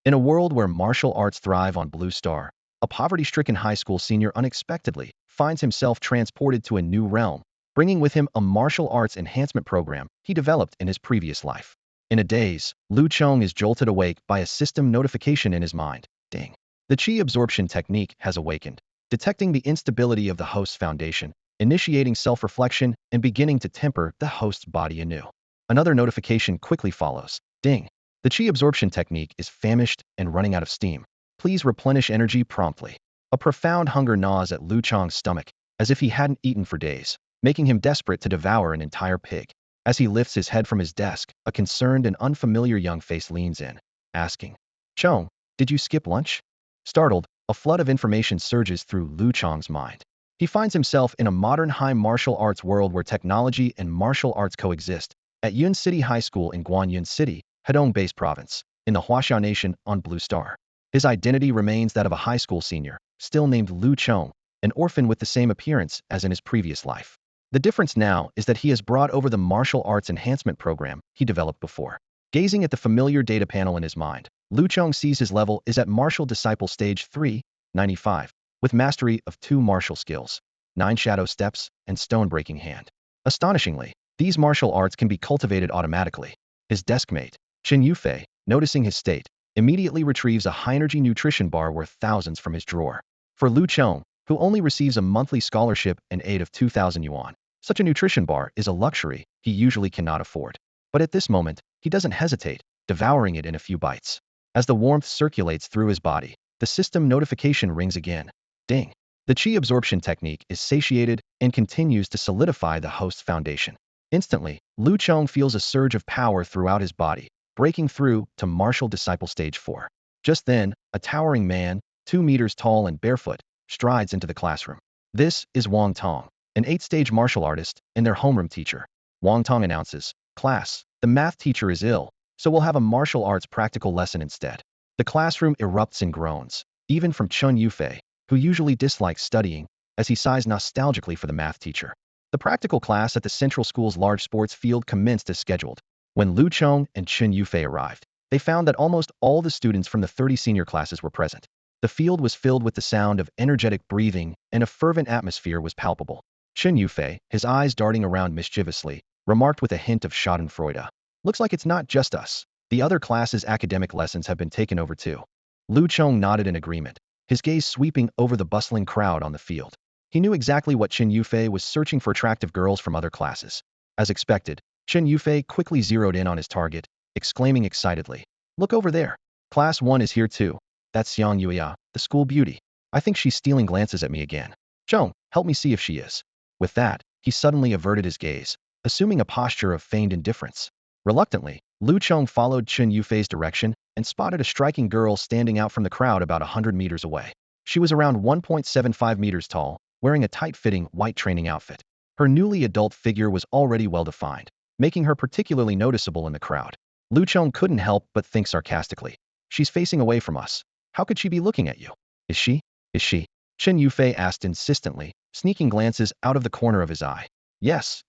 In a world where martial arts thrive on Blue Star, a poverty-stricken high school senior unexpectedly finds himself transported to a new realm, bringing with him a martial arts enhancement program he developed in his previous life. In a daze, Lu Chong is jolted awake by a system notification in his mind. Ding. The Qi Absorption technique has awakened, detecting the instability of the host's foundation, initiating self-reflection, and beginning to temper the host's body anew. Another notification quickly follows. Ding. The Qi Absorption technique is famished and running out of steam. Please replenish energy promptly. A profound hunger gnaws at Lu Chong's stomach, as if he hadn't eaten for days, making him desperate to devour an entire pig. As he lifts his head from his desk, a concerned and unfamiliar young face leans in, asking, "Chong, did you skip lunch?" Startled, a flood of information surges through Lu Chong's mind. He finds himself in a modern high martial arts world where technology and martial arts coexist, at Yun City High School in Guanyun City, Hedong-based province, in the Huaxia Nation on Blue Star. His identity remains that of a high school senior, still named Lu Chong, an orphan with the same appearance as in his previous life. The difference now is that he has brought over the martial arts enhancement program he developed before. Gazing at the familiar data panel in his mind, Lu Chong sees his level is at Martial Disciple Stage 3, 95, with mastery of 2 martial skills, 9 Shadow Steps, and Stone Breaking Hand. Astonishingly, these martial arts can be cultivated automatically. His deskmate, Chen Yufei, noticing his state, immediately retrieves a high-energy nutrition bar worth thousands from his drawer. For Lu Chong, who only receives a monthly scholarship and aid of 2,000 yuan, such a nutrition bar is a luxury he usually cannot afford. But at this moment, he doesn't hesitate, devouring it in a few bites. As the warmth circulates through his body, the system notification rings again. Ding. The Qi Absorption technique is satiated and continues to solidify the host's foundation. Instantly, Lu Chong feels a surge of power throughout his body, breaking through to Martial Disciple Stage 4. Just then, a towering man, 2 meters tall and barefoot, strides into the classroom. This is Wang Tong, an 8th-stage martial artist and their homeroom teacher. Wang Tong announces, "Class, the math teacher is ill, so we'll have a martial arts practical lesson instead." The classroom erupts in groans, even from Chen Yufei, who usually dislikes studying, as he sighs nostalgically for the math teacher. The practical class at the Central School's large sports field commenced as scheduled. When Lu Chong and Chen Yufei arrived, they found that almost all the students from the 30 senior classes were present. The field was filled with the sound of energetic breathing, and a fervent atmosphere was palpable. Chen Yufei, his eyes darting around mischievously, remarked with a hint of schadenfreude, "Looks like it's not just us. The other classes' academic lessons have been taken over too." Lu Chong nodded in agreement, his gaze sweeping over the bustling crowd on the field. He knew exactly what Chen Yufei was searching for: attractive girls from other classes. As expected, Chen Yufei quickly zeroed in on his target, exclaiming excitedly, "Look over there. Class 1 is here too. That's Xiang Yuya, the school beauty. I think she's stealing glances at me again. Chong, help me see if she is." With that, he suddenly averted his gaze, assuming a posture of feigned indifference. Reluctantly, Lu Chong followed Chen Yufei's direction and spotted a striking girl standing out from the crowd about 100 meters away. She was around 1.75 meters tall, wearing a tight-fitting white training outfit. Her newly adult figure was already well-defined, making her particularly noticeable in the crowd. Lu Chong couldn't help but think sarcastically, "She's facing away from us. How could she be looking at you?" Is she? Is she?" Chen Yufei asked insistently, sneaking glances out of the corner of his eye. Yes,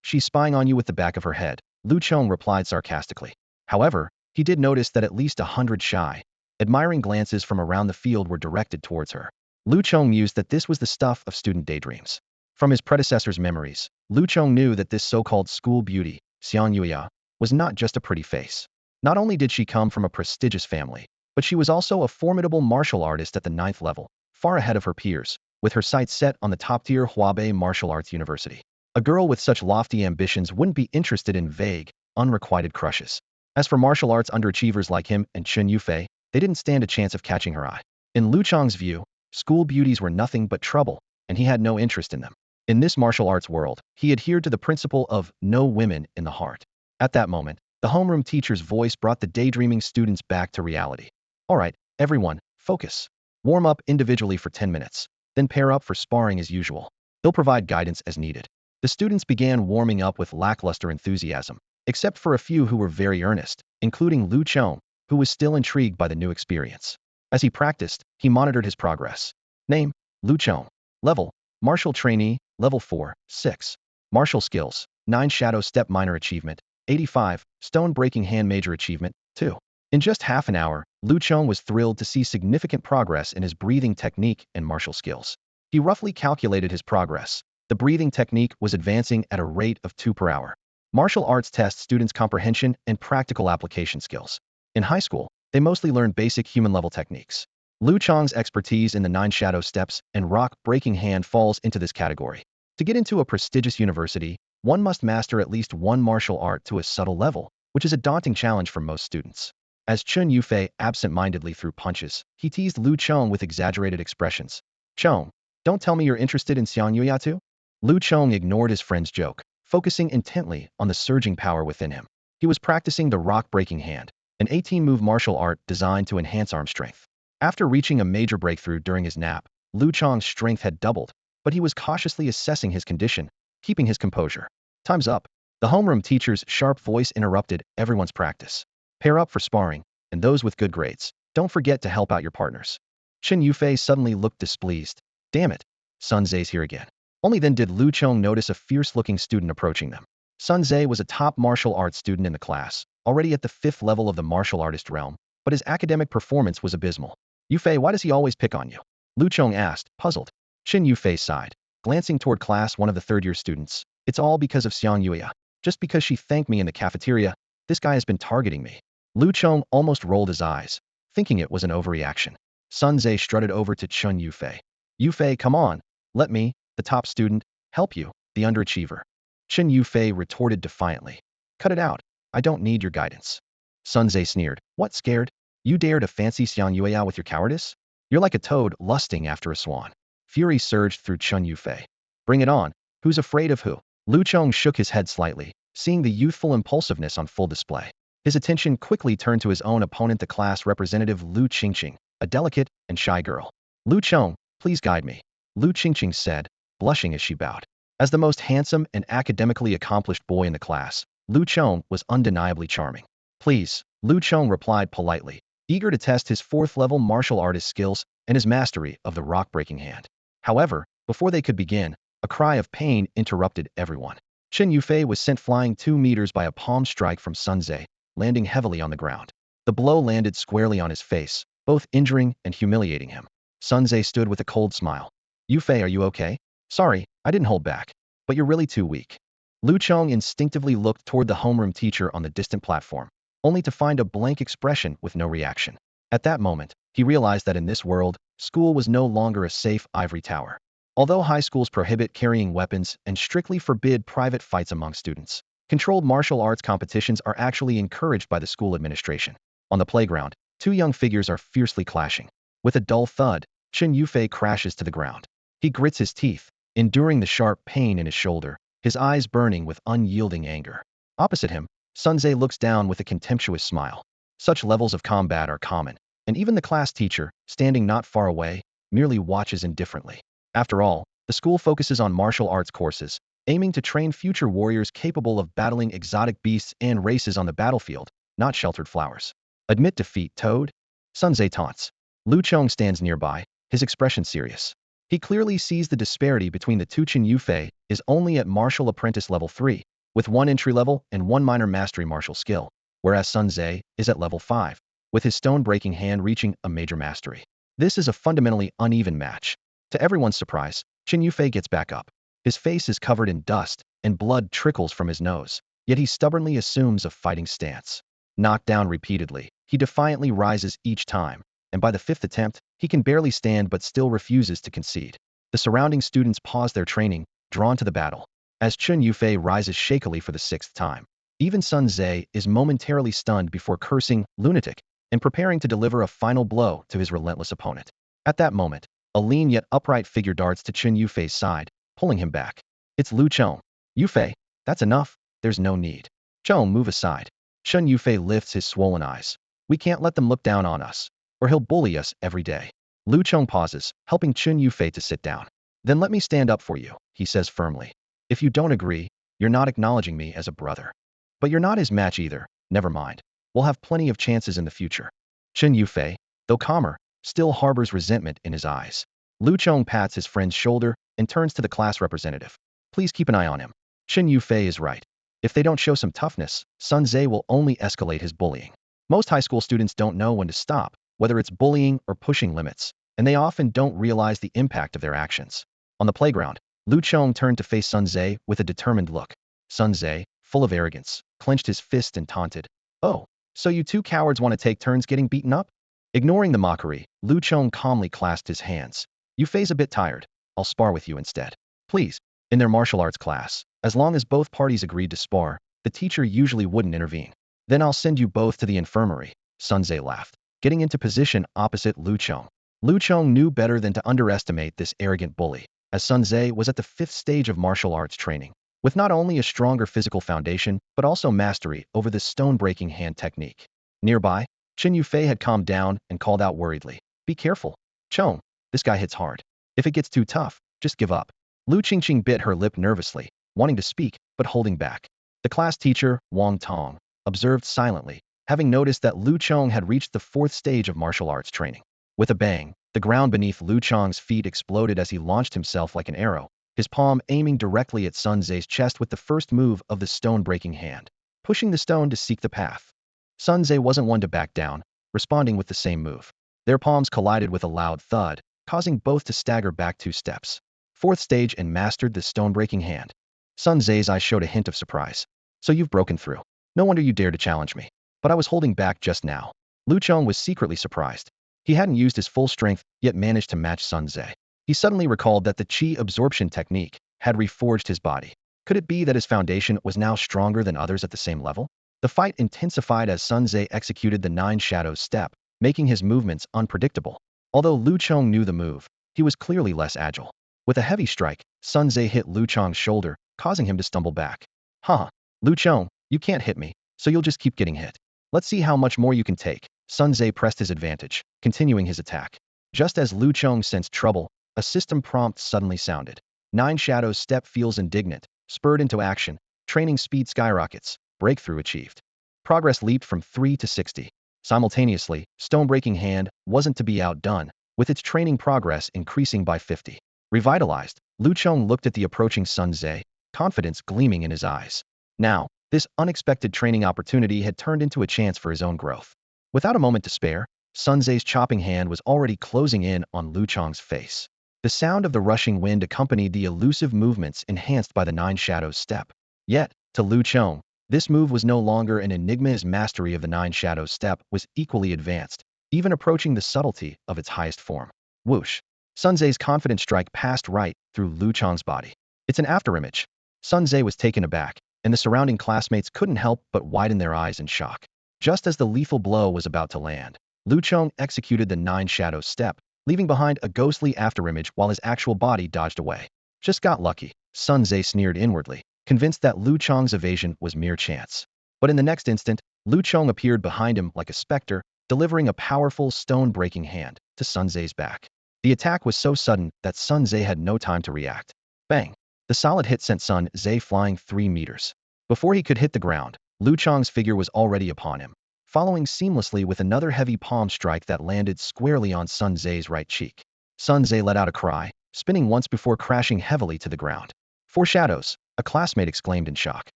she's spying on you with the back of her head," Lu Chong replied sarcastically. However, he did notice that at least 100 shy, admiring glances from around the field were directed towards her. Lu Chong mused that this was the stuff of student daydreams. From his predecessor's memories, Lu Chong knew that this so-called school beauty, Xiang Yuya, was not just a pretty face. Not only did she come from a prestigious family, but she was also a formidable martial artist at the 9th level, far ahead of her peers, with her sights set on the top-tier Huabai Martial Arts University. A girl with such lofty ambitions wouldn't be interested in vague, unrequited crushes. As for martial arts underachievers like him and Chen Yufei, they didn't stand a chance of catching her eye. In Lu Chong's view, school beauties were nothing but trouble, and he had no interest in them. In this martial arts world, he adhered to the principle of no women in the heart. At that moment, the homeroom teacher's voice brought the daydreaming students back to reality. "All right, everyone, focus. Warm up individually for 10 minutes, then pair up for sparring as usual. He'll provide guidance as needed." The students began warming up with lackluster enthusiasm, except for a few who were very earnest, including Lu Chong, who was still intrigued by the new experience. As he practiced, he monitored his progress. Name: Lu Chong. Level: Martial Trainee, Level 4, 6. Martial Skills: 9 Shadow Step Minor Achievement, 85, Stone Breaking Hand Major Achievement, 2. In just half an hour, Lu Chong was thrilled to see significant progress in his breathing technique and martial skills. He roughly calculated his progress. The breathing technique was advancing at a rate of 2 per hour. Martial arts test students' comprehension and practical application skills. In high school, they mostly learned basic human-level techniques. Lu Chong's expertise in the 9 shadow steps and rock-breaking hand falls into this category. To get into a prestigious university, one must master at least one martial art to a subtle level, which is a daunting challenge for most students. As Chun Yufei absent-mindedly threw punches, he teased Lu Chong with exaggerated expressions. "Chong, don't tell me you're interested in Xiang Yuya too?" Lu Chong ignored his friend's joke, focusing intently on the surging power within him. He was practicing the rock-breaking hand, an 18-move martial art designed to enhance arm strength. After reaching a major breakthrough during his nap, Lu Chong's strength had doubled, but he was cautiously assessing his condition, keeping his composure. "Time's up." The homeroom teacher's sharp voice interrupted everyone's practice. "Pair up for sparring, and those with good grades, don't forget to help out your partners." Chen Yufei suddenly looked displeased. "Damn it, Sun Zhe's here again." Only then did Lu Chong notice a fierce-looking student approaching them. Sun Zhe was a top martial arts student in the class, already at the 5th level of the martial artist realm, but his academic performance was abysmal. "Yufei, why does he always pick on you?" Lu Chong asked, puzzled. Chen Yufei sighed, glancing toward class one of the third-year students. "It's all because of Xiang Yuya. Just because she thanked me in the cafeteria, this guy has been targeting me." Lu Chong almost rolled his eyes, thinking it was an overreaction. Sun Zhe strutted over to Chun Yufei. "Yufei, come on. Let me, the top student, help you, the underachiever." Chen Yufei retorted defiantly. "Cut it out. I don't need your guidance." Sun Zhe sneered. "What, scared? You dare to fancy Xiang Yuya with your cowardice? You're like a toad lusting after a swan." Fury surged through Chun Yufei. "Bring it on. Who's afraid of who?" Lu Chong shook his head slightly, seeing the youthful impulsiveness on full display. His attention quickly turned to his own opponent, the class representative Lu Qingqing, a delicate and shy girl. "Lu Chong, please guide me," Lu Qingqing said, blushing as she bowed. As the most handsome and academically accomplished boy in the class, Lu Chong was undeniably charming. "Please," Lu Chong replied politely, eager to test his 4th-level martial artist skills and his mastery of the rock-breaking hand. However, before they could begin, a cry of pain interrupted everyone. Chen Yufei was sent flying 2 meters by a palm strike from Sun Zhe, landing heavily on the ground. The blow landed squarely on his face, both injuring and humiliating him. Sun Zhe stood with a cold smile. "Yufei, are you okay?" "Sorry, I didn't hold back. But you're really too weak." Lu Chong instinctively looked toward the homeroom teacher on the distant platform, only to find a blank expression with no reaction. At that moment, he realized that in this world, school was no longer a safe ivory tower. Although high schools prohibit carrying weapons and strictly forbid private fights among students, controlled martial arts competitions are actually encouraged by the school administration. On the playground, 2 young figures are fiercely clashing. With a dull thud, Chen Yufei crashes to the ground. He grits his teeth, enduring the sharp pain in his shoulder, his eyes burning with unyielding anger. Opposite him, Sun Zhe looks down with a contemptuous smile. Such levels of combat are common, and even the class teacher, standing not far away, merely watches indifferently. After all, the school focuses on martial arts courses, aiming to train future warriors capable of battling exotic beasts and races on the battlefield, not sheltered flowers. "Admit defeat, Toad?" Sun Zhe taunts. Lu Chong stands nearby, his expression serious. He clearly sees the disparity between the two. Chen Yufei is only at martial apprentice level 3, with 1 entry level and 1 minor mastery martial skill, whereas Sun Zhe is at level 5, with his stone-breaking hand reaching a major mastery. This is a fundamentally uneven match. To everyone's surprise, Chen Yufei gets back up. His face is covered in dust, and blood trickles from his nose, yet he stubbornly assumes a fighting stance. Knocked down repeatedly, he defiantly rises each time, and by the 5th attempt, he can barely stand but still refuses to concede. The surrounding students pause their training, drawn to the battle. As Chen Yufei rises shakily for the 6th time, even Sun Zhe is momentarily stunned before cursing "lunatic" and preparing to deliver a final blow to his relentless opponent. At that moment, a lean yet upright figure darts to Chen Yufei's side, pulling him back. It's Lu Chong. "Yufei, that's enough. There's no need." "Chong, move aside." Chen Yufei lifts his swollen eyes. "We can't let them look down on us, or he'll bully us every day." Lu Chong pauses, helping Chen Yufei to sit down. "Then let me stand up for you," he says firmly. "If you don't agree, you're not acknowledging me as a brother. But you're not his match either. Never mind. We'll have plenty of chances in the future." Chen Yufei, though calmer, still harbors resentment in his eyes. Lu Chong pats his friend's shoulder and turns to the class representative. "Please keep an eye on him. Chen Yufei is right. If they don't show some toughness, Sun Zhe will only escalate his bullying." Most high school students don't know when to stop, whether it's bullying or pushing limits, and they often don't realize the impact of their actions. On the playground, Lu Chong turned to face Sun Tze with a determined look. Sun Tze, full of arrogance, clenched his fist and taunted. "Oh, so you two cowards want to take turns getting beaten up?" Ignoring the mockery, Lu Chong calmly clasped his hands. "You phase a bit tired. I'll spar with you instead. Please." In their martial arts class, as long as both parties agreed to spar, the teacher usually wouldn't intervene. "Then I'll send you both to the infirmary," Sun Tze laughed, getting into position opposite Lu Chong. Lu Chong knew better than to underestimate this arrogant bully, as Sun Tze was at the 5th stage of martial arts training, with not only a stronger physical foundation, but also mastery over this stone-breaking hand technique. Nearby, Chen Yufei had calmed down and called out worriedly, "Be careful, Chong, this guy hits hard. If it gets too tough, just give up." Lu Qingqing bit her lip nervously, wanting to speak, but holding back. The class teacher, Wang Tong, observed silently, having noticed that Lu Chong had reached the 4th stage of martial arts training. With a bang, the ground beneath Lu Chong's feet exploded as he launched himself like an arrow, his palm aiming directly at Sun Tze's chest with the first move of the stone-breaking hand, pushing the stone to seek the path. Sun Tze wasn't one to back down, responding with the same move. Their palms collided with a loud thud, causing both to stagger back 2 steps. 4th stage and mastered the stone-breaking hand. Sun Tze's eyes showed a hint of surprise. "So you've broken through. No wonder you dared to challenge me. But I was holding back just now." Lu Chong was secretly surprised. He hadn't used his full strength, yet managed to match Sun Tze. He suddenly recalled that the Qi Absorption technique had reforged his body. Could it be that his foundation was now stronger than others at the same level? The fight intensified as Sun Tze executed the 9 Shadows step, making his movements unpredictable. Although Lu Chong knew the move, he was clearly less agile. With a heavy strike, Sun Tze hit Lu Chong's shoulder, causing him to stumble back. "Huh, Lu Chong, you can't hit me, so you'll just keep getting hit. Let's see how much more you can take." Sun Tze pressed his advantage, continuing his attack. Just as Lu Chong sensed trouble, a system prompt suddenly sounded. 9 Shadows step feels indignant, spurred into action, training speed skyrockets, breakthrough achieved. Progress leaped from 3 to 60. Simultaneously, stone-breaking hand wasn't to be outdone, with its training progress increasing by 50. Revitalized, Lu Chong looked at the approaching Sun Tze, confidence gleaming in his eyes. Now, this unexpected training opportunity had turned into a chance for his own growth. Without a moment to spare, Sun Tze's chopping hand was already closing in on Lu Chong's face. The sound of the rushing wind accompanied the elusive movements enhanced by the 9 Shadows step. Yet, to Lu Chong, this move was no longer an enigma. His mastery of the 9 Shadows step was equally advanced, even approaching the subtlety of its highest form. Whoosh! Sun Tze's confident strike passed right through Lu Chong's body. "It's an afterimage." Sun Tze was taken aback, and the surrounding classmates couldn't help but widen their eyes in shock. Just as the lethal blow was about to land, Lu Chong executed the 9 Shadows step, leaving behind a ghostly afterimage while his actual body dodged away. "Just got lucky," Sun Tze sneered inwardly, convinced that Lu Chong's evasion was mere chance. But in the next instant, Lu Chong appeared behind him like a specter, delivering a powerful stone-breaking hand to Sun Tze's back. The attack was so sudden that Sun Tze had no time to react. Bang! The solid hit sent Sun Tze flying 3 meters. Before he could hit the ground, Lu Chong's figure was already upon him, following seamlessly with another heavy palm strike that landed squarely on Sun Tze's right cheek. Sun Tze let out a cry, spinning once before crashing heavily to the ground. "4 Shadows," a classmate exclaimed in shock.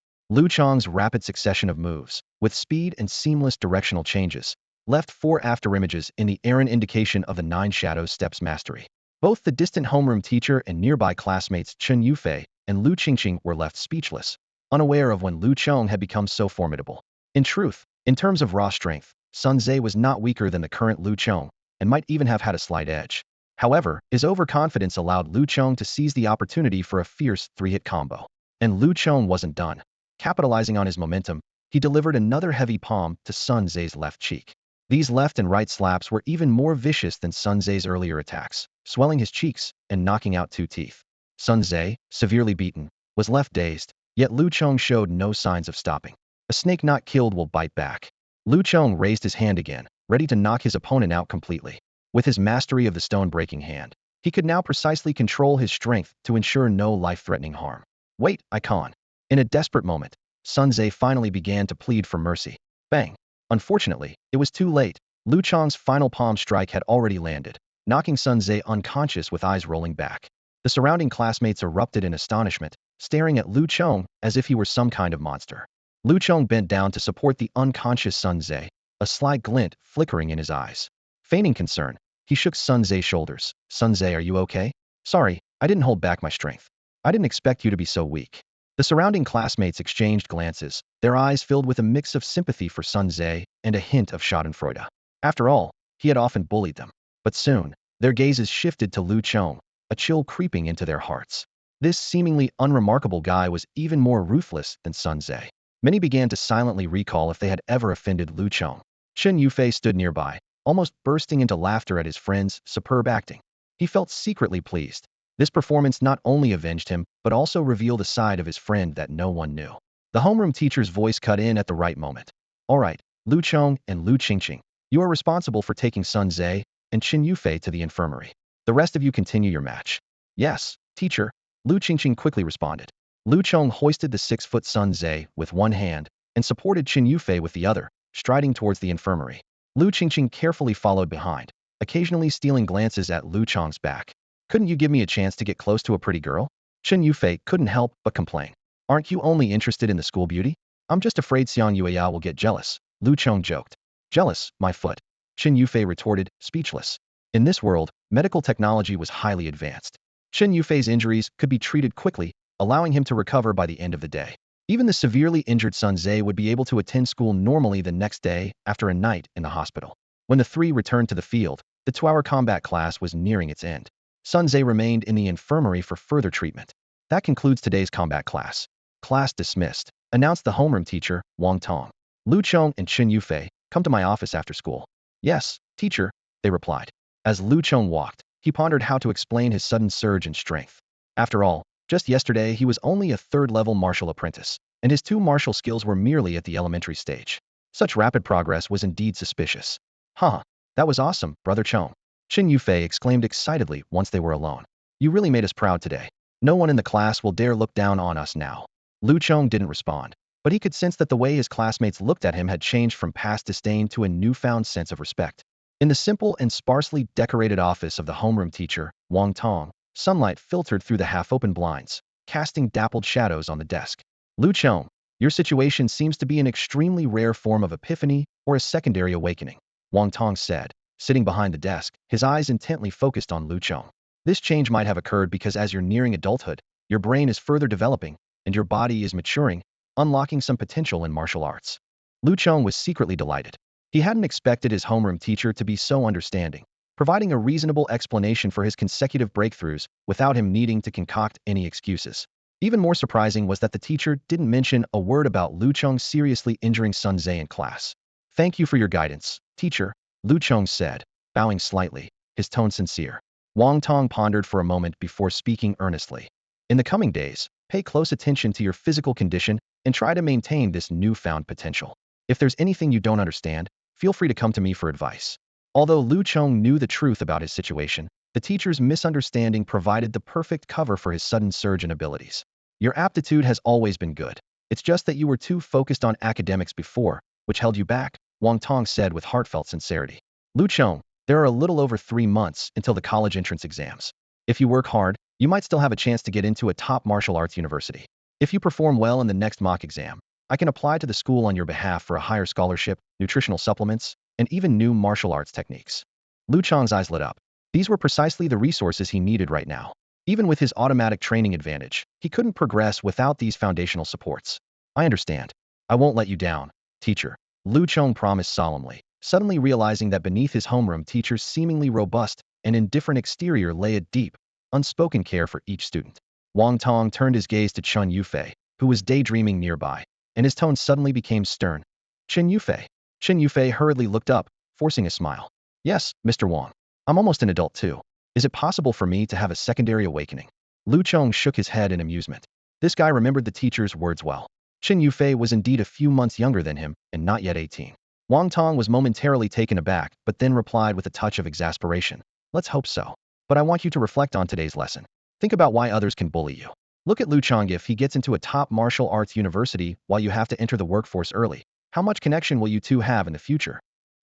Lu Chong's rapid succession of moves, with speed and seamless directional changes, left 4 afterimages in the air, an indication of the 9 Shadows steps mastery. Both the distant homeroom teacher and nearby classmates Chen Yufei and Lu Qingqing were left speechless, unaware of when Lu Chong had become so formidable. In truth, in terms of raw strength, Sun Tze was not weaker than the current Lu Chong, and might even have had a slight edge. However, his overconfidence allowed Lu Chong to seize the opportunity for a fierce 3-hit combo. And Lu Chong wasn't done. Capitalizing on his momentum, he delivered another heavy palm to Sun Tze's left cheek. These left and right slaps were even more vicious than Sun Tze's earlier attacks, swelling his cheeks and knocking out 2 teeth. Sun Tze, severely beaten, was left dazed, yet Lu Chong showed no signs of stopping. A snake not killed will bite back. Lu Chong raised his hand again, ready to knock his opponent out completely. With his mastery of the stone-breaking hand, he could now precisely control his strength to ensure no life-threatening harm. "Wait, Icon." In a desperate moment, Sun Tze finally began to plead for mercy. Bang! Unfortunately, it was too late. Lu Chong's final palm strike had already landed, knocking Sun Tze unconscious with eyes rolling back. The surrounding classmates erupted in astonishment, staring at Lu Chong as if he were some kind of monster. Lu Chong bent down to support the unconscious Sun Tze, a sly glint flickering in his eyes. Feigning concern, he shook Sun Ze's shoulders. Sun Ze, are you okay? Sorry, I didn't hold back my strength. I didn't expect you to be so weak. The surrounding classmates exchanged glances, their eyes filled with a mix of sympathy for Sun Ze and a hint of schadenfreude. After all, he had often bullied them. But soon, their gazes shifted to Lu Chong, a chill creeping into their hearts. This seemingly unremarkable guy was even more ruthless than Sun Ze. Many began to silently recall if they had ever offended Lu Chong. Chen Yufei stood nearby, almost bursting into laughter at his friend's superb acting. He felt secretly pleased. This performance not only avenged him, but also revealed a side of his friend that no one knew. The homeroom teacher's voice cut in at the right moment. All right, Lu Chong and Lu Qingqing, you are responsible for taking Sun Ze and Chen Yufei to the infirmary. The rest of you continue your match. Yes, teacher, Lu Qingqing quickly responded. Lu Chong hoisted the 6-foot Sun Ze with one hand and supported Chen Yufei with the other, striding towards the infirmary. Lu Qingqing carefully followed behind, occasionally stealing glances at Lu Chong's back. Couldn't you give me a chance to get close to a pretty girl? Chen Yufei couldn't help but complain. Aren't you only interested in the school beauty? I'm just afraid Xiang Yueya will get jealous, Lu Chong joked. Jealous, my foot. Chen Yufei retorted, speechless. In this world, medical technology was highly advanced. Chen Yufei's injuries could be treated quickly, allowing him to recover by the end of the day. Even the severely injured Sun Ze would be able to attend school normally the next day after a night in the hospital. When the three returned to the field, the 2-hour combat class was nearing its end. Sun Ze remained in the infirmary for further treatment. That concludes today's combat class. Class dismissed, announced the homeroom teacher, Wang Tong. Lu Chong and Chen Yufei, come to my office after school. Yes, teacher, they replied. As Lu Chong walked, he pondered how to explain his sudden surge in strength. After all, just yesterday he was only a 3rd-level martial apprentice, and his 2 martial skills were merely at the elementary stage. Such rapid progress was indeed suspicious. Huh, that was awesome, Brother Chong. Chen Yufei exclaimed excitedly once they were alone. You really made us proud today. No one in the class will dare look down on us now. Lu Chong didn't respond, but he could sense that the way his classmates looked at him had changed from past disdain to a newfound sense of respect. In the simple and sparsely decorated office of the homeroom teacher, Wang Tong, sunlight filtered through the half-open blinds, casting dappled shadows on the desk. Lu Chong, your situation seems to be an extremely rare form of epiphany or a secondary awakening, Wang Tong said, sitting behind the desk, his eyes intently focused on Lu Chong. This change might have occurred because as you're nearing adulthood, your brain is further developing, and your body is maturing, unlocking some potential in martial arts. Lu Chong was secretly delighted. He hadn't expected his homeroom teacher to be so understanding, providing a reasonable explanation for his consecutive breakthroughs without him needing to concoct any excuses. Even more surprising was that the teacher didn't mention a word about Lu Chong seriously injuring Sun Ze in class. Thank you for your guidance, teacher, Lu Chong said, bowing slightly, his tone sincere. Wang Tong pondered for a moment before speaking earnestly. In the coming days, pay close attention to your physical condition and try to maintain this newfound potential. If there's anything you don't understand, feel free to come to me for advice. Although Lu Chong knew the truth about his situation, the teacher's misunderstanding provided the perfect cover for his sudden surge in abilities. Your aptitude has always been good. It's just that you were too focused on academics before, which held you back, Wang Tong said with heartfelt sincerity. Lu Chong, there are a little over 3 months until the college entrance exams. If you work hard, you might still have a chance to get into a top martial arts university. If you perform well in the next mock exam, I can apply to the school on your behalf for a higher scholarship, nutritional supplements, and even new martial arts techniques. Lu Chong's eyes lit up. These were precisely the resources he needed right now. Even with his automatic training advantage, he couldn't progress without these foundational supports. I understand. I won't let you down, teacher, Lu Chong promised solemnly, suddenly realizing that beneath his homeroom teacher's seemingly robust and indifferent exterior lay a deep, unspoken care for each student. Wang Tong turned his gaze to Chen Yufei, who was daydreaming nearby, and his tone suddenly became stern. Chen Yufei. Chen Yufei hurriedly looked up, forcing a smile. Yes, Mr. Wang. I'm almost an adult too. Is it possible for me to have a secondary awakening? Lu Chong shook his head in amusement. This guy remembered the teacher's words well. Chen Yufei was indeed a few months younger than him, and not yet 18. Wang Tong was momentarily taken aback, but then replied with a touch of exasperation. Let's hope so. But I want you to reflect on today's lesson. Think about why others can bully you. Look at Lu Chong. If he gets into a top martial arts university while you have to enter the workforce early, how much connection will you two have in the future?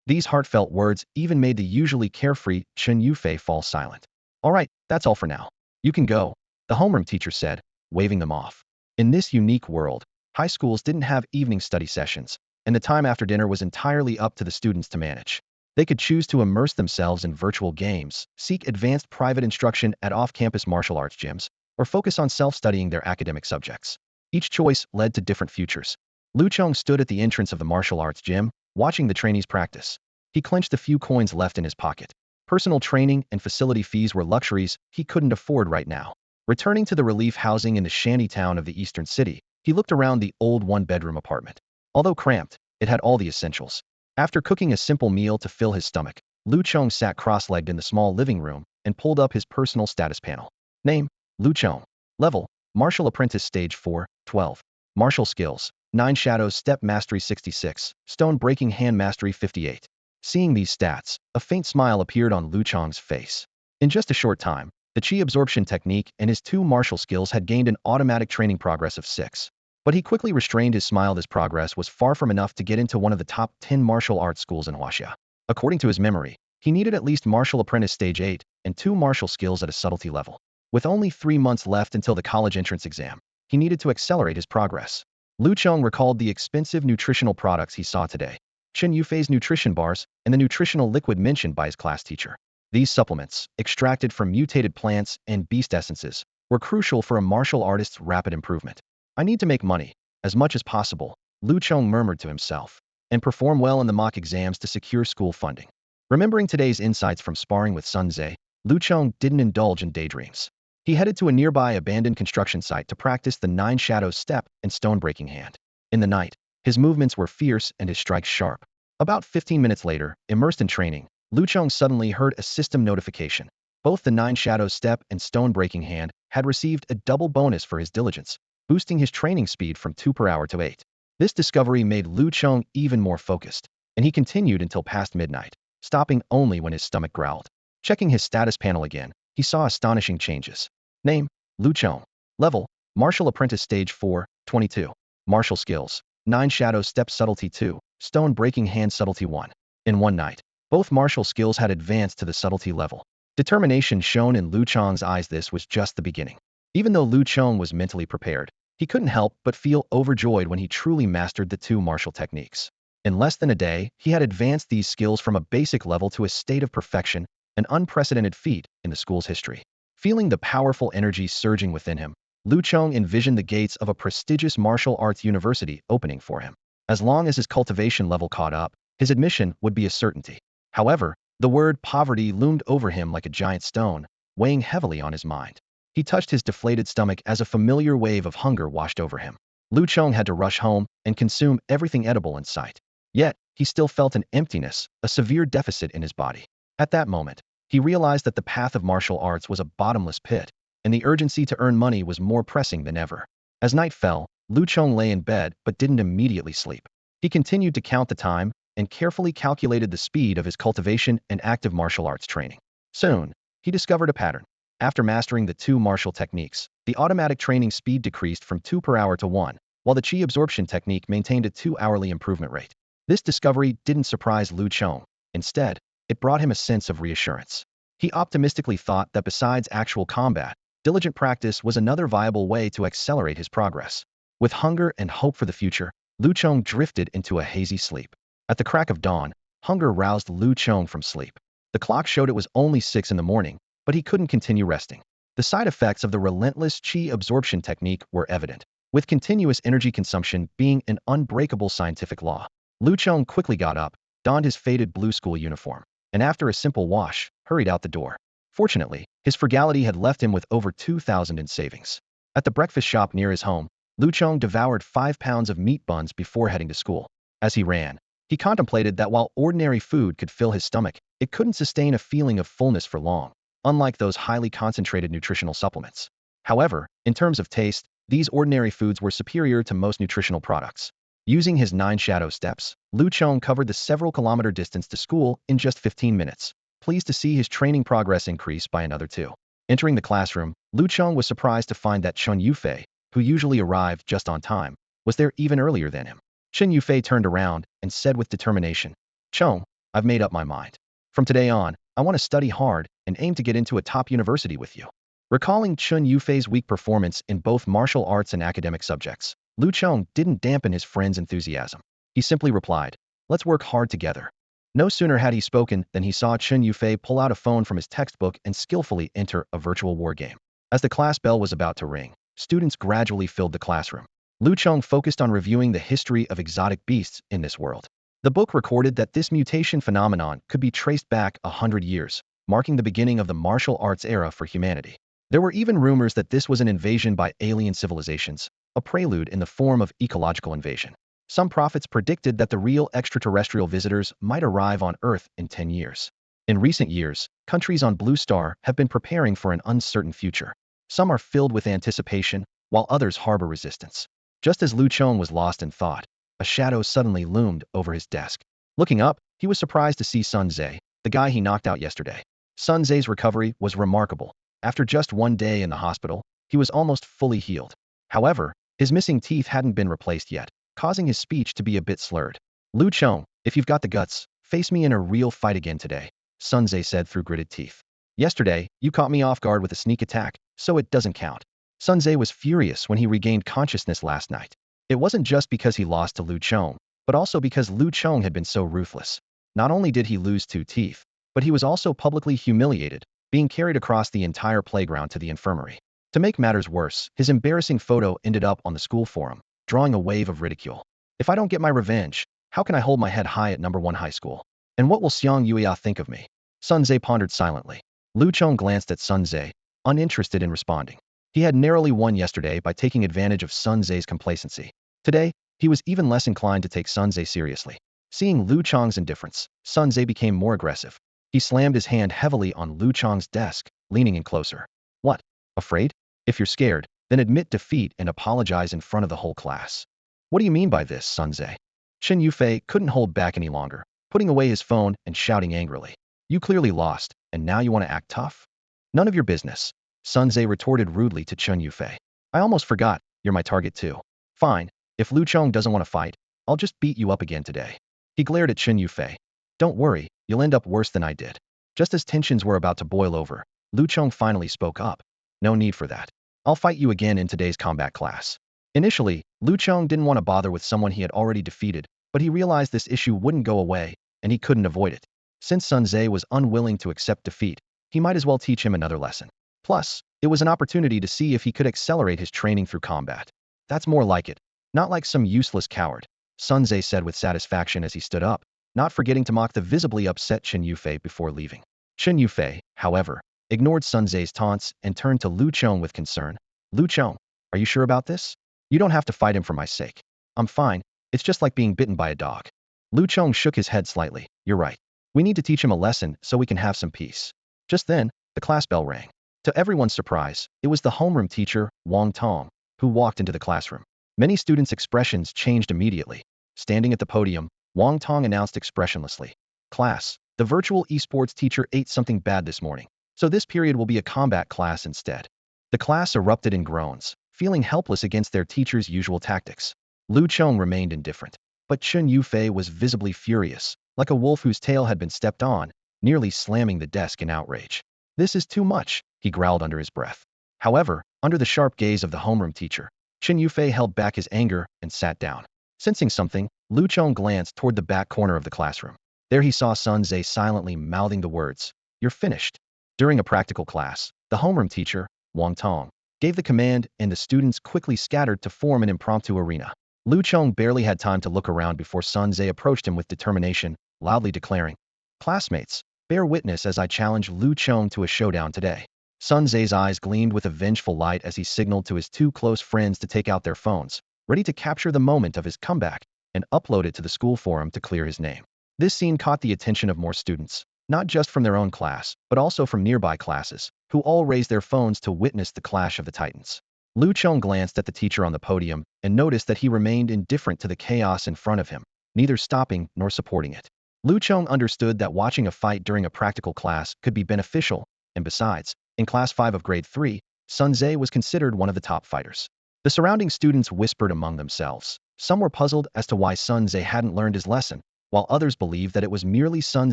These heartfelt words even made the usually carefree Chen Yufei fall silent. All right, that's all for now. You can go, the homeroom teacher said, waving them off. In this unique world, high schools didn't have evening study sessions, and the time after dinner was entirely up to the students to manage. They could choose to immerse themselves in virtual games, seek advanced private instruction at off-campus martial arts gyms, or focus on self-studying their academic subjects. Each choice led to different futures. Lu Chong stood at the entrance of the martial arts gym, watching the trainees practice. He clenched the few coins left in his pocket. Personal training and facility fees were luxuries he couldn't afford right now. Returning to the relief housing in the shanty town of the eastern city, he looked around the old one-bedroom apartment. Although cramped, it had all the essentials. After cooking a simple meal to fill his stomach, Lu Chong sat cross-legged in the small living room and pulled up his personal status panel. Name: Lu Chong. Level: Martial Apprentice Stage 4, 12. Martial Skills: 9 Shadows Step Mastery 66, Stone Breaking Hand Mastery 58. Seeing these stats, a faint smile appeared on Lu Chong's face. In just a short time, the Qi Absorption technique and his 2 martial skills had gained an automatic training progress of 6. But he quickly restrained his smile. This progress was far from enough to get into one of the top 10 martial arts schools in Huaxia. According to his memory, he needed at least Martial Apprentice Stage 8 and 2 martial skills at a subtlety level. With only 3 months left until the college entrance exam, he needed to accelerate his progress. Lu Chong recalled the expensive nutritional products he saw today: Chen Yufei's nutrition bars and the nutritional liquid mentioned by his class teacher. These supplements, extracted from mutated plants and beast essences, were crucial for a martial artist's rapid improvement. I need to make money, as much as possible, Lu Chong murmured to himself, and perform well in the mock exams to secure school funding. Remembering today's insights from sparring with Sun Tze, Lu Chong didn't indulge in daydreams. He headed to a nearby abandoned construction site to practice the 9 Shadows Step and Stone Breaking Hand. In the night, his movements were fierce and his strikes sharp. About 15 minutes later, immersed in training, Lu Chong suddenly heard a system notification. Both the 9 Shadows Step and Stone Breaking Hand had received a double bonus for his diligence, boosting his training speed from 2 per hour to 8. This discovery made Lu Chong even more focused, and he continued until past midnight, stopping only when his stomach growled. Checking his status panel again, he saw astonishing changes. Name: Lu Chong. Level: Martial Apprentice Stage 4, 22. Martial Skills: 9 Shadows Step Subtlety 2, Stone Breaking Hand Subtlety 1. In one night, both martial skills had advanced to the subtlety level. Determination shone in Lu Chong's eyes. This was just the beginning. Even though Lu Chong was mentally prepared, he couldn't help but feel overjoyed when he truly mastered the 2 martial techniques. In less than a day, he had advanced these skills from a basic level to a state of perfection, an unprecedented feat in the school's history. Feeling the powerful energy surging within him, Lu Chong envisioned the gates of a prestigious martial arts university opening for him. As long as his cultivation level caught up, his admission would be a certainty. However, the word poverty loomed over him like a giant stone, weighing heavily on his mind. He touched his deflated stomach as a familiar wave of hunger washed over him. Lu Chong had to rush home and consume everything edible in sight. Yet, he still felt an emptiness, a severe deficit in his body. At that moment, he realized that the path of martial arts was a bottomless pit, and the urgency to earn money was more pressing than ever. As night fell, Lu Chong lay in bed but didn't immediately sleep. He continued to count the time and carefully calculated the speed of his cultivation and active martial arts training. Soon, he discovered a pattern. After mastering the 2 martial techniques, the automatic training speed decreased from 2 per hour to 1, while the Qi Absorption technique maintained a 2-hourly improvement rate. This discovery didn't surprise Lu Chong. Instead, it brought him a sense of reassurance. He optimistically thought that besides actual combat, diligent practice was another viable way to accelerate his progress. With hunger and hope for the future, Lu Chong drifted into a hazy sleep. At the crack of dawn, hunger roused Lu Chong from sleep. The clock showed it was only 6 in the morning, but he couldn't continue resting. The side effects of the relentless Qi Absorption technique were evident, with continuous energy consumption being an unbreakable scientific law. Lu Chong quickly got up, donned his faded blue school uniform, and after a simple wash, hurried out the door. Fortunately, his frugality had left him with over 2,000 in savings. At the breakfast shop near his home, Lu Chong devoured 5 pounds of meat buns before heading to school. As he ran, he contemplated that while ordinary food could fill his stomach, it couldn't sustain a feeling of fullness for long, unlike those highly concentrated nutritional supplements. However, in terms of taste, these ordinary foods were superior to most nutritional products. Using his 9 shadow steps, Lu Chong covered the several-kilometer distance to school in just 15 minutes, pleased to see his training progress increase by another 2. Entering the classroom, Lu Chong was surprised to find that Chen Yufei, who usually arrived just on time, was there even earlier than him. Chen Yufei turned around and said with determination, "Chong, I've made up my mind. From today on, I want to study hard and aim to get into a top university with you." Recalling Chen Yufei's weak performance in both martial arts and academic subjects, Lu Chong didn't dampen his friend's enthusiasm. He simply replied, "Let's work hard together." No sooner had he spoken than he saw Chen Yufei pull out a phone from his textbook and skillfully enter a virtual war game. As the class bell was about to ring, students gradually filled the classroom. Lu Chong focused on reviewing the history of exotic beasts in this world. The book recorded that this mutation phenomenon could be traced back 100 years, marking the beginning of the martial arts era for humanity. There were even rumors that this was an invasion by alien civilizations, a prelude in the form of ecological invasion. Some prophets predicted that the real extraterrestrial visitors might arrive on Earth in 10 years. In recent years, countries on Blue Star have been preparing for an uncertain future. Some are filled with anticipation, while others harbor resistance. Just as Lu Chong was lost in thought, a shadow suddenly loomed over his desk. Looking up, he was surprised to see Sun Tze, the guy he knocked out yesterday. Sun Tze's recovery was remarkable. After just one day in the hospital, he was almost fully healed. However, his missing teeth hadn't been replaced yet, causing his speech to be a bit slurred. "Lu Chong, if you've got the guts, face me in a real fight again today," Sun Tze said through gritted teeth. "Yesterday, you caught me off guard with a sneak attack, so it doesn't count." Sun Tze was furious when he regained consciousness last night. It wasn't just because he lost to Lu Chong, but also because Lu Chong had been so ruthless. Not only did he lose 2 teeth, but he was also publicly humiliated, being carried across the entire playground to the infirmary. To make matters worse, his embarrassing photo ended up on the school forum, drawing a wave of ridicule. If I don't get my revenge, how can I hold my head high at #1 high school? And what will Xiang Yuya think of me? Sun Tze pondered silently. Lu Chong glanced at Sun Tze, uninterested in responding. He had narrowly won yesterday by taking advantage of Sun Tze's complacency. Today, he was even less inclined to take Sun Tze seriously. Seeing Lu Chong's indifference, Sun Tze became more aggressive. He slammed his hand heavily on Lu Chong's desk, leaning in closer. "What? Afraid? If you're scared, then admit defeat and apologize in front of the whole class." "What do you mean by this, Sun Tze?" Chen Yufei couldn't hold back any longer, putting away his phone and shouting angrily. "You clearly lost, and now you want to act tough?" "None of your business," Sun Tze retorted rudely to Chen Yufei. "I almost forgot, you're my target too. Fine, if Lu Chong doesn't want to fight, I'll just beat you up again today." He glared at Chen Yufei. "Don't worry, you'll end up worse than I did." Just as tensions were about to boil over, Lu Chong finally spoke up. "No need for that. I'll fight you again in today's combat class." Initially, Lu Chong didn't want to bother with someone he had already defeated, but he realized this issue wouldn't go away, and he couldn't avoid it. Since Sun Tze was unwilling to accept defeat, he might as well teach him another lesson. Plus, it was an opportunity to see if he could accelerate his training through combat. "That's more like it. Not like some useless coward," Sun Tze said with satisfaction as he stood up, not forgetting to mock the visibly upset Chen Yufei before leaving. Chen Yufei, however, ignored Sun Tze's taunts and turned to Lu Chong with concern. "Lu Chong, are you sure about this? You don't have to fight him for my sake." "I'm fine. It's just like being bitten by a dog." Lu Chong shook his head slightly. "You're right. We need to teach him a lesson so we can have some peace." Just then, the class bell rang. To everyone's surprise, it was the homeroom teacher, Wang Tong, who walked into the classroom. Many students' expressions changed immediately. Standing at the podium, Wang Tong announced expressionlessly, "Class, the virtual esports teacher ate something bad this morning, so this period will be a combat class instead." The class erupted in groans, feeling helpless against their teacher's usual tactics. Lu Chong remained indifferent, but Chen Yufei was visibly furious, like a wolf whose tail had been stepped on, nearly slamming the desk in outrage. "This is too much," he growled under his breath. However, under the sharp gaze of the homeroom teacher, Chen Yufei held back his anger and sat down. Sensing something, Lu Chong glanced toward the back corner of the classroom. There he saw Sun Tze silently mouthing the words, "You're finished." During a practical class, the homeroom teacher, Wang Tong, gave the command and the students quickly scattered to form an impromptu arena. Lu Chong barely had time to look around before Sun Tze approached him with determination, loudly declaring, "Classmates, bear witness as I challenge Lu Chong to a showdown today." Sun Tze's eyes gleamed with a vengeful light as he signaled to his 2 close friends to take out their phones, ready to capture the moment of his comeback and upload it to the school forum to clear his name. This scene caught the attention of more students, not just from their own class, but also from nearby classes, who all raised their phones to witness the clash of the titans. Lu Chong glanced at the teacher on the podium and noticed that he remained indifferent to the chaos in front of him, neither stopping nor supporting it. Lu Chong understood that watching a fight during a practical class could be beneficial, and besides, in Class 5 of Grade 3, Sun Tze was considered one of the top fighters. The surrounding students whispered among themselves. Some were puzzled as to why Sun Tze hadn't learned his lesson, while others believed that it was merely Sun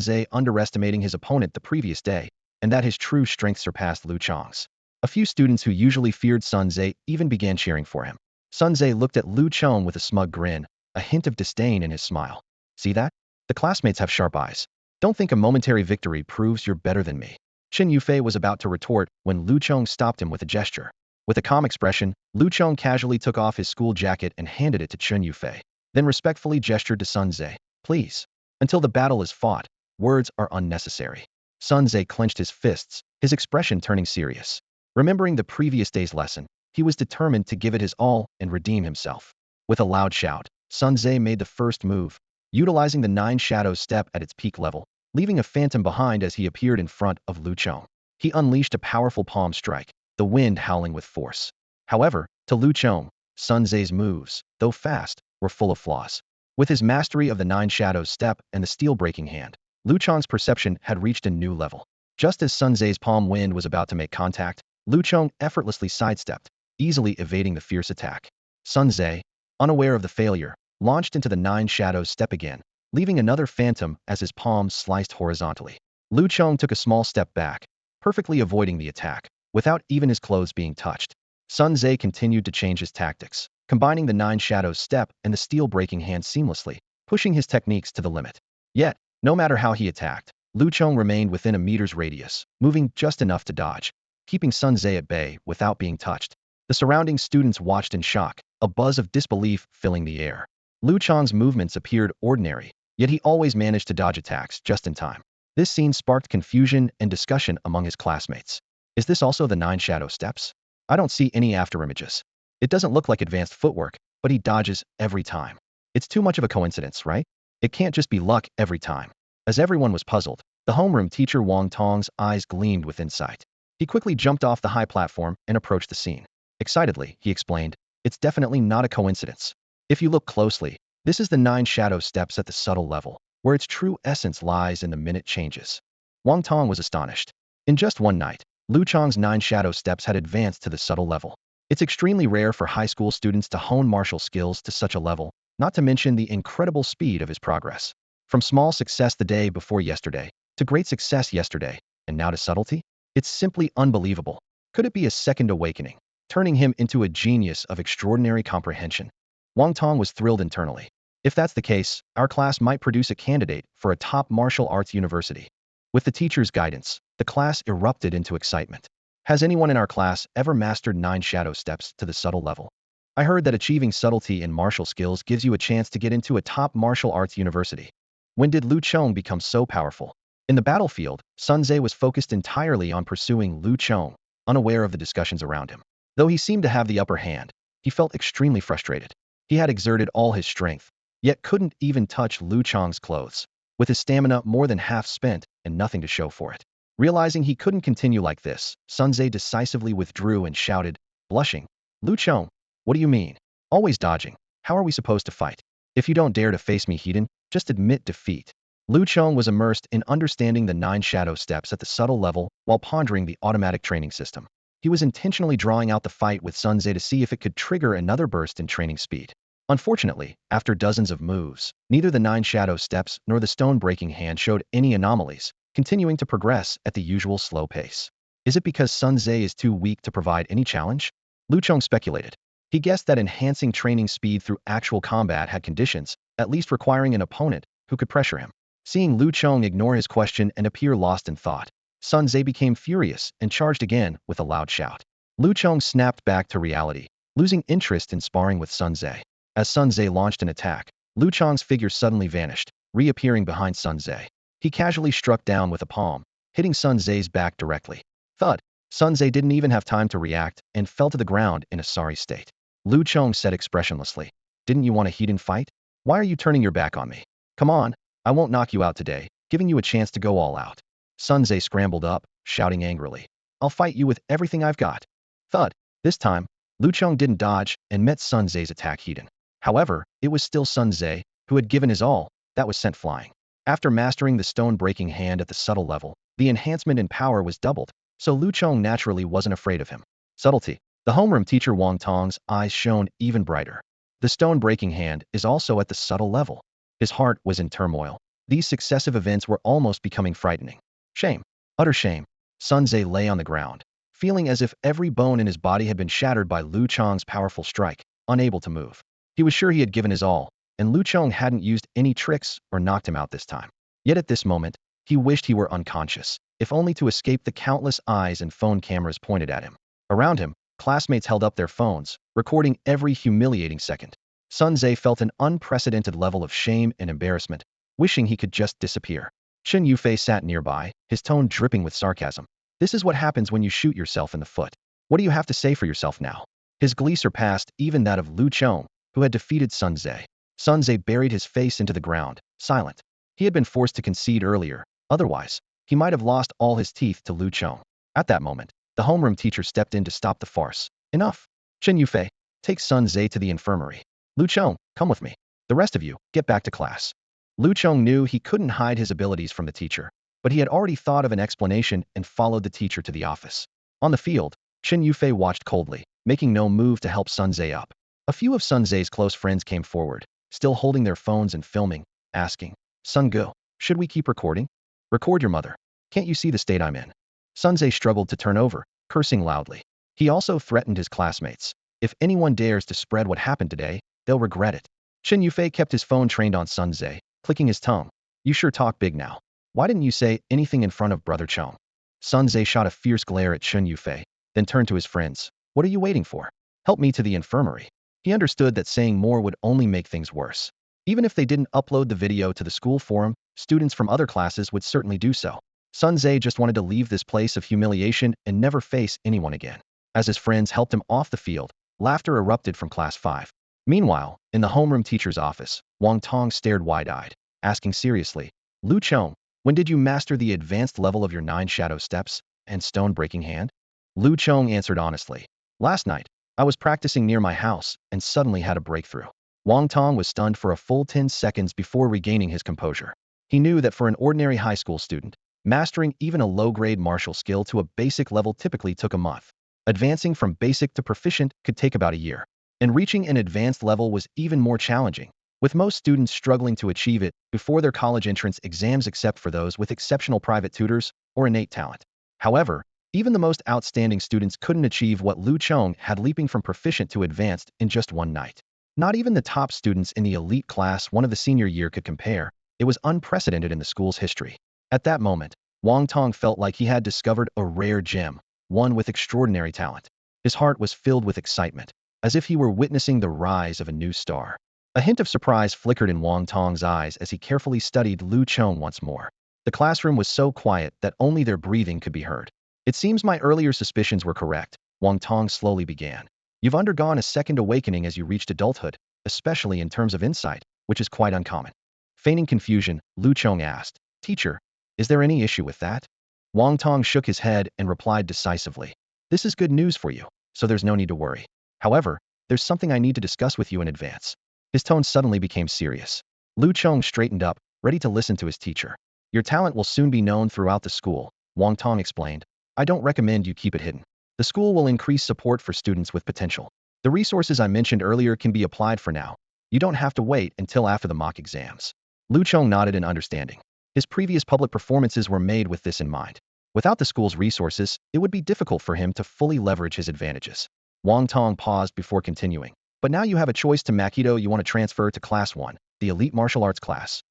Tze underestimating his opponent the previous day, and that his true strength surpassed Lu Chong's. A few students who usually feared Sun Tze even began cheering for him. Sun Tze looked at Lu Chong with a smug grin, a hint of disdain in his smile. See that? The classmates have sharp eyes. Don't think a momentary victory proves you're better than me. Chen Yufei was about to retort when Lu Chong stopped him with a gesture. With a calm expression, Lu Chong casually took off his school jacket and handed it to Chen Yufei, then respectfully gestured to Sun Zhe. Please. Until the battle is fought, words are unnecessary. Sun Zhe clenched his fists, his expression turning serious. Remembering the previous day's lesson, he was determined to give it his all and redeem himself. With a loud shout, Sun Zhe made the first move, utilizing the Nine Shadows step at its peak level, leaving a phantom behind as he appeared in front of Lu Chong. He unleashed a powerful palm strike, the wind howling with force. However, to Lu Chong, Sun Zhe's moves, though fast, were full of flaws. With his mastery of the Nine Shadows step and the steel-breaking hand, Lu Chong's perception had reached a new level. Just as Sun Zhe's palm wind was about to make contact, Lu Chong effortlessly sidestepped, easily evading the fierce attack. Sun Zhe, unaware of the failure, launched into the Nine Shadows step again, leaving another phantom as his palms sliced horizontally. Lu Chong took a small step back, perfectly avoiding the attack, without even his clothes being touched. Sun Zhe continued to change his tactics, combining the Nine Shadows step and the steel-breaking hand seamlessly, pushing his techniques to the limit. Yet, no matter how he attacked, Lu Chong remained within a meter's radius, moving just enough to dodge, keeping Sun Zhe at bay without being touched. The surrounding students watched in shock, a buzz of disbelief filling the air. Lu Chong's movements appeared ordinary, yet he always managed to dodge attacks just in time. This scene sparked confusion and discussion among his classmates. Is this also the Nine Shadow steps? I don't see any afterimages. It doesn't look like advanced footwork, but he dodges every time. It's too much of a coincidence, right? It can't just be luck every time. As everyone was puzzled, the homeroom teacher Wang Tong's eyes gleamed with insight. He quickly jumped off the high platform and approached the scene. Excitedly, he explained, it's definitely not a coincidence. If you look closely, this is the Nine Shadow steps at the subtle level, where its true essence lies in the minute changes. Wang Tong was astonished. In just one night, Lu Chong's Nine Shadow steps had advanced to the subtle level. It's extremely rare for high school students to hone martial skills to such a level, not to mention the incredible speed of his progress. From small success the day before yesterday, to great success yesterday, and now to subtlety? It's simply unbelievable. Could it be a second awakening, turning him into a genius of extraordinary comprehension? Wang Tong was thrilled internally. If that's the case, our class might produce a candidate for a top martial arts university. With the teacher's guidance, the class erupted into excitement. Has anyone in our class ever mastered Nine Shadow steps to the subtle level? I heard that achieving subtlety in martial skills gives you a chance to get into a top martial arts university. When did Lu Chong become so powerful? In the battlefield, Sun Zhe was focused entirely on pursuing Lu Chong, unaware of the discussions around him. Though he seemed to have the upper hand, he felt extremely frustrated. He had exerted all his strength, yet couldn't even touch Lu Chong's clothes, with his stamina more than half spent and nothing to show for it. Realizing he couldn't continue like this, Sun Zhe decisively withdrew and shouted, blushing, Lu Chong, what do you mean? Always dodging. How are we supposed to fight? If you don't dare to face me, Heaton, just admit defeat. Lu Chong was immersed in understanding the Nine Shadow steps at the subtle level while pondering the automatic training system. He was intentionally drawing out the fight with Sun Zhe to see if it could trigger another burst in training speed. Unfortunately, after dozens of moves, neither the Nine Shadow steps nor the stone-breaking hand showed any anomalies, continuing to progress at the usual slow pace. Is it because Sun Zhe is too weak to provide any challenge? Lu Chong speculated. He guessed that enhancing training speed through actual combat had conditions, at least requiring an opponent who could pressure him. Seeing Lu Chong ignore his question and appear lost in thought, Sun Zhe became furious and charged again with a loud shout. Lu Chong snapped back to reality, losing interest in sparring with Sun Zhe. As Sun Zhe launched an attack, Lu Chong's figure suddenly vanished, reappearing behind Sun Zhe. He casually struck down with a palm, hitting Sun Zhe's back directly. Thud! Sun Zhe didn't even have time to react and fell to the ground in a sorry state. Lu Chong said expressionlessly, didn't you want a heat and fight? Why are you turning your back on me? Come on, I won't knock you out today, giving you a chance to go all out. Sun Zhe scrambled up, shouting angrily, I'll fight you with everything I've got. Thud! This time, Lu Chong didn't dodge and met Sun Zhe's attack heat in. However, it was still Sun Zhe, who had given his all, that was sent flying. After mastering the stone-breaking hand at the subtle level, the enhancement in power was doubled, so Lu Chong naturally wasn't afraid of him. Subtlety. The homeroom teacher Wang Tong's eyes shone even brighter. The stone-breaking hand is also at the subtle level. His heart was in turmoil. These successive events were almost becoming frightening. Shame. Utter shame. Sun Zhe lay on the ground, feeling as if every bone in his body had been shattered by Lu Chong's powerful strike, unable to move. He was sure he had given his all, and Lu Chong hadn't used any tricks or knocked him out this time. Yet at this moment, he wished he were unconscious, if only to escape the countless eyes and phone cameras pointed at him. Around him, classmates held up their phones, recording every humiliating second. Sun Tze felt an unprecedented level of shame and embarrassment, wishing he could just disappear. Chen Yufei sat nearby, his tone dripping with sarcasm. This is what happens when you shoot yourself in the foot. What do you have to say for yourself now? His glee surpassed even that of Lu Chong, who had defeated Sun Tze. Sun Tze buried his face into the ground, silent. He had been forced to concede earlier, otherwise, he might have lost all his teeth to Lu Chong. At that moment, the homeroom teacher stepped in to stop the farce. Enough. Chen Yufei, take Sun Tze to the infirmary. Lu Chong, come with me. The rest of you, get back to class. Lu Chong knew he couldn't hide his abilities from the teacher, but he had already thought of an explanation and followed the teacher to the office. On the field, Chen Yufei watched coldly, making no move to help Sun Tze up. A few of Sun Tze's close friends came forward, still holding their phones and filming, asking, Sun Ge, should we keep recording? Record your mother. Can't you see the state I'm in? Sun Tze struggled to turn over, cursing loudly. He also threatened his classmates. If anyone dares to spread what happened today, they'll regret it. Chen Yufei kept his phone trained on Sun Tze, clicking his tongue. You sure talk big now. Why didn't you say anything in front of Brother Chong? Sun Tze shot a fierce glare at Chen Yufei, then turned to his friends. What are you waiting for? Help me to the infirmary. He understood that saying more would only make things worse. Even if they didn't upload the video to the school forum, students from other classes would certainly do so. Sun Tze just wanted to leave this place of humiliation and never face anyone again. As his friends helped him off the field, laughter erupted from class 5. Meanwhile, in the homeroom teacher's office, Wang Tong stared wide-eyed, asking seriously, Lu Chong, when did you master the advanced level of your 9 shadow steps and stone-breaking hand? Lu Chong answered honestly. Last night, I was practicing near my house and suddenly had a breakthrough. Wang Tong was stunned for a full 10 seconds before regaining his composure. He knew that for an ordinary high school student, mastering even a low-grade martial skill to a basic level typically took a month. Advancing from basic to proficient could take about a year. And reaching an advanced level was even more challenging, with most students struggling to achieve it before their college entrance exams except for those with exceptional private tutors or innate talent. However, even the most outstanding students couldn't achieve what Lu Chong had, leaping from proficient to advanced in just one night. Not even the top students in the elite class one of the senior year could compare. It was unprecedented in the school's history. At that moment, Wang Tong felt like he had discovered a rare gem, one with extraordinary talent. His heart was filled with excitement, as if he were witnessing the rise of a new star. A hint of surprise flickered in Wang Tong's eyes as he carefully studied Lu Chong once more. The classroom was so quiet that only their breathing could be heard. It seems my earlier suspicions were correct, Wang Tong slowly began. You've undergone a second awakening as you reached adulthood, especially in terms of insight, which is quite uncommon. Feigning confusion, Lu Chong asked, Teacher, is there any issue with that? Wang Tong shook his head and replied decisively. This is good news for you, so there's no need to worry. However, there's something I need to discuss with you in advance. His tone suddenly became serious. Lu Chong straightened up, ready to listen to his teacher. Your talent will soon be known throughout the school, Wang Tong explained. I don't recommend you keep it hidden. The school will increase support for students with potential. The resources I mentioned earlier can be applied for now. You don't have to wait until after the mock exams. Lu Chong nodded in understanding. His previous public performances were made with this in mind. Without the school's resources, it would be difficult for him to fully leverage his advantages. Wang Tong paused before continuing. But now you have a choice to Makido. You want to transfer to Class 1, the elite martial arts class.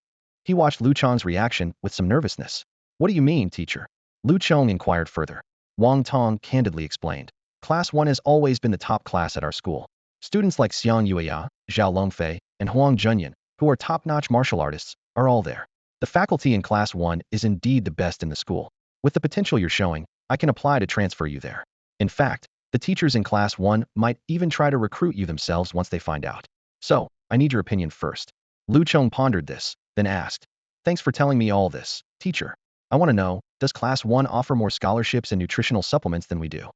He watched Lu Chong's reaction with some nervousness. What do you mean, teacher? Lu Chong inquired further. Wang Tong candidly explained. Class 1 has always been the top class at our school. Students like Xiang Yueya, Zhao Longfei, and Huang Junyan, who are top-notch martial artists, are all there. The faculty in Class 1 is indeed the best in the school. With the potential you're showing, I can apply to transfer you there. In fact, the teachers in Class 1 might even try to recruit you themselves once they find out. So, I need your opinion first. Lu Chong pondered this, then asked. Thanks for telling me all this, teacher. I want to know, does Class 1 offer more scholarships and nutritional supplements than we do?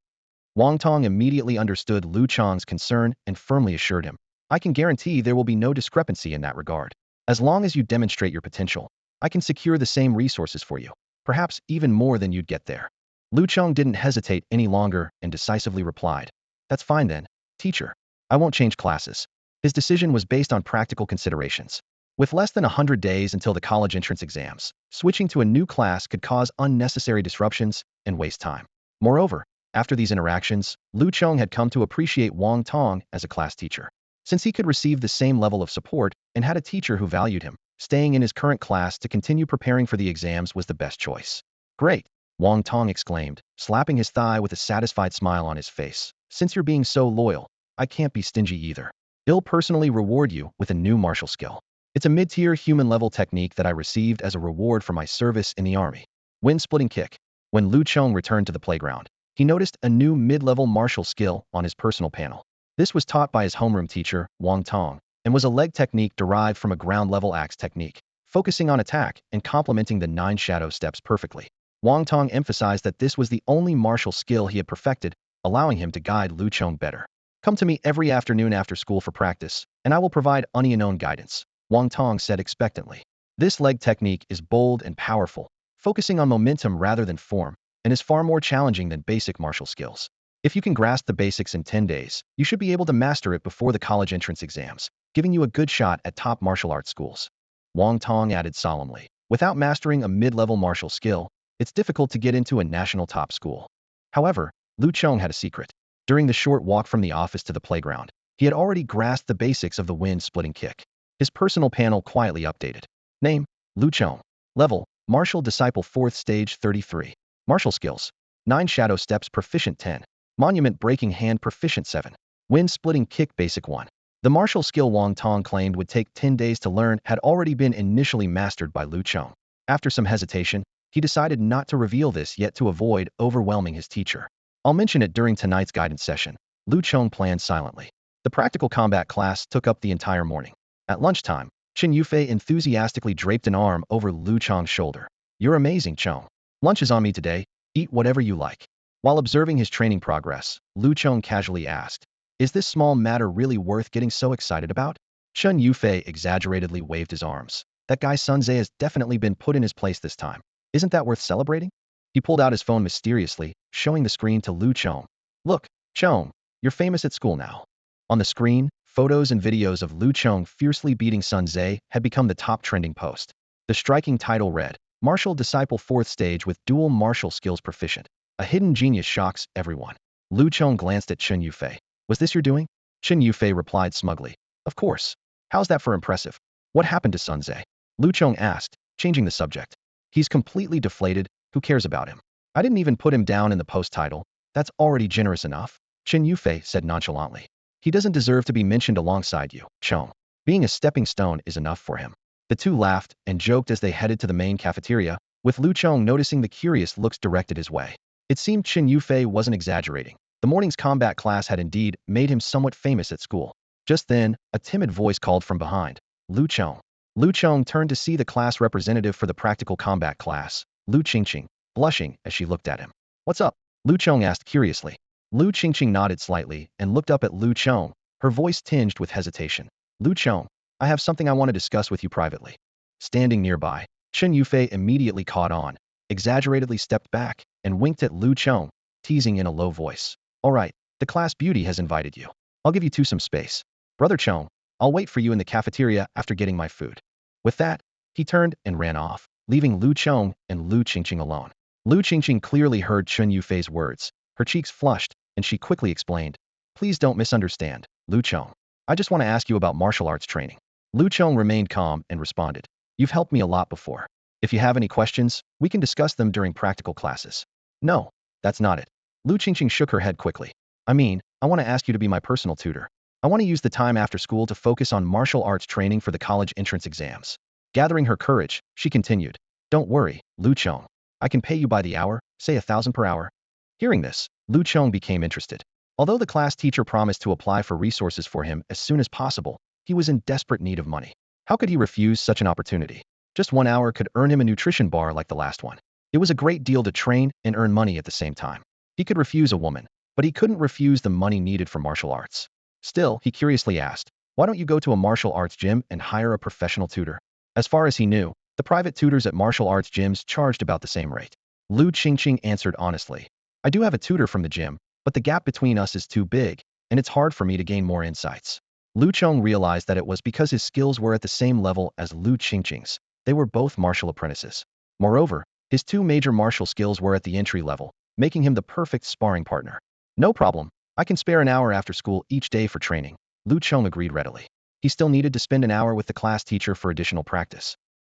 Wang Tong immediately understood Lu Chong's concern and firmly assured him. I can guarantee there will be no discrepancy in that regard. As long as you demonstrate your potential, I can secure the same resources for you, perhaps even more than you'd get there. Lu Chong didn't hesitate any longer and decisively replied. That's fine then, teacher. I won't change classes. His decision was based on practical considerations. With less than 100 days until the college entrance exams, switching to a new class could cause unnecessary disruptions and waste time. Moreover, after these interactions, Lu Chong had come to appreciate Wang Tong as a class teacher. Since he could receive the same level of support and had a teacher who valued him, staying in his current class to continue preparing for the exams was the best choice. Great, Wang Tong exclaimed, slapping his thigh with a satisfied smile on his face. Since you're being so loyal, I can't be stingy either. I'll personally reward you with a new martial skill. It's a mid-tier human-level technique that I received as a reward for my service in the army. Wind-splitting kick. When Lu Chong returned to the playground, he noticed a new mid-level martial skill on his personal panel. This was taught by his homeroom teacher, Wang Tong, and was a leg technique derived from a ground-level axe technique, focusing on attack and complementing the 9 shadow steps perfectly. Wang Tong emphasized that this was the only martial skill he had perfected, allowing him to guide Lu Chong better. Come to me every afternoon after school for practice, and I will provide unknown guidance, Wang Tong said expectantly. This leg technique is bold and powerful, focusing on momentum rather than form, and is far more challenging than basic martial skills. If you can grasp the basics in 10 days, you should be able to master it before the college entrance exams, giving you a good shot at top martial arts schools. Wang Tong added solemnly. Without mastering a mid-level martial skill, it's difficult to get into a national top school. However, Lu Chong had a secret. During the short walk from the office to the playground, he had already grasped the basics of the wind-splitting kick. His personal panel quietly updated. Name, Lu Chong. Level, Martial Disciple 4th Stage 33. Martial Skills, 9 Shadow Steps Proficient 10. Monument Breaking Hand Proficient 7. Wind-splitting kick Basic 1. The martial skill Wang Tong claimed would take 10 days to learn had already been initially mastered by Lu Chong. After some hesitation, he decided not to reveal this yet to avoid overwhelming his teacher. I'll mention it during tonight's guidance session, Lu Chong planned silently. The practical combat class took up the entire morning. At lunchtime, Chen Yufei enthusiastically draped an arm over Lu Chong's shoulder. You're amazing, Chong. Lunch is on me today. Eat whatever you like. While observing his training progress, Lu Chong casually asked, is this small matter really worth getting so excited about? Chen Yufei exaggeratedly waved his arms. That guy Sunze has definitely been put in his place this time. Isn't that worth celebrating? He pulled out his phone mysteriously, showing the screen to Lu Chong. Look, Chong, you're famous at school now. On the screen, photos and videos of Lu Chong fiercely beating Sun Tze had become the top trending post. The striking title read, Martial Disciple 4th Stage with Dual Martial Skills Proficient. A hidden genius shocks everyone. Lu Chong glanced at Chen Yufei. Was this your doing? Chen Yufei replied smugly. Of course. How's that for impressive? What happened to Sun Tze? Lu Chong asked, changing the subject. He's completely deflated. Who cares about him? I didn't even put him down in the post title. That's already generous enough, Chen Yufei said nonchalantly. He doesn't deserve to be mentioned alongside you, Chong. Being a stepping stone is enough for him. The two laughed and joked as they headed to the main cafeteria, with Lu Chong noticing the curious looks directed his way. It seemed Chen Yufei wasn't exaggerating. The morning's combat class had indeed made him somewhat famous at school. Just then, a timid voice called from behind. Lu Chong. Lu Chong turned to see the class representative for the practical combat class, Lu Qingqing, blushing as she looked at him. What's up? Lu Chong asked curiously. Lu Qingqing nodded slightly and looked up at Lu Chong, her voice tinged with hesitation. Lu Chong, I have something I want to discuss with you privately. Standing nearby, Chen Yufei immediately caught on, exaggeratedly stepped back, and winked at Lu Chong, teasing in a low voice. All right, the class beauty has invited you. I'll give you two some space. Brother Chong, I'll wait for you in the cafeteria after getting my food. With that, he turned and ran off, leaving Lu Chong and Lu Qingqing alone. Lu Qingqing clearly heard Chen Yufei's words. Her cheeks flushed, and she quickly explained. Please don't misunderstand, Lu Chong. I just want to ask you about martial arts training. Lu Chong remained calm and responded. You've helped me a lot before. If you have any questions, we can discuss them during practical classes. No, that's not it. Lu Qingqing shook her head quickly. I mean, I want to ask you to be my personal tutor. I want to use the time after school to focus on martial arts training for the college entrance exams. Gathering her courage, she continued. Don't worry, Lu Chong. I can pay you by the hour, say 1,000 per hour. Hearing this, Lu Chong became interested. Although the class teacher promised to apply for resources for him as soon as possible, he was in desperate need of money. How could he refuse such an opportunity? Just 1 hour could earn him a nutrition bar like the last one. It was a great deal to train and earn money at the same time. He could refuse a woman, but he couldn't refuse the money needed for martial arts. Still, he curiously asked, why don't you go to a martial arts gym and hire a professional tutor? As far as he knew, the private tutors at martial arts gyms charged about the same rate. Lu Qingqing answered honestly. I do have a tutor from the gym, but the gap between us is too big, and it's hard for me to gain more insights. Lu Chong realized that it was because his skills were at the same level as Lu Qingqing's. They were both martial apprentices. Moreover, his two major martial skills were at the entry level, making him the perfect sparring partner. No problem. I can spare an hour after school each day for training. Lu Chong agreed readily. He still needed to spend an hour with the class teacher for additional practice.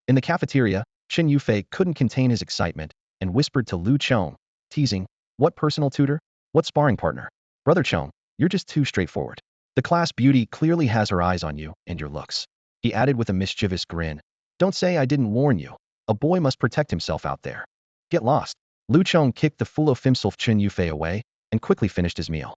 In the cafeteria, Chen Yufei couldn't contain his excitement and whispered to Lu Chong, teasing, "What personal tutor? What sparring partner? Brother Chong, you're just too straightforward. The class beauty clearly has her eyes on you and your looks." He added with a mischievous grin, "Don't say I didn't warn you. A boy must protect himself out there." Get lost. Lu Chong kicked the full of himself Chen Yufei away and quickly finished his meal.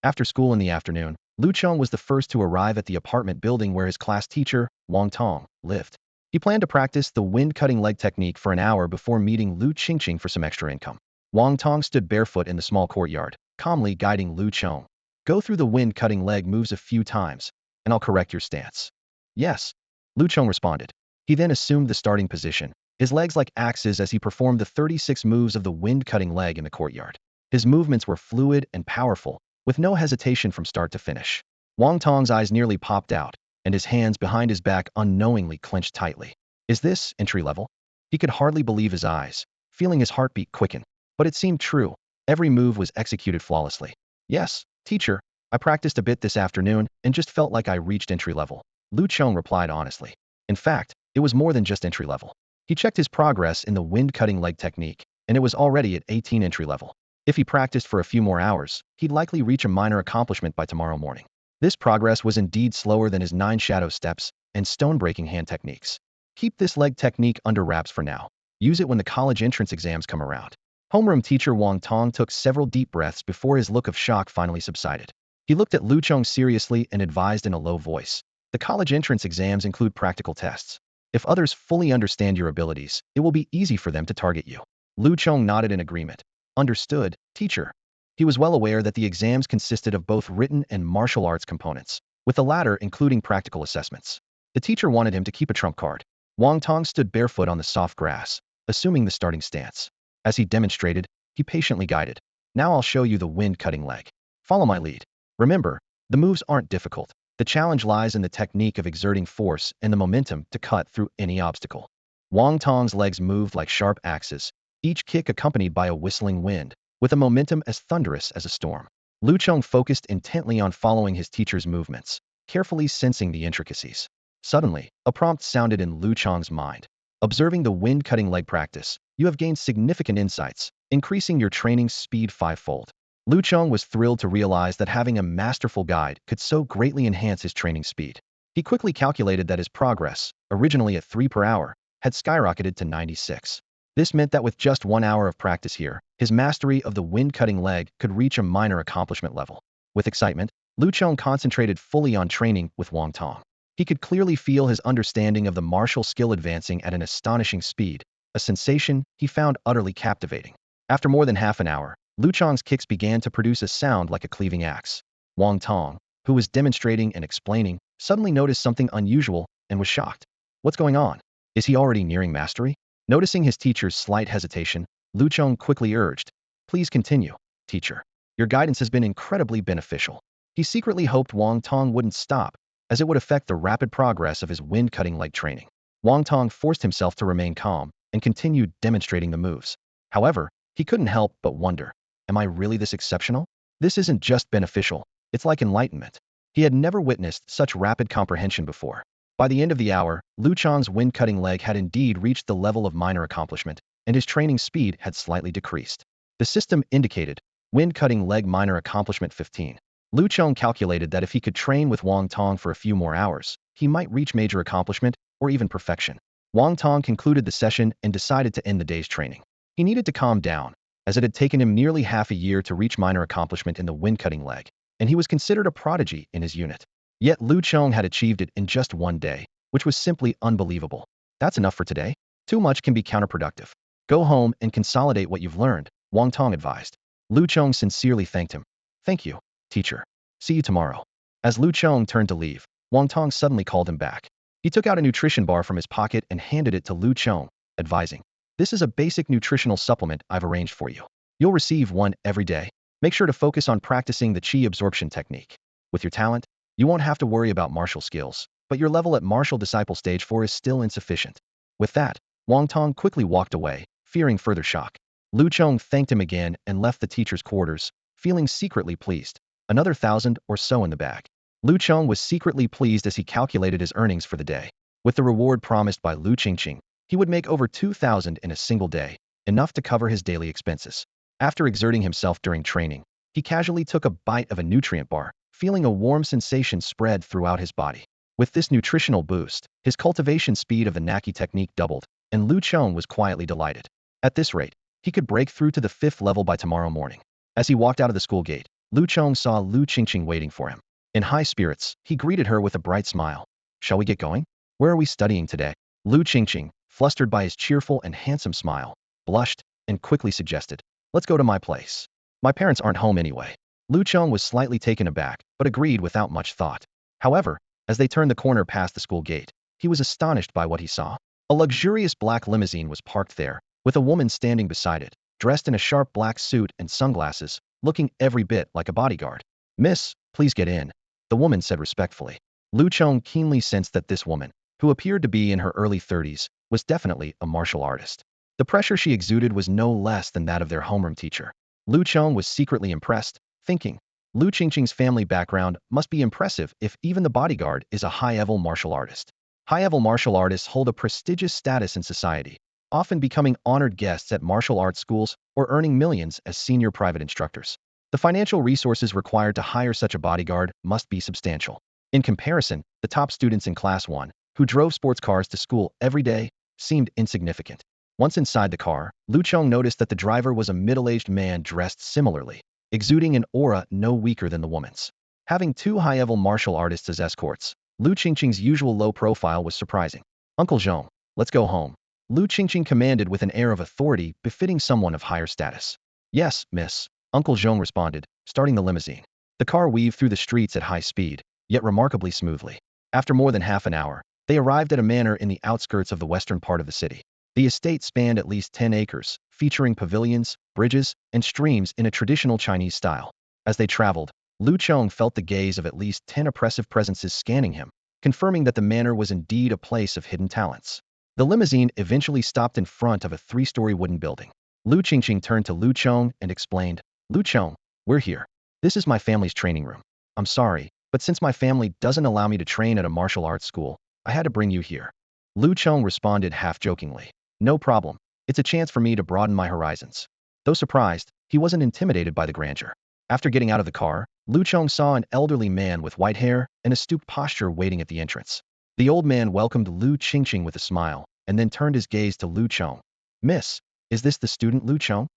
After school in the afternoon, Lu Chong was the first to arrive at the apartment building where his class teacher, Wang Tong, lived. He planned to practice the wind-cutting leg technique for an hour before meeting Lu Qingqing for some extra income. Wang Tong stood barefoot in the small courtyard, calmly guiding Lu Chong. "Go through the wind-cutting leg moves a few times, and I'll correct your stance." "Yes," Lu Chong responded. He then assumed the starting position, his legs like axes as he performed the 36 moves of the wind-cutting leg in the courtyard. His movements were fluid and powerful, with no hesitation from start to finish. Wang Tong's eyes nearly popped out, and his hands behind his back unknowingly clenched tightly. Is this entry level? He could hardly believe his eyes, feeling his heartbeat quicken. But it seemed true. Every move was executed flawlessly. "Yes, teacher, I practiced a bit this afternoon and just felt like I reached entry level," Lu Chong replied honestly. In fact, it was more than just entry level. He checked his progress in the wind-cutting leg technique, and it was already at 18 entry level. If he practiced for a few more hours, he'd likely reach a minor accomplishment by tomorrow morning. This progress was indeed slower than his 9 shadow steps and stone-breaking hand techniques. Keep this leg technique under wraps for now. Use it when the college entrance exams come around. Homeroom teacher Wang Tong took several deep breaths before his look of shock finally subsided. He looked at Lu Chong seriously and advised in a low voice. "The college entrance exams include practical tests. If others fully understand your abilities, it will be easy for them to target you." Lu Chong nodded in agreement. "Understood, teacher." He was well aware that the exams consisted of both written and martial arts components, with the latter including practical assessments. The teacher wanted him to keep a trump card. Wang Tong stood barefoot on the soft grass, assuming the starting stance. As he demonstrated, he patiently guided. "Now I'll show you the wind-cutting leg. Follow my lead. Remember, the moves aren't difficult. The challenge lies in the technique of exerting force and the momentum to cut through any obstacle." Wang Tong's legs moved like sharp axes, each kick accompanied by a whistling wind, with a momentum as thunderous as a storm. Lu Chong focused intently on following his teacher's movements, carefully sensing the intricacies. Suddenly, a prompt sounded in Lu Chong's mind. "Observing the wind-cutting leg practice, you have gained significant insights, increasing your training speed 5-fold." Lu Chong was thrilled to realize that having a masterful guide could so greatly enhance his training speed. He quickly calculated that his progress, originally at 3 per hour, had skyrocketed to 96. This meant that with just 1 hour of practice here, his mastery of the wind-cutting leg could reach a minor accomplishment level. With excitement, Lu Chong concentrated fully on training with Wang Tong. He could clearly feel his understanding of the martial skill advancing at an astonishing speed, a sensation he found utterly captivating. After more than half an hour, Lu Chong's kicks began to produce a sound like a cleaving axe. Wang Tong, who was demonstrating and explaining, suddenly noticed something unusual and was shocked. "What's going on? Is he already nearing mastery?" Noticing his teacher's slight hesitation, Lu Chong quickly urged, "Please continue, teacher. Your guidance has been incredibly beneficial." He secretly hoped Wang Tong wouldn't stop, as it would affect the rapid progress of his wind-cutting leg training. Wang Tong forced himself to remain calm and continued demonstrating the moves. However, he couldn't help but wonder, am I really this exceptional? This isn't just beneficial, it's like enlightenment. He had never witnessed such rapid comprehension before. By the end of the hour, Lu Chong's wind-cutting leg had indeed reached the level of minor accomplishment, and his training speed had slightly decreased. The system indicated, wind-cutting leg minor accomplishment 15. Lu Chong calculated that if he could train with Wang Tong for a few more hours, he might reach major accomplishment, or even perfection. Wang Tong concluded the session and decided to end the day's training. He needed to calm down, as it had taken him nearly half a year to reach minor accomplishment in the wind-cutting leg, and he was considered a prodigy in his unit. Yet Lu Chong had achieved it in just 1 day, which was simply unbelievable. "That's enough for today. Too much can be counterproductive. Go home and consolidate what you've learned," Wang Tong advised. Lu Chong sincerely thanked him. "Thank you, teacher. See you tomorrow." As Lu Chong turned to leave, Wang Tong suddenly called him back. He took out a nutrition bar from his pocket and handed it to Lu Chong, advising, "This is a basic nutritional supplement I've arranged for you. You'll receive one every day. Make sure to focus on practicing the Qi Absorption technique. With your talent, you won't have to worry about martial skills, but your level at martial disciple stage 4 is still insufficient." With that, Wang Tong quickly walked away, fearing further shock. Lu Chong thanked him again and left the teacher's quarters, feeling secretly pleased. Another 1,000 or so in the bag. Lu Chong was secretly pleased as he calculated his earnings for the day. With the reward promised by Lu Qingqing, he would make over 2,000 in a single day, enough to cover his daily expenses. After exerting himself during training, he casually took a bite of a nutrient bar, feeling a warm sensation spread throughout his body. With this nutritional boost, his cultivation speed of the Naki technique doubled, and Lu Chong was quietly delighted. At this rate, he could break through to the 5th level by tomorrow morning. As he walked out of the school gate, Lu Chong saw Lu Qingqing waiting for him. In high spirits, he greeted her with a bright smile. Shall we get going? Where are we studying today? Lu Qingqing, flustered by his cheerful and handsome smile, blushed and quickly suggested, let's go to my place. My parents aren't home anyway. Lu Chong was slightly taken aback, but agreed without much thought. However, as they turned the corner past the school gate, he was astonished by what he saw. A luxurious black limousine was parked there, with a woman standing beside it, dressed in a sharp black suit and sunglasses, looking every bit like a bodyguard. Miss, please get in, the woman said respectfully. Lu Chong keenly sensed that this woman, who appeared to be in her early 30s, was definitely a martial artist. The pressure she exuded was no less than that of their homeroom teacher. Lu Chong was secretly impressed, thinking, Lu Qingqing's family background must be impressive if even the bodyguard is a high-level martial artist. High-level martial artists hold a prestigious status in society, often becoming honored guests at martial arts schools or earning millions as senior private instructors. The financial resources required to hire such a bodyguard must be substantial. In comparison, the top students in Class 1, who drove sports cars to school every day, seemed insignificant. Once inside the car, Lu Chong noticed that the driver was a middle-aged man dressed similarly, exuding an aura no weaker than the woman's. Having two high-level martial artists as escorts, Lu Qingqing's usual low profile was surprising. Uncle Zhong, let's go home. Lu Qingqing commanded with an air of authority befitting someone of higher status. Yes, miss, Uncle Zhong responded, starting the limousine. The car weaved through the streets at high speed, yet remarkably smoothly. After more than half an hour, they arrived at a manor in the outskirts of the western part of the city. The estate spanned at least 10 acres, featuring pavilions, bridges, and streams in a traditional Chinese style. As they traveled, Lu Chong felt the gaze of at least 10 oppressive presences scanning him, confirming that the manor was indeed a place of hidden talents. The limousine eventually stopped in front of a 3-story wooden building. Lu Qingqing turned to Lu Chong and explained, Lu Chong, we're here. This is my family's training room. I'm sorry, but since my family doesn't allow me to train at a martial arts school, I had to bring you here. Lu Chong responded half-jokingly. No problem. It's a chance for me to broaden my horizons. Though surprised, he wasn't intimidated by the grandeur. After getting out of the car, Lu Chong saw an elderly man with white hair and a stooped posture waiting at the entrance. The old man welcomed Lu Qingqing with a smile, and then turned his gaze to Lu Chong. Miss, is this the student Lu Chong?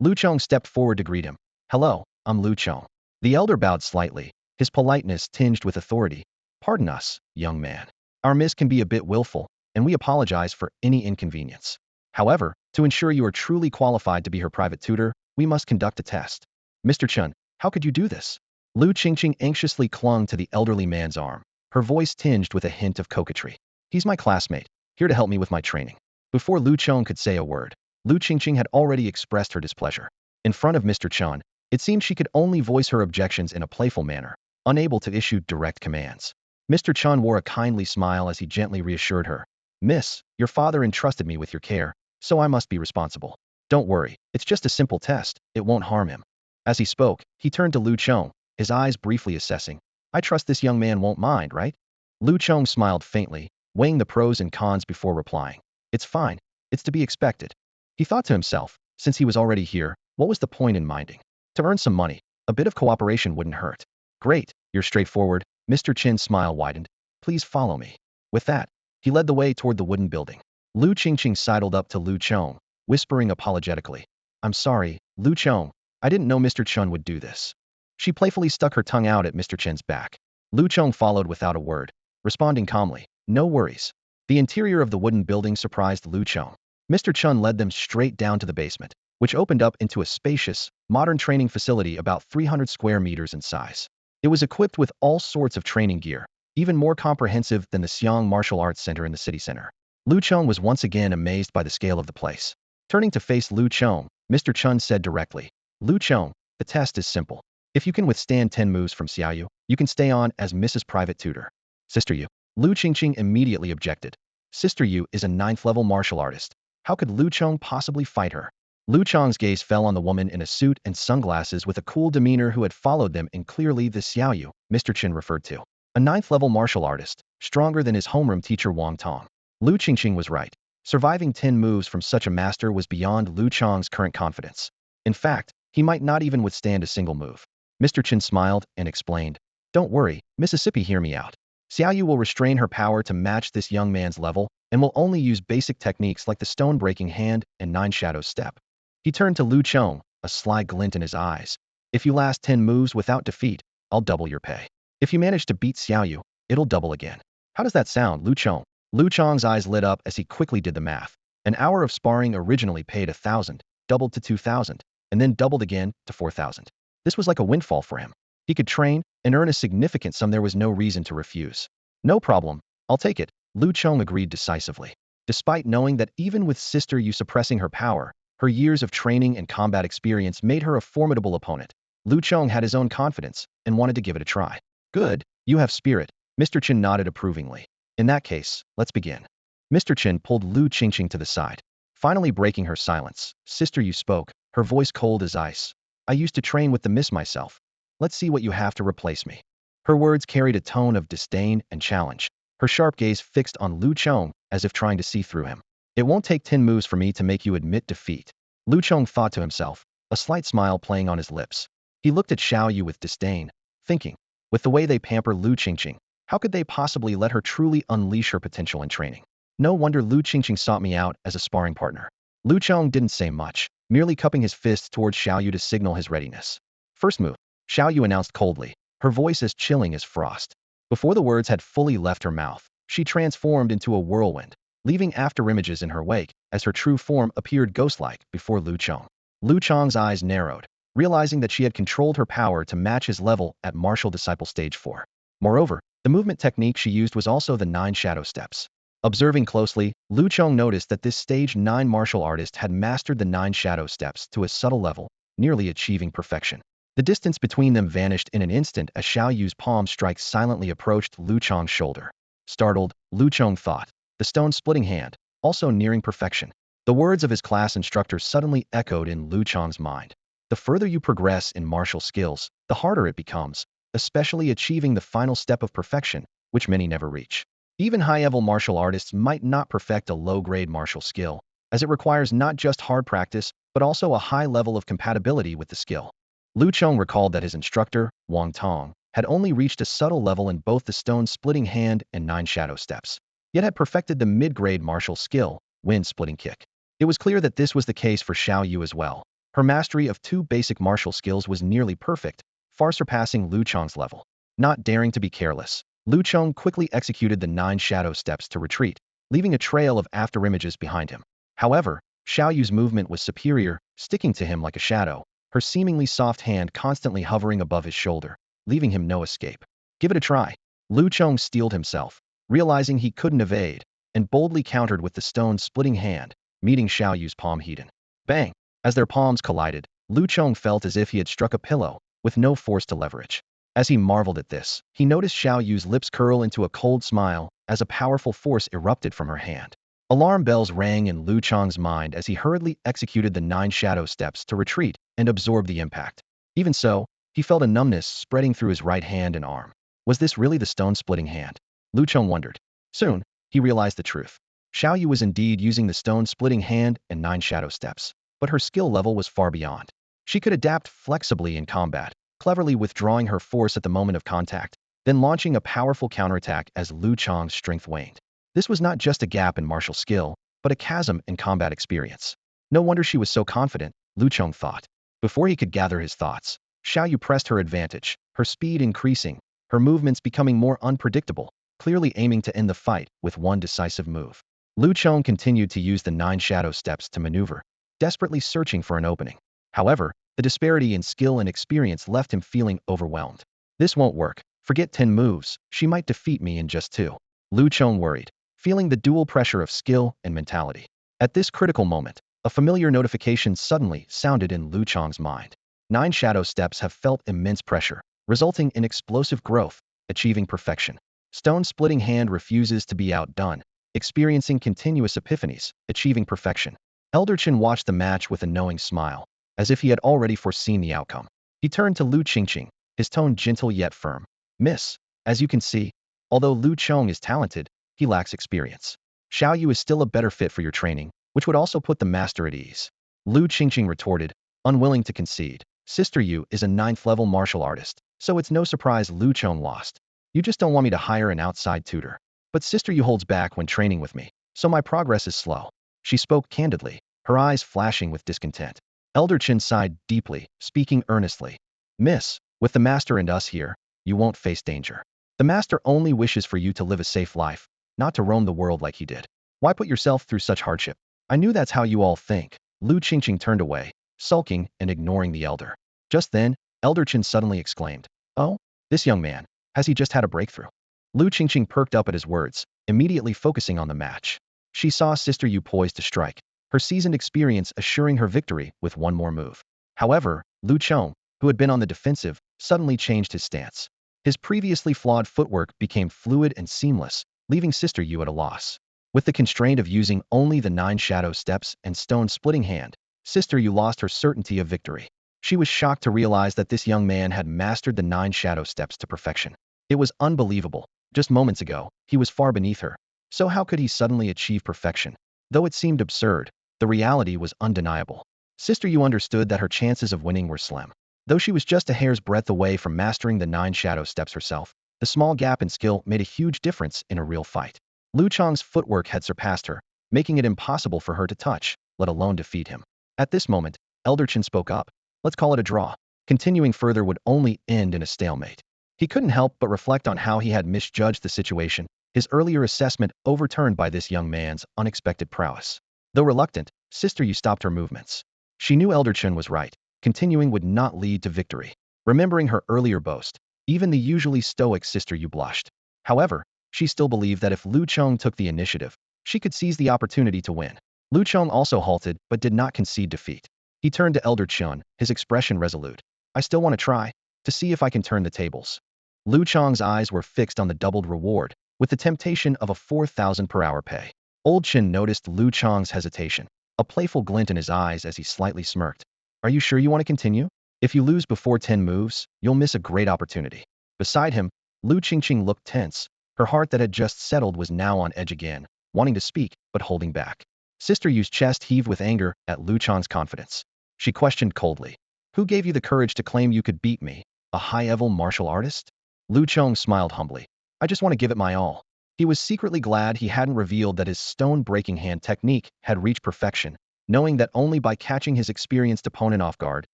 Lu Chong stepped forward to greet him. Hello, I'm Lu Chong. The elder bowed slightly, his politeness tinged with authority. Pardon us, young man. Our miss can be a bit willful, and we apologize for any inconvenience. However, to ensure you are truly qualified to be her private tutor, we must conduct a test. Mr. Chun, how could you do this? Lu Qingqing anxiously clung to the elderly man's arm, her voice tinged with a hint of coquetry. He's my classmate, here to help me with my training. Before Lu Chong could say a word, Lu Qingqing had already expressed her displeasure. In front of Mr. Chun, it seemed she could only voice her objections in a playful manner, unable to issue direct commands. Mr. Chun wore a kindly smile as he gently reassured her. Miss, your father entrusted me with your care, so I must be responsible. Don't worry, it's just a simple test, it won't harm him. As he spoke, he turned to Lu Chong, his eyes briefly assessing. I trust this young man won't mind, right? Lu Chong smiled faintly, weighing the pros and cons before replying. It's fine, it's to be expected. He thought to himself, since he was already here, what was the point in minding? To earn some money, a bit of cooperation wouldn't hurt. Great, you're straightforward. Mr. Chin's smile widened. Please follow me. With that, he led the way toward the wooden building. Lu Qingqing sidled up to Lu Chong, whispering apologetically. I'm sorry, Lu Chong. I didn't know Mr. Chun would do this. She playfully stuck her tongue out at Mr. Chin's back. Lu Chong followed without a word, responding calmly. No worries. The interior of the wooden building surprised Lu Chong. Mr. Chun led them straight down to the basement, which opened up into a spacious, modern training facility about 300 square meters in size. It was equipped with all sorts of training gear, even more comprehensive than the Xiong Martial Arts Center in the city center. Lu Chong was once again amazed by the scale of the place. Turning to face Lu Chong, Mr. Chun said directly, Lu Chong, the test is simple. If you can withstand 10 moves from Xiaoyu, you can stay on as Mrs. Private Tutor. Sister Yu. Lu Qingqing immediately objected. Sister Yu is a 9th-level martial artist. How could Lu Chong possibly fight her? Lu Chong's gaze fell on the woman in a suit and sunglasses with a cool demeanor who had followed them in clearly the Xiaoyu Mr. Chin referred to. a ninth-level martial artist, stronger than his homeroom teacher Wang Tong. Lu Qingqing was right. Surviving 10 moves from such a master was beyond Lu Chong's current confidence. In fact, he might not even withstand a single move. Mr. Chen smiled and explained, "Don't worry, Mississippi, hear me out. Xiaoyu will restrain her power to match this young man's level and will only use basic techniques like the stone-breaking hand and 9 shadows step." He turned to Lu Chong, a sly glint in his eyes. "If you last 10 moves without defeat, I'll double your pay. If you manage to beat Xiaoyu, it'll double again." "How does that sound, Lu Chong?" Lu Chong's eyes lit up as he quickly did the math. An hour of sparring originally paid 1,000, doubled to 2,000, and then doubled again to 4,000. This was like a windfall for him. He could train and earn a significant sum. There was no reason to refuse. "No problem, I'll take it," Lu Chong agreed decisively. Despite knowing that even with Sister Yu suppressing her power, her years of training and combat experience made her a formidable opponent, Lu Chong had his own confidence and wanted to give it a try. "Good, you have spirit," Mr. Chen nodded approvingly. "In that case, let's begin." Mr. Chen pulled Lu Qingqing to the side. Finally breaking her silence, Sister Yu spoke, her voice cold as ice. "I used to train with the Miss myself. Let's see what you have to replace me." Her words carried a tone of disdain and challenge, her sharp gaze fixed on Lu Chong as if trying to see through him. "It won't take 10 moves for me to make you admit defeat," Lu Chong thought to himself, a slight smile playing on his lips. He looked at Xiaoyu with disdain, thinking, with the way they pamper Lu Qingqing, how could they possibly let her truly unleash her potential in training? No wonder Lu Qingqing sought me out as a sparring partner. Lu Chong didn't say much, merely cupping his fists towards Xiaoyu to signal his readiness. "First move," Xiaoyu announced coldly, her voice as chilling as frost. Before the words had fully left her mouth, she transformed into a whirlwind, leaving afterimages in her wake as her true form appeared ghost-like before Lu Chong. Lu Chong's eyes narrowed, realizing that she had controlled her power to match his level at Martial Disciple Stage 4. Moreover, the movement technique she used was also the 9 shadow steps. Observing closely, Lu Chong noticed that this Stage 9 martial artist had mastered the 9 shadow steps to a subtle level, nearly achieving perfection. The distance between them vanished in an instant as Xiaoyu's palm strike silently approached Lu Chong's shoulder. Startled, Lu Chong thought, the stone-splitting hand, also nearing perfection. The words of his class instructor suddenly echoed in Lu Chong's mind. The further you progress in martial skills, the harder it becomes, especially achieving the final step of perfection, which many never reach. Even high-level martial artists might not perfect a low-grade martial skill, as it requires not just hard practice, but also a high level of compatibility with the skill. Lu Chong recalled that his instructor, Wang Tong, had only reached a subtle level in both the stone-splitting hand and 9 shadow steps, yet had perfected the mid-grade martial skill, wind-splitting kick. It was clear that this was the case for Xiaoyu as well. Her mastery of 2 basic martial skills was nearly perfect, far surpassing Lu Chong's level. Not daring to be careless, Lu Chong quickly executed the 9 shadow steps to retreat, leaving a trail of afterimages behind him. However, Xiaoyu's movement was superior, sticking to him like a shadow, her seemingly soft hand constantly hovering above his shoulder, leaving him no escape. "Give it a try." Lu Chong steeled himself, realizing he couldn't evade, and boldly countered with the stone-splitting hand, meeting Xiaoyu's palm heat. Bang! As their palms collided, Lu Chong felt as if he had struck a pillow, with no force to leverage. As he marveled at this, he noticed Xiaoyu's lips curl into a cold smile as a powerful force erupted from her hand. Alarm bells rang in Lu Chong's mind as he hurriedly executed the 9 shadow steps to retreat and absorb the impact. Even so, he felt a numbness spreading through his right hand and arm. Was this really the stone-splitting hand? Lu Chong wondered. Soon, he realized the truth. Xiaoyu was indeed using the stone-splitting hand and 9 shadow steps, but her skill level was far beyond. She could adapt flexibly in combat, cleverly withdrawing her force at the moment of contact, then launching a powerful counterattack as Lu Chong's strength waned. This was not just a gap in martial skill, but a chasm in combat experience. No wonder she was so confident, Lu Chong thought. Before he could gather his thoughts, Xiaoyu pressed her advantage, her speed increasing, her movements becoming more unpredictable, clearly aiming to end the fight with one decisive move. Lu Chong continued to use the 9 shadow steps to maneuver, desperately searching for an opening. However, the disparity in skill and experience left him feeling overwhelmed. This won't work. Forget 10 moves, she might defeat me in just 2. Lu Chong worried, feeling the dual pressure of skill and mentality. At this critical moment, a familiar notification suddenly sounded in Lu Chong's mind. 9 shadow steps have felt immense pressure, resulting in explosive growth, achieving perfection. Stone-splitting hand refuses to be outdone, experiencing continuous epiphanies, achieving perfection. Elder Chen watched the match with a knowing smile, as if he had already foreseen the outcome. He turned to Lu Qingqing, his tone gentle yet firm. "Miss, As you can see, although Lu Chong is talented, he lacks experience. Xiao Yu is still a better fit for your training, which would also put the master at ease. Lu Qingqing retorted, unwilling to concede. Sister Yu is a 9th-level martial artist, so it's no surprise Lu Chong lost. You just don't want me to hire an outside tutor. But Sister Yu holds back when training with me, so my progress is slow. She spoke candidly, her eyes flashing with discontent. Elder Qin sighed deeply, speaking earnestly. Miss, with the master and us here, you won't face danger. The master only wishes for you to live a safe life, not to roam the world like he did. Why put yourself through such hardship? I knew that's how you all think. Lu Qingqing turned away, sulking and ignoring the elder. Just then, Elder Qin suddenly exclaimed, "Oh, this young man, has he just had a breakthrough?" Lu Qingqing perked up at his words, immediately focusing on the match. She saw Sister Yu poised to strike, her seasoned experience assuring her victory with one more move. However, Lu Chong, who had been on the defensive, suddenly changed his stance. His previously flawed footwork became fluid and seamless, leaving Sister Yu at a loss. With the constraint of using only the 9 shadow steps and stone-splitting hand, Sister Yu lost her certainty of victory. She was shocked to realize that this young man had mastered the 9 shadow steps to perfection. It was unbelievable. Just moments ago, he was far beneath her. So how could he suddenly achieve perfection? Though it seemed absurd, the reality was undeniable. Sister Yu understood that her chances of winning were slim. Though she was just a hair's breadth away from mastering the 9 shadow steps herself, the small gap in skill made a huge difference in a real fight. Lu Chong's footwork had surpassed her, making it impossible for her to touch, let alone defeat him. At this moment, Elder Qin spoke up. Let's call it a draw. Continuing further would only end in a stalemate. He couldn't help but reflect on how he had misjudged the situation, his earlier assessment overturned by this young man's unexpected prowess. Though reluctant, Sister Yu stopped her movements. She knew Elder Qin was right. Continuing would not lead to victory. Remembering her earlier boast, even the usually stoic Sister Yu blushed. However, she still believed that if Lu Chong took the initiative, she could seize the opportunity to win. Lu Chong also halted but did not concede defeat. He turned to Elder Qin, his expression resolute. I still want to try, to see if I can turn the tables. Lu Chong's eyes were fixed on the doubled reward, with the temptation of a 4,000 per hour pay. Old Qin noticed Lu Chong's hesitation, a playful glint in his eyes as he slightly smirked. Are you sure you want to continue? If you lose before 10 moves, you'll miss a great opportunity. Beside him, Lu Qingqing looked tense. Her heart that had just settled was now on edge again, wanting to speak, but holding back. Sister Yu's chest heaved with anger at Lu Chong's confidence. She questioned coldly. Who gave you the courage to claim you could beat me, a high-level martial artist? Lu Chong smiled humbly. I just want to give it my all. He was secretly glad he hadn't revealed that his stone-breaking hand technique had reached perfection, knowing that only by catching his experienced opponent off guard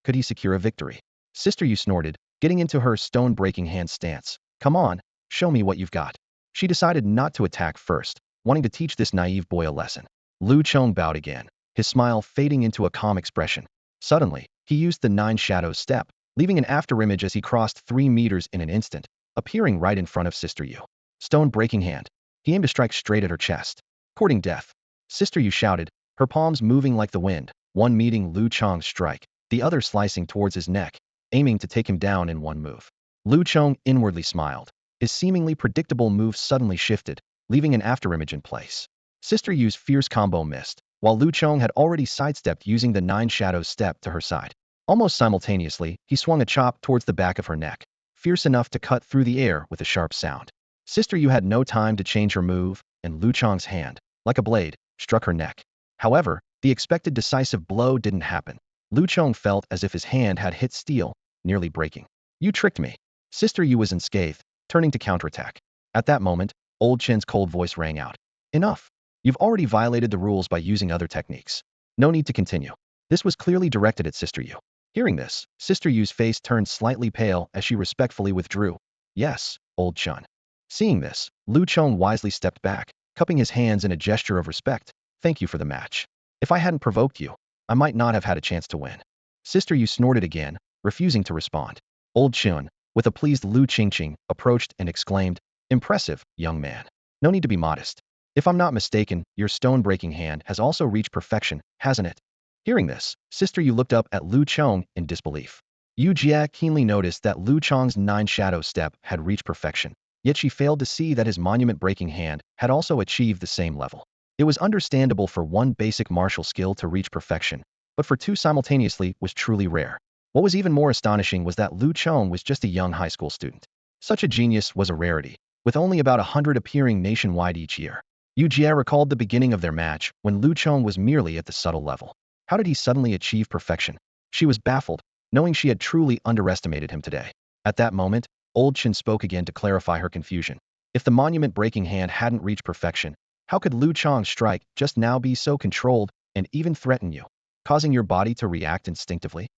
could he secure a victory. Sister Yu snorted, getting into her stone-breaking hand stance. Come on, show me what you've got. She decided not to attack first, wanting to teach this naive boy a lesson. Lu Chong bowed again, his smile fading into a calm expression. Suddenly, he used the 9 shadows step, leaving an afterimage as he crossed 3 meters in an instant, appearing right in front of Sister Yu. Stone-breaking hand. He aimed to strike straight at her chest. Courting death. Sister Yu shouted, her palms moving like the wind, one meeting Lu Chong's strike, the other slicing towards his neck, aiming to take him down in one move. Lu Chong inwardly smiled. His seemingly predictable move suddenly shifted, leaving an afterimage in place. Sister Yu's fierce combo missed, while Lu Chong had already sidestepped using the 9 shadows step to her side. Almost simultaneously, he swung a chop towards the back of her neck, fierce enough to cut through the air with a sharp sound. Sister Yu had no time to change her move, and Lu Chong's hand, like a blade, struck her neck. However, the expected decisive blow didn't happen. Lu Chong felt as if his hand had hit steel, nearly breaking. You tricked me. Sister Yu was unscathed, turning to counterattack. At that moment, Old Qin's cold voice rang out. Enough. You've already violated the rules by using other techniques. No need to continue. This was clearly directed at Sister Yu. Hearing this, Sister Yu's face turned slightly pale as she respectfully withdrew. Yes, Old Qin. Seeing this, Lu Chong wisely stepped back, cupping his hands in a gesture of respect. Thank you for the match. If I hadn't provoked you, I might not have had a chance to win. Sister Yu snorted again, refusing to respond. Old Qin, with a pleased Lu Qingqing, approached and exclaimed, Impressive, young man. No need to be modest. If I'm not mistaken, your stone-breaking hand has also reached perfection, hasn't it? Hearing this, Sister Yu looked up at Lu Chong in disbelief. Yu Jia keenly noticed that Lu Chong's 9 shadow step had reached perfection, yet she failed to see that his monument-breaking hand had also achieved the same level. It was understandable for one basic martial skill to reach perfection, but for 2 simultaneously was truly rare. What was even more astonishing was that Lu Chong was just a young high school student. Such a genius was a rarity, with only about 100 appearing nationwide each year. Yu Jie recalled the beginning of their match when Lu Chong was merely at the subtle level. How did he suddenly achieve perfection? She was baffled, knowing she had truly underestimated him today. At that moment, Old Chen spoke again to clarify her confusion. If the monument-breaking hand hadn't reached perfection, how could Lu Chong's strike just now be so controlled and even threaten you, causing your body to react instinctively?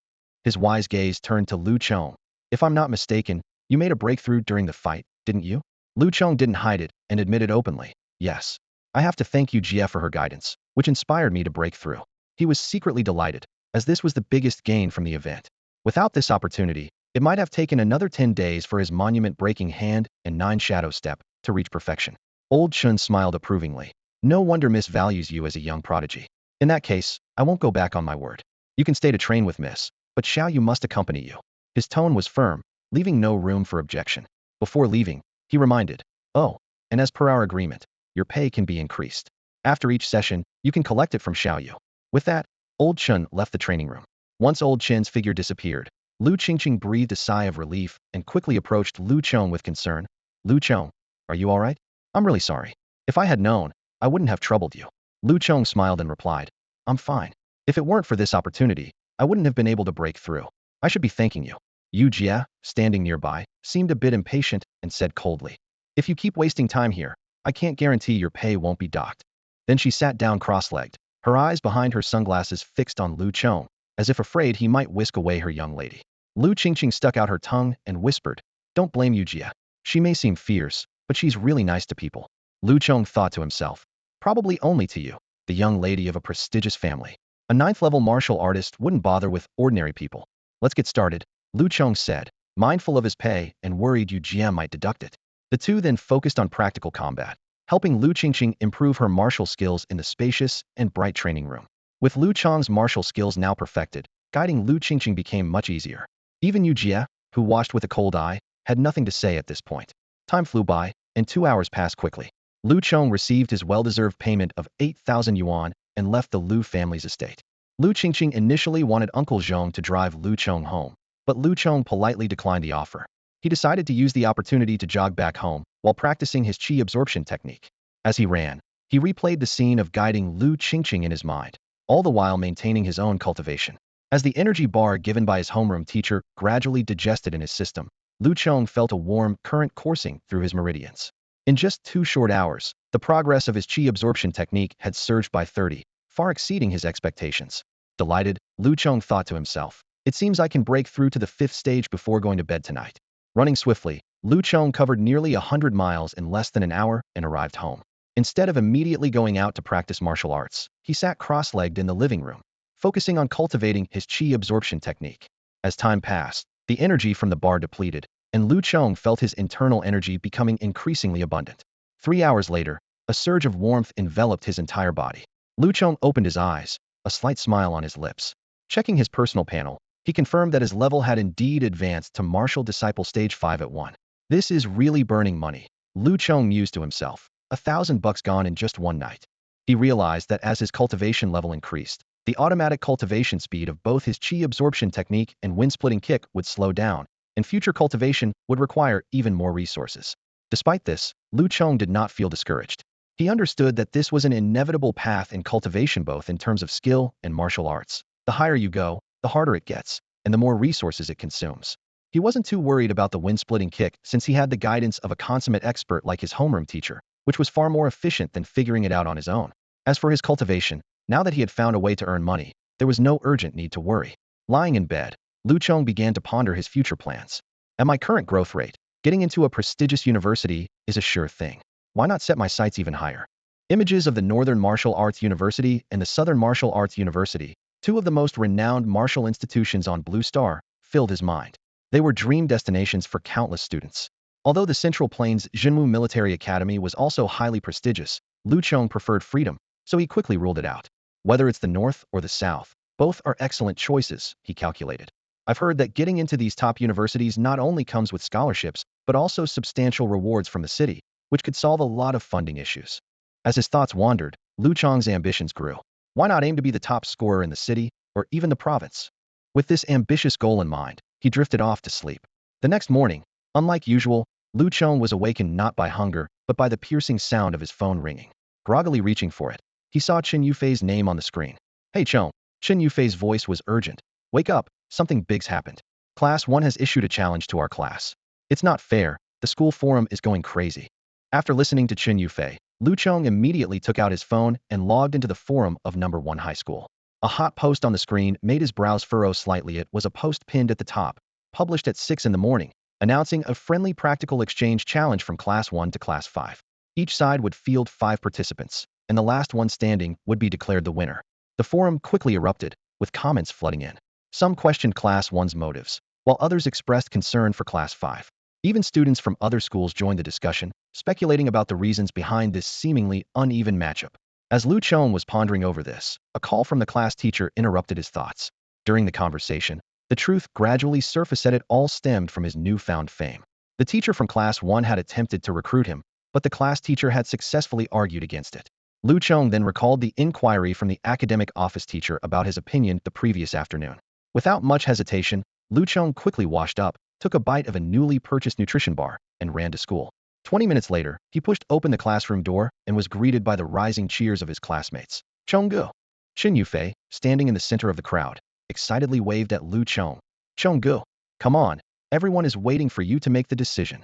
His wise gaze turned to Lu Chong. If I'm not mistaken, you made a breakthrough during the fight, didn't you? Lu Chong didn't hide it and admitted openly. Yes. I have to thank Yu Jie for her guidance, which inspired me to break through. He was secretly delighted, as this was the biggest gain from the event. Without this opportunity, it might have taken another 10 days for his monument-breaking hand and 9 shadow step to reach perfection. Old Chun smiled approvingly. No wonder Miss values you as a young prodigy. In that case, I won't go back on my word. You can stay to train with Miss, but Xiao Yu must accompany you. His tone was firm, leaving no room for objection. Before leaving, he reminded, oh, and as per our agreement, your pay can be increased. After each session, you can collect it from Xiao Yu. With that, Old Chun left the training room. Once Old Chen's figure disappeared, Lu Qingqing breathed a sigh of relief and quickly approached Lu Chong with concern. Lu Chong, are you all right? I'm really sorry. If I had known, I wouldn't have troubled you. Lu Chong smiled and replied, I'm fine. If it weren't for this opportunity, I wouldn't have been able to break through. I should be thanking you. Yu Jie, standing nearby, seemed a bit impatient and said coldly, if you keep wasting time here, I can't guarantee your pay won't be docked. Then she sat down cross-legged, her eyes behind her sunglasses fixed on Lu Chong, as if afraid he might whisk away her young lady. Lu Qingqing stuck out her tongue and whispered, don't blame Yu Jie. She may seem fierce, but she's really nice to people. Lu Chong thought to himself, probably only to you, the young lady of a prestigious family. A 9th-level martial artist wouldn't bother with ordinary people. Let's get started, Lu Chong said, mindful of his pay and worried Yu Jie might deduct it. The two then focused on practical combat, helping Lu Qingqing improve her martial skills in the spacious and bright training room. With Lu Chong's martial skills now perfected, guiding Lu Qingqing became much easier. Even Yu Jie, who watched with a cold eye, had nothing to say at this point. Time flew by, and 2 hours passed quickly. Lu Chong received his well-deserved payment of 8,000 yuan and left the Lu family's estate. Lu Qingqing initially wanted Uncle Zhong to drive Lu Chong home, but Lu Chong politely declined the offer. He decided to use the opportunity to jog back home while practicing his Qi Absorption technique. As he ran, he replayed the scene of guiding Lu Qingqing in his mind, all the while maintaining his own cultivation. As the energy bar given by his homeroom teacher gradually digested in his system, Lu Chong felt a warm current coursing through his meridians. In just 2 short hours, the progress of his Qi Absorption technique had surged by 30, far exceeding his expectations. Delighted, Lu Chong thought to himself, it seems I can break through to the 5th stage before going to bed tonight. Running swiftly, Lu Chong covered nearly 100 miles in less than an hour and arrived home. Instead of immediately going out to practice martial arts, he sat cross-legged in the living room, focusing on cultivating his Qi Absorption technique. As time passed, the energy from the bar depleted, and Lu Chong felt his internal energy becoming increasingly abundant. 3 hours later, a surge of warmth enveloped his entire body. Lu Chong opened his eyes, a slight smile on his lips. Checking his personal panel, he confirmed that his level had indeed advanced to Martial Disciple Stage 5 at 1. This is really burning money, Lu Chong mused to himself. $1,000 gone in just one night. He realized that as his cultivation level increased, the automatic cultivation speed of both his Qi Absorption technique and wind-splitting kick would slow down, and future cultivation would require even more resources. Despite this, Lu Chong did not feel discouraged. He understood that this was an inevitable path in cultivation both in terms of skill and martial arts. The higher you go, the harder it gets, and the more resources it consumes. He wasn't too worried about the wind-splitting kick since he had the guidance of a consummate expert like his homeroom teacher, which was far more efficient than figuring it out on his own. As for his cultivation, now that he had found a way to earn money, there was no urgent need to worry. Lying in bed, Lu Chong began to ponder his future plans. At my current growth rate, getting into a prestigious university is a sure thing. Why not set my sights even higher? Images of the Northern Martial Arts University and the Southern Martial Arts University, two of the most renowned martial institutions on Blue Star, filled his mind. They were dream destinations for countless students. Although the Central Plains Jinwu Military Academy was also highly prestigious, Lu Chong preferred freedom, so he quickly ruled it out. Whether it's the North or the South, both are excellent choices, he calculated. I've heard that getting into these top universities not only comes with scholarships, but also substantial rewards from the city, which could solve a lot of funding issues. As his thoughts wandered, Lu Chong's ambitions grew. Why not aim to be the top scorer in the city, or even the province? With this ambitious goal in mind, he drifted off to sleep. The next morning, Unlike usual, Lu Chong was awakened not by hunger, but by the piercing sound of his phone ringing. Groggily reaching for it, he saw Chen Yufei's name on the screen. Hey Chong. Chen Yufei's voice was urgent. Wake up, something big's happened. Class 1 has issued a challenge to our class. It's not fair, the school forum is going crazy. After listening to Chen Yufei, Lu Chong immediately took out his phone and logged into the forum of number 1 high school. A hot post on the screen made his brows furrow slightly. It was a post pinned at the top, published at 6 in the morning, announcing a friendly practical exchange challenge from Class 1 to Class 5. Each side would field 5 participants, and the last one standing would be declared the winner. The forum quickly erupted, with comments flooding in. Some questioned Class 1's motives, while others expressed concern for Class 5. Even students from other schools joined the discussion, speculating about the reasons behind this seemingly uneven matchup. As Lu Chong was pondering over this, a call from the class teacher interrupted his thoughts. During the conversation, the truth gradually surfaced that it all stemmed from his newfound fame. The teacher from Class 1 had attempted to recruit him, but the class teacher had successfully argued against it. Lu Chong then recalled the inquiry from the academic office teacher about his opinion the previous afternoon. Without much hesitation, Lu Chong quickly washed up, took a bite of a newly purchased nutrition bar, and ran to school. 20 minutes later, he pushed open the classroom door and was greeted by the rising cheers of his classmates. Chonggu. Chen Yufei, standing in the center of the crowd, excitedly waved at Lu Chong. Chonggu, come on, everyone is waiting for you to make the decision.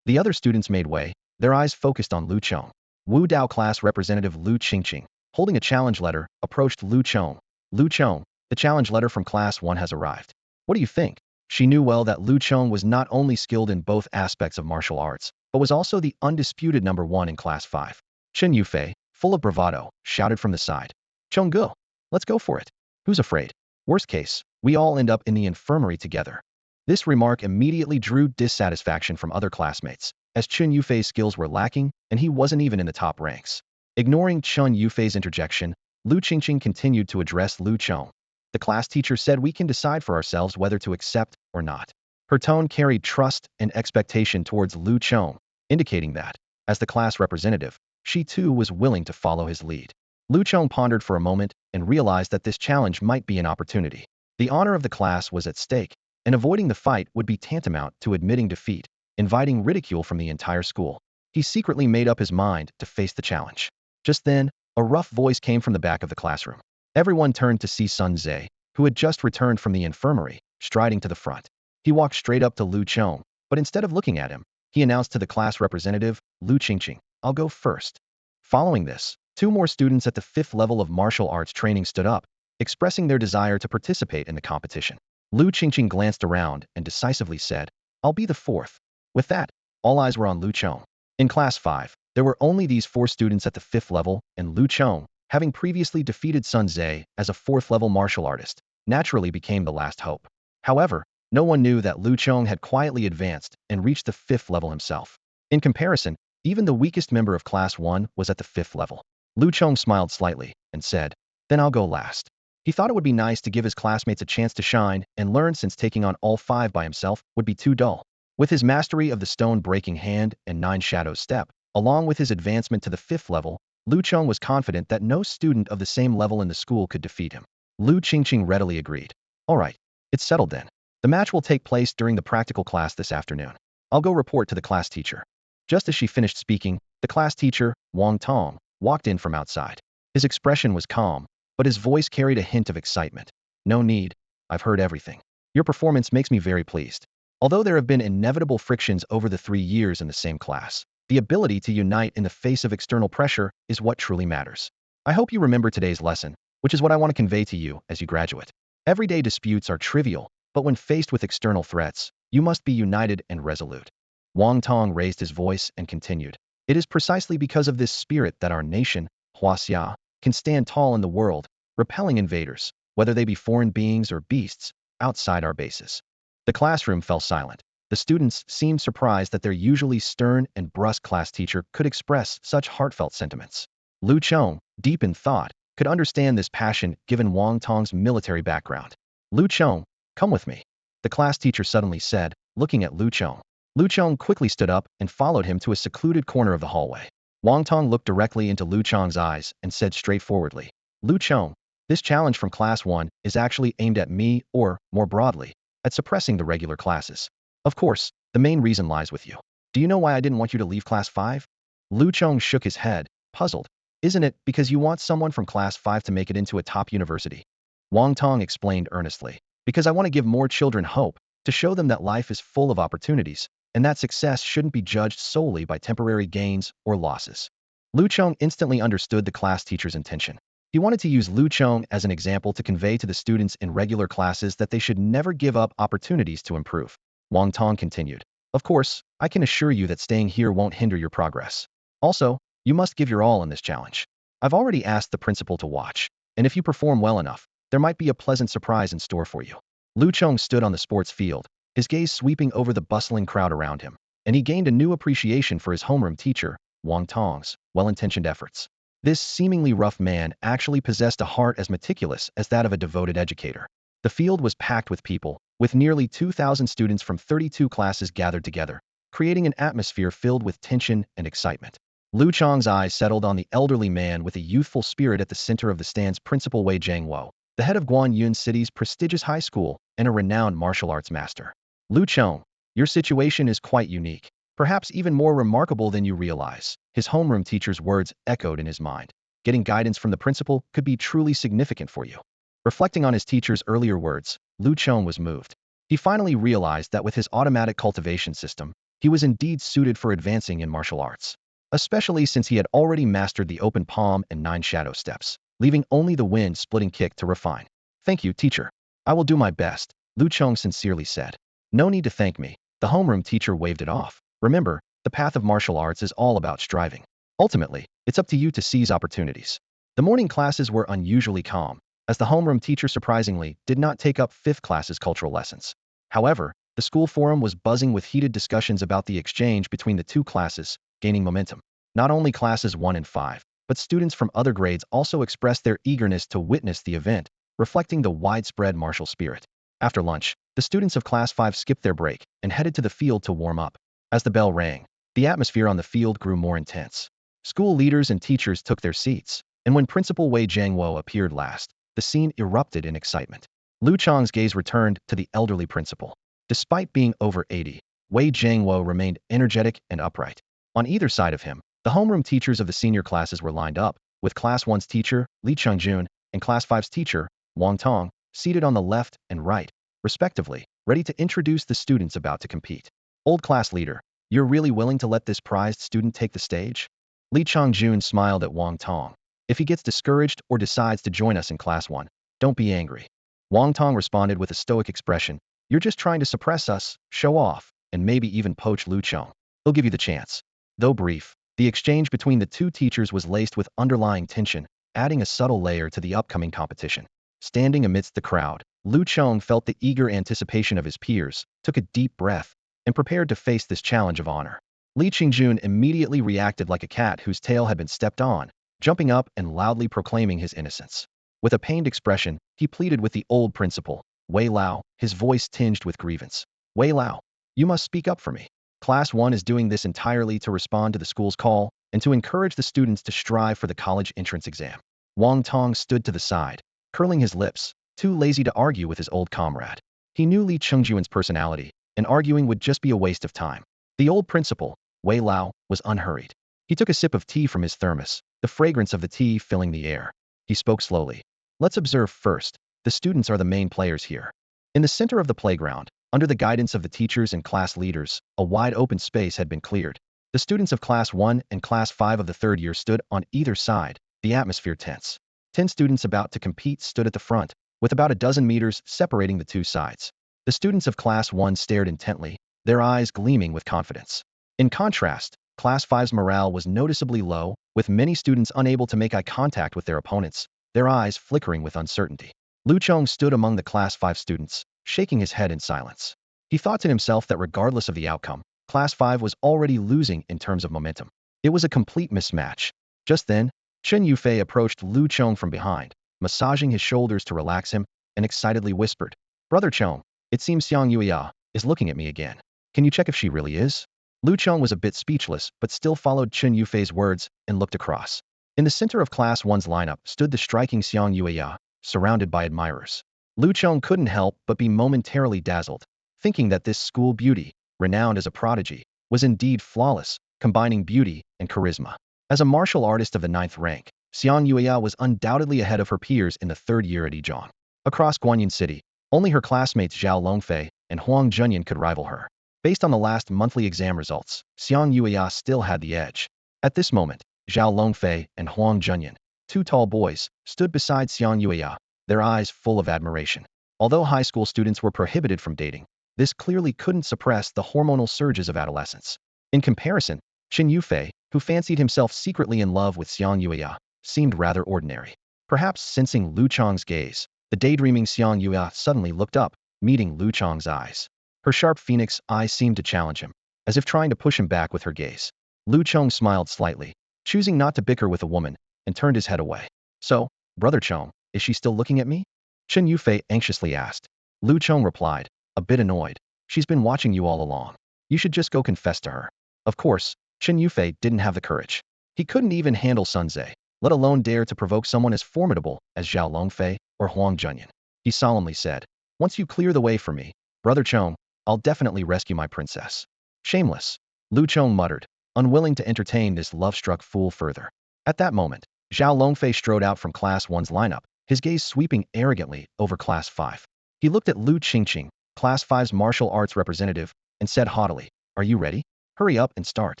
The other students made way, their eyes focused on Lu Chong. Wu Dao class representative Lu Qingqing, holding a challenge letter, approached Lu Chong. Lu Chong, the challenge letter from Class 1 has arrived. What do you think? She knew well that Lu Chong was not only skilled in both aspects of martial arts, but was also the undisputed number 1 in Class 5. Chen Yufei, full of bravado, shouted from the side. Chonggu, let's go for it. Who's afraid? Worst case, we all end up in the infirmary together. This remark immediately drew dissatisfaction from other classmates, as Chen Yufei's skills were lacking and he wasn't even in the top ranks. Ignoring Chen Yufei's interjection, Lu Qingqing continued to address Lu Chong. The class teacher said we can decide for ourselves whether to accept or not. Her tone carried trust and expectation towards Lu Chong, indicating that, as the class representative, she too was willing to follow his lead. Lu Chong pondered for a moment and realized that this challenge might be an opportunity. The honor of the class was at stake, and avoiding the fight would be tantamount to admitting defeat, inviting ridicule from the entire school. He secretly made up his mind to face the challenge. Just then, a rough voice came from the back of the classroom. Everyone turned to see Sun Zhe, who had just returned from the infirmary, striding to the front. He walked straight up to Lu Chong, but instead of looking at him, he announced to the class representative, Lu Qingqing, I'll go first. Following this, 2 more students at the 5th level of martial arts training stood up, expressing their desire to participate in the competition. Lu Qingqing glanced around and decisively said, I'll be the 4th. With that, all eyes were on Lu Chong. In Class 5, there were only these 4 students at the 5th level, and Lu Chong, having previously defeated Sun Zhe as a 4th-level martial artist, naturally became the last hope. However, no one knew that Lu Chong had quietly advanced and reached the 5th level himself. In comparison, even the weakest member of Class 1 was at the 5th level. Lu Chong smiled slightly and said, then I'll go last. He thought it would be nice to give his classmates a chance to shine and learn, since taking on all 5 by himself would be too dull. With his mastery of the stone-breaking hand and 9 shadows step, along with his advancement to the 5th level, Lu Chong was confident that no student of the same level in the school could defeat him. Lu Qingqing readily agreed. All right, it's settled then. The match will take place during the practical class this afternoon. I'll go report to the class teacher. Just as she finished speaking, the class teacher, Wang Tong, walked in from outside. His expression was calm, but his voice carried a hint of excitement. No need, I've heard everything. Your performance makes me very pleased. Although there have been inevitable frictions over the 3 years in the same class, the ability to unite in the face of external pressure is what truly matters. I hope you remember today's lesson, which is what I want to convey to you as you graduate. Everyday disputes are trivial, but when faced with external threats, you must be united and resolute. Wang Tong raised his voice and continued. It is precisely because of this spirit that our nation, Huaxia, can stand tall in the world, repelling invaders, whether they be foreign beings or beasts, outside our bases. The classroom fell silent. The students seemed surprised that their usually stern and brusque class teacher could express such heartfelt sentiments. Lu Chong, deep in thought, could understand this passion given Wang Tong's military background. Lu Chong, come with me, the class teacher suddenly said, looking at Lu Chong. Lu Chong quickly stood up and followed him to a secluded corner of the hallway. Wang Tong looked directly into Lu Chong's eyes and said straightforwardly, Lu Chong, this challenge from Class 1 is actually aimed at me or, more broadly, at suppressing the regular classes. Of course, The main reason lies with you. Do you know why I didn't want you to leave Class 5? Lu Chong shook his head, puzzled. Isn't it because you want someone from Class 5 to make it into a top university? Wang Tong explained earnestly. Because I want to give more children hope, to show them that life is full of opportunities, and that success shouldn't be judged solely by temporary gains or losses. Lu Chong instantly understood the class teacher's intention. He wanted to use Lu Chong as an example to convey to the students in regular classes that they should never give up opportunities to improve. Wang Tong continued. Of course, I can assure you that staying here won't hinder your progress. Also, you must give your all in this challenge. I've already asked the principal to watch, and if you perform well enough, there might be a pleasant surprise in store for you. Lu Chong stood on the sports field, his gaze sweeping over the bustling crowd around him, and he gained a new appreciation for his homeroom teacher, Wang Tong's well-intentioned efforts. This seemingly rough man actually possessed a heart as meticulous as that of a devoted educator. The field was packed with people, with nearly 2,000 students from 32 classes gathered together, creating an atmosphere filled with tension and excitement. Lu Chong's eyes settled on the elderly man with a youthful spirit at the center of the stand's principal Wei Jiangwo, the head of Guanyun City's prestigious high school and a renowned martial arts master. Lu Chong, your situation is quite unique. Perhaps even more remarkable than you realize. His homeroom teacher's words echoed in his mind. Getting guidance from the principal could be truly significant for you. Reflecting on his teacher's earlier words, Lu Chong was moved. He finally realized that with his automatic cultivation system, he was indeed suited for advancing in martial arts, especially since he had already mastered the open palm and 9 shadow steps, leaving only the wind-splitting kick to refine. Thank you, teacher. I will do my best, Lu Chong sincerely said. No need to thank me. The homeroom teacher waved it off. Remember, the path of martial arts is all about striving. Ultimately, it's up to you to seize opportunities. The morning classes were unusually calm, as the homeroom teacher surprisingly did not take up 5th class's cultural lessons. However, the school forum was buzzing with heated discussions about the exchange between the two classes, gaining momentum. Not only classes 1 and 5, but students from other grades also expressed their eagerness to witness the event, reflecting the widespread martial spirit. After lunch, the students of Class 5 skipped their break and headed to the field to warm up. As the bell rang, the atmosphere on the field grew more intense. School leaders and teachers took their seats, and when Principal Wei Jiangwo appeared last, the scene erupted in excitement. Lu Chong's gaze returned to the elderly principal. Despite being over 80, Wei Jiangwo remained energetic and upright. On either side of him, the homeroom teachers of the senior classes were lined up, with Class 1's teacher, Li Chengjun, and Class 5's teacher, Wang Tong, seated on the left and right, respectively, ready to introduce the students about to compete. Old class leader, you're really willing to let this prized student take the stage? Li Chengjun smiled at Wang Tong. If he gets discouraged or decides to join us in Class 1, don't be angry. Wang Tong responded with a stoic expression. You're just trying to suppress us, show off, and maybe even poach Lu Chong. He'll give you the chance. Though brief, the exchange between the two teachers was laced with underlying tension, adding a subtle layer to the upcoming competition. Standing amidst the crowd, Lu Chong felt the eager anticipation of his peers, took a deep breath, and prepared to face this challenge of honor. Li Chengjun immediately reacted like a cat whose tail had been stepped on, jumping up and loudly proclaiming his innocence. With a pained expression, he pleaded with the old principal, Wei Lao, his voice tinged with grievance. Wei Lao, you must speak up for me. Class 1 is doing this entirely to respond to the school's call and to encourage the students to strive for the college entrance exam. Wang Tong stood to the side, curling his lips, too lazy to argue with his old comrade. He knew Li Chengjun's personality, and arguing would just be a waste of time. The old principal, Wei Lao, was unhurried. He took a sip of tea from his thermos, the fragrance of the tea filling the air. He spoke slowly. Let's observe first. The students are the main players here. In the center of the playground, under the guidance of the teachers and class leaders, a wide open space had been cleared. The students of Class 1 and Class 5 of the 3rd year stood on either side, the atmosphere tense. 10 students about to compete stood at the front, with about a dozen meters separating the two sides. The students of Class 1 stared intently, their eyes gleaming with confidence. In contrast, Class 5's morale was noticeably low, with many students unable to make eye contact with their opponents, their eyes flickering with uncertainty. Lu Chong stood among the Class 5 students, shaking his head in silence. He thought to himself that regardless of the outcome, Class 5 was already losing in terms of momentum. It was a complete mismatch. Just then, Chen Yufei approached Lu Chong from behind, massaging his shoulders to relax him, and excitedly whispered, Brother Chong, it seems Xiang Yuya is looking at me again. Can you check if she really is? Lu Chong was a bit speechless, but still followed Chen Yufei's words and looked across. In the center of Class 1's lineup stood the striking Xiang Yuya, surrounded by admirers. Lu Chong couldn't help but be momentarily dazzled, thinking that this school beauty, renowned as a prodigy, was indeed flawless, combining beauty and charisma. As a martial artist of the 9th rank, Xiang Yuya was undoubtedly ahead of her peers in the 3rd year at Yizhong. Across Guanyin City, only her classmates Zhao Longfei and Huang Junyan could rival her. Based on the last monthly exam results, Xiang Yuya still had the edge. At this moment, Zhao Longfei and Huang Junyan, two tall boys, stood beside Xiang Yuya, their eyes full of admiration. Although high school students were prohibited from dating, this clearly couldn't suppress the hormonal surges of adolescence. In comparison, Qin Yufei, who fancied himself secretly in love with Xiang Yuya, seemed rather ordinary. Perhaps sensing Lu Chong's gaze, the daydreaming Xiang Yuya suddenly looked up, meeting Lu Chong's eyes. Her sharp phoenix eyes seemed to challenge him, as if trying to push him back with her gaze. Lu Chong smiled slightly, choosing not to bicker with a woman, and turned his head away. "So, Brother Chong, is she still looking at me?" Qin Yufei anxiously asked. Lu Chong replied, a bit annoyed. "She's been watching you all along. You should just go confess to her." Of course, Qin Yufei didn't have the courage. He couldn't even handle Sun Zhe, let alone dare to provoke someone as formidable as Zhao Longfei or Huang Junyan. He solemnly said, "Once you clear the way for me, Brother Chong, I'll definitely rescue my princess." "Shameless," Lu Chong muttered, unwilling to entertain this love-struck fool further. At that moment, Zhao Longfei strode out from Class 1's lineup, his gaze sweeping arrogantly over Class 5. He looked at Lu Qingqing, Class 5's martial arts representative, and said haughtily, "Are you ready? Hurry up and start.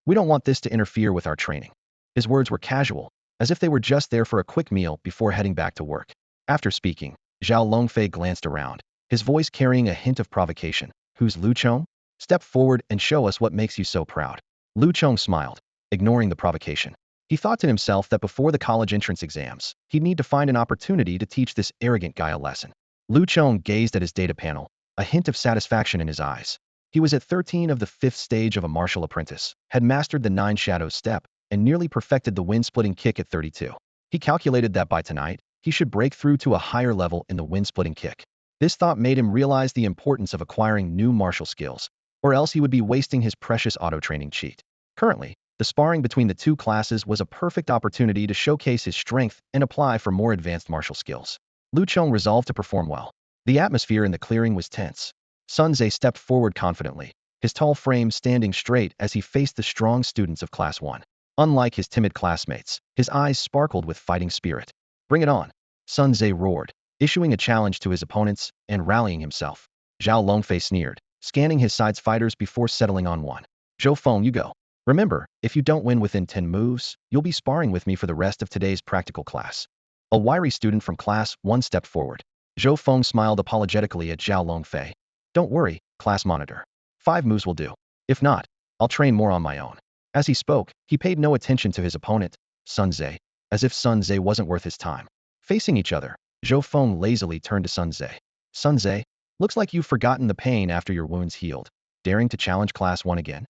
We don't want this to interfere with our training." His words were casual, as if they were just there for a quick meal before heading back to work. After speaking, Zhao Longfei glanced around, his voice carrying a hint of provocation. "Who's Lu Chong? Step forward and show us what makes you so proud." Lu Chong smiled, ignoring the provocation. He thought to himself that before the college entrance exams, he'd need to find an opportunity to teach this arrogant guy a lesson. Lu Chong gazed at his data panel, a hint of satisfaction in his eyes. He was at 13 of the 5th stage of a martial apprentice, had mastered the 9 shadows step, and nearly perfected the wind-splitting kick at 32. He calculated that by tonight, he should break through to a higher level in the wind-splitting kick. This thought made him realize the importance of acquiring new martial skills, or else he would be wasting his precious auto-training cheat. Currently, the sparring between the two classes was a perfect opportunity to showcase his strength and apply for more advanced martial skills. Lu Chong resolved to perform well. The atmosphere in the clearing was tense. Sun Zhe stepped forward confidently, his tall frame standing straight as he faced the strong students of Class 1. Unlike his timid classmates, his eyes sparkled with fighting spirit. "Bring it on!" Sun Zhe roared, issuing a challenge to his opponents and rallying himself. Zhao Longfei sneered, scanning his side's fighters before settling on one. "Zhou Feng, you go. Remember, if you don't win within 10 moves, you'll be sparring with me for the rest of today's practical class." A wiry student from Class 1 stepped forward. Zhou Feng smiled apologetically at Zhao Longfei. "Don't worry, class monitor. 5 moves will do. If not, I'll train more on my own." As he spoke, he paid no attention to his opponent, Sun Zhe, as if Sun Zhe wasn't worth his time. Facing each other, Zhou Feng lazily turned to Sun Zhe. "Sun Zhe, looks like you've forgotten the pain after your wounds healed. Daring to challenge Class 1 again?"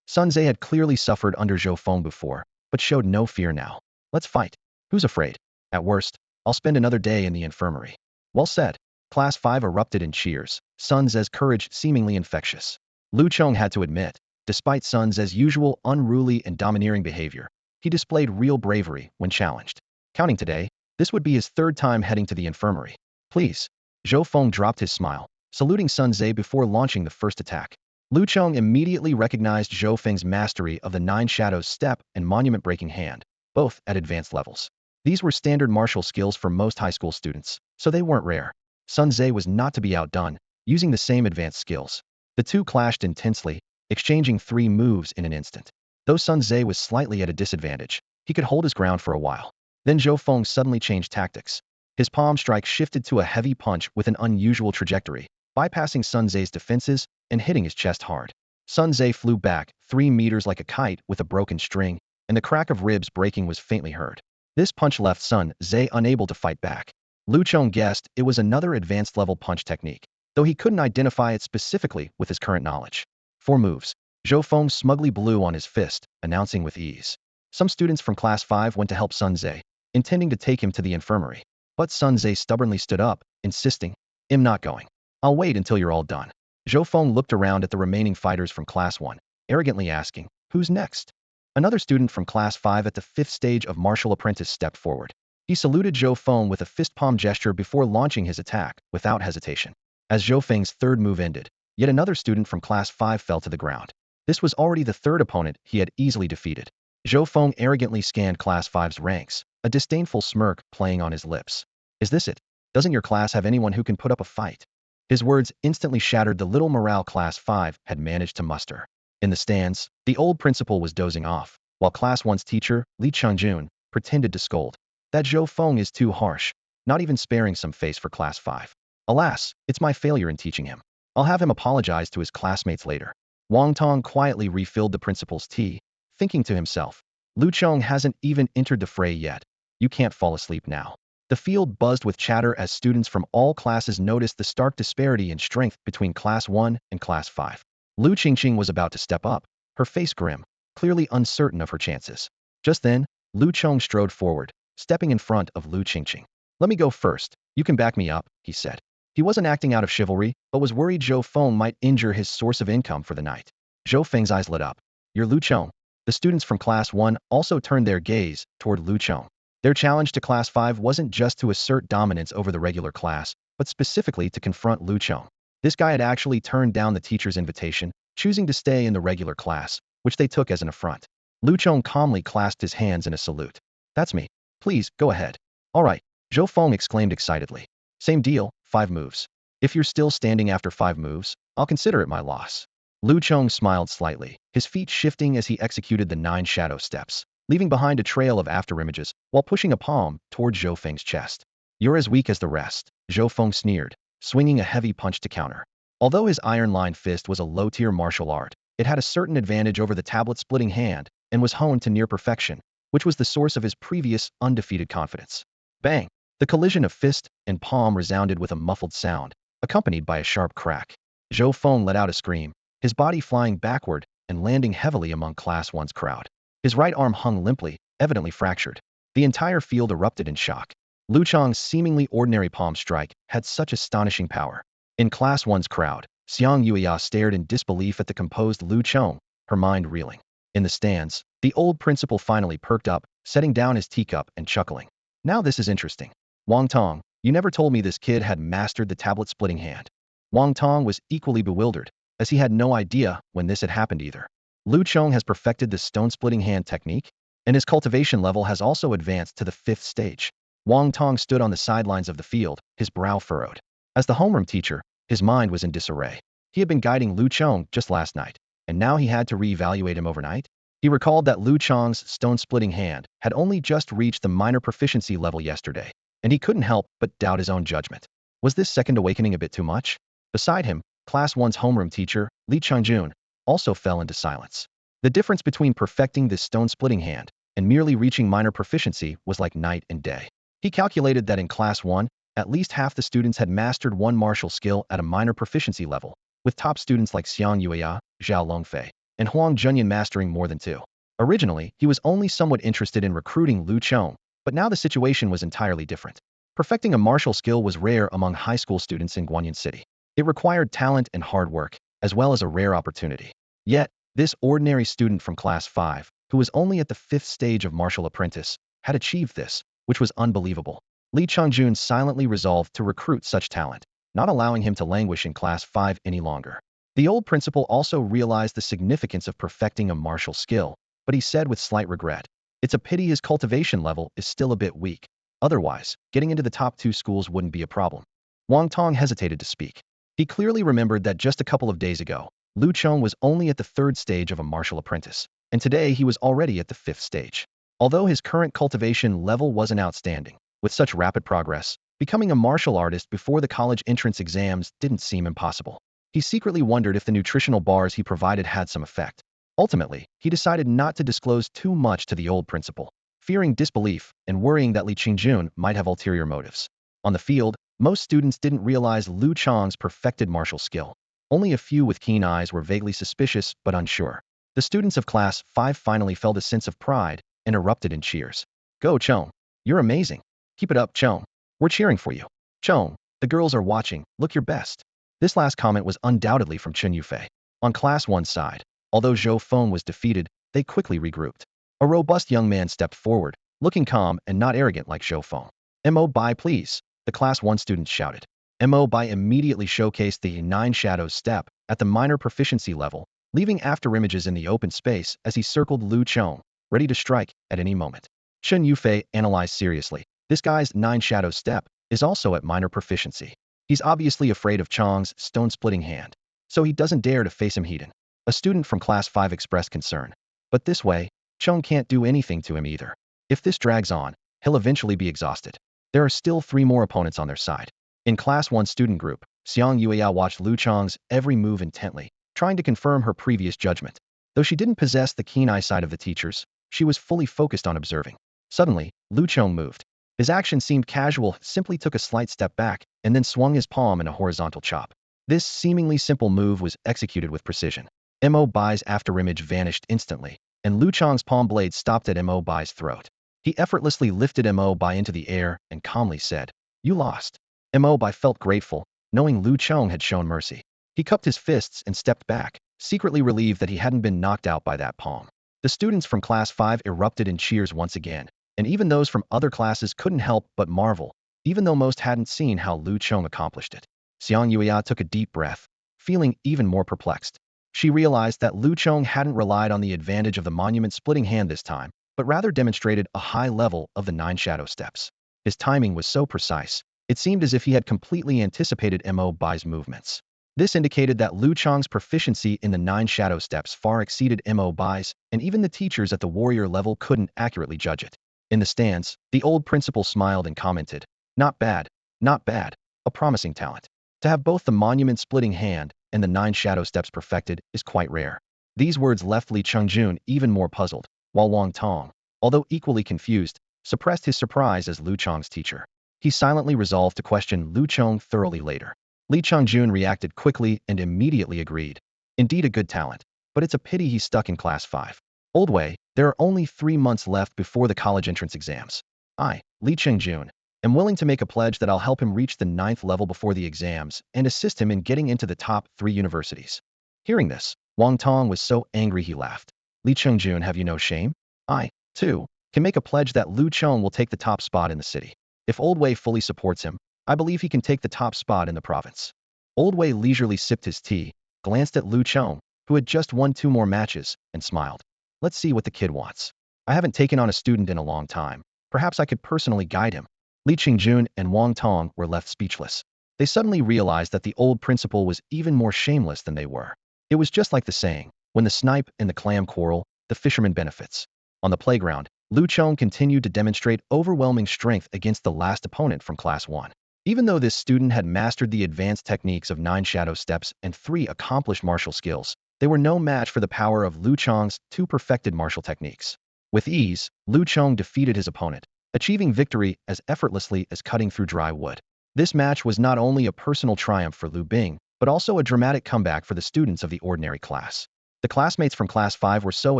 Sun Zhe had clearly suffered under Zhou Feng before, but showed no fear now. "Let's fight. Who's afraid? At worst, I'll spend another day in the infirmary." Well said. Class 5 erupted in cheers, Sun Zhe's courage seemingly infectious. Lu Chong had to admit, despite Sun Zhe's usual unruly and domineering behavior, he displayed real bravery when challenged. Counting today, this would be his 3rd time heading to the infirmary. "Please." Zhou Feng dropped his smile, saluting Sun Zhe before launching the first attack. Lu Chong immediately recognized Zhou Feng's mastery of the 9 shadows step and monument-breaking hand, both at advanced levels. These were standard martial skills for most high school students, so they weren't rare. Sun Zhe was not to be outdone, using the same advanced skills. The two clashed intensely, exchanging 3 moves in an instant. Though Sun Zhe was slightly at a disadvantage, he could hold his ground for a while. Then Zhou Feng suddenly changed tactics. His palm strike shifted to a heavy punch with an unusual trajectory, bypassing Sun Zhe's defenses and hitting his chest hard. Sun Zhe flew back 3 meters like a kite with a broken string, and the crack of ribs breaking was faintly heard. This punch left Sun Zhe unable to fight back. Lu Chong guessed it was another advanced level punch technique, though he couldn't identify it specifically with his current knowledge. 4 moves. Zhou Feng smugly blew on his fist, announcing with ease. Some students from Class 5 went to help Sun Zhe, intending to take him to the infirmary. But Sun Zhe stubbornly stood up, insisting, "I'm not going. I'll wait until you're all done." Zhou Feng looked around at the remaining fighters from Class 1, arrogantly asking, "Who's next?" Another student from Class 5 at the 5th stage of martial apprentice stepped forward. He saluted Zhou Feng with a fist palm gesture before launching his attack, without hesitation. As Zhou Feng's 3rd move ended, Yet another student from Class 5 fell to the ground. This was already the third opponent he had easily defeated. Zhou Feng arrogantly scanned Class 5's ranks, a disdainful smirk playing on his lips. Is this it? Doesn't your class have anyone who can put up a fight? His words instantly shattered the little morale Class 5 had managed to muster. In the stands, the old principal was dozing off, while Class 1's teacher, Li Changjun, pretended to scold. That Zhou Feng is too harsh, not even sparing some face for Class 5. Alas, it's my failure in teaching him. I'll have him apologize to his classmates later. Wang Tong quietly refilled the principal's tea, thinking to himself, Lu Chong hasn't even entered the fray yet. You can't fall asleep now. The field buzzed with chatter as students from all classes noticed the stark disparity in strength between Class 1 and Class 5. Lu Qingqing was about to step up, her face grim, clearly uncertain of her chances. Just then, Lu Chong strode forward, stepping in front of Lu Qingqing. Let me go first. You can back me up, he said. He wasn't acting out of chivalry, but was worried Zhou Feng might injure his source of income for the night. Zhou Feng's eyes lit up. You're Lu Chong. The students from Class 1 also turned their gaze toward Lu Chong. Their challenge to Class 5 wasn't just to assert dominance over the regular class, but specifically to confront Lu Chong. This guy had actually turned down the teacher's invitation, choosing to stay in the regular class, which they took as an affront. Lu Chong calmly clasped his hands in a salute. That's me. Please, go ahead. All right, Zhou Feng exclaimed excitedly. Same deal, 5 moves. If you're still standing after 5 moves, I'll consider it my loss. Lu Chong smiled slightly, his feet shifting as he executed the 9 shadow steps, leaving behind a trail of afterimages while pushing a palm toward Zhou Feng's chest. You're as weak as the rest, Zhou Feng sneered, swinging a heavy punch to counter. Although his iron-lined fist was a low-tier martial art, it had a certain advantage over the tablet-splitting hand and was honed to near perfection, which was the source of his previous undefeated confidence. Bang! The collision of fist and palm resounded with a muffled sound, accompanied by a sharp crack. Zhou Feng let out a scream, his body flying backward and landing heavily among Class 1's crowd. His right arm hung limply, evidently fractured. The entire field erupted in shock. Lu Chong's seemingly ordinary palm strike had such astonishing power. In Class 1's crowd, Xiang Yuya stared in disbelief at the composed Lu Chong, her mind reeling. In the stands, the old principal finally perked up, setting down his teacup and chuckling. Now this is interesting. Wang Tong, you never told me this kid had mastered the tablet-splitting hand. Wang Tong was equally bewildered, as he had no idea when this had happened either. Lu Chong has perfected the stone-splitting hand technique, and his cultivation level has also advanced to the 5th stage. Wang Tong stood on the sidelines of the field, his brow furrowed. As the homeroom teacher, his mind was in disarray. He had been guiding Lu Chong just last night, and now he had to reevaluate him overnight? He recalled that Lu Chong's stone-splitting hand had only just reached the minor proficiency level yesterday, and he couldn't help but doubt his own judgment. Was this second awakening a bit too much? Beside him, Class 1's homeroom teacher, Li Changjun, also fell into silence. The difference between perfecting this stone-splitting hand and merely reaching minor proficiency was like night and day. He calculated that in Class 1, at least half the students had mastered one martial skill at a minor proficiency level, with top students like Xiang Yuya, Zhao Longfei, and Huang Junyan mastering more than 2. Originally, he was only somewhat interested in recruiting Lu Chong, but now the situation was entirely different. Perfecting a martial skill was rare among high school students in Guanyin City. It required talent and hard work, as well as a rare opportunity. Yet, this ordinary student from Class 5, who was only at the 5th stage of martial apprentice, had achieved this, which was unbelievable. Li Changjun silently resolved to recruit such talent, not allowing him to languish in Class 5 any longer. The old principal also realized the significance of perfecting a martial skill, but he said with slight regret, it's a pity his cultivation level is still a bit weak. Otherwise, getting into the top 2 schools wouldn't be a problem. Wang Tong hesitated to speak. He clearly remembered that just a couple of days ago, Lu Chong was only at the 3rd stage of a martial apprentice, and today he was already at the 5th stage. Although his current cultivation level wasn't outstanding, with such rapid progress, becoming a martial artist before the college entrance exams didn't seem impossible. He secretly wondered if the nutritional bars he provided had some effect. Ultimately, he decided not to disclose too much to the old principal, fearing disbelief and worrying that Li Qingjun might have ulterior motives. On the field, most students didn't realize Lu Chong's perfected martial skill. Only a few with keen eyes were vaguely suspicious but unsure. The students of Class 5 finally felt a sense of pride and erupted in cheers. Go, Chong. You're amazing. Keep it up, Chong. We're cheering for you. Chong, the girls are watching. Look your best. This last comment was undoubtedly from Chen Yufei. On Class 1's side, although Zhou Feng was defeated, they quickly regrouped. A robust young man stepped forward, looking calm and not arrogant like Zhou Feng. "Mo, bye please," the Class 1 students shouted. Mo Bai immediately showcased the 9 Shadows step at the minor proficiency level, leaving afterimages in the open space as he circled Lu Chong, ready to strike at any moment. Chen Yufei analyzed seriously. This guy's 9 Shadows step is also at minor proficiency. He's obviously afraid of Chong's stone-splitting hand, so he doesn't dare to face him head-on. A student from Class 5 expressed concern. But this way, Chong can't do anything to him either. If this drags on, he'll eventually be exhausted. There are still 3 more opponents on their side. In Class 1 student group, Xiang Yueya watched Lu Chong's every move intently, trying to confirm her previous judgment. Though she didn't possess the keen eyesight of the teachers, she was fully focused on observing. Suddenly, Lu Chong moved. His action seemed casual, simply took a slight step back, and then swung his palm in a horizontal chop. This seemingly simple move was executed with precision. Mo Bai's afterimage vanished instantly, and Lu Chong's palm blade stopped at Mo Bai's throat. He effortlessly lifted Mo Bai into the air and calmly said, "You lost." Mo Bai felt grateful, knowing Lu Chong had shown mercy. He cupped his fists and stepped back, secretly relieved that he hadn't been knocked out by that palm. The students from Class 5 erupted in cheers once again, and even those from other classes couldn't help but marvel, even though most hadn't seen how Lu Chong accomplished it. Xiang Yueya took a deep breath, feeling even more perplexed. She realized that Lu Chong hadn't relied on the advantage of the monument-splitting hand this time, but rather demonstrated a high level of the 9 shadow steps. His timing was so precise, it seemed as if he had completely anticipated Mo Bai's movements. This indicated that Lu Chong's proficiency in the 9 shadow steps far exceeded Mo Bai's, and even the teachers at the warrior level couldn't accurately judge it. In the stands, the old principal smiled and commented, "Not bad, not bad, a promising talent. To have both the monument-splitting hand and the 9 shadow steps perfected is quite rare." These words left Li Chengjun even more puzzled, while Wang Tong, although equally confused, suppressed his surprise as Lu Chong's teacher. He silently resolved to question Lu Chong thoroughly later. Li Chengjun reacted quickly and immediately agreed. Indeed a good talent, but it's a pity he's stuck in Class 5. Old way, there are only 3 months left before the college entrance exams. I, Li Chengjun, am willing to make a pledge that I'll help him reach the 9th level before the exams and assist him in getting into the top 3 universities. Hearing this, Wang Tong was so angry he laughed. Li Chengjun, have you no shame? I, too, can make a pledge that Lu Chong will take the top spot in the city. If Old Wei fully supports him, I believe he can take the top spot in the province. Old Wei leisurely sipped his tea, glanced at Lu Chong, who had just won 2 more matches, and smiled. Let's see what the kid wants. I haven't taken on a student in a long time. Perhaps I could personally guide him. Li Chengjun and Wang Tong were left speechless. They suddenly realized that the old principal was even more shameless than they were. It was just like the saying, when the snipe and the clam quarrel, the fisherman benefits. On the playground, Lu Chong continued to demonstrate overwhelming strength against the last opponent from Class 1. Even though this student had mastered the advanced techniques of 9 shadow steps and 3 accomplished martial skills, they were no match for the power of Lu Chong's 2 perfected martial techniques. With ease, Lu Chong defeated his opponent, achieving victory as effortlessly as cutting through dry wood. This match was not only a personal triumph for Lu Bing, but also a dramatic comeback for the students of the ordinary class. The classmates from Class 5 were so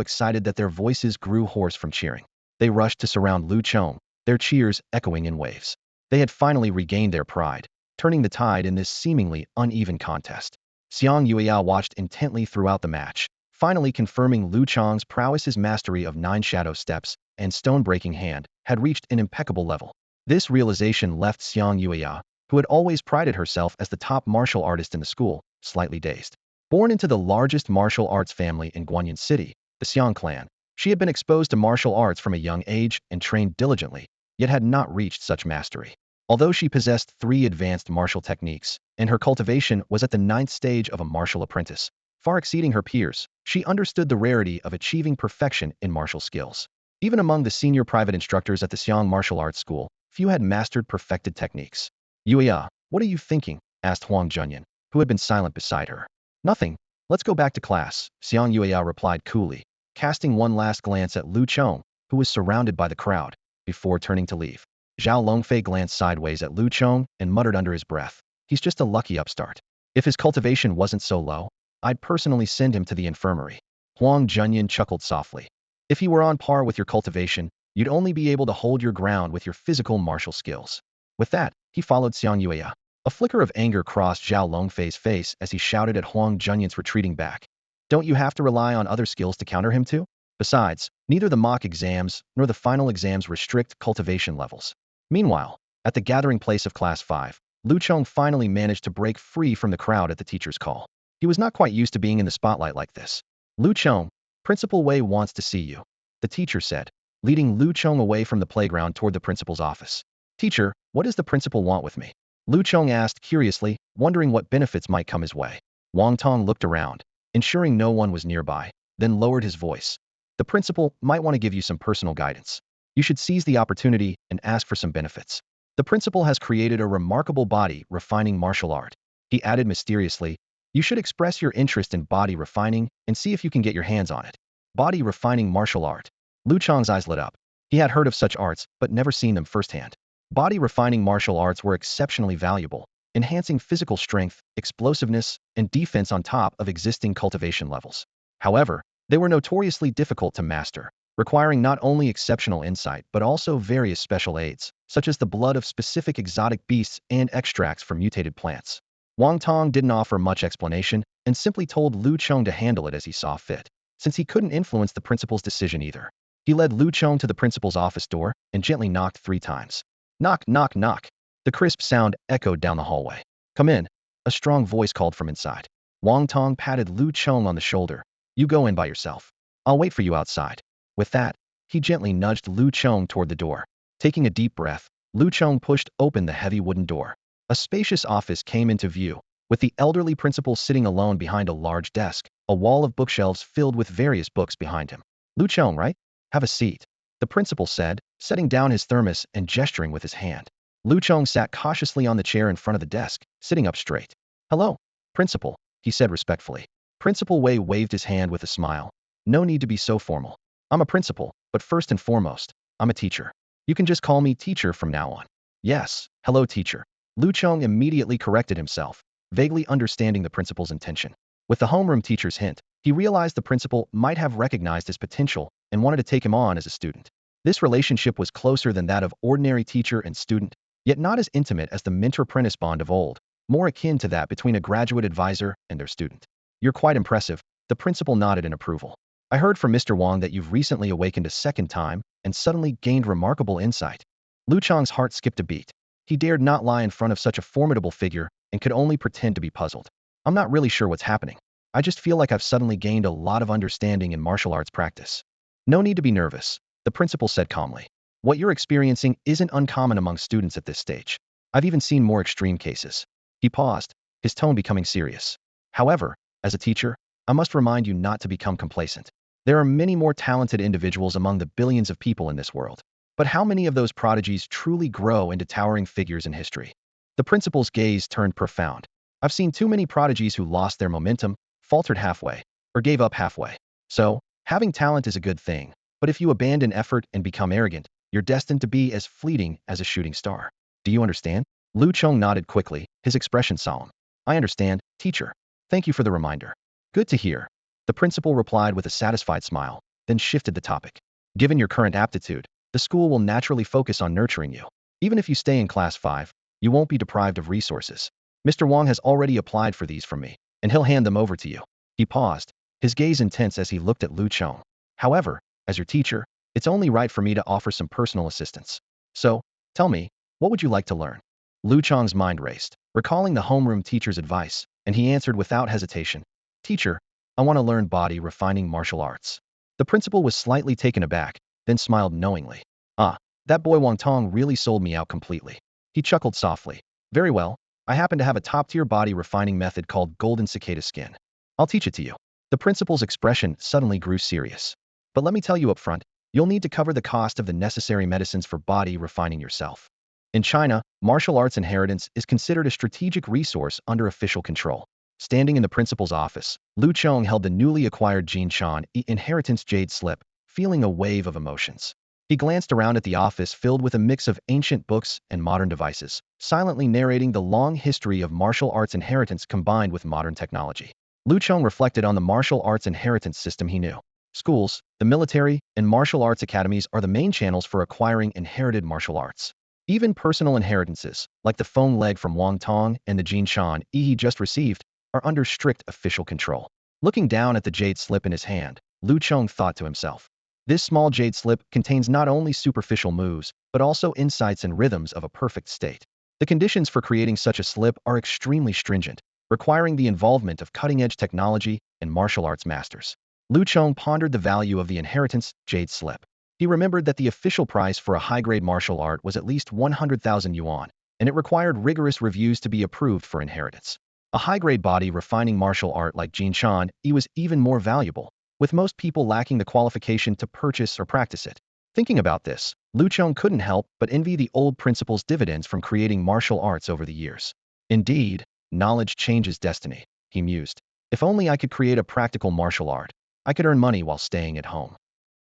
excited that their voices grew hoarse from cheering. They rushed to surround Lu Chong, their cheers echoing in waves. They had finally regained their pride, turning the tide in this seemingly uneven contest. Xiang Yueya watched intently throughout the match, finally confirming Lu Chong's prowess's mastery of 9 shadow steps and stone-breaking hand had reached an impeccable level. This realization left Xiang Yueya, who had always prided herself as the top martial artist in the school, slightly dazed. Born into the largest martial arts family in Guanyin City, the Xiang clan, she had been exposed to martial arts from a young age and trained diligently, yet had not reached such mastery. Although she possessed 3 advanced martial techniques, and her cultivation was at the 9th stage of a martial apprentice, far exceeding her peers, she understood the rarity of achieving perfection in martial skills. Even among the senior private instructors at the Xiang Martial Arts School, few had mastered perfected techniques. "Yueya, what are you thinking?" asked Huang Junyan, who had been silent beside her. "Nothing. Let's go back to class," Xiang Yueya replied coolly, casting one last glance at Lu Chong, who was surrounded by the crowd, before turning to leave. Zhao Longfei glanced sideways at Lu Chong and muttered under his breath, "He's just a lucky upstart. If his cultivation wasn't so low, I'd personally send him to the infirmary." Huang Junyan chuckled softly. "If he were on par with your cultivation, you'd only be able to hold your ground with your physical martial skills." With that, he followed Xiang Yueya. A flicker of anger crossed Zhao Longfei's face as he shouted at Huang Junyan's retreating back. "Don't you have to rely on other skills to counter him too? Besides, neither the mock exams nor the final exams restrict cultivation levels." Meanwhile, at the gathering place of Class 5, Lu Chong finally managed to break free from the crowd at the teacher's call. He was not quite used to being in the spotlight like this. Lu Chong, Principal Wei wants to see you, the teacher said, leading Lu Chong away from the playground toward the principal's office. Teacher, what does the principal want with me? Lu Chong asked curiously, wondering what benefits might come his way. Wang Tong looked around, ensuring no one was nearby, then lowered his voice. The principal might want to give you some personal guidance. You should seize the opportunity and ask for some benefits. The principal has created a remarkable body refining martial art. He added mysteriously, you should express your interest in body refining and see if you can get your hands on it. Body refining martial art. Lu Chong's eyes lit up. He had heard of such arts, but never seen them firsthand. Body refining martial arts were exceptionally valuable, enhancing physical strength, explosiveness, and defense on top of existing cultivation levels. However, they were notoriously difficult to master, requiring not only exceptional insight but also various special aids, such as the blood of specific exotic beasts and extracts from mutated plants. Wang Tong didn't offer much explanation and simply told Lu Chong to handle it as he saw fit, since he couldn't influence the principal's decision either. He led Lu Chong to the principal's office door and gently knocked 3 times. Knock, knock, knock. The crisp sound echoed down the hallway. Come in, a strong voice called from inside. Wang Tong patted Lu Chong on the shoulder. You go in by yourself. I'll wait for you outside. With that, he gently nudged Lu Chong toward the door. Taking a deep breath, Lu Chong pushed open the heavy wooden door. A spacious office came into view, with the elderly principal sitting alone behind a large desk, a wall of bookshelves filled with various books behind him. Lu Chong, right? Have a seat, the principal said, setting down his thermos and gesturing with his hand. Lu Chong sat cautiously on the chair in front of the desk, sitting up straight. Hello, principal, he said respectfully. Principal Wei waved his hand with a smile. No need to be so formal. I'm a principal, but first and foremost, I'm a teacher. You can just call me teacher from now on. Yes, hello teacher. Lu Chong immediately corrected himself, vaguely understanding the principal's intention. With the homeroom teacher's hint, he realized the principal might have recognized his potential and wanted to take him on as a student. This relationship was closer than that of ordinary teacher and student, yet not as intimate as the mentor-apprentice bond of old, more akin to that between a graduate advisor and their student. You're quite impressive, the principal nodded in approval. I heard from Mr. Wang that you've recently awakened a second time and suddenly gained remarkable insight. Lu Chong's heart skipped a beat. He dared not lie in front of such a formidable figure and could only pretend to be puzzled. I'm not really sure what's happening. I just feel like I've suddenly gained a lot of understanding in martial arts practice. No need to be nervous, the principal said calmly. What you're experiencing isn't uncommon among students at this stage. I've even seen more extreme cases. He paused, his tone becoming serious. However, as a teacher, I must remind you not to become complacent. There are many more talented individuals among the billions of people in this world. But how many of those prodigies truly grow into towering figures in history? The principal's gaze turned profound. I've seen too many prodigies who lost their momentum, faltered halfway, or gave up halfway. So, having talent is a good thing, but if you abandon effort and become arrogant, you're destined to be as fleeting as a shooting star. Do you understand? Lu Chong nodded quickly, his expression solemn. I understand, teacher. Thank you for the reminder. Good to hear. The principal replied with a satisfied smile, then shifted the topic. Given your current aptitude, the school will naturally focus on nurturing you. Even if you stay in class 5, you won't be deprived of resources. Mr. Wang has already applied for these from me, and he'll hand them over to you. He paused, his gaze intense as he looked at Lu Chong. However, as your teacher, it's only right for me to offer some personal assistance. So, tell me, what would you like to learn? Lu Chong's mind raced, recalling the homeroom teacher's advice, and he answered without hesitation. Teacher, I want to learn body refining martial arts. The principal was slightly taken aback, then smiled knowingly. Ah, that boy Wang Tong really sold me out completely. He chuckled softly. Very well, I happen to have a top-tier body refining method called golden cicada skin. I'll teach it to you. The principal's expression suddenly grew serious. But let me tell you up front, you'll need to cover the cost of the necessary medicines for body refining yourself. In China, martial arts inheritance is considered a strategic resource under official control. Standing in the principal's office, Lu Chong held the newly acquired Jin Chan inheritance jade slip, feeling a wave of emotions. He glanced around at the office filled with a mix of ancient books and modern devices, silently narrating the long history of martial arts inheritance combined with modern technology. Lu Chong reflected on the martial arts inheritance system he knew. Schools, the military, and martial arts academies are the main channels for acquiring inherited martial arts. Even personal inheritances, like the Feng leg from Wang Tong and the Jin Chan he just received, are under strict official control. Looking down at the jade slip in his hand, Lu Chong thought to himself. This small jade slip contains not only superficial moves, but also insights and rhythms of a perfect state. The conditions for creating such a slip are extremely stringent, requiring the involvement of cutting-edge technology and martial arts masters. Lu Chong pondered the value of the inheritance jade slip. He remembered that the official price for a high-grade martial art was at least 100,000 yuan, and it required rigorous reviews to be approved for inheritance. A high-grade body refining martial art like Jin Shan was even more valuable, with most people lacking the qualification to purchase or practice it. Thinking about this, Lu Chong couldn't help but envy the old principal's dividends from creating martial arts over the years. Indeed, knowledge changes destiny, he mused. If only I could create a practical martial art, I could earn money while staying at home.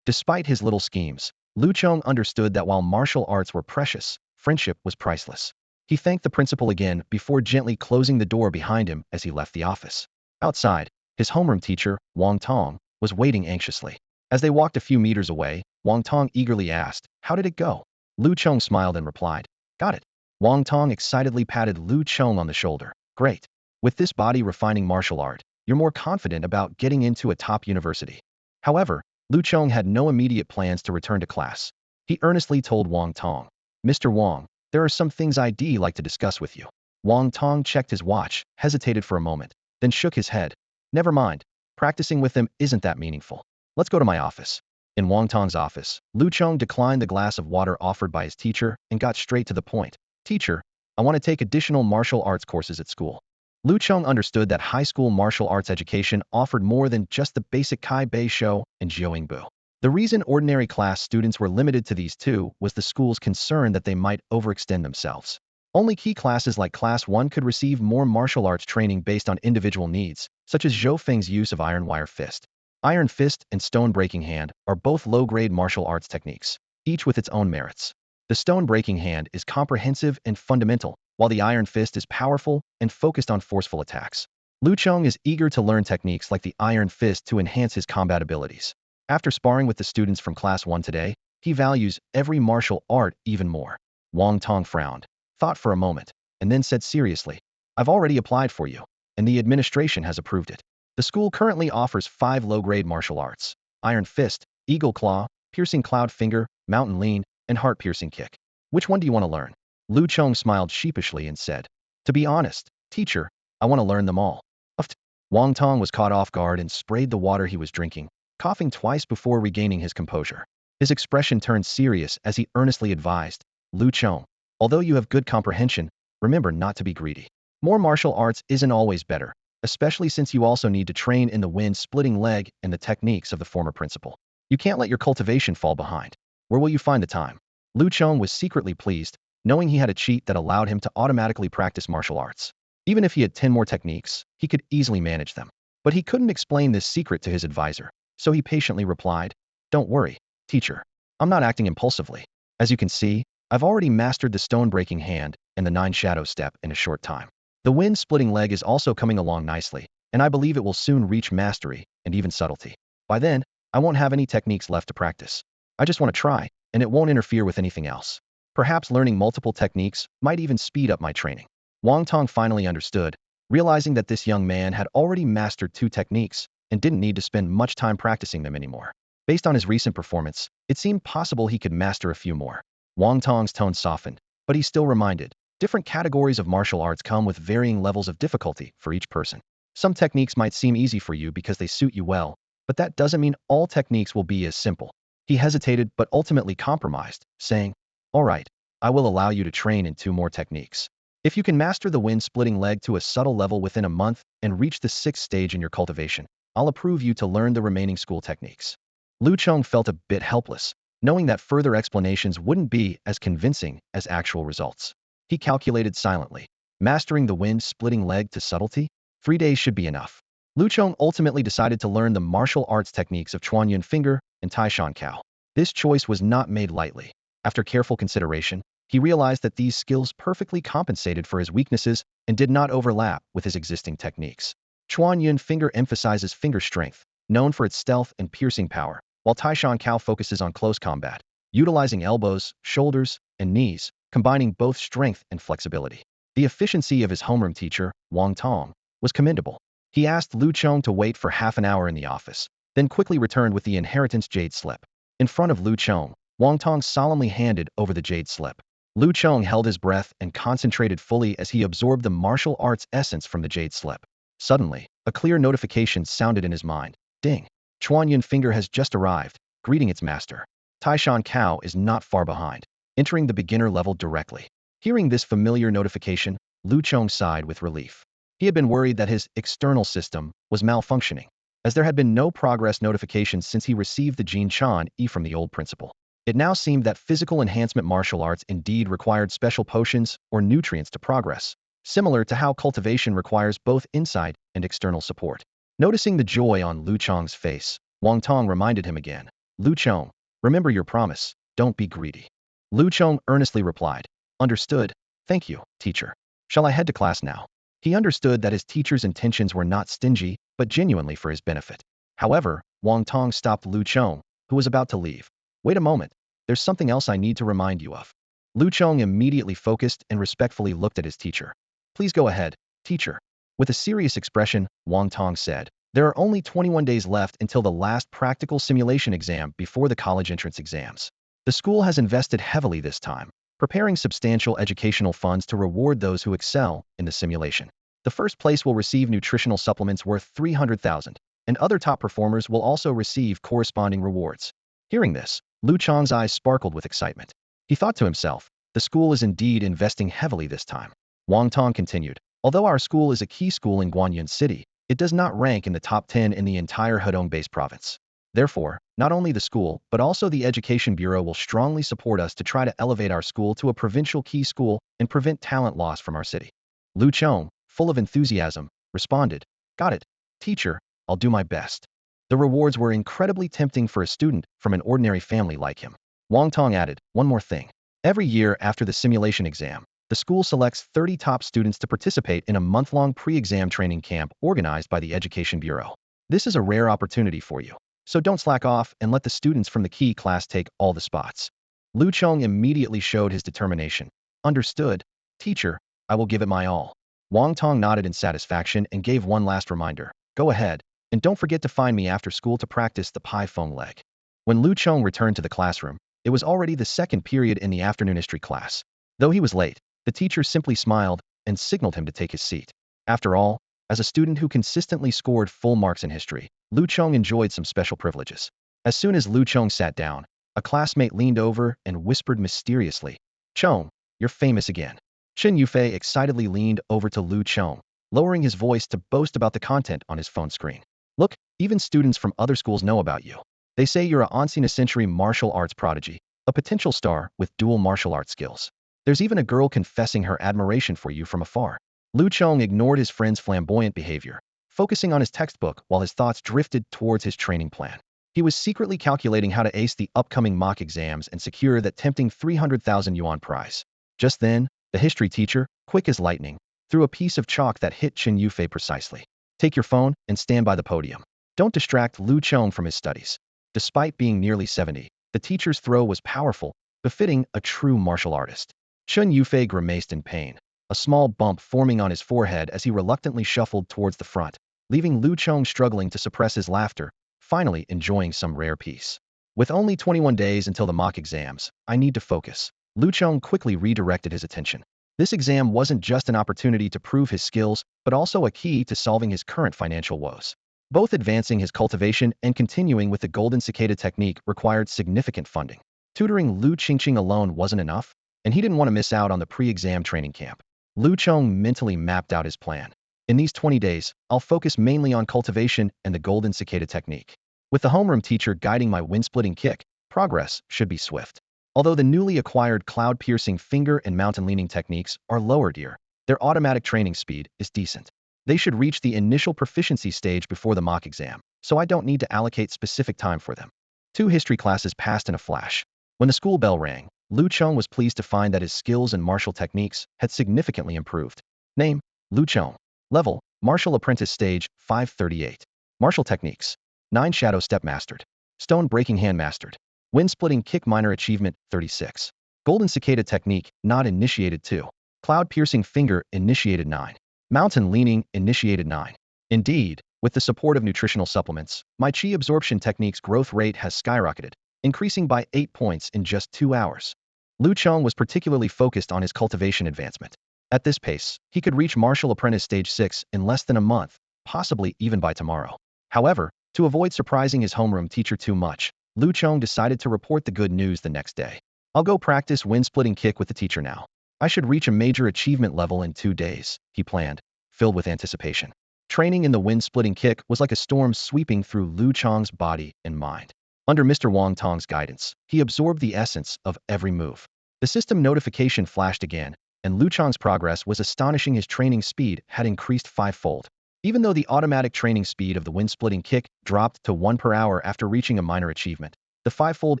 Despite his little schemes, Lu Chong understood that while martial arts were precious, friendship was priceless. He thanked the principal again before gently closing the door behind him as he left the office. Outside, his homeroom teacher, Wang Tong, was waiting anxiously. As they walked a few meters away, Wang Tong eagerly asked, "How did it go?" Lu Chong smiled and replied, "Got it." Wang Tong excitedly patted Lu Chong on the shoulder. "Great. With this body-refining martial art, you're more confident about getting into a top university." However, Lu Chong had no immediate plans to return to class. He earnestly told Wang Tong, "Mr. Wang, there are some things I'd like to discuss with you." Wang Tong checked his watch, hesitated for a moment, then shook his head. "Never mind. Practicing with them isn't that meaningful. Let's go to my office." In Wang Tong's office, Lu Chong declined the glass of water offered by his teacher and got straight to the point. "Teacher, I want to take additional martial arts courses at school." Lu Chong understood that high school martial arts education offered more than just the basic Kai Bei Shou and Jiuingbu. The reason ordinary class students were limited to these two was the school's concern that they might overextend themselves. Only key classes like Class 1 could receive more martial arts training based on individual needs, such as Zhou Feng's use of Iron Wire Fist. Iron Fist and Stone Breaking Hand are both low-grade martial arts techniques, each with its own merits. The Stone Breaking Hand is comprehensive and fundamental, while the Iron Fist is powerful and focused on forceful attacks. Lu Chong is eager to learn techniques like the Iron Fist to enhance his combat abilities. After sparring with the students from Class 1 today, he values every martial art even more. Wang Tong frowned, thought for a moment, and then said seriously, "I've already applied for you, and the administration has approved it. The school currently offers 5 low-grade martial arts: Iron Fist, Eagle Claw, Piercing Cloud Finger, Mountain Lean, and Heart Piercing Kick. Which one do you want to learn?" Lu Chong smiled sheepishly and said, "To be honest, teacher, I want to learn them all." Uft. Wang Tong was caught off guard and sprayed the water he was drinking, coughing twice before regaining his composure. His expression turned serious as he earnestly advised, "Lu Chong, although you have good comprehension, remember not to be greedy. More martial arts isn't always better, especially since you also need to train in the wind-splitting leg and the techniques of the former principal. You can't let your cultivation fall behind. Where will you find the time?" Lu Chong was secretly pleased, knowing he had a cheat that allowed him to automatically practice martial arts. Even if he had 10 more techniques, he could easily manage them. But he couldn't explain this secret to his advisor, so he patiently replied, "Don't worry, teacher. I'm not acting impulsively. As you can see, I've already mastered the Stone-Breaking Hand and the 9 Shadow Step in a short time. The wind-splitting leg is also coming along nicely, and I believe it will soon reach mastery and even subtlety. By then, I won't have any techniques left to practice. I just want to try, and it won't interfere with anything else. Perhaps learning multiple techniques might even speed up my training." Wang Tong finally understood, realizing that this young man had already mastered 2 techniques and didn't need to spend much time practicing them anymore. Based on his recent performance, it seemed possible he could master a few more. Wang Tong's tone softened, but he still reminded, different categories of martial arts come with varying levels of difficulty for each person. Some techniques might seem easy for you because they suit you well, but that doesn't mean all techniques will be as simple. He hesitated but ultimately compromised, saying, "All right, I will allow you to train in 2 more techniques. If you can master the wind-splitting leg to a subtle level within a month and reach the 6th stage in your cultivation, I'll approve you to learn the remaining school techniques." Lu Chong felt a bit helpless, knowing that further explanations wouldn't be as convincing as actual results. He calculated silently. Mastering the wind-splitting leg to subtlety? 3 days should be enough. Lu Chong ultimately decided to learn the martial arts techniques of Chuanyuan Finger and Taishan Kao. This choice was not made lightly. After careful consideration, he realized that these skills perfectly compensated for his weaknesses and did not overlap with his existing techniques. Chuanyuan Finger emphasizes finger strength, known for its stealth and piercing power, while Taishan Kao focuses on close combat, utilizing elbows, shoulders, and knees, combining both strength and flexibility. The efficiency of his homeroom teacher, Wang Tong, was commendable. He asked Lu Chong to wait for half an hour in the office, then quickly returned with the inheritance jade slip. In front of Lu Chong, Wang Tong solemnly handed over the jade slip. Lu Chong held his breath and concentrated fully as he absorbed the martial arts essence from the jade slip. Suddenly, a clear notification sounded in his mind. Ding! Chuanyan finger has just arrived, greeting its master. Taishan Cao is not far behind, entering the beginner level directly. Hearing this familiar notification, Lu Chong sighed with relief. He had been worried that his external system was malfunctioning, as there had been no progress notifications since he received the Jin Chan E from the old principal. It now seemed that physical enhancement martial arts indeed required special potions or nutrients to progress, similar to how cultivation requires both inside and external support. Noticing the joy on Lu Chong's face, Wang Tong reminded him again. Lu Chong, remember your promise, don't be greedy. Lu Chong earnestly replied. Understood. Thank you, teacher. Shall I head to class now? He understood that his teacher's intentions were not stingy, but genuinely for his benefit. However, Wang Tong stopped Lu Chong, who was about to leave. Wait a moment. There's something else I need to remind you of. Lu Chong immediately focused and respectfully looked at his teacher. Please go ahead, teacher. With a serious expression, Wang Tong said, there are only 21 days left until the last practical simulation exam before the college entrance exams. The school has invested heavily this time, preparing substantial educational funds to reward those who excel in the simulation. The first place will receive nutritional supplements worth 300,000, and other top performers will also receive corresponding rewards. Hearing this, Lu Chong's eyes sparkled with excitement. He thought to himself, the school is indeed investing heavily this time. Wang Tong continued, although our school is a key school in Guanyin City, it does not rank in the top 10 in the entire Hedong-based province. Therefore, not only the school, but also the Education Bureau will strongly support us to try to elevate our school to a provincial key school and prevent talent loss from our city. Lu Chong, full of enthusiasm, responded, got it, teacher, I'll do my best. The rewards were incredibly tempting for a student from an ordinary family like him. Wang Tong added, one more thing. Every year after the simulation exam, the school selects 30 top students to participate in a month-long pre-exam training camp organized by the Education Bureau. This is a rare opportunity for you, so don't slack off and let the students from the key class take all the spots. Lu Chong immediately showed his determination. Understood, teacher, I will give it my all. Wang Tong nodded in satisfaction and gave one last reminder. Go ahead, and don't forget to find me after school to practice the Pai Feng leg. When Lu Chong returned to the classroom, it was already the second period in the afternoon history class. Though he was late, the teacher simply smiled and signaled him to take his seat. After all, as a student who consistently scored full marks in history, Lu Chong enjoyed some special privileges. As soon as Lu Chong sat down, a classmate leaned over and whispered mysteriously, Chong, you're famous again. Chen Yufei excitedly leaned over to Lu Chong, lowering his voice to boast about the content on his phone screen. Look, even students from other schools know about you. They say you're a ancient-century martial arts prodigy, a potential star with dual martial arts skills. There's even a girl confessing her admiration for you from afar. Lu Chong ignored his friend's flamboyant behavior, focusing on his textbook while his thoughts drifted towards his training plan. He was secretly calculating how to ace the upcoming mock exams and secure that tempting 300,000 yuan prize. Just then, the history teacher, quick as lightning, threw a piece of chalk that hit Chen Yufei precisely. Take your phone and stand by the podium. Don't distract Lu Chong from his studies. Despite being nearly 70, the teacher's throw was powerful, befitting a true martial artist. Chen Yufei grimaced in pain, a small bump forming on his forehead as he reluctantly shuffled towards the front, leaving Lu Chong struggling to suppress his laughter, finally enjoying some rare peace. With only 21 days until the mock exams, I need to focus. Lu Chong quickly redirected his attention. This exam wasn't just an opportunity to prove his skills, but also a key to solving his current financial woes. Both advancing his cultivation and continuing with the golden cicada technique required significant funding. Tutoring Lu Qingqing alone wasn't enough, and he didn't want to miss out on the pre-exam training camp. Lu Chong mentally mapped out his plan. In these 20 days, I'll focus mainly on cultivation and the golden cicada technique. With the homeroom teacher guiding my wind-splitting kick, progress should be swift. Although the newly acquired cloud-piercing finger and mountain-leaning techniques are lower tier, their automatic training speed is decent. They should reach the initial proficiency stage before the mock exam, so I don't need to allocate specific time for them. 2 history classes passed in a flash. When the school bell rang, Lu Chong was pleased to find that his skills and martial techniques had significantly improved. Name, Lu Chong. Level, Martial Apprentice Stage, 538. Martial Techniques. 9 Shadow Step Mastered. Stone Breaking Hand Mastered. Wind-Splitting Kick Minor Achievement, 36. Golden Cicada Technique, Not Initiated 2. Cloud Piercing Finger, Initiated 9. Mountain Leaning, Initiated 9. Indeed, with the support of nutritional supplements, my Qi Absorption technique's growth rate has skyrocketed, increasing by 8 points in just 2 hours. Lu Chong was particularly focused on his cultivation advancement. At this pace, he could reach Martial Apprentice Stage 6 in less than a month, possibly even by tomorrow. However, to avoid surprising his homeroom teacher too much, Lu Chong decided to report the good news the next day. I'll go practice wind-splitting kick with the teacher now. I should reach a major achievement level in 2 days, he planned, filled with anticipation. Training in the wind-splitting kick was like a storm sweeping through Lu Chong's body and mind. Under Mr. Wang Tong's guidance, he absorbed the essence of every move. The system notification flashed again, and Lu Chong's progress was astonishing. His training speed had increased 5-fold. Even though the automatic training speed of the wind-splitting kick dropped to 1 per hour after reaching a minor achievement, the 5-fold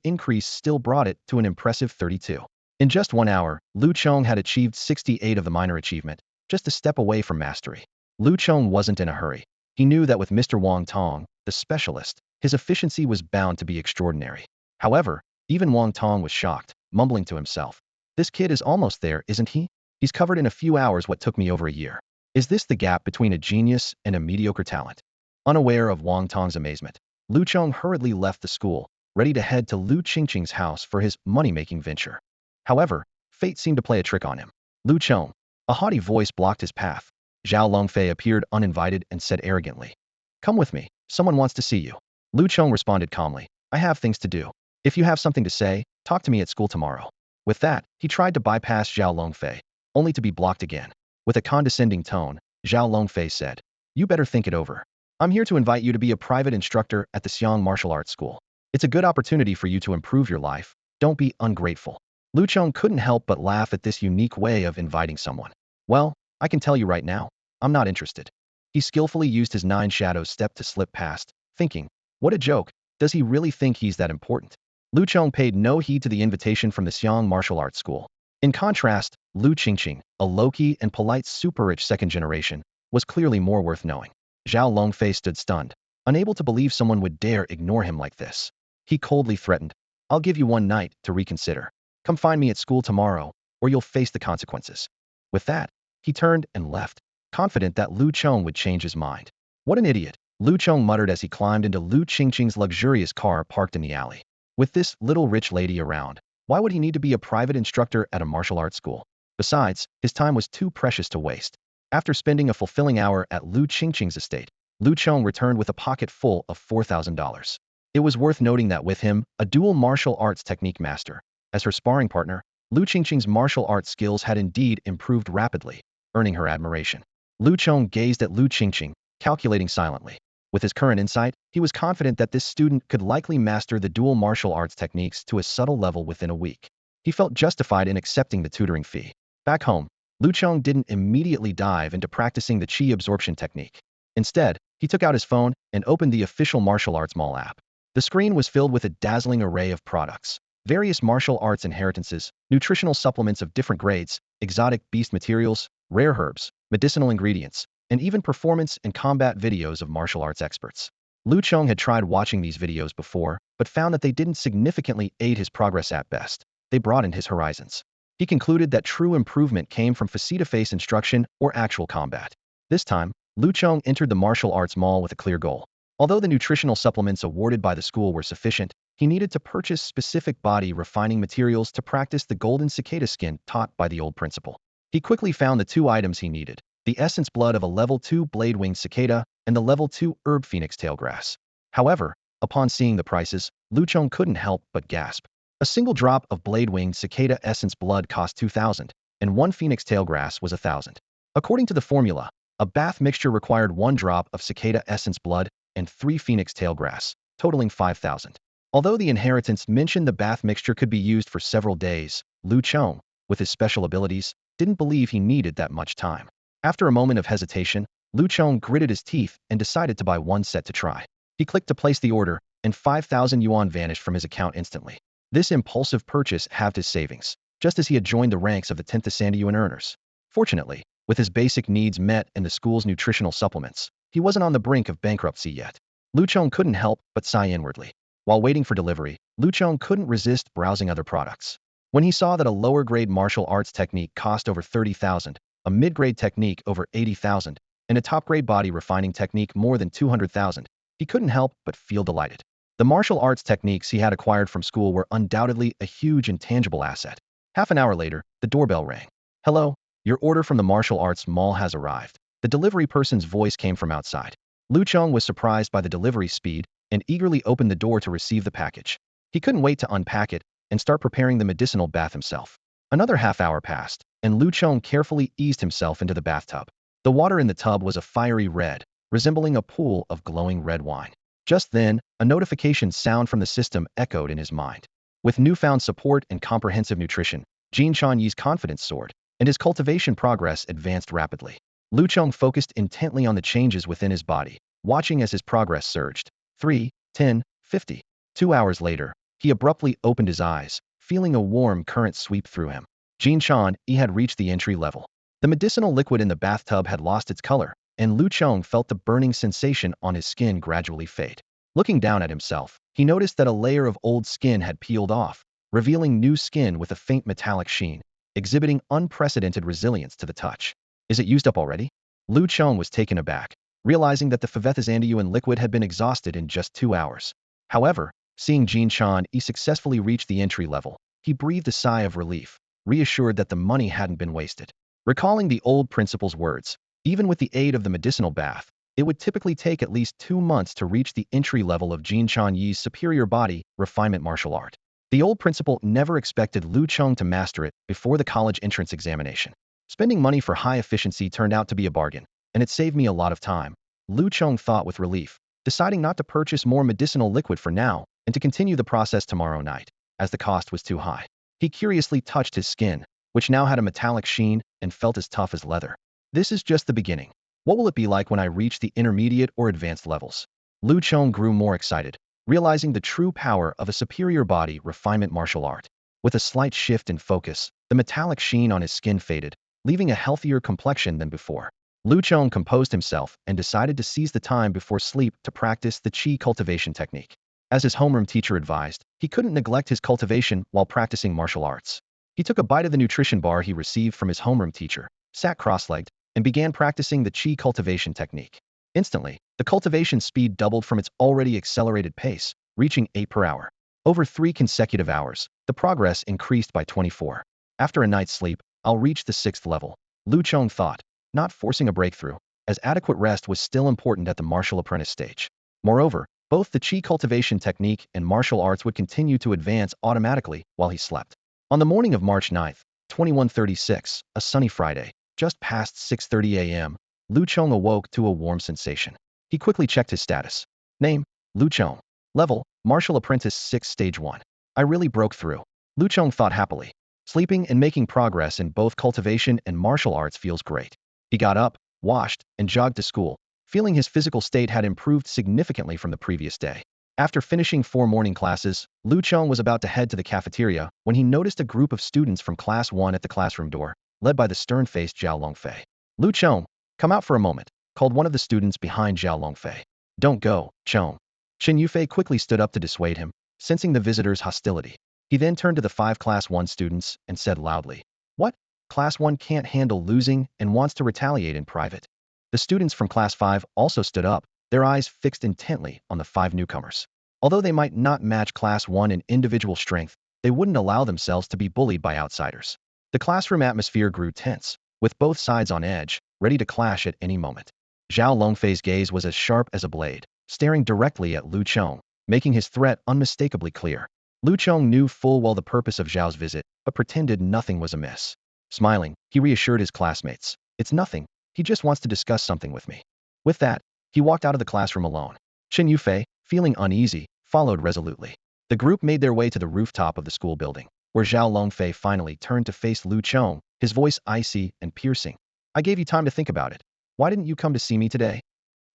increase still brought it to an impressive 32. In just 1 hour, Lu Chong had achieved 68 of the minor achievement, just a step away from mastery. Lu Chong wasn't in a hurry. He knew that with Mr. Wang Tong, the specialist, his efficiency was bound to be extraordinary. However, even Wang Tong was shocked, mumbling to himself. This kid is almost there, isn't he? He's covered in a few hours what took me over a year. Is this the gap between a genius and a mediocre talent? Unaware of Wang Tong's amazement, Lu Chong hurriedly left the school, ready to head to Lu Qingqing's house for his money-making venture. However, fate seemed to play a trick on him. Lu Chong, a haughty voice blocked his path. Zhao Longfei appeared uninvited and said arrogantly, "Come with me, someone wants to see you." Lu Chong responded calmly, "I have things to do. If you have something to say, talk to me at school tomorrow." With that, he tried to bypass Zhao Longfei, only to be blocked again. With a condescending tone, Zhao Longfei said, "You better think it over. I'm here to invite you to be a private instructor at the Xiang Martial Arts School. It's a good opportunity for you to improve your life. Don't be ungrateful." Lu Chong couldn't help but laugh at this unique way of inviting someone. "Well, I can tell you right now, I'm not interested." He skillfully used his 9 shadows step to slip past, thinking, what a joke, does he really think he's that important? Lu Chong paid no heed to the invitation from the Xiang Martial Arts School. In contrast, Lu Qingqing, a low-key and polite super-rich second generation, was clearly more worth knowing. Zhao Longfei stood stunned, unable to believe someone would dare ignore him like this. He coldly threatened, "I'll give you 1 night to reconsider. Come find me at school tomorrow, or you'll face the consequences." With that, he turned and left, confident that Lu Chong would change his mind. What an idiot, Lu Chong muttered as he climbed into Lu Qingqing's luxurious car parked in the alley. With this little rich lady around, why would he need to be a private instructor at a martial arts school? Besides, his time was too precious to waste. After spending a fulfilling hour at Lu Qingqing's estate, Lu Chong returned with a pocket full of $4,000. It was worth noting that with him, a dual martial arts technique master. As her sparring partner, Lu Qingqing's martial arts skills had indeed improved rapidly, earning her admiration. Lu Chong gazed at Lu Qingqing, calculating silently. With his current insight, he was confident that this student could likely master the dual martial arts techniques to a subtle level within a week. He felt justified in accepting the tutoring fee. Back home, Lu Chong didn't immediately dive into practicing the Qi Absorption technique. Instead, he took out his phone and opened the official martial arts mall app. The screen was filled with a dazzling array of products. Various martial arts inheritances, nutritional supplements of different grades, exotic beast materials, rare herbs, medicinal ingredients, and even performance and combat videos of martial arts experts. Lu Chong had tried watching these videos before, but found that they didn't significantly aid his progress at best. They broadened his horizons. He concluded that true improvement came from face-to-face instruction or actual combat. This time, Lu Chong entered the martial arts mall with a clear goal. Although the nutritional supplements awarded by the school were sufficient, he needed to purchase specific body-refining materials to practice the golden cicada skin taught by the old principal. He quickly found the 2 items he needed, the essence blood of a level 2 blade-winged cicada and the level 2 herb phoenix tailgrass. However, upon seeing the prices, Lu Chong couldn't help but gasp. A single drop of blade-winged cicada essence blood cost 2,000, and 1 phoenix tailgrass was 1,000. According to the formula, a bath mixture required 1 drop of cicada essence blood and 3 phoenix tailgrass, totaling 5,000. Although the inheritance mentioned the bath mixture could be used for several days, Lu Chong, with his special abilities, didn't believe he needed that much time. After a moment of hesitation, Lu Chong gritted his teeth and decided to buy 1 set to try. He clicked to place the order, and 5,000 yuan vanished from his account instantly. This impulsive purchase halved his savings, just as he had joined the ranks of the 10th Yuan earners. Fortunately, with his basic needs met and the school's nutritional supplements, he wasn't on the brink of bankruptcy yet. Lu Chong couldn't help but sigh inwardly. While waiting for delivery, Lu Chong couldn't resist browsing other products. When he saw that a lower-grade martial arts technique cost over 30,000, a mid-grade technique over 80,000, and a top-grade body refining technique more than 200,000, he couldn't help but feel delighted. The martial arts techniques he had acquired from school were undoubtedly a huge intangible asset. Half an hour later, the doorbell rang. "Hello, your order from the martial arts mall has arrived." The delivery person's voice came from outside. Lu Chong was surprised by the delivery speed and eagerly opened the door to receive the package. He couldn't wait to unpack it and start preparing the medicinal bath himself. Another half hour passed, and Lu Chong carefully eased himself into the bathtub. The water in the tub was a fiery red, resembling a pool of glowing red wine. Just then, a notification sound from the system echoed in his mind. With newfound support and comprehensive nutrition, Jin Chanyi's confidence soared, and his cultivation progress advanced rapidly. Lu Chong focused intently on the changes within his body, watching as his progress surged. 3, 10, 50. 2 hours later, he abruptly opened his eyes, feeling a warm current sweep through him. Jin Chan, he had reached the entry level. The medicinal liquid in the bathtub had lost its color, and Lu Chong felt the burning sensation on his skin gradually fade. Looking down at himself, he noticed that a layer of old skin had peeled off, revealing new skin with a faint metallic sheen, exhibiting unprecedented resilience to the touch. Is it used up already? Lu Chong was taken aback, realizing that the Favethazandiyuan liquid had been exhausted in just 2 hours. However, seeing Jin Chan successfully reach the entry level, he breathed a sigh of relief, reassured that the money hadn't been wasted. Recalling the old principal's words, even with the aid of the medicinal bath, it would typically take at least 2 months to reach the entry level of Jin Chanyi's superior body refinement martial art. The old principal never expected Lu Chong to master it before the college entrance examination. Spending money for high efficiency turned out to be a bargain, and it saved me a lot of time, Lu Chong thought with relief, deciding not to purchase more medicinal liquid for now and to continue the process tomorrow night, as the cost was too high. He curiously touched his skin, which now had a metallic sheen and felt as tough as leather. This is just the beginning. What will it be like when I reach the intermediate or advanced levels? Lu Chong grew more excited, realizing the true power of a superior body refinement martial art. With a slight shift in focus, the metallic sheen on his skin faded, leaving a healthier complexion than before. Lu Chong composed himself and decided to seize the time before sleep to practice the Qi cultivation technique. As his homeroom teacher advised, he couldn't neglect his cultivation while practicing martial arts. He took a bite of the nutrition bar he received from his homeroom teacher, sat cross-legged, and began practicing the Qi cultivation technique. Instantly, the cultivation speed doubled from its already accelerated pace, reaching 8 per hour. Over 3 consecutive hours, the progress increased by 24. After a night's sleep, I'll reach the 6th level, Lu Chong thought, not forcing a breakthrough, as adequate rest was still important at the martial apprentice stage. Moreover, both the Qi cultivation technique and martial arts would continue to advance automatically while he slept. On the morning of March 9, 2136, a sunny Friday, just past 6:30 a.m., Lu Chong awoke to a warm sensation. He quickly checked his status. Name, Lu Chong. Level, Martial Apprentice 6 Stage 1. I really broke through, Lu Chong thought happily. Sleeping and making progress in both cultivation and martial arts feels great. He got up, washed, and jogged to school, feeling his physical state had improved significantly from the previous day. After finishing 4 morning classes, Lu Chong was about to head to the cafeteria when he noticed a group of students from Class 1 at the classroom door, led by the stern-faced Zhao Longfei. Lu Chong, come out for a moment, called one of the students behind Zhao Longfei. Don't go, Chong. Chen Yufei quickly stood up to dissuade him, sensing the visitor's hostility. He then turned to the 5 Class 1 students and said loudly, "What? Class 1 can't handle losing and wants to retaliate in private." The students from Class 5 also stood up, their eyes fixed intently on the 5 newcomers. Although they might not match Class 1 in individual strength, they wouldn't allow themselves to be bullied by outsiders. The classroom atmosphere grew tense, with both sides on edge, ready to clash at any moment. Zhao Longfei's gaze was as sharp as a blade, staring directly at Lu Chong, making his threat unmistakably clear. Lu Chong knew full well the purpose of Zhao's visit, but pretended nothing was amiss. Smiling, he reassured his classmates. "It's nothing. He just wants to discuss something with me." With that, he walked out of the classroom alone. Chen Yufei, feeling uneasy, followed resolutely. The group made their way to the rooftop of the school building, where Zhao Longfei finally turned to face Lu Chong, his voice icy and piercing. "I gave you time to think about it. Why didn't you come to see me today?"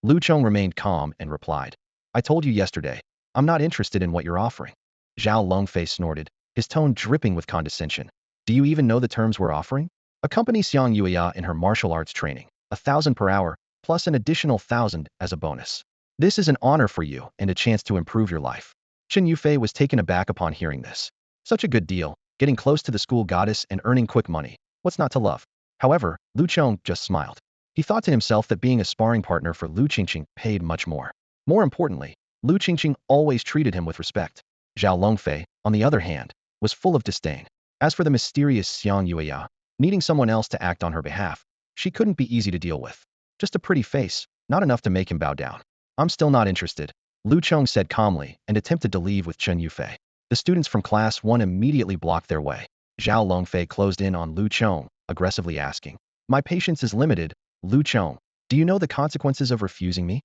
Lu Chong remained calm and replied, "I told you yesterday. I'm not interested in what you're offering." Zhao Longfei snorted, his tone dripping with condescension. "Do you even know the terms we're offering? Accompany Xiang Yuya in her martial arts training, 1,000 per hour, plus an additional 1,000 as a bonus. This is an honor for you and a chance to improve your life." Chen Yufei was taken aback upon hearing this. Such a good deal, getting close to the school goddess and earning quick money. What's not to love? However, Lu Chong just smiled. He thought to himself that being a sparring partner for Lu Qingqing paid much more. More importantly, Lu Qingqing always treated him with respect. Zhao Longfei, on the other hand, was full of disdain. As for the mysterious Xiang Yueya, needing someone else to act on her behalf, she couldn't be easy to deal with. Just a pretty face, not enough to make him bow down. I'm still not interested, Lu Chong said calmly and attempted to leave with Chen Yufei. The students from Class 1 immediately blocked their way. Zhao Longfei closed in on Lu Chong, aggressively asking, "My patience is limited, Lu Chong. Do you know the consequences of refusing me?"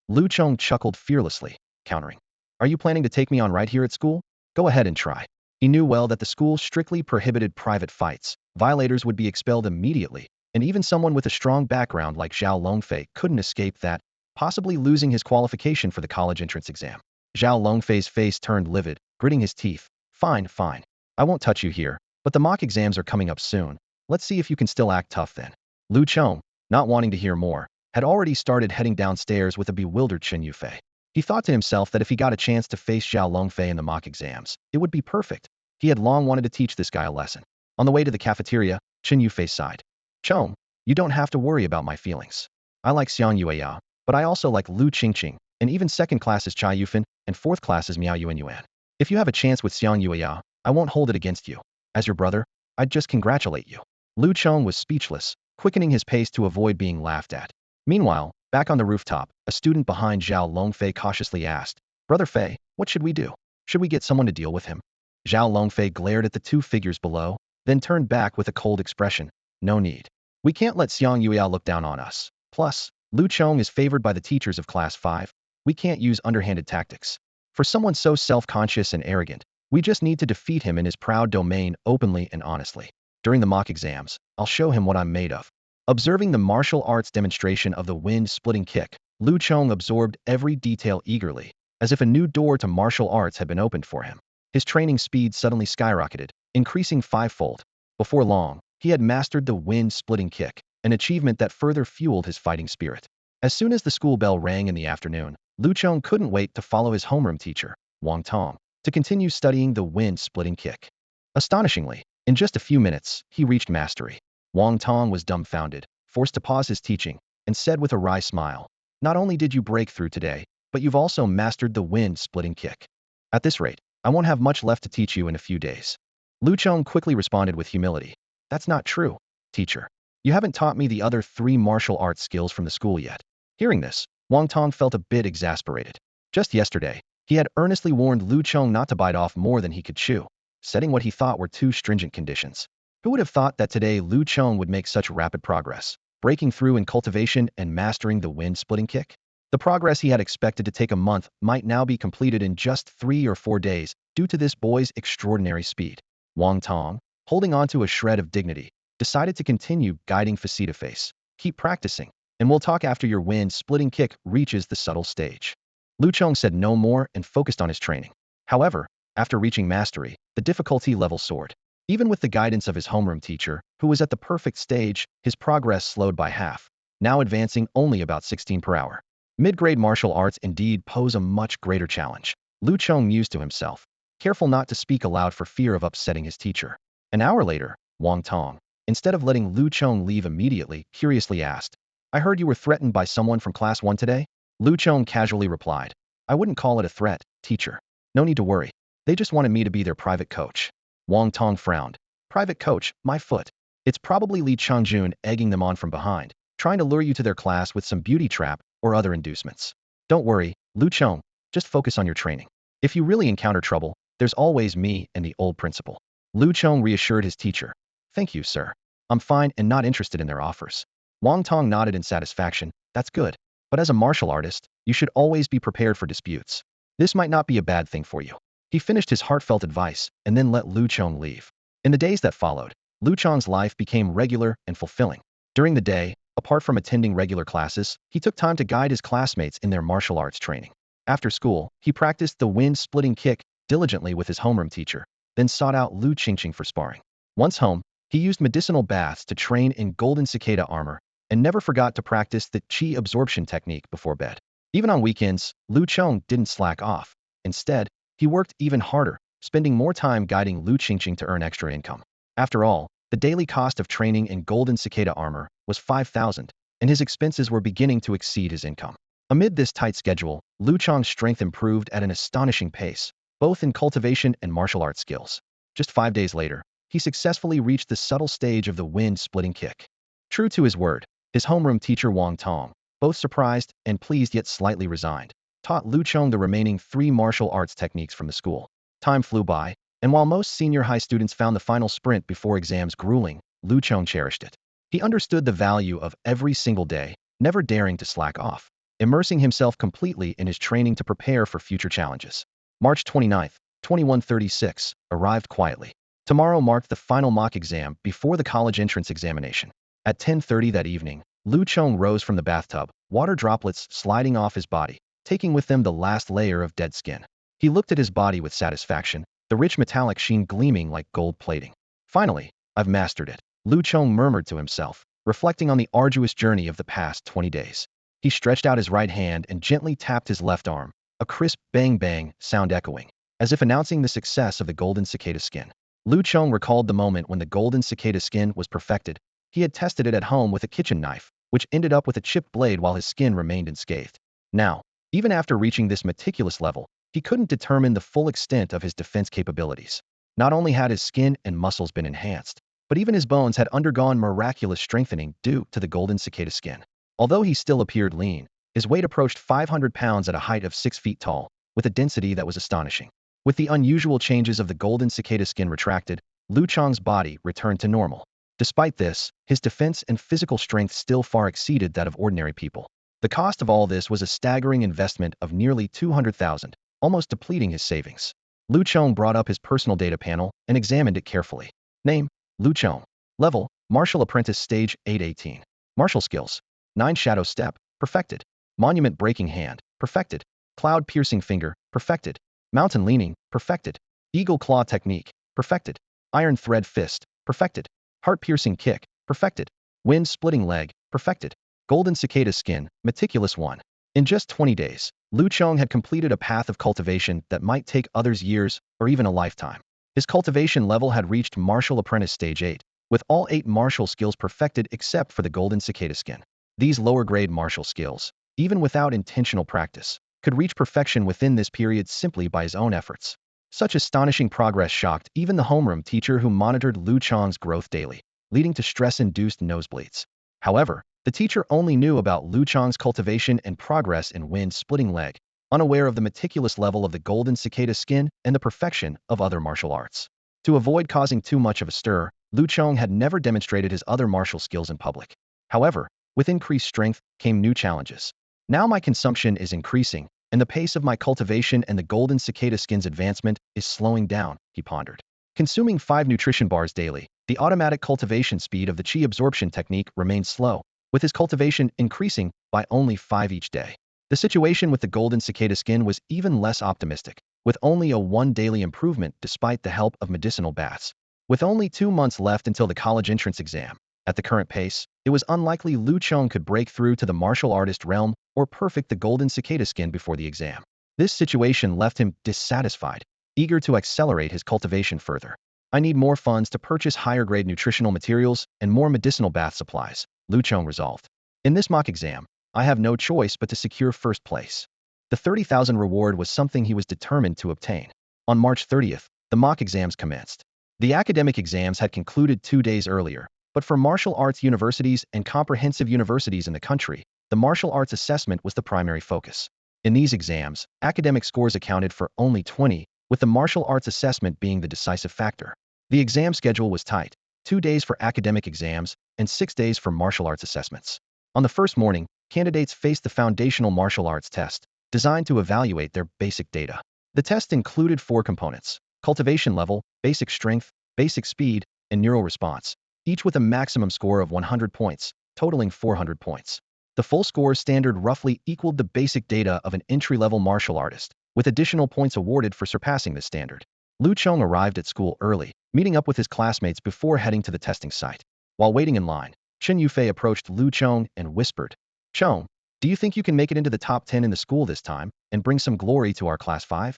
Lu Chong chuckled fearlessly, countering, "Are you planning to take me on right here at school? Go ahead and try." He knew well that the school strictly prohibited private fights. Violators would be expelled immediately, and even someone with a strong background like Zhao Longfei couldn't escape that, possibly losing his qualification for the college entrance exam. Zhao Longfei's face turned livid, gritting his teeth. "Fine, fine. I won't touch you here, but the mock exams are coming up soon. Let's see if you can still act tough then." Lu Chong, not wanting to hear more, had already started heading downstairs with a bewildered Chen Yufei. He thought to himself that if he got a chance to face Zhao Longfei in the mock exams, it would be perfect. He had long wanted to teach this guy a lesson. On the way to the cafeteria, Chen Yufei sighed. "Chong, you don't have to worry about my feelings. I like Xiang Yueya, but I also like Lu Qingqing, and even second class is Chai Yufan, and fourth class is Miao Yuan. If you have a chance with Xiang Yueya, I won't hold it against you. As your brother, I'd just congratulate you." Lu Chong was speechless, quickening his pace to avoid being laughed at. Meanwhile, back on the rooftop, a student behind Zhao Longfei cautiously asked, "Brother Fei, what should we do? Should we get someone to deal with him?" Zhao Longfei glared at the two figures below, then turned back with a cold expression. "No need. We can't let Xiang Yueya look down on us. Plus, Lu Chong is favored by the teachers of Class 5. We can't use underhanded tactics. For someone so self-conscious and arrogant, we just need to defeat him in his proud domain openly and honestly. During the mock exams, I'll show him what I'm made of." Observing the martial arts demonstration of the wind-splitting kick, Lu Chong absorbed every detail eagerly, as if a new door to martial arts had been opened for him. His training speed suddenly skyrocketed, increasing fivefold. Before long, he had mastered the wind-splitting kick, an achievement that further fueled his fighting spirit. As soon as the school bell rang in the afternoon, Lu Chong couldn't wait to follow his homeroom teacher, Wang Tong, to continue studying the wind-splitting kick. Astonishingly, in just a few minutes, he reached mastery. Wang Tong was dumbfounded, forced to pause his teaching, and said with a wry smile, "Not only did you break through today, but you've also mastered the wind-splitting kick. At this rate, I won't have much left to teach you in a few days." Lu Chong quickly responded with humility, "That's not true, teacher. You haven't taught me the other 3 martial arts skills from the school yet." Hearing this, Wang Tong felt a bit exasperated. Just yesterday, he had earnestly warned Lu Chong not to bite off more than he could chew, setting what he thought were too stringent conditions. Who would have thought that today Lu Chong would make such rapid progress, breaking through in cultivation and mastering the wind-splitting kick? The progress he had expected to take a month might now be completed in just 3 or 4 days due to this boy's extraordinary speed. Wang Tong, holding on to a shred of dignity, decided to continue guiding face-to-face. "Keep practicing, and we'll talk after your wind-splitting kick reaches the subtle stage." Lu Chong said no more and focused on his training. However, after reaching mastery, the difficulty level soared. Even with the guidance of his homeroom teacher, who was at the perfect stage, his progress slowed by half, now advancing only about 16 per hour. Mid-grade martial arts indeed pose a much greater challenge, Lu Chong mused to himself, careful not to speak aloud for fear of upsetting his teacher. An hour later, Wang Tong, instead of letting Lu Chong leave immediately, curiously asked, "I heard you were threatened by someone from Class 1 today?" Lu Chong casually replied, "I wouldn't call it a threat, teacher. No need to worry. They just wanted me to be their private coach." Wang Tong frowned. "Private coach, my foot. It's probably Li Changjun egging them on from behind, trying to lure you to their class with some beauty trap or other inducements. Don't worry, Lu Chong, just focus on your training. If you really encounter trouble, there's always me and the old principal." Lu Chong reassured his teacher. "Thank you, sir. I'm fine and not interested in their offers." Wang Tong nodded in satisfaction. "That's good. But as a martial artist, you should always be prepared for disputes. This might not be a bad thing for you." He finished his heartfelt advice and then let Lu Chong leave. In the days that followed, Lu Chong's life became regular and fulfilling. During the day, apart from attending regular classes, he took time to guide his classmates in their martial arts training. After school, he practiced the wind-splitting kick diligently with his homeroom teacher, then sought out Lu Qingqing for sparring. Once home, he used medicinal baths to train in golden cicada armor and never forgot to practice the Qi Absorption technique before bed. Even on weekends, Lu Chong didn't slack off. Instead, he worked even harder, spending more time guiding Lu Qingqing to earn extra income. After all, the daily cost of training in golden cicada armor was 5,000, and his expenses were beginning to exceed his income. Amid this tight schedule, Lu Chong's strength improved at an astonishing pace, both in cultivation and martial arts skills. Just 5 days later, he successfully reached the subtle stage of the wind-splitting kick. True to his word, his homeroom teacher Wang Tong, both surprised and pleased yet slightly resigned, taught Lu Chong the remaining 3 martial arts techniques from the school. Time flew by, and while most senior high students found the final sprint before exams grueling, Lu Chong cherished it. He understood the value of every single day, never daring to slack off, immersing himself completely in his training to prepare for future challenges. March 29, 2136, arrived quietly. Tomorrow marked the final mock exam before the college entrance examination. At 10:30 that evening, Lu Chong rose from the bathtub, water droplets sliding off his body, taking with them the last layer of dead skin. He looked at his body with satisfaction, the rich metallic sheen gleaming like gold plating. Finally, I've mastered it, Lu Chong murmured to himself, reflecting on the arduous journey of the past 20 days. He stretched out his right hand and gently tapped his left arm, a crisp bang-bang sound echoing, as if announcing the success of the golden cicada skin. Lu Chong recalled the moment when the golden cicada skin was perfected. He had tested it at home with a kitchen knife, which ended up with a chipped blade while his skin remained unscathed. Now, even after reaching this meticulous level, he couldn't determine the full extent of his defense capabilities. Not only had his skin and muscles been enhanced, but even his bones had undergone miraculous strengthening due to the golden cicada skin. Although he still appeared lean, his weight approached 500 pounds at a height of 6 feet tall, with a density that was astonishing. With the unusual changes of the golden cicada skin retracted, Lu Chong's body returned to normal. Despite this, his defense and physical strength still far exceeded that of ordinary people. The cost of all this was a staggering investment of nearly 200,000, almost depleting his savings. Lu Chong brought up his personal data panel and examined it carefully. Name: Lu Chong. Level: Martial Apprentice Stage 818. Martial Skills: 9 Shadow Step, perfected. Monument Breaking Hand, perfected. Cloud Piercing Finger, perfected. Mountain Leaning, perfected. Eagle Claw Technique, perfected. Iron Thread Fist, perfected. Heart Piercing Kick, perfected. Wind Splitting Leg, perfected. Golden Cicada Skin, Meticulous 1. In just 20 days, Lu Chong had completed a path of cultivation that might take others years or even a lifetime. His cultivation level had reached Martial Apprentice Stage 8, with all 8 martial skills perfected except for the Golden Cicada Skin. These lower-grade martial skills, even without intentional practice, could reach perfection within this period simply by his own efforts. Such astonishing progress shocked even the homeroom teacher who monitored Lu Chong's growth daily, leading to stress-induced nosebleeds. However, the teacher only knew about Lu Chong's cultivation and progress in wind-splitting leg, unaware of the meticulous level of the golden cicada skin and the perfection of other martial arts. To avoid causing too much of a stir, Lu Chong had never demonstrated his other martial skills in public. However, with increased strength came new challenges. Now my consumption is increasing, and the pace of my cultivation and the golden cicada skin's advancement is slowing down, he pondered. Consuming 5 nutrition bars daily, the automatic cultivation speed of the Qi Absorption technique remained slow, with his cultivation increasing by only 5 each day. The situation with the golden cicada skin was even less optimistic, with only a 1 daily improvement despite the help of medicinal baths. With only 2 months left until the college entrance exam, at the current pace, it was unlikely Lu Chong could break through to the martial artist realm or perfect the golden cicada skin before the exam. This situation left him dissatisfied, eager to accelerate his cultivation further. I need more funds to purchase higher-grade nutritional materials and more medicinal bath supplies, Lu Chong resolved. In this mock exam, I have no choice but to secure first place. The 30,000 reward was something he was determined to obtain. On March 30th, the mock exams commenced. The academic exams had concluded 2 days earlier, but for martial arts universities and comprehensive universities in the country, the martial arts assessment was the primary focus. In these exams, academic scores accounted for only 20, with the martial arts assessment being the decisive factor. The exam schedule was tight: 2 days for academic exams and 6 days for martial arts assessments. On the first morning, candidates faced the foundational martial arts test, designed to evaluate their basic data. The test included 4 components: cultivation level, basic strength, basic speed, and neural response, each with a maximum score of 100 points, totaling 400 points. The full score standard roughly equaled the basic data of an entry-level martial artist, with additional points awarded for surpassing this standard. Lu Chong arrived at school early, meeting up with his classmates before heading to the testing site. While waiting in line, Chen Yufei approached Lu Chong and whispered, "Chong, do you think you can make it into the top 10 in the school this time and bring some glory to our class 5?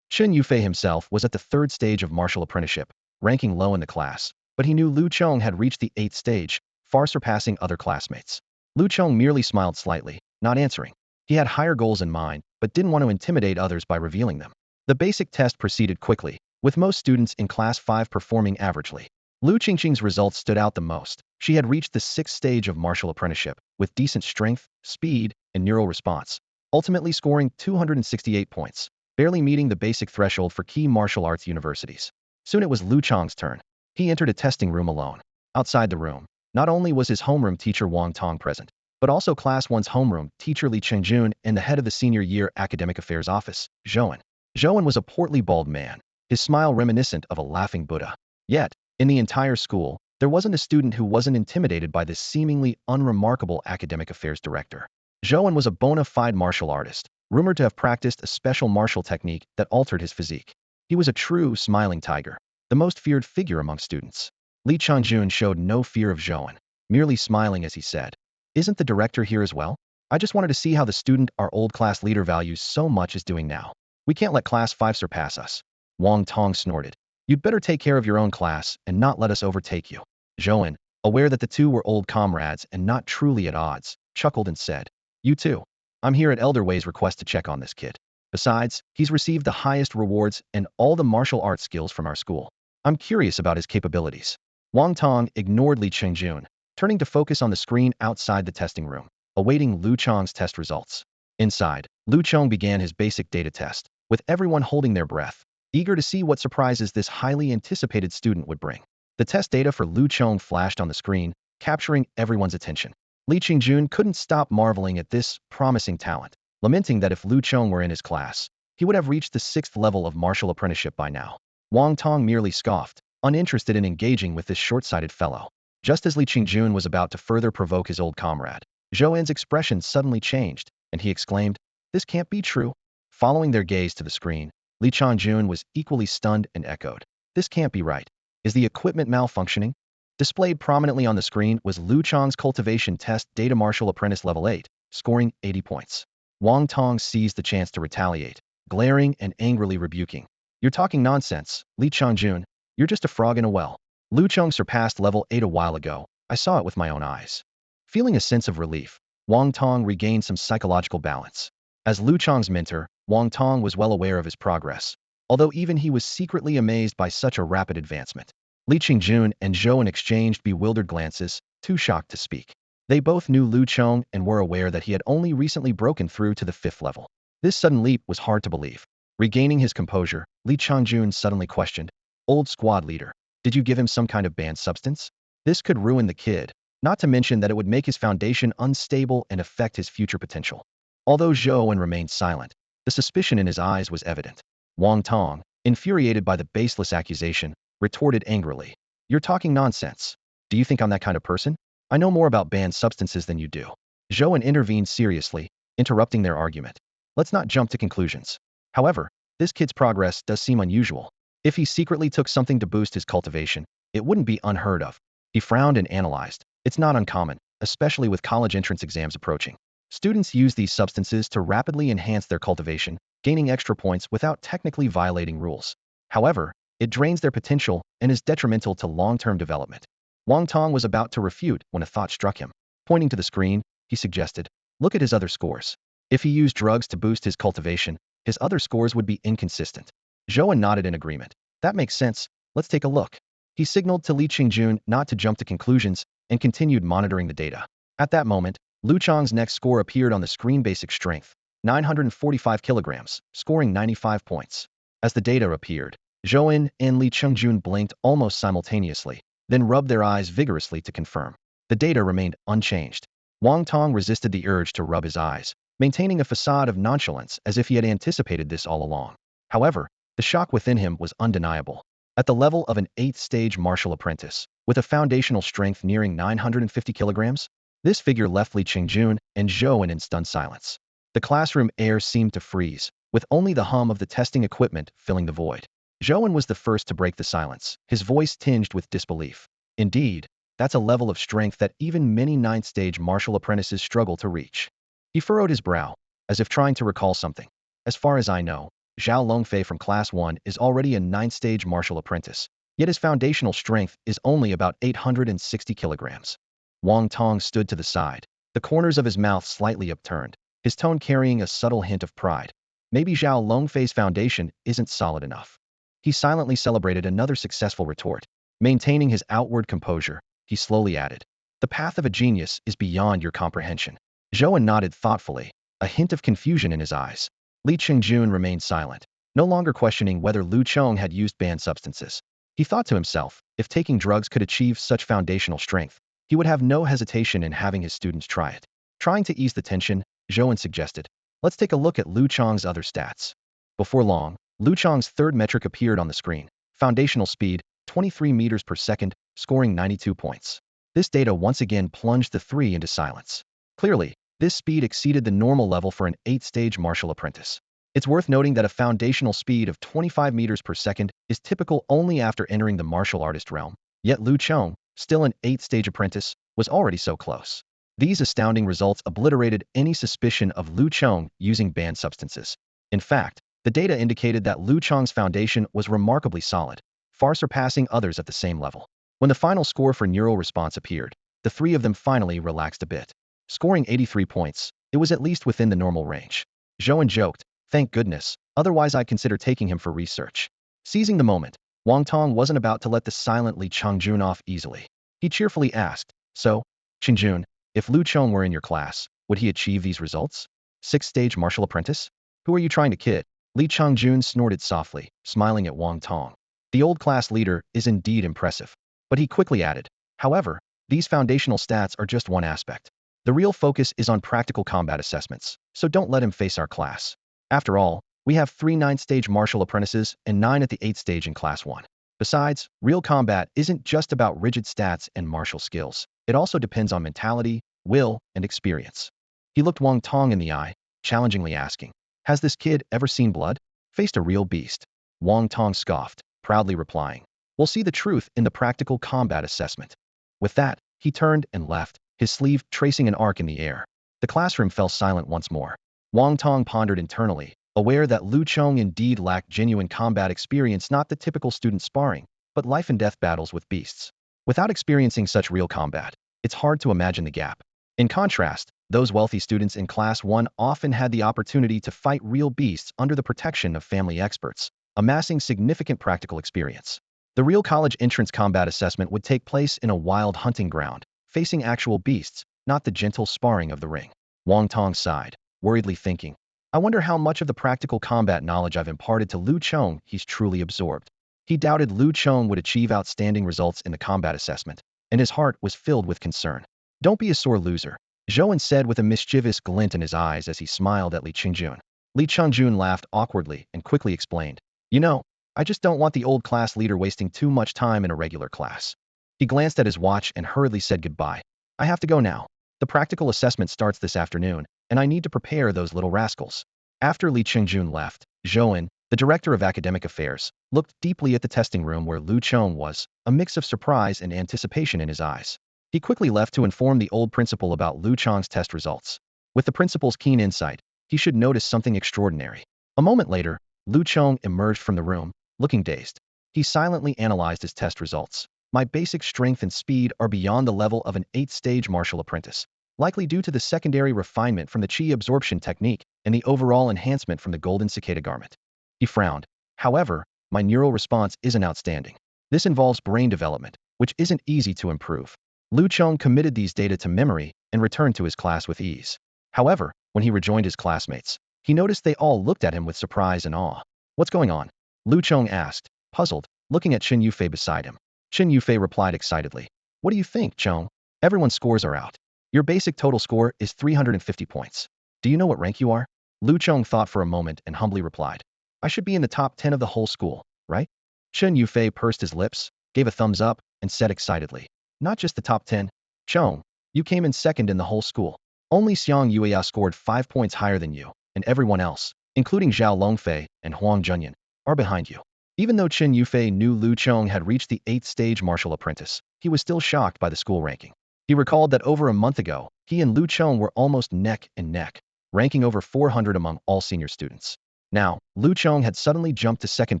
Chen Yufei himself was at the 3rd stage of martial apprenticeship, ranking low in the class, but he knew Lu Chong had reached the 8th stage, far surpassing other classmates. Lu Chong merely smiled slightly, not answering. He had higher goals in mind, but didn't want to intimidate others by revealing them. The basic test proceeded quickly, with most students in class 5 performing averagely. Lu Qingqing's results stood out the most. She had reached the 6th stage of martial apprenticeship, with decent strength, speed, and neural response, ultimately scoring 268 points, barely meeting the basic threshold for key martial arts universities. Soon it was Lu Chong's turn. He entered a testing room alone. Outside the room, not only was his homeroom teacher Wang Tong present, but also Class 1's homeroom teacher Li Chengjun and the head of the senior year academic affairs office, Zhouan. Zhouan was a portly bald man, his smile reminiscent of a laughing Buddha. Yet, in the entire school, there wasn't a student who wasn't intimidated by this seemingly unremarkable academic affairs director. Zhouan was a bona fide martial artist, rumored to have practiced a special martial technique that altered his physique. He was a true smiling tiger, the most feared figure among students. Li Chengjun showed no fear of Zhouan, merely smiling as he said, "Isn't the director here as well? I just wanted to see how the student our old class leader values so much is doing now. We can't let class 5 surpass us." Wang Tong snorted. "You'd better take care of your own class and not let us overtake you." Zhouan, aware that the two were old comrades and not truly at odds, chuckled and said, "You too. I'm here at Elder Wei's request to check on this kid. Besides, he's received the highest rewards and all the martial arts skills from our school. I'm curious about his capabilities." Wang Tong ignored Li Chengjun, turning to focus on the screen outside the testing room, awaiting Lu Chong's test results. Inside, Lu Chong began his basic data test, with everyone holding their breath, eager to see what surprises this highly anticipated student would bring. The test data for Lu Chong flashed on the screen, capturing everyone's attention. Li Chengjun couldn't stop marveling at this promising talent, lamenting that if Lu Chong were in his class, he would have reached the 6th level of martial apprenticeship by now. Wang Tong merely scoffed, uninterested in engaging with this short-sighted fellow. Just as Li Chengjun was about to further provoke his old comrade, Zhouan's expression suddenly changed, and he exclaimed, "This can't be true." Following their gaze to the screen, Li Chengjun was equally stunned and echoed, "This can't be right. Is the equipment malfunctioning?" Displayed prominently on the screen was Lu Chong's cultivation test data martial apprentice level 8, scoring 80 points. Wang Tong seized the chance to retaliate, glaring and angrily rebuking, "You're talking nonsense, Li Chengjun. You're just a frog in a well. Lu Chong surpassed level 8 a while ago. I saw it with my own eyes." Feeling a sense of relief, Wang Tong regained some psychological balance. As Lu Chong's mentor, Wang Tong was well aware of his progress, although even he was secretly amazed by such a rapid advancement. Li Chengjun and Zhouan exchanged bewildered glances, too shocked to speak. They both knew Lu Chong and were aware that he had only recently broken through to the 5th level. This sudden leap was hard to believe. Regaining his composure, Li Chengjun suddenly questioned, "Old squad leader, did you give him some kind of banned substance? This could ruin the kid, not to mention that it would make his foundation unstable and affect his future potential." Although Zhouan remained silent, the suspicion in his eyes was evident. Wang Tong, infuriated by the baseless accusation, retorted angrily, "You're talking nonsense. Do you think I'm that kind of person? I know more about banned substances than you do." Zhouan intervened seriously, interrupting their argument. "Let's not jump to conclusions. However, this kid's progress does seem unusual. If he secretly took something to boost his cultivation, it wouldn't be unheard of." He frowned and analyzed. "It's not uncommon, especially with college entrance exams approaching. Students use these substances to rapidly enhance their cultivation, gaining extra points without technically violating rules. However, it drains their potential and is detrimental to long-term development." Wang Tong was about to refute when a thought struck him. Pointing to the screen, he suggested, "Look at his other scores. If he used drugs to boost his cultivation, his other scores would be inconsistent." Zhouan nodded in agreement. "That makes sense. Let's take a look." He signaled to Li Chengjun not to jump to conclusions and continued monitoring the data. At that moment, Lu Chong's next score appeared on the screen: basic strength, 945 kilograms, scoring 95 points. As the data appeared, Zhouan and Li Chengjun blinked almost simultaneously, then rubbed their eyes vigorously to confirm. The data remained unchanged. Wang Tong resisted the urge to rub his eyes, maintaining a facade of nonchalance as if he had anticipated this all along. However, the shock within him was undeniable. At the level of an 8th-stage martial apprentice, with a foundational strength nearing 950 kilograms, this figure left Li Chengjun and Zhouan in stunned silence. The classroom air seemed to freeze, with only the hum of the testing equipment filling the void. Zhouan was the first to break the silence, his voice tinged with disbelief. "Indeed, that's a level of strength that even many 9th-stage martial apprentices struggle to reach." He furrowed his brow, as if trying to recall something. "As far as I know, Zhao Longfei from Class 1 is already a 9th-stage martial apprentice, yet his foundational strength is only about 860 kilograms." Wang Tong stood to the side, the corners of his mouth slightly upturned, his tone carrying a subtle hint of pride. Maybe Zhao Longfei's foundation isn't solid enough. He silently celebrated another successful retort. Maintaining his outward composure, he slowly added, "The path of a genius is beyond your comprehension." Zhou nodded thoughtfully, a hint of confusion in his eyes. Li Qingjun remained silent, no longer questioning whether Lu Chong had used banned substances. He thought to himself, if taking drugs could achieve such foundational strength, he would have no hesitation in having his students try it. Trying to ease the tension, Zhou suggested, "Let's take a look at Lu Chong's other stats." Before long, Lu Chong's third metric appeared on the screen: foundational speed, 23 meters per second, scoring 92 points. This data once again plunged the three into silence. Clearly, this speed exceeded the normal level for an 8-stage martial apprentice. It's worth noting that a foundational speed of 25 meters per second is typical only after entering the martial artist realm, yet Lu Chong, still an 8-stage apprentice, was already so close. These astounding results obliterated any suspicion of Lu Chong using banned substances. In fact, the data indicated that Lu Chong's foundation was remarkably solid, far surpassing others at the same level. When the final score for neural response appeared, the three of them finally relaxed a bit. Scoring 83 points, it was at least within the normal range. Zhou joked, "Thank goodness, otherwise I'd consider taking him for research." Seizing the moment, Wang Tong wasn't about to let the silent Li Qingjun off easily. He cheerfully asked, "So, Qingjun, if Lu Chong were in your class, would he achieve these results? 6-stage martial apprentice? Who are you trying to kid?" Li Qingjun snorted softly, smiling at Wang Tong. The old class leader is indeed impressive. But he quickly added, "However, these foundational stats are just one aspect. The real focus is on practical combat assessments, so don't let him face our class. After all, we have 3 9th-stage martial apprentices and 9 at the 8th stage in Class 1. Besides, real combat isn't just about rigid stats and martial skills. It also depends on mentality, will, and experience." He looked Wang Tong in the eye, challengingly asking, "Has this kid ever seen blood? Faced a real beast?" Wang Tong scoffed, proudly replying, "We'll see the truth in the practical combat assessment." With that, he turned and left, his sleeve tracing an arc in the air. The classroom fell silent once more. Wang Tong pondered internally, aware that Lu Chong indeed lacked genuine combat experience, not the typical student sparring, but life-and-death battles with beasts. Without experiencing such real combat, it's hard to imagine the gap. In contrast, those wealthy students in Class 1 often had the opportunity to fight real beasts under the protection of family experts, amassing significant practical experience. The real college entrance combat assessment would take place in a wild hunting ground, facing actual beasts, not the gentle sparring of the ring. Wang Tong sighed, worriedly thinking, "I wonder how much of the practical combat knowledge I've imparted to Lu Chong he's truly absorbed." He doubted Lu Chong would achieve outstanding results in the combat assessment, and his heart was filled with concern. "Don't be a sore loser," Zhou said with a mischievous glint in his eyes as he smiled at Li Qingjun. Li Qingjun laughed awkwardly and quickly explained, "You know, I just don't want the old class leader wasting too much time in a regular class." He glanced at his watch and hurriedly said goodbye. "I have to go now. The practical assessment starts this afternoon, and I need to prepare those little rascals." After Li Qingjun left, Zhou, the director of academic affairs, looked deeply at the testing room where Lu Chong was, a mix of surprise and anticipation in his eyes. He quickly left to inform the old principal about Lu Chong's test results. With the principal's keen insight, he should notice something extraordinary. A moment later, Lu Chong emerged from the room, looking dazed. He silently analyzed his test results. "My basic strength and speed are beyond the level of an 8th-stage martial apprentice, likely due to the secondary refinement from the Qi Absorption technique and the overall enhancement from the golden cicada garment." He frowned. "However, my neural response isn't outstanding. This involves brain development, which isn't easy to improve." Lu Chong committed these data to memory and returned to his class with ease. However, when he rejoined his classmates, he noticed they all looked at him with surprise and awe. "What's going on?" Lu Chong asked, puzzled, looking at Qin Yufei beside him. Qin Yufei replied excitedly, "What do you think, Chong? Everyone's scores are out. Your basic total score is 350 points. Do you know what rank you are?" Lu Chong thought for a moment and humbly replied, "I should be in the top 10 of the whole school, right?" Qin Yufei pursed his lips, gave a thumbs up, and said excitedly, "Not just the top 10. Chong, you came in second in the whole school. Only Xiang Yueya scored 5 points higher than you, and everyone else, including Zhao Longfei and Huang Junyan, are behind you." Even though Qin Yufei knew Lu Chong had reached the 8th-stage martial apprentice, he was still shocked by the school ranking. He recalled that over a month ago, he and Lu Chong were almost neck and neck, ranking over 400 among all senior students. Now, Lu Chong had suddenly jumped to second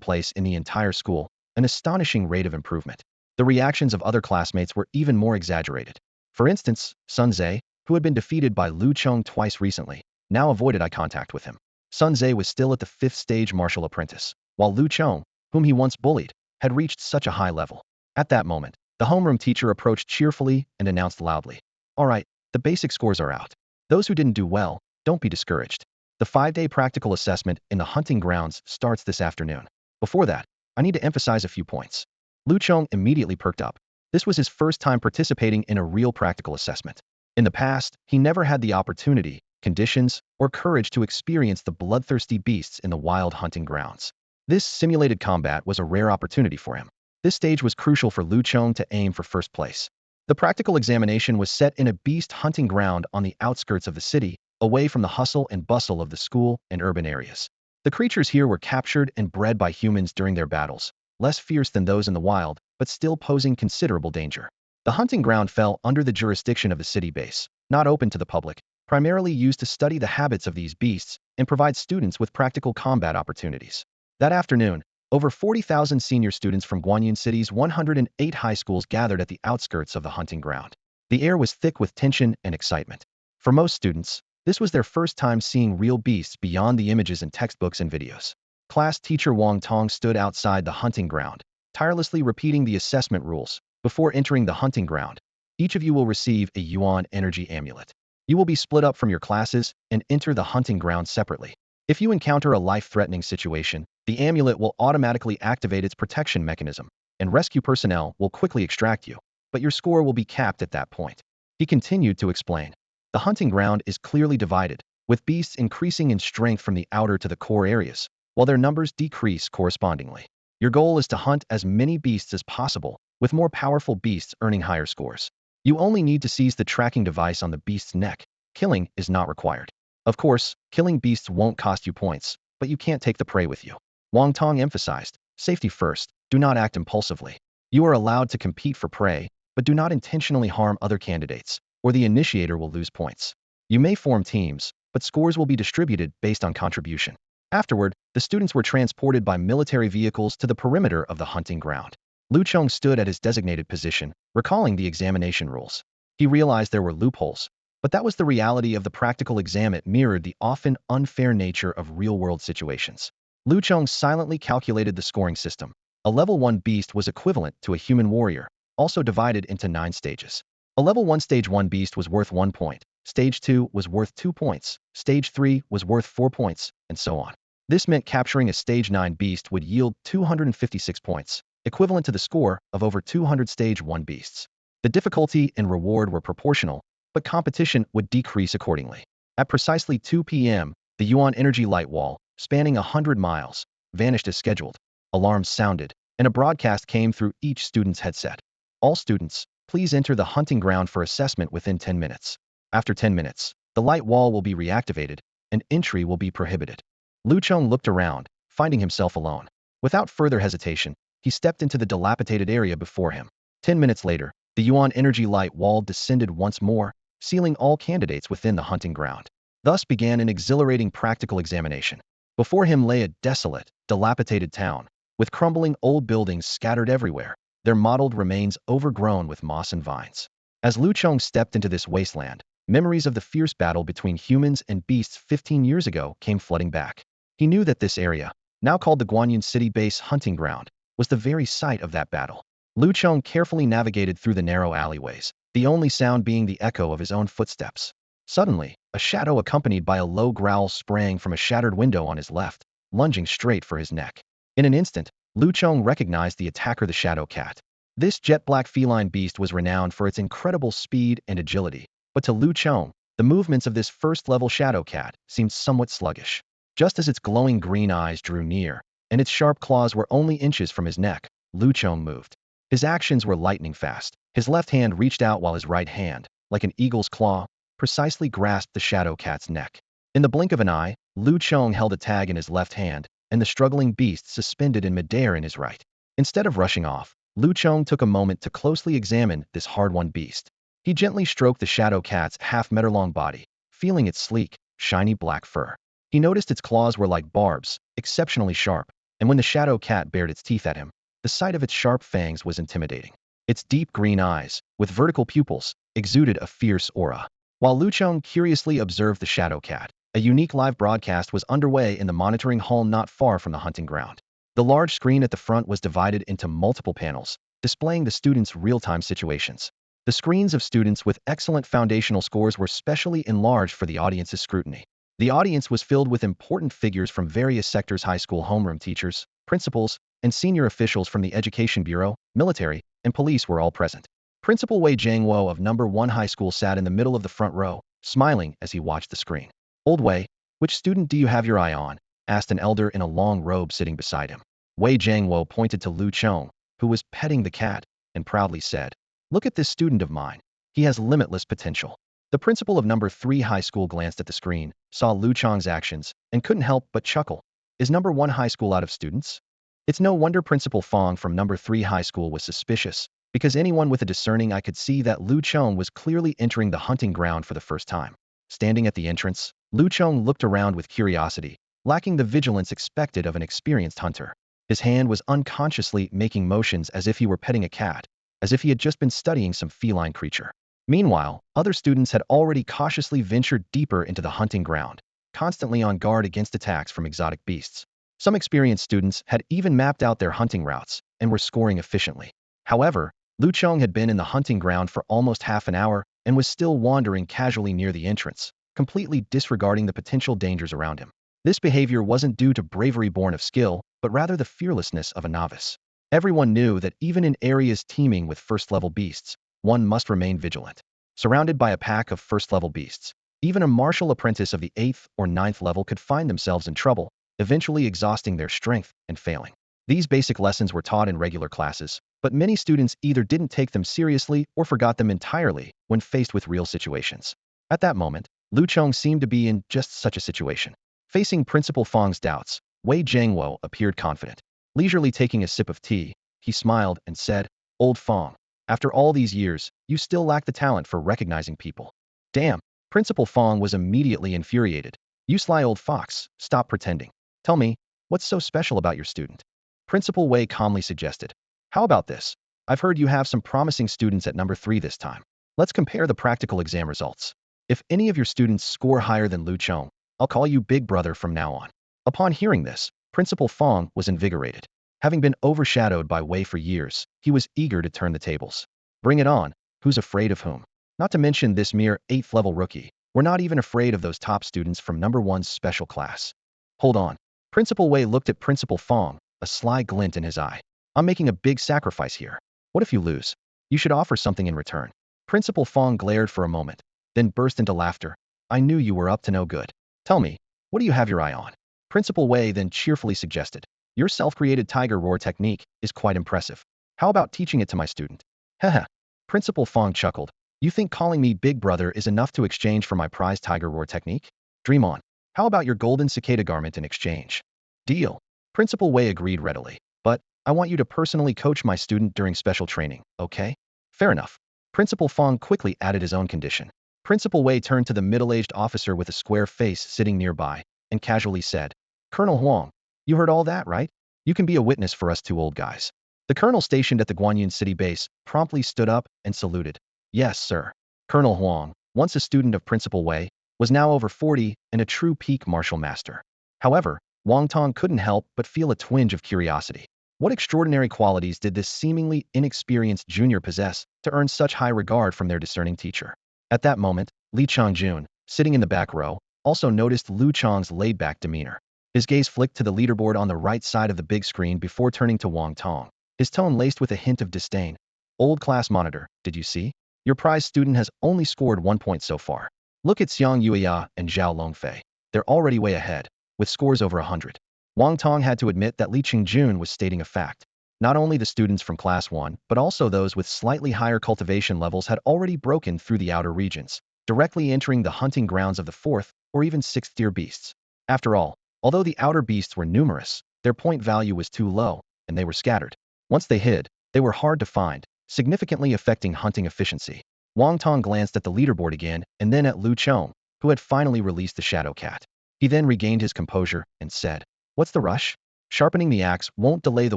place in the entire school, an astonishing rate of improvement. The reactions of other classmates were even more exaggerated. For instance, Sun Zhe, who had been defeated by Lu Chong twice recently, now avoided eye contact with him. Sun Zhe was still at the 5th-stage martial apprentice, while Lu Chong, whom he once bullied, had reached such a high level. At that moment, the homeroom teacher approached cheerfully and announced loudly, "All right, the basic scores are out. Those who didn't do well, don't be discouraged. The 5-day practical assessment in the hunting grounds starts this afternoon. Before that, I need to emphasize a few points." Lu Chong immediately perked up. This was his first time participating in a real practical assessment. In the past, he never had the opportunity, conditions, or courage to experience the bloodthirsty beasts in the wild hunting grounds. This simulated combat was a rare opportunity for him. This stage was crucial for Lu Chong to aim for first place. The practical examination was set in a beast hunting ground on the outskirts of the city, away from the hustle and bustle of the school and urban areas. The creatures here were captured and bred by humans during their battles, less fierce than those in the wild, but still posing considerable danger. The hunting ground fell under the jurisdiction of the city base, not open to the public, primarily used to study the habits of these beasts and provide students with practical combat opportunities. That afternoon, over 40,000 senior students from Guanyin City's 108 high schools gathered at the outskirts of the hunting ground. The air was thick with tension and excitement. For most students, this was their first time seeing real beasts beyond the images in textbooks and videos. Class teacher Wang Tong stood outside the hunting ground, tirelessly repeating the assessment rules. Before entering the hunting ground, each of you will receive a Yuan energy amulet. You will be split up from your classes and enter the hunting ground separately. If you encounter a life-threatening situation, the amulet will automatically activate its protection mechanism, and rescue personnel will quickly extract you, but your score will be capped at that point. He continued to explain. The hunting ground is clearly divided, with beasts increasing in strength from the outer to the core areas, while their numbers decrease correspondingly. Your goal is to hunt as many beasts as possible, with more powerful beasts earning higher scores. You only need to seize the tracking device on the beast's neck. Killing is not required. Of course, killing beasts won't cost you points, but you can't take the prey with you. Wang Tong emphasized, safety first, do not act impulsively. You are allowed to compete for prey, but do not intentionally harm other candidates, or the initiator will lose points. You may form teams, but scores will be distributed based on contribution. Afterward, the students were transported by military vehicles to the perimeter of the hunting ground. Lu Chong stood at his designated position, recalling the examination rules. He realized there were loopholes, but that was the reality of the practical exam. It mirrored the often unfair nature of real-world situations. Lu Chong silently calculated the scoring system. A level 1 beast was equivalent to a human warrior, also divided into 9 stages. A level 1 stage 1 beast was worth 1 point, stage 2 was worth 2 points, stage 3 was worth 4 points, and so on. This meant capturing a stage 9 beast would yield 256 points, equivalent to the score of over 200 stage 1 beasts. The difficulty and reward were proportional, but competition would decrease accordingly. At precisely 2 p.m., the Yuan energy light wall, spanning 100 miles, vanished as scheduled. Alarms sounded, and a broadcast came through each student's headset. All students, please enter the hunting ground for assessment within 10 minutes. After 10 minutes, the light wall will be reactivated, and entry will be prohibited. Lu Chong looked around, finding himself alone. Without further hesitation, he stepped into the dilapidated area before him. 10 minutes later, the Yuan energy light wall descended once more, sealing all candidates within the hunting ground. Thus began an exhilarating practical examination. Before him lay a desolate, dilapidated town, with crumbling old buildings scattered everywhere, their mottled remains overgrown with moss and vines. As Lu Chong stepped into this wasteland, memories of the fierce battle between humans and beasts 15 years ago came flooding back. He knew that this area, now called the Guanyin City Base Hunting Ground, was the very site of that battle. Lu Chong carefully navigated through the narrow alleyways, the only sound being the echo of his own footsteps. Suddenly, a shadow accompanied by a low growl sprang from a shattered window on his left, lunging straight for his neck. In an instant, Lu Chong recognized the attacker, the shadow cat. This jet-black feline beast was renowned for its incredible speed and agility, but to Lu Chong, the movements of this first-level shadow cat seemed somewhat sluggish. Just as its glowing green eyes drew near, and its sharp claws were only inches from his neck, Lu Chong moved. His actions were lightning fast. His left hand reached out while his right hand, like an eagle's claw, precisely grasped the shadow cat's neck. In the blink of an eye, Lu Chong held a tag in his left hand, and the struggling beast suspended in midair in his right. Instead of rushing off, Lu Chong took a moment to closely examine this hard-won beast. He gently stroked the shadow cat's half-meter-long body, feeling its sleek, shiny black fur. He noticed its claws were like barbs, exceptionally sharp, and when the shadow cat bared its teeth at him, the sight of its sharp fangs was intimidating. Its deep green eyes, with vertical pupils, exuded a fierce aura. While Lu Chong curiously observed the shadow cat, a unique live broadcast was underway in the monitoring hall not far from the hunting ground. The large screen at the front was divided into multiple panels, displaying the students' real-time situations. The screens of students with excellent foundational scores were specially enlarged for the audience's scrutiny. The audience was filled with important figures from various sectors: high school homeroom teachers, principals, and senior officials from the Education Bureau, military, and police were all present. Principal Wei Jiangwo of number 1 high school sat in the middle of the front row, smiling as he watched the screen. "Old Wei, which student do you have your eye on?" asked an elder in a long robe sitting beside him. Wei Jiangwo pointed to Lu Chong, who was petting the cat, and proudly said, "Look at this student of mine. He has limitless potential." The principal of number 3 high school glanced at the screen, saw Lu Chong's actions, and couldn't help but chuckle. Is number 1 high school out of students? It's no wonder Principal Fong from number 3 high school was suspicious, because anyone with a discerning eye could see that Lu Chong was clearly entering the hunting ground for the first time. Standing at the entrance, Lu Chong looked around with curiosity, lacking the vigilance expected of an experienced hunter. His hand was unconsciously making motions as if he were petting a cat, as if he had just been studying some feline creature. Meanwhile, other students had already cautiously ventured deeper into the hunting ground, constantly on guard against attacks from exotic beasts. Some experienced students had even mapped out their hunting routes and were scoring efficiently. However, Lu Chong had been in the hunting ground for almost half an hour and was still wandering casually near the entrance, completely disregarding the potential dangers around him. This behavior wasn't due to bravery born of skill, but rather the fearlessness of a novice. Everyone knew that even in areas teeming with first-level beasts, one must remain vigilant. Surrounded by a pack of first-level beasts, even a martial apprentice of the 8th or 9th level could find themselves in trouble, eventually exhausting their strength and failing. These basic lessons were taught in regular classes, but many students either didn't take them seriously or forgot them entirely when faced with real situations. At that moment, Lu Chong seemed to be in just such a situation. Facing Principal Fong's doubts, Wei Jiangwo appeared confident. Leisurely taking a sip of tea, he smiled and said, "Old Fong, after all these years, you still lack the talent for recognizing people." "Damn!" Principal Fong was immediately infuriated. "You sly old fox, stop pretending. Tell me, what's so special about your student?" Principal Wei calmly suggested, "How about this? I've heard you have some promising students at number 3 this time. Let's compare the practical exam results. If any of your students score higher than Lu Chong, I'll call you Big Brother from now on." Upon hearing this, Principal Fong was invigorated. Having been overshadowed by Wei for years, he was eager to turn the tables. Bring it on, who's afraid of whom? Not to mention this mere 8th level rookie. We're not even afraid of those top students from number 1's special class. Hold on. Principal Wei looked at Principal Fong, a sly glint in his eye. "I'm making a big sacrifice here. What if you lose? You should offer something in return." Principal Fong glared for a moment, then burst into laughter. "I knew you were up to no good. Tell me, what do you have your eye on?" Principal Wei then cheerfully suggested, "Your self-created tiger roar technique is quite impressive. How about teaching it to my student?" "Haha." Principal Fong chuckled. "You think calling me Big Brother is enough to exchange for my prized tiger roar technique? Dream on. How about your golden cicada garment in exchange?" "Deal." Principal Wei agreed readily. "But I want you to personally coach my student during special training, okay?" "Fair enough." Principal Fong quickly added his own condition. Principal Wei turned to the middle-aged officer with a square face sitting nearby and casually said, "Colonel Huang, you heard all that, right? You can be a witness for us 2 old guys." The colonel stationed at the Guanyun City base promptly stood up and saluted. "Yes, sir." Colonel Huang, once a student of Principal Wei, was now over 40 and a true peak martial master. However, Wang Tong couldn't help but feel a twinge of curiosity. What extraordinary qualities did this seemingly inexperienced junior possess to earn such high regard from their discerning teacher? At that moment, Li Changjun, sitting in the back row, also noticed Lu Chong's laid-back demeanor. His gaze flicked to the leaderboard on the right side of the big screen before turning to Wang Tong, his tone laced with a hint of disdain. "Old class monitor, did you see? Your prize student has only scored 1 point so far. Look at Xiang Yuya and Zhao Longfei. They're already way ahead, with scores over 100. Wang Tong had to admit that Li Qingjun was stating a fact. Not only the students from Class 1, but also those with slightly higher cultivation levels had already broken through the outer regions, directly entering the hunting grounds of the 4th or even 6th tier beasts. After all, although the outer beasts were numerous, their point value was too low, and they were scattered. Once they hid, they were hard to find, significantly affecting hunting efficiency. Wang Tong glanced at the leaderboard again and then at Lu Chong, who had finally released the shadow cat. He then regained his composure and said, "What's the rush? Sharpening the axe won't delay the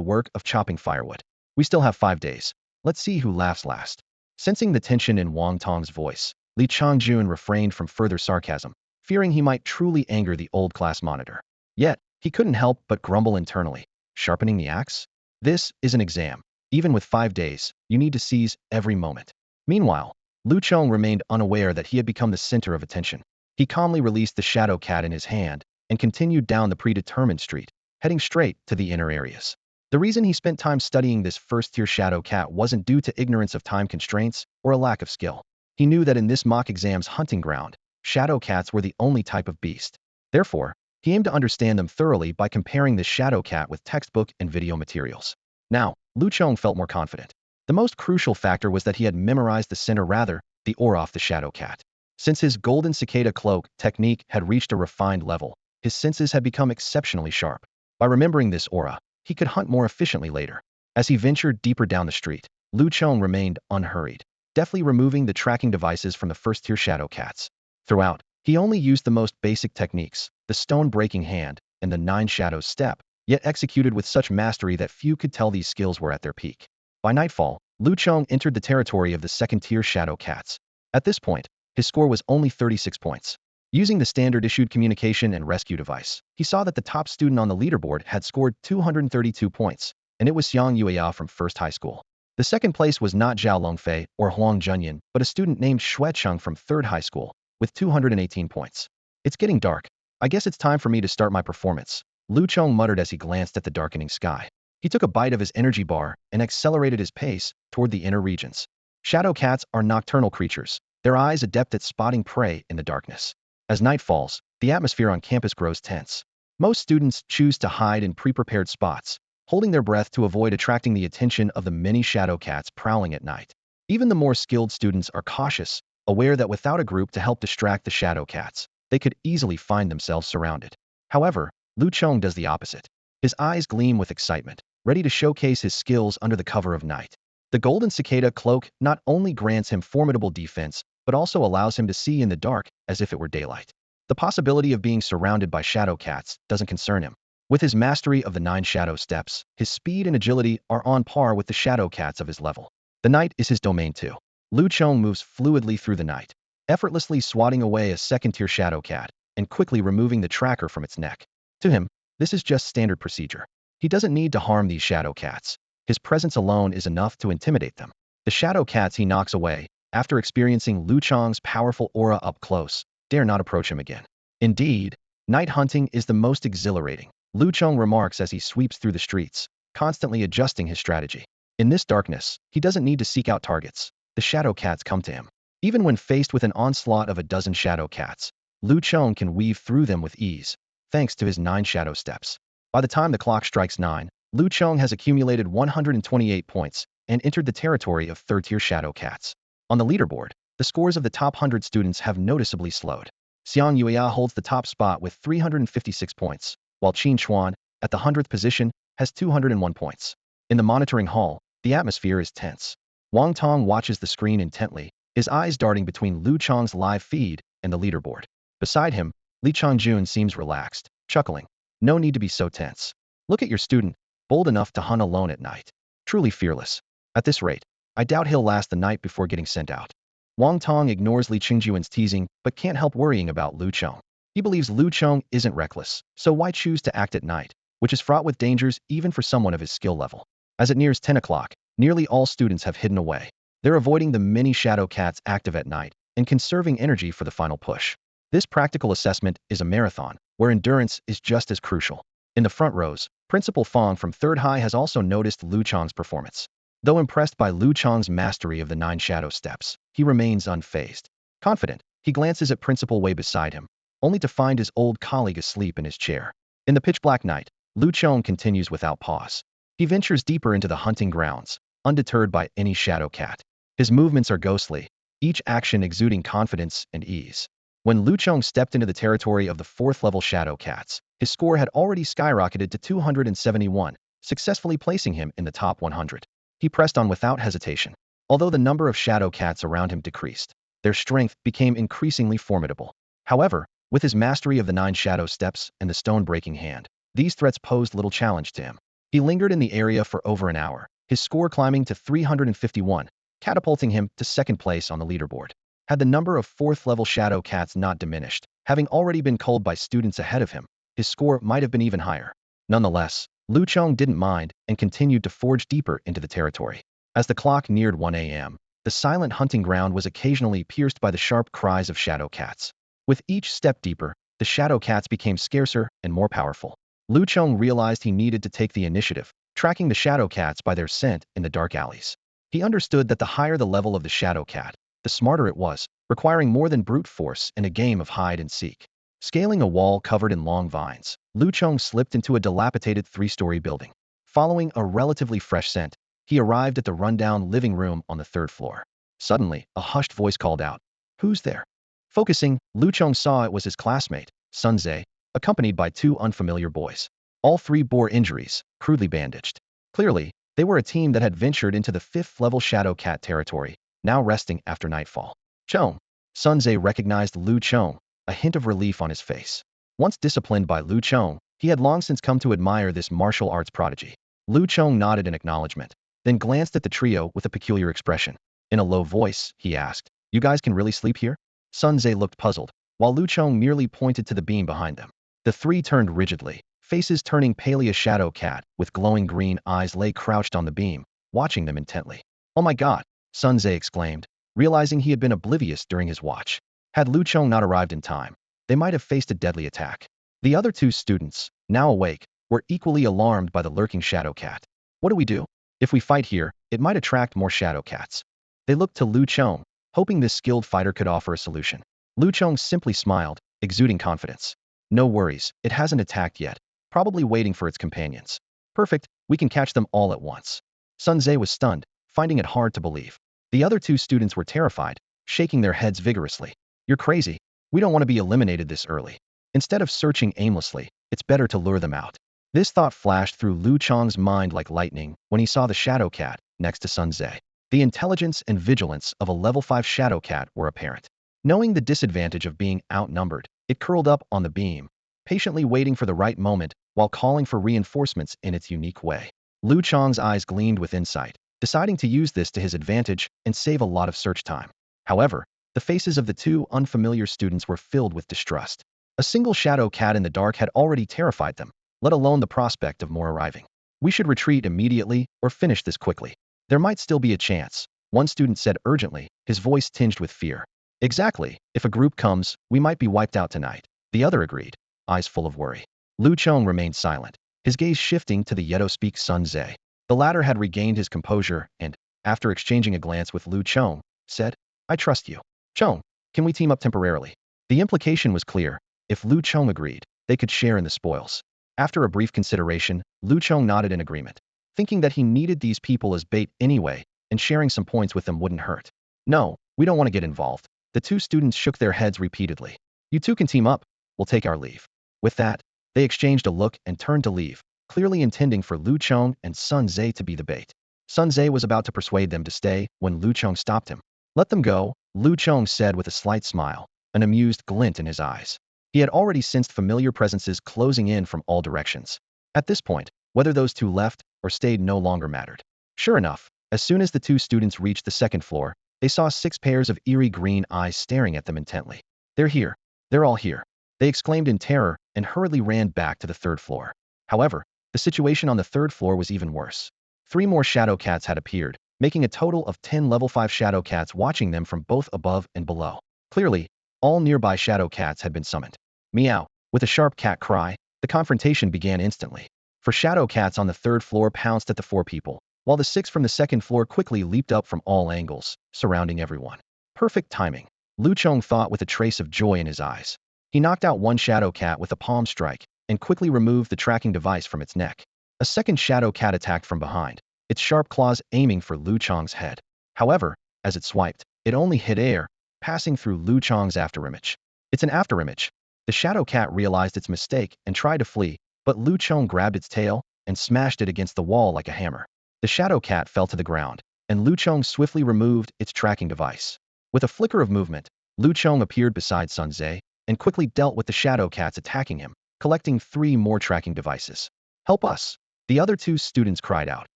work of chopping firewood. We still have 5 days. Let's see who laughs last." Sensing the tension in Wang Tong's voice, Li Changjun refrained from further sarcasm, fearing he might truly anger the old class monitor. Yet, he couldn't help but grumble internally. Sharpening the axe? This is an exam. Even with 5 days, you need to seize every moment. Meanwhile, Lu Chong remained unaware that he had become the center of attention. He calmly released the shadow cat in his hand and continued down the predetermined street, heading straight to the inner areas. The reason he spent time studying this first-tier shadow cat wasn't due to ignorance of time constraints or a lack of skill. He knew that in this mock exam's hunting ground, shadow cats were the only type of beast. Therefore, he aimed to understand them thoroughly by comparing this shadow cat with textbook and video materials. Now, Lu Chong felt more confident. The most crucial factor was that he had memorized the center, rather, the aura of the shadow cat. Since his golden cicada cloak technique had reached a refined level, his senses had become exceptionally sharp. By remembering this aura, he could hunt more efficiently later. As he ventured deeper down the street, Lu Chong remained unhurried, deftly removing the tracking devices from the first-tier shadow cats. Throughout, he only used the most basic techniques, the stone-breaking hand and the 9 shadows step, yet executed with such mastery that few could tell these skills were at their peak. By nightfall, Lu Chong entered the territory of the second-tier shadow cats. At this point, his score was only 36 points. Using the standard-issued communication and rescue device, he saw that the top student on the leaderboard had scored 232 points, and it was Xiang Yueya from First High School. The second place was not Zhao Longfei or Huang Junyan, but a student named Xue Cheng from Third High School, with 218 points. It's getting dark. I guess it's time for me to start my performance, Lu Chong muttered as he glanced at the darkening sky. He took a bite of his energy bar and accelerated his pace toward the inner regions. Shadow cats are nocturnal creatures, their eyes adept at spotting prey in the darkness. As night falls, the atmosphere on campus grows tense. Most students choose to hide in pre-prepared spots, holding their breath to avoid attracting the attention of the many shadow cats prowling at night. Even the more skilled students are cautious, aware that without a group to help distract the shadow cats, they could easily find themselves surrounded. However, Lu Chong does the opposite. His eyes gleam with excitement, ready to showcase his skills under the cover of night. The golden cicada cloak not only grants him formidable defense, but also allows him to see in the dark as if it were daylight. The possibility of being surrounded by shadow cats doesn't concern him. With his mastery of the 9 shadow steps, his speed and agility are on par with the shadow cats of his level. The night is his domain too. Lu Chong moves fluidly through the night, effortlessly swatting away a second-tier shadow cat and quickly removing the tracker from its neck. To him, this is just standard procedure. He doesn't need to harm these shadow cats. His presence alone is enough to intimidate them. The shadow cats he knocks away, after experiencing Lu Chong's powerful aura up close, dare not approach him again. Indeed, night hunting is the most exhilarating, Lu Chong remarks as he sweeps through the streets, constantly adjusting his strategy. In this darkness, he doesn't need to seek out targets. The shadow cats come to him. Even when faced with an onslaught of a dozen shadow cats, Lu Chong can weave through them with ease, thanks to his 9 shadow steps. By the time the clock strikes 9, Lu Chong has accumulated 128 points and entered the territory of third-tier shadow cats. On the leaderboard, the scores of the top 100 students have noticeably slowed. Xiang Yueya holds the top spot with 356 points, while Qin Chuan, at the 100th position, has 201 points. In the monitoring hall, the atmosphere is tense. Wang Tong watches the screen intently, his eyes darting between Lu Chong's live feed and the leaderboard. Beside him, Li Changjun seems relaxed, chuckling. No need to be so tense. Look at your student, bold enough to hunt alone at night. Truly fearless. At this rate, I doubt he'll last the night before getting sent out. Wang Tong ignores Li Qingjuan's teasing, but can't help worrying about Lu Chong. He believes Lu Chong isn't reckless, so why choose to act at night, which is fraught with dangers even for someone of his skill level. As it nears 10 o'clock, nearly all students have hidden away. They're avoiding the many shadow cats active at night and conserving energy for the final push. This practical assessment is a marathon, where endurance is just as crucial. In the front rows, Principal Fong from Third High has also noticed Lu Chong's performance. Though impressed by Lu Chong's mastery of the 9 shadow steps, he remains unfazed. Confident, he glances at Principal Wei beside him, only to find his old colleague asleep in his chair. In the pitch-black night, Lu Chong continues without pause. He ventures deeper into the hunting grounds, undeterred by any shadow cat. His movements are ghostly, each action exuding confidence and ease. When Lu Chong stepped into the territory of the 4th-level shadow cats, his score had already skyrocketed to 271, successfully placing him in the top 100. He pressed on without hesitation. Although the number of shadow cats around him decreased, their strength became increasingly formidable. However, with his mastery of the 9 shadow steps and the stone-breaking hand, these threats posed little challenge to him. He lingered in the area for over an hour, his score climbing to 351, catapulting him to 2nd place on the leaderboard. Had the number of 4th-level shadow cats not diminished, having already been culled by students ahead of him, his score might have been even higher. Nonetheless, Lu Chong didn't mind and continued to forge deeper into the territory. As the clock neared 1 a.m., the silent hunting ground was occasionally pierced by the sharp cries of shadow cats. With each step deeper, the shadow cats became scarcer and more powerful. Lu Chong realized he needed to take the initiative, tracking the shadow cats by their scent in the dark alleys. He understood that the higher the level of the shadow cat, the smarter it was, requiring more than brute force in a game of hide and seek. Scaling a wall covered in long vines, Lu Chong slipped into a dilapidated 3-story building. Following a relatively fresh scent, he arrived at the rundown living room on the 3rd floor. Suddenly, a hushed voice called out, "Who's there?" Focusing, Lu Chong saw it was his classmate, Sun Zhe, accompanied by 2 unfamiliar boys. All 3 bore injuries, crudely bandaged. Clearly, they were a team that had ventured into the 5th-level shadow cat territory, now resting after nightfall. Chong. Sun Zhe recognized Lu Chong, a hint of relief on his face. Once disciplined by Lu Chong, he had long since come to admire this martial arts prodigy. Lu Chong nodded in acknowledgement, then glanced at the trio with a peculiar expression. In a low voice, he asked, "You guys can really sleep here?" Sun Zhe looked puzzled, while Lu Chong merely pointed to the beam behind them. The 3 turned rigidly, faces turning palely. A shadow cat with glowing green eyes lay crouched on the beam, watching them intently. "Oh my god!" Sun Zhe exclaimed, realizing he had been oblivious during his watch. Had Lu Chong not arrived in time, they might have faced a deadly attack. The other 2 students, now awake, were equally alarmed by the lurking shadow cat. "What do we do? If we fight here, it might attract more shadow cats." They looked to Lu Chong, hoping this skilled fighter could offer a solution. Lu Chong simply smiled, exuding confidence. "No worries, it hasn't attacked yet, probably waiting for its companions." "Perfect, we can catch them all at once." Sun Zhe was stunned, finding it hard to believe. The other 2 students were terrified, shaking their heads vigorously. "You're crazy. We don't want to be eliminated this early. Instead of searching aimlessly, it's better to lure them out." This thought flashed through Lu Chong's mind like lightning when he saw the shadow cat next to Sun Zhe. The intelligence and vigilance of a level 5 shadow cat were apparent. Knowing the disadvantage of being outnumbered, it curled up on the beam, patiently waiting for the right moment while calling for reinforcements in its unique way. Lu Chong's eyes gleamed with insight, deciding to use this to his advantage and save a lot of search time. However, the faces of the 2 unfamiliar students were filled with distrust. A single shadow cat in the dark had already terrified them, let alone the prospect of more arriving. "We should retreat immediately or finish this quickly. There might still be a chance," one student said urgently, his voice tinged with fear. "Exactly, if a group comes, we might be wiped out tonight," the other agreed, eyes full of worry. Lu Chong remained silent, his gaze shifting to the yet-to-speak Sun Zhe. The latter had regained his composure and, after exchanging a glance with Lu Chong, said, "I trust you. Chong, can we team up temporarily?" The implication was clear. If Lu Chong agreed, they could share in the spoils. After a brief consideration, Lu Chong nodded in agreement, thinking that he needed these people as bait anyway, and sharing some points with them wouldn't hurt. "No, we don't want to get involved." The 2 students shook their heads repeatedly. "You 2 can team up. We'll take our leave." With that, they exchanged a look and turned to leave, clearly intending for Lu Chong and Sun Zhe to be the bait. Sun Zhe was about to persuade them to stay when Lu Chong stopped him. "Let them go," Lu Chong said with a slight smile, an amused glint in his eyes. He had already sensed familiar presences closing in from all directions. At this point, whether those 2 left or stayed no longer mattered. Sure enough, as soon as the 2 students reached the 2nd floor, they saw 6 pairs of eerie green eyes staring at them intently. "They're here. They're all here," they exclaimed in terror and hurriedly ran back to the 3rd floor. However, the situation on the 3rd floor was even worse. 3 more shadow cats had appeared, making a total of 10 level 5 shadow cats watching them from both above and below. Clearly, all nearby shadow cats had been summoned. Meow. With a sharp cat cry, the confrontation began instantly. For shadow cats on the 3rd floor pounced at the 4 people, while the 6 from the 2nd floor quickly leaped up from all angles, surrounding everyone. Perfect timing, Lu Chong thought with a trace of joy in his eyes. He knocked out one shadow cat with a palm strike and quickly removed the tracking device from its neck. A second shadow cat attacked from behind, its sharp claws aiming for Lu Chong's head. However, as it swiped, it only hit air, passing through Lu Chong's afterimage. "It's an afterimage." The shadow cat realized its mistake and tried to flee, but Lu Chong grabbed its tail and smashed it against the wall like a hammer. The shadow cat fell to the ground, and Lu Chong swiftly removed its tracking device. With a flicker of movement, Lu Chong appeared beside Sun Zhe and quickly dealt with the shadow cats attacking him, collecting 3 more tracking devices. "Help us!" The other 2 students cried out,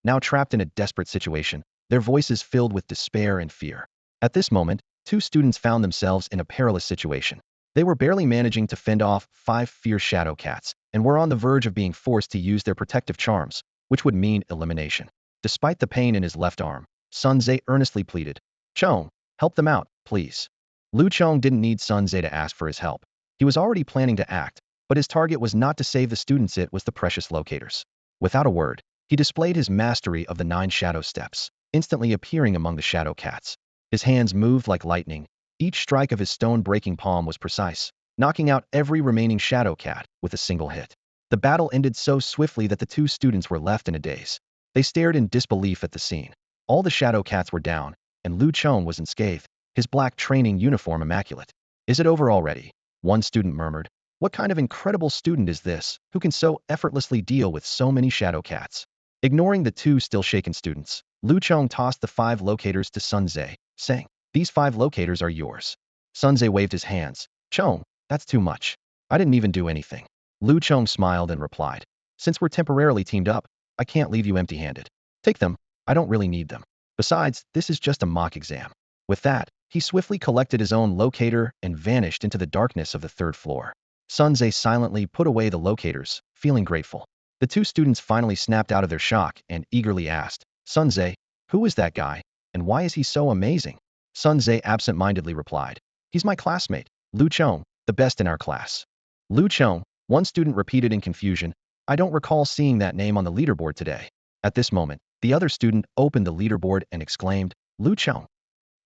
now trapped in a desperate situation, their voices filled with despair and fear. At this moment, 2 students found themselves in a perilous situation. They were barely managing to fend off 5 fierce shadow cats and were on the verge of being forced to use their protective charms, which would mean elimination. Despite the pain in his left arm, Sun Tze earnestly pleaded, "Chong, help them out, please." Lu Chong didn't need Sun Tze to ask for his help. He was already planning to act, but his target was not to save the students, it was the precious locators. Without a word, he displayed his mastery of the 9 shadow steps, instantly appearing among the shadow cats. His hands moved like lightning. Each strike of his stone-breaking palm was precise, knocking out every remaining shadow cat with a single hit. The battle ended so swiftly that the 2 students were left in a daze. They stared in disbelief at the scene. All the shadow cats were down, and Lu Chong was unscathed, his black training uniform immaculate. "Is it over already?" one student murmured. "What kind of incredible student is this, who can so effortlessly deal with so many shadow cats?" Ignoring the 2 still shaken students, Lu Chong tossed the 5 locators to Sun Tze, saying, "These 5 locators are yours." Sun Tze waved his hands. "Chong, that's too much. I didn't even do anything." Lu Chong smiled and replied, "Since we're temporarily teamed up, I can't leave you empty-handed. Take them. I don't really need them. Besides, this is just a mock exam." With that, he swiftly collected his own locator and vanished into the darkness of the 3rd floor. Sun Tze silently put away the locators, feeling grateful. The 2 students finally snapped out of their shock and eagerly asked, "Sun Tze, who is that guy, and why is he so amazing?" Sun Tze absent-mindedly replied, "He's my classmate, Lu Chong, the best in our class." "Lu Chong," one student repeated in confusion. "I don't recall seeing that name on the leaderboard today." At this moment, the other student opened the leaderboard and exclaimed, "Lu Chong.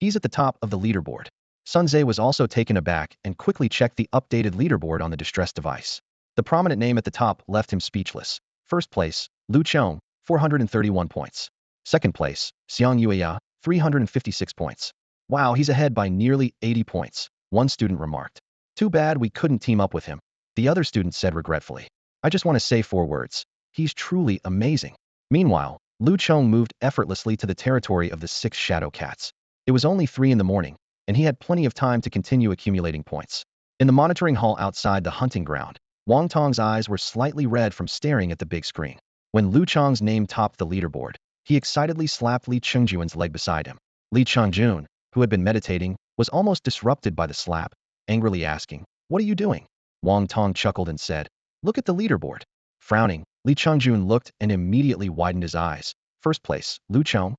He's at the top of the leaderboard." Sun Tze was also taken aback and quickly checked the updated leaderboard on the distress device. The prominent name at the top left him speechless. First place, Lu Chong, 431 points. Second place, Xiang Yueya, 356 points. "Wow, he's ahead by nearly 80 points, one student remarked. "Too bad we couldn't team up with him," the other student said regretfully. "I just want to say 4 words. He's truly amazing." Meanwhile, Lu Chong moved effortlessly to the territory of the 6 shadow cats. It was only 3 in the morning, and he had plenty of time to continue accumulating points. In the monitoring hall outside the hunting ground, Wang Tong's eyes were slightly red from staring at the big screen. When Lu Chong's name topped the leaderboard, he excitedly slapped Li Chengjuan's leg beside him. Li Chengjun, who had been meditating, was almost disrupted by the slap, angrily asking, "What are you doing?" Wang Tong chuckled and said, "Look at the leaderboard." Frowning, Li Chengjun looked and immediately widened his eyes. "First place, Lu Chong?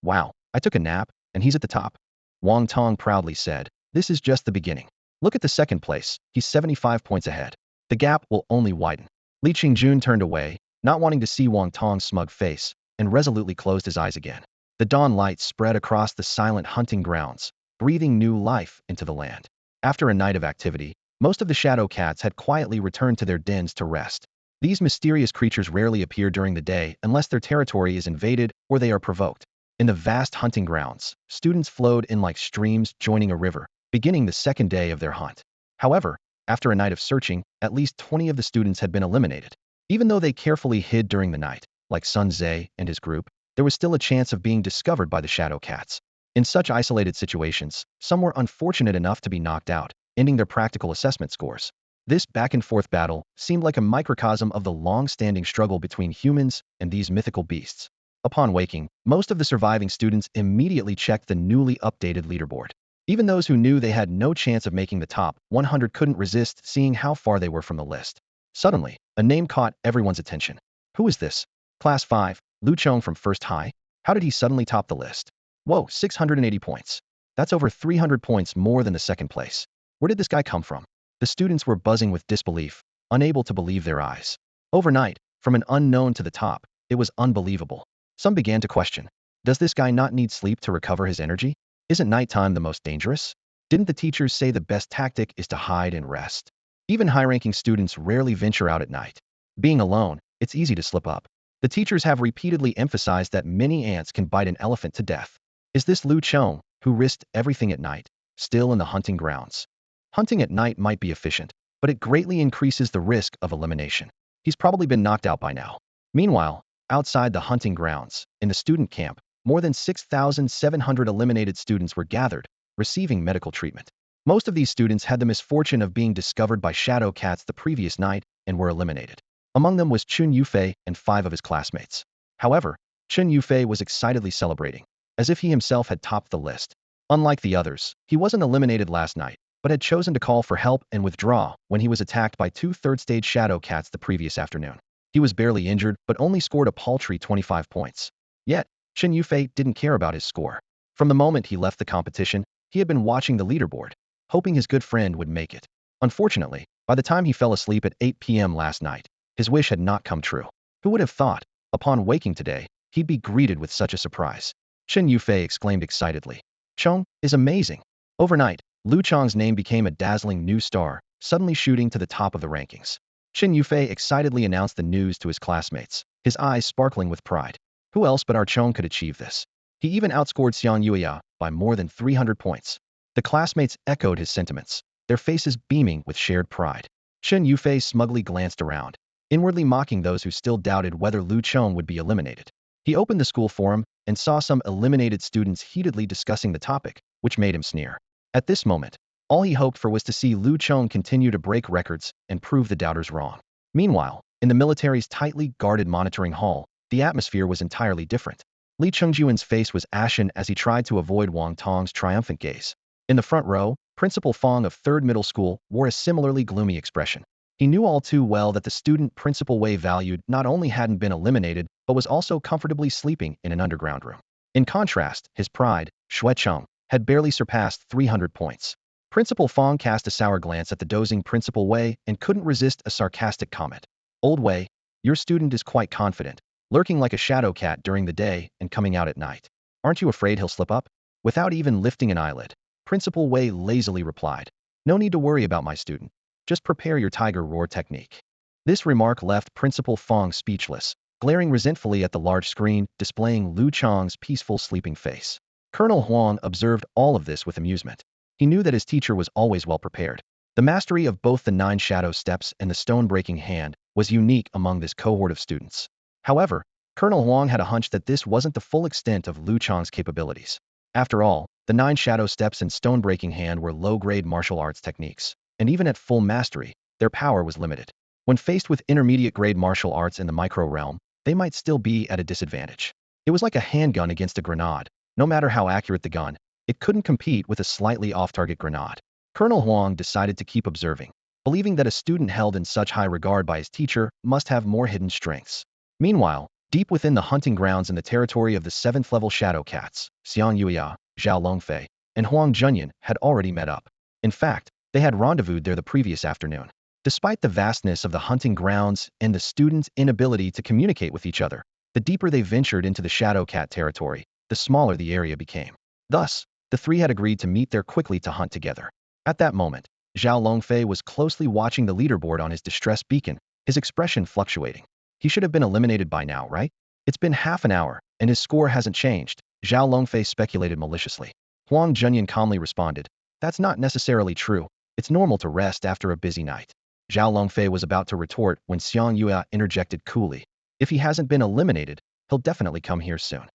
Wow, I took a nap, and he's at the top." Wang Tong proudly said, "This is just the beginning. Look at the second place, he's 75 points ahead. The gap will only widen." Li Chengjun turned away, not wanting to see Wang Tong's smug face, and resolutely closed his eyes again. The dawn light spread across the silent hunting grounds, breathing new life into the land. After a night of activity, most of the shadow cats had quietly returned to their dens to rest. These mysterious creatures rarely appear during the day unless their territory is invaded or they are provoked. In the vast hunting grounds, students flowed in like streams joining a river, beginning the 2nd day of their hunt. However, after a night of searching, at least 20 of the students had been eliminated. Even though they carefully hid during the night, like Sun Tze and his group, there was still a chance of being discovered by the shadow cats. In such isolated situations, some were unfortunate enough to be knocked out, ending their practical assessment scores. This back-and-forth battle seemed like a microcosm of the long-standing struggle between humans and these mythical beasts. Upon waking, most of the surviving students immediately checked the newly updated leaderboard. Even those who knew they had no chance of making the top 100 couldn't resist seeing how far they were from the list. Suddenly, a name caught everyone's attention. Who is this? Class 5, Lu Chong from First High? How did he suddenly top the list? Whoa, 680 points. That's over 300 points more than the 2nd place. Where did this guy come from? The students were buzzing with disbelief, unable to believe their eyes. Overnight, from an unknown to the top, it was unbelievable. Some began to question, does this guy not need sleep to recover his energy? Isn't nighttime the most dangerous? Didn't the teachers say the best tactic is to hide and rest? Even high-ranking students rarely venture out at night. Being alone, it's easy to slip up. The teachers have repeatedly emphasized that many ants can bite an elephant to death. Is this Lu Chong, who risked everything at night, still in the hunting grounds? Hunting at night might be efficient, but it greatly increases the risk of elimination. He's probably been knocked out by now. Meanwhile, outside the hunting grounds, in the student camp, more than 6,700 eliminated students were gathered, receiving medical treatment. Most of these students had the misfortune of being discovered by shadow cats the previous night and were eliminated. Among them was Chun Yufei and 5 of his classmates. However, Chun Yufei was excitedly celebrating, as if he himself had topped the list. Unlike the others, he wasn't eliminated last night. but had chosen to call for help and withdraw when he was attacked by two third-stage shadow cats the previous afternoon. He was barely injured, but only scored a paltry 25 points. Yet, Chen Yufei didn't care about his score. From the moment he left the competition, he had been watching the leaderboard, hoping his good friend would make it. Unfortunately, by the time he fell asleep at 8 p.m. last night, his wish had not come true. Who would have thought, upon waking today, he'd be greeted with such a surprise? Chen Yufei exclaimed excitedly. Chong is amazing. Overnight, Lu Chong's name became a dazzling new star, suddenly shooting to the top of the rankings. Chen Yufei excitedly announced the news to his classmates, his eyes sparkling with pride. Who else but our Chong could achieve this? He even outscored Xiang Yuya by more than 300 points. The classmates echoed his sentiments, their faces beaming with shared pride. Chen Yufei smugly glanced around, inwardly mocking those who still doubted whether Lu Chong would be eliminated. He opened the school forum and saw some eliminated students heatedly discussing the topic, which made him sneer. At this moment, all he hoped for was to see Lu Chong continue to break records and prove the doubters wrong. Meanwhile, in the military's tightly guarded monitoring hall, the atmosphere was entirely different. Li Chengjuan's face was ashen as he tried to avoid Wang Tong's triumphant gaze. In the front row, Principal Fong of 3rd Middle School wore a similarly gloomy expression. He knew all too well that the student Principal Wei valued not only hadn't been eliminated, but was also comfortably sleeping in an underground room. In contrast, his pride, Xue Cheng, had barely surpassed 300 points. Principal Fong cast a sour glance at the dozing Principal Wei and couldn't resist a sarcastic comment. Old Wei, your student is quite confident, lurking like a shadow cat during the day and coming out at night. Aren't you afraid he'll slip up? Without even lifting an eyelid, Principal Wei lazily replied, no need to worry about my student. Just prepare your tiger roar technique. This remark left Principal Fong speechless, glaring resentfully at the large screen displaying Lu Chong's peaceful sleeping face. Colonel Huang observed all of this with amusement. He knew that his teacher was always well prepared. The mastery of both the 9 shadow steps and the stone-breaking hand was unique among this cohort of students. However, Colonel Huang had a hunch that this wasn't the full extent of Lu Chong's capabilities. After all, the 9 shadow steps and stone-breaking hand were low-grade martial arts techniques, and even at full mastery, their power was limited. When faced with intermediate-grade martial arts in the micro-realm, they might still be at a disadvantage. It was like a handgun against a grenade. No matter how accurate the gun, it couldn't compete with a slightly off-target grenade. Colonel Huang decided to keep observing, believing that a student held in such high regard by his teacher must have more hidden strengths. Meanwhile, deep within the hunting grounds in the territory of the 7th-level shadow cats, Xiang Yuya, Zhao Longfei, and Huang Junyan had already met up. In fact, they had rendezvoused there the previous afternoon. Despite the vastness of the hunting grounds and the students' inability to communicate with each other, the deeper they ventured into the shadow cat territory, the smaller the area became. Thus, the three had agreed to meet there quickly to hunt together. At that moment, Zhao Longfei was closely watching the leaderboard on his distress beacon, his expression fluctuating. He should have been eliminated by now, right? It's been half an hour, and his score hasn't changed, Zhao Longfei speculated maliciously. Huang Junyan calmly responded, that's not necessarily true. It's normal to rest after a busy night. Zhao Longfei was about to retort when Xiang Yue interjected coolly. If he hasn't been eliminated, he'll definitely come here soon.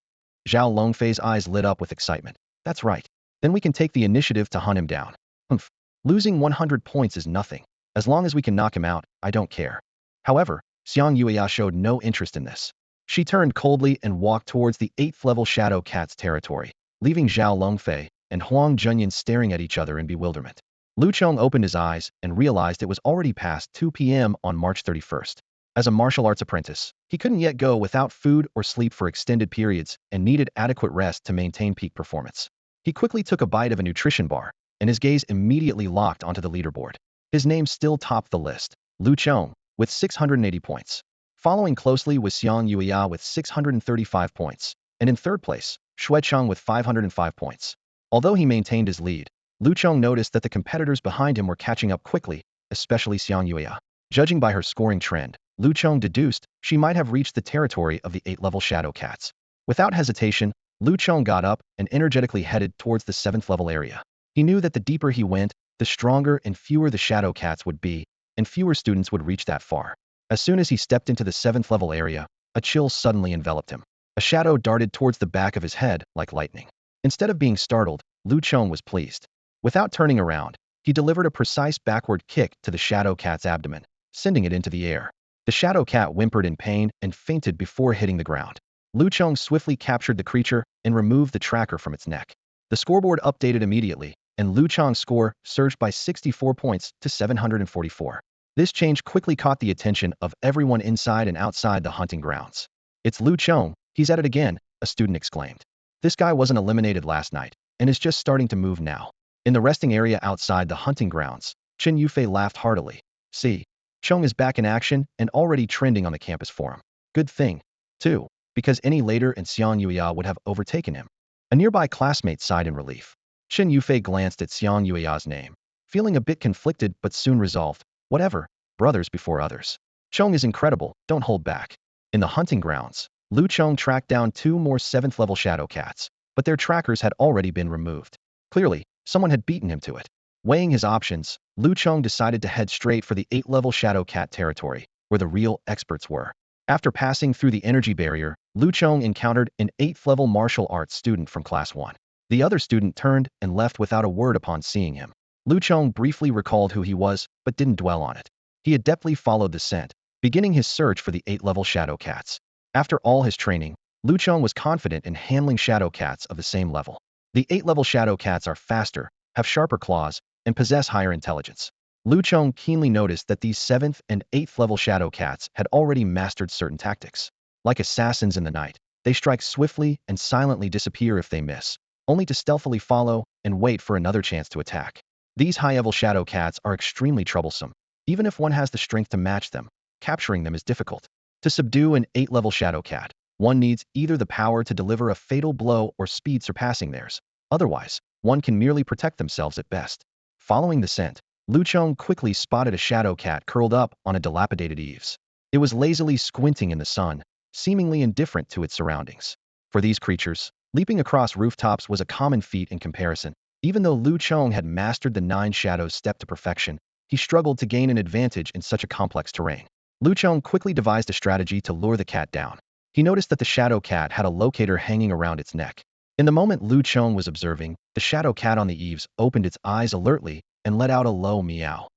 Zhao Longfei's eyes lit up with excitement. That's right. Then we can take the initiative to hunt him down. Humph. Losing 100 points is nothing. As long as we can knock him out, I don't care. However, Xiang Yue showed no interest in this. She turned coldly and walked towards the 8th-level Shadow Cat's territory, leaving Zhao Longfei and Huang Junyan staring at each other in bewilderment. Lu Chong opened his eyes and realized it was already past 2 p.m. on March 31st. As a martial arts apprentice, he couldn't yet go without food or sleep for extended periods and needed adequate rest to maintain peak performance. He quickly took a bite of a nutrition bar, and his gaze immediately locked onto the leaderboard. His name still topped the list, Lu Chong, with 680 points. Following closely was Xiang Yuya with 635 points, and in third place, Xue Cheng with 505 points. Although he maintained his lead, Lu Chong noticed that the competitors behind him were catching up quickly, especially Xiang Yuya. Judging by her scoring trend, Lu Chong deduced she might have reached the territory of the 8th-level Shadow Cats. Without hesitation, Lu Chong got up and energetically headed towards the 7th-level area. He knew that the deeper he went, the stronger and fewer the Shadow Cats would be, and fewer students would reach that far. As soon as he stepped into the 7th-level area, a chill suddenly enveloped him. A shadow darted towards the back of his head like lightning. Instead of being startled, Lu Chong was pleased. Without turning around, he delivered a precise backward kick to the Shadow Cat's abdomen, sending it into the air. The Shadow Cat whimpered in pain and fainted before hitting the ground. Lu Chong swiftly captured the creature and removed the tracker from its neck. The scoreboard updated immediately, and Lu Chong's score surged by 64 points to 744. This change quickly caught the attention of everyone inside and outside the hunting grounds. "It's Lu Chong, he's at it again," a student exclaimed. "This guy wasn't eliminated last night, and is just starting to move now." In the resting area outside the hunting grounds, Chen Yufei laughed heartily. "See, Chong is back in action and already trending on the campus forum. Good thing, too, because any later and Xiang Yuya would have overtaken him." A nearby classmate sighed in relief. Chen Yufei glanced at Xiang Yuya's name, feeling a bit conflicted but soon resolved. Whatever, brothers before others. Chong is incredible, don't hold back. In the hunting grounds, Lu Chong tracked down 2 more 7th-level shadow cats, but their trackers had already been removed. Clearly, someone had beaten him to it. Weighing his options, Lu Chong decided to head straight for the 8th-level shadow cat territory, where the real experts were. After passing through the energy barrier, Lu Chong encountered an 8th-level martial arts student from Class 1. The other student turned and left without a word upon seeing him. Lu Chong briefly recalled who he was, but didn't dwell on it. He adeptly followed the scent, beginning his search for the 8th-level shadow cats. After all his training, Lu Chong was confident in handling shadow cats of the same level. The 8th-level shadow cats are faster, have sharper claws, and possess higher intelligence. Lu Chong keenly noticed that these 7th and 8th-level shadow cats had already mastered certain tactics. Like assassins in the night, they strike swiftly and silently disappear if they miss, only to stealthily follow and wait for another chance to attack. These high-level shadow cats are extremely troublesome. Even if one has the strength to match them, capturing them is difficult. To subdue an 8th-level shadow cat, one needs either the power to deliver a fatal blow or speed surpassing theirs. Otherwise, one can merely protect themselves at best. Following the scent, Lu Chong quickly spotted a shadow cat curled up on a dilapidated eaves. It was lazily squinting in the sun, seemingly indifferent to its surroundings. For these creatures, leaping across rooftops was a common feat in comparison. Even though Lu Chong had mastered the 9 shadows step to perfection, he struggled to gain an advantage in such a complex terrain. Lu Chong quickly devised a strategy to lure the cat down. He noticed that the shadow cat had a locator hanging around its neck. In the moment Lu Chong was observing, the shadow cat on the eaves opened its eyes alertly and let out a low meow.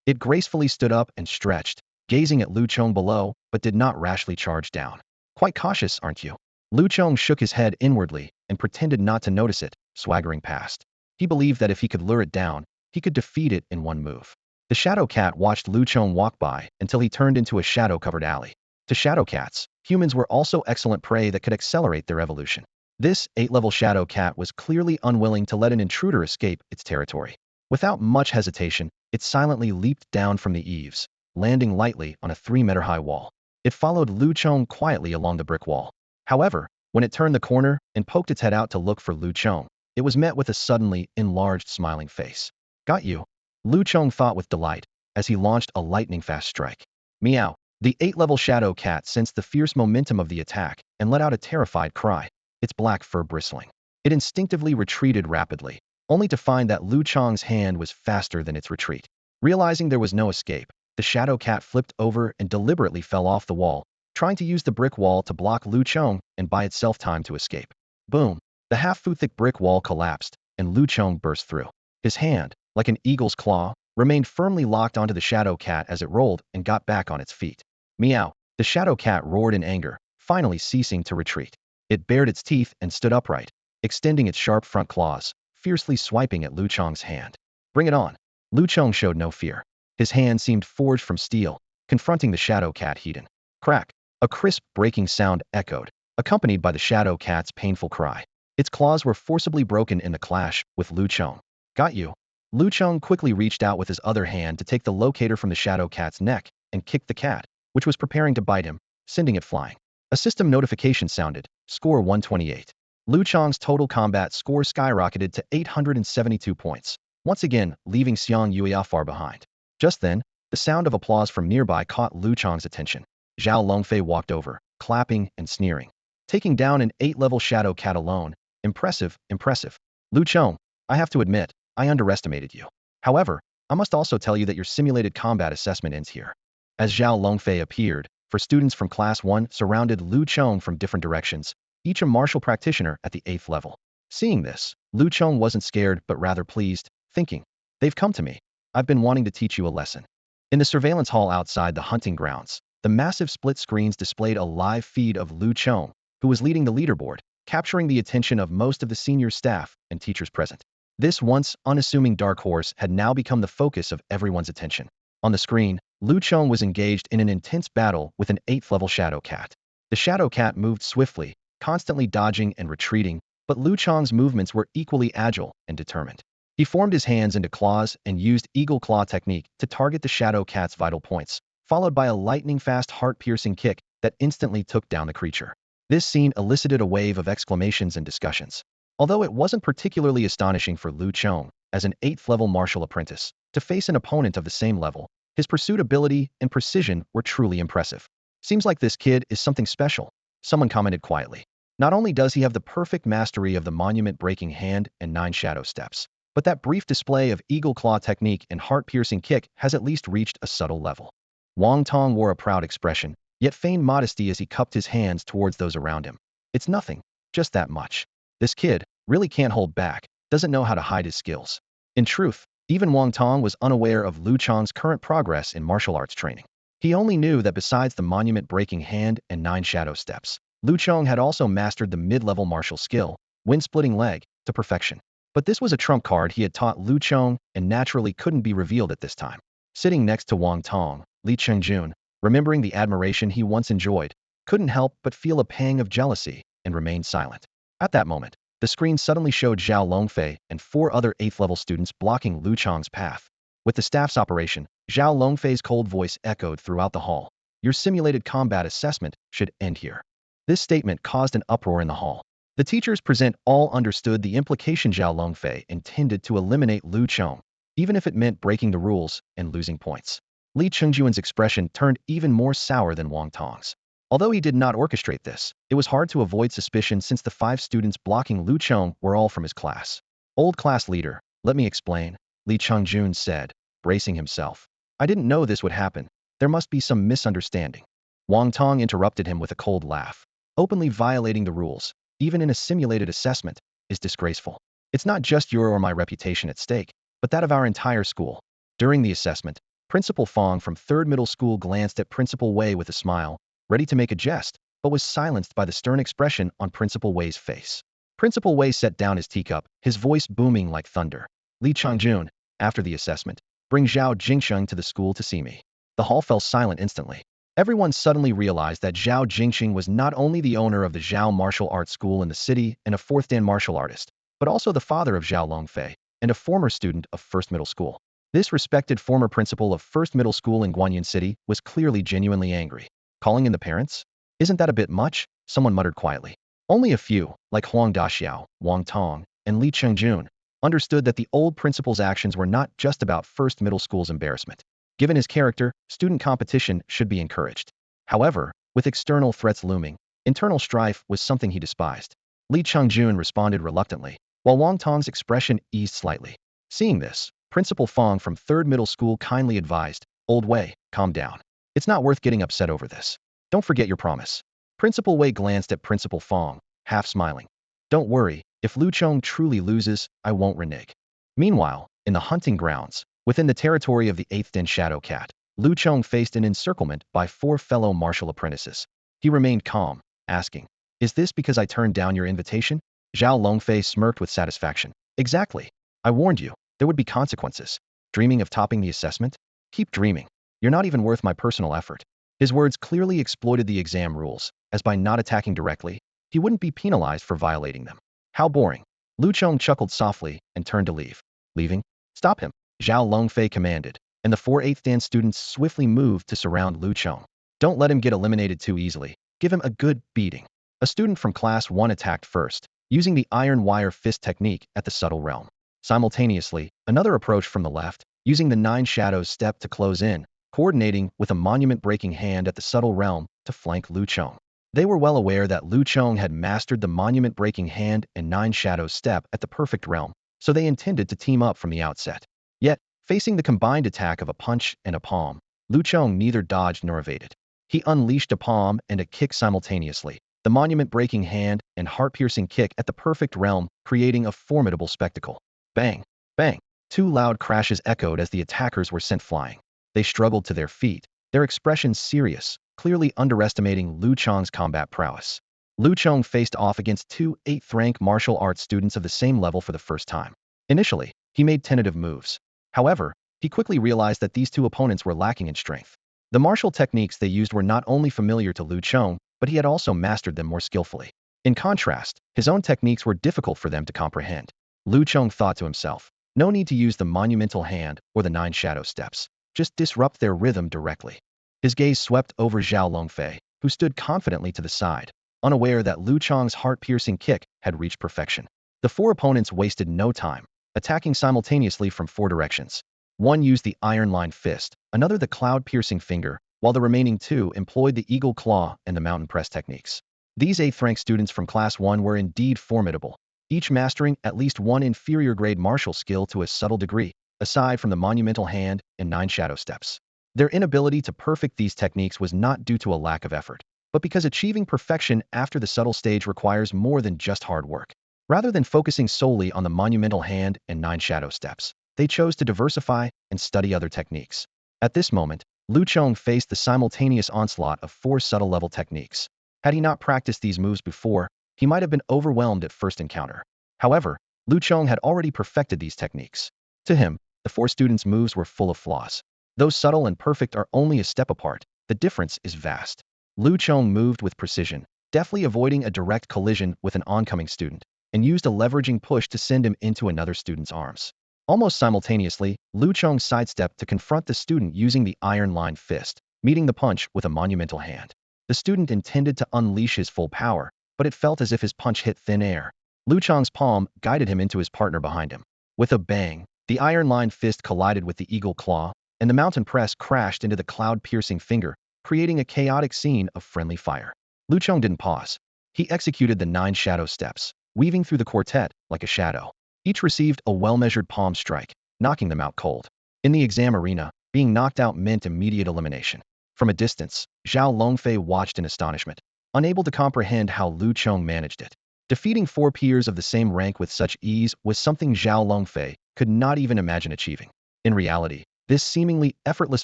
It gracefully stood up and stretched, gazing at Lu Chong below, but did not rashly charge down. "Quite cautious, aren't you?" Lu Chong shook his head inwardly and pretended not to notice it, swaggering past. He believed that if he could lure it down, he could defeat it in one move. The shadow cat watched Lu Chong walk by until he turned into a shadow-covered alley. To shadow cats, humans were also excellent prey that could accelerate their evolution. This 8th-level shadow cat was clearly unwilling to let an intruder escape its territory. Without much hesitation, it silently leaped down from the eaves, landing lightly on a 3-meter-high wall. It followed Lu Chong quietly along the brick wall. However, when it turned the corner and poked its head out to look for Lu Chong, it was met with a suddenly enlarged smiling face. "Got you," Lu Chong thought with delight, as he launched a lightning-fast strike. Meow. The 8th-level shadow cat sensed the fierce momentum of the attack and let out a terrified cry, its black fur bristling. It instinctively retreated rapidly, only to find that Lu Chong's hand was faster than its retreat. Realizing there was no escape, the shadow cat flipped over and deliberately fell off the wall, trying to use the brick wall to block Lu Chong and buy itself time to escape. Boom! The half-foot-thick brick wall collapsed, and Lu Chong burst through. His hand, like an eagle's claw, remained firmly locked onto the shadow cat as it rolled and got back on its feet. Meow! The shadow cat roared in anger, finally ceasing to retreat. It bared its teeth and stood upright, extending its sharp front claws, fiercely swiping at Lu Chong's hand. "Bring it on!" Lu Chong showed no fear. His hand seemed forged from steel, confronting the shadow cat head-on. Crack! A crisp, breaking sound echoed, accompanied by the shadow cat's painful cry. Its claws were forcibly broken in the clash with Lu Chong. "Got you!" Lu Chong quickly reached out with his other hand to take the locator from the shadow cat's neck and kicked the cat, which was preparing to bite him, sending it flying. A system notification sounded. Score 128. Lu Chong's total combat score skyrocketed to 872 points, once again leaving Xiang Yuya far behind. Just then, the sound of applause from nearby caught Lu Chong's attention. Zhao Longfei walked over, clapping and sneering. Taking down an 8-level shadow cat alone. Impressive, impressive. Lu Chong, I have to admit, I underestimated you. However, I must also tell you that your simulated combat assessment ends here. As Zhao Longfei appeared, for students from Class 1 surrounded Lu Chong from different directions, each a martial practitioner at the 8th level. Seeing this, Lu Chong wasn't scared but rather pleased, thinking, "They've come to me. I've been wanting to teach you a lesson." In the surveillance hall outside the hunting grounds, the massive split screens displayed a live feed of Lu Chong, who was leading the leaderboard, capturing the attention of most of the senior staff and teachers present. This once unassuming dark horse had now become the focus of everyone's attention. On the screen, Lu Chong was engaged in an intense battle with an 8th-level Shadow Cat. The Shadow Cat moved swiftly, constantly dodging and retreating, but Lu Chong's movements were equally agile and determined. He formed his hands into claws and used Eagle Claw technique to target the Shadow Cat's vital points, followed by a lightning-fast heart-piercing kick that instantly took down the creature. This scene elicited a wave of exclamations and discussions. Although it wasn't particularly astonishing for Lu Chong, as an 8th-level martial apprentice, to face an opponent of the same level, his pursuit ability and precision were truly impressive. Seems like this kid is something special, someone commented quietly. Not only does he have the perfect mastery of the monument-breaking hand and 9 shadow steps, but that brief display of Eagle Claw technique and heart-piercing kick has at least reached a subtle level. Wang Tong wore a proud expression, yet feigned modesty as he cupped his hands towards those around him. It's nothing, just that much. This kid really can't hold back, doesn't know how to hide his skills. In truth, even Wang Tong was unaware of Lu Chong's current progress in martial arts training. He only knew that besides the monument-breaking hand and 9 shadow steps, Lu Chong had also mastered the mid-level martial skill, wind-splitting leg, to perfection. But this was a trump card he had taught Lu Chong and naturally couldn't be revealed at this time. Sitting next to Wang Tong, Li Chengjun, remembering the admiration he once enjoyed, couldn't help but feel a pang of jealousy and remained silent. At that moment, the screen suddenly showed Zhao Longfei and 4 other 8th-level students blocking Lu Chong's path. With the staff's operation, Zhao Longfei's cold voice echoed throughout the hall. Your simulated combat assessment should end here. This statement caused an uproar in the hall. The teachers present all understood the implication Zhao Longfei intended to eliminate Lu Chong, even if it meant breaking the rules and losing points. Li Chengjuan's expression turned even more sour than Wang Tong's. Although he did not orchestrate this, it was hard to avoid suspicion since the 5 students blocking Lu Chong were all from his class. Old class leader, let me explain, Li Chengjun said, bracing himself. I didn't know this would happen. There must be some misunderstanding. Wang Tong interrupted him with a cold laugh. Openly violating the rules, even in a simulated assessment, is disgraceful. It's not just your or my reputation at stake, but that of our entire school. During the assessment, Principal Fong from 3rd Middle School glanced at Principal Wei with a smile, ready to make a jest, but was silenced by the stern expression on Principal Wei's face. Principal Wei set down his teacup, his voice booming like thunder. Li Chengjun, after the assessment, bring Zhao Jingsheng to the school to see me. The hall fell silent instantly. Everyone suddenly realized that Zhao Jingsheng was not only the owner of the Zhao Martial Arts School in the city and a 4th Dan martial artist, but also the father of Zhao Longfei and a former student of 1st Middle School. This respected former principal of 1st Middle School in Guanyin City was clearly genuinely angry. Calling in the parents? Isn't that a bit much? Someone muttered quietly. Only a few, like Huang Daxiao, Wang Tong, and Li Chengjun, understood that the old principal's actions were not just about 1st Middle School's embarrassment. Given his character, student competition should be encouraged. However, with external threats looming, internal strife was something he despised. Li Chengjun responded reluctantly, while Wang Tong's expression eased slightly. Seeing this, Principal Fong from 3rd Middle School kindly advised, Old Wei, calm down. It's not worth getting upset over this. Don't forget your promise. Principal Wei glanced at Principal Fong, half smiling. Don't worry, if Lu Chong truly loses, I won't renege. Meanwhile, in the hunting grounds, within the territory of the 8th Den Shadow Cat, Lu Chong faced an encirclement by 4 fellow martial apprentices. He remained calm, asking, Is this because I turned down your invitation? Zhao Longfei smirked with satisfaction. Exactly. I warned you, there would be consequences. Dreaming of topping the assessment? Keep dreaming. You're not even worth my personal effort. His words clearly exploited the exam rules, as by not attacking directly, he wouldn't be penalized for violating them. How boring. Lu Chong chuckled softly and turned to leave. Leaving? Stop him. Zhao Longfei commanded, and the 4 8th Dan students swiftly moved to surround Lu Chong. Don't let him get eliminated too easily. Give him a good beating. A student from Class 1 attacked first, using the iron wire fist technique at the subtle realm. Simultaneously, another approached from the left, using the 9 shadows step to close in, coordinating with a monument-breaking hand at the subtle realm to flank Lu Chong. They were well aware that Lu Chong had mastered the monument-breaking hand and 9 shadows step at the perfect realm, so they intended to team up from the outset. Yet, facing the combined attack of a punch and a palm, Lu Chong neither dodged nor evaded. He unleashed a palm and a kick simultaneously, the monument-breaking hand and heart-piercing kick at the perfect realm, creating a formidable spectacle. Bang! Bang! 2 loud crashes echoed as the attackers were sent flying. They struggled to their feet, their expressions serious, clearly underestimating Lu Chong's combat prowess. Lu Chong faced off against 2 8th-rank martial arts students of the same level for the first time. Initially, he made tentative moves. However, he quickly realized that these two opponents were lacking in strength. The martial techniques they used were not only familiar to Lu Chong, but he had also mastered them more skillfully. In contrast, his own techniques were difficult for them to comprehend. Lu Chong thought to himself, no need to use the monumental hand or the 9 shadow steps. Just disrupt their rhythm directly. His gaze swept over Zhao Longfei, who stood confidently to the side, unaware that Lu Chong's heart-piercing kick had reached perfection. The 4 opponents wasted no time, attacking simultaneously from 4 directions. One used the iron-line fist, another the cloud-piercing finger, while the remaining 2 employed the eagle claw and the mountain press techniques. These 8th-rank students from Class 1 were indeed formidable, each mastering at least one inferior-grade martial skill to a subtle degree, aside from the monumental hand and 9 shadow steps. Their inability to perfect these techniques was not due to a lack of effort, but because achieving perfection after the subtle stage requires more than just hard work. Rather than focusing solely on the monumental hand and 9 shadow steps, they chose to diversify and study other techniques. At this moment, Lu Chong faced the simultaneous onslaught of 4 subtle level techniques. Had he not practiced these moves before, he might have been overwhelmed at first encounter. However, Lu Chong had already perfected these techniques. To him, the 4 students' moves were full of flaws. Though subtle and perfect are only a step apart, the difference is vast. Lu Chong moved with precision, deftly avoiding a direct collision with an oncoming student, and used a leveraging push to send him into another student's arms. Almost simultaneously, Lu Chong sidestepped to confront the student using the iron-line fist, meeting the punch with a monumental hand. The student intended to unleash his full power, but it felt as if his punch hit thin air. Lu Chong's palm guided him into his partner behind him. With a bang, the iron-line fist collided with the eagle claw, and the mountain press crashed into the cloud-piercing finger, creating a chaotic scene of friendly fire. Lu Chong didn't pause. He executed the 9 shadow steps, weaving through the quartet like a shadow. Each received a well-measured palm strike, knocking them out cold. In the exam arena, being knocked out meant immediate elimination. From a distance, Zhao Longfei watched in astonishment, unable to comprehend how Lu Chong managed it. Defeating 4 peers of the same rank with such ease was something Zhao Longfei could not even imagine achieving. In reality, this seemingly effortless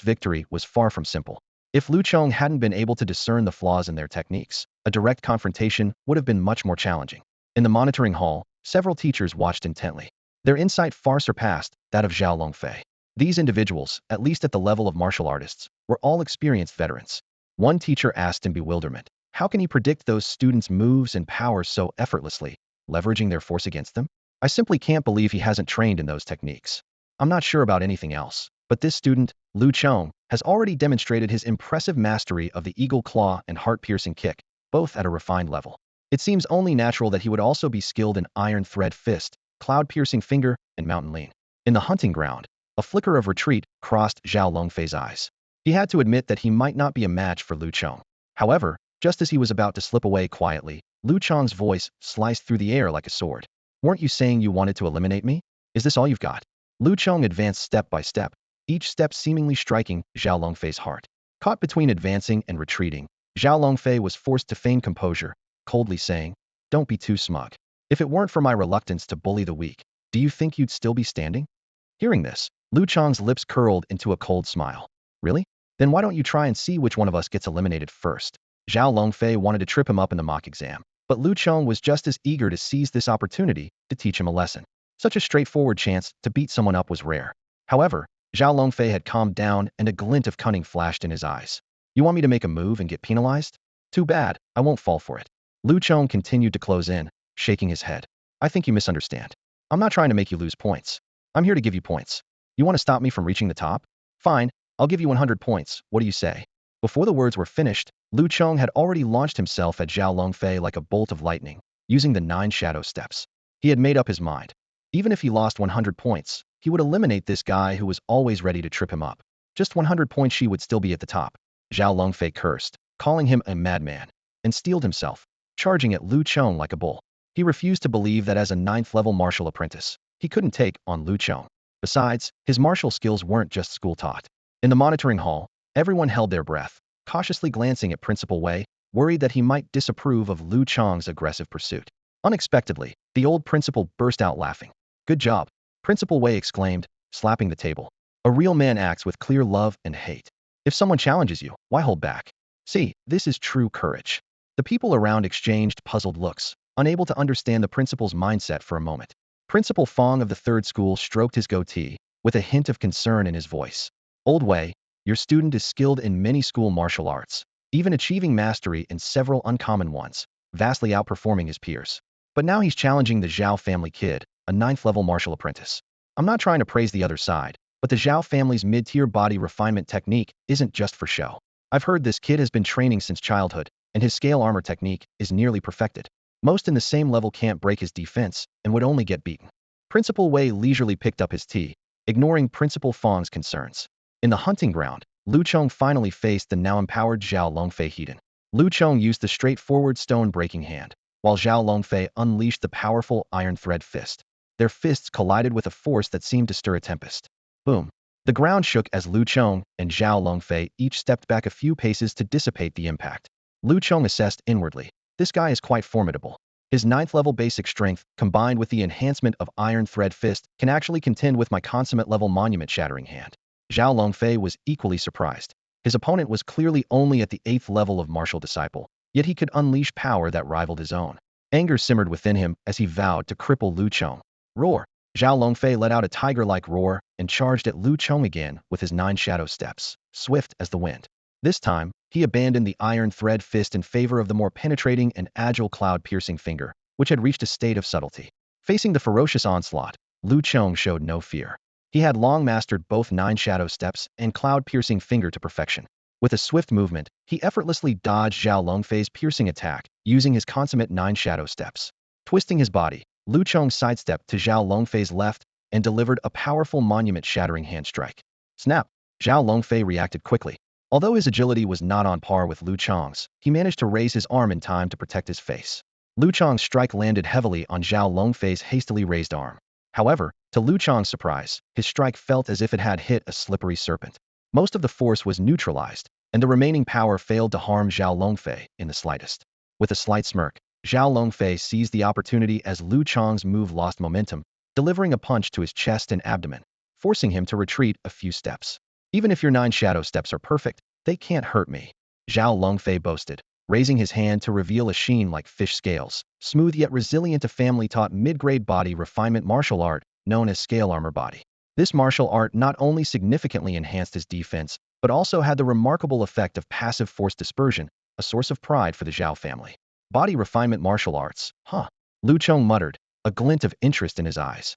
victory was far from simple. If Lu Chong hadn't been able to discern the flaws in their techniques, a direct confrontation would have been much more challenging. In the monitoring hall, several teachers watched intently. Their insight far surpassed that of Zhao Longfei. These individuals, at least at the level of martial artists, were all experienced veterans. One teacher asked in bewilderment, how can he predict those students' moves and powers so effortlessly, leveraging their force against them? I simply can't believe he hasn't trained in those techniques. I'm not sure about anything else, but this student, Lu Chong, has already demonstrated his impressive mastery of the eagle claw and heart-piercing kick, both at a refined level. It seems only natural that he would also be skilled in iron thread fist, cloud-piercing finger, and mountain lean. In the hunting ground, a flicker of retreat crossed Zhao Longfei's eyes. He had to admit that he might not be a match for Lu Chong. However, just as he was about to slip away quietly, Lu Chong's voice sliced through the air like a sword. Weren't you saying you wanted to eliminate me? Is this all you've got? Lu Chong advanced step by step, each step seemingly striking Zhao Longfei's heart. Caught between advancing and retreating, Zhao Longfei was forced to feign composure, coldly saying, don't be too smug. If it weren't for my reluctance to bully the weak, do you think you'd still be standing? Hearing this, Lu Chong's lips curled into a cold smile. Really? Then why don't you try and see which one of us gets eliminated first? Zhao Longfei wanted to trip him up in the mock exam, but Lu Chong was just as eager to seize this opportunity to teach him a lesson. Such a straightforward chance to beat someone up was rare. However, Zhao Longfei had calmed down and a glint of cunning flashed in his eyes. You want me to make a move and get penalized? Too bad, I won't fall for it. Lu Chong continued to close in, shaking his head. I think you misunderstand. I'm not trying to make you lose points. I'm here to give you points. You want to stop me from reaching the top? Fine, I'll give you 100 points, what do you say? Before the words were finished, Lu Chong had already launched himself at Zhao Longfei like a bolt of lightning, using the 9 shadow steps. He had made up his mind. Even if he lost 100 points, he would eliminate this guy who was always ready to trip him up. Just 100 points she would still be at the top. Zhao Longfei cursed, calling him a madman, and steeled himself, charging at Lu Chong like a bull. He refused to believe that as a 9th-level martial apprentice, he couldn't take on Lu Chong. Besides, his martial skills weren't just school-taught. In the monitoring hall, everyone held their breath, cautiously glancing at Principal Wei, worried that he might disapprove of Lu Chong's aggressive pursuit. Unexpectedly, the old principal burst out laughing. Good job, Principal Wei exclaimed, slapping the table. A real man acts with clear love and hate. If someone challenges you, why hold back? See, this is true courage. The people around exchanged puzzled looks, unable to understand the principal's mindset for a moment. Principal Fong of the third school stroked his goatee, with a hint of concern in his voice. Old Wei, your student is skilled in many school martial arts, even achieving mastery in several uncommon ones, vastly outperforming his peers. But now he's challenging the Zhao family kid, a 9th-level martial apprentice. I'm not trying to praise the other side, but the Zhao family's mid-tier body refinement technique isn't just for show. I've heard this kid has been training since childhood, and his scale armor technique is nearly perfected. Most in the same level can't break his defense and would only get beaten. Principal Wei leisurely picked up his tea, ignoring Principal Fong's concerns. In the hunting ground, Lu Chong finally faced the now empowered Zhao Longfei Heaton. Lu Chong used the straightforward stone-breaking hand, while Zhao Longfei unleashed the powerful iron thread fist. Their fists collided with a force that seemed to stir a tempest. Boom! The ground shook as Lu Chong and Zhao Longfei each stepped back a few paces to dissipate the impact. Lu Chong assessed inwardly. This guy is quite formidable. His 9th-level basic strength, combined with the enhancement of Iron Thread Fist, can actually contend with my consummate-level monument-shattering hand. Zhao Longfei was equally surprised. His opponent was clearly only at the 8th level of martial disciple, yet he could unleash power that rivaled his own. Anger simmered within him as he vowed to cripple Lu Chong. Roar! Zhao Longfei let out a tiger-like roar and charged at Lu Chong again with his 9 shadow steps, swift as the wind. This time, he abandoned the iron thread fist in favor of the more penetrating and agile cloud-piercing finger, which had reached a state of subtlety. Facing the ferocious onslaught, Lu Chong showed no fear. He had long mastered both 9 shadow steps and cloud-piercing finger to perfection. With a swift movement, he effortlessly dodged Zhao Longfei's piercing attack, using his consummate 9 shadow steps. Twisting his body, Lu Chong sidestepped to Zhao Longfei's left and delivered a powerful monument-shattering hand strike. Snap! Zhao Longfei reacted quickly. Although his agility was not on par with Lu Chong's, he managed to raise his arm in time to protect his face. Lu Chong's strike landed heavily on Zhao Longfei's hastily raised arm. However, to Lu Chong's surprise, his strike felt as if it had hit a slippery serpent. Most of the force was neutralized, and the remaining power failed to harm Zhao Longfei in the slightest. With a slight smirk, Zhao Longfei seized the opportunity as Lu Chong's move lost momentum, delivering a punch to his chest and abdomen, forcing him to retreat a few steps. Even if your 9 shadow steps are perfect, they can't hurt me, Zhao Longfei boasted, raising his hand to reveal a sheen like fish scales, smooth yet resilient, a family-taught mid-grade body refinement martial art known as scale armor body. This martial art not only significantly enhanced his defense, but also had the remarkable effect of passive force dispersion, a source of pride for the Zhao family. Body refinement martial arts, huh? Lu Chong muttered, a glint of interest in his eyes.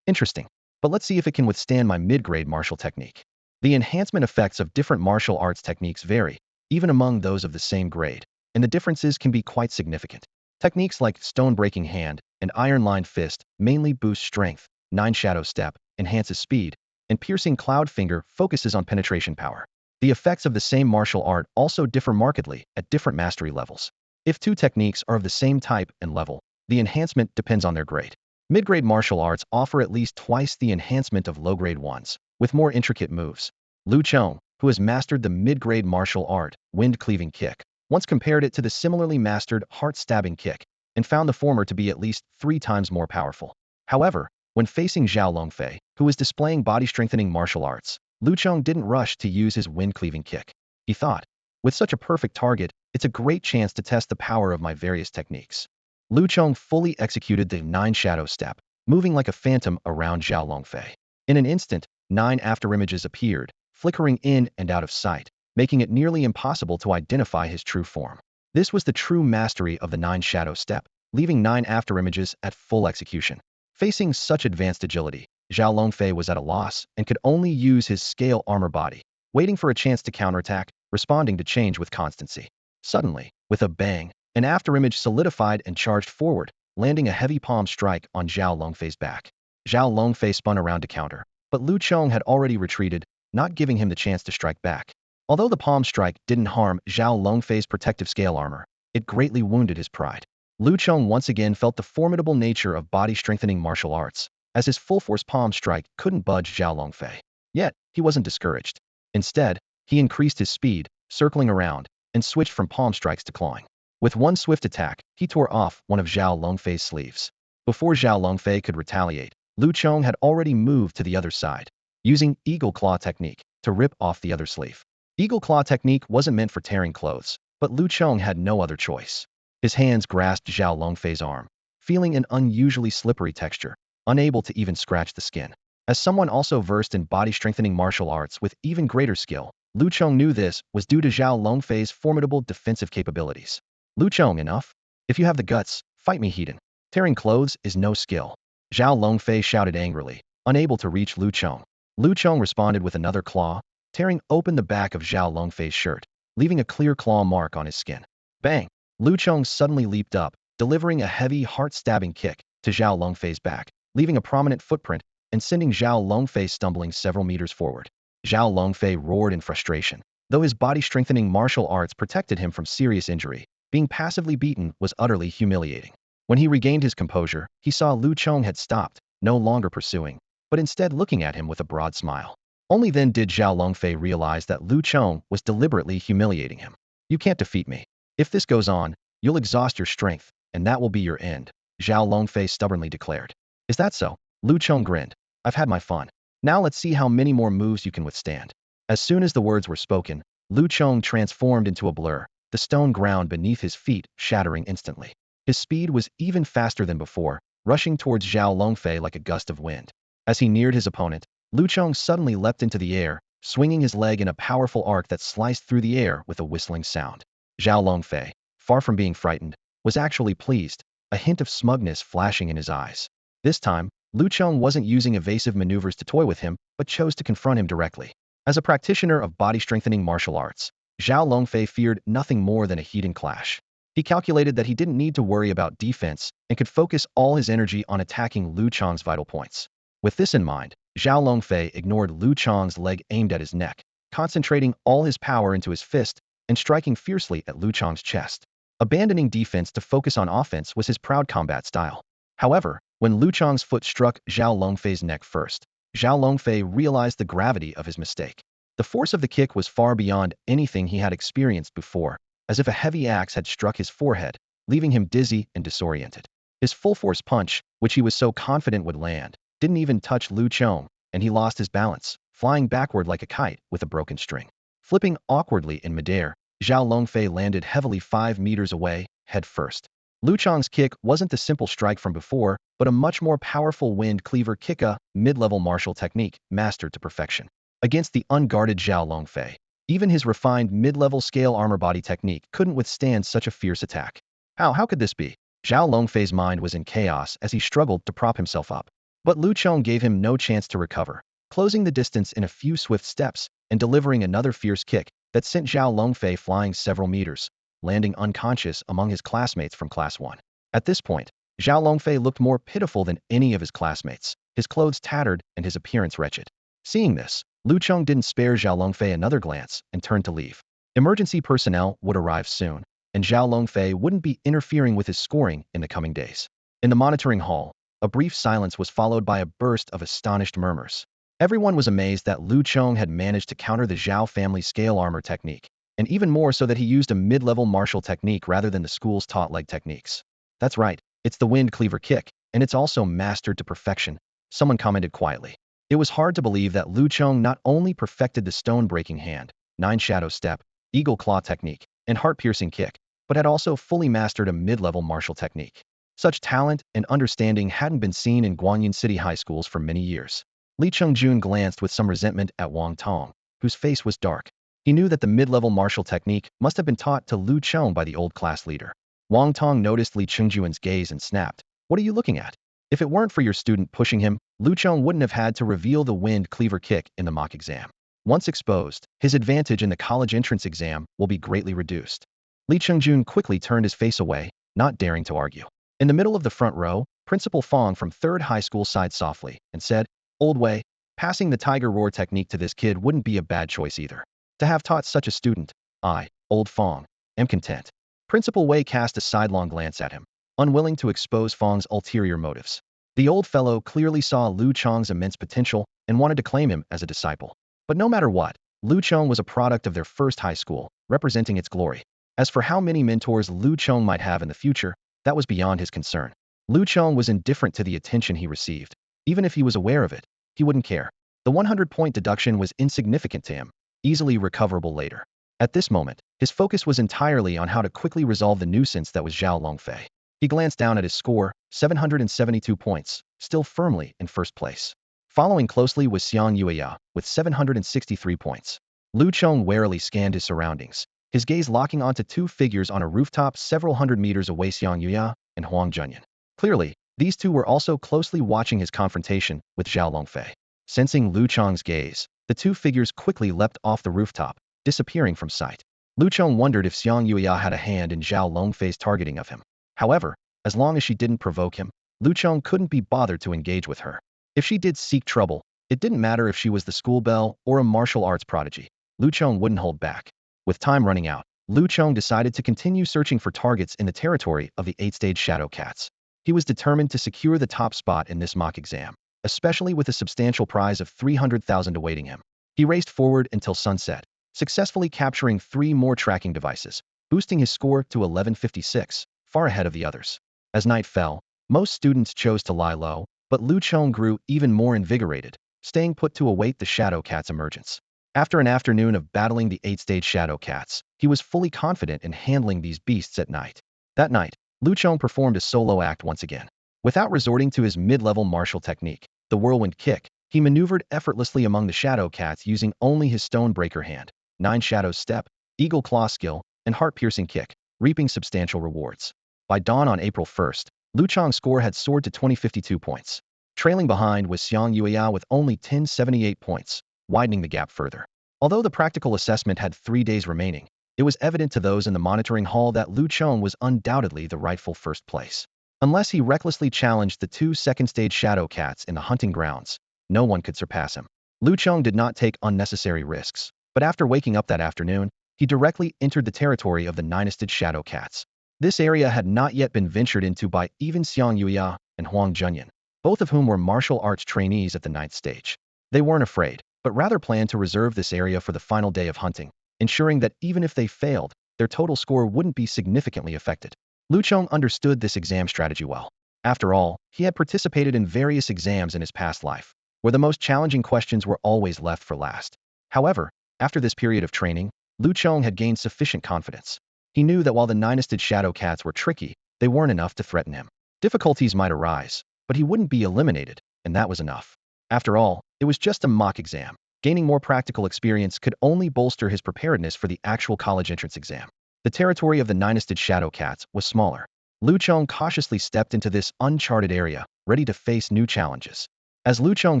Interesting, but let's see if it can withstand my mid-grade martial technique. The enhancement effects of different martial arts techniques vary, even among those of the same grade, and the differences can be quite significant. Techniques like stone-breaking hand and iron-lined fist mainly boost strength, 9 shadow step enhances speed, and piercing cloud finger focuses on penetration power. The effects of the same martial art also differ markedly at different mastery levels. If 2 techniques are of the same type and level, the enhancement depends on their grade. Mid-grade martial arts offer at least twice the enhancement of low-grade ones, with more intricate moves. Lu Chong, who has mastered the mid-grade martial art, wind-cleaving kick, once compared it to the similarly mastered heart-stabbing kick, and found the former to be at least 3 times more powerful. However, when facing Zhao Longfei, who was displaying body-strengthening martial arts, Lu Chong didn't rush to use his wind-cleaving kick. He thought, with such a perfect target, it's a great chance to test the power of my various techniques. Lu Chong fully executed the 9 shadow step, moving like a phantom around Zhao Longfei. In an instant, 9 afterimages appeared, flickering in and out of sight, making it nearly impossible to identify his true form. This was the true mastery of the 9 shadow step, leaving 9 afterimages at full execution. Facing such advanced agility, Zhao Longfei was at a loss and could only use his scale armor body, waiting for a chance to counterattack, responding to change with constancy. Suddenly, with a bang, an afterimage solidified and charged forward, landing a heavy palm strike on Zhao Longfei's back. Zhao Longfei spun around to counter, but Lu Chong had already retreated, not giving him the chance to strike back. Although the palm strike didn't harm Zhao Longfei's protective scale armor, it greatly wounded his pride. Lu Chong once again felt the formidable nature of body-strengthening martial arts, as his full-force palm strike couldn't budge Zhao Longfei. Yet, he wasn't discouraged. Instead, he increased his speed, circling around, and switched from palm strikes to clawing. With one swift attack, he tore off one of Zhao Longfei's sleeves. Before Zhao Longfei could retaliate, Lu Chong had already moved to the other side, using Eagle Claw technique to rip off the other sleeve. Eagle Claw technique wasn't meant for tearing clothes, but Lu Chong had no other choice. His hands grasped Zhao Longfei's arm, feeling an unusually slippery texture. unable to even scratch the skin. As someone also versed in body-strengthening martial arts with even greater skill, Lu Chong knew this was due to Zhao Longfei's formidable defensive capabilities. Lu Chong, enough? If you have the guts, fight me, heathen. Tearing clothes is no skill. Zhao Longfei shouted angrily, unable to reach Lu Chong. Lu Chong responded with another claw, tearing open the back of Zhao Longfei's shirt, leaving a clear claw mark on his skin. Bang! Lu Chong suddenly leaped up, delivering a heavy, heart-stabbing kick to Zhao Longfei's back, leaving a prominent footprint and sending Zhao Longfei stumbling several meters forward. Zhao Longfei roared in frustration. Though his body-strengthening martial arts protected him from serious injury, being passively beaten was utterly humiliating. When he regained his composure, he saw Lu Chong had stopped, no longer pursuing, but instead looking at him with a broad smile. Only then did Zhao Longfei realize that Lu Chong was deliberately humiliating him. You can't defeat me. If this goes on, you'll exhaust your strength, and that will be your end, Zhao Longfei stubbornly declared. Is that so? Lu Chong grinned. I've had my fun. Now let's see how many more moves you can withstand. As soon as the words were spoken, Lu Chong transformed into a blur, the stone ground beneath his feet shattering instantly. His speed was even faster than before, rushing towards Zhao Longfei like a gust of wind. As he neared his opponent, Lu Chong suddenly leapt into the air, swinging his leg in a powerful arc that sliced through the air with a whistling sound. Zhao Longfei, far from being frightened, was actually pleased, a hint of smugness flashing in his eyes. This time, Lu Chong wasn't using evasive maneuvers to toy with him, but chose to confront him directly. As a practitioner of body-strengthening martial arts, Zhao Longfei feared nothing more than a heated clash. He calculated that he didn't need to worry about defense and could focus all his energy on attacking Lu Chong's vital points. With this in mind, Zhao Longfei ignored Lu Chong's leg aimed at his neck, concentrating all his power into his fist and striking fiercely at Lu Chong's chest. Abandoning defense to focus on offense was his proud combat style. However, when Lu Chong's foot struck Zhao Longfei's neck first, Zhao Longfei realized the gravity of his mistake. The force of the kick was far beyond anything he had experienced before, as if a heavy axe had struck his forehead, leaving him dizzy and disoriented. His full-force punch, which he was so confident would land, didn't even touch Lu Chong, and he lost his balance, flying backward like a kite with a broken string. Flipping awkwardly in midair, Zhao Longfei landed heavily 5 meters away, head first. Lu Chong's kick wasn't the simple strike from before, but a much more powerful wind cleaver kick, a mid-level martial technique mastered to perfection. Against the unguarded Zhao Longfei, even his refined mid-level scale armor body technique couldn't withstand such a fierce attack. How could this be? Zhao Longfei's mind was in chaos as he struggled to prop himself up. But Lu Chong gave him no chance to recover, closing the distance in a few swift steps and delivering another fierce kick that sent Zhao Longfei flying several meters, landing unconscious among his classmates from Class 1. At this point, Zhao Longfei looked more pitiful than any of his classmates, his clothes tattered and his appearance wretched. Seeing this, Lu Chong didn't spare Zhao Longfei another glance and turned to leave. Emergency personnel would arrive soon, and Zhao Longfei wouldn't be interfering with his scoring in the coming days. In the monitoring hall, a brief silence was followed by a burst of astonished murmurs. Everyone was amazed that Lu Chong had managed to counter the Zhao family scale armor technique, and even more so that he used a mid-level martial technique rather than the school's taught leg techniques. That's right, it's the wind cleaver kick, and it's also mastered to perfection, someone commented quietly. It was hard to believe that Lu Chong not only perfected the stone-breaking hand, 9 shadow step, eagle claw technique, and heart-piercing kick, but had also fully mastered a mid-level martial technique. Such talent and understanding hadn't been seen in Guanyin City high schools for many years. Li Chengjun glanced with some resentment at Wang Tong, whose face was dark. He knew that the mid-level martial technique must have been taught to Lu Chong by the old class leader. Wang Tong noticed Li Chengjun's gaze and snapped, "What are you looking at? If it weren't for your student pushing him, Lu Chong wouldn't have had to reveal the wind cleaver kick in the mock exam. Once exposed, his advantage in the college entrance exam will be greatly reduced." Li Chengjun quickly turned his face away, not daring to argue. In the middle of the front row, Principal Fong from 3rd High School sighed softly and said, "Old Wei, passing the tiger roar technique to this kid wouldn't be a bad choice either. To have taught such a student, I, Old Fong, am content." Principal Wei cast a sidelong glance at him, unwilling to expose Fong's ulterior motives. The old fellow clearly saw Lu Chong's immense potential and wanted to claim him as a disciple. But no matter what, Lu Chong was a product of their first high school, representing its glory. As for how many mentors Lu Chong might have in the future, that was beyond his concern. Lu Chong was indifferent to the attention he received. Even if he was aware of it, he wouldn't care. The 100-point deduction was insignificant to him, easily recoverable later. At this moment, his focus was entirely on how to quickly resolve the nuisance that was Zhao Longfei. He glanced down at his score, 772 points, still firmly in first place. Following closely was Xiang Yueya with 763 points. Lu Chong warily scanned his surroundings, his gaze locking onto two figures on a rooftop several hundred meters away: Xiang Yueya and Huang Junyan. Clearly, these two were also closely watching his confrontation with Zhao Longfei. Sensing Lu Chong's gaze, the two figures quickly leapt off the rooftop, disappearing from sight. Lu Chong wondered if Xiang Yueya had a hand in Zhao Longfei's targeting of him. However, as long as she didn't provoke him, Lu Chong couldn't be bothered to engage with her. If she did seek trouble, it didn't matter if she was the school belle or a martial arts prodigy. Lu Chong wouldn't hold back. With time running out, Lu Chong decided to continue searching for targets in the territory of the 8-stage Shadow Cats. He was determined to secure the top spot in this mock exam, especially with a substantial prize of 300,000 awaiting him. He raced forward until sunset, successfully capturing 3 more tracking devices, boosting his score to 1156, far ahead of the others. As night fell, most students chose to lie low, but Lu Chong grew even more invigorated, staying put to await the Shadow Cat's emergence. After an afternoon of battling the 8-stage Shadow Cats, he was fully confident in handling these beasts at night. That night, Lu Chong performed a solo act once again. Without resorting to his mid-level martial technique, the whirlwind kick, he maneuvered effortlessly among the Shadow Cats using only his Stonebreaker hand, 9 Shadows Step, Eagle Claw skill, and heart-piercing kick, reaping substantial rewards. By dawn on April 1st, Lu Chong's score had soared to 2052 points. Trailing behind was Xiang Yueya with only 1078 points, widening the gap further. Although the practical assessment had 3 days remaining, it was evident to those in the monitoring hall that Lu Chong was undoubtedly the rightful first place. Unless he recklessly challenged the 2 second-stage Shadow Cats in the hunting grounds, no one could surpass him. Lu Chong did not take unnecessary risks, but after waking up that afternoon, he directly entered the territory of the 9-stage Shadow Cats. This area had not yet been ventured into by even Xiang Yueya and Huang Junyan, both of whom were martial arts trainees at the 9th stage. They weren't afraid, but rather planned to reserve this area for the final day of hunting, ensuring that even if they failed, their total score wouldn't be significantly affected. Lu Chong understood this exam strategy well. After all, he had participated in various exams in his past life, where the most challenging questions were always left for last. However, after this period of training, Lu Chong had gained sufficient confidence. He knew that while the 9-stage Shadow Cats were tricky, they weren't enough to threaten him. Difficulties might arise, but he wouldn't be eliminated, and that was enough. After all, it was just a mock exam. Gaining more practical experience could only bolster his preparedness for the actual college entrance exam. The territory of the 9-stage Shadow Cats was smaller. Lu Chong cautiously stepped into this uncharted area, ready to face new challenges. As Lu Chong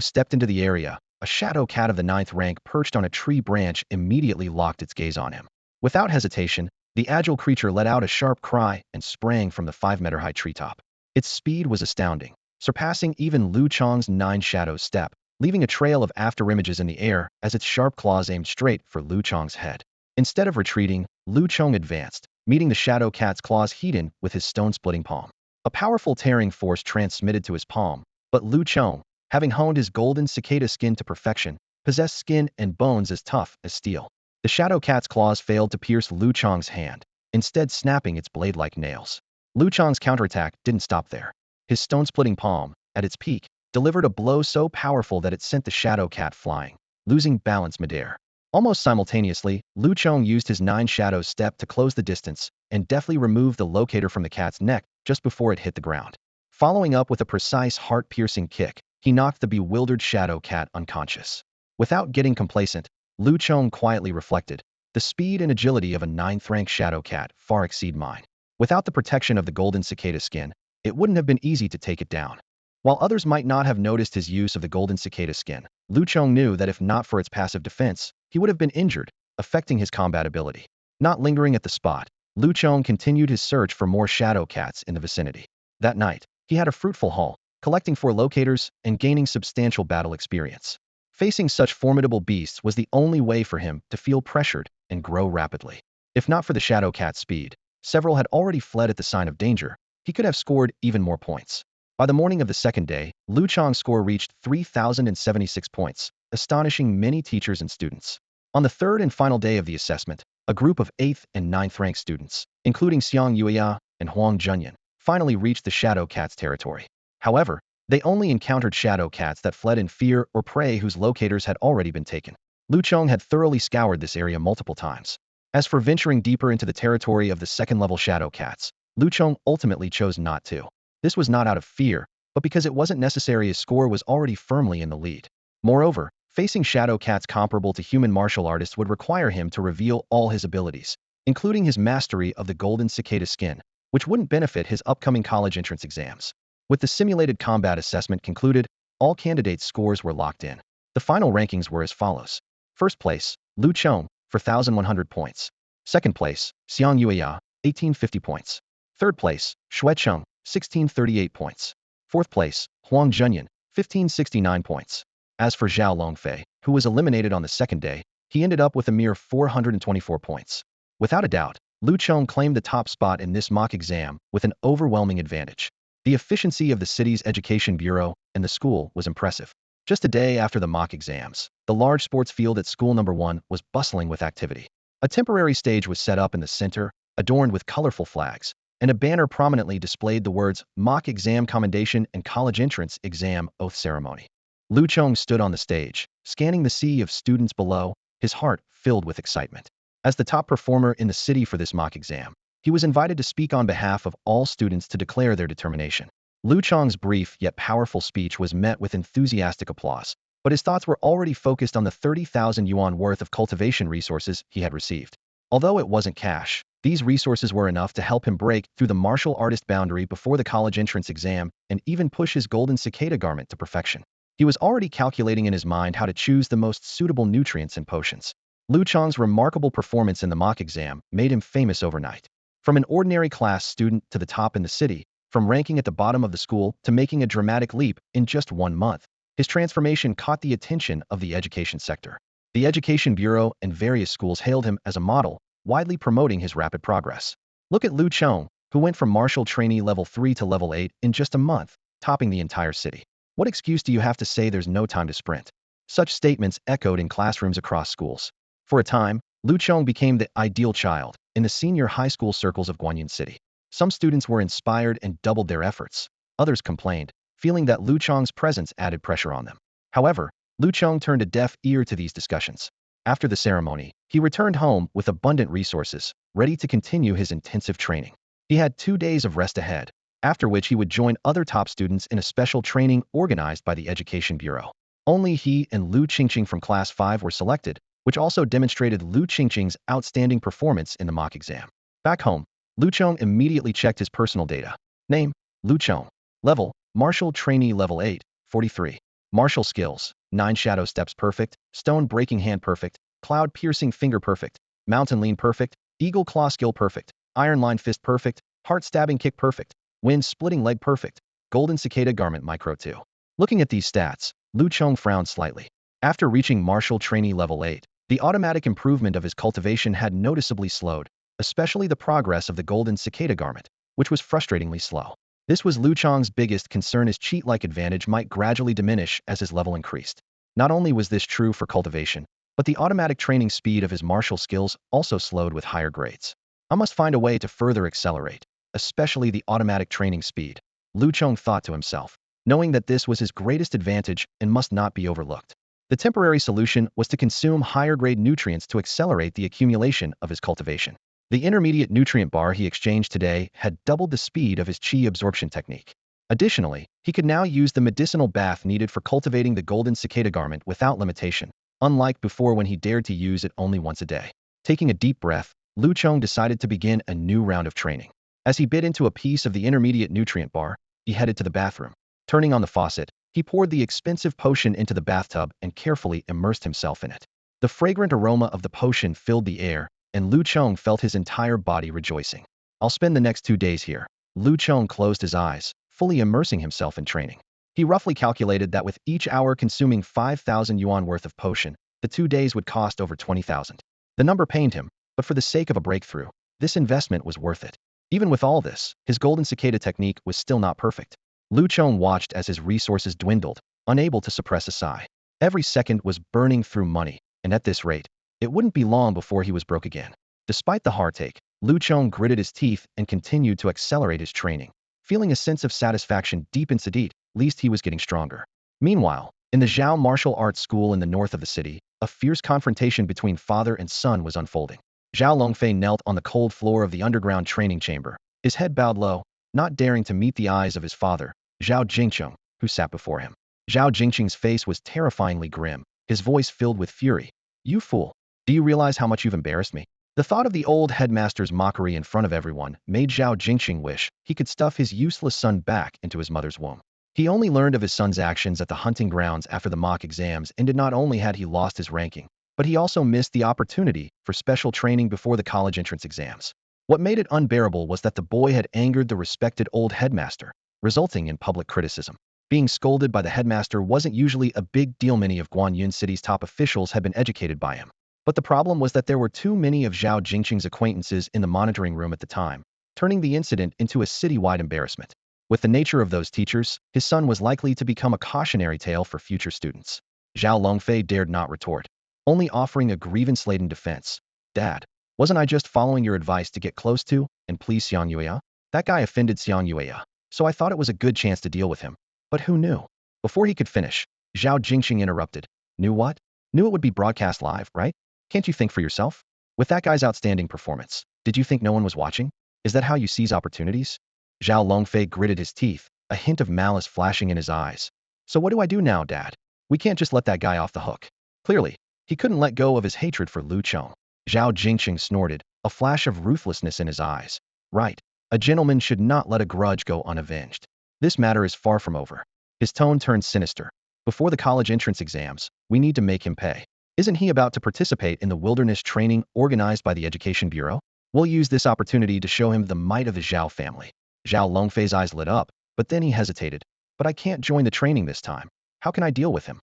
stepped into the area, a Shadow Cat of the 9th rank perched on a tree branch immediately locked its gaze on him. Without hesitation, the agile creature let out a sharp cry and sprang from the 5-meter-high treetop. Its speed was astounding, surpassing even Lu Chong's 9 Shadows Step, leaving a trail of afterimages in the air as its sharp claws aimed straight for Lu Chong's head. Instead of retreating, Lu Chong advanced, meeting the Shadow Cat's claws heat-in with his stone-splitting palm. A powerful tearing force transmitted to his palm, but Lu Chong, having honed his golden cicada skin to perfection, possessed skin and bones as tough as steel. The Shadow Cat's claws failed to pierce Lu Chong's hand, instead snapping its blade-like nails. Lu Chong's counterattack didn't stop there. His stone-splitting palm, at its peak, delivered a blow so powerful that it sent the Shadow Cat flying, losing balance midair. Almost simultaneously, Lu Chong used his 9 Shadows Step to close the distance and deftly remove the locator from the cat's neck just before it hit the ground. Following up with a precise heart-piercing kick, he knocked the bewildered Shadow Cat unconscious. Without getting complacent, Lu Chong quietly reflected, the speed and agility of a 9th-rank Shadow Cat far exceed mine. Without the protection of the golden cicada skin, it wouldn't have been easy to take it down. While others might not have noticed his use of the golden cicada skin, Lu Chong knew that if not for its passive defense, he would have been injured, affecting his combat ability. Not lingering at the spot, Lu Chong continued his search for more Shadow Cats in the vicinity. That night, he had a fruitful haul, collecting 4 locators and gaining substantial battle experience. Facing such formidable beasts was the only way for him to feel pressured and grow rapidly. If not for the Shadow Cat's speed, several had already fled at the sign of danger, he could have scored even more points. By the morning of the second day, Lu Chong's score reached 3,076 points, astonishing many teachers and students. On the third and final day of the assessment, a group of 8th and 9th rank students, including Xiang Yueya and Huang Junyan, finally reached the Shadow Cat's territory. However, they only encountered Shadow Cats that fled in fear or prey whose locators had already been taken. Lu Chong had thoroughly scoured this area multiple times. As for venturing deeper into the territory of the second-level Shadow Cats, Lu Chong ultimately chose not to. This was not out of fear, but because it wasn't necessary, his score was already firmly in the lead. Moreover, facing shadow cats comparable to human martial artists would require him to reveal all his abilities, including his mastery of the golden cicada skin, which wouldn't benefit his upcoming college entrance exams. With the simulated combat assessment concluded, all candidates' scores were locked in. The final rankings were as follows. First place, Lu Chong, 4,100 points. Second place, Xiang Yueya, 1,850 points. Third place, Shui Cheng, 1,638 points. Fourth place, Huang Zhenyan, 1,569 points. As for Zhao Longfei, who was eliminated on the second day, he ended up with a mere 424 points. Without a doubt, Lu Chong claimed the top spot in this mock exam with an overwhelming advantage. The efficiency of the city's education bureau and the school was impressive. Just a day after the mock exams, the large sports field at school number 1 was bustling with activity. A temporary stage was set up in the center, adorned with colorful flags, and a banner prominently displayed the words Mock Exam Commendation and College Entrance Exam Oath Ceremony. Lu Chong stood on the stage, scanning the sea of students below, his heart filled with excitement. As the top performer in the city for this mock exam, he was invited to speak on behalf of all students to declare their determination. Lu Chong's brief yet powerful speech was met with enthusiastic applause, but his thoughts were already focused on the 30,000 yuan worth of cultivation resources he had received. Although it wasn't cash, these resources were enough to help him break through the martial artist boundary before the college entrance exam and even push his golden cicada garment to perfection. He was already calculating in his mind how to choose the most suitable nutrients and potions. Lu Chong's remarkable performance in the mock exam made him famous overnight. From an ordinary class student to the top in the city, from ranking at the bottom of the school to making a dramatic leap in just 1 month, his transformation caught the attention of the education sector. The Education Bureau and various schools hailed him as a model, widely promoting his rapid progress. Look at Lu Chong, who went from martial trainee level 3 to level 8 in just a month, topping the entire city. What excuse do you have to say there's no time to sprint? Such statements echoed in classrooms across schools. For a time, Lu Chong became the ideal child in the senior high school circles of Guanyin City. Some students were inspired and doubled their efforts. Others complained, feeling that Lu Chong's presence added pressure on them. However, Lu Chong turned a deaf ear to these discussions. After the ceremony, he returned home with abundant resources, ready to continue his intensive training. He had 2 days of rest ahead, after which he would join other top students in a special training organized by the Education Bureau. Only he and Lu Qingqing from Class 5 were selected, which also demonstrated Lu Qingqing's outstanding performance in the mock exam. Back home, Lu Chong immediately checked his personal data. Name, Lu Chong. Level, Martial Trainee Level 8, 43. Martial Skills, 9 Shadow Steps Perfect, Stone Breaking Hand Perfect, Cloud Piercing Finger Perfect, Mountain Lean Perfect, Eagle Claw Skill Perfect, Iron Line Fist Perfect, Heart Stabbing Kick Perfect, Wind Splitting Leg Perfect, Golden Cicada Garment Micro 2. Looking at these stats, Lu Chong frowned slightly. After reaching Martial Trainee Level 8, the automatic improvement of his cultivation had noticeably slowed, especially the progress of the golden cicada garment, which was frustratingly slow. This was Lu Chong's biggest concern. His cheat-like advantage might gradually diminish as his level increased. Not only was this true for cultivation, but the automatic training speed of his martial skills also slowed with higher grades. I must find a way to further accelerate, especially the automatic training speed, Lu Chong thought to himself, knowing that this was his greatest advantage and must not be overlooked. The temporary solution was to consume higher-grade nutrients to accelerate the accumulation of his cultivation. The intermediate nutrient bar he exchanged today had doubled the speed of his Qi Absorption technique. Additionally, he could now use the medicinal bath needed for cultivating the golden cicada garment without limitation, unlike before when he dared to use it only once a day. Taking a deep breath, Lu Chong decided to begin a new round of training. As he bit into a piece of the intermediate nutrient bar, he headed to the bathroom. Turning on the faucet, he poured the expensive potion into the bathtub and carefully immersed himself in it. The fragrant aroma of the potion filled the air, and Lu Chong felt his entire body rejoicing. I'll spend the next 2 days here. Lu Chong closed his eyes, fully immersing himself in training. He roughly calculated that with each hour consuming 5,000 yuan worth of potion, the 2 days would cost over 20,000. The number pained him, but for the sake of a breakthrough, this investment was worth it. Even with all this, his golden cicada technique was still not perfect. Lu Chong watched as his resources dwindled, unable to suppress a sigh. Every second was burning through money, and at this rate, it wouldn't be long before he was broke again. Despite the heartache, Lu Chong gritted his teeth and continued to accelerate his training, feeling a sense of satisfaction deep inside, at least he was getting stronger. Meanwhile, in the Zhao Martial Arts School in the north of the city, a fierce confrontation between father and son was unfolding. Zhao Longfei knelt on the cold floor of the underground training chamber, his head bowed low, not daring to meet the eyes of his father, Zhao Jingcheng, who sat before him. Zhao Jingcheng's face was terrifyingly grim, his voice filled with fury. You fool! Do you realize how much you've embarrassed me? The thought of the old headmaster's mockery in front of everyone made Zhao Jingcheng wish he could stuff his useless son back into his mother's womb. He only learned of his son's actions at the hunting grounds after the mock exams, and not only had he lost his ranking, but he also missed the opportunity for special training before the college entrance exams. What made it unbearable was that the boy had angered the respected old headmaster, resulting in public criticism. Being scolded by the headmaster wasn't usually a big deal. Many of Guanyun City's top officials had been educated by him. But the problem was that there were too many of Zhao Jingcheng's acquaintances in the monitoring room at the time, turning the incident into a citywide embarrassment. With the nature of those teachers, his son was likely to become a cautionary tale for future students. Zhao Longfei dared not retort, only offering a grievance-laden defense. Dad, wasn't I just following your advice to get close to and please Xiang Yueya? That guy offended Xiang Yueya, so I thought it was a good chance to deal with him. But who knew? Before he could finish, Zhao Jingcheng interrupted. Knew what? Knew it would be broadcast live, right? Can't you think for yourself? With that guy's outstanding performance, did you think no one was watching? Is that how you seize opportunities? Zhao Longfei gritted his teeth, a hint of malice flashing in his eyes. So what do I do now, Dad? We can't just let that guy off the hook. Clearly, he couldn't let go of his hatred for Lu Chong. Zhao Jingcheng snorted, a flash of ruthlessness in his eyes. Right. A gentleman should not let a grudge go unavenged. This matter is far from over. His tone turned sinister. Before the college entrance exams, we need to make him pay. Isn't he about to participate in the wilderness training organized by the Education Bureau? We'll use this opportunity to show him the might of the Zhao family. Zhao Longfei's eyes lit up, but then he hesitated. But I can't join the training this time. How can I deal with him?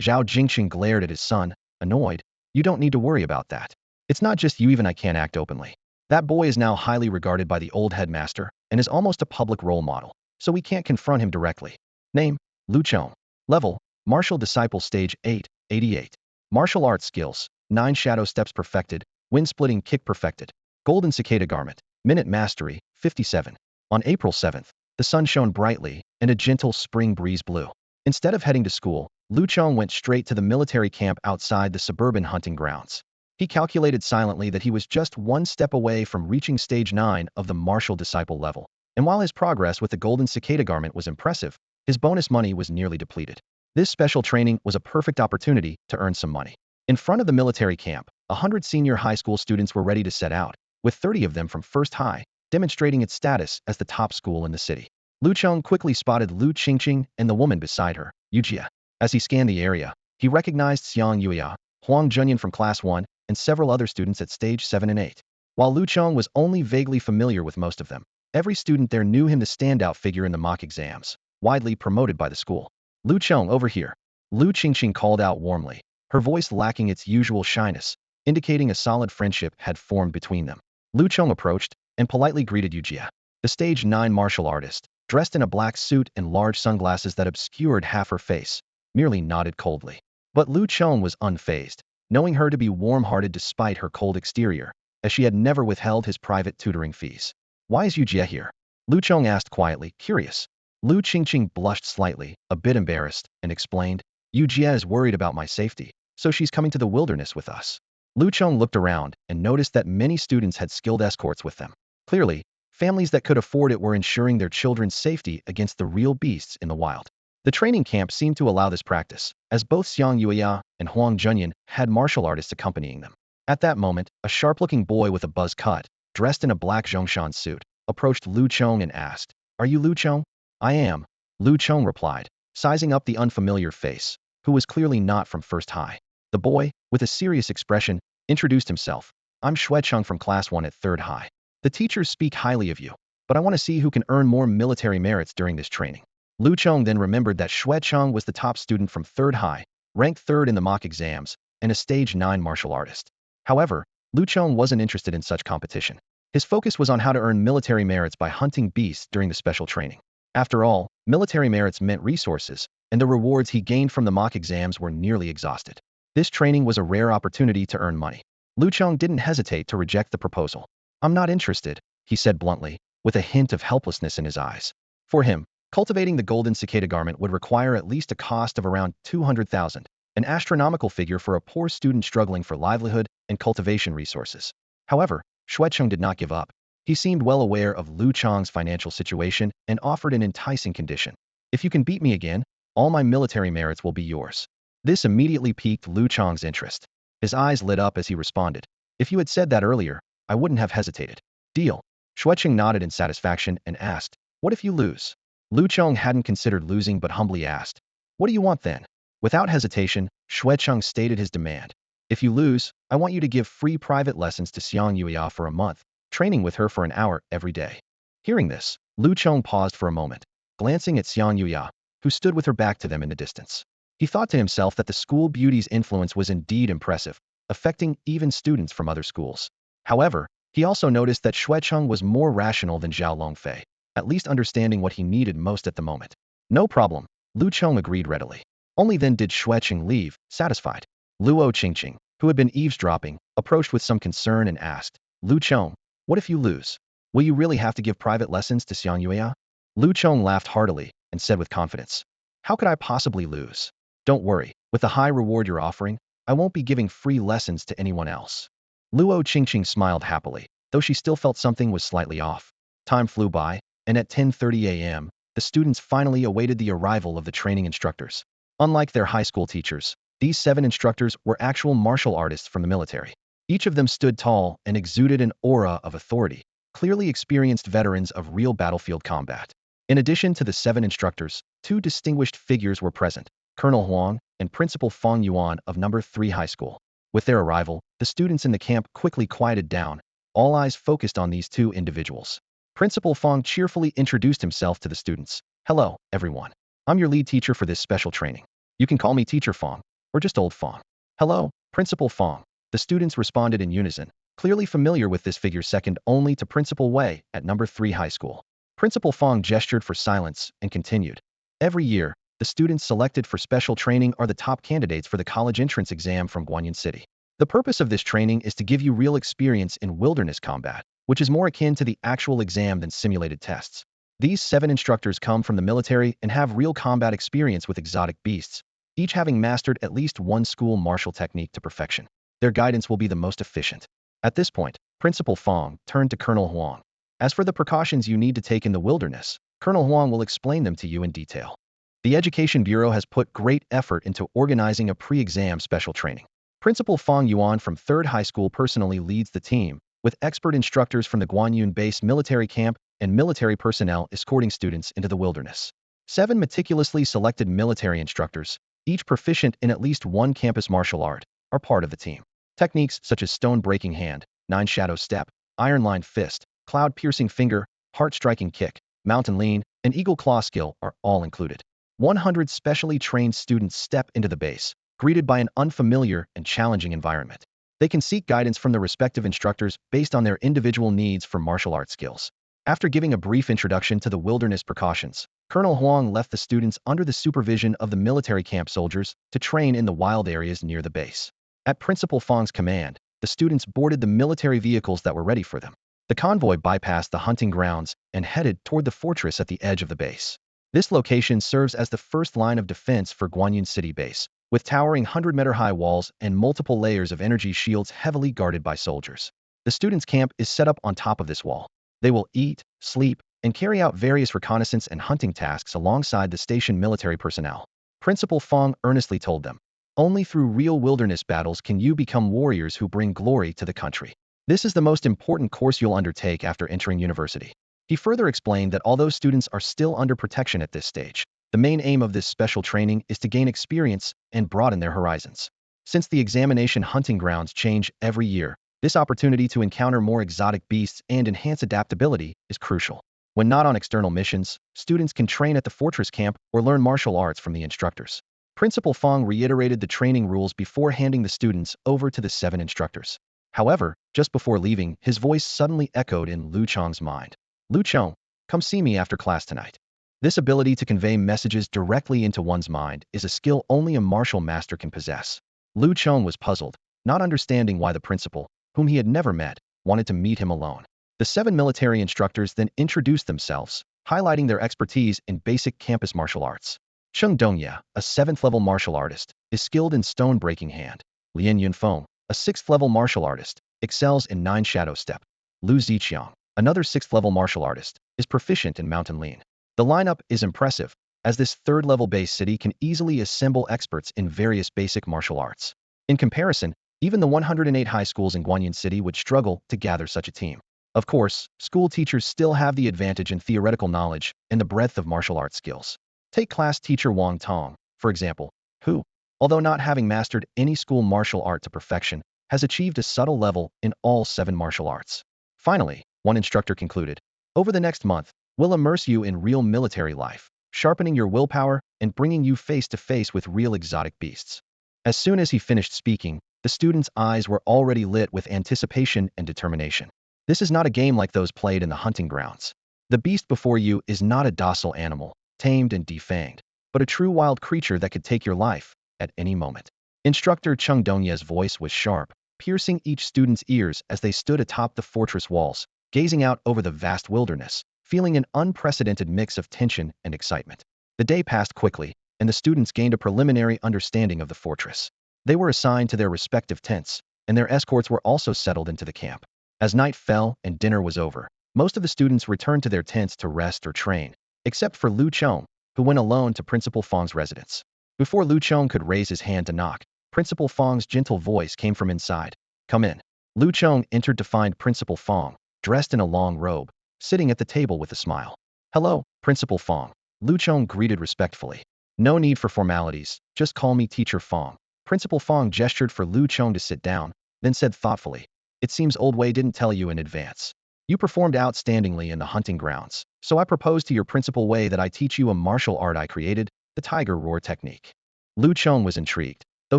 Zhao Jingcheng glared at his son, annoyed. You don't need to worry about that. It's not just you, even I can't act openly. That boy is now highly regarded by the old headmaster and is almost a public role model, so we can't confront him directly. Name, Lu Chong. Level, Martial Disciple Stage 8, 88. Martial Arts Skills, 9 Shadow Steps perfected, Wind-Splitting Kick perfected. Golden Cicada Garment, Minute Mastery, 57. On April 7th, the sun shone brightly, and a gentle spring breeze blew. Instead of heading to school, Lu Chong went straight to the military camp outside the suburban hunting grounds. He calculated silently that he was just one step away from reaching Stage 9 of the Martial Disciple level. And while his progress with the Golden Cicada Garment was impressive, his bonus money was nearly depleted. This special training was a perfect opportunity to earn some money. In front of the military camp, 100 senior high school students were ready to set out, with 30 of them from First High, demonstrating its status as the top school in the city. Lu Chong quickly spotted Lu Qingqing and the woman beside her, Yujia. As he scanned the area, he recognized Xiang Yueya, Huang Junyan from Class 1, and several other students at Stage 7 and 8. While Lu Chong was only vaguely familiar with most of them, every student there knew him the standout figure in the mock exams, widely promoted by the school. Lu Chong, over here. Lu Qingqing called out warmly, her voice lacking its usual shyness, indicating a solid friendship had formed between them. Lu Chong approached and politely greeted Yujia, the Stage 9 martial artist, dressed in a black suit and large sunglasses that obscured half her face, merely nodded coldly. But Lu Chong was unfazed, knowing her to be warm-hearted despite her cold exterior, as she had never withheld his private tutoring fees. Why is Yujia here? Lu Chong asked quietly, curious. Lu Qingqing blushed slightly, a bit embarrassed, and explained, Yujia is worried about my safety, so she's coming to the wilderness with us. Lu Chong looked around and noticed that many students had skilled escorts with them. Clearly, families that could afford it were ensuring their children's safety against the real beasts in the wild. The training camp seemed to allow this practice, as both Xiang Yueya and Huang Junyan had martial artists accompanying them. At that moment, a sharp-looking boy with a buzz cut, dressed in a black Zhongshan suit, approached Lu Chong and asked, Are you Lu Chong? I am, Lu Chong replied, sizing up the unfamiliar face, who was clearly not from First High. The boy, with a serious expression, introduced himself. I'm Xuecheng from Class 1 at 3rd High. The teachers speak highly of you, but I want to see who can earn more military merits during this training. Lu Chong then remembered that Xuecheng was the top student from 3rd High, ranked 3rd in the mock exams, and a Stage 9 martial artist. However, Lu Chong wasn't interested in such competition. His focus was on how to earn military merits by hunting beasts during the special training. After all, military merits meant resources, and the rewards he gained from the mock exams were nearly exhausted. This training was a rare opportunity to earn money. Lu Chong didn't hesitate to reject the proposal. I'm not interested, he said bluntly, with a hint of helplessness in his eyes. For him, cultivating the Golden Cicada Garment would require at least a cost of around 200,000, an astronomical figure for a poor student struggling for livelihood and cultivation resources. However, Xuecheng did not give up. He seemed well aware of Lu Chong's financial situation and offered an enticing condition. If you can beat me again, all my military merits will be yours. This immediately piqued Lu Chong's interest. His eyes lit up as he responded. If you had said that earlier, I wouldn't have hesitated. Deal. Xuecheng nodded in satisfaction and asked, what if you lose? Lu Chong hadn't considered losing but humbly asked, what do you want then? Without hesitation, Xuecheng stated his demand. If you lose, I want you to give free private lessons to Xiang Yuya for a month, training with her for an hour every day. Hearing this, Lu Chong paused for a moment, glancing at Xiang Yuya, who stood with her back to them in the distance. He thought to himself that the school beauty's influence was indeed impressive, affecting even students from other schools. However, he also noticed that Xuecheng was more rational than Zhao Longfei, at least understanding what he needed most at the moment. No problem, Lu Chong agreed readily. Only then did Xuecheng leave, satisfied. Luo Qingqing, who had been eavesdropping, approached with some concern and asked, Lu Chong, what if you lose? Will you really have to give private lessons to Xiang Yuya? Lu Chong laughed heartily and said with confidence, how could I possibly lose? Don't worry, with the high reward you're offering, I won't be giving free lessons to anyone else. Luo Qingqing smiled happily, though she still felt something was slightly off. Time flew by, and at 10:30 a.m., the students finally awaited the arrival of the training instructors. Unlike their high school teachers, these 7 instructors were actual martial artists from the military. Each of them stood tall and exuded an aura of authority, clearly experienced veterans of real battlefield combat. In addition to the 7 instructors, 2 distinguished figures were present, Colonel Huang and Principal Feng Yuan of No. 3 High School. With their arrival, the students in the camp quickly quieted down, all eyes focused on these 2 individuals. Principal Feng cheerfully introduced himself to the students. Hello, everyone. I'm your lead teacher for this special training. You can call me Teacher Feng, or just Old Feng. Hello, Principal Feng. The students responded in unison, clearly familiar with this figure second only to Principal Wei at No. 3 High School. Principal Feng gestured for silence and continued. Every year, the students selected for special training are the top candidates for the college entrance exam from Guanyin City. The purpose of this training is to give you real experience in wilderness combat, which is more akin to the actual exam than simulated tests. These 7 instructors come from the military and have real combat experience with exotic beasts, each having mastered at least one school martial technique to perfection. Their guidance will be the most efficient. At this point, Principal Feng turned to Colonel Huang. As for the precautions you need to take in the wilderness, Colonel Huang will explain them to you in detail. The Education Bureau has put great effort into organizing a pre-exam special training. Principal Feng Yuan from 3rd High School personally leads the team, with expert instructors from the Guanyun Base military camp and military personnel escorting students into the wilderness. 7 meticulously selected military instructors, each proficient in at least one campus martial art, are part of the team. Techniques such as stone-breaking hand, 9-shadow step, iron-lined fist, cloud-piercing finger, heart-striking kick, mountain lean, and eagle claw skill are all included. 100 specially trained students step into the base, greeted by an unfamiliar and challenging environment. They can seek guidance from the respective instructors based on their individual needs for martial arts skills. After giving a brief introduction to the wilderness precautions, Colonel Huang left the students under the supervision of the military camp soldiers to train in the wild areas near the base. At Principal Feng's command, the students boarded the military vehicles that were ready for them. The convoy bypassed the hunting grounds and headed toward the fortress at the edge of the base. This location serves as the first line of defense for Guanyun City Base, with towering 100-meter-high walls and multiple layers of energy shields heavily guarded by soldiers. The students' camp is set up on top of this wall. They will eat, sleep, and carry out various reconnaissance and hunting tasks alongside the station military personnel. Principal Feng earnestly told them, only through real wilderness battles can you become warriors who bring glory to the country. This is the most important course you'll undertake after entering university. He further explained that although students are still under protection at this stage, the main aim of this special training is to gain experience and broaden their horizons. Since the examination hunting grounds change every year, this opportunity to encounter more exotic beasts and enhance adaptability is crucial. When not on external missions, students can train at the fortress camp or learn martial arts from the instructors. Principal Feng reiterated the training rules before handing the students over to the 7 instructors. However, just before leaving, his voice suddenly echoed in Lu Chong's mind. Lu Chong, come see me after class tonight. This ability to convey messages directly into one's mind is a skill only a martial master can possess. Lu Chong was puzzled, not understanding why the principal, whom he had never met, wanted to meet him alone. The 7 military instructors then introduced themselves, highlighting their expertise in basic campus martial arts. Cheng Dongya, a 7th-level martial artist, is skilled in stone-breaking hand. Lian Yunfeng, a 6th-level martial artist, excels in 9-shadow step. Lu Ziqiang, another 6th-level martial artist, is proficient in mountain lean. The lineup is impressive, as this third-level base city can easily assemble experts in various basic martial arts. In comparison, even the 108 high schools in Guanyin City would struggle to gather such a team. Of course, school teachers still have the advantage in theoretical knowledge and the breadth of martial arts skills. Take class teacher Wang Tong, for example, who, although not having mastered any school martial art to perfection, has achieved a subtle level in all 7 martial arts. Finally, one instructor concluded, "Over the next month, we'll immerse you in real military life, sharpening your willpower and bringing you face to face with real exotic beasts." As soon as he finished speaking, the students' eyes were already lit with anticipation and determination. This is not a game like those played in the hunting grounds. The beast before you is not a docile animal, tamed and defanged, but a true wild creature that could take your life at any moment. Instructor Cheng Dongye's voice was sharp, piercing each student's ears as they stood atop the fortress walls, gazing out over the vast wilderness, feeling an unprecedented mix of tension and excitement. The day passed quickly, and the students gained a preliminary understanding of the fortress. They were assigned to their respective tents, and their escorts were also settled into the camp. As night fell and dinner was over, most of the students returned to their tents to rest or train, except for Lu Chong, who went alone to Principal Fong's residence. Before Lu Chong could raise his hand to knock, Principal Fong's gentle voice came from inside. "Come in." Lu Chong entered to find Principal Fong, dressed in a long robe, sitting at the table with a smile. "Hello, Principal Fong," Lu Chong greeted respectfully. "No need for formalities, just call me Teacher Fong." Principal Fong gestured for Lu Chong to sit down, then said thoughtfully, "It seems Old Wei didn't tell you in advance. You performed outstandingly in the hunting grounds, so I propose to your Principal Wei that I teach you a martial art I created, the Tiger Roar technique." Lu Chong was intrigued, though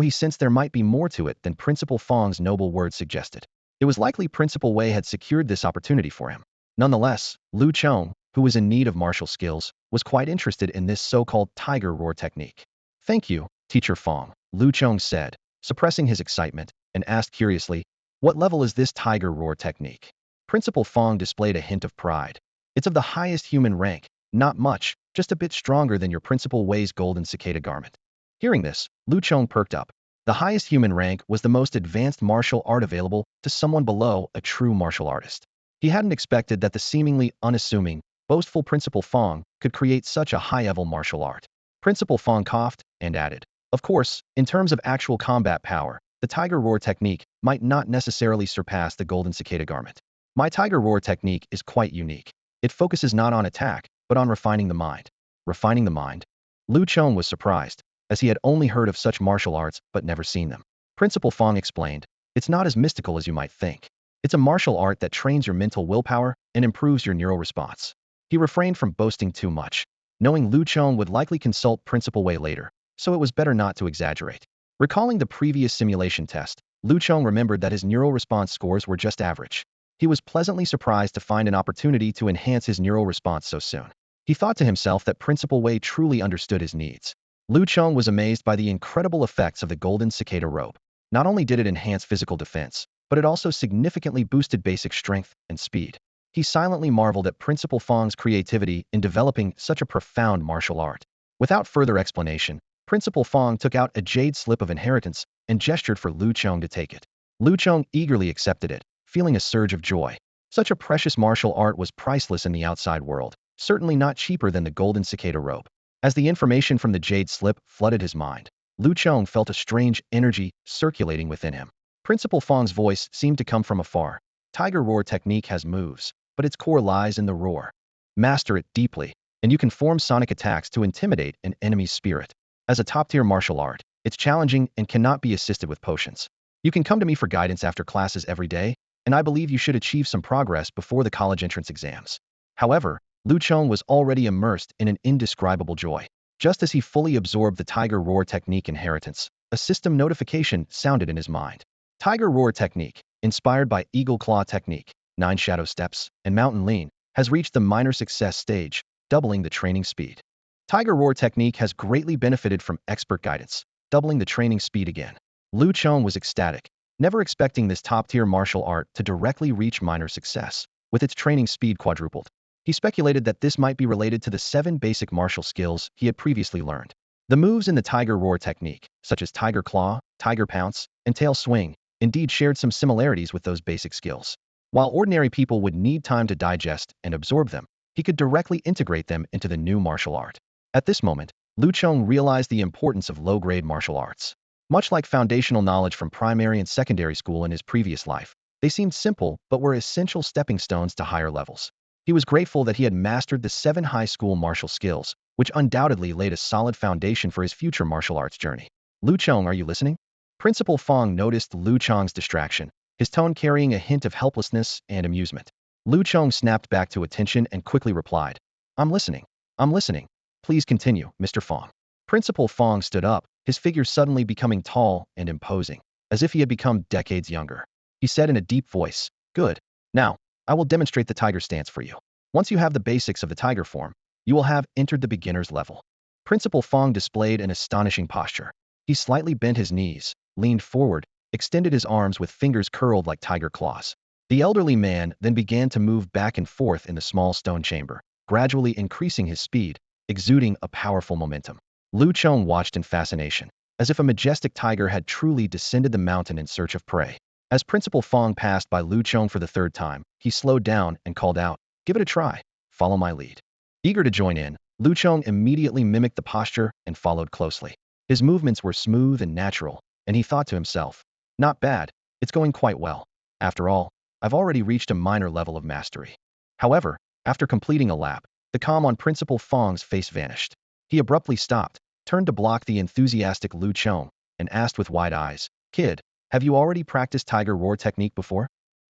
he sensed there might be more to it than Principal Fong's noble words suggested. It was likely Principal Wei had secured this opportunity for him. Nonetheless, Lu Chong, who was in need of martial skills, was quite interested in this so-called Tiger Roar technique. "Thank you, Teacher Fong," Lu Chong said, suppressing his excitement, and asked curiously, "What level is this Tiger Roar technique?" Principal Fong displayed a hint of pride. "It's of the highest human rank, not much, just a bit stronger than your Principal Wei's golden cicada garment." Hearing this, Lu Chong perked up. The highest human rank was the most advanced martial art available to someone below a true martial artist. He hadn't expected that the seemingly unassuming, boastful Principal Fong could create such a high-level martial art. Principal Fong coughed and added, "Of course, in terms of actual combat power, the Tiger Roar technique might not necessarily surpass the golden cicada garment. My Tiger Roar technique is quite unique. It focuses not on attack, but on refining the mind." Refining the mind? Lu Chong was surprised, as he had only heard of such martial arts but never seen them. Principal Fong explained, "It's not as mystical as you might think. It's a martial art that trains your mental willpower and improves your neural response." He refrained from boasting too much, knowing Lu Chong would likely consult Principal Wei later, so it was better not to exaggerate. Recalling the previous simulation test, Lu Chong remembered that his neural response scores were just average. He was pleasantly surprised to find an opportunity to enhance his neural response so soon. He thought to himself that Principal Wei truly understood his needs. Lu Chong was amazed by the incredible effects of the golden cicada robe. Not only did it enhance physical defense, but it also significantly boosted basic strength and speed. He silently marveled at Principal Fong's creativity in developing such a profound martial art. Without further explanation, Principal Fong took out a jade slip of inheritance and gestured for Lu Chong to take it. Lu Chong eagerly accepted it, feeling a surge of joy. Such a precious martial art was priceless in the outside world, certainly not cheaper than the golden cicada robe. As the information from the jade slip flooded his mind, Lu Chong felt a strange energy circulating within him. Principal Fong's voice seemed to come from afar. "Tiger Roar technique has moves, but its core lies in the roar. Master it deeply, and you can form sonic attacks to intimidate an enemy's spirit. As a top-tier martial art, it's challenging and cannot be assisted with potions. You can come to me for guidance after classes every day, and I believe you should achieve some progress before the college entrance exams." However, Lu Chong was already immersed in an indescribable joy. Just as he fully absorbed the Tiger Roar technique inheritance, a system notification sounded in his mind. Tiger Roar technique, inspired by Eagle Claw technique, 9 Shadow Steps, and Mountain Lean, has reached the minor success stage, doubling the training speed. Tiger Roar technique has greatly benefited from expert guidance, doubling the training speed again. Lu Chong was ecstatic, never expecting this top-tier martial art to directly reach minor success, with its training speed quadrupled. He speculated that this might be related to the 7 basic martial skills he had previously learned. The moves in the Tiger Roar technique, such as Tiger Claw, Tiger Pounce, and Tail Swing, indeed shared some similarities with those basic skills. While ordinary people would need time to digest and absorb them, he could directly integrate them into the new martial art. At this moment, Lu Chong realized the importance of low-grade martial arts. Much like foundational knowledge from primary and secondary school in his previous life, they seemed simple but were essential stepping stones to higher levels. He was grateful that he had mastered the 7 high school martial skills, which undoubtedly laid a solid foundation for his future martial arts journey. Lu Chong, are you listening? Principal Fong noticed Lu Chong's distraction, his tone carrying a hint of helplessness and amusement. Lu Chong snapped back to attention and quickly replied, I'm listening. I'm listening. Please continue, Mr. Fong. Principal Fong stood up, his figure suddenly becoming tall and imposing, as if he had become decades younger. He said in a deep voice, Good. Now, I will demonstrate the tiger stance for you. Once you have the basics of the tiger form, you will have entered the beginner's level. Principal Fong displayed an astonishing posture. He slightly bent his knees, leaned forward, extended his arms with fingers curled like tiger claws. The elderly man then began to move back and forth in the small stone chamber, gradually increasing his speed, exuding a powerful momentum. Lu Chong watched in fascination, as if a majestic tiger had truly descended the mountain in search of prey. As Principal Fong passed by Lu Chong for the 3rd time, he slowed down and called out, Give it a try. Follow my lead. Eager to join in, Lu Chong immediately mimicked the posture and followed closely. His movements were smooth and natural, and he thought to himself, Not bad, it's going quite well. After all, I've already reached a minor level of mastery. However, after completing a lap, the calm on Principal Fong's face vanished. He abruptly stopped, turned to block the enthusiastic Lu Chong, and asked with wide eyes, Kid, have you already practiced tiger roar technique before?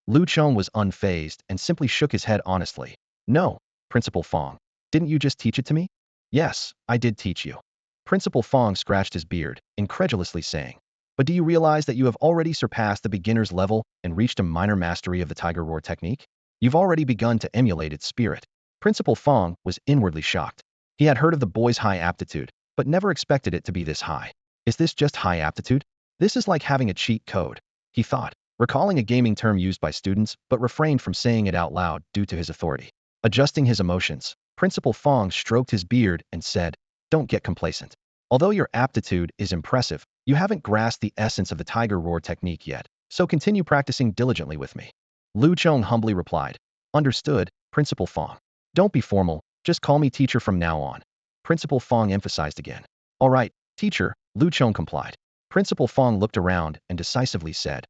Lu Chong was unfazed and simply shook his head honestly. No, Principal Fong. Didn't you just teach it to me? Yes, I did teach you. Principal Fong scratched his beard, incredulously saying, But do you realize that you have already surpassed the beginner's level and reached a minor mastery of the tiger roar technique? You've already begun to emulate its spirit. Principal Fong was inwardly shocked. He had heard of the boy's high aptitude, but never expected it to be this high. Is this just high aptitude? This is like having a cheat code, he thought, recalling a gaming term used by students, but refrained from saying it out loud due to his authority. Adjusting his emotions, Principal Fong stroked his beard and said, Don't get complacent. Although your aptitude is impressive, you haven't grasped the essence of the tiger roar technique yet, so continue practicing diligently with me. Lu Chong humbly replied, Understood, Principal Fong. Don't be formal, just call me teacher from now on. Principal Fong emphasized again. All right, teacher, Lu Chong complied. Principal Fong looked around and decisively said,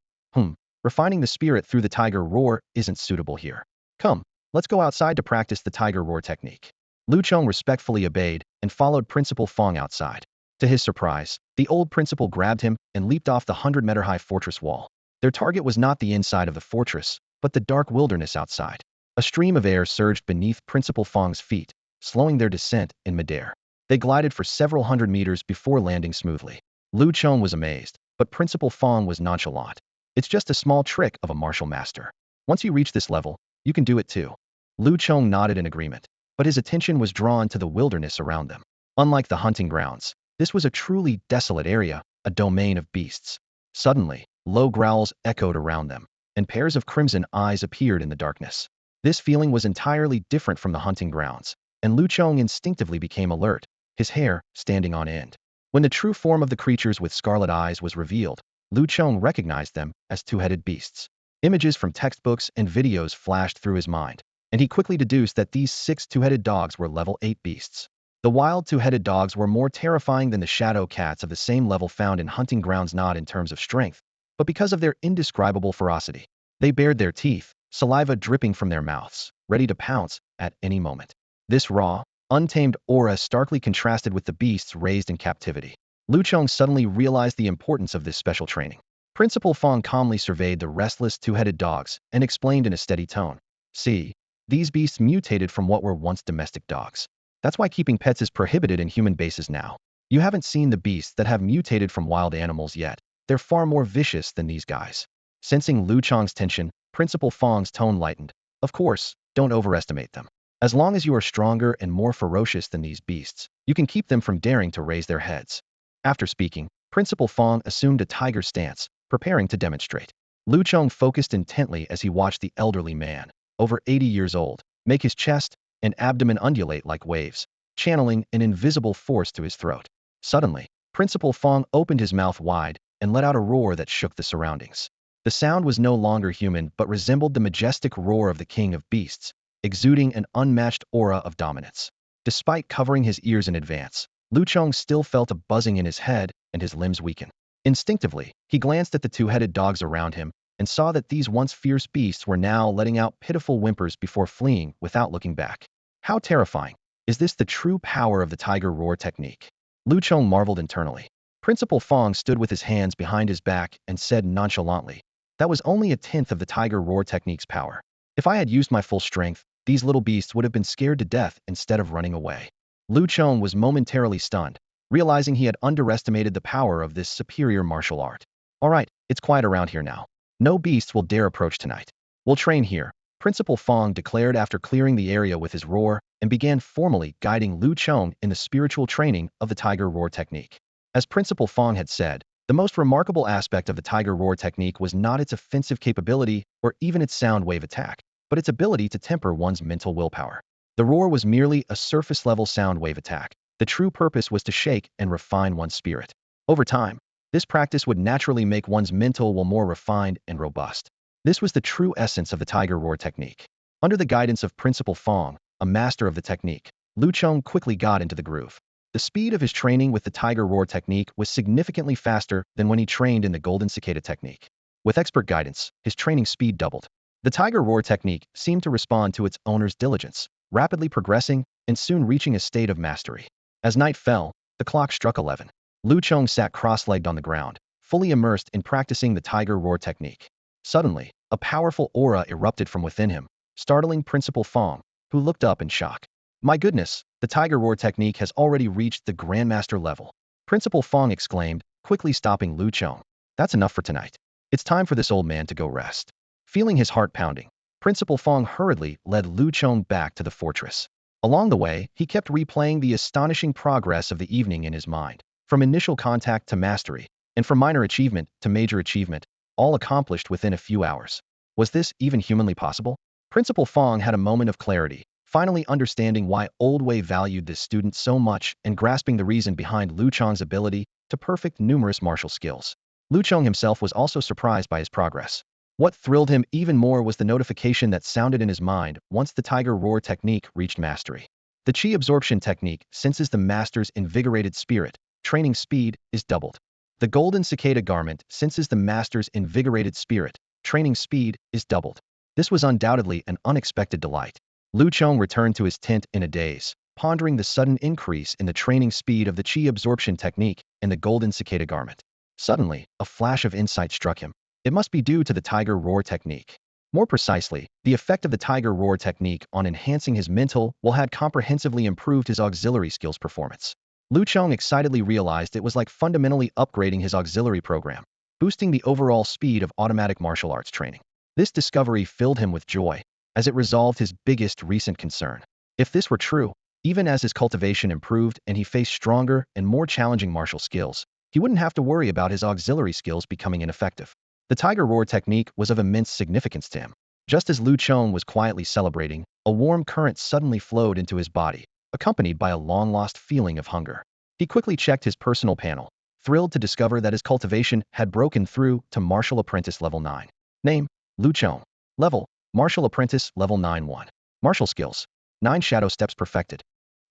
Refining the spirit through the tiger roar isn't suitable here. Come, let's go outside to practice the tiger roar technique. Lu Chong respectfully obeyed and followed Principal Fong outside. To his surprise, the old principal grabbed him and leaped off the 100-meter-high fortress wall. Their target was not the inside of the fortress, but the dark wilderness outside. A stream of air surged beneath Principal Fong's feet, slowing their descent in midair. They glided for several hundred meters before landing smoothly. Lu Chong was amazed, but Principal Fong was nonchalant. It's just a small trick of a martial master. Once you reach this level, you can do it too. Lu Chong nodded in agreement, but his attention was drawn to the wilderness around them. Unlike the hunting grounds, this was a truly desolate area, a domain of beasts. Suddenly, low growls echoed around them, and pairs of crimson eyes appeared in the darkness. This feeling was entirely different from the hunting grounds, and Lu Chong instinctively became alert, his hair standing on end. When the true form of the creatures with scarlet eyes was revealed, Lu Chong recognized them as two-headed beasts. Images from textbooks and videos flashed through his mind, and he quickly deduced that these 6 two-headed dogs were level 8 beasts. The wild two-headed dogs were more terrifying than the shadow cats of the same level found in hunting grounds, not in terms of strength, but because of their indescribable ferocity. They bared their teeth, saliva dripping from their mouths, ready to pounce at any moment. This raw, untamed aura starkly contrasted with the beasts raised in captivity. Lu Chong suddenly realized the importance of this special training. Principal Fong calmly surveyed the restless two-headed dogs and explained in a steady tone. See, these beasts mutated from what were once domestic dogs. That's why keeping pets is prohibited in human bases now. You haven't seen the beasts that have mutated from wild animals yet. They're far more vicious than these guys. Sensing Lu Chong's tension, Principal Fong's tone lightened. Of course, don't overestimate them. As long as you are stronger and more ferocious than these beasts, you can keep them from daring to raise their heads. After speaking, Principal Fong assumed a tiger stance, preparing to demonstrate. Lu Chong focused intently as he watched the elderly man, over 80 years old, make his chest and abdomen undulate like waves, channeling an invisible force to his throat. Suddenly, Principal Fong opened his mouth wide and let out a roar that shook the surroundings. The sound was no longer human but resembled the majestic roar of the king of beasts, exuding an unmatched aura of dominance. Despite covering his ears in advance, Lu Chong still felt a buzzing in his head and his limbs weaken. Instinctively, he glanced at the two-headed dogs around him and saw that these once fierce beasts were now letting out pitiful whimpers before fleeing without looking back. How terrifying! Is this the true power of the tiger roar technique? Lu Chong marveled internally. Principal Fong stood with his hands behind his back and said nonchalantly, "That was only a tenth of the tiger roar technique's power. If I had used my full strength, these little beasts would have been scared to death instead of running away." Lu Chong was momentarily stunned, realizing he had underestimated the power of this superior martial art. "All right, it's quiet around here now. No beasts will dare approach tonight. We'll train here," Principal Fong declared after clearing the area with his roar and began formally guiding Lu Chong in the spiritual training of the tiger roar technique. As Principal Fong had said, the most remarkable aspect of the tiger roar technique was not its offensive capability or even its sound wave attack, but its ability to temper one's mental willpower. The roar was merely a surface-level sound wave attack. The true purpose was to shake and refine one's spirit. Over time, this practice would naturally make one's mental will more refined and robust. This was the true essence of the tiger roar technique. Under the guidance of Principal Fong, a master of the technique, Lu Chong quickly got into the groove. The speed of his training with the tiger roar technique was significantly faster than when he trained in the golden cicada technique. With expert guidance, his training speed doubled. The tiger roar technique seemed to respond to its owner's diligence, rapidly progressing and soon reaching a state of mastery. As night fell, the clock struck 11. Lu Chong sat cross-legged on the ground, fully immersed in practicing the tiger roar technique. Suddenly, a powerful aura erupted from within him, startling Principal Fong, who looked up in shock. "My goodness, the tiger roar technique has already reached the Grandmaster level," Principal Fong exclaimed, quickly stopping Lu Chong. "That's enough for tonight. It's time for this old man to go rest." Feeling his heart pounding, Principal Fong hurriedly led Lu Chong back to the fortress. Along the way, he kept replaying the astonishing progress of the evening in his mind, from initial contact to mastery, and from minor achievement to major achievement, all accomplished within a few hours. Was this even humanly possible? Principal Fong had a moment of clarity, finally understanding why Old Wei valued this student so much and grasping the reason behind Lu Chong's ability to perfect numerous martial skills. Lu Chong himself was also surprised by his progress. What thrilled him even more was the notification that sounded in his mind once the tiger roar technique reached mastery. The Qi Absorption technique senses the master's invigorated spirit. Training speed is doubled. The golden cicada garment senses the master's invigorated spirit. Training speed is doubled. This was undoubtedly an unexpected delight. Lu Chong returned to his tent in a daze, pondering the sudden increase in the training speed of the Qi Absorption technique and the golden cicada garment. Suddenly, a flash of insight struck him. It must be due to the tiger roar technique. More precisely, the effect of the tiger roar technique on enhancing his mental will had comprehensively improved his auxiliary skills performance. Lu Chong excitedly realized it was like fundamentally upgrading his auxiliary program, boosting the overall speed of automatic martial arts training. This discovery filled him with joy, as it resolved his biggest recent concern. If this were true, even as his cultivation improved and he faced stronger and more challenging martial skills, he wouldn't have to worry about his auxiliary skills becoming ineffective. The tiger roar technique was of immense significance to him. Just as Lu Chong was quietly celebrating, a warm current suddenly flowed into his body, accompanied by a long-lost feeling of hunger. He quickly checked his personal panel, thrilled to discover that his cultivation had broken through to Martial Apprentice Level 9. Name: Lu Chong. Level: Martial Apprentice Level 9-1. Martial Skills: 9 Shadow Steps perfected.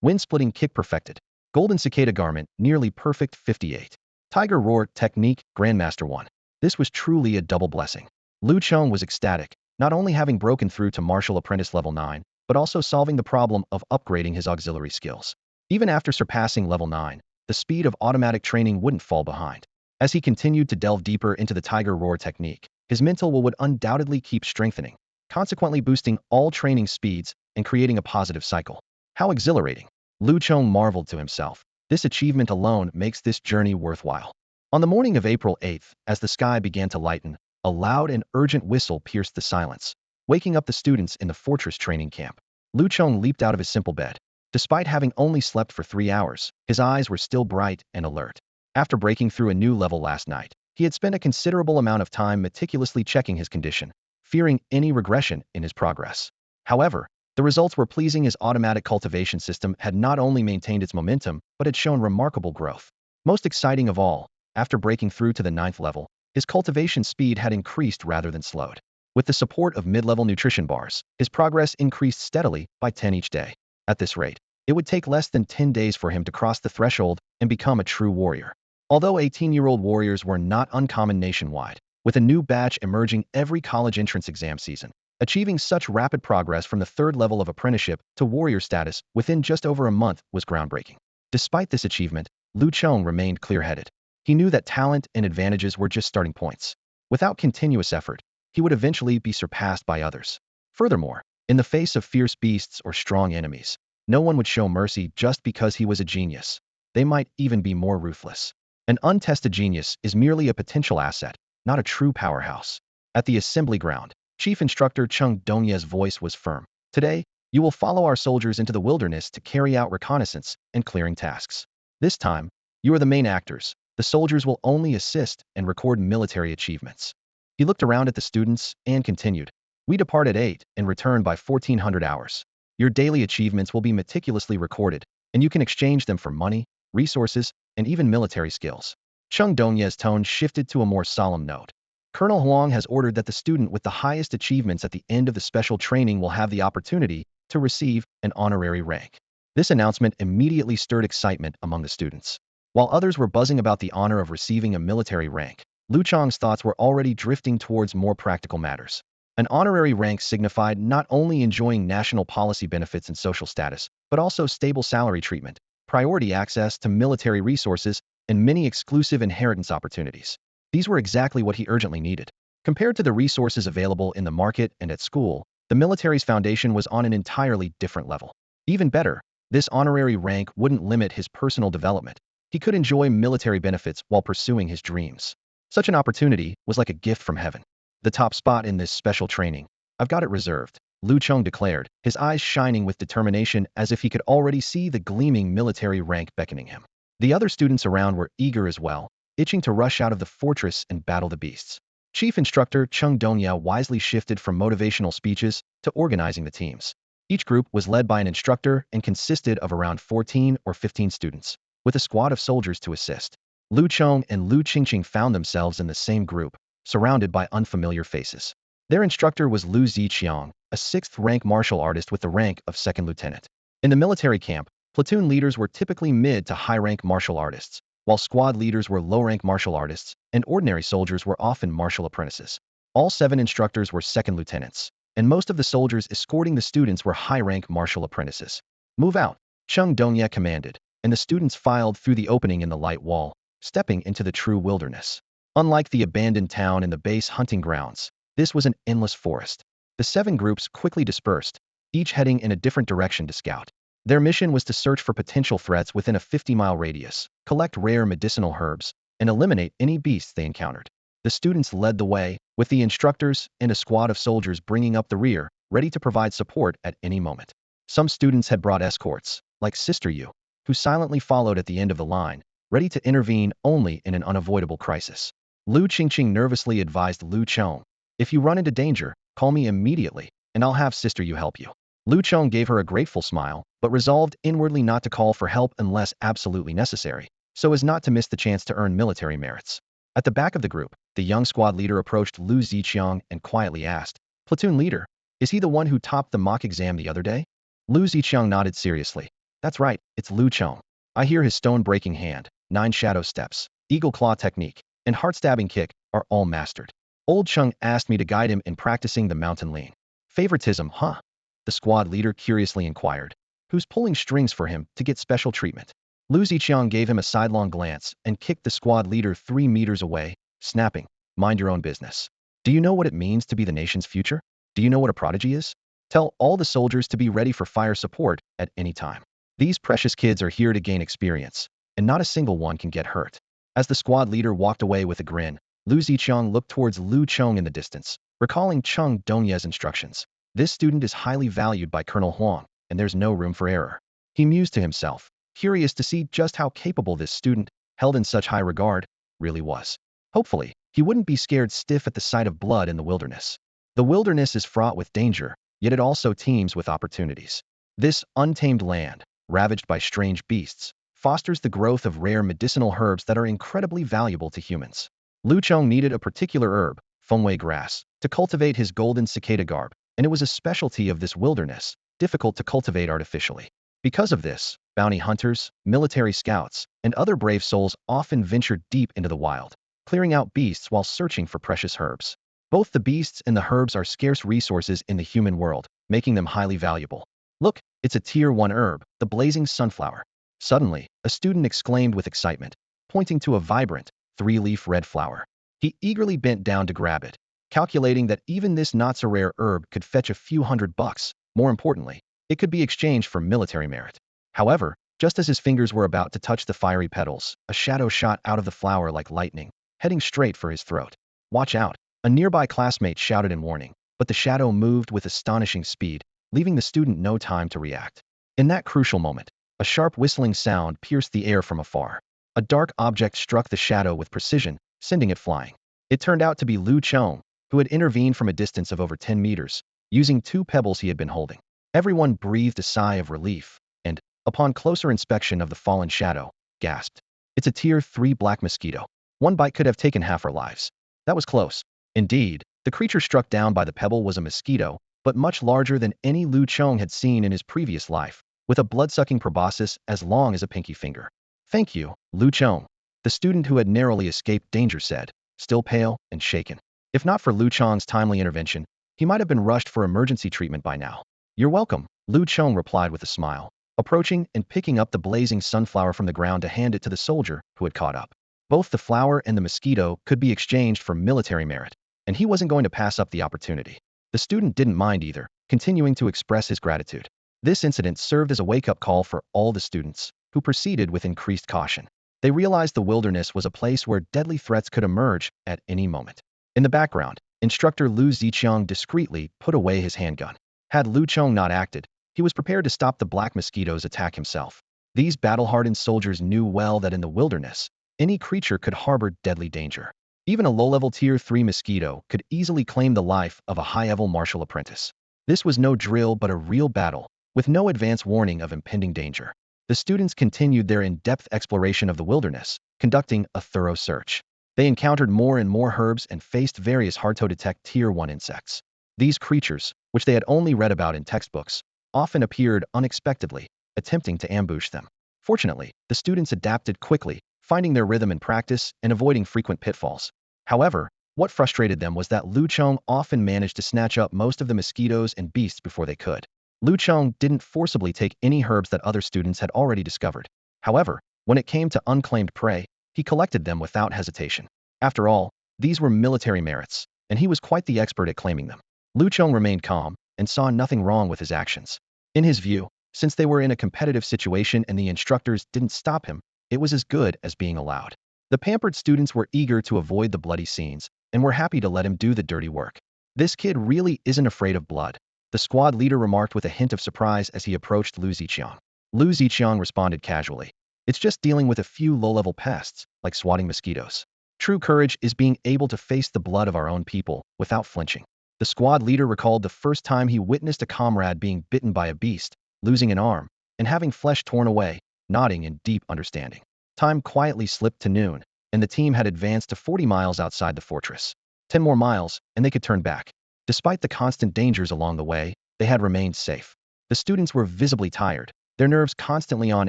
Wind-Splitting Kick perfected. Golden Cicada Garment nearly perfect 58. Tiger Roar Technique Grandmaster 1. This was truly a double blessing. Lu Chong was ecstatic, not only having broken through to Martial Apprentice Level 9, but also solving the problem of upgrading his auxiliary skills. Even after surpassing Level 9, the speed of automatic training wouldn't fall behind. As he continued to delve deeper into the tiger roar technique, his mental will would undoubtedly keep strengthening, consequently boosting all training speeds and creating a positive cycle. How exhilarating! Lu Chong marveled to himself. This achievement alone makes this journey worthwhile. On the morning of April 8th, as the sky began to lighten, a loud and urgent whistle pierced the silence, waking up the students in the fortress training camp. Lu Chong leaped out of his simple bed. Despite having only slept for 3 hours, his eyes were still bright and alert. After breaking through a new level last night, he had spent a considerable amount of time meticulously checking his condition, fearing any regression in his progress. However, the results were pleasing. His automatic cultivation system had not only maintained its momentum, but had shown remarkable growth. Most exciting of all, after breaking through to the 9th level, his cultivation speed had increased rather than slowed. With the support of mid-level nutrition bars, his progress increased steadily by 10 each day. At this rate, It would take less than 10 days for him to cross the threshold and become a true warrior. Although 18-year-old warriors were not uncommon nationwide, with a new batch emerging every college entrance exam season, achieving such rapid progress from the third level of apprenticeship to warrior status within just over a month was groundbreaking. Despite this achievement, Lu Chong remained clear-headed. He knew that talent and advantages were just starting points. Without continuous effort, he would eventually be surpassed by others. Furthermore, in the face of fierce beasts or strong enemies, no one would show mercy just because he was a genius. They might even be more ruthless. An untested genius is merely a potential asset, not a true powerhouse. At the assembly ground, Chief Instructor Chung Dongye's voice was firm. Today, you will follow our soldiers into the wilderness to carry out reconnaissance and clearing tasks. This time, you are the main actors. The soldiers will only assist and record military achievements. He looked around at the students and continued. We depart at 8 and return by 1400 hours. Your daily achievements will be meticulously recorded, and you can exchange them for money, resources, and even military skills. Chung Dongye's tone shifted to a more solemn note. Colonel Huang has ordered that the student with the highest achievements at the end of the special training will have the opportunity to receive an honorary rank. This announcement immediately stirred excitement among the students. While others were buzzing about the honor of receiving a military rank, Lu Chong's thoughts were already drifting towards more practical matters. An honorary rank signified not only enjoying national policy benefits and social status, but also stable salary treatment, priority access to military resources, and many exclusive inheritance opportunities. These were exactly what he urgently needed. Compared to the resources available in the market and at school, the military's foundation was on an entirely different level. Even better, this honorary rank wouldn't limit his personal development. He could enjoy military benefits while pursuing his dreams. Such an opportunity was like a gift from heaven. The top spot in this special training. I've got it reserved, Lu Chong declared, his eyes shining with determination as if he could already see the gleaming military rank beckoning him. The other students around were eager as well, itching to rush out of the fortress and battle the beasts. Chief Instructor Chung Dongya wisely shifted from motivational speeches to organizing the teams. Each group was led by an instructor and consisted of around 14 or 15 students, with a squad of soldiers to assist. Lu Chong and Lu Qingqing found themselves in the same group, surrounded by unfamiliar faces. Their instructor was Lu Ziqiang, a 6th-rank martial artist with the rank of 2nd lieutenant. In the military camp, platoon leaders were typically mid to high-rank martial artists, while squad leaders were low-rank martial artists, and ordinary soldiers were often martial apprentices. All 7 instructors were 2nd lieutenants, and most of the soldiers escorting the students were high-rank martial apprentices. Move out, Chung Dongye commanded, and the students filed through the opening in the light wall, stepping into the true wilderness. Unlike the abandoned town and the base hunting grounds, this was an endless forest. The 7 groups quickly dispersed, each heading in a different direction to scout. Their mission was to search for potential threats within a 50-mile radius, collect rare medicinal herbs, and eliminate any beasts they encountered. The students led the way, with the instructors and a squad of soldiers bringing up the rear, ready to provide support at any moment. Some students had brought escorts, like Sister Yu, who silently followed at the end of the line, ready to intervene only in an unavoidable crisis. Lu Qingqing nervously advised Lu Chong, if you run into danger, call me immediately, and I'll have Sister Yu help you. Lu Chong gave her a grateful smile, but resolved inwardly not to call for help unless absolutely necessary, so as not to miss the chance to earn military merits. At the back of the group, the young squad leader approached Lu Ziqiang and quietly asked, Platoon leader, is he the one who topped the mock exam the other day? Lu Ziqiang nodded seriously. That's right, it's Lu Chong. I hear his stone-breaking hand, 9 shadow steps, eagle claw technique, and heart-stabbing kick are all mastered. Old Chung asked me to guide him in practicing the mountain lean. Favoritism, huh? The squad leader curiously inquired. Who's pulling strings for him to get special treatment? Lu Ziqiang gave him a sidelong glance and kicked the squad leader 3 meters away, snapping, mind your own business. Do you know what it means to be the nation's future? Do you know what a prodigy is? Tell all the soldiers to be ready for fire support at any time. These precious kids are here to gain experience, and not a single one can get hurt. As the squad leader walked away with a grin, Lu Ziqiang looked towards Lu Chong in the distance, recalling Chung Dongye's instructions. This student is highly valued by Colonel Huang, and there's no room for error. He mused to himself, curious to see just how capable this student, held in such high regard, really was. Hopefully, he wouldn't be scared stiff at the sight of blood in the wilderness. The wilderness is fraught with danger, yet it also teems with opportunities. This untamed land, ravaged by strange beasts, fosters the growth of rare medicinal herbs that are incredibly valuable to humans. Lu Chong needed a particular herb, fengwei grass, to cultivate his golden cicada garb, and it was a specialty of this wilderness, difficult to cultivate artificially. Because of this, bounty hunters, military scouts, and other brave souls often ventured deep into the wild, clearing out beasts while searching for precious herbs. Both the beasts and the herbs are scarce resources in the human world, making them highly valuable. Look, it's a tier 1 herb, the blazing sunflower. Suddenly, a student exclaimed with excitement, pointing to a vibrant, 3-leaf red flower. He eagerly bent down to grab it, calculating that even this not-so-rare herb could fetch a few $100. More importantly, it could be exchanged for military merit. However, just as his fingers were about to touch the fiery petals, a shadow shot out of the flower like lightning, heading straight for his throat. "Watch out!" A nearby classmate shouted in warning, but the shadow moved with astonishing speed, leaving the student no time to react. In that crucial moment, a sharp whistling sound pierced the air from afar. A dark object struck the shadow with precision, sending it flying. It turned out to be Lu Chong, who had intervened from a distance of over 10 meters, using 2 pebbles he had been holding. Everyone breathed a sigh of relief, and, upon closer inspection of the fallen shadow, gasped. "It's a tier 3 black mosquito. One bite could have taken half our lives." That was close. Indeed, the creature struck down by the pebble was a mosquito, but much larger than any Lu Chong had seen in his previous life, with a blood-sucking proboscis as long as a pinky finger. "Thank you, Lu Chong," the student who had narrowly escaped danger said, still pale and shaken. If not for Lu Chong's timely intervention, he might have been rushed for emergency treatment by now. "You're welcome," Lu Chong replied with a smile, approaching and picking up the blazing sunflower from the ground to hand it to the soldier who had caught up. Both the flower and the mosquito could be exchanged for military merit, and he wasn't going to pass up the opportunity. The student didn't mind either, continuing to express his gratitude. This incident served as a wake-up call for all the students, who proceeded with increased caution. They realized the wilderness was a place where deadly threats could emerge at any moment. In the background, instructor Lu Ziqiang discreetly put away his handgun. Had Lu Chong not acted, he was prepared to stop the black mosquito's attack himself. These battle-hardened soldiers knew well that in the wilderness, any creature could harbor deadly danger. Even a low-level tier 3 mosquito could easily claim the life of a high-level martial apprentice. This was no drill but a real battle, with no advance warning of impending danger. The students continued their in-depth exploration of the wilderness, conducting a thorough search. They encountered more and more herbs and faced various hard-to-detect tier 1 insects. These creatures, which they had only read about in textbooks, often appeared unexpectedly, attempting to ambush them. Fortunately, the students adapted quickly, finding their rhythm in practice and avoiding frequent pitfalls. However, what frustrated them was that Lu Chong often managed to snatch up most of the mosquitoes and beasts before they could. Lu Chong didn't forcibly take any herbs that other students had already discovered. However, when it came to unclaimed prey, he collected them without hesitation. After all, these were military merits, and he was quite the expert at claiming them. Lu Chong remained calm and saw nothing wrong with his actions. In his view, since they were in a competitive situation and the instructors didn't stop him, it was as good as being allowed. The pampered students were eager to avoid the bloody scenes and were happy to let him do the dirty work. "This kid really isn't afraid of blood," the squad leader remarked with a hint of surprise as he approached Lu Ziqiang. Lu Ziqiang responded casually, "It's just dealing with a few low-level pests, like swatting mosquitoes. True courage is being able to face the blood of our own people without flinching." The squad leader recalled the first time he witnessed a comrade being bitten by a beast, losing an arm, and having flesh torn away, nodding in deep understanding. Time quietly slipped to noon, and the team had advanced to 40 miles outside the fortress. 10 more miles, and they could turn back. Despite the constant dangers along the way, they had remained safe. The students were visibly tired, their nerves constantly on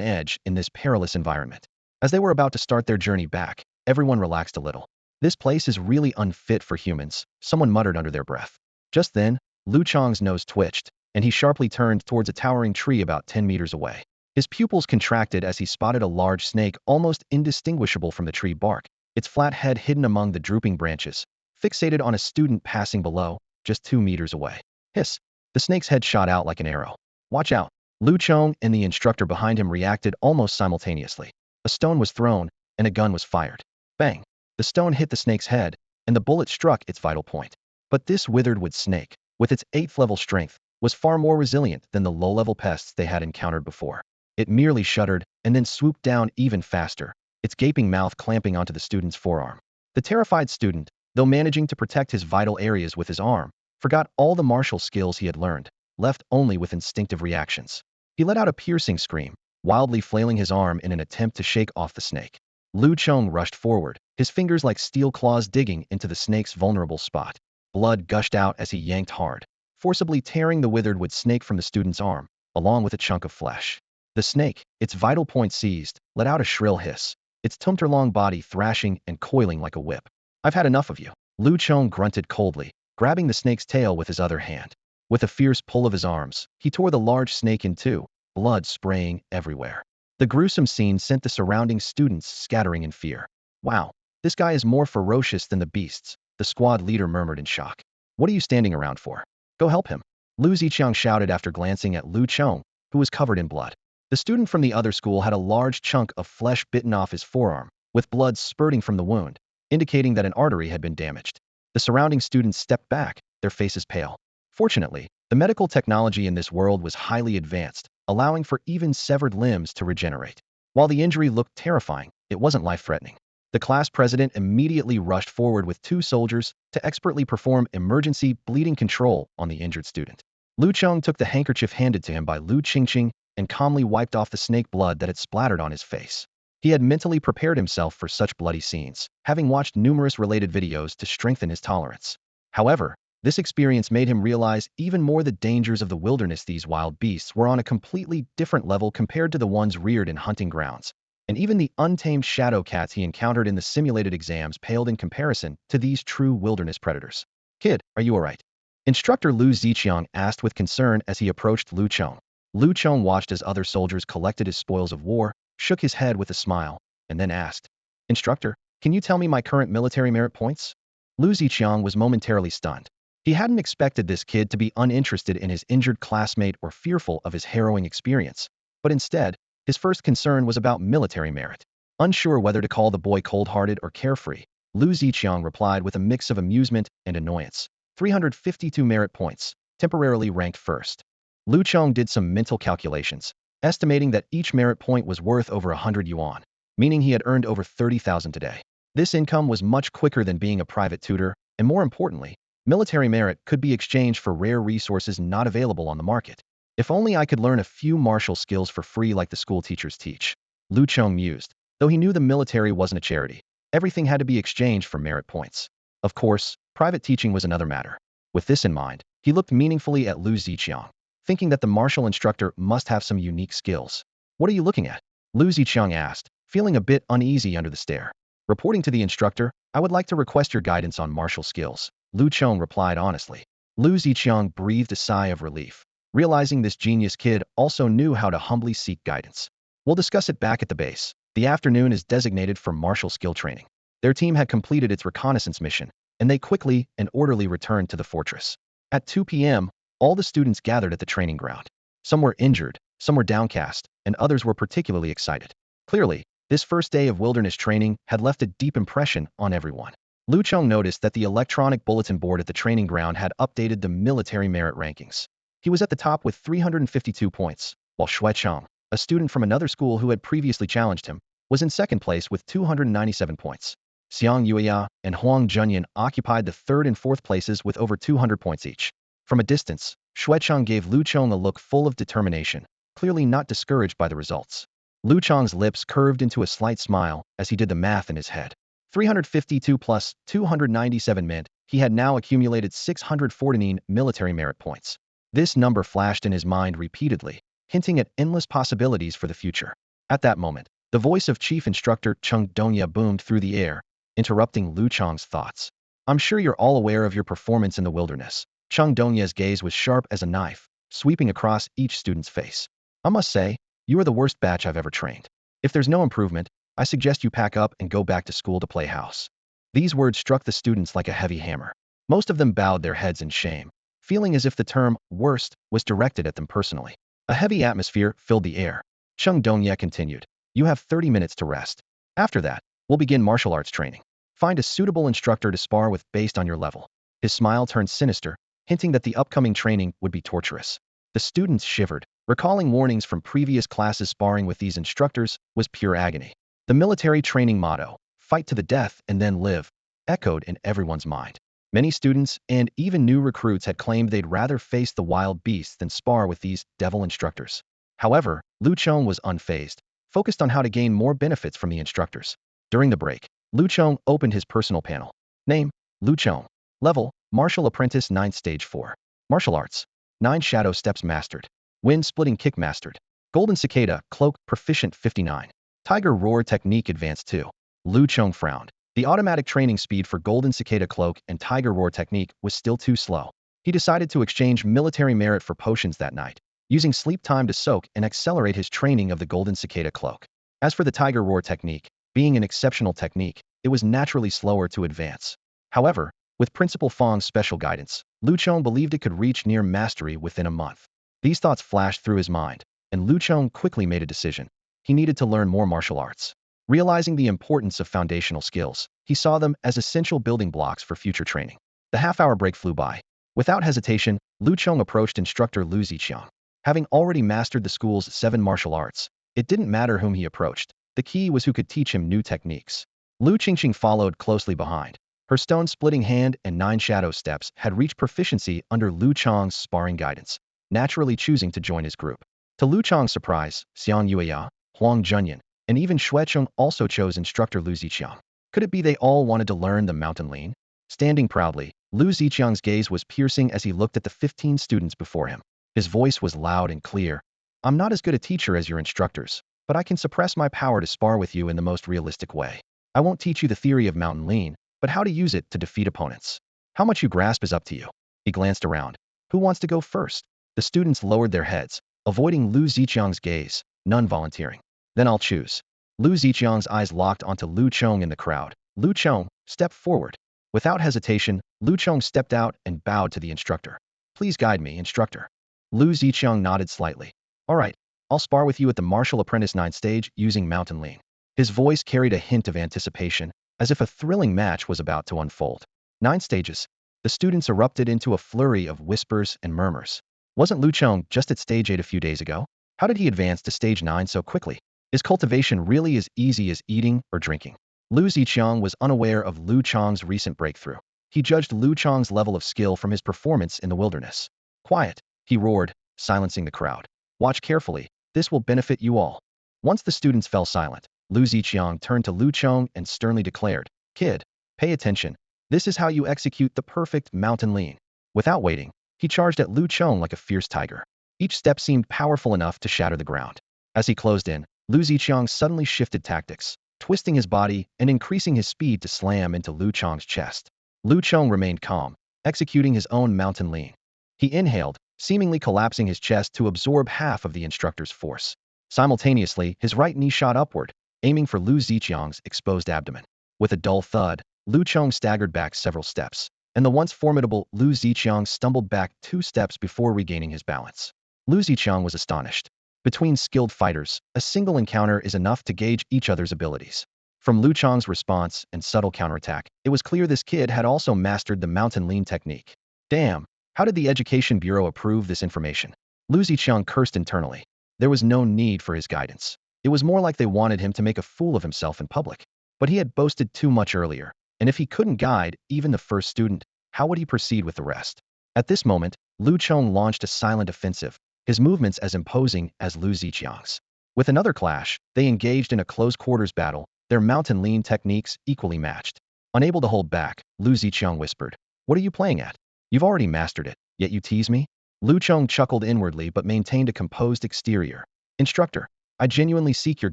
edge in this perilous environment. As they were about to start their journey back, everyone relaxed a little. "This place is really unfit for humans," someone muttered under their breath. Just then, Lu Chong's nose twitched, and he sharply turned towards a towering tree about 10 meters away. His pupils contracted as he spotted a large snake almost indistinguishable from the tree bark, its flat head hidden among the drooping branches, fixated on a student passing below, just 2 meters away. Hiss! The snake's head shot out like an arrow. "Watch out!" Lu Chong and the instructor behind him reacted almost simultaneously. A stone was thrown, and a gun was fired. Bang! The stone hit the snake's head, and the bullet struck its vital point. But this withered wood snake, with its 8th-level strength, was far more resilient than the low-level pests they had encountered before. It merely shuddered and then swooped down even faster, its gaping mouth clamping onto the student's forearm. The terrified student, though managing to protect his vital areas with his arm, forgot all the martial skills he had learned, left only with instinctive reactions. He let out a piercing scream, wildly flailing his arm in an attempt to shake off the snake. Lu Chong rushed forward, his fingers like steel claws digging into the snake's vulnerable spot. Blood gushed out as he yanked hard, forcibly tearing the withered wood snake from the student's arm, along with a chunk of flesh. The snake, its vital points seized, let out a shrill hiss, its tumtor-long body thrashing and coiling like a whip. I've had enough of you. Lu Chong grunted coldly, grabbing the snake's tail with his other hand. With a fierce pull of his arms, he tore the large snake in two, blood spraying everywhere. The gruesome scene sent the surrounding students scattering in fear. Wow, this guy is more ferocious than the beasts, the squad leader murmured in shock. What are you standing around for? Go help him. Lu Ziqiang shouted after glancing at Lu Chong, who was covered in blood. The student from the other school had a large chunk of flesh bitten off his forearm, with blood spurting from the wound, indicating that an artery had been damaged. The surrounding students stepped back, their faces pale. Fortunately, the medical technology in this world was highly advanced, allowing for even severed limbs to regenerate. While the injury looked terrifying, it wasn't life-threatening. The class president immediately rushed forward with 2 soldiers to expertly perform emergency bleeding control on the injured student. Lu Chong took the handkerchief handed to him by Lu Qingqing and calmly wiped off the snake blood that had splattered on his face. He had mentally prepared himself for such bloody scenes, having watched numerous related videos to strengthen his tolerance. However, this experience made him realize even more the dangers of the wilderness. These wild beasts were on a completely different level compared to the ones reared in hunting grounds, and even the untamed shadow cats he encountered in the simulated exams paled in comparison to these true wilderness predators. Kid, are you alright? Instructor Lu Ziqiang asked with concern as he approached Lu Chong. Lu Chong watched as other soldiers collected his spoils of war, shook his head with a smile, and then asked, Instructor, can you tell me my current military merit points? Lu Ziqiang was momentarily stunned. He hadn't expected this kid to be uninterested in his injured classmate or fearful of his harrowing experience, but instead, his first concern was about military merit. Unsure whether to call the boy cold-hearted or carefree, Lu Ziqiang replied with a mix of amusement and annoyance. 352 merit points, temporarily ranked first. Lu Chong did some mental calculations, estimating that each merit point was worth over 100 yuan, meaning he had earned over 30,000 today. This income was much quicker than being a private tutor, and more importantly, military merit could be exchanged for rare resources not available on the market. If only I could learn a few martial skills for free like the school teachers teach. Lu Chong mused, though he knew the military wasn't a charity. Everything had to be exchanged for merit points. Of course, private teaching was another matter. With this in mind, he looked meaningfully at Lu Ziqiang, thinking that the martial instructor must have some unique skills. What are you looking at? Lu Ziqiang asked, feeling a bit uneasy under the stare. Reporting to the instructor, I would like to request your guidance on martial skills. Lu Chong replied honestly. Lu Ziqiang breathed a sigh of relief, realizing this genius kid also knew how to humbly seek guidance. We'll discuss it back at the base. The afternoon is designated for martial skill training. Their team had completed its reconnaissance mission, and they quickly and orderly returned to the fortress. At 2 p.m., all the students gathered at the training ground. Some were injured, some were downcast, and others were particularly excited. Clearly, this first day of wilderness training had left a deep impression on everyone. Lu Chong noticed that the electronic bulletin board at the training ground had updated the military merit rankings. He was at the top with 352 points, while Shui Chong, a student from another school who had previously challenged him, was in second place with 297 points. Xiang Yueya and Huang Junyan occupied the third and fourth places with over 200 points each. From a distance, Shui Chong gave Lu Chong a look full of determination, clearly not discouraged by the results. Lu Chong's lips curved into a slight smile as he did the math in his head. 352 plus 297 meant he had now accumulated 649 military merit points. This number flashed in his mind repeatedly, hinting at endless possibilities for the future. At that moment, the voice of Chief Instructor Cheng Dongya boomed through the air, interrupting Lu Chong's thoughts. I'm sure you're all aware of your performance in the wilderness. Cheng Dongya's gaze was sharp as a knife, sweeping across each student's face. I must say, you are the worst batch I've ever trained. If there's no improvement, I suggest you pack up and go back to school to play house. These words struck the students like a heavy hammer. Most of them bowed their heads in shame, feeling as if the term worst was directed at them personally. A heavy atmosphere filled the air. Cheng Dongye continued, you have 30 minutes to rest. After that, we'll begin martial arts training. Find a suitable instructor to spar with based on your level. His smile turned sinister, hinting that the upcoming training would be torturous. The students shivered, recalling warnings from previous classes. Sparring with these instructors was pure agony. The military training motto, fight to the death and then live, echoed in everyone's mind. Many students and even new recruits had claimed they'd rather face the wild beasts than spar with these devil instructors. However, Lu Chong was unfazed, focused on how to gain more benefits from the instructors. During the break, Lu Chong opened his personal panel. Name, Lu Chong. Level, Martial Apprentice 9th Stage 4. Martial Arts. 9 Shadow Steps mastered. Wind Splitting Kick mastered. Golden Cicada, Cloak, Proficient 59. Tiger Roar Technique Advanced 2. Lu Chong frowned. The automatic training speed for Golden Cicada Cloak and Tiger Roar Technique was still too slow. He decided to exchange military merit for potions that night, using sleep time to soak and accelerate his training of the Golden Cicada Cloak. As for the Tiger Roar Technique, being an exceptional technique, it was naturally slower to advance. However, with Principal Fong's special guidance, Lu Chong believed it could reach near mastery within a month. These thoughts flashed through his mind, and Lu Chong quickly made a decision. He needed to learn more martial arts. Realizing the importance of foundational skills, he saw them as essential building blocks for future training. The half-hour break flew by. Without hesitation, Lu Chong approached instructor Lu Ziqiang. Having already mastered the school's 7 martial arts, it didn't matter whom he approached. The key was who could teach him new techniques. Lu Qingqing followed closely behind. Her stone-splitting hand and 9 shadow steps had reached proficiency under Lu Chong's sparring guidance, naturally choosing to join his group. To Lu Chong's surprise, Xiang Yueya, Huang Junyan, and even Xuecheng also chose instructor Lu Ziqiang. Could it be they all wanted to learn the mountain lean? Standing proudly, Lu Ziqiang's gaze was piercing as he looked at the 15 students before him. His voice was loud and clear. I'm not as good a teacher as your instructors, but I can suppress my power to spar with you in the most realistic way. I won't teach you the theory of mountain lean, but how to use it to defeat opponents. How much you grasp is up to you. He glanced around. Who wants to go first? The students lowered their heads, avoiding Lu Ziqiang's gaze, none volunteering. Then I'll choose. Lu Ziqiang's eyes locked onto Lu Chong in the crowd. Lu Chong, step forward. Without hesitation, Lu Chong stepped out and bowed to the instructor. Please guide me, instructor. Lu Ziqiang nodded slightly. All right, I'll spar with you at the Martial Apprentice 9th stage using mountain lean. His voice carried a hint of anticipation, as if a thrilling match was about to unfold. 9 stages. The students erupted into a flurry of whispers and murmurs. Wasn't Lu Chong just at stage 8 a few days ago? How did he advance to stage 9 so quickly? Is cultivation really as easy as eating or drinking? Lu Ziqiang was unaware of Lu Chong's recent breakthrough. He judged Lu Chong's level of skill from his performance in the wilderness. Quiet, he roared, silencing the crowd. Watch carefully, this will benefit you all. Once the students fell silent, Lu Ziqiang turned to Lu Chong and sternly declared, Kid, pay attention. This is how you execute the perfect mountain lean. Without waiting, he charged at Lu Chong like a fierce tiger. Each step seemed powerful enough to shatter the ground. As he closed in, Lu Ziqiang suddenly shifted tactics, twisting his body and increasing his speed to slam into Lu Chong's chest. Lu Chong remained calm, executing his own mountain lean. He inhaled, seemingly collapsing his chest to absorb half of the instructor's force. Simultaneously, his right knee shot upward, aiming for Lu Ziqiang's exposed abdomen. With a dull thud, Lu Chong staggered back several steps, and the once formidable Lu Ziqiang stumbled back 2 steps before regaining his balance. Lu Ziqiang was astonished. Between skilled fighters, a single encounter is enough to gauge each other's abilities. From Lu Chong's response and subtle counterattack, it was clear this kid had also mastered the mountain lean technique. Damn, how did the Education Bureau approve this information? Lu Ziqiang cursed internally. There was no need for his guidance. It was more like they wanted him to make a fool of himself in public. But he had boasted too much earlier, and if he couldn't guide even the first student, how would he proceed with the rest? At this moment, Lu Chong launched a silent offensive, his movements as imposing as Lu Ziqiang's. With another clash, they engaged in a close-quarters battle, their mountain lean techniques equally matched. Unable to hold back, Lu Ziqiang whispered, What are you playing at? You've already mastered it, yet you tease me? Lu Chong chuckled inwardly but maintained a composed exterior. Instructor, I genuinely seek your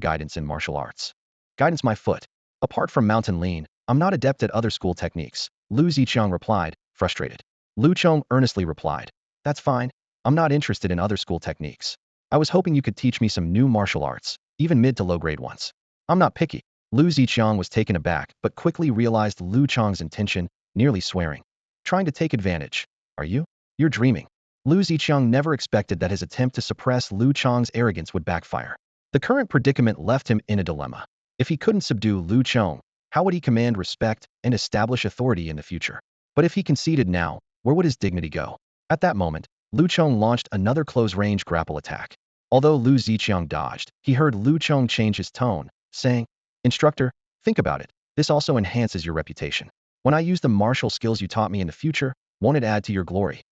guidance in martial arts. Guidance my foot. Apart from mountain lean, I'm not adept at other school techniques, Lu Ziqiang replied, frustrated. Lu Chong earnestly replied, That's fine. I'm not interested in other school techniques. I was hoping you could teach me some new martial arts, even mid to low-grade ones. I'm not picky. Lu Ziqiang was taken aback, but quickly realized Lu Chong's intention, nearly swearing. Trying to take advantage. Are you? You're dreaming. Lu Ziqiang never expected that his attempt to suppress Lu Chong's arrogance would backfire. The current predicament left him in a dilemma. If he couldn't subdue Lu Chong, how would he command respect and establish authority in the future? But if he conceded now, where would his dignity go? At that moment, Lu Chong launched another close-range grapple attack. Although Lu Ziqiang dodged, he heard Lu Chong change his tone, saying, Instructor, think about it. This also enhances your reputation. When I use the martial skills you taught me in the future, won't it add to your glory?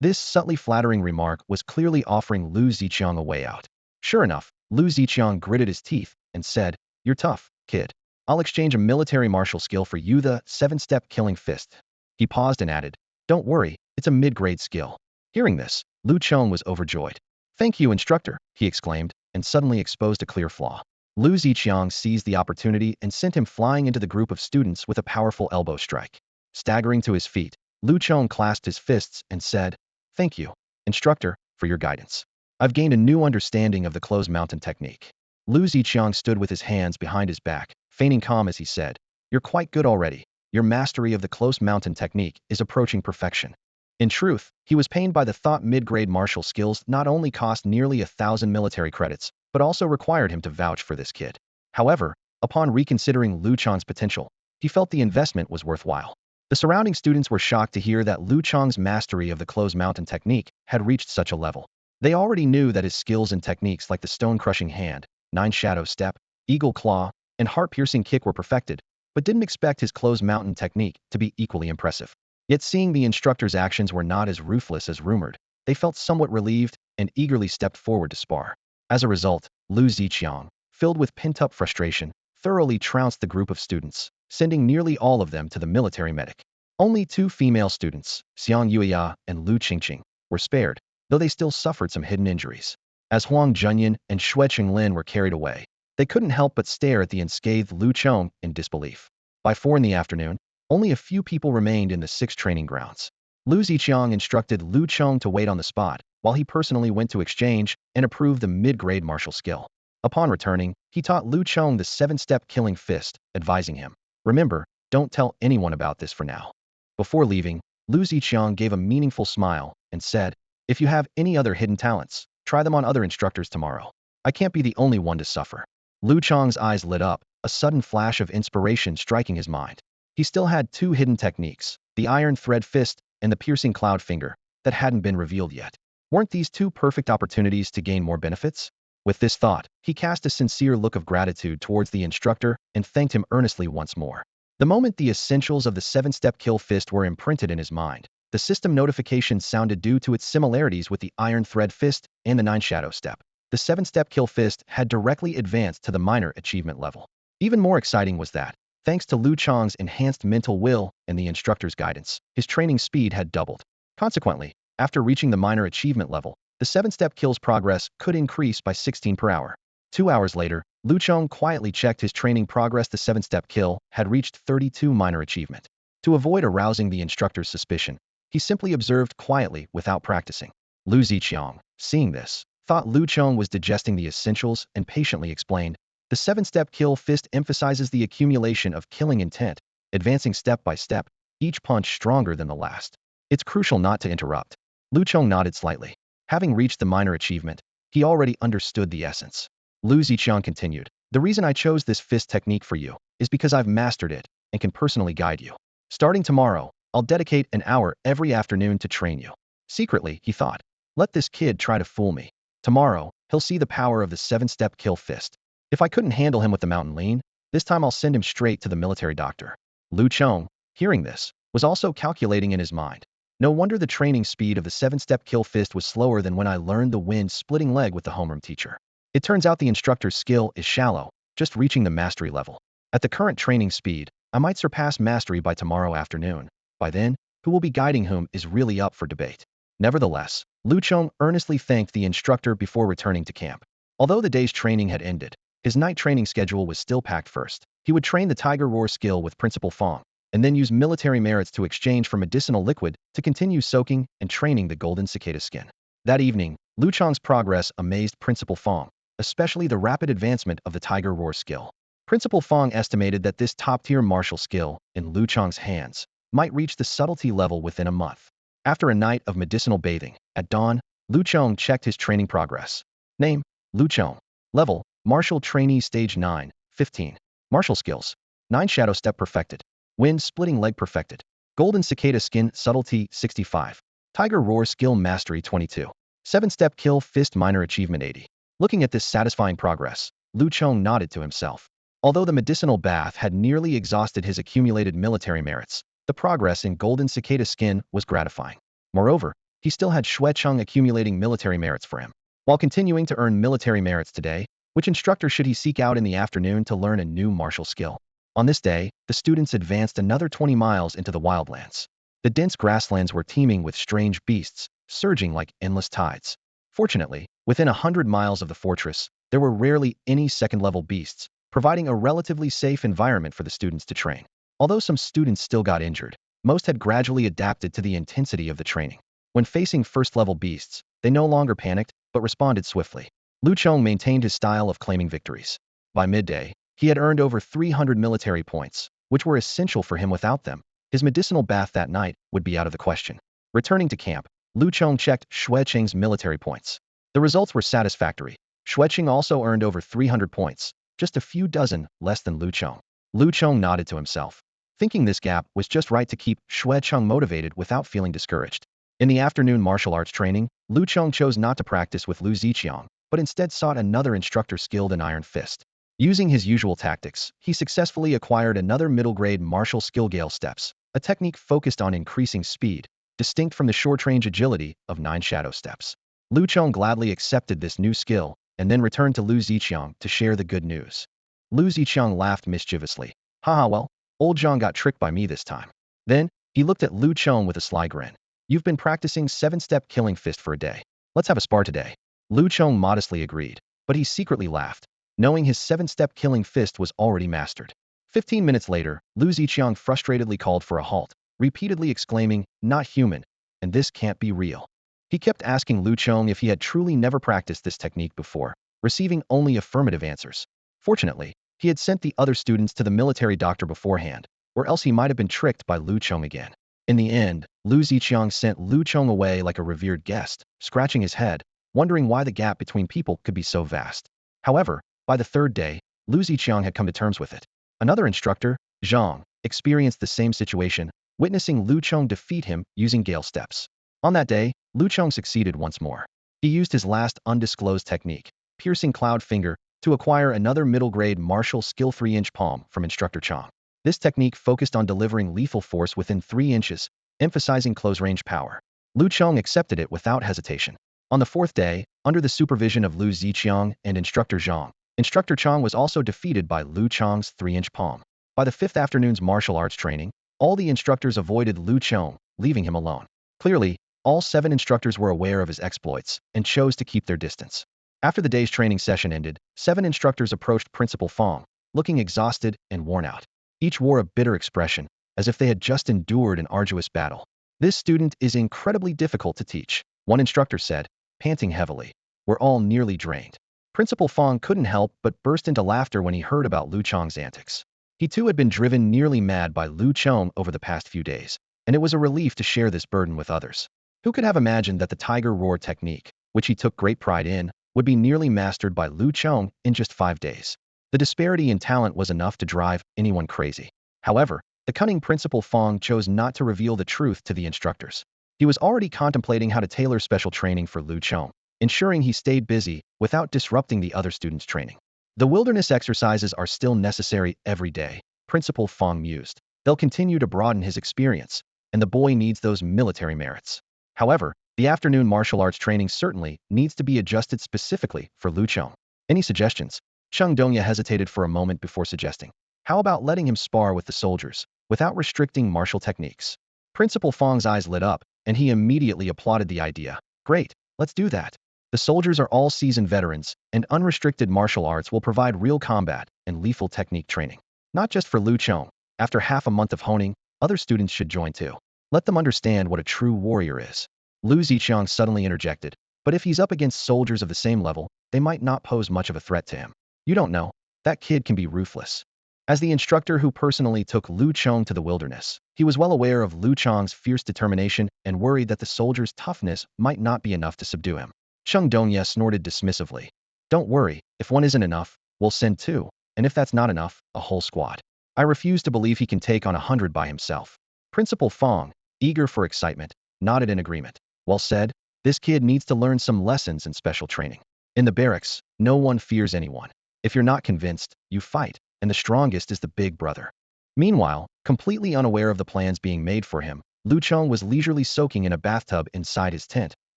This subtly flattering remark was clearly offering Lu Ziqiang a way out. Sure enough, Lu Ziqiang gritted his teeth and said, You're tough, kid. I'll exchange a military martial skill for you, the 7-step killing fist. He paused and added, Don't worry, it's a mid-grade skill. Hearing this, Lu Chong was overjoyed. Thank you, instructor, he exclaimed, and suddenly exposed a clear flaw. Lu Ziqiang seized the opportunity and sent him flying into the group of students with a powerful elbow strike. Staggering to his feet, Lu Chong clasped his fists and said, "Thank you, instructor, for your guidance. I've gained a new understanding of the closed mountain technique." Lu Ziqiang stood with his hands behind his back, feigning calm as he said, "You're quite good already. Your mastery of the closed mountain technique is approaching perfection." In truth, he was pained by the thought mid-grade martial skills not only cost nearly 1,000 military credits, but also required him to vouch for this kid. However, upon reconsidering Lu Chong's potential, he felt the investment was worthwhile. The surrounding students were shocked to hear that Lu Chong's mastery of the closed mountain technique had reached such a level. They already knew that his skills and techniques like the stone-crushing hand, nine-shadow step, eagle claw, and heart-piercing kick were perfected, but didn't expect his closed mountain technique to be equally impressive. Yet seeing the instructor's actions were not as ruthless as rumored, they felt somewhat relieved and eagerly stepped forward to spar. As a result, Lu Ziqiang, filled with pent-up frustration, thoroughly trounced the group of students, sending nearly all of them to the military medic. Only 2 female students, Xiang Yuya and Lu Qingqing, were spared, though they still suffered some hidden injuries. As Huang Junyan and Xue Qinglin were carried away, they couldn't help but stare at the unscathed Lu Chong in disbelief. By 4 in the afternoon, only a few people remained in the 6 training grounds. Lu Ziqiang instructed Lu Chong to wait on the spot, while he personally went to exchange and approved the mid-grade martial skill. Upon returning, he taught Lu Chong the 7-step killing fist, advising him, "Remember, don't tell anyone about this for now." Before leaving, Lu Ziqiang gave a meaningful smile and said, "If you have any other hidden talents, try them on other instructors tomorrow. I can't be the only one to suffer." Lu Chong's eyes lit up, a sudden flash of inspiration striking his mind. He still had 2 hidden techniques, the iron thread fist and the piercing cloud finger, that hadn't been revealed yet. Weren't these 2 perfect opportunities to gain more benefits? With this thought, he cast a sincere look of gratitude towards the instructor and thanked him earnestly once more. The moment the essentials of the 7-step kill fist were imprinted in his mind, the system notification sounded due to its similarities with the iron thread fist and the 9-shadow step. The 7-step kill fist had directly advanced to the minor achievement level. Even more exciting was that, thanks to Lu Chong's enhanced mental will and the instructor's guidance, his training speed had doubled. Consequently, after reaching the minor achievement level, the 7-step kill's progress could increase by 16 per hour. 2 hours later, Lu Chong quietly checked his training progress. The 7-step kill had reached 32 minor achievement. To avoid arousing the instructor's suspicion, he simply observed quietly without practicing. Lu Ziqiang, seeing this, thought Lu Chong was digesting the essentials and patiently explained, "The 7-step kill fist emphasizes the accumulation of killing intent, advancing step by step, each punch stronger than the last. It's crucial not to interrupt." Lu Chong nodded slightly. Having reached the minor achievement, he already understood the essence. Lu Ziqiang continued, "The reason I chose this fist technique for you is because I've mastered it and can personally guide you. Starting tomorrow, I'll dedicate an hour every afternoon to train you." Secretly, he thought, "Let this kid try to fool me. Tomorrow, he'll see the power of the 7-step kill fist. If I couldn't handle him with the mountain lean, this time I'll send him straight to the military doctor." Lu Chong, hearing this, was also calculating in his mind. No wonder the training speed of the 7-step kill fist was slower than when I learned the wind-splitting leg with the homeroom teacher. It turns out the instructor's skill is shallow, just reaching the mastery level. At the current training speed, I might surpass mastery by tomorrow afternoon. By then, who will be guiding whom is really up for debate. Nevertheless, Lu Chong earnestly thanked the instructor before returning to camp. Although the day's training had ended, his night training schedule was still packed. First, he would train the Tiger Roar skill with Principal Fong, and then use military merits to exchange for medicinal liquid to continue soaking and training the golden cicada skin. That evening, Lu Chong's progress amazed Principal Fong, especially the rapid advancement of the Tiger Roar skill. Principal Fong estimated that this top-tier martial skill, in Lu Chong's hands, might reach the subtlety level within a month. After a night of medicinal bathing, at dawn, Lu Chong checked his training progress. Name: Lu Chong. Level: Martial Trainee Stage 9, 15. Martial Skills: 9 Shadow Step perfected. Wind Splitting Leg perfected. Golden Cicada Skin Subtlety 65. Tiger Roar Skill Mastery 22. 7-Step Kill Fist Minor Achievement 80. Looking at this satisfying progress, Lu Chong nodded to himself. Although the medicinal bath had nearly exhausted his accumulated military merits, the progress in Golden Cicada Skin was gratifying. Moreover, he still had Xue Cheng accumulating military merits for him. While continuing to earn military merits today, which instructor should he seek out in the afternoon to learn a new martial skill? On this day, the students advanced another 20 miles into the wildlands. The dense grasslands were teeming with strange beasts, surging like endless tides. Fortunately, within 100 miles of the fortress, there were rarely any second-level beasts, providing a relatively safe environment for the students to train. Although some students still got injured, most had gradually adapted to the intensity of the training. When facing first-level beasts, they no longer panicked, but responded swiftly. Lu Chong maintained his style of claiming victories. By midday, he had earned over 300 military points, which were essential for him. Without them, his medicinal bath that night would be out of the question. Returning to camp, Lu Chong checked Xuecheng's military points. The results were satisfactory. Xuecheng also earned over 300 points, just a few dozen less than Lu Chong. Lu Chong nodded to himself, thinking this gap was just right to keep Xuecheng motivated without feeling discouraged. In the afternoon martial arts training, Lu Chong chose not to practice with Lu Ziqiang, but instead sought another instructor skilled in Iron Fist. Using his usual tactics, he successfully acquired another middle-grade martial skill Gale Steps, a technique focused on increasing speed, distinct from the short-range agility of 9 Shadow Steps. Lu Chong gladly accepted this new skill, and then returned to Lu Ziqiang to share the good news. Lu Ziqiang laughed mischievously. Haha, well, old Zhang got tricked by me this time. Then, he looked at Lu Chong with a sly grin. You've been practicing 7-step killing fist for a day. Let's have a spar today. Lu Chong modestly agreed, but he secretly laughed, knowing his 7-step killing fist was already mastered. 15 minutes later, Lu Ziqiang frustratedly called for a halt, repeatedly exclaiming, "Not human, and this can't be real." He kept asking Lu Chong if he had truly never practiced this technique before, receiving only affirmative answers. Fortunately, he had sent the other students to the military doctor beforehand, or else he might have been tricked by Lu Chong again. In the end, Lu Ziqiang sent Lu Chong away like a revered guest, scratching his head, wondering why the gap between people could be so vast. However, by the third day, Lu Ziqiang had come to terms with it. Another instructor, Zhang, experienced the same situation, witnessing Lu Chong defeat him using Gale Steps. On that day, Lu Chong succeeded once more. He used his last undisclosed technique, Piercing Cloud Finger, to acquire another middle-grade martial skill 3-inch palm from instructor Chong. This technique focused on delivering lethal force within 3 inches, emphasizing close-range power. Lu Chong accepted it without hesitation. On the fourth day, under the supervision of Lu Ziqiang and instructor Zhang, instructor Chong was also defeated by Lu Chong's 3-inch palm. By the fifth afternoon's martial arts training, all the instructors avoided Lu Chong, leaving him alone. Clearly, all 7 instructors were aware of his exploits and chose to keep their distance. After the day's training session ended, 7 instructors approached Principal Fong, looking exhausted and worn out. Each wore a bitter expression, as if they had just endured an arduous battle. This student is incredibly difficult to teach, one instructor said, panting heavily. We're all nearly drained. Principal Fong couldn't help but burst into laughter when he heard about Lu Chong's antics. He too had been driven nearly mad by Lu Chong over the past few days, and it was a relief to share this burden with others. Who could have imagined that the Tiger Roar technique, which he took great pride in, would be nearly mastered by Lu Chong in just 5 days? The disparity in talent was enough to drive anyone crazy. However, the cunning Principal Fong chose not to reveal the truth to the instructors. He was already contemplating how to tailor special training for Lu Chong, ensuring he stayed busy without disrupting the other students' training. The wilderness exercises are still necessary every day, Principal Fong mused. They'll continue to broaden his experience, and the boy needs those military merits. However, the afternoon martial arts training certainly needs to be adjusted specifically for Lu Chong. Any suggestions? Cheng Dongya hesitated for a moment before suggesting. How about letting him spar with the soldiers, without restricting martial techniques? Principal Fong's eyes lit up, and he immediately applauded the idea. Great, let's do that. The soldiers are all seasoned veterans, and unrestricted martial arts will provide real combat and lethal technique training. Not just for Lu Chong. After half a month of honing, other students should join too. Let them understand what a true warrior is. Lu Ziqiang suddenly interjected, but if he's up against soldiers of the same level, they might not pose much of a threat to him. You don't know. That kid can be ruthless. As the instructor who personally took Lu Chong to the wilderness, he was well aware of Lu Chong's fierce determination and worried that the soldiers' toughness might not be enough to subdue him. Cheng Dongya snorted dismissively. Don't worry, if one isn't enough, we'll send 2, and if that's not enough, a whole squad. I refuse to believe he can take on 100 by himself. Principal Fong, eager for excitement, nodded in agreement. Well said, this kid needs to learn some lessons in special training. In the barracks, no one fears anyone. If you're not convinced, you fight, and the strongest is the big brother. Meanwhile, completely unaware of the plans being made for him, Lu Chong was leisurely soaking in a bathtub inside his tent,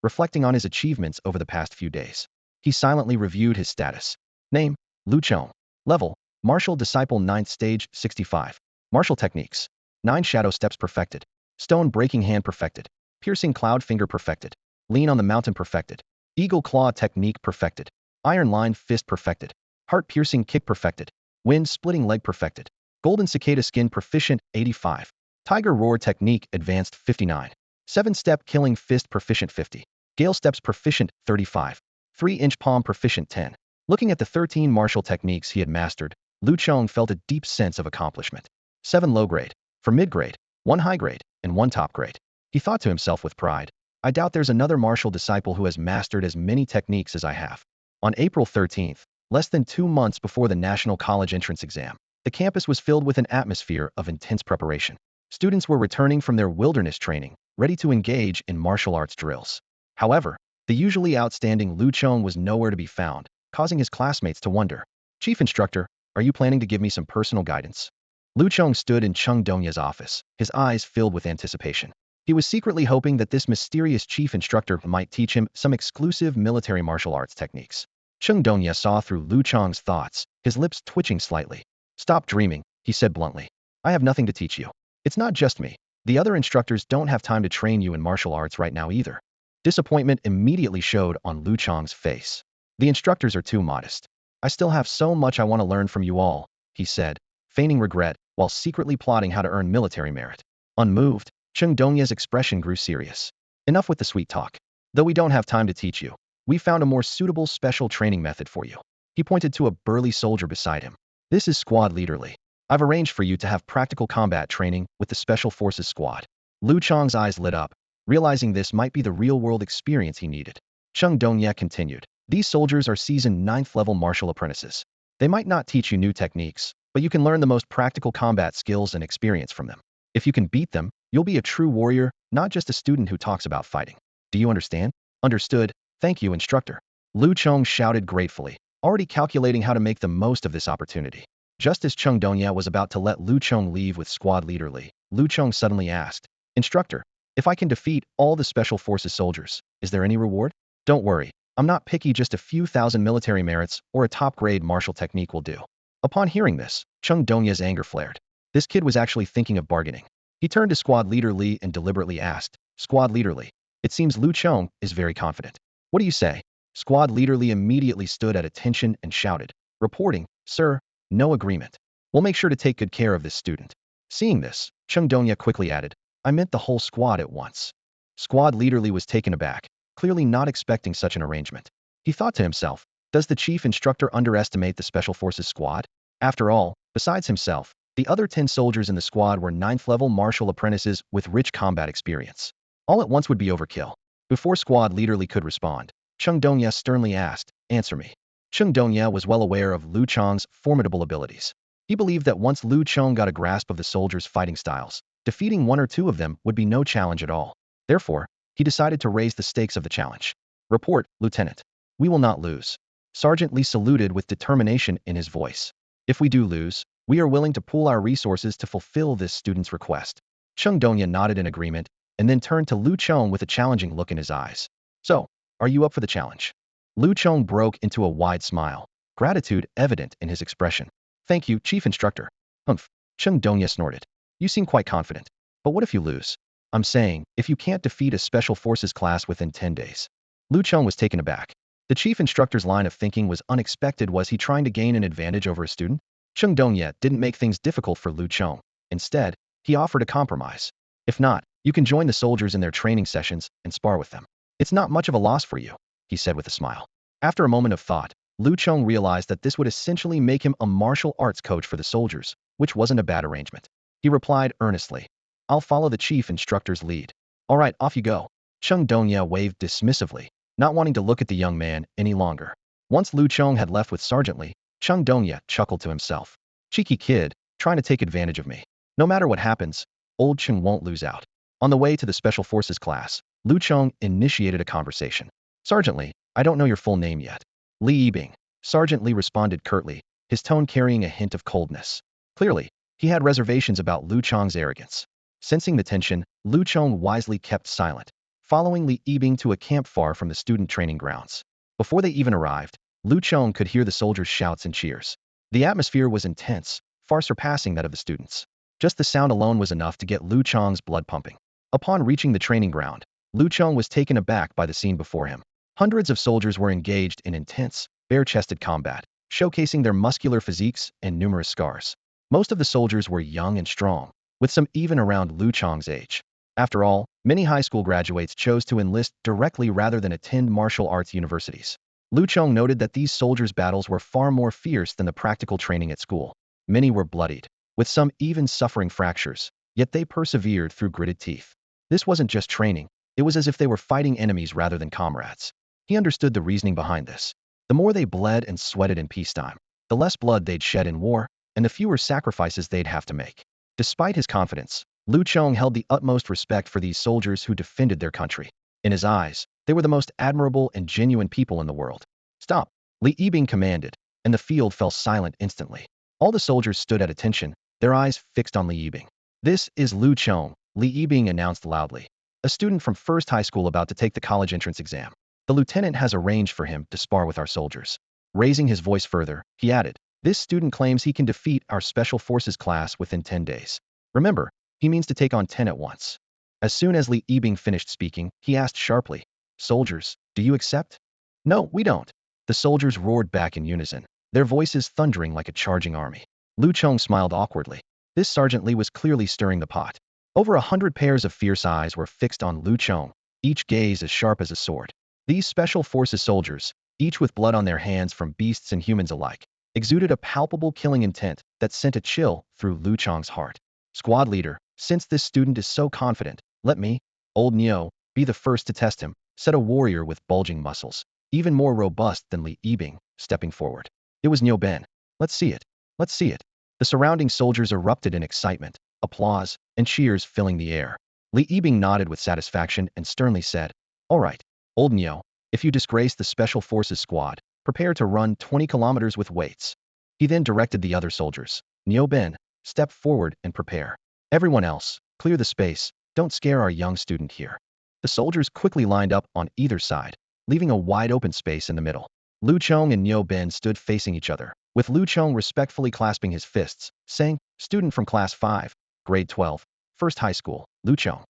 reflecting on his achievements over the past few days. He silently reviewed his status. Name, Lu Chong. Level, Martial Disciple 9th Stage, 65. Martial Techniques. 9 Shadow Steps perfected. Stone Breaking Hand perfected. Piercing Cloud Finger perfected. Lean on the Mountain perfected. Eagle Claw Technique perfected. Iron line fist perfected. Heart-piercing kick perfected. Wind-splitting leg perfected. Golden cicada skin proficient 85. Tiger roar technique advanced 59. 7-step killing fist proficient 50. Gale steps proficient 35. 3-inch palm proficient 10. Looking at the 13 martial techniques he had mastered, Lu Chong felt a deep sense of accomplishment. 7 low grade, for mid grade, 1 high grade, and 1 top grade. He thought to himself with pride, I doubt there's another martial disciple who has mastered as many techniques as I have. On April 13th, less than 2 months before the National College Entrance Exam, the campus was filled with an atmosphere of intense preparation. Students were returning from their wilderness training, ready to engage in martial arts drills. However, the usually outstanding Lu Chong was nowhere to be found, causing his classmates to wonder, Chief Instructor, are you planning to give me some personal guidance? Lu Chong stood in Cheng Dongya's office, his eyes filled with anticipation. He was secretly hoping that this mysterious chief instructor might teach him some exclusive military martial arts techniques. Cheng Dongya saw through Lu Chong's thoughts, his lips twitching slightly. Stop dreaming, he said bluntly. I have nothing to teach you. It's not just me. The other instructors don't have time to train you in martial arts right now either. Disappointment immediately showed on Lu Chong's face. The instructors are too modest. I still have so much I want to learn from you all, he said, feigning regret while secretly plotting how to earn military merit. Unmoved, Cheng Dongya's expression grew serious. Enough with the sweet talk. Though we don't have time to teach you, we found a more suitable special training method for you. He pointed to a burly soldier beside him. This is Squad Leader Lee. I've arranged for you to have practical combat training with the Special Forces Squad. Lu Chong's eyes lit up, realizing this might be the real-world experience he needed. Cheng Dongya continued. These soldiers are seasoned 9th-level martial apprentices. They might not teach you new techniques, but you can learn the most practical combat skills and experience from them. If you can beat them, you'll be a true warrior, not just a student who talks about fighting. Do you understand? Understood. Thank you, instructor. Lu Chong shouted gratefully, already calculating how to make the most of this opportunity. Just as Cheng Dongya was about to let Lu Chong leave with Squad Leader Lee, Lu Chong suddenly asked, Instructor, if I can defeat all the Special Forces soldiers, is there any reward? Don't worry, I'm not picky, just a few thousand military merits or a top-grade martial technique will do. Upon hearing this, Cheng Dongya's anger flared. This kid was actually thinking of bargaining. He turned to Squad Leader Lee and deliberately asked, Squad Leader Lee, it seems Lu Chong is very confident. What do you say? Squad Leader Lee immediately stood at attention and shouted, reporting, Sir, no agreement. We'll make sure to take good care of this student. Seeing this, Cheng Dongya quickly added, I meant the whole squad at once. Squad Leader Lee was taken aback, clearly not expecting such an arrangement. He thought to himself, does the chief instructor underestimate the Special Forces squad? After all, besides himself, the other 10 soldiers in the squad were 9th-level martial apprentices with rich combat experience. All at once would be overkill. Before Squad Leader Lee could respond, Cheng Dongya sternly asked, Answer me. Cheng Dongya was well aware of Lu Chong's formidable abilities. He believed that once Lu Chong got a grasp of the soldiers' fighting styles, defeating 1 or 2 of them would be no challenge at all. Therefore, he decided to raise the stakes of the challenge. Report, Lieutenant. We will not lose. Sergeant Lee saluted with determination in his voice. If we do lose, we are willing to pool our resources to fulfill this student's request. Cheng Dongya nodded in agreement, and then turned to Lu Chong with a challenging look in his eyes. So, are you up for the challenge? Lu Chong broke into a wide smile, gratitude evident in his expression. Thank you, Chief Instructor. Humph. Cheng Dongya snorted. You seem quite confident. But what if you lose? I'm saying, if you can't defeat a Special Forces class within 10 days. Lu Chong was taken aback. The chief instructor's line of thinking was unexpected. Was he trying to gain an advantage over a student? Cheng Dongya didn't make things difficult for Lu Chong. Instead, he offered a compromise. If not, you can join the soldiers in their training sessions and spar with them. It's not much of a loss for you, he said with a smile. After a moment of thought, Lu Chong realized that this would essentially make him a martial arts coach for the soldiers, which wasn't a bad arrangement. He replied earnestly, I'll follow the chief instructor's lead. All right, off you go. Cheng Dongya waved dismissively, not wanting to look at the young man any longer. Once Lu Chong had left with Sergeant Lee, Cheng Dongya chuckled to himself. Cheeky kid, trying to take advantage of me. No matter what happens, old Cheng won't lose out. On the way to the Special Forces class, Lu Chong initiated a conversation. Sergeant Lee, I don't know your full name yet. Li Yibing. Sergeant Lee responded curtly, his tone carrying a hint of coldness. Clearly, he had reservations about Lu Chong's arrogance. Sensing the tension, Lu Chong wisely kept silent, following Li Yibing to a camp far from the student training grounds. Before they even arrived, Lu Chong could hear the soldiers' shouts and cheers. The atmosphere was intense, far surpassing that of the students. Just the sound alone was enough to get Lu Chong's blood pumping. Upon reaching the training ground, Lu Chong was taken aback by the scene before him. Hundreds of soldiers were engaged in intense, bare-chested combat, showcasing their muscular physiques and numerous scars. Most of the soldiers were young and strong, with some even around Lu Chong's age. After all, many high school graduates chose to enlist directly rather than attend martial arts universities. Lu Chong noted that these soldiers' battles were far more fierce than the practical training at school. Many were bloodied, with some even suffering fractures, yet they persevered through gritted teeth. This wasn't just training, it was as if they were fighting enemies rather than comrades. He understood the reasoning behind this. The more they bled and sweated in peacetime, the less blood they'd shed in war, and the fewer sacrifices they'd have to make. Despite his confidence, Lu Chong held the utmost respect for these soldiers who defended their country. In his eyes, they were the most admirable and genuine people in the world. Stop! Li Yibing commanded, and the field fell silent instantly. All the soldiers stood at attention, their eyes fixed on Li Yibing. This is Lu Chong, Li Yibing announced loudly, a student from first high school about to take the college entrance exam. The lieutenant has arranged for him to spar with our soldiers. Raising his voice further, he added, this student claims he can defeat our special forces class within 10 days. Remember, he means to take on 10 at once. As soon as Li Yibing finished speaking, he asked sharply, soldiers, do you accept? No, we don't. The soldiers roared back in unison, their voices thundering like a charging army. Lu Chong smiled awkwardly. This Sergeant Li was clearly stirring the pot. Over 100 pairs of fierce eyes were fixed on Lu Chong, each gaze as sharp as a sword. These special forces soldiers, each with blood on their hands from beasts and humans alike, exuded a palpable killing intent that sent a chill through Lu Chong's heart. Squad leader, since this student is so confident, let me, old Neo, be the first to test him, said a warrior with bulging muscles, even more robust than Li Yibing, stepping forward. It was Neo Ben. Let's see it. Let's see it. The surrounding soldiers erupted in excitement, applause, and cheers filling the air. Li Yibing nodded with satisfaction and sternly said, all right, old Neo, if you disgrace the Special Forces squad, prepare to run 20 kilometers with weights. He then directed the other soldiers, Neo Ben, step forward and prepare. Everyone else, clear the space, don't scare our young student here. The soldiers quickly lined up on either side, leaving a wide open space in the middle. Lu Chong and Neo Ben stood facing each other, with Lu Chong respectfully clasping his fists, saying, student from class 5, grade 12, first high school, Lu Chong.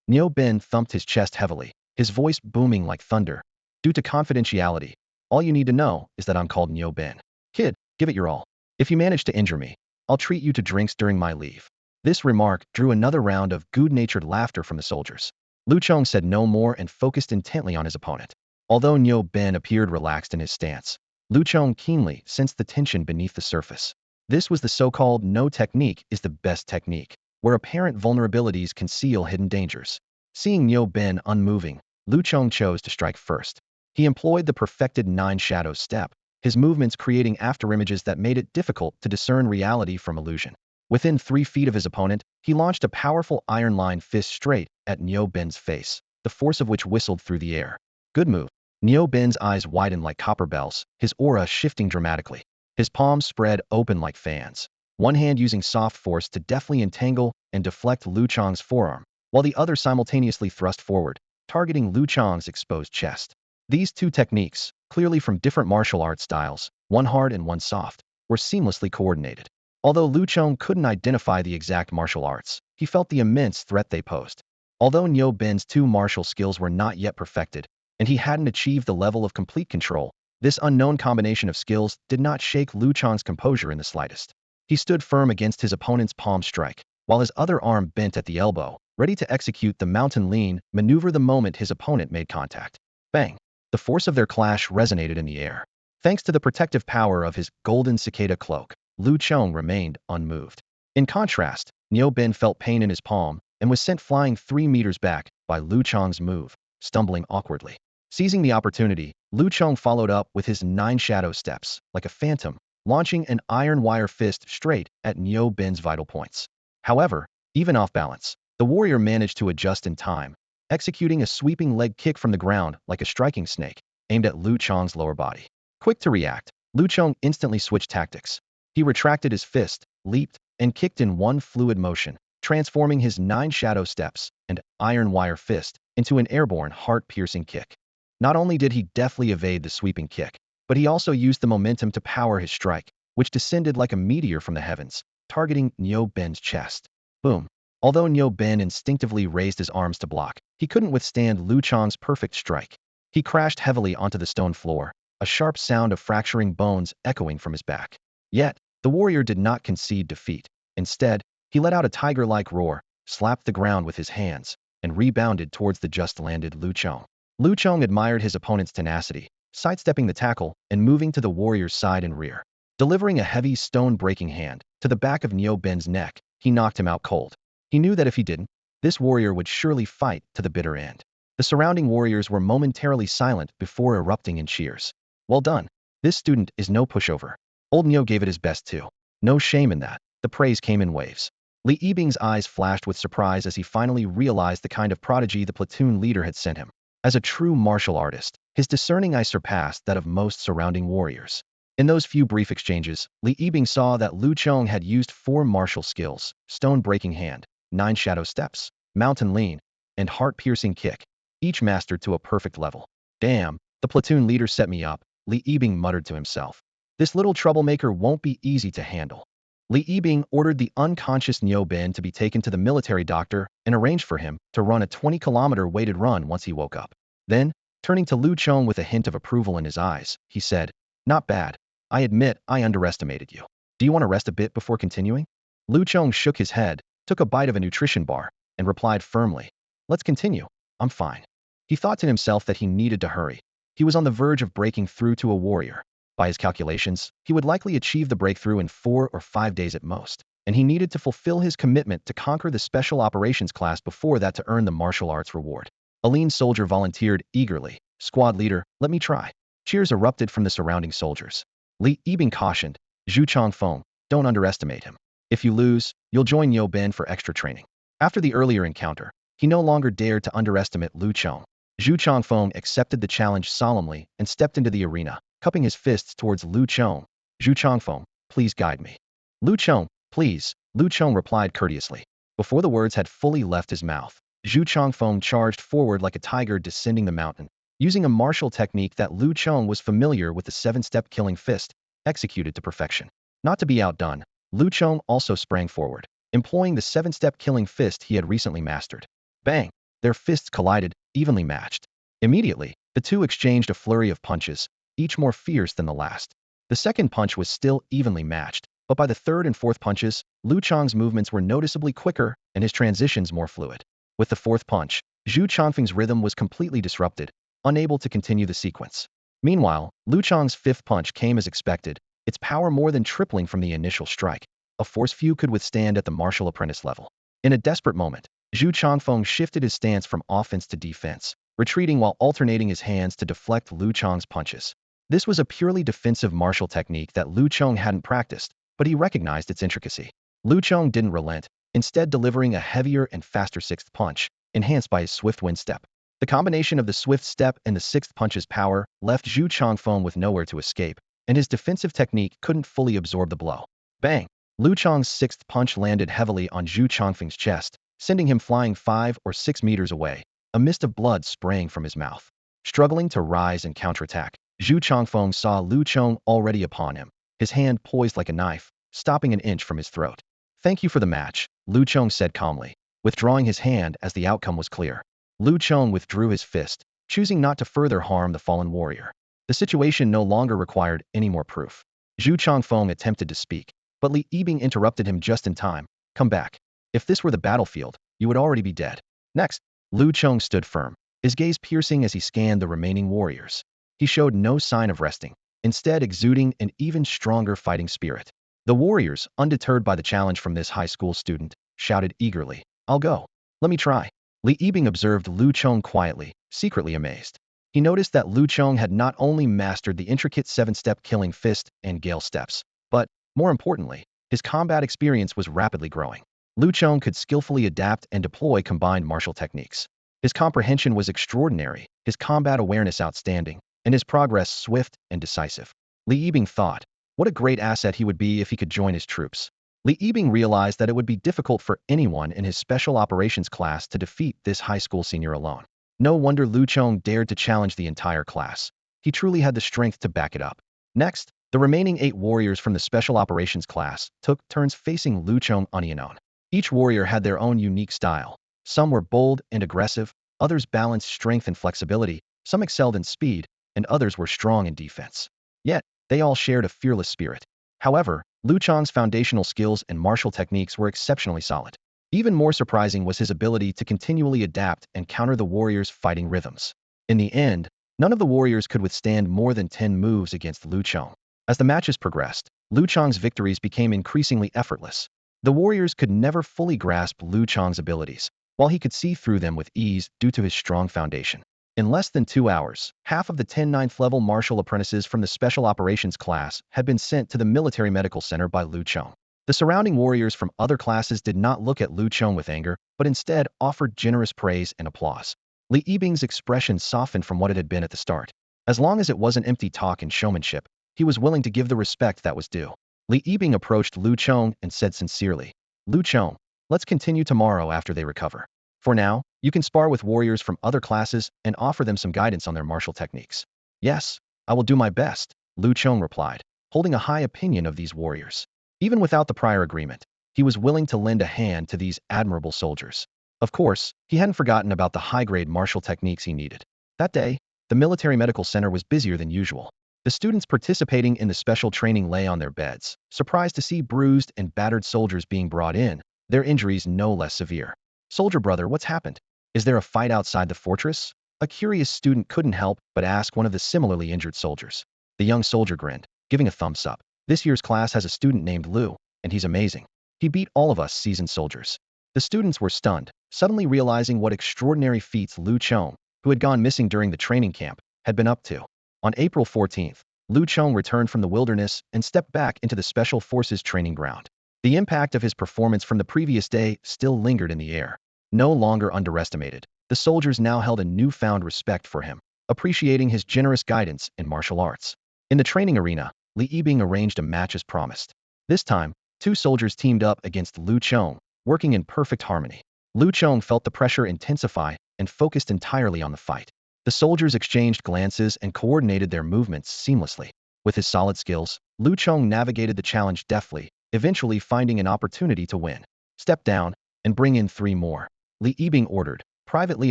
Neo Ben thumped his chest heavily, his voice booming like thunder. Due to confidentiality, all you need to know is that I'm called Neo Ben. Kid, give it your all. If you manage to injure me, I'll treat you to drinks during my leave. This remark drew another round of good-natured laughter from the soldiers. Lu Chong said no more and focused intently on his opponent. Although Neo Ben appeared relaxed in his stance, Lu Chong keenly sensed the tension beneath the surface. This was the so-called no technique is the best technique, where apparent vulnerabilities conceal hidden dangers. Seeing Neo Ben unmoving, Lu Chong chose to strike first. He employed the perfected 9 shadows step, his movements creating afterimages that made it difficult to discern reality from illusion. Within 3 feet of his opponent, he launched a powerful iron line fist straight at Neo Ben's face, the force of which whistled through the air. Good move. Neo Ben's eyes widened like copper bells, his aura shifting dramatically. His palms spread open like fans, one hand using soft force to deftly entangle and deflect Lu Chong's forearm, while the other simultaneously thrust forward, targeting Lu Chong's exposed chest. These 2 techniques, clearly from different martial arts styles, one hard and one soft, were seamlessly coordinated. Although Lu Chong couldn't identify the exact martial arts, he felt the immense threat they posed. Although Neo Ben's 2 martial skills were not yet perfected, and he hadn't achieved the level of complete control, this unknown combination of skills did not shake Lu Chong's composure in the slightest. He stood firm against his opponent's palm strike, while his other arm bent at the elbow, ready to execute the mountain lean maneuver the moment his opponent made contact. Bang! The force of their clash resonated in the air. Thanks to the protective power of his golden cicada cloak, Lu Chong remained unmoved. In contrast, Neo Ben felt pain in his palm and was sent flying 3 meters back by Lu Chong's move, stumbling awkwardly. Seizing the opportunity, Lu Chong followed up with his 9 shadow steps, like a phantom, launching an iron wire fist straight at Neo Ben's vital points. However, even off balance, the warrior managed to adjust in time, executing a sweeping leg kick from the ground like a striking snake, aimed at Lu Chong's lower body. Quick to react, Lu Chong instantly switched tactics. He retracted his fist, leaped, and kicked in one fluid motion, transforming his 9 shadow steps and iron wire fist into an airborne heart-piercing kick. Not only did he deftly evade the sweeping kick, but he also used the momentum to power his strike, which descended like a meteor from the heavens, targeting Neo Ben's chest. Boom. Although Neo Ben instinctively raised his arms to block, he couldn't withstand Lu Chong's perfect strike. He crashed heavily onto the stone floor, a sharp sound of fracturing bones echoing from his back. Yet, the warrior did not concede defeat. Instead, he let out a tiger-like roar, slapped the ground with his hands, and rebounded towards the just-landed Lu Chong. Lu Chong admired his opponent's tenacity, sidestepping the tackle and moving to the warrior's side and rear. Delivering a heavy stone-breaking hand to the back of Nyo Ben's neck, he knocked him out cold. He knew that if he didn't, this warrior would surely fight to the bitter end. The surrounding warriors were momentarily silent before erupting in cheers. Well done. This student is no pushover. Old Nyo gave it his best too. No shame in that. The praise came in waves. Li Yibing's eyes flashed with surprise as he finally realized the kind of prodigy the platoon leader had sent him. As a true martial artist, his discerning eye surpassed that of most surrounding warriors. In those few brief exchanges, Li Yibing saw that Lu Chong had used 4 martial skills: stone-breaking hand, 9 shadow steps, mountain lean, and heart-piercing kick, each mastered to a perfect level. Damn, the platoon leader set me up, Li Yibing muttered to himself. This little troublemaker won't be easy to handle. Li Yibing ordered the unconscious Nyo Ben to be taken to the military doctor and arranged for him to run a 20-kilometer weighted run once he woke up. Then, turning to Lu Chong with a hint of approval in his eyes, he said, "Not bad. I admit I underestimated you. Do you want to rest a bit before continuing?" Lu Chong shook his head, took a bite of a nutrition bar, and replied firmly, "Let's continue. I'm fine." He thought to himself that he needed to hurry. He was on the verge of breaking through to a warrior. By his calculations, he would likely achieve the breakthrough in 4 or 5 days at most, and he needed to fulfill his commitment to conquer the Special Operations class before that to earn the martial arts reward. A lean soldier volunteered eagerly, "Squad leader, let me try." Cheers erupted from the surrounding soldiers. Li Yibing cautioned, "Zhu Chongfeng, don't underestimate him. If you lose, you'll join Nyo Ben for extra training." After the earlier encounter, he no longer dared to underestimate Lu Chong. Zhu Chongfeng accepted the challenge solemnly and stepped into the arena, cupping his fists towards Lu Chong. "Zhu Chongfeng, please guide me." "Lu Chong, please," Lu Chong replied courteously. Before the words had fully left his mouth, Zhu Chongfeng charged forward like a tiger descending the mountain, using a martial technique that Lu Chong was familiar with, the 7-step killing fist, executed to perfection. Not to be outdone, Lu Chong also sprang forward, employing the 7-step killing fist he had recently mastered. Bang! Their fists collided, evenly matched. Immediately, the two exchanged a flurry of punches, each more fierce than the last. The second punch was still evenly matched, but by the third and fourth punches, Lu Chong's movements were noticeably quicker and his transitions more fluid. With the fourth punch, Zhu Chongfeng's rhythm was completely disrupted, unable to continue the sequence. Meanwhile, Lu Chong's fifth punch came as expected, its power more than tripling from the initial strike, a force few could withstand at the martial apprentice level. In a desperate moment, Zhu Chongfeng shifted his stance from offense to defense, retreating while alternating his hands to deflect Lu Chong's punches. This was a purely defensive martial technique that Lu Chong hadn't practiced, but he recognized its intricacy. Lu Chong didn't relent, instead delivering a heavier and faster sixth punch, enhanced by his swift wind step. The combination of the swift step and the sixth punch's power left Zhu Chongfeng with nowhere to escape, and his defensive technique couldn't fully absorb the blow. Bang! Lu Chong's sixth punch landed heavily on Zhu Chongfeng's chest, sending him flying 5 or 6 meters away, a mist of blood spraying from his mouth. Struggling to rise and counterattack, Zhu Chongfeng saw Lu Chong already upon him, his hand poised like a knife, stopping an inch from his throat. "Thank you for the match," Lu Chong said calmly, withdrawing his hand as the outcome was clear. Lu Chong withdrew his fist, choosing not to further harm the fallen warrior. The situation no longer required any more proof. Zhu Chongfeng attempted to speak, but Li Yibing interrupted him just in time. "Come back. If this were the battlefield, you would already be dead." Next, Lu Chong stood firm, his gaze piercing as he scanned the remaining warriors. He showed no sign of resting, instead exuding an even stronger fighting spirit. The warriors, undeterred by the challenge from this high school student, shouted eagerly, "I'll go. Let me try." Li Yibing observed Lu Chong quietly, secretly amazed. He noticed that Lu Chong had not only mastered the intricate 7-step killing fist and gale steps, but, more importantly, his combat experience was rapidly growing. Lu Chong could skillfully adapt and deploy combined martial techniques. His comprehension was extraordinary, his combat awareness outstanding, and his progress swift and decisive. Li Yibing thought, what a great asset he would be if he could join his troops. Li Yibing realized that it would be difficult for anyone in his special operations class to defeat this high school senior alone. No wonder Lu Chong dared to challenge the entire class. He truly had the strength to back it up. Next, the remaining 8 warriors from the special operations class took turns facing Lu Chong unknown. Each warrior had their own unique style. Some were bold and aggressive, others balanced strength and flexibility, some excelled in speed, and others were strong in defense. Yet, they all shared a fearless spirit. However, Lu Chong's foundational skills and martial techniques were exceptionally solid. Even more surprising was his ability to continually adapt and counter the warriors' fighting rhythms. In the end, none of the warriors could withstand more than 10 moves against Lu Chong. As the matches progressed, Lu Chong's victories became increasingly effortless. The warriors could never fully grasp Lu Chong's abilities, while he could see through them with ease due to his strong foundation. In less than 2 hours, half of the 10 ninth-level martial apprentices from the Special Operations class had been sent to the Military Medical Center by Lu Chong. The surrounding warriors from other classes did not look at Lu Chong with anger, but instead offered generous praise and applause. Li Yibing's expression softened from what it had been at the start. As long as it wasn't empty talk and showmanship, he was willing to give the respect that was due. Li Yibing approached Lu Chong and said sincerely, "Lu Chong, let's continue tomorrow after they recover. For now, you can spar with warriors from other classes and offer them some guidance on their martial techniques." "Yes, I will do my best," Lu Chong replied, holding a high opinion of these warriors. Even without the prior agreement, he was willing to lend a hand to these admirable soldiers. Of course, he hadn't forgotten about the high-grade martial techniques he needed. That day, the Military Medical Center was busier than usual. The students participating in the special training lay on their beds, surprised to see bruised and battered soldiers being brought in, their injuries no less severe. "Soldier brother, what's happened? Is there a fight outside the fortress?" A curious student couldn't help but ask one of the similarly injured soldiers. The young soldier grinned, giving a thumbs up. "This year's class has a student named Lu, and he's amazing. He beat all of us seasoned soldiers." The students were stunned, suddenly realizing what extraordinary feats Lu Chong, who had gone missing during the training camp, had been up to. On April 14th, Lu Chong returned from the wilderness and stepped back into the Special Forces training ground. The impact of his performance from the previous day still lingered in the air. No longer underestimated, the soldiers now held a newfound respect for him, appreciating his generous guidance in martial arts. In the training arena, Li Yibing arranged a match as promised. This time, 2 soldiers teamed up against Lu Chong, working in perfect harmony. Lu Chong felt the pressure intensify and focused entirely on the fight. The soldiers exchanged glances and coordinated their movements seamlessly. With his solid skills, Lu Chong navigated the challenge deftly, eventually finding an opportunity to win. "Step down and bring in 3 more," Li Yibing ordered, privately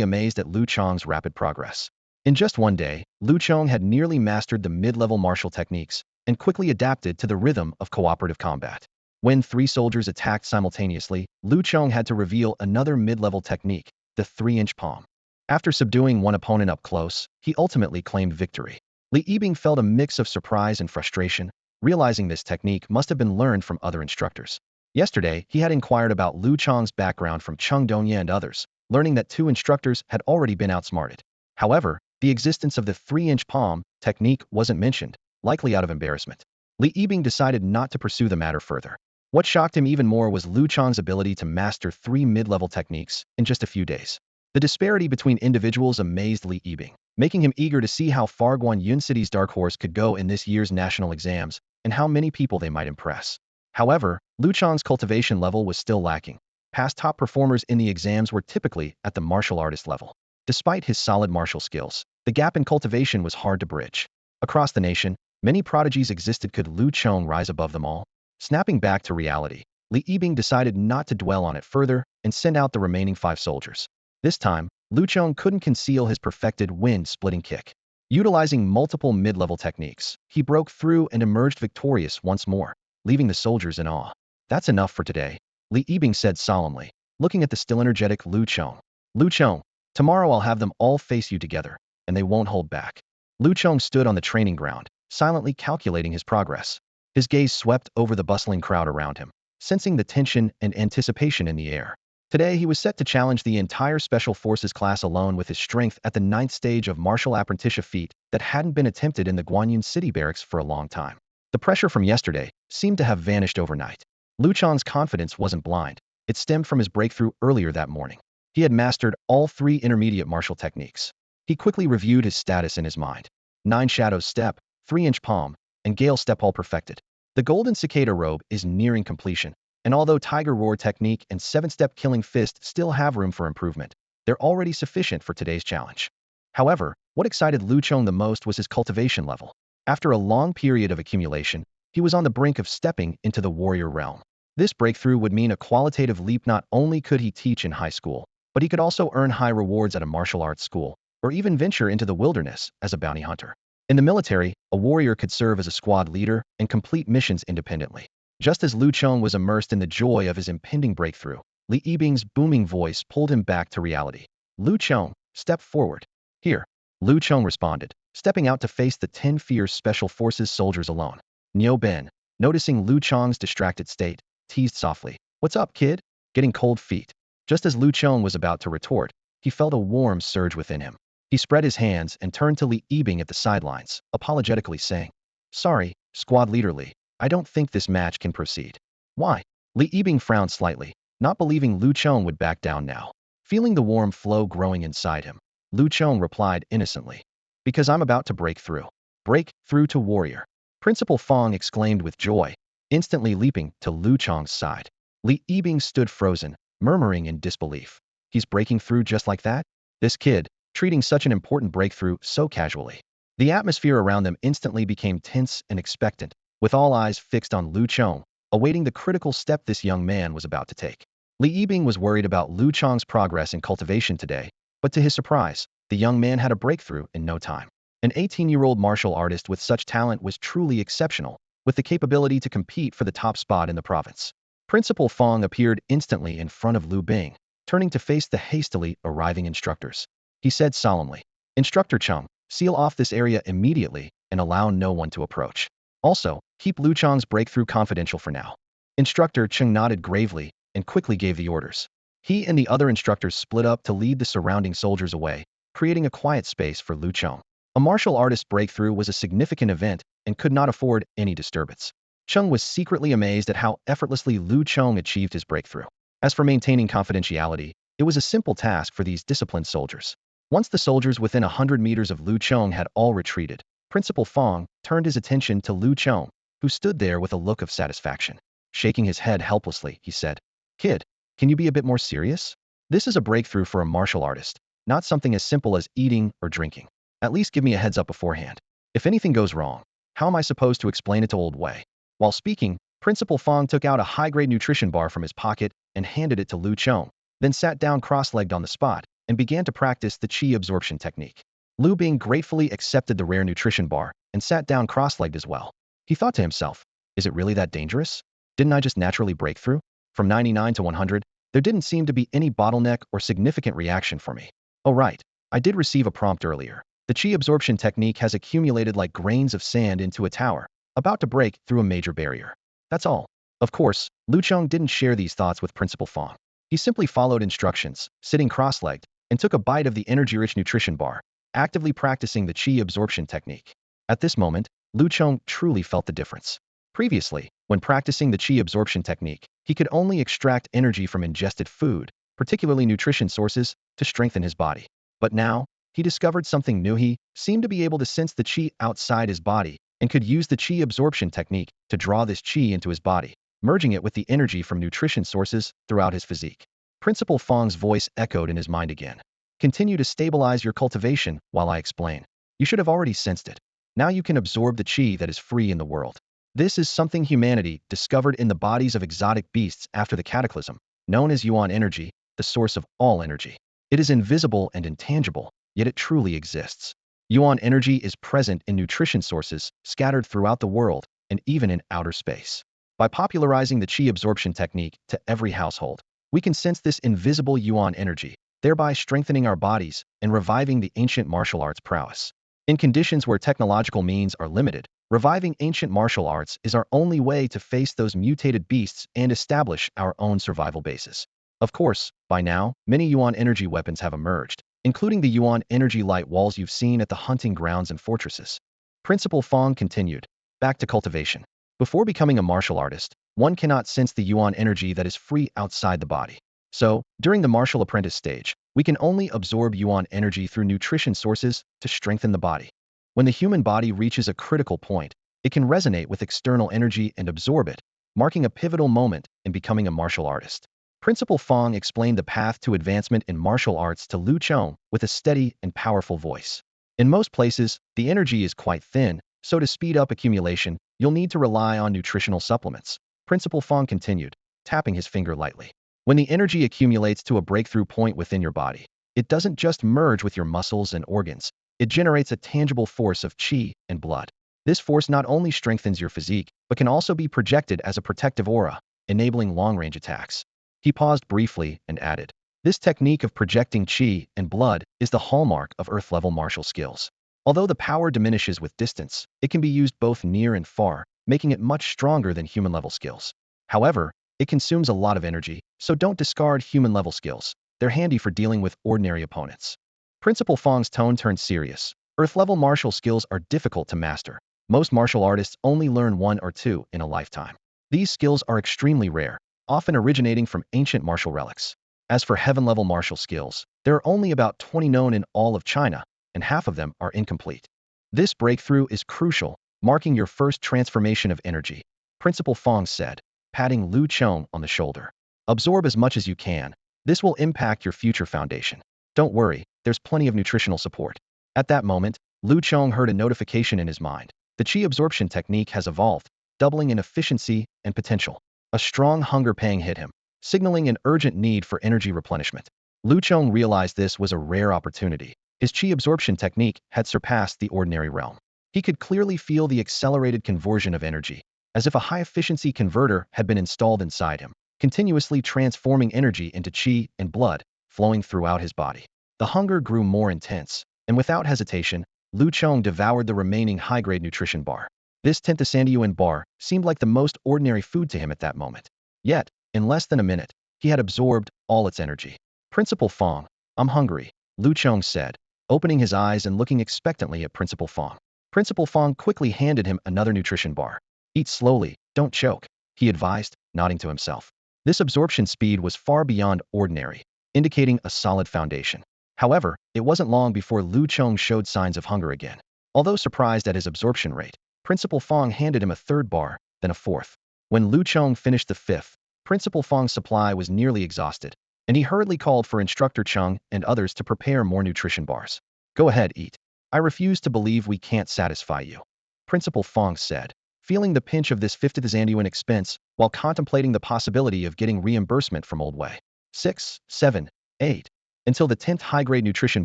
amazed at Lu Chong's rapid progress. In just one day, Lu Chong had nearly mastered the mid-level martial techniques and quickly adapted to the rhythm of cooperative combat. When 3 soldiers attacked simultaneously, Lu Chong had to reveal another mid-level technique, the 3-inch palm. After subduing one opponent up close, he ultimately claimed victory. Li Yibing felt a mix of surprise and frustration, realizing this technique must have been learned from other instructors. Yesterday, he had inquired about Lu Chong's background from Cheng Dongye and others, learning that 2 instructors had already been outsmarted. However, the existence of the 3-inch palm technique wasn't mentioned, likely out of embarrassment. Li Yibing decided not to pursue the matter further. What shocked him even more was Lu Chong's ability to master 3 mid-level techniques in just a few days. The disparity between individuals amazed Li Yibing, making him eager to see how far Guanyun City's dark horse could go in this year's national exams and how many people they might impress. However, Lu Chong's cultivation level was still lacking. Past top performers in the exams were typically at the martial artist level. Despite his solid martial skills, the gap in cultivation was hard to bridge. Across the nation, many prodigies existed. Could Lu Chong rise above them all? Snapping back to reality, Li Yibing decided not to dwell on it further and sent out the remaining 5 soldiers. This time, Lu Chong couldn't conceal his perfected wind-splitting kick. Utilizing multiple mid-level techniques, he broke through and emerged victorious once more, leaving the soldiers in awe. "That's enough for today," Li Yibing said solemnly, looking at the still energetic Lu Chong. "Lu Chong, tomorrow I'll have them all face you together, and they won't hold back." Lu Chong stood on the training ground, silently calculating his progress. His gaze swept over the bustling crowd around him, sensing the tension and anticipation in the air. Today, he was set to challenge the entire Special Forces class alone with his strength at the 9th stage of martial apprenticeship feat that hadn't been attempted in the Guanyun City barracks for a long time. The pressure from yesterday seemed to have vanished overnight. Lu Chong's confidence wasn't blind. It stemmed from his breakthrough earlier that morning. He had mastered all 3 intermediate martial techniques. He quickly reviewed his status in his mind. 9 Shadows Step, 3-inch palm, and Gale Step all perfected. The Golden Cicada robe is nearing completion, and although Tiger Roar technique and 7-step killing fist still have room for improvement, they're already sufficient for today's challenge. However, what excited Lu Chong the most was his cultivation level. After a long period of accumulation, he was on the brink of stepping into the warrior realm. This breakthrough would mean a qualitative leap. Not only could he teach in high school, but he could also earn high rewards at a martial arts school, or even venture into the wilderness as a bounty hunter. In the military, a warrior could serve as a squad leader and complete missions independently. Just as Lu Chong was immersed in the joy of his impending breakthrough, Li Yibing's booming voice pulled him back to reality. Lu Chong, step forward. Here. Lu Chong responded, stepping out to face the 10 fierce Special Forces soldiers alone. Niu Ben, noticing Lu Chong's distracted state, teased softly, "What's up, kid? Getting cold feet?" Just as Lu Chong was about to retort, he felt a warm surge within him. He spread his hands and turned to Li Yibing at the sidelines, apologetically saying, "Sorry, Squad Leader Li, I don't think this match can proceed." "Why?" Li Yibing frowned slightly, not believing Lu Chong would back down now. Feeling the warm flow growing inside him, Lu Chong replied innocently, "Because I'm about to break through." "Break through to warrior?" Principal Fong exclaimed with joy, instantly leaping to Lu Chong's side. Li Yibing stood frozen, murmuring in disbelief. He's breaking through just like that? This kid, treating such an important breakthrough so casually. The atmosphere around them instantly became tense and expectant, with all eyes fixed on Lu Chong, awaiting the critical step this young man was about to take. Li Yibing was worried about Lu Chong's progress in cultivation today, but to his surprise, the young man had a breakthrough in no time. An 18-year-old martial artist with such talent was truly exceptional, with the capability to compete for the top spot in the province. Principal Fong appeared instantly in front of Lu Bing, turning to face the hastily arriving instructors. He said solemnly, "Instructor Chung, seal off this area immediately and allow no one to approach. Also, keep Lu Chong's breakthrough confidential for now." Instructor Chung nodded gravely and quickly gave the orders. He and the other instructors split up to lead the surrounding soldiers away, creating a quiet space for Lu Chong. A martial artist breakthrough was a significant event and could not afford any disturbance. Chung was secretly amazed at how effortlessly Lu Chong achieved his breakthrough. As for maintaining confidentiality, it was a simple task for these disciplined soldiers. Once the soldiers within 100 meters of Lu Chong had all retreated, Principal Fong turned his attention to Lu Chong, who stood there with a look of satisfaction. Shaking his head helplessly, he said, "Kid, can you be a bit more serious? This is a breakthrough for a martial artist, not something as simple as eating or drinking. At least give me a heads up beforehand. If anything goes wrong, how am I supposed to explain it to Old Wei?" While speaking, Principal Fong took out a high-grade nutrition bar from his pocket and handed it to Lu Chong, then sat down cross-legged on the spot and began to practice the Qi Absorption technique. Lu Bing gratefully accepted the rare nutrition bar and sat down cross-legged as well. He thought to himself, "Is it really that dangerous? Didn't I just naturally break through? From 99 to 100, there didn't seem to be any bottleneck or significant reaction for me. Oh right, I did receive a prompt earlier. The Qi Absorption technique has accumulated like grains of sand into a tower, about to break through a major barrier. That's all." Of course, Lu Chong didn't share these thoughts with Principal Fong. He simply followed instructions, sitting cross-legged, and took a bite of the energy-rich nutrition bar, actively practicing the Qi Absorption technique. At this moment, Lu Chong truly felt the difference. Previously, when practicing the Qi Absorption technique, he could only extract energy from ingested food, particularly nutrition sources, to strengthen his body. But now, he discovered something new. He seemed to be able to sense the Qi outside his body and could use the Qi Absorption technique to draw this Qi into his body, merging it with the energy from nutrition sources throughout his physique. Principal Fong's voice echoed in his mind again. "Continue to stabilize your cultivation while I explain. You should have already sensed it. Now you can absorb the Qi that is free in the world. This is something humanity discovered in the bodies of exotic beasts after the cataclysm, known as Yuan energy, the source of all energy. It is invisible and intangible, yet it truly exists. Yuan energy is present in nutrition sources scattered throughout the world and even in outer space. By popularizing the Qi Absorption technique to every household, we can sense this invisible Yuan energy, thereby strengthening our bodies and reviving the ancient martial arts prowess. In conditions where technological means are limited, reviving ancient martial arts is our only way to face those mutated beasts and establish our own survival basis. Of course, by now, many Yuan energy weapons have emerged, including the Yuan energy light walls you've seen at the hunting grounds and fortresses." Principal Fong continued, "Back to cultivation. Before becoming a martial artist, one cannot sense the Yuan energy that is free outside the body. So, during the martial apprentice stage, we can only absorb Yuan energy through nutrition sources to strengthen the body. When the human body reaches a critical point, it can resonate with external energy and absorb it, marking a pivotal moment in becoming a martial artist." Principal Fong explained the path to advancement in martial arts to Lu Chong with a steady and powerful voice. "In most places, the energy is quite thin, so to speed up accumulation, you'll need to rely on nutritional supplements." Principal Fong continued, tapping his finger lightly. "When the energy accumulates to a breakthrough point within your body, it doesn't just merge with your muscles and organs, It generates a tangible force of qi and blood. This force not only strengthens your physique, but can also be projected as a protective aura, enabling long-range attacks. He paused briefly and added, "This technique of projecting qi and blood is the hallmark of Earth-level martial skills. Although the power diminishes with distance, it can be used both near and far, making it much stronger than human-level skills. However, it consumes a lot of energy, so don't discard human-level skills. They're handy for dealing with ordinary opponents." Principal Fong's tone turned serious. Earth-level martial skills are difficult to master. Most martial artists only learn one or two in a lifetime. These skills are extremely rare, often originating from ancient martial relics. As for heaven-level martial skills, there are only about 20 known in all of China, and half of them are incomplete. This breakthrough is crucial, marking your first transformation of energy, Principal Fong said, patting Lu Chong on the shoulder. Absorb as much as you can. This will impact your future foundation. Don't worry, there's plenty of nutritional support. At that moment, Lu Chong heard a notification in his mind. The Qi Absorption technique has evolved, doubling in efficiency and potential. A strong hunger pang hit him, signaling an urgent need for energy replenishment. Lu Chong realized this was a rare opportunity. His Qi Absorption technique had surpassed the ordinary realm. He could clearly feel the accelerated conversion of energy, as if a high-efficiency converter had been installed inside him, continuously transforming energy into qi and blood, flowing throughout his body. The hunger grew more intense, and without hesitation, Lu Chong devoured the remaining high-grade nutrition bar. This 10th Ascension bar seemed like the most ordinary food to him at that moment. Yet, in less than a minute, he had absorbed all its energy. Principal Fong, I'm hungry, Lu Chong said, opening his eyes and looking expectantly at Principal Fong. Principal Fong quickly handed him another nutrition bar. Eat slowly, don't choke, he advised, nodding to himself. This absorption speed was far beyond ordinary, indicating a solid foundation. However, it wasn't long before Lu Chong showed signs of hunger again. Although surprised at his absorption rate, Principal Fong handed him a third bar, then a fourth. When Lu Chong finished the fifth, Principal Fong's supply was nearly exhausted, and he hurriedly called for Instructor Chung and others to prepare more nutrition bars. Go ahead, eat. I refuse to believe we can't satisfy you, Principal Fong said, feeling the pinch of this 50th Zanduan expense while contemplating the possibility of getting reimbursement from Old Way. 6, 7, 8. Until the 10th high-grade nutrition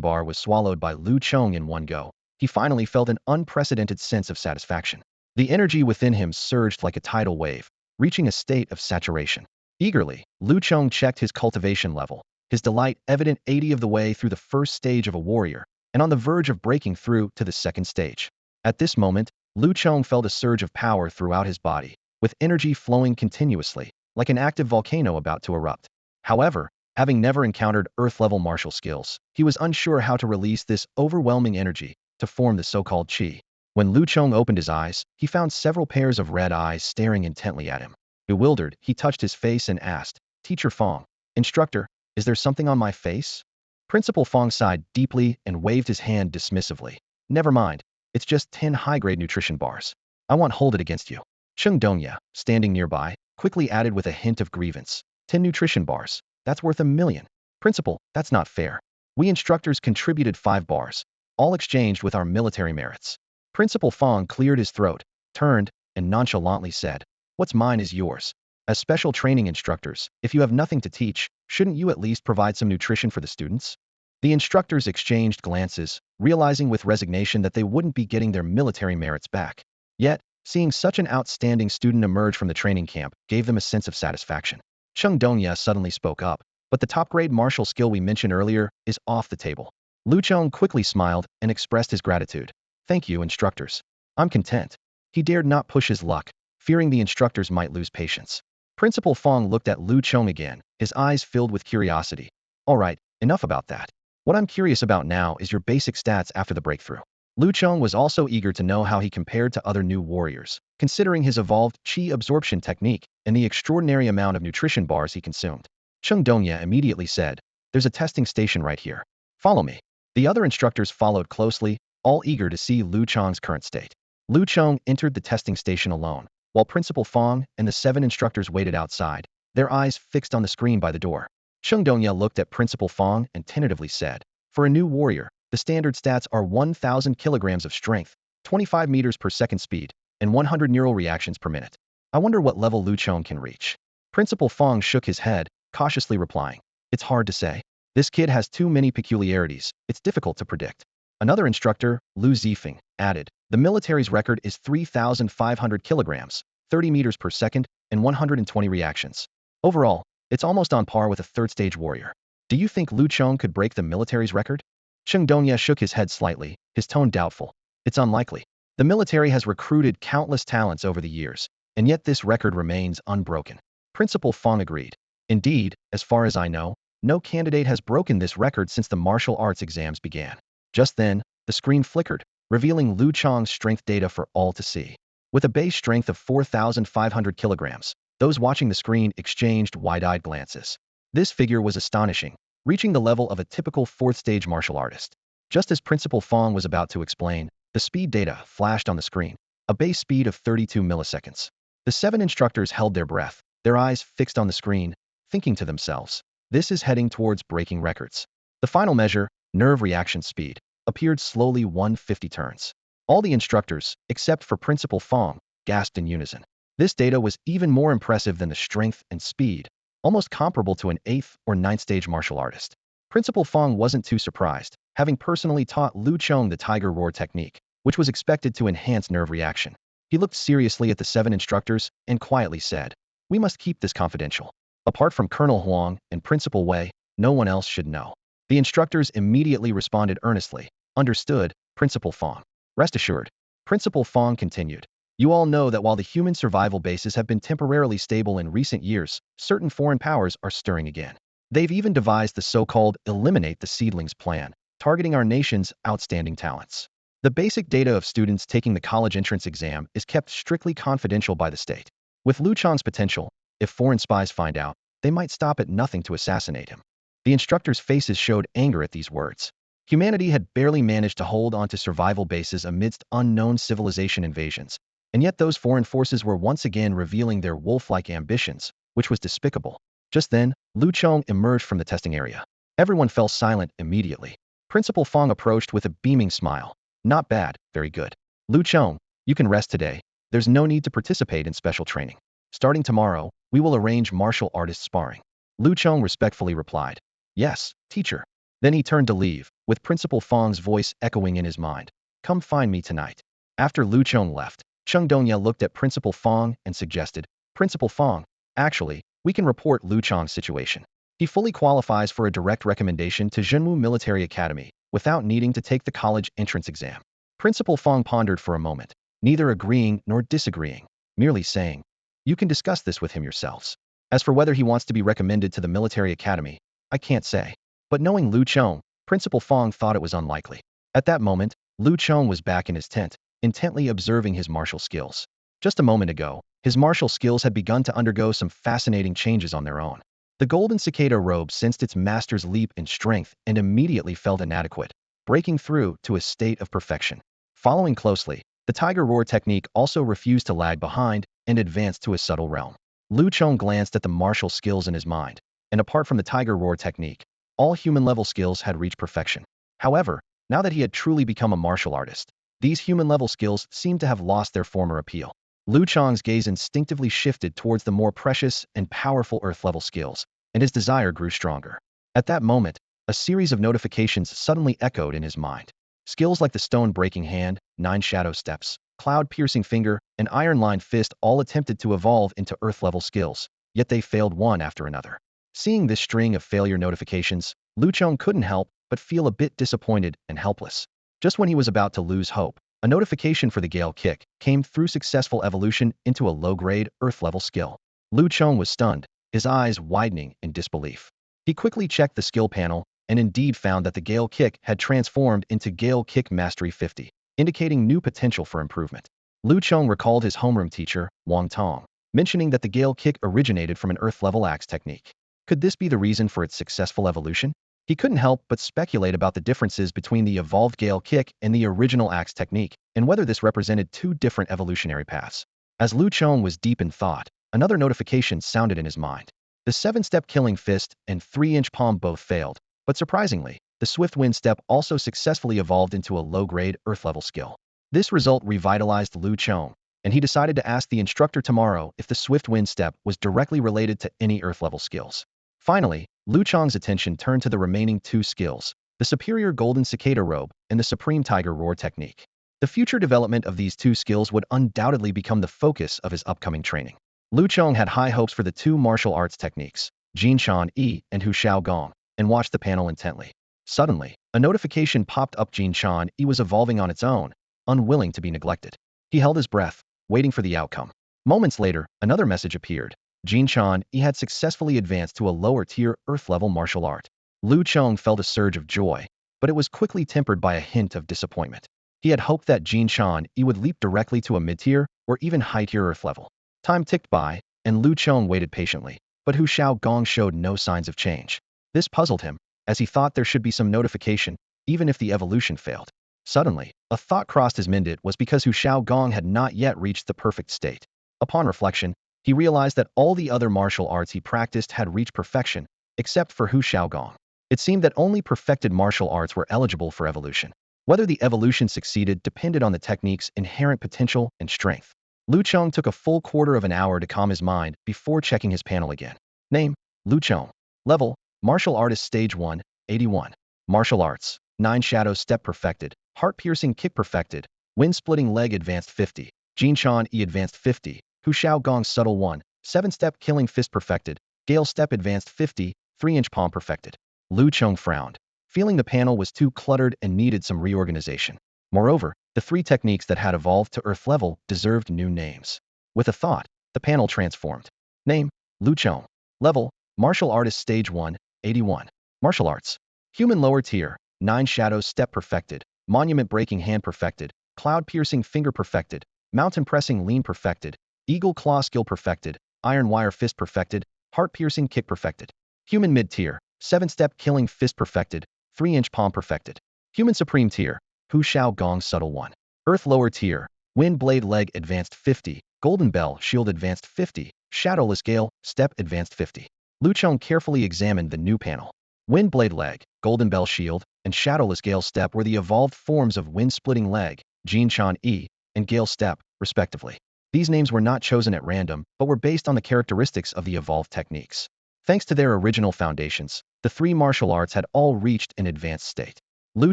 bar was swallowed by Lu Chong in one go, he finally felt an unprecedented sense of satisfaction. The energy within him surged like a tidal wave, reaching a state of saturation. Eagerly, Lu Chong checked his cultivation level, his delight evident 80 of the way through the first stage of a warrior, and on the verge of breaking through to the second stage. At this moment, Lu Chong felt a surge of power throughout his body, with energy flowing continuously, like an active volcano about to erupt. However, having never encountered Earth-level martial skills, he was unsure how to release this overwhelming energy to form the so-called qi. When Lu Chong opened his eyes, he found several pairs of red eyes staring intently at him. Bewildered, he touched his face and asked, Teacher Fong, Instructor, is there something on my face? Principal Fong sighed deeply and waved his hand dismissively. Never mind, it's just 10 high-grade nutrition bars. I won't hold it against you. Cheng Dongya, standing nearby, quickly added with a hint of grievance. 10 nutrition bars. That's worth $1 million. Principal, that's not fair. We instructors contributed 5 bars, all exchanged with our military merits. Principal Fong cleared his throat, turned, and nonchalantly said, What's mine is yours. As special training instructors, if you have nothing to teach, shouldn't you at least provide some nutrition for the students? The instructors exchanged glances, realizing with resignation that they wouldn't be getting their military merits back. Yet, seeing such an outstanding student emerge from the training camp gave them a sense of satisfaction. Cheng Dongya suddenly spoke up, but the top-grade martial skill we mentioned earlier is off the table. Lu Chong quickly smiled and expressed his gratitude. Thank you, instructors. I'm content. He dared not push his luck, fearing the instructors might lose patience. Principal Fong looked at Lu Chong again, his eyes filled with curiosity. All right, enough about that. What I'm curious about now is your basic stats after the breakthrough. Lu Chong was also eager to know how he compared to other new warriors, considering his evolved Qi Absorption technique and the extraordinary amount of nutrition bars he consumed. Cheng Dongya immediately said, There's a testing station right here. Follow me. The other instructors followed closely, all eager to see Lu Chong's current state. Lu Chong entered the testing station alone, while Principal Fong and the 7 instructors waited outside, their eyes fixed on the screen by the door. Cheng Dongya looked at Principal Fong and tentatively said, For a new warrior, the standard stats are 1,000 kilograms of strength, 25 meters per second speed, and 100 neural reactions per minute. I wonder what level Lu Chong can reach. Principal Fong shook his head, cautiously replying, It's hard to say. This kid has too many peculiarities, it's difficult to predict. Another instructor, Lu Zifeng, added, the military's record is 3,500 kilograms, 30 meters per second, and 120 reactions. Overall, it's almost on par with a third-stage warrior. Do you think Lu Chong could break the military's record? Cheng Dongya shook his head slightly, his tone doubtful. It's unlikely. The military has recruited countless talents over the years, and yet this record remains unbroken. Principal Fong agreed. Indeed, as far as I know, no candidate has broken this record since the martial arts exams began. Just then, the screen flickered, revealing Lu Chong's strength data for all to see. With a base strength of 4,500 kilograms, those watching the screen exchanged wide-eyed glances. This figure was astonishing, reaching the level of a typical fourth-stage martial artist. Just as Principal Fong was about to explain, the speed data flashed on the screen, a base speed of 32 milliseconds. The 7 instructors held their breath, their eyes fixed on the screen, thinking to themselves, this is heading towards breaking records. The final measure, nerve reaction speed, appeared slowly 150 turns. All the instructors, except for Principal Fong, gasped in unison. This data was even more impressive than the strength and speed, almost comparable to an 8th or 9th stage martial artist. Principal Fong wasn't too surprised, having personally taught Lu Chong the Tiger Roar technique, which was expected to enhance nerve reaction. He looked seriously at the 7 instructors and quietly said, we must keep this confidential. Apart from Colonel Huang and Principal Wei, no one else should know. The instructors immediately responded earnestly. Understood, Principal Fong. Rest assured. Principal Fong continued. You all know that while the human survival bases have been temporarily stable in recent years, certain foreign powers are stirring again. They've even devised the so-called Eliminate the Seedlings plan, targeting our nation's outstanding talents. The basic data of students taking the college entrance exam is kept strictly confidential by the state. With Lu Chong's potential, if foreign spies find out, they might stop at nothing to assassinate him. The instructors' faces showed anger at these words. Humanity had barely managed to hold on to survival bases amidst unknown civilization invasions, and yet those foreign forces were once again revealing their wolf-like ambitions, which was despicable. Just then, Lu Chong emerged from the testing area. Everyone fell silent immediately. Principal Fong approached with a beaming smile. Not bad, very good. Lu Chong, you can rest today. There's no need to participate in special training. Starting tomorrow, we will arrange martial artist sparring. Lu Chong respectfully replied. Yes, teacher. Then he turned to leave, with Principal Fong's voice echoing in his mind. Come find me tonight. After Lu Chong left, Cheng Dongya looked at Principal Fong and suggested, Principal Fong, actually, we can report Lu Chong's situation. He fully qualifies for a direct recommendation to Zhenwu Military Academy, without needing to take the college entrance exam. Principal Fong pondered for a moment, neither agreeing nor disagreeing, merely saying, you can discuss this with him yourselves. As for whether he wants to be recommended to the military academy, I can't say. But knowing Lu Chong, Principal Fong thought it was unlikely. At that moment, Lu Chong was back in his tent, intently observing his martial skills. Just a moment ago, his martial skills had begun to undergo some fascinating changes on their own. The golden cicada robe sensed its master's leap in strength and immediately felt inadequate, breaking through to a state of perfection. Following closely, the Tiger Roar technique also refused to lag behind and advanced to a subtle realm. Lu Chong glanced at the martial skills in his mind, and apart from the Tiger Roar technique, all human-level skills had reached perfection. However, now that he had truly become a martial artist, these human-level skills seemed to have lost their former appeal. Lu Chong's gaze instinctively shifted towards the more precious and powerful earth-level skills, and his desire grew stronger. At that moment, a series of notifications suddenly echoed in his mind. Skills like the stone-breaking hand, 9 shadow steps, cloud-piercing finger, and iron-lined fist all attempted to evolve into earth-level skills, yet they failed one after another. Seeing this string of failure notifications, Lu Chong couldn't help but feel a bit disappointed and helpless. Just when he was about to lose hope, a notification for the Gale Kick came through successful evolution into a low-grade, earth-level skill. Lu Chong was stunned, his eyes widening in disbelief. He quickly checked the skill panel and indeed found that the Gale Kick had transformed into Gale Kick Mastery 50, indicating new potential for improvement. Lu Chong recalled his homeroom teacher, Wang Tong, mentioning that the Gale Kick originated from an earth-level axe technique. Could this be the reason for its successful evolution? He couldn't help but speculate about the differences between the evolved Gale Kick and the original axe technique, and whether this represented 2 different evolutionary paths. As Lu Chong was deep in thought, another notification sounded in his mind. The 7-step killing fist and 3-inch palm both failed, but surprisingly, the swift wind step also successfully evolved into a low-grade, earth-level skill. This result revitalized Lu Chong, and he decided to ask the instructor tomorrow if the swift wind step was directly related to any earth-level skills. Finally, Lu Chong's attention turned to the remaining 2 skills, the superior golden cicada robe, and the supreme tiger roar technique. The future development of these two skills would undoubtedly become the focus of his upcoming training. Lu Chong had high hopes for the two martial arts techniques, Jin Shan Yi and Hu Xiao Gong, and watched the panel intently. Suddenly, a notification popped up. Jin Shan Yi was evolving on its own, unwilling to be neglected. He held his breath, waiting for the outcome. Moments later, another message appeared. Jin Shan Yi had successfully advanced to a lower-tier Earth-level martial art. Lu Chong felt a surge of joy, but it was quickly tempered by a hint of disappointment. He had hoped that Jin Shan Yi would leap directly to a mid-tier or even high-tier Earth level. Time ticked by, and Lu Chong waited patiently, but Hu Xiao Gong showed no signs of change. This puzzled him, as he thought there should be some notification, even if the evolution failed. Suddenly, a thought crossed his mind. It was because Hu Xiao Gong had not yet reached the perfect state. Upon reflection, he realized that all the other martial arts he practiced had reached perfection, except for Hu Xiao Gong. It seemed that only perfected martial arts were eligible for evolution. Whether the evolution succeeded depended on the technique's inherent potential and strength. Lu Chong took a full quarter of an hour to calm his mind before checking his panel again. Name: Lu Chong. Level: Martial Artist Stage 1, 81. Martial Arts: 9 Shadow Step perfected, Heart-Piercing Kick perfected, Wind-Splitting Leg Advanced 50, Jin Shan Yi Advanced 50, Hu Xiao Gong Subtle 1, 7-Step Killing Fist perfected, Gale Step Advanced 50, 3-Inch Palm perfected. Lu Chong frowned, feeling the panel was too cluttered and needed some reorganization. Moreover, the three techniques that had evolved to Earth level deserved new names. With a thought, the panel transformed. Name: Lu Chong. Level: Martial Artist Stage 1, 81. Martial Arts: Human Lower Tier, 9 Shadow Step perfected, Monument Breaking Hand perfected, Cloud Piercing Finger perfected, Mountain Pressing Lean perfected, Eagle Claw Skill perfected, Iron Wire Fist perfected, Heart Piercing Kick perfected. Human Mid-Tier, 7-Step Killing Fist perfected, 3-Inch Palm perfected. Human Supreme Tier, Hu Xiao Gong Subtle 1. Earth Lower Tier, Wind Blade Leg Advanced 50, Golden Bell Shield Advanced 50, Shadowless Gale Step Advanced 50. Lu Chong carefully examined the new panel. Wind Blade Leg, Golden Bell Shield, and Shadowless Gale Step were the evolved forms of Wind Splitting Leg, Jin Shan Yi, and Gale Step, respectively. These names were not chosen at random, but were based on the characteristics of the evolved techniques. Thanks to their original foundations, the three martial arts had all reached an advanced state. Lu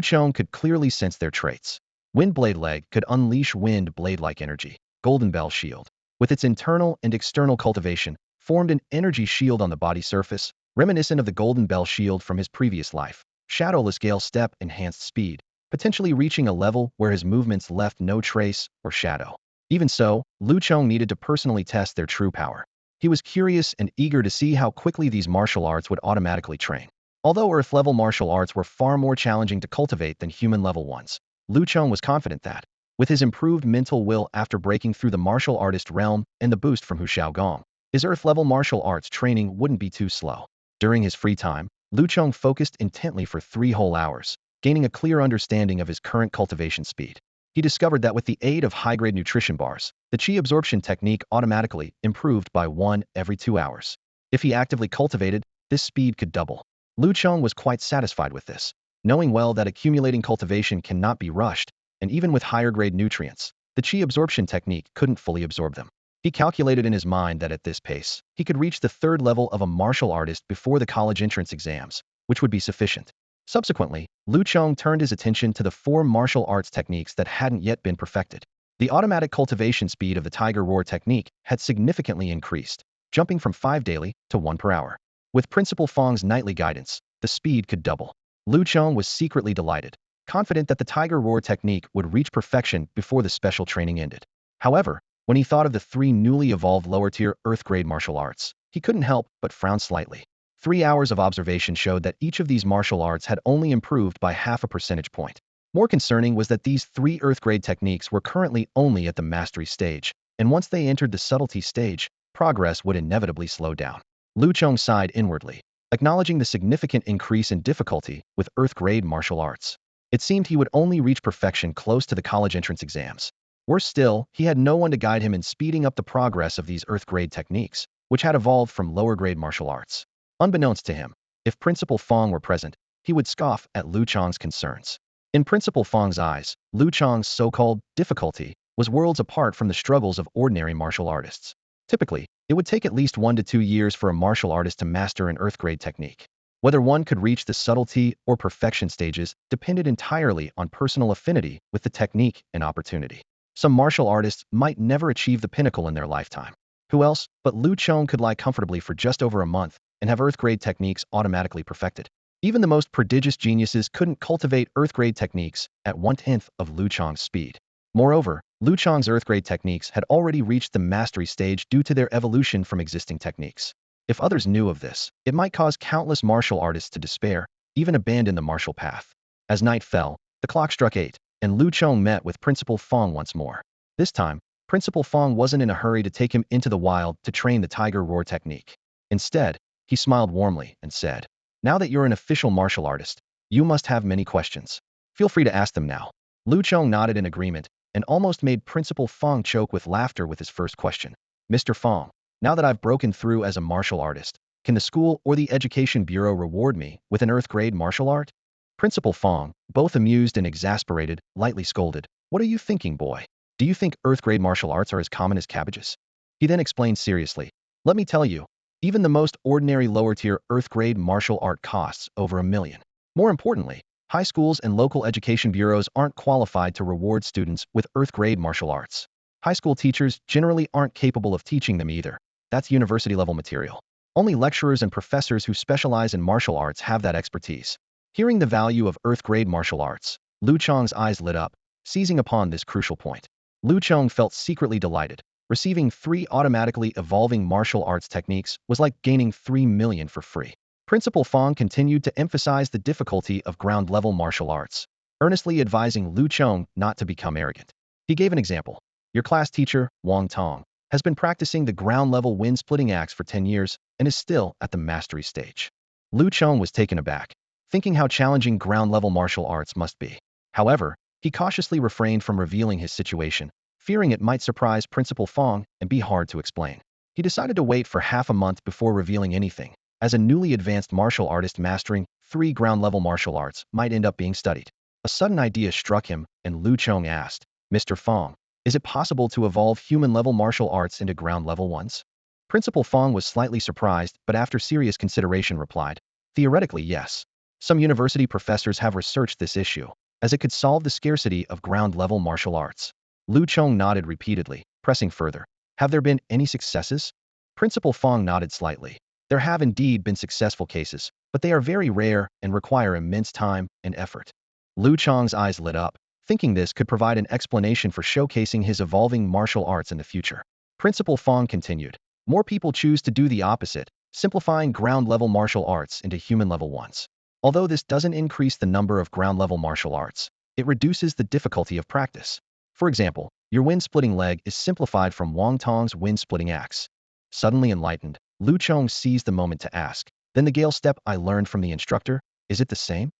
Chong could clearly sense their traits. Wind Blade Leg could unleash wind blade-like energy. Golden Bell Shield, with its internal and external cultivation, formed an energy shield on the body surface, reminiscent of the Golden Bell Shield from his previous life. Shadowless Gale Step enhanced speed, potentially reaching a level where his movements left no trace or shadow. Even so, Lu Chong needed to personally test their true power. He was curious and eager to see how quickly these martial arts would automatically train. Although Earth-level martial arts were far more challenging to cultivate than human-level ones, Lu Chong was confident that, with his improved mental will after breaking through the martial artist realm and the boost from Hu Xiao Gong, his Earth-level martial arts training wouldn't be too slow. During his free time, Lu Chong focused intently for 3 whole hours, gaining a clear understanding of his current cultivation speed. He discovered that with the aid of high-grade nutrition bars, the Qi Absorption technique automatically improved by 1 every 2 hours. If he actively cultivated, this speed could double. Lu Chong was quite satisfied with this, knowing well that accumulating cultivation cannot be rushed, and even with higher-grade nutrients, the Qi Absorption technique couldn't fully absorb them. He calculated in his mind that at this pace, he could reach the 3rd level of a martial artist before the college entrance exams, which would be sufficient. Subsequently, Lu Chong turned his attention to the 4 martial arts techniques that hadn't yet been perfected. The automatic cultivation speed of the Tiger Roar technique had significantly increased, jumping from 5 daily to 1 per hour. With Principal Fong's nightly guidance, the speed could double. Lu Chong was secretly delighted, confident that the Tiger Roar technique would reach perfection before the special training ended. However, when he thought of the 3 newly evolved lower-tier Earth-grade martial arts, he couldn't help but frown slightly. 3 hours of observation showed that each of these martial arts had only improved by half a percentage point. More concerning was that these 3 Earth-grade techniques were currently only at the mastery stage, and once they entered the subtlety stage, progress would inevitably slow down. Lu Chong sighed inwardly, acknowledging the significant increase in difficulty with Earth-grade martial arts. It seemed he would only reach perfection close to the college entrance exams. Worse still, he had no one to guide him in speeding up the progress of these Earth-grade techniques, which had evolved from lower-grade martial arts. Unbeknownst to him, if Principal Fong were present, he would scoff at Lu Chong's concerns. In Principal Fong's eyes, Lu Chong's so-called difficulty was worlds apart from the struggles of ordinary martial artists. Typically, it would take at least 1 to 2 years for a martial artist to master an Earth-grade technique. Whether one could reach the subtlety or perfection stages depended entirely on personal affinity with the technique and opportunity. Some martial artists might never achieve the pinnacle in their lifetime. Who else but Lu Chong could lie comfortably for just over a month and have Earth-grade techniques automatically perfected? Even the most prodigious geniuses couldn't cultivate Earth-grade techniques at 1/10 of Lu Chong's speed. Moreover, Lu Chong's Earth-grade techniques had already reached the mastery stage due to their evolution from existing techniques. If others knew of this, it might cause countless martial artists to despair, even abandon the martial path. As night fell, the clock struck 8, and Lu Chong met with Principal Fong once more. This time, Principal Fong wasn't in a hurry to take him into the wild to train the tiger roar technique. Instead, he smiled warmly and said, "Now that you're an official martial artist, you must have many questions. Feel free to ask them now." Lu Chong nodded in agreement and almost made Principal Fong choke with laughter with his first question. "Mr. Fong, now that I've broken through as a martial artist, can the school or the Education Bureau reward me with an Earth-grade martial art?" Principal Fong, both amused and exasperated, lightly scolded, "What are you thinking, boy? Do you think Earth-grade martial arts are as common as cabbages?" He then explained seriously, "Let me tell you, even the most ordinary lower-tier Earth-grade martial art costs over $1 million. More importantly, high schools and local education bureaus aren't qualified to reward students with Earth-grade martial arts. High school teachers generally aren't capable of teaching them either. That's university-level material. Only lecturers and professors who specialize in martial arts have that expertise." Hearing the value of Earth-grade martial arts, Lu Chong's eyes lit up, seizing upon this crucial point. Lu Chong felt secretly delighted. Receiving 3 automatically evolving martial arts techniques was like gaining 3 million for free. Principal Fong continued to emphasize the difficulty of ground-level martial arts, earnestly advising Lu Chong not to become arrogant. He gave an example. "Your class teacher, Wang Tong, has been practicing the ground-level wind-splitting axe for 10 years and is still at the mastery stage." Lu Chong was taken aback, thinking how challenging ground-level martial arts must be. However, he cautiously refrained from revealing his situation, fearing it might surprise Principal Fong and be hard to explain. He decided to wait for half a month before revealing anything, as a newly advanced martial artist mastering 3 ground-level martial arts might end up being studied. A sudden idea struck him, and Lu Chong asked, "Mr. Fong, is it possible to evolve human-level martial arts into ground-level ones?" Principal Fong was slightly surprised, but after serious consideration replied, "Theoretically, yes. Some university professors have researched this issue, as it could solve the scarcity of ground-level martial arts." Lu Chong nodded repeatedly, pressing further. "Have there been any successes?" Principal Fong nodded slightly. "There have indeed been successful cases, but they are very rare and require immense time and effort." Lu Chong's eyes lit up, thinking this could provide an explanation for showcasing his evolving martial arts in the future. Principal Fong continued, "More people choose to do the opposite, simplifying ground-level martial arts into human-level ones. Although this doesn't increase the number of ground-level martial arts, it reduces the difficulty of practice. For example, your wind-splitting leg is simplified from Wang Tong's wind-splitting axe." Suddenly enlightened, Lu Chong seized the moment to ask, "Then the gale step I learned from the instructor, is it the same?"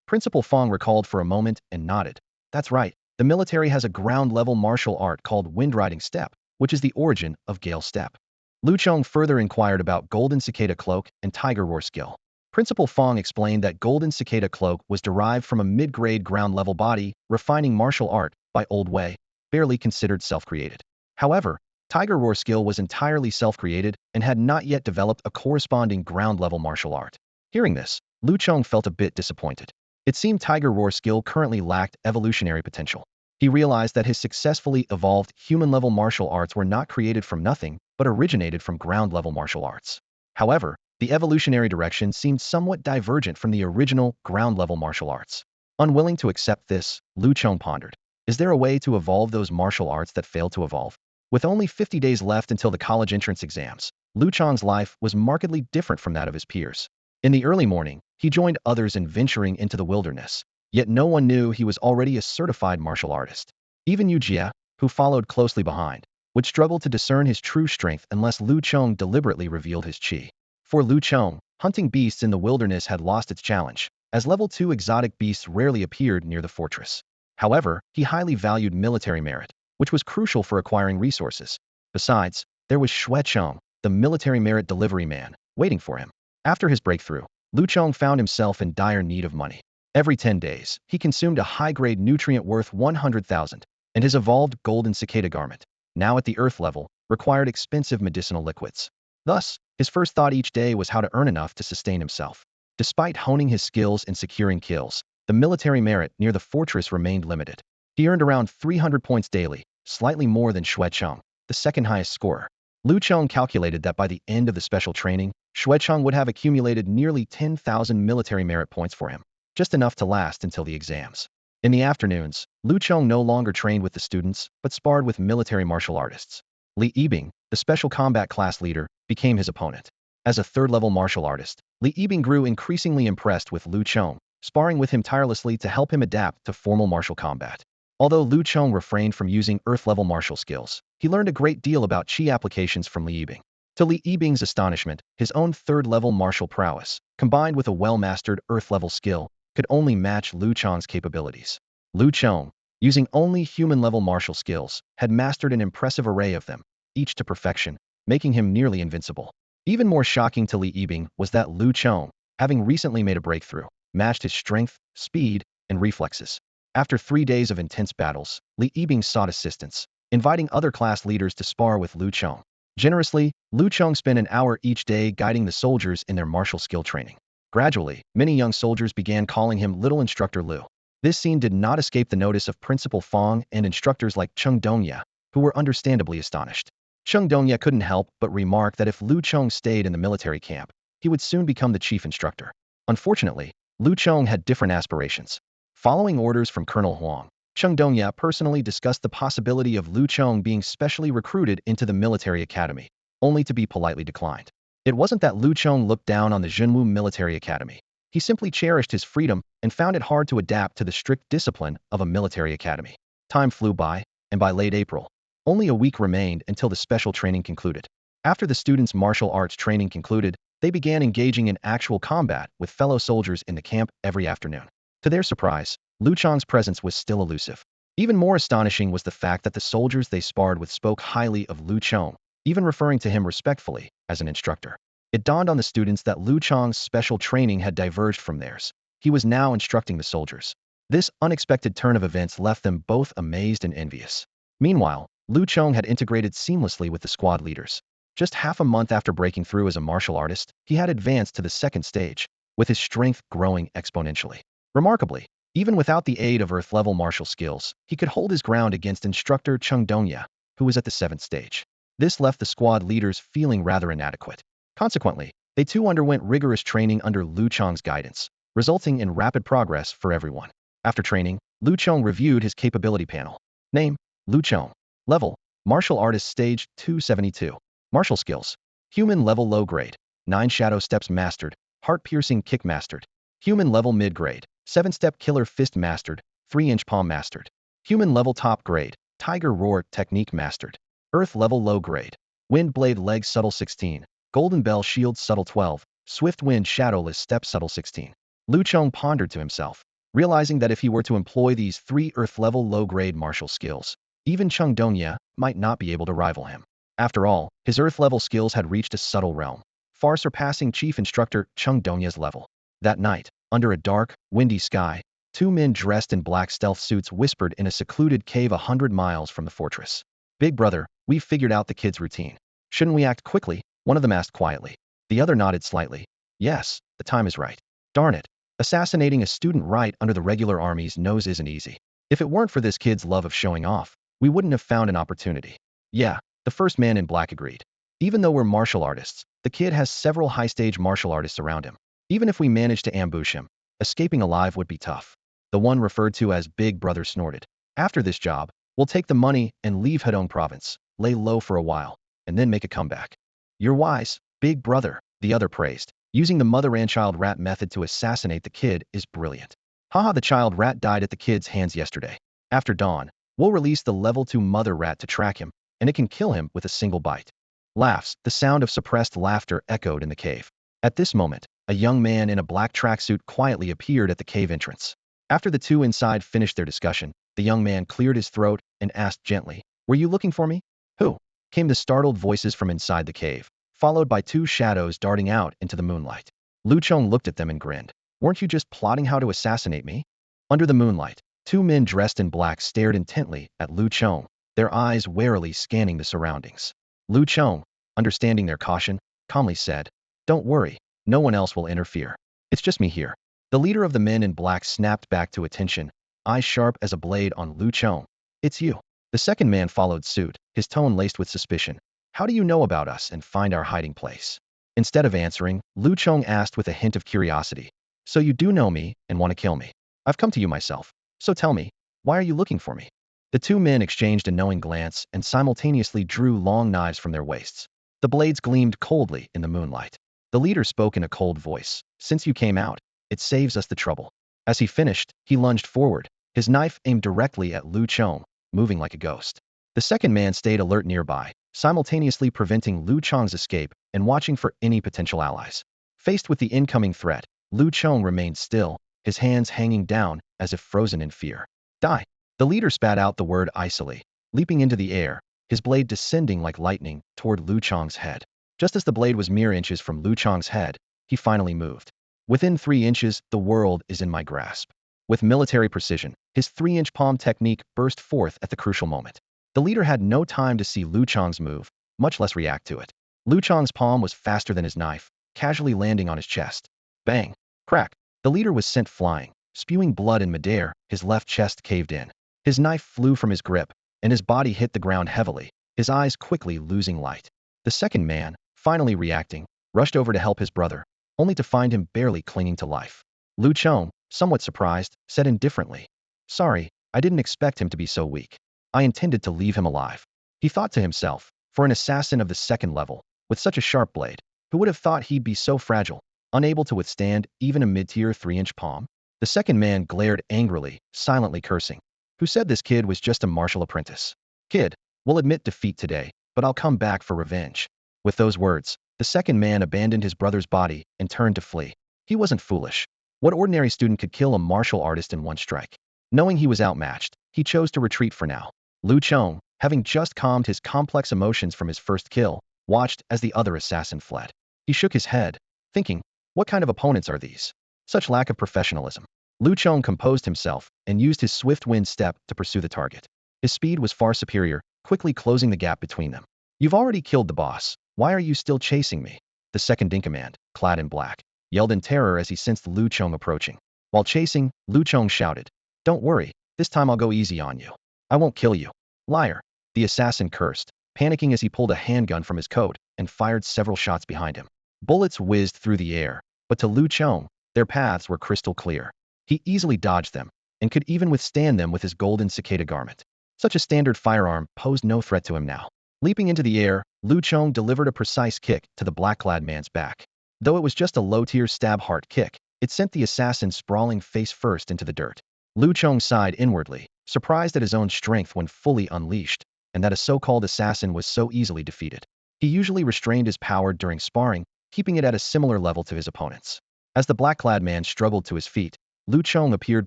Principal Fong recalled for a moment and nodded. "That's right. The military has a ground-level martial art called wind-riding step, which is the origin of gale step." Lu Chong further inquired about Golden Cicada Cloak and Tiger Roar skill. Principal Fong explained that Golden Cicada Cloak was derived from a mid-grade ground-level body, refining martial art by old way, barely considered self-created. However, Tiger Roar skill was entirely self-created and had not yet developed a corresponding ground-level martial art. Hearing this, Lu Chong felt a bit disappointed. It seemed Tiger Roar skill currently lacked evolutionary potential. He realized that his successfully evolved human-level martial arts were not created from nothing, but originated from ground-level martial arts. However, the evolutionary direction seemed somewhat divergent from the original ground-level martial arts. Unwilling to accept this, Lu Chong pondered, "Is there a way to evolve those martial arts that failed to evolve?" With only 50 days left until the college entrance exams, Lu Chong's life was markedly different from that of his peers. In the early morning, he joined others in venturing into the wilderness, yet no one knew he was already a certified martial artist. Even Huaxia, who followed closely behind, would struggle to discern his true strength unless Lu Chong deliberately revealed his qi. For Lu Chong, hunting beasts in the wilderness had lost its challenge, as level 2 exotic beasts rarely appeared near the fortress. However, he highly valued military merit, which was crucial for acquiring resources. Besides, there was Shui Chong, the military merit delivery man, waiting for him. After his breakthrough, Lu Chong found himself in dire need of money. Every 10 days, he consumed a high-grade nutrient worth 100,000, and his evolved golden cicada garment, now at the earth level, required expensive medicinal liquids. Thus, his first thought each day was how to earn enough to sustain himself. Despite honing his skills and securing kills, the military merit near the fortress remained limited. He earned around 300 points daily, slightly more than Xue Chong, the second highest scorer. Lu Chong calculated that by the end of the special training, Xue Chong would have accumulated nearly 10,000 military merit points for him, just enough to last until the exams. In the afternoons, Lu Chong no longer trained with the students, but sparred with military martial artists. Li Yibing, the special combat class leader, became his opponent. As a third-level martial artist, Li Yibing grew increasingly impressed with Lu Chong, sparring with him tirelessly to help him adapt to formal martial combat. Although Lu Chong refrained from using earth-level martial skills, he learned a great deal about Qi applications from Li Yibing. To Li Yibing's astonishment, his own third-level martial prowess, combined with a well-mastered earth-level skill, could only match Lu Chong's capabilities. Lu Chong, using only human-level martial skills, had mastered an impressive array of them, each to perfection, making him nearly invincible. Even more shocking to Li Yibing was that Lu Chong, having recently made a breakthrough, matched his strength, speed, and reflexes. After 3 days of intense battles, Li Yibing sought assistance, inviting other class leaders to spar with Lu Chong. Generously, Lu Chong spent an hour each day guiding the soldiers in their martial skill training. Gradually, many young soldiers began calling him Little Instructor Lu. This scene did not escape the notice of Principal Fong and instructors like Cheng Dongya, who were understandably astonished. Cheng Dongya couldn't help but remark that if Lu Chong stayed in the military camp, he would soon become the chief instructor. Unfortunately, Lu Chong had different aspirations. Following orders from Colonel Huang, Cheng Dongya personally discussed the possibility of Lu Chong being specially recruited into the military academy, only to be politely declined. It wasn't that Lu Chong looked down on the Zhenwu military academy. He simply cherished his freedom and found it hard to adapt to the strict discipline of a military academy. Time flew by, and by late April, only a week remained until the special training concluded. After the students' martial arts training concluded, they began engaging in actual combat with fellow soldiers in the camp every afternoon. To their surprise, Lu Chong's presence was still elusive. Even more astonishing was the fact that the soldiers they sparred with spoke highly of Lu Chong, even referring to him respectfully as an instructor. It dawned on the students that Lu Chong's special training had diverged from theirs. He was now instructing the soldiers. This unexpected turn of events left them both amazed and envious. Meanwhile, Lu Chong had integrated seamlessly with the squad leaders. Just half a month after breaking through as a martial artist, he had advanced to the second stage, with his strength growing exponentially. Remarkably, even without the aid of earth-level martial skills, he could hold his ground against instructor Cheng Dongya, who was at the 7th stage. This left the squad leaders feeling rather inadequate. Consequently, they too underwent rigorous training under Lu Chong's guidance, resulting in rapid progress for everyone. After training, Lu Chong reviewed his capability panel. Name: Lu Chong. Level: Martial Artist Stage 272. Martial Skills: Human Level Low Grade, 9 Shadow Steps Mastered, Heart-Piercing Kick Mastered. Human Level Mid Grade, 7-Step Killer Fist Mastered, 3-Inch Palm Mastered. Human Level Top Grade, Tiger Roar Technique Mastered. Earth Level Low Grade, Wind Blade Leg Subtle 16, Golden Bell Shield Subtle 12, Swift Wind Shadowless Step Subtle 16. Lu Chong pondered to himself, realizing that if he were to employ these 3 Earth-level low-grade martial skills, even Cheng Dongya might not be able to rival him. After all, his Earth-level skills had reached a subtle realm, far surpassing Chief Instructor Cheng Dongya's level. That night, under a dark, windy sky, 2 men dressed in black stealth suits whispered in a secluded cave 100 miles from the fortress. "Big brother, we've figured out the kid's routine. Shouldn't we act quickly?" One of them asked quietly. The other nodded slightly. "Yes, the time is right. Darn it. Assassinating a student right under the regular army's nose isn't easy. If it weren't for this kid's love of showing off, we wouldn't have found an opportunity." "Yeah," the first man in black agreed. "Even though we're martial artists, the kid has several high-stage martial artists around him. Even if we manage to ambush him, escaping alive would be tough." The one referred to as Big Brother snorted. "After this job, we'll take the money and leave Hedong province, lay low for a while, and then make a comeback." "You're wise, Big Brother," the other praised. "Using the mother-and-child rat method to assassinate the kid is brilliant. Haha, the child rat died at the kid's hands yesterday. After dawn, we'll release the level 2 mother rat to track him, and it can kill him with a single bite." Laughs, the sound of suppressed laughter echoed in the cave. At this moment, a young man in a black tracksuit quietly appeared at the cave entrance. After the two inside finished their discussion, the young man cleared his throat and asked gently, "Were you looking for me?" "Who?" came the startled voices from inside the cave, followed by 2 shadows darting out into the moonlight. Lu Chong looked at them and grinned. "Weren't you just plotting how to assassinate me?" Under the moonlight, 2 men dressed in black stared intently at Lu Chong, their eyes warily scanning the surroundings. Lu Chong, understanding their caution, calmly said, "Don't worry, no one else will interfere." It's just me here. The leader of the men in black snapped back to attention, eyes sharp as a blade on Lu Chong. It's you. The second man followed suit, his tone laced with suspicion. How do you know about us and find our hiding place? Instead of answering, Lu Chong asked with a hint of curiosity. So you do know me and want to kill me. I've come to you myself. So tell me, why are you looking for me? The two men exchanged a knowing glance and simultaneously drew long knives from their waists. The blades gleamed coldly in the moonlight. The leader spoke in a cold voice. Since you came out, it saves us the trouble. As he finished, he lunged forward, his knife aimed directly at Lu Chong, moving like a ghost. The second man stayed alert nearby, simultaneously preventing Lu Chong's escape and watching for any potential allies. Faced with the incoming threat, Lu Chong remained still, his hands hanging down as if frozen in fear. Die! The leader spat out the word icily, leaping into the air, his blade descending like lightning toward Lu Chong's head. Just as the blade was mere inches from Lu Chong's head, he finally moved. Within 3 inches, the world is in my grasp. With military precision, his 3-inch palm technique burst forth at the crucial moment. The leader had no time to see Lu Chong's move, much less react to it. Lu Chong's palm was faster than his knife, casually landing on his chest. Bang! Crack! The leader was sent flying, spewing blood in midair, his left chest caved in. His knife flew from his grip, and his body hit the ground heavily, his eyes quickly losing light. The second man, finally reacting, rushed over to help his brother, only to find him barely clinging to life. Lu Chong, somewhat surprised, said indifferently, "Sorry, I didn't expect him to be so weak. I intended to leave him alive." He thought to himself, for an assassin of the second level, with such a sharp blade, who would have thought he'd be so fragile, unable to withstand even a mid-tier 3-inch palm? The second man glared angrily, silently cursing. Who said this kid was just a martial apprentice? Kid, we'll admit defeat today, but I'll come back for revenge. With those words, the second man abandoned his brother's body and turned to flee. He wasn't foolish. What ordinary student could kill a martial artist in one strike? Knowing he was outmatched, he chose to retreat for now. Lu Chong, having just calmed his complex emotions from his first kill, watched as the other assassin fled. He shook his head, thinking, what kind of opponents are these? Such lack of professionalism. Lu Chong composed himself and used his swift wind step to pursue the target. His speed was far superior, quickly closing the gap between them. You've already killed the boss. Why are you still chasing me? The second-in-command, clad in black, yelled in terror as he sensed Lu Chong approaching. While chasing, Lu Chong shouted, "Don't worry, this time I'll go easy on you. I won't kill you." Liar. The assassin cursed, panicking as he pulled a handgun from his coat and fired several shots behind him. Bullets whizzed through the air, but to Lu Chong, their paths were crystal clear. He easily dodged them, and could even withstand them with his golden cicada garment. Such a standard firearm posed no threat to him now. Leaping into the air, Lu Chong delivered a precise kick to the black-clad man's back. Though it was just a low-tier stab-heart kick, it sent the assassin sprawling face-first into the dirt. Lu Chong sighed inwardly, surprised at his own strength when fully unleashed, and that a so-called assassin was so easily defeated. He usually restrained his power during sparring, keeping it at a similar level to his opponents. As the black-clad man struggled to his feet, Lu Chong appeared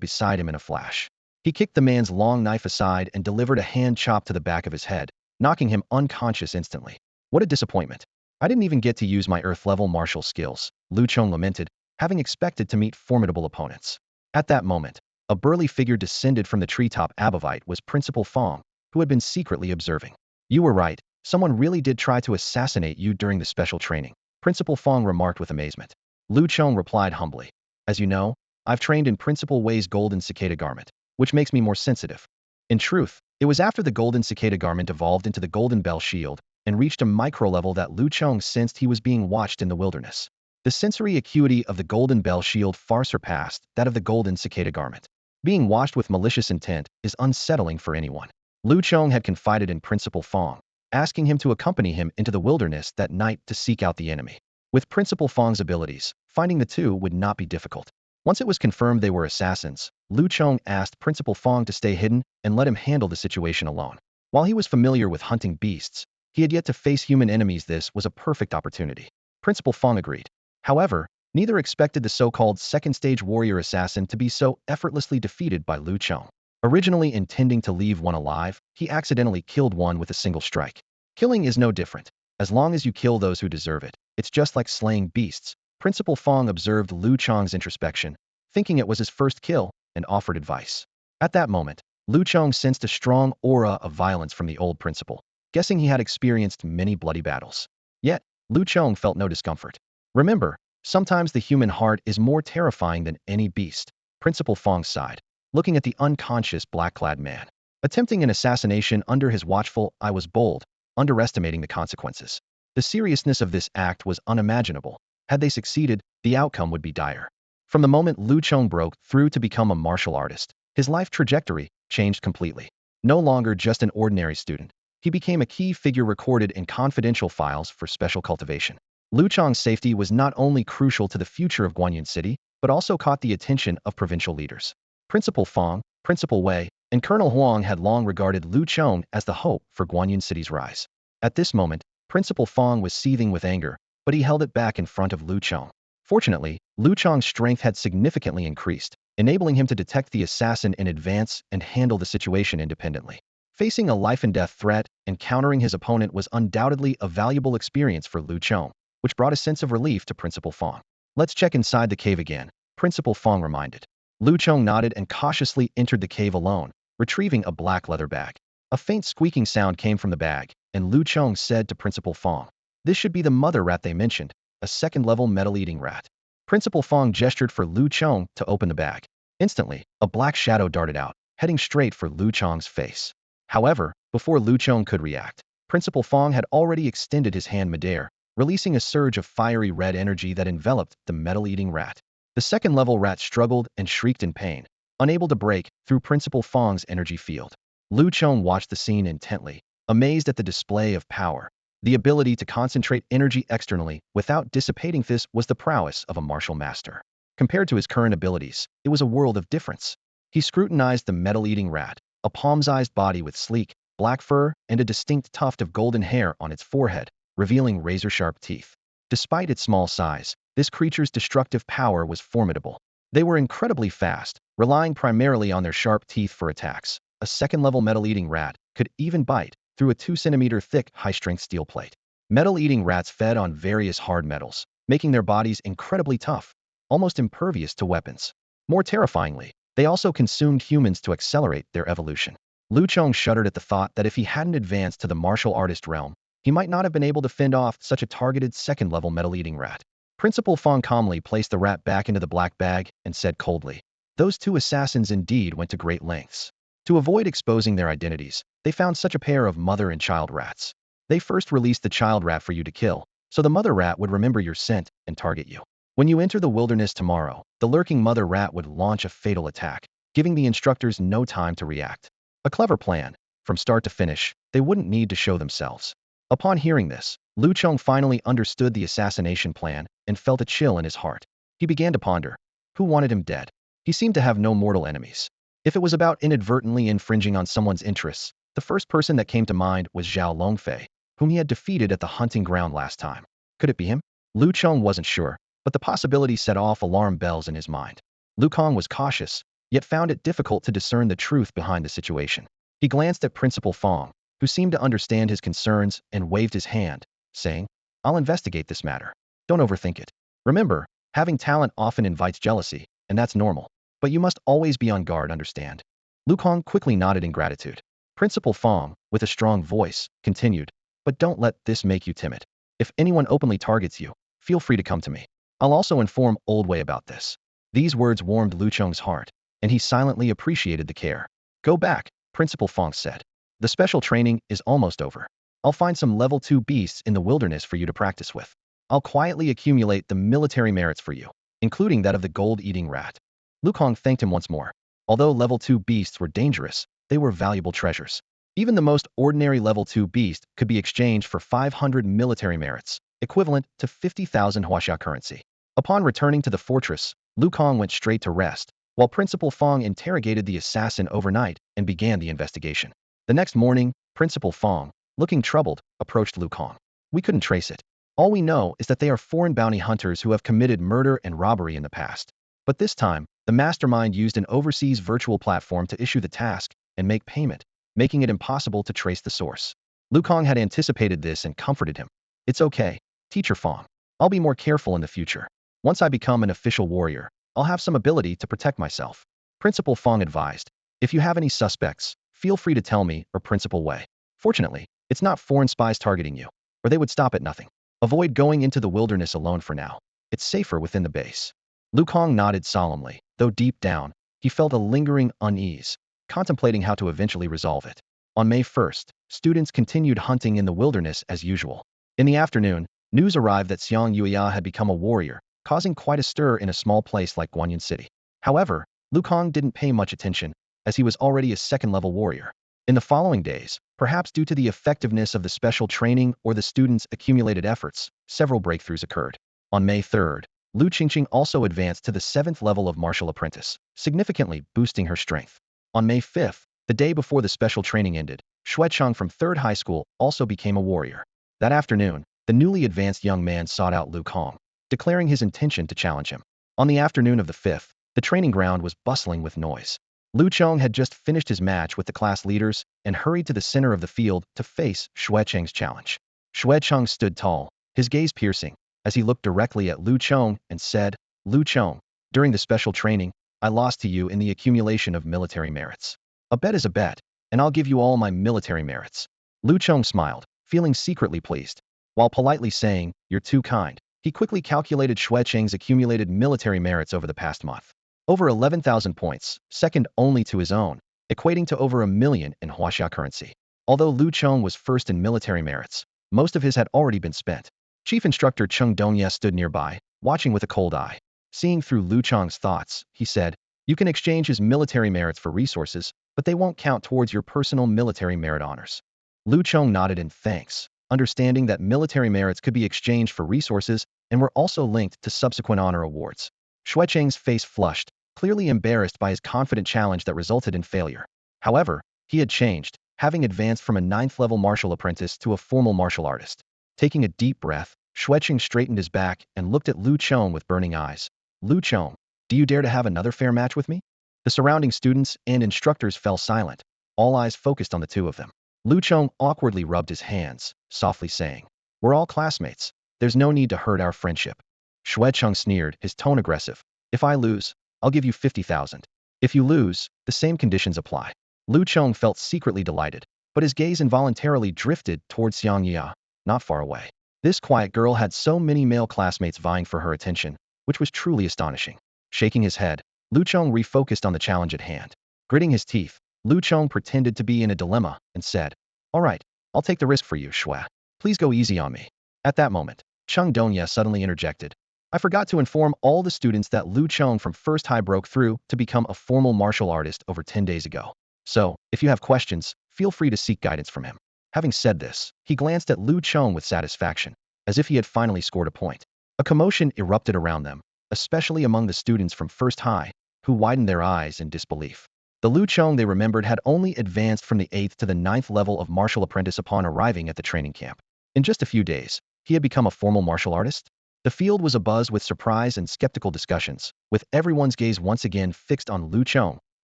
beside him in a flash. He kicked the man's long knife aside and delivered a hand chop to the back of his head, knocking him unconscious instantly. What a disappointment. I didn't even get to use my Earth-level martial skills, Lu Chong lamented, having expected to meet formidable opponents. At that moment, a burly figure descended from the treetop. Abovite was Principal Fong, who had been secretly observing. You were right, someone really did try to assassinate you during the special training, Principal Fong remarked with amazement. Lu Chong replied humbly. As you know, I've trained in Principal Wei's golden cicada garment, which makes me more sensitive. In truth, it was after the golden cicada garment evolved into the golden bell shield and reached a micro-level that Lu Chong sensed he was being watched in the wilderness. The sensory acuity of the golden bell shield far surpassed that of the golden cicada garment. Being watched with malicious intent is unsettling for anyone. Lu Chong had confided in Principal Fong, asking him to accompany him into the wilderness that night to seek out the enemy. With Principal Fong's abilities, finding the two would not be difficult. Once it was confirmed they were assassins, Lu Chong asked Principal Fong to stay hidden and let him handle the situation alone. While he was familiar with hunting beasts, he had yet to face human enemies. This was a perfect opportunity. Principal Fong agreed. However, neither expected the so-called second-stage warrior assassin to be so effortlessly defeated by Lu Chong. Originally intending to leave one alive, he accidentally killed one with a single strike. Killing is no different. As long as you kill those who deserve it, it's just like slaying beasts. Principal Fong observed Lu Chong's introspection, thinking it was his first kill, and offered advice. At that moment, Lu Chong sensed a strong aura of violence from the old principal, guessing he had experienced many bloody battles. Yet, Lu Chong felt no discomfort. Remember, Sometimes the human heart is more terrifying than any beast. Principal Fong sighed, looking at the unconscious black-clad man. Attempting an assassination under his watchful eye was bold, underestimating the consequences. The seriousness of this act was unimaginable. Had they succeeded, the outcome would be dire. From the moment Lu Chong broke through to become a martial artist, his life trajectory changed completely. No longer just an ordinary student, he became a key figure recorded in confidential files for special cultivation. Lu Chong's safety was not only crucial to the future of Guanyin City, but also caught the attention of provincial leaders. Principal Fong, Principal Wei, and Colonel Huang had long regarded Lu Chong as the hope for Guanyin City's rise. At this moment, Principal Fong was seething with anger, but he held it back in front of Lu Chong. Fortunately, Lu Chong's strength had significantly increased, enabling him to detect the assassin in advance and handle the situation independently. Facing a life-and-death threat and countering his opponent was undoubtedly a valuable experience for Lu Chong, which brought a sense of relief to Principal Fong. "Let's check inside the cave again," Principal Fong reminded. Lu Chong nodded and cautiously entered the cave alone, retrieving a black leather bag. A faint squeaking sound came from the bag, and Lu Chong said to Principal Fong, "This should be the mother rat they mentioned, a second-level metal-eating rat." Principal Fong gestured for Lu Chong to open the bag. Instantly, a black shadow darted out, heading straight for Lu Chong's face. However, before Lu Chong could react, Principal Fong had already extended his hand midair, releasing a surge of fiery red energy that enveloped the metal-eating rat. The second-level rat struggled and shrieked in pain, unable to break through Principal Fong's energy field. Lu Chong watched the scene intently, amazed at the display of power. The ability to concentrate energy externally without dissipating this was the prowess of a martial master. Compared to his current abilities, it was a world of difference. He scrutinized the metal-eating rat, a palm-sized body with sleek, black fur and a distinct tuft of golden hair on its forehead, revealing razor-sharp teeth. Despite its small size, this creature's destructive power was formidable. They were incredibly fast, relying primarily on their sharp teeth for attacks. A second-level metal-eating rat could even bite through a 2-centimeter thick, high-strength steel plate. Metal-eating rats fed on various hard metals, making their bodies incredibly tough, almost impervious to weapons. More terrifyingly, they also consumed humans to accelerate their evolution. Lu Chong shuddered at the thought that if he hadn't advanced to the martial artist realm, he might not have been able to fend off such a targeted second-level metal-eating rat. Principal Fong calmly placed the rat back into the black bag and said coldly, "Those two assassins indeed went to great lengths. To avoid exposing their identities, they found such a pair of mother and child rats. They first released the child rat for you to kill, so the mother rat would remember your scent and target you. When you enter the wilderness tomorrow, the lurking mother rat would launch a fatal attack, giving the instructors no time to react. A clever plan. From start to finish, they wouldn't need to show themselves." Upon hearing this, Lu Chong finally understood the assassination plan and felt a chill in his heart. He began to ponder. Who wanted him dead? He seemed to have no mortal enemies. If it was about inadvertently infringing on someone's interests, the first person that came to mind was Zhao Longfei, whom he had defeated at the hunting ground last time. Could it be him? Lu Chong wasn't sure, but the possibility set off alarm bells in his mind. Lu Chong was cautious, yet found it difficult to discern the truth behind the situation. He glanced at Principal Fong, who seemed to understand his concerns and waved his hand, saying, "I'll investigate this matter. Don't overthink it. Remember, having talent often invites jealousy, and that's normal. But you must always be on guard, understand?" Lu Chong quickly nodded in gratitude. Principal Fong, with a strong voice, continued, "But don't let this make you timid. If anyone openly targets you, feel free to come to me. I'll also inform Old Wei about this." These words warmed Lu Chong's heart, and he silently appreciated the care. "Go back," Principal Fong said. "The special training is almost over. I'll find some level 2 beasts in the wilderness for you to practice with. I'll quietly accumulate the military merits for you, including that of the gold-eating rat." Lu Chong thanked him once more. Although level 2 beasts were dangerous, they were valuable treasures. Even the most ordinary level 2 beast could be exchanged for 500 military merits, equivalent to 50,000 Huaxia currency. Upon returning to the fortress, Lu Chong went straight to rest, while Principal Fong interrogated the assassin overnight and began the investigation. The next morning, Principal Fong, looking troubled, approached Lu Chong. "We couldn't trace it. All we know is that they are foreign bounty hunters who have committed murder and robbery in the past. But this time, the mastermind used an overseas virtual platform to issue the task and make payment, making it impossible to trace the source." Lu Chong had anticipated this and comforted him. "It's okay, Teacher Fong. I'll be more careful in the future. Once I become an official warrior, I'll have some ability to protect myself." Principal Fong advised, "If you have any suspects, feel free to tell me or Principal Wei. Fortunately, it's not foreign spies targeting you, or they would stop at nothing. Avoid going into the wilderness alone for now." It's safer within the base. Lu Kong nodded solemnly, though deep down, he felt a lingering unease, contemplating how to eventually resolve it. On May 1st, students continued hunting in the wilderness as usual. In the afternoon, news arrived that Xiang Yuya had become a warrior, causing quite a stir in a small place like Guanyin City. However, Lu Kong didn't pay much attention, as he was already a second-level warrior. In the following days, perhaps due to the effectiveness of the special training or the students' accumulated efforts, several breakthroughs occurred. On May 3rd, Lu Qingqing also advanced to the 7th level of martial apprentice, significantly boosting her strength. On May 5th, the day before the special training ended, Xuecheng from 3rd High School also became a warrior. That afternoon, the newly advanced young man sought out Lu Kong, declaring his intention to challenge him. On the afternoon of the 5th, the training ground was bustling with noise. Lu Chong had just finished his match with the class leaders and hurried to the center of the field to face Xuecheng's challenge. Xuecheng stood tall, his gaze piercing, as he looked directly at Lu Chong and said, "Lu Chong, during the special training, I lost to you in the accumulation of military merits. A bet is a bet, and I'll give you all my military merits." Lu Chong smiled, feeling secretly pleased. While politely saying, "You're too kind," he quickly calculated Xuecheng's accumulated military merits over the past month. Over 11,000 points, second only to his own, equating to over 1 million in Huaxia currency. Although Lu Chong was first in military merits, most of his had already been spent. Chief Instructor Cheng Dongye stood nearby, watching with a cold eye. Seeing through Lu Chong's thoughts, he said, "You can exchange his military merits for resources, but they won't count towards your personal military merit honors." Lu Chong nodded in thanks, understanding that military merits could be exchanged for resources and were also linked to subsequent honor awards. Xuecheng's face flushed, clearly embarrassed by his confident challenge that resulted in failure. However, he had changed, having advanced from a 9th-level martial apprentice to a formal martial artist. Taking a deep breath, Xuecheng straightened his back and looked at Lu Chong with burning eyes. "Lu Chong, do you dare to have another fair match with me?" The surrounding students and instructors fell silent, all eyes focused on the two of them. Lu Chong awkwardly rubbed his hands, softly saying, "We're all classmates. There's no need to hurt our friendship." Xuecheng sneered, his tone aggressive. "If I lose, I'll give you 50,000. If you lose, the same conditions apply." Lu Chong felt secretly delighted, but his gaze involuntarily drifted towards Xiang Yia, not far away. This quiet girl had so many male classmates vying for her attention, which was truly astonishing. Shaking his head, Lu Chong refocused on the challenge at hand. Gritting his teeth, Lu Chong pretended to be in a dilemma and said, "All right, I'll take the risk for you, Xue. Please go easy on me." At that moment, Cheng Dongye suddenly interjected. "I forgot to inform all the students that Lu Chong from First High broke through to become a formal martial artist over 10 days ago. So, if you have questions, feel free to seek guidance from him." Having said this, he glanced at Lu Chong with satisfaction, as if he had finally scored a point. A commotion erupted around them, especially among the students from First High, who widened their eyes in disbelief. The Lu Chong they remembered had only advanced from the 8th to the 9th level of martial apprentice upon arriving at the training camp. In just a few days, he had become a formal martial artist? The field was abuzz with surprise and skeptical discussions, with everyone's gaze once again fixed on Lu Chong,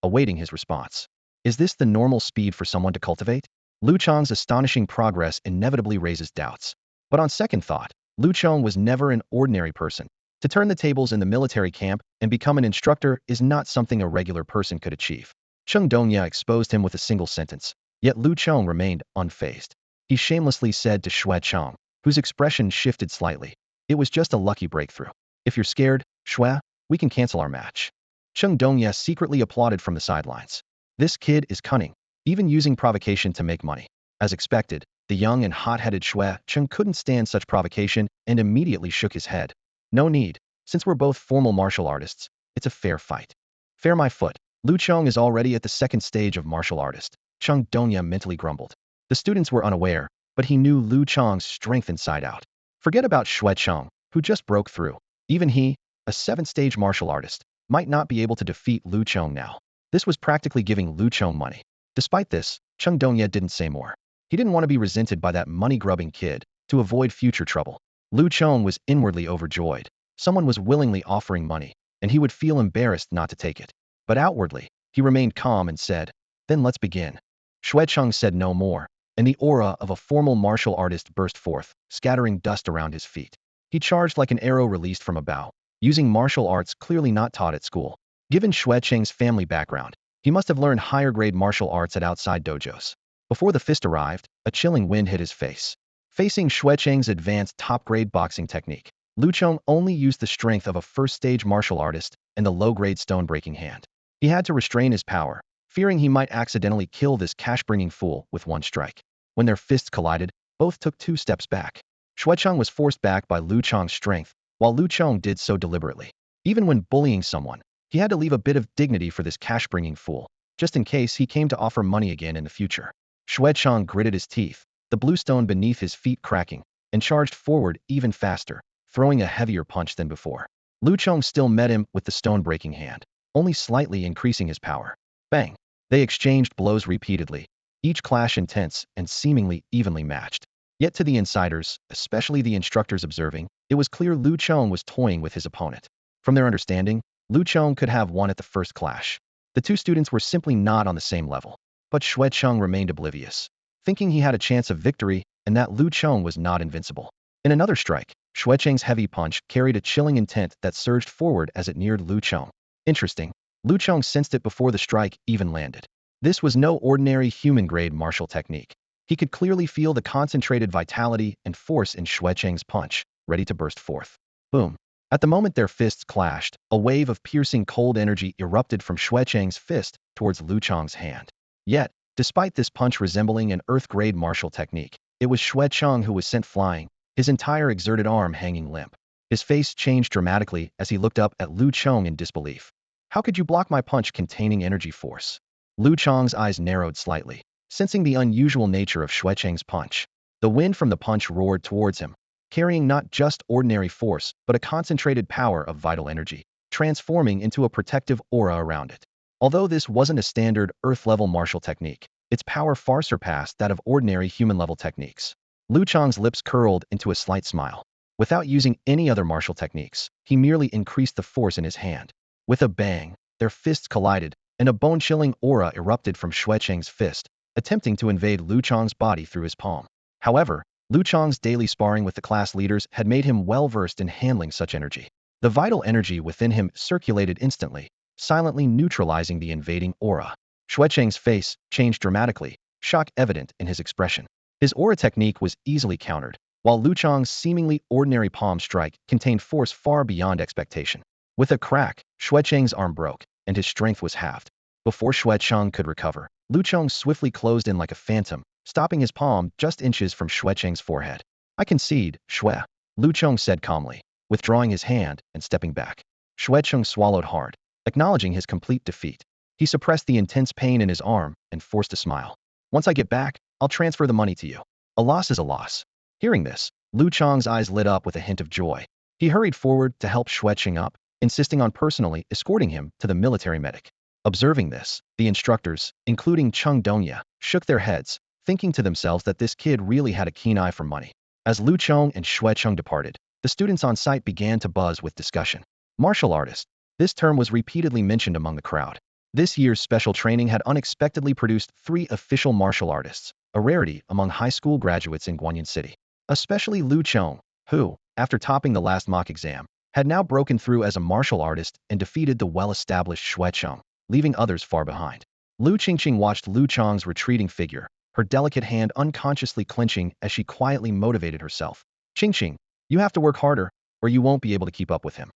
awaiting his response. Is this the normal speed for someone to cultivate? Lu Chong's astonishing progress inevitably raises doubts. But on second thought, Lu Chong was never an ordinary person. To turn the tables in the military camp and become an instructor is not something a regular person could achieve. Cheng Dongye exposed him with a single sentence, yet Lu Chong remained unfazed. He shamelessly said to Xuecheng, whose expression shifted slightly, "It was just a lucky breakthrough. If you're scared, Xue, we can cancel our match." Cheng Dongye secretly applauded from the sidelines. This kid is cunning, even using provocation to make money. As expected, the young and hot-headed Xuecheng couldn't stand such provocation and immediately shook his head. "No need, since we're both formal martial artists. It's a fair fight." "Fair my foot. Lu Chong is already at the 2nd stage of martial artist," Cheng Dongye mentally grumbled. The students were unaware, but he knew Lu Chong's strength inside out. Forget about Xuecheng, who just broke through. Even he, a 7th-stage martial artist, might not be able to defeat Lu Chong now. This was practically giving Lu Chong money. Despite this, Cheng Dongye didn't say more. He didn't want to be resented by that money-grubbing kid, to avoid future trouble. Lu Chong was inwardly overjoyed. Someone was willingly offering money, and he would feel embarrassed not to take it. But outwardly, he remained calm and said, "Then let's begin." Xuecheng said no more, and the aura of a formal martial artist burst forth, scattering dust around his feet. He charged like an arrow released from a bow, using martial arts clearly not taught at school. Given Xuecheng's family background, he must have learned higher-grade martial arts at outside dojos. Before the fist arrived, a chilling wind hit his face. Facing Xuecheng's advanced top-grade boxing technique, Lu Chong only used the strength of a first-stage martial artist and the low-grade stone-breaking hand. He had to restrain his power, fearing he might accidentally kill this cash-bringing fool with one strike. When their fists collided, both took 2 steps back. Xuecheng was forced back by Lu Chong's strength, while Lu Chong did so deliberately. Even when bullying someone, he had to leave a bit of dignity for this cash-bringing fool, just in case he came to offer money again in the future. Xuecheng gritted his teeth, the blue stone beneath his feet cracking, and charged forward even faster, throwing a heavier punch than before. Lu Chong still met him with the stone-breaking hand, only slightly increasing his power. Bang! They exchanged blows repeatedly, each clash intense and seemingly evenly matched. Yet to the insiders, especially the instructors observing, it was clear Lu Chong was toying with his opponent. From their understanding, Lu Chong could have won at the first clash. The two students were simply not on the same level. But Xuecheng remained oblivious, thinking he had a chance of victory and that Lu Chong was not invincible. In another strike, Xuecheng's heavy punch carried a chilling intent that surged forward as it neared Lu Chong. Interesting, Lu Chong sensed it before the strike even landed. This was no ordinary human-grade martial technique. He could clearly feel the concentrated vitality and force in Xuecheng's punch, ready to burst forth. Boom. At the moment their fists clashed, a wave of piercing cold energy erupted from Xuecheng's fist towards Lu Chong's hand. Yet, despite this punch resembling an earth-grade martial technique, it was Xuecheng who was sent flying, his entire exerted arm hanging limp. His face changed dramatically as he looked up at Lu Chong in disbelief. How could you block my punch containing energy force? Lu Chong's eyes narrowed slightly, sensing the unusual nature of Xuecheng's punch. The wind from the punch roared towards him, carrying not just ordinary force, but a concentrated power of vital energy, transforming into a protective aura around it. Although this wasn't a standard Earth-level martial technique, its power far surpassed that of ordinary human-level techniques. Lu Chong's lips curled into a slight smile. Without using any other martial techniques, he merely increased the force in his hand. With a bang, their fists collided, and a bone-chilling aura erupted from Xuecheng's fist, attempting to invade Lu Chong's body through his palm. However, Lu Chong's daily sparring with the class leaders had made him well-versed in handling such energy. The vital energy within him circulated instantly, silently neutralizing the invading aura. Xuecheng's face changed dramatically, shock evident in his expression. His aura technique was easily countered, while Lu Chong's seemingly ordinary palm strike contained force far beyond expectation. With a crack, Xuecheng's arm broke, and his strength was halved. Before Xuecheng could recover, Lu Chong swiftly closed in like a phantom, stopping his palm just inches from Xuecheng's forehead. I concede, Xue, Lu Chong said calmly, withdrawing his hand and stepping back. Xuecheng swallowed hard, acknowledging his complete defeat. He suppressed the intense pain in his arm and forced a smile. Once I get back, I'll transfer the money to you. A loss is a loss. Hearing this, Lu Chong's eyes lit up with a hint of joy. He hurried forward to help Xuecheng up, insisting on personally escorting him to the military medic. Observing this, the instructors, including Cheng Donya, shook their heads, thinking to themselves that this kid really had a keen eye for money. As Lu Chong and Xuecheng departed, the students on site began to buzz with discussion. Martial artist. This term was repeatedly mentioned among the crowd. This year's special training had unexpectedly produced 3 official martial artists, a rarity among high school graduates in Guanyin City. Especially Lu Chong, who, after topping the last mock exam, had now broken through as a martial artist and defeated the well-established Xuecheng, leaving others far behind. Lu Qingqing watched Lu Chong's retreating figure, her delicate hand unconsciously clenching as she quietly motivated herself. Qingqing, you have to work harder, or you won't be able to keep up with him.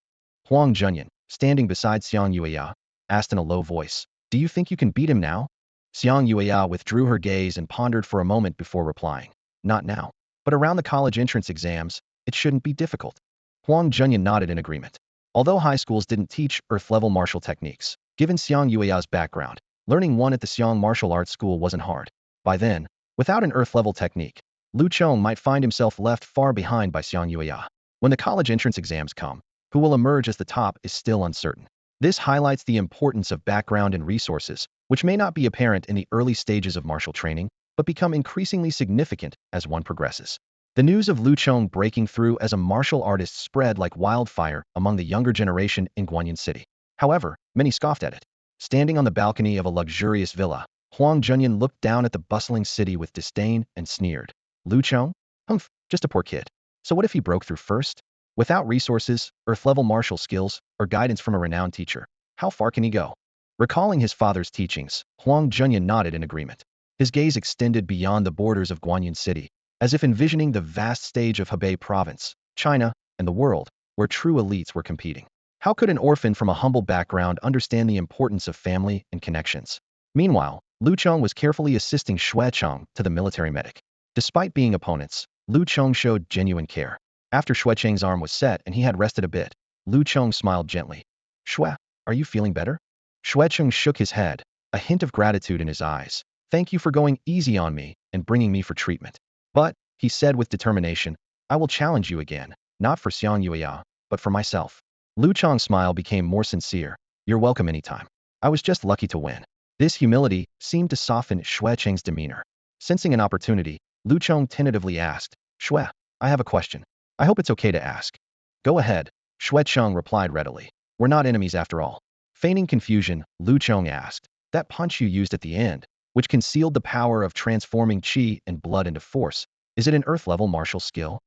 Huang Junyan, standing beside Xiang Yueya, asked in a low voice, do you think you can beat him now? Xiang Yueya withdrew her gaze and pondered for a moment before replying. Not now. But around the college entrance exams, it shouldn't be difficult. Huang Junyan nodded in agreement. Although high schools didn't teach Earth-level martial techniques, given Xiang Yueya's background, learning one at the Xiang Martial Arts School wasn't hard. By then, without an Earth-level technique, Lu Chong might find himself left far behind by Xiang Yueya. When the college entrance exams come, who will emerge as the top is still uncertain. This highlights the importance of background and resources, which may not be apparent in the early stages of martial training, but become increasingly significant as one progresses. The news of Lu Chong breaking through as a martial artist spread like wildfire among the younger generation in Guanyin City. However, many scoffed at it. Standing on the balcony of a luxurious villa, Huang Junyan looked down at the bustling city with disdain and sneered. Lu Chong? Humph, just a poor kid. So what if he broke through first? Without resources, Earth-level martial skills, or guidance from a renowned teacher, how far can he go? Recalling his father's teachings, Huang Junyan nodded in agreement. His gaze extended beyond the borders of Guanyin City, as if envisioning the vast stage of Hebei Province, China, and in the world, where true elites were competing. How could an orphan from a humble background understand the importance of family and connections? Meanwhile, Lu Chong was carefully assisting Xue Chong to the military medic. Despite being opponents, Lu Chong showed genuine care. After Xue Cheng's arm was set and he had rested a bit, Lu Chong smiled gently. Xue, are you feeling better? Xue Chong shook his head, a hint of gratitude in his eyes. Thank you for going easy on me and bringing me for treatment. But, he said with determination, I will challenge you again, not for Xiang Yueya, but for myself. Lu Chong's smile became more sincere. You're welcome anytime. I was just lucky to win. This humility seemed to soften Xue Cheng's demeanor. Sensing an opportunity, Lu Chong tentatively asked, Xue, I have a question. I hope it's okay to ask. Go ahead, Xue Cheng replied readily. We're not enemies after all. Feigning confusion, Lu Chong asked, that punch you used at the end, which concealed the power of transforming qi and blood into force, is it an earth-level martial skill?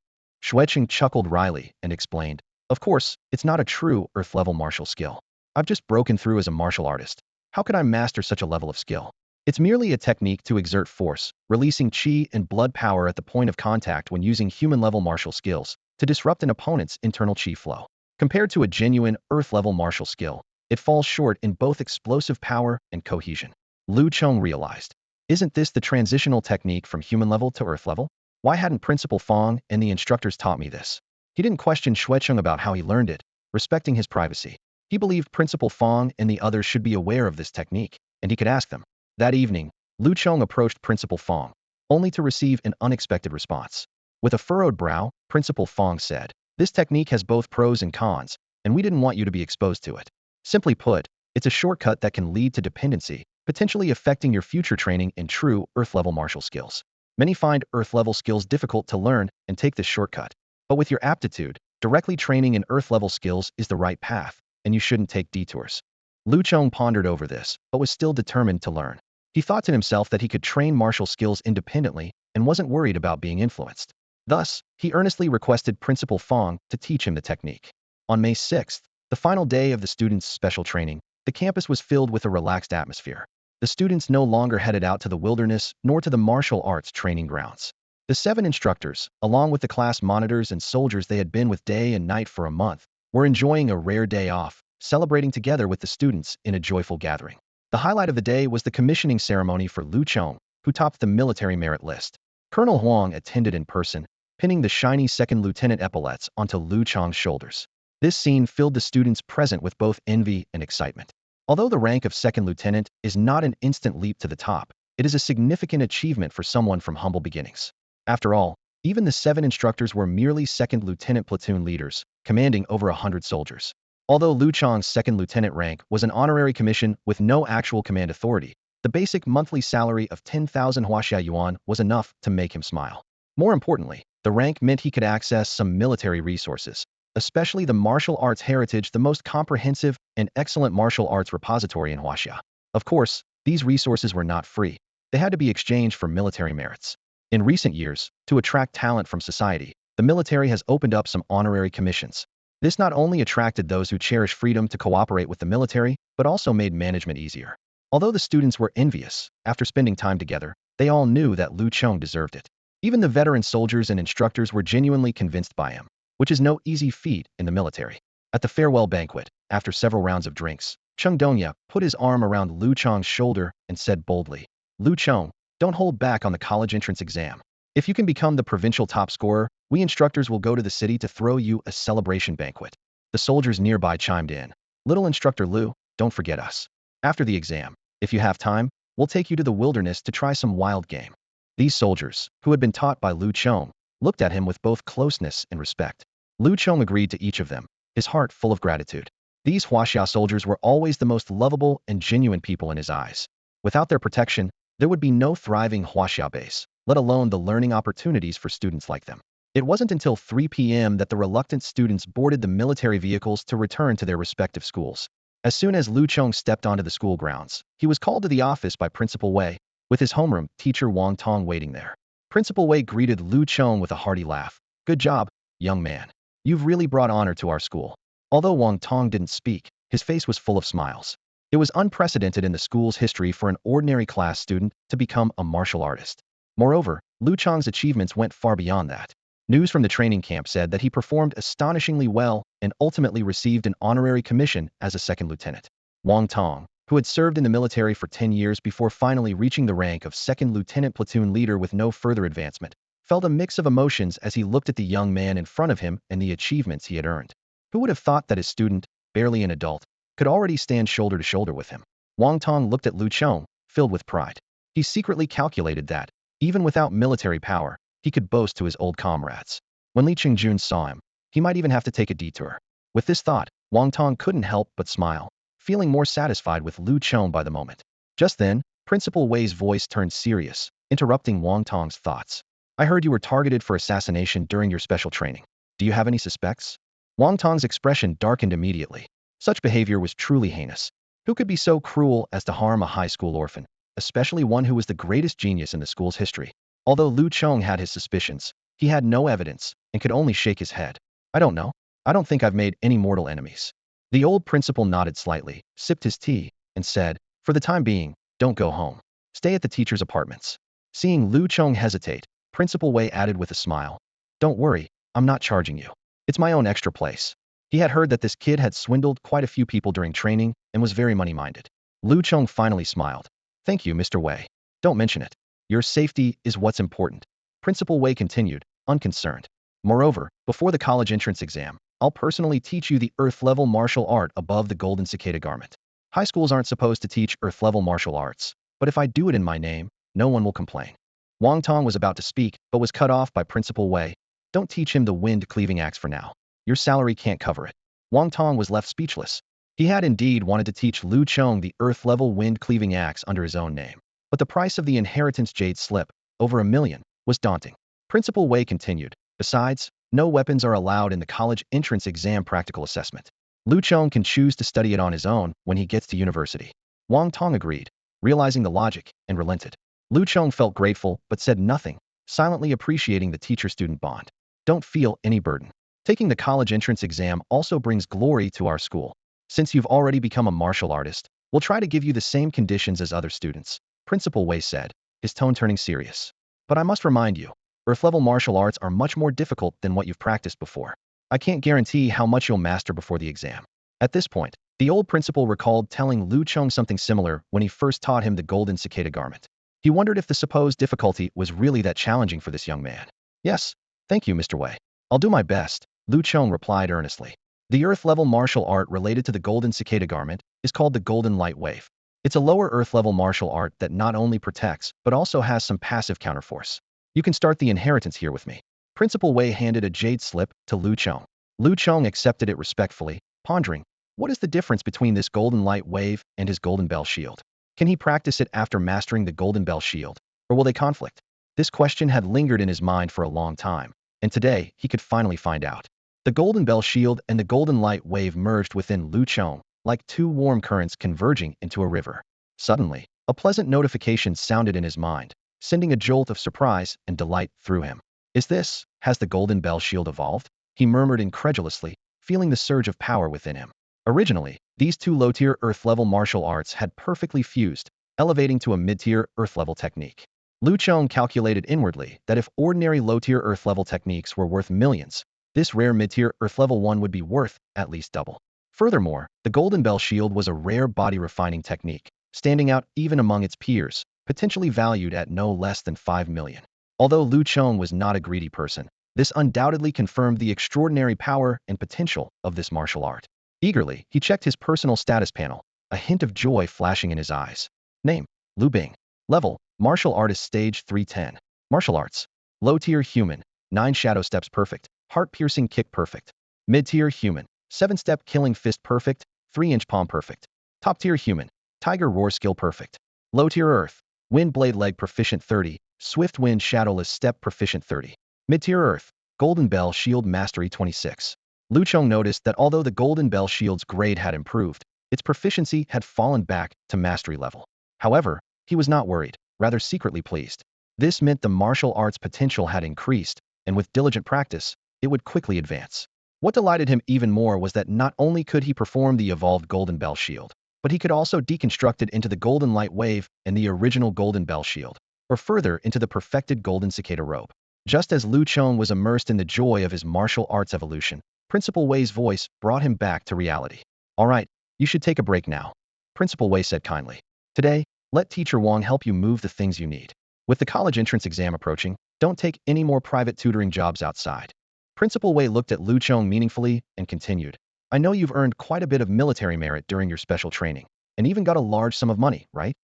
Xue Cheng chuckled wryly and explained, of course, it's not a true earth-level martial skill. I've just broken through as a martial artist. How could I master such a level of skill? It's merely a technique to exert force, releasing qi and blood power at the point of contact when using human-level martial skills to disrupt an opponent's internal qi flow. Compared to a genuine earth-level martial skill, it falls short in both explosive power and cohesion. Lu Chong realized. Isn't this the transitional technique from human level to earth level? Why hadn't Principal Fong and the instructors taught me this? He didn't question Xue Cheng about how he learned it, respecting his privacy. He believed Principal Fong and the others should be aware of this technique, and he could ask them. That evening, Lu Chong approached Principal Fong, only to receive an unexpected response. With a furrowed brow, Principal Fong said, this technique has both pros and cons, and we didn't want you to be exposed to it. Simply put, it's a shortcut that can lead to dependency, potentially affecting your future training in true earth-level martial skills. Many find earth-level skills difficult to learn and take this shortcut. But with your aptitude, directly training in earth-level skills is the right path, and you shouldn't take detours. Lu Chong pondered over this, but was still determined to learn. He thought to himself that he could train martial skills independently and wasn't worried about being influenced. Thus, he earnestly requested Principal Fong to teach him the technique. On May 6th, the final day of the students' special training, the campus was filled with a relaxed atmosphere. The students no longer headed out to the wilderness nor to the martial arts training grounds. The 7 instructors, along with the class monitors and soldiers they had been with day and night for a month, were enjoying a rare day off, celebrating together with the students in a joyful gathering. The highlight of the day was the commissioning ceremony for Lu Chong, who topped the military merit list. Colonel Huang attended in person, pinning the shiny second lieutenant epaulets onto Lu Chong's shoulders. This scene filled the students present with both envy and excitement. Although the rank of second lieutenant is not an instant leap to the top, it is a significant achievement for someone from humble beginnings. After all, even the 7 instructors were merely second lieutenant platoon leaders, commanding over 100 soldiers. Although Lu Chong's second lieutenant rank was an honorary commission with no actual command authority, the basic monthly salary of 10,000 Huaxia yuan was enough to make him smile. More importantly, the rank meant he could access some military resources, especially the martial arts heritage, the most comprehensive and excellent martial arts repository in Huaxia. Of course, these resources were not free. They had to be exchanged for military merits. In recent years, to attract talent from society, the military has opened up some honorary commissions. This not only attracted those who cherish freedom to cooperate with the military, but also made management easier. Although the students were envious, after spending time together, they all knew that Lu Chong deserved it. Even the veteran soldiers and instructors were genuinely convinced by him, which is no easy feat in the military. At the farewell banquet, after several rounds of drinks, Cheng Donya put his arm around Lu Chong's shoulder and said boldly, Lu Chong, don't hold back on the college entrance exam. If you can become the provincial top scorer, we instructors will go to the city to throw you a celebration banquet. The soldiers nearby chimed in. Little instructor Lu, don't forget us. After the exam, if you have time, we'll take you to the wilderness to try some wild game. These soldiers, who had been taught by Lu Chong, looked at him with both closeness and respect. Lu Chong agreed to each of them, his heart full of gratitude. These Huaxia soldiers were always the most lovable and genuine people in his eyes. Without their protection, there would be no thriving Huaxia base, let alone the learning opportunities for students like them. It wasn't until 3 p.m. that the reluctant students boarded the military vehicles to return to their respective schools. As soon as Lu Chong stepped onto the school grounds, he was called to the office by Principal Wei, with his homeroom teacher Wang Tong waiting there. Principal Wei greeted Lu Chong with a hearty laugh. Good job, young man. You've really brought honor to our school. Although Wang Tong didn't speak, his face was full of smiles. It was unprecedented in the school's history for an ordinary class student to become a martial artist. Moreover, Lu Chong's achievements went far beyond that. News from the training camp said that he performed astonishingly well and ultimately received an honorary commission as a second lieutenant. Wang Tong, who had served in the military for 10 years before finally reaching the rank of second lieutenant platoon leader with no further advancement, felt a mix of emotions as he looked at the young man in front of him and the achievements he had earned. Who would have thought that his student, barely an adult, could already stand shoulder to shoulder with him? Wang Tong looked at Lu Chong, filled with pride. He secretly calculated that, even without military power, he could boast to his old comrades. When Li Qingjun saw him, he might even have to take a detour. With this thought, Wang Tong couldn't help but smile, feeling more satisfied with Lu Chong by the moment. Just then, Principal Wei's voice turned serious, interrupting Wang Tong's thoughts. I heard you were targeted for assassination during your special training. Do you have any suspects? Wang Tong's expression darkened immediately. Such behavior was truly heinous. Who could be so cruel as to harm a high school orphan, especially one who was the greatest genius in the school's history? Although Lu Chong had his suspicions, he had no evidence and could only shake his head. I don't know. I don't think I've made any mortal enemies. The old principal nodded slightly, sipped his tea, and said, for the time being, don't go home. Stay at the teacher's apartments. Seeing Lu Chong hesitate, Principal Wei added with a smile, don't worry, I'm not charging you. It's my own extra place. He had heard that this kid had swindled quite a few people during training and was very money-minded. Lu Chong finally smiled. Thank you, Mr. Wei. Don't mention it. Your safety is what's important. Principal Wei continued, unconcerned. Moreover, before the college entrance exam, I'll personally teach you the Earth-level martial art above the Golden Cicada garment. High schools aren't supposed to teach Earth-level martial arts, but if I do it in my name, no one will complain. Wang Tong was about to speak, but was cut off by Principal Wei. Don't teach him the wind-cleaving axe for now. Your salary can't cover it. Wang Tong was left speechless. He had indeed wanted to teach Lu Chong the Earth-level wind-cleaving axe under his own name, but the price of the inheritance jade slip, over $1 million, was daunting. Principal Wei continued, besides, no weapons are allowed in the college entrance exam practical assessment. Lu Chong can choose to study it on his own when he gets to university. Wang Tong agreed, realizing the logic, and relented. Lu Chong felt grateful but said nothing, silently appreciating the teacher-student bond. Don't feel any burden. Taking the college entrance exam also brings glory to our school. Since you've already become a martial artist, we'll try to give you the same conditions as other students, Principal Wei said, his tone turning serious. But I must remind you, Earth-level martial arts are much more difficult than what you've practiced before. I can't guarantee how much you'll master before the exam. At this point, the old principal recalled telling Lu Chong something similar when he first taught him the Golden Cicada garment. He wondered if the supposed difficulty was really that challenging for this young man. Yes, thank you, Mr. Wei. I'll do my best, Lu Chong replied earnestly. The Earth-level martial art related to the Golden Cicada garment is called the Golden Light Wave. It's a lower Earth-level martial art that not only protects, but also has some passive counterforce. You can start the inheritance here with me. Principal Wei handed a jade slip to Lu Chong. Lu Chong accepted it respectfully, pondering, what is the difference between this Golden Light Wave and his Golden Bell Shield? Can he practice it after mastering the Golden Bell Shield, or will they conflict? This question had lingered in his mind for a long time, and today he could finally find out. The Golden Bell Shield and the Golden Light Wave merged within Lu Chong, like two warm currents converging into a river. Suddenly, a pleasant notification sounded in his mind, sending a jolt of surprise and delight through him. Has the Golden Bell Shield evolved? He murmured incredulously, feeling the surge of power within him. Originally, these two low-tier Earth-level martial arts had perfectly fused, elevating to a mid-tier Earth-level technique. Lu Chong calculated inwardly that if ordinary low-tier Earth-level techniques were worth millions, this rare mid-tier Earth-level one would be worth at least double. Furthermore, the Golden Bell Shield was a rare body-refining technique, standing out even among its peers, potentially valued at no less than 5 million. Although Lu Chong was not a greedy person, this undoubtedly confirmed the extraordinary power and potential of this martial art. Eagerly, he checked his personal status panel, a hint of joy flashing in his eyes. Name, Lu Bing. Level, Martial Artist Stage 310. Martial Arts. Low-tier Human, 9 Shadow Steps Perfect, Heart-Piercing Kick Perfect. Mid-tier Human, 7-Step Killing Fist Perfect, 3-Inch Palm Perfect. Top-tier Human, Tiger Roar Skill Perfect. Low-tier Earth, Wind Blade Leg Proficient 30, Swift Wind Shadowless Step Proficient 30. Mid-tier Earth, Golden Bell Shield Mastery 26. Lu Chong noticed that although the Golden Bell Shield's grade had improved, its proficiency had fallen back to mastery level. However, he was not worried, rather secretly pleased. This meant the martial arts potential had increased, and with diligent practice, it would quickly advance. What delighted him even more was that not only could he perform the evolved Golden Bell Shield, but he could also deconstruct it into the Golden Light Wave and the original Golden Bell Shield, or further into the perfected Golden Cicada robe. Just as Lu Chong was immersed in the joy of his martial arts evolution, Principal Wei's voice brought him back to reality. All right, you should take a break now, Principal Wei said kindly. Today, let Teacher Wang help you move the things you need. With the college entrance exam approaching, don't take any more private tutoring jobs outside. Principal Wei looked at Lu Chong meaningfully and continued. I know you've earned quite a bit of military merit during your special training, and even got a large sum of money, right?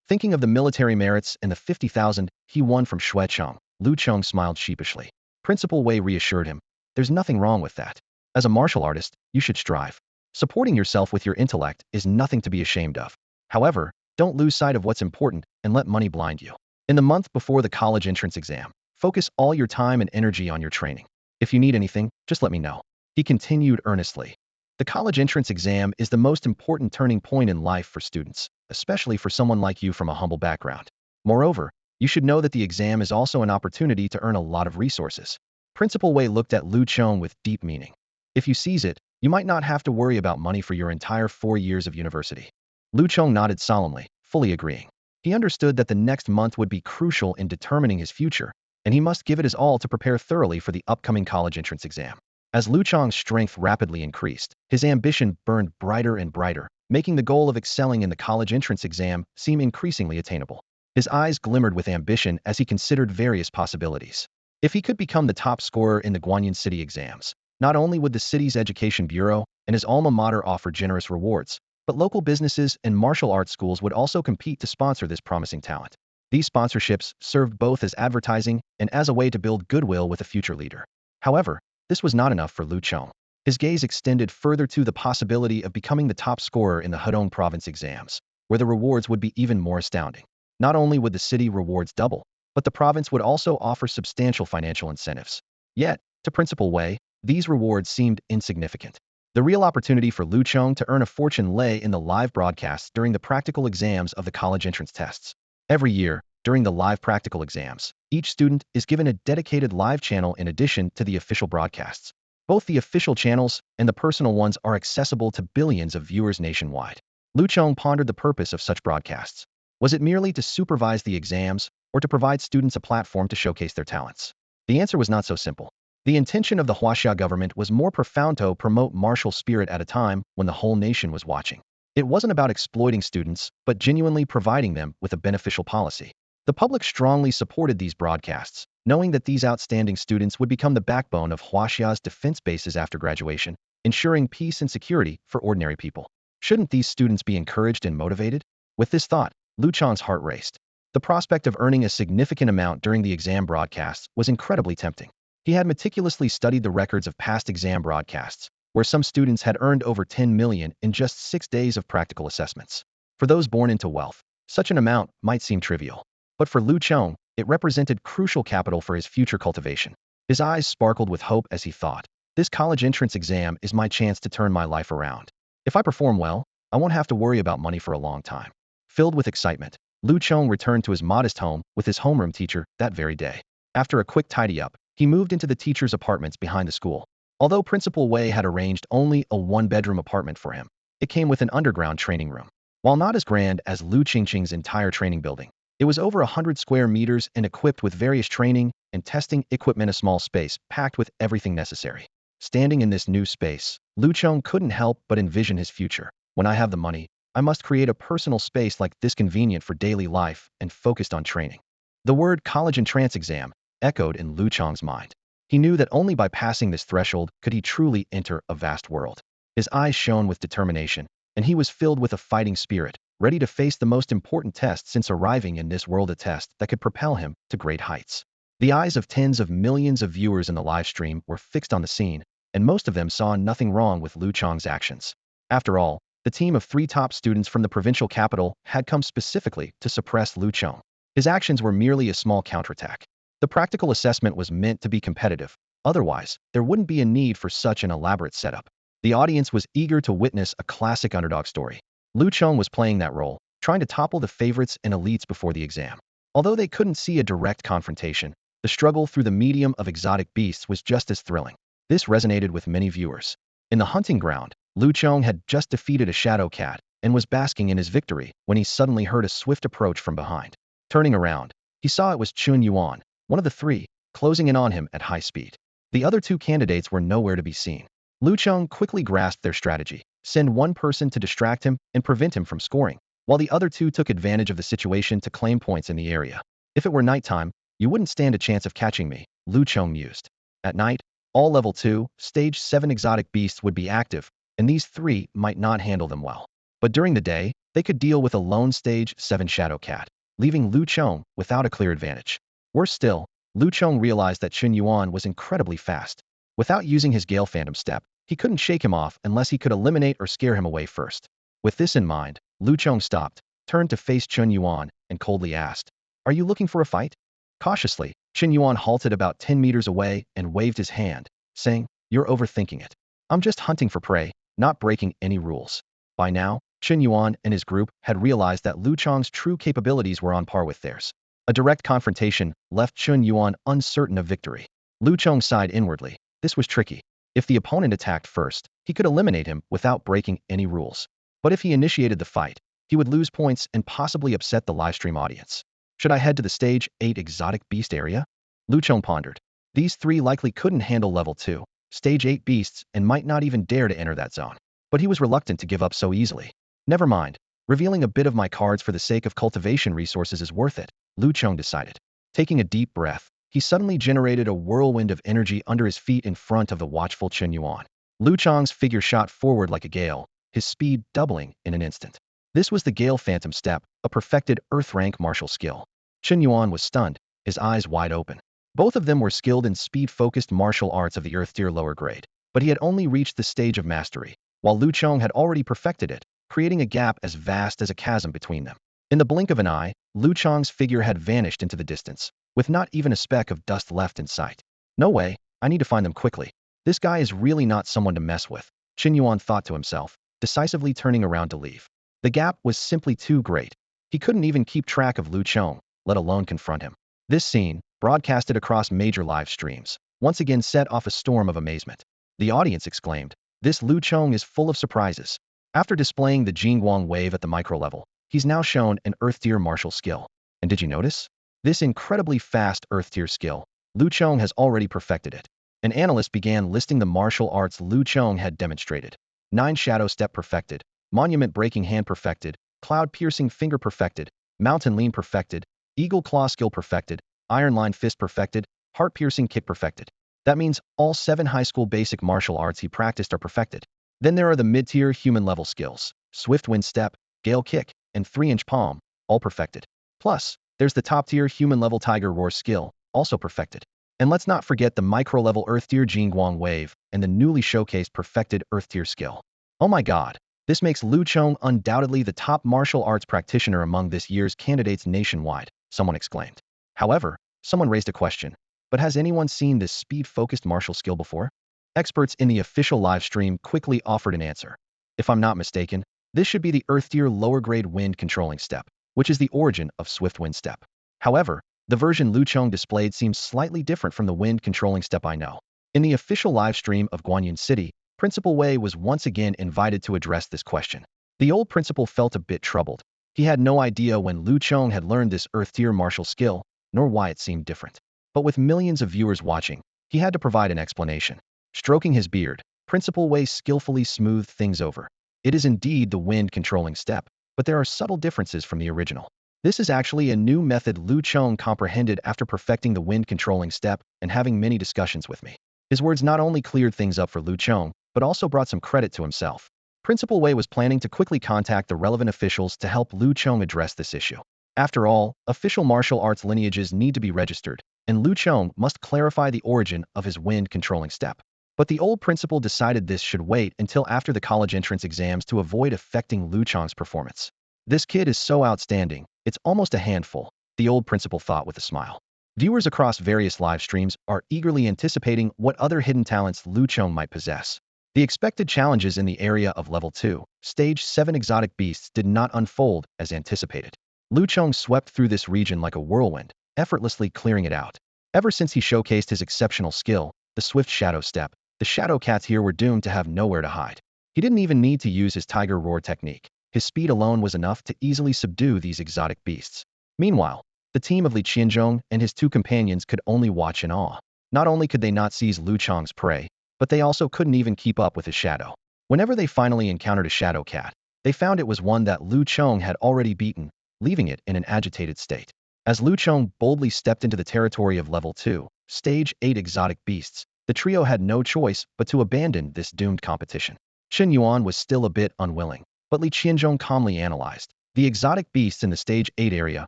Thinking of the military merits and the 50,000 he won from Chong, Lu Chong smiled sheepishly. Principal Wei reassured him. There's nothing wrong with that. As a martial artist, you should strive. Supporting yourself with your intellect is nothing to be ashamed of. However, don't lose sight of what's important and let money blind you. In the month before the college entrance exam, focus all your time and energy on your training. If you need anything, just let me know. He continued earnestly. The college entrance exam is the most important turning point in life for students, especially for someone like you from a humble background. Moreover, you should know that the exam is also an opportunity to earn a lot of resources. Principal Wei looked at Lu Chong with deep meaning. If you seize it, you might not have to worry about money for your entire 4 years of university. Lu Chong nodded solemnly, fully agreeing. He understood that the next month would be crucial in determining his future, and he must give it his all to prepare thoroughly for the upcoming college entrance exam. As Lu Chong's strength rapidly increased, his ambition burned brighter and brighter, making the goal of excelling in the college entrance exam seem increasingly attainable. His eyes glimmered with ambition as he considered various possibilities. If he could become the top scorer in the Guanyin City exams, not only would the city's education bureau and his alma mater offer generous rewards, but local businesses and martial arts schools would also compete to sponsor this promising talent. These sponsorships served both as advertising and as a way to build goodwill with a future leader. However, this was not enough for Lu Chong. His gaze extended further to the possibility of becoming the top scorer in the Hedong province exams, where the rewards would be even more astounding. Not only would the city rewards double, but the province would also offer substantial financial incentives. Yet, to Principal Wei, these rewards seemed insignificant. The real opportunity for Lu Chong to earn a fortune lay in the live broadcasts during the practical exams of the college entrance tests. Every year, during the live practical exams, each student is given a dedicated live channel in addition to the official broadcasts. Both the official channels and the personal ones are accessible to billions of viewers nationwide. Lu Chong pondered the purpose of such broadcasts. Was it merely to supervise the exams, or to provide students a platform to showcase their talents? The answer was not so simple. The intention of the Huaxia government was more profound: to promote martial spirit at a time when the whole nation was watching. It wasn't about exploiting students, but genuinely providing them with a beneficial policy. The public strongly supported these broadcasts, knowing that these outstanding students would become the backbone of Huaxia's defense bases after graduation, ensuring peace and security for ordinary people. Shouldn't these students be encouraged and motivated? With this thought, Lu Chong's heart raced. The prospect of earning a significant amount during the exam broadcasts was incredibly tempting. He had meticulously studied the records of past exam broadcasts, where some students had earned over 10 million in just 6 days of practical assessments. For those born into wealth, such an amount might seem trivial. But for Lu Chong, it represented crucial capital for his future cultivation. His eyes sparkled with hope as he thought, this college entrance exam is my chance to turn my life around. If I perform well, I won't have to worry about money for a long time. Filled with excitement, Lu Chong returned to his modest home with his homeroom teacher that very day. After a quick tidy-up, he moved into the teacher's apartments behind the school. Although Principal Wei had arranged only a one-bedroom apartment for him, it came with an underground training room. While not as grand as Lu Qingqing's entire training building, it was over 100 square meters and equipped with various training and testing equipment, a small space packed with everything necessary. Standing in this new space, Lu Chong couldn't help but envision his future. When I have the money, I must create a personal space like this, convenient for daily life and focused on training. The word college entrance exam echoed in Lu Chong's mind. He knew that only by passing this threshold could he truly enter a vast world. His eyes shone with determination, and he was filled with a fighting spirit, ready to face the most important test since arriving in this world, a test that could propel him to great heights. The eyes of tens of millions of viewers in the live stream were fixed on the scene, and most of them saw nothing wrong with Lu Chong's actions. After all, the team of 3 top students from the provincial capital had come specifically to suppress Lu Chong. His actions were merely a small counterattack. The practical assessment was meant to be competitive. Otherwise, there wouldn't be a need for such an elaborate setup. The audience was eager to witness a classic underdog story. Lu Chong was playing that role, trying to topple the favorites and elites before the exam. Although they couldn't see a direct confrontation, the struggle through the medium of exotic beasts was just as thrilling. This resonated with many viewers. In the hunting ground, Lu Chong had just defeated a shadow cat and was basking in his victory when he suddenly heard a swift approach from behind. Turning around, he saw it was Chun Yuan, one of the 3, closing in on him at high speed. The other two candidates were nowhere to be seen. Lu Chong quickly grasped their strategy: send one person to distract him and prevent him from scoring, while the other two took advantage of the situation to claim points in the area. If it were nighttime, you wouldn't stand a chance of catching me, Lu Chong mused. At night, all level 2, stage 7 exotic beasts would be active, and these three might not handle them well. But during the day, they could deal with a lone stage 7 shadow cat, leaving Lu Chong without a clear advantage. Worse still, Lu Chong realized that Chun Yuan was incredibly fast. Without using his Gale Phantom step, he couldn't shake him off unless he could eliminate or scare him away first. With this in mind, Lu Chong stopped, turned to face Chun Yuan, and coldly asked, "Are you looking for a fight?" Cautiously, Chun Yuan halted about 10 meters away and waved his hand, saying, "You're overthinking it. I'm just hunting for prey, not breaking any rules." By now, Chun Yuan and his group had realized that Lu Chong's true capabilities were on par with theirs. A direct confrontation left Chun Yuan uncertain of victory. Lu Chong sighed inwardly. This was tricky. If the opponent attacked first, he could eliminate him without breaking any rules. But if he initiated the fight, he would lose points and possibly upset the livestream audience. Should I head to the stage 8 exotic beast area? Lu Chong pondered. These three likely couldn't handle level 2, stage 8 beasts and might not even dare to enter that zone. But he was reluctant to give up so easily. Never mind. Revealing a bit of my cards for the sake of cultivation resources is worth it, Lu Chong decided. Taking a deep breath, he suddenly generated a whirlwind of energy under his feet in front of the watchful Chun Yuan. Lu Chong's figure shot forward like a gale, his speed doubling in an instant. This was the Gale Phantom step, a perfected Earth-rank martial skill. Chun Yuan was stunned, his eyes wide open. Both of them were skilled in speed-focused martial arts of the Earth-tier lower grade, but he had only reached the stage of mastery, while Lu Chong had already perfected it, creating a gap as vast as a chasm between them. In the blink of an eye, Lu Chong's figure had vanished into the distance, with not even a speck of dust left in sight. No way, I need to find them quickly. This guy is really not someone to mess with, Chun Yuan thought to himself, decisively turning around to leave. The gap was simply too great. He couldn't even keep track of Lu Chong, let alone confront him. This scene, broadcasted across major live streams, once again set off a storm of amazement. The audience exclaimed, "This Lu Chong is full of surprises." After displaying the Jingguang wave at the micro level, he's now shown an Earth-tier martial skill. And did you notice? This incredibly fast Earth-tier skill, Lu Chong has already perfected it. An analyst began listing the martial arts Lu Chong had demonstrated. 9 Shadow Step perfected, Monument Breaking Hand perfected, Cloud Piercing Finger perfected, Mountain Lean perfected, Eagle Claw skill perfected, Iron Line Fist perfected, Heart Piercing Kick perfected. That means all 7 high school basic martial arts he practiced are perfected. Then there are the mid-tier human-level skills, Swift Wind Step, Gale Kick, and 3-inch Palm, all perfected. Plus, there's the top-tier human-level Tiger Roar skill, also perfected. And let's not forget the micro-level Earth-tier Jingguang wave and the newly showcased perfected Earth-tier skill. Oh my god, this makes Lu Chong undoubtedly the top martial arts practitioner among this year's candidates nationwide, someone exclaimed. However, someone raised a question. But has anyone seen this speed-focused martial skill before? Experts in the official live stream quickly offered an answer. If I'm not mistaken, this should be the Earth-tier lower-grade wind controlling step, which is the origin of Swift Wind Step. However, the version Lu Chong displayed seems slightly different from the wind controlling step I know. In the official live stream of Guanyin City, Principal Wei was once again invited to address this question. The old principal felt a bit troubled. He had no idea when Lu Chong had learned this Earth-tier martial skill, nor why it seemed different. But with millions of viewers watching, he had to provide an explanation. Stroking his beard, Principal Wei skillfully smoothed things over. It is indeed the wind controlling step, but there are subtle differences from the original. This is actually a new method Lu Chong comprehended after perfecting the wind controlling step and having many discussions with me. His words not only cleared things up for Lu Chong, but also brought some credit to himself. Principal Wei was planning to quickly contact the relevant officials to help Lu Chong address this issue. After all, official martial arts lineages need to be registered, and Lu Chong must clarify the origin of his wind controlling step. But the old principal decided this should wait until after the college entrance exams to avoid affecting Lu Chong's performance. This kid is so outstanding, it's almost a handful, the old principal thought with a smile. Viewers across various live streams are eagerly anticipating what other hidden talents Lu Chong might possess. The expected challenges in the area of level 2, stage 7 exotic beasts did not unfold as anticipated. Lu Chong swept through this region like a whirlwind, effortlessly clearing it out. Ever since he showcased his exceptional skill, the swift shadow step, the shadow cats here were doomed to have nowhere to hide. He didn't even need to use his Tiger Roar technique. His speed alone was enough to easily subdue these exotic beasts. Meanwhile, The team of Li Qianzhong and his two companions could only watch in awe. Not only could they not seize Lu Chong's prey, but they also couldn't even keep up with his shadow. Whenever they finally encountered a shadow cat, they found it was one that Lu Chong had already beaten, leaving it in an agitated state. As Lu Chong boldly stepped into the territory of Level 2, Stage 8 exotic beasts, the trio had no choice but to abandon this doomed competition. Chen Yuan was still a bit unwilling, but Li Qianzhong calmly analyzed. The exotic beasts in the Stage 8 area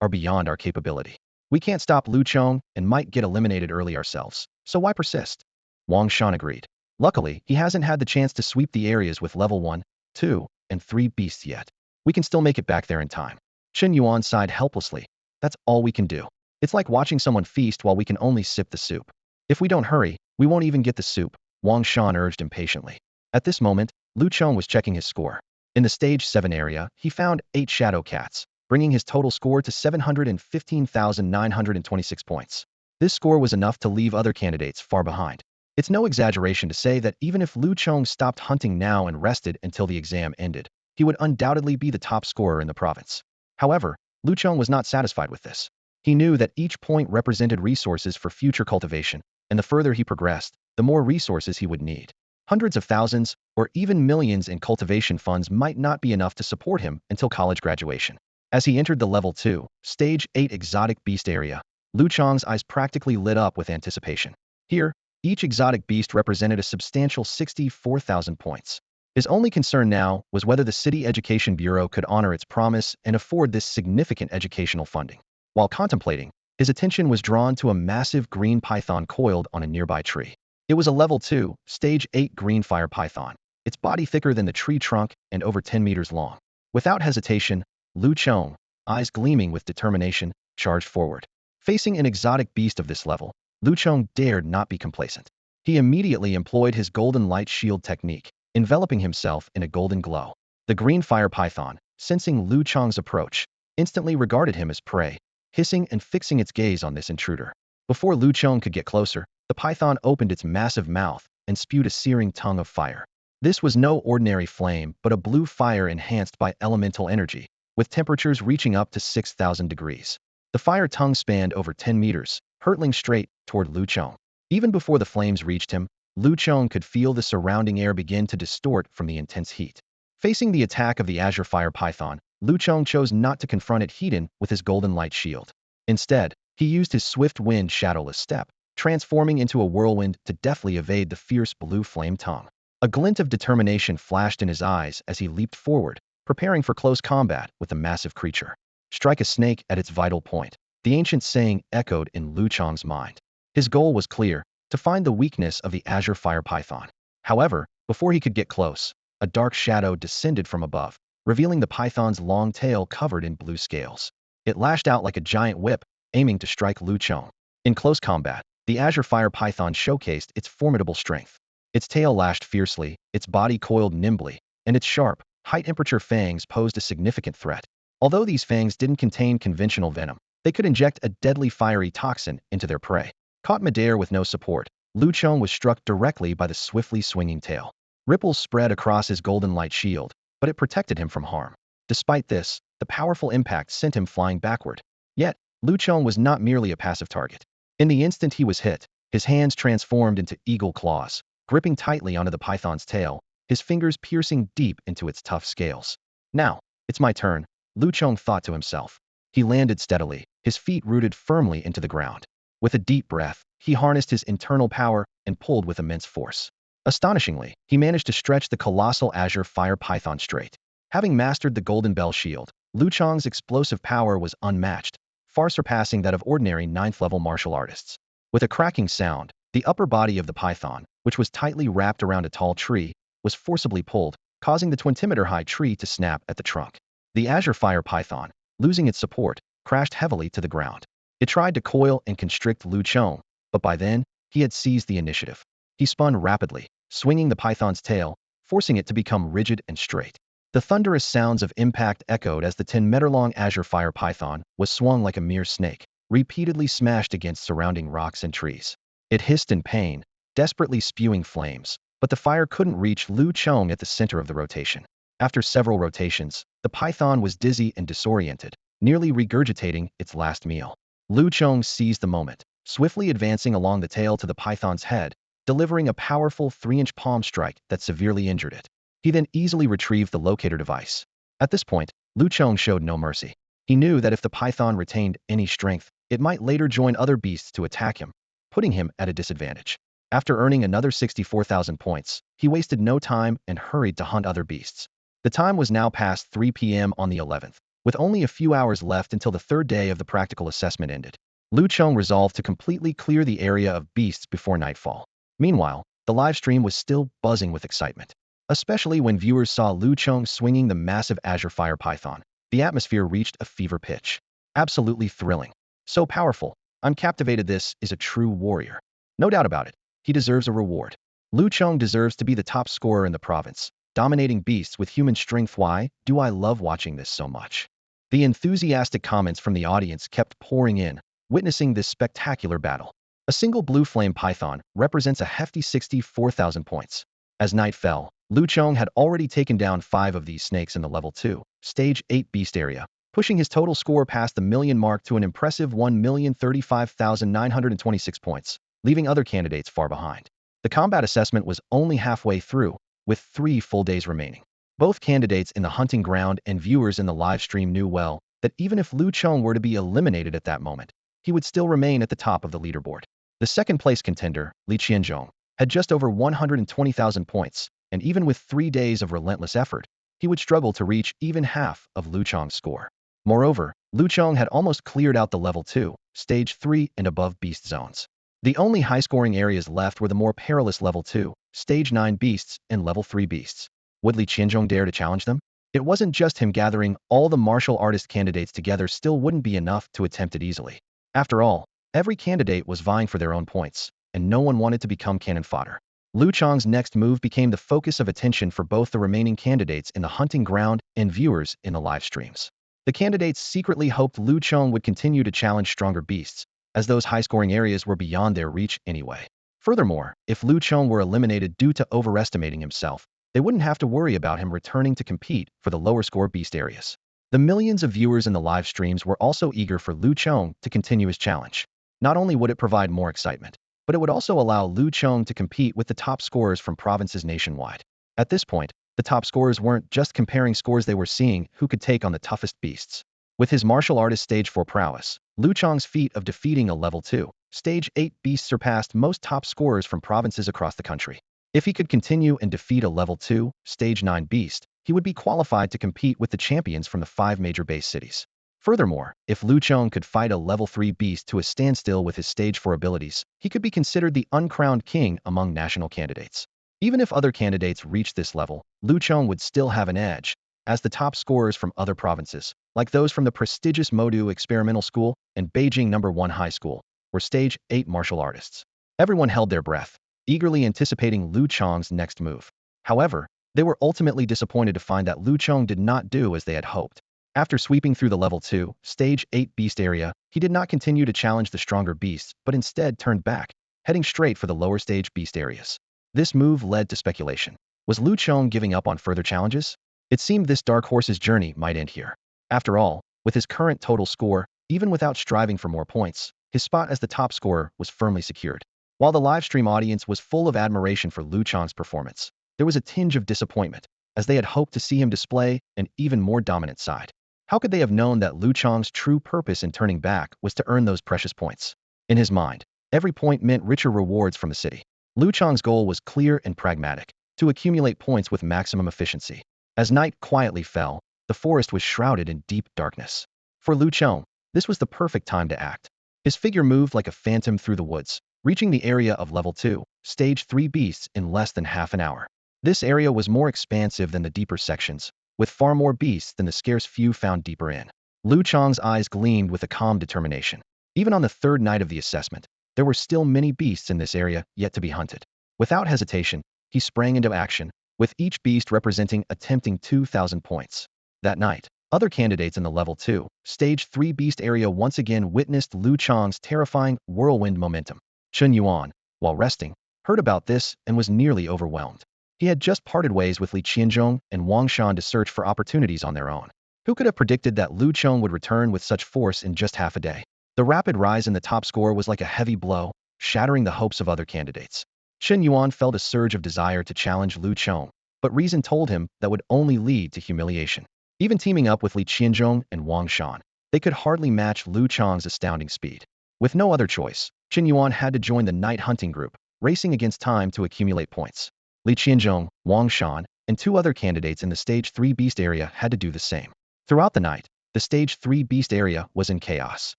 are beyond our capability. We can't stop Lu Chong and might get eliminated early ourselves, so why persist? Wang Shan agreed. Luckily, he hasn't had the chance to sweep the areas with level 1, 2, and 3 beasts yet. We can still make it back there in time. Chen Yuan sighed helplessly. That's all we can do. It's like watching someone feast while we can only sip the soup. If we don't hurry, we won't even get the soup, Wang Shan urged impatiently. At this moment, Lu Chong was checking his score. In the Stage 7 area, he found 8 shadow cats, bringing his total score to 715,926 points. This score was enough to leave other candidates far behind. It's no exaggeration to say that even if Lu Chong stopped hunting now and rested until the exam ended, he would undoubtedly be the top scorer in the province. However, Lu Chong was not satisfied with this. He knew that each point represented resources for future cultivation, and the further he progressed, the more resources he would need. Hundreds of thousands, or even millions in cultivation funds might not be enough to support him until college graduation. As he entered the Level 2, Stage 8 exotic beast area, Lu Chong's eyes practically lit up with anticipation. Here, each exotic beast represented a substantial 64,000 points. His only concern now was whether the City Education Bureau could honor its promise and afford this significant educational funding. While contemplating, his attention was drawn to a massive green python coiled on a nearby tree. It was a Level 2, Stage 8 green fire python, its body thicker than the tree trunk and over 10 meters long. Without hesitation, Lu Chong, eyes gleaming with determination, charged forward. Facing an exotic beast of this level, Lu Chong dared not be complacent. He immediately employed his golden light shield technique, enveloping himself in a golden glow. The green fire python, sensing Lu Chong's approach, instantly regarded him as prey, hissing and fixing its gaze on this intruder. Before Lu Chong could get closer, the python opened its massive mouth and spewed a searing tongue of fire. This was no ordinary flame, but a blue fire enhanced by elemental energy, with temperatures reaching up to 6,000 degrees. The fire tongue spanned over 10 meters, hurtling straight toward Lu Chong. Even before the flames reached him, Lu Chong could feel the surrounding air begin to distort from the intense heat. Facing the attack of the azure fire python, Lu Chong chose not to confront it heat-in with his golden light shield. Instead, he used his swift wind shadowless step, transforming into a whirlwind to deftly evade the fierce blue flame tongue. A glint of determination flashed in his eyes as he leaped forward, preparing for close combat with the massive creature. Strike a snake at its vital point. The ancient saying echoed in Lu Chong's mind. His goal was clear, to find the weakness of the azure fire python. However, before he could get close, a dark shadow descended from above, revealing the python's long tail covered in blue scales. It lashed out like a giant whip, aiming to strike Lu Chong. In close combat, the azure fire python showcased its formidable strength. Its tail lashed fiercely, its body coiled nimbly, and its sharp, high-temperature fangs posed a significant threat. Although these fangs didn't contain conventional venom, they could inject a deadly fiery toxin into their prey. Caught midair with no support, Lu Chong was struck directly by the swiftly swinging tail. Ripples spread across his golden light shield, but it protected him from harm. Despite this, the powerful impact sent him flying backward. Yet, Lu Chong was not merely a passive target. In the instant he was hit, his hands transformed into eagle claws, gripping tightly onto the python's tail, his fingers piercing deep into its tough scales. Now, it's my turn, Lu Chong thought to himself. He landed steadily, his feet rooted firmly into the ground. With a deep breath, he harnessed his internal power and pulled with immense force. Astonishingly, he managed to stretch the colossal azure fire python straight. Having mastered the golden bell shield, Lu Chong's explosive power was unmatched, far surpassing that of ordinary 9th-level martial artists. With a cracking sound, the upper body of the python, which was tightly wrapped around a tall tree, was forcibly pulled, causing the 20-meter-high tree to snap at the trunk. The azure fire python, losing its support, crashed heavily to the ground. It tried to coil and constrict Lu Chong, but by then, he had seized the initiative. He spun rapidly, swinging the python's tail, forcing it to become rigid and straight. The thunderous sounds of impact echoed as the 10-meter-long azure fire python was swung like a mere snake, repeatedly smashed against surrounding rocks and trees. It hissed in pain, desperately spewing flames, but the fire couldn't reach Lu Chong at the center of the rotation. After several rotations, the python was dizzy and disoriented, nearly regurgitating its last meal. Lu Chong seized the moment, swiftly advancing along the tail to the python's head, delivering a powerful 3-inch palm strike that severely injured it. He then easily retrieved the locator device. At this point, Lu Chong showed no mercy. He knew that if the python retained any strength, it might later join other beasts to attack him, putting him at a disadvantage. After earning another 64,000 points, he wasted no time and hurried to hunt other beasts. The time was now past 3 p.m. on the 11th, with only a few hours left until the third day of the practical assessment ended. Lu Chong resolved to completely clear the area of beasts before nightfall. Meanwhile, the live stream was still buzzing with excitement, especially when viewers saw Lu Chong swinging the massive azure fire python. The atmosphere reached a fever pitch. Absolutely thrilling. So powerful. I'm captivated. This is a true warrior. No doubt about it. He deserves a reward. Lu Chong deserves to be the top scorer in the province, dominating beasts with human strength. Why do I love watching this so much? The enthusiastic comments from the audience kept pouring in, witnessing this spectacular battle. A single blue flame python represents a hefty 64,000 points. As night fell, Lu Chong had already taken down 5 of these snakes in the level 2, stage 8 beast area, pushing his total score past the million mark to an impressive 1,035,926 points, leaving other candidates far behind. The combat assessment was only halfway through, with 3 full days remaining. Both candidates in the hunting ground and viewers in the live stream knew well that even if Lu Chong were to be eliminated at that moment, he would still remain at the top of the leaderboard. The second-place contender, Li Qianzhong, had just over 120,000 points, and even with 3 days of relentless effort, he would struggle to reach even half of Lu Chong's score. Moreover, Lu Chong had almost cleared out the level 2, stage 3 and above beast zones. The only high-scoring areas left were the more perilous level 2, stage 9 beasts and level 3 beasts. Would Li Qianzhong dare to challenge them? It wasn't just him. Gathering all the martial artist candidates together still wouldn't be enough to attempt it easily. After all, every candidate was vying for their own points, and no one wanted to become cannon fodder. Lu Chong's next move became the focus of attention for both the remaining candidates in the hunting ground and viewers in the live streams. The candidates secretly hoped Lu Chong would continue to challenge stronger beasts, as those high-scoring areas were beyond their reach anyway. Furthermore, if Lu Chong were eliminated due to overestimating himself, they wouldn't have to worry about him returning to compete for the lower-score beast areas. The millions of viewers in the live streams were also eager for Lu Chong to continue his challenge. Not only would it provide more excitement, but it would also allow Lu Chong to compete with the top scorers from provinces nationwide. At this point, the top scorers weren't just comparing scores, they were seeing who could take on the toughest beasts. With his martial artist stage 4 prowess, Lu Chong's feat of defeating a level 2, stage 8 beast surpassed most top scorers from provinces across the country. If he could continue and defeat a level 2, stage 9 beast, he would be qualified to compete with the champions from the 5 major base cities. Furthermore, if Lu Chong could fight a level 3 beast to a standstill with his stage 4 abilities, he could be considered the uncrowned king among national candidates. Even if other candidates reached this level, Lu Chong would still have an edge, as the top scorers from other provinces, like those from the prestigious Modu Experimental School and Beijing No. 1 High School, were stage 8 martial artists. Everyone held their breath, eagerly anticipating Lu Chong's next move. However, they were ultimately disappointed to find that Lu Chong did not do as they had hoped. After sweeping through the level 2, stage 8 beast area, he did not continue to challenge the stronger beasts, but instead turned back, heading straight for the lower stage beast areas. This move led to speculation. Was Lu Chong giving up on further challenges? It seemed this dark horse's journey might end here. After all, with his current total score, even without striving for more points, his spot as the top scorer was firmly secured. While the livestream audience was full of admiration for Lu Chong's performance, there was a tinge of disappointment, as they had hoped to see him display an even more dominant side. How could they have known that Lu Chong's true purpose in turning back was to earn those precious points? In his mind, every point meant richer rewards from the city. Lu Chong's goal was clear and pragmatic, to accumulate points with maximum efficiency. As night quietly fell, the forest was shrouded in deep darkness. For Lu Chong, this was the perfect time to act. His figure moved like a phantom through the woods, reaching the area of level 2, stage 3 beasts in less than half an hour. This area was more expansive than the deeper sections, with far more beasts than the scarce few found deeper in. Lu Chong's eyes gleamed with a calm determination. Even on the third night of the assessment, there were still many beasts in this area yet to be hunted. Without hesitation, he sprang into action, with each beast representing a tempting 2,000 points. That night, other candidates in the level 2, stage 3 beast area once again witnessed Lu Chong's terrifying whirlwind momentum. Chen Yuan, while resting, heard about this and was nearly overwhelmed. He had just parted ways with Li Qianzhong and Wang Shan to search for opportunities on their own. Who could have predicted that Lu Chong would return with such force in just half a day? The rapid rise in the top score was like a heavy blow, shattering the hopes of other candidates. Chen Yuan felt a surge of desire to challenge Lu Chong, but reason told him that would only lead to humiliation. Even teaming up with Li Qianzhong and Wang Shan, they could hardly match Lu Chong's astounding speed. With no other choice, Chen Yuan had to join the night hunting group, racing against time to accumulate points. Li Qianzhong, Wang Shan, and 2 other candidates in the Stage 3 Beast area had to do the same. Throughout the night, the Stage 3 Beast area was in chaos.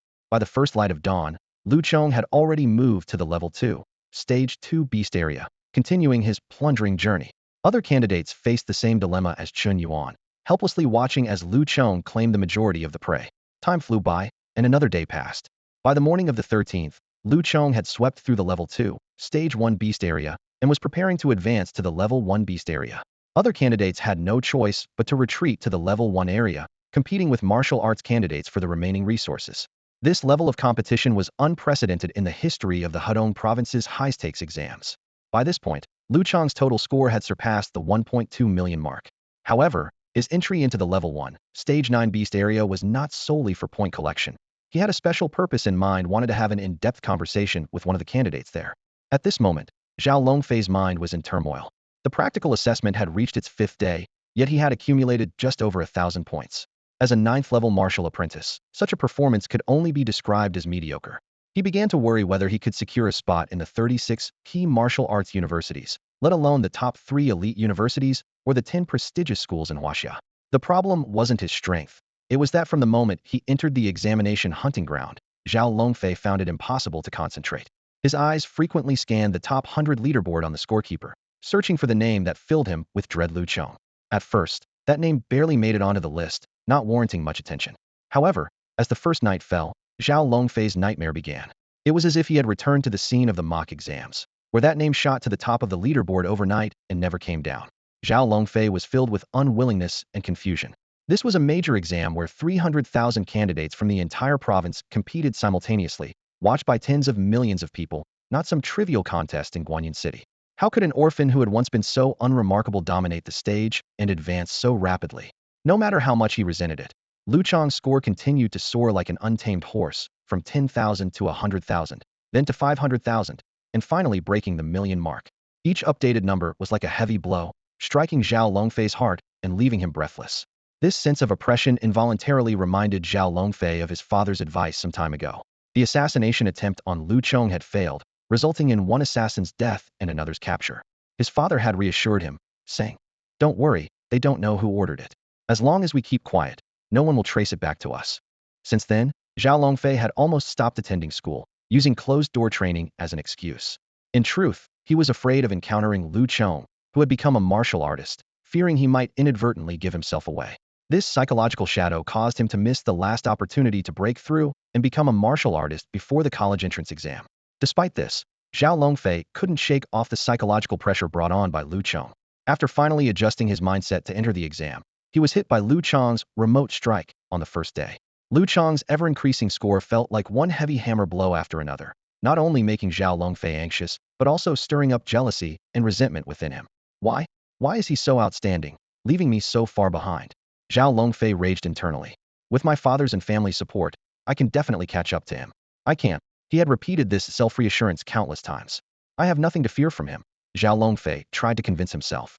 By the first light of dawn, Lu Chong had already moved to the Level 2, Stage 2 Beast area, continuing his plundering journey. Other candidates faced the same dilemma as Chen Yuan, helplessly watching as Lu Chong claimed the majority of the prey. Time flew by, and another day passed. By the morning of the 13th, Lu Chong had swept through the Level 2, Stage 1 Beast area, and was preparing to advance to the Level 1 Beast area. Other candidates had no choice but to retreat to the Level 1 area, competing with martial arts candidates for the remaining resources. This level of competition was unprecedented in the history of the Hudong province's high-stakes exams. By this point, Lu Chong's total score had surpassed the 1.2 million mark. However, his entry into the Level 1, Stage 9 Beast area was not solely for point collection. He had a special purpose in mind, wanted to have an in-depth conversation with one of the candidates there. At this moment, Zhao Longfei's mind was in turmoil. The practical assessment had reached its 5th day, yet he had accumulated just over 1,000 points. As a 9th-level martial apprentice, such a performance could only be described as mediocre. He began to worry whether he could secure a spot in the 36 key martial arts universities, let alone the top 3 elite universities or the 10 prestigious schools in Huaxia. The problem wasn't his strength. It was that from the moment he entered the examination hunting ground, Zhao Longfei found it impossible to concentrate. His eyes frequently scanned the top 100 leaderboard on the scorekeeper, searching for the name that filled him with dread. Lu Chong. At first, that name barely made it onto the list, not warranting much attention. However, as the first night fell, Zhao Longfei's nightmare began. It was as if he had returned to the scene of the mock exams, where that name shot to the top of the leaderboard overnight and never came down. Zhao Longfei was filled with unwillingness and confusion. This was a major exam where 300,000 candidates from the entire province competed simultaneously, watched by tens of millions of people, not some trivial contest in Guanyin City. How could an orphan who had once been so unremarkable dominate the stage and advance so rapidly? No matter how much he resented it, Lu Chong's score continued to soar like an untamed horse, from 10,000 to 100,000, then to 500,000, and finally breaking the million mark. Each updated number was like a heavy blow, striking Zhao Longfei's heart and leaving him breathless. This sense of oppression involuntarily reminded Zhao Longfei of his father's advice some time ago. The assassination attempt on Lu Chong had failed, resulting in one assassin's death and another's capture. His father had reassured him, saying, "Don't worry, they don't know who ordered it. As long as we keep quiet, no one will trace it back to us." Since then, Zhao Longfei had almost stopped attending school, using closed-door training as an excuse. In truth, he was afraid of encountering Lu Chong, who had become a martial artist, fearing he might inadvertently give himself away. This psychological shadow caused him to miss the last opportunity to break through and become a martial artist before the college entrance exam. Despite this, Zhao Longfei couldn't shake off the psychological pressure brought on by Lu Chong. After finally adjusting his mindset to enter the exam, he was hit by Lu Chong's remote strike on the first day. Lu Chong's ever-increasing score felt like one heavy hammer blow after another, not only making Zhao Longfei anxious, but also stirring up jealousy and resentment within him. Why? Why is he so outstanding, leaving me so far behind? Zhao Longfei raged internally. With my father's and family's support, I can definitely catch up to him. I can't. He had repeated this self-reassurance countless times. I have nothing to fear from him, Zhao Longfei tried to convince himself.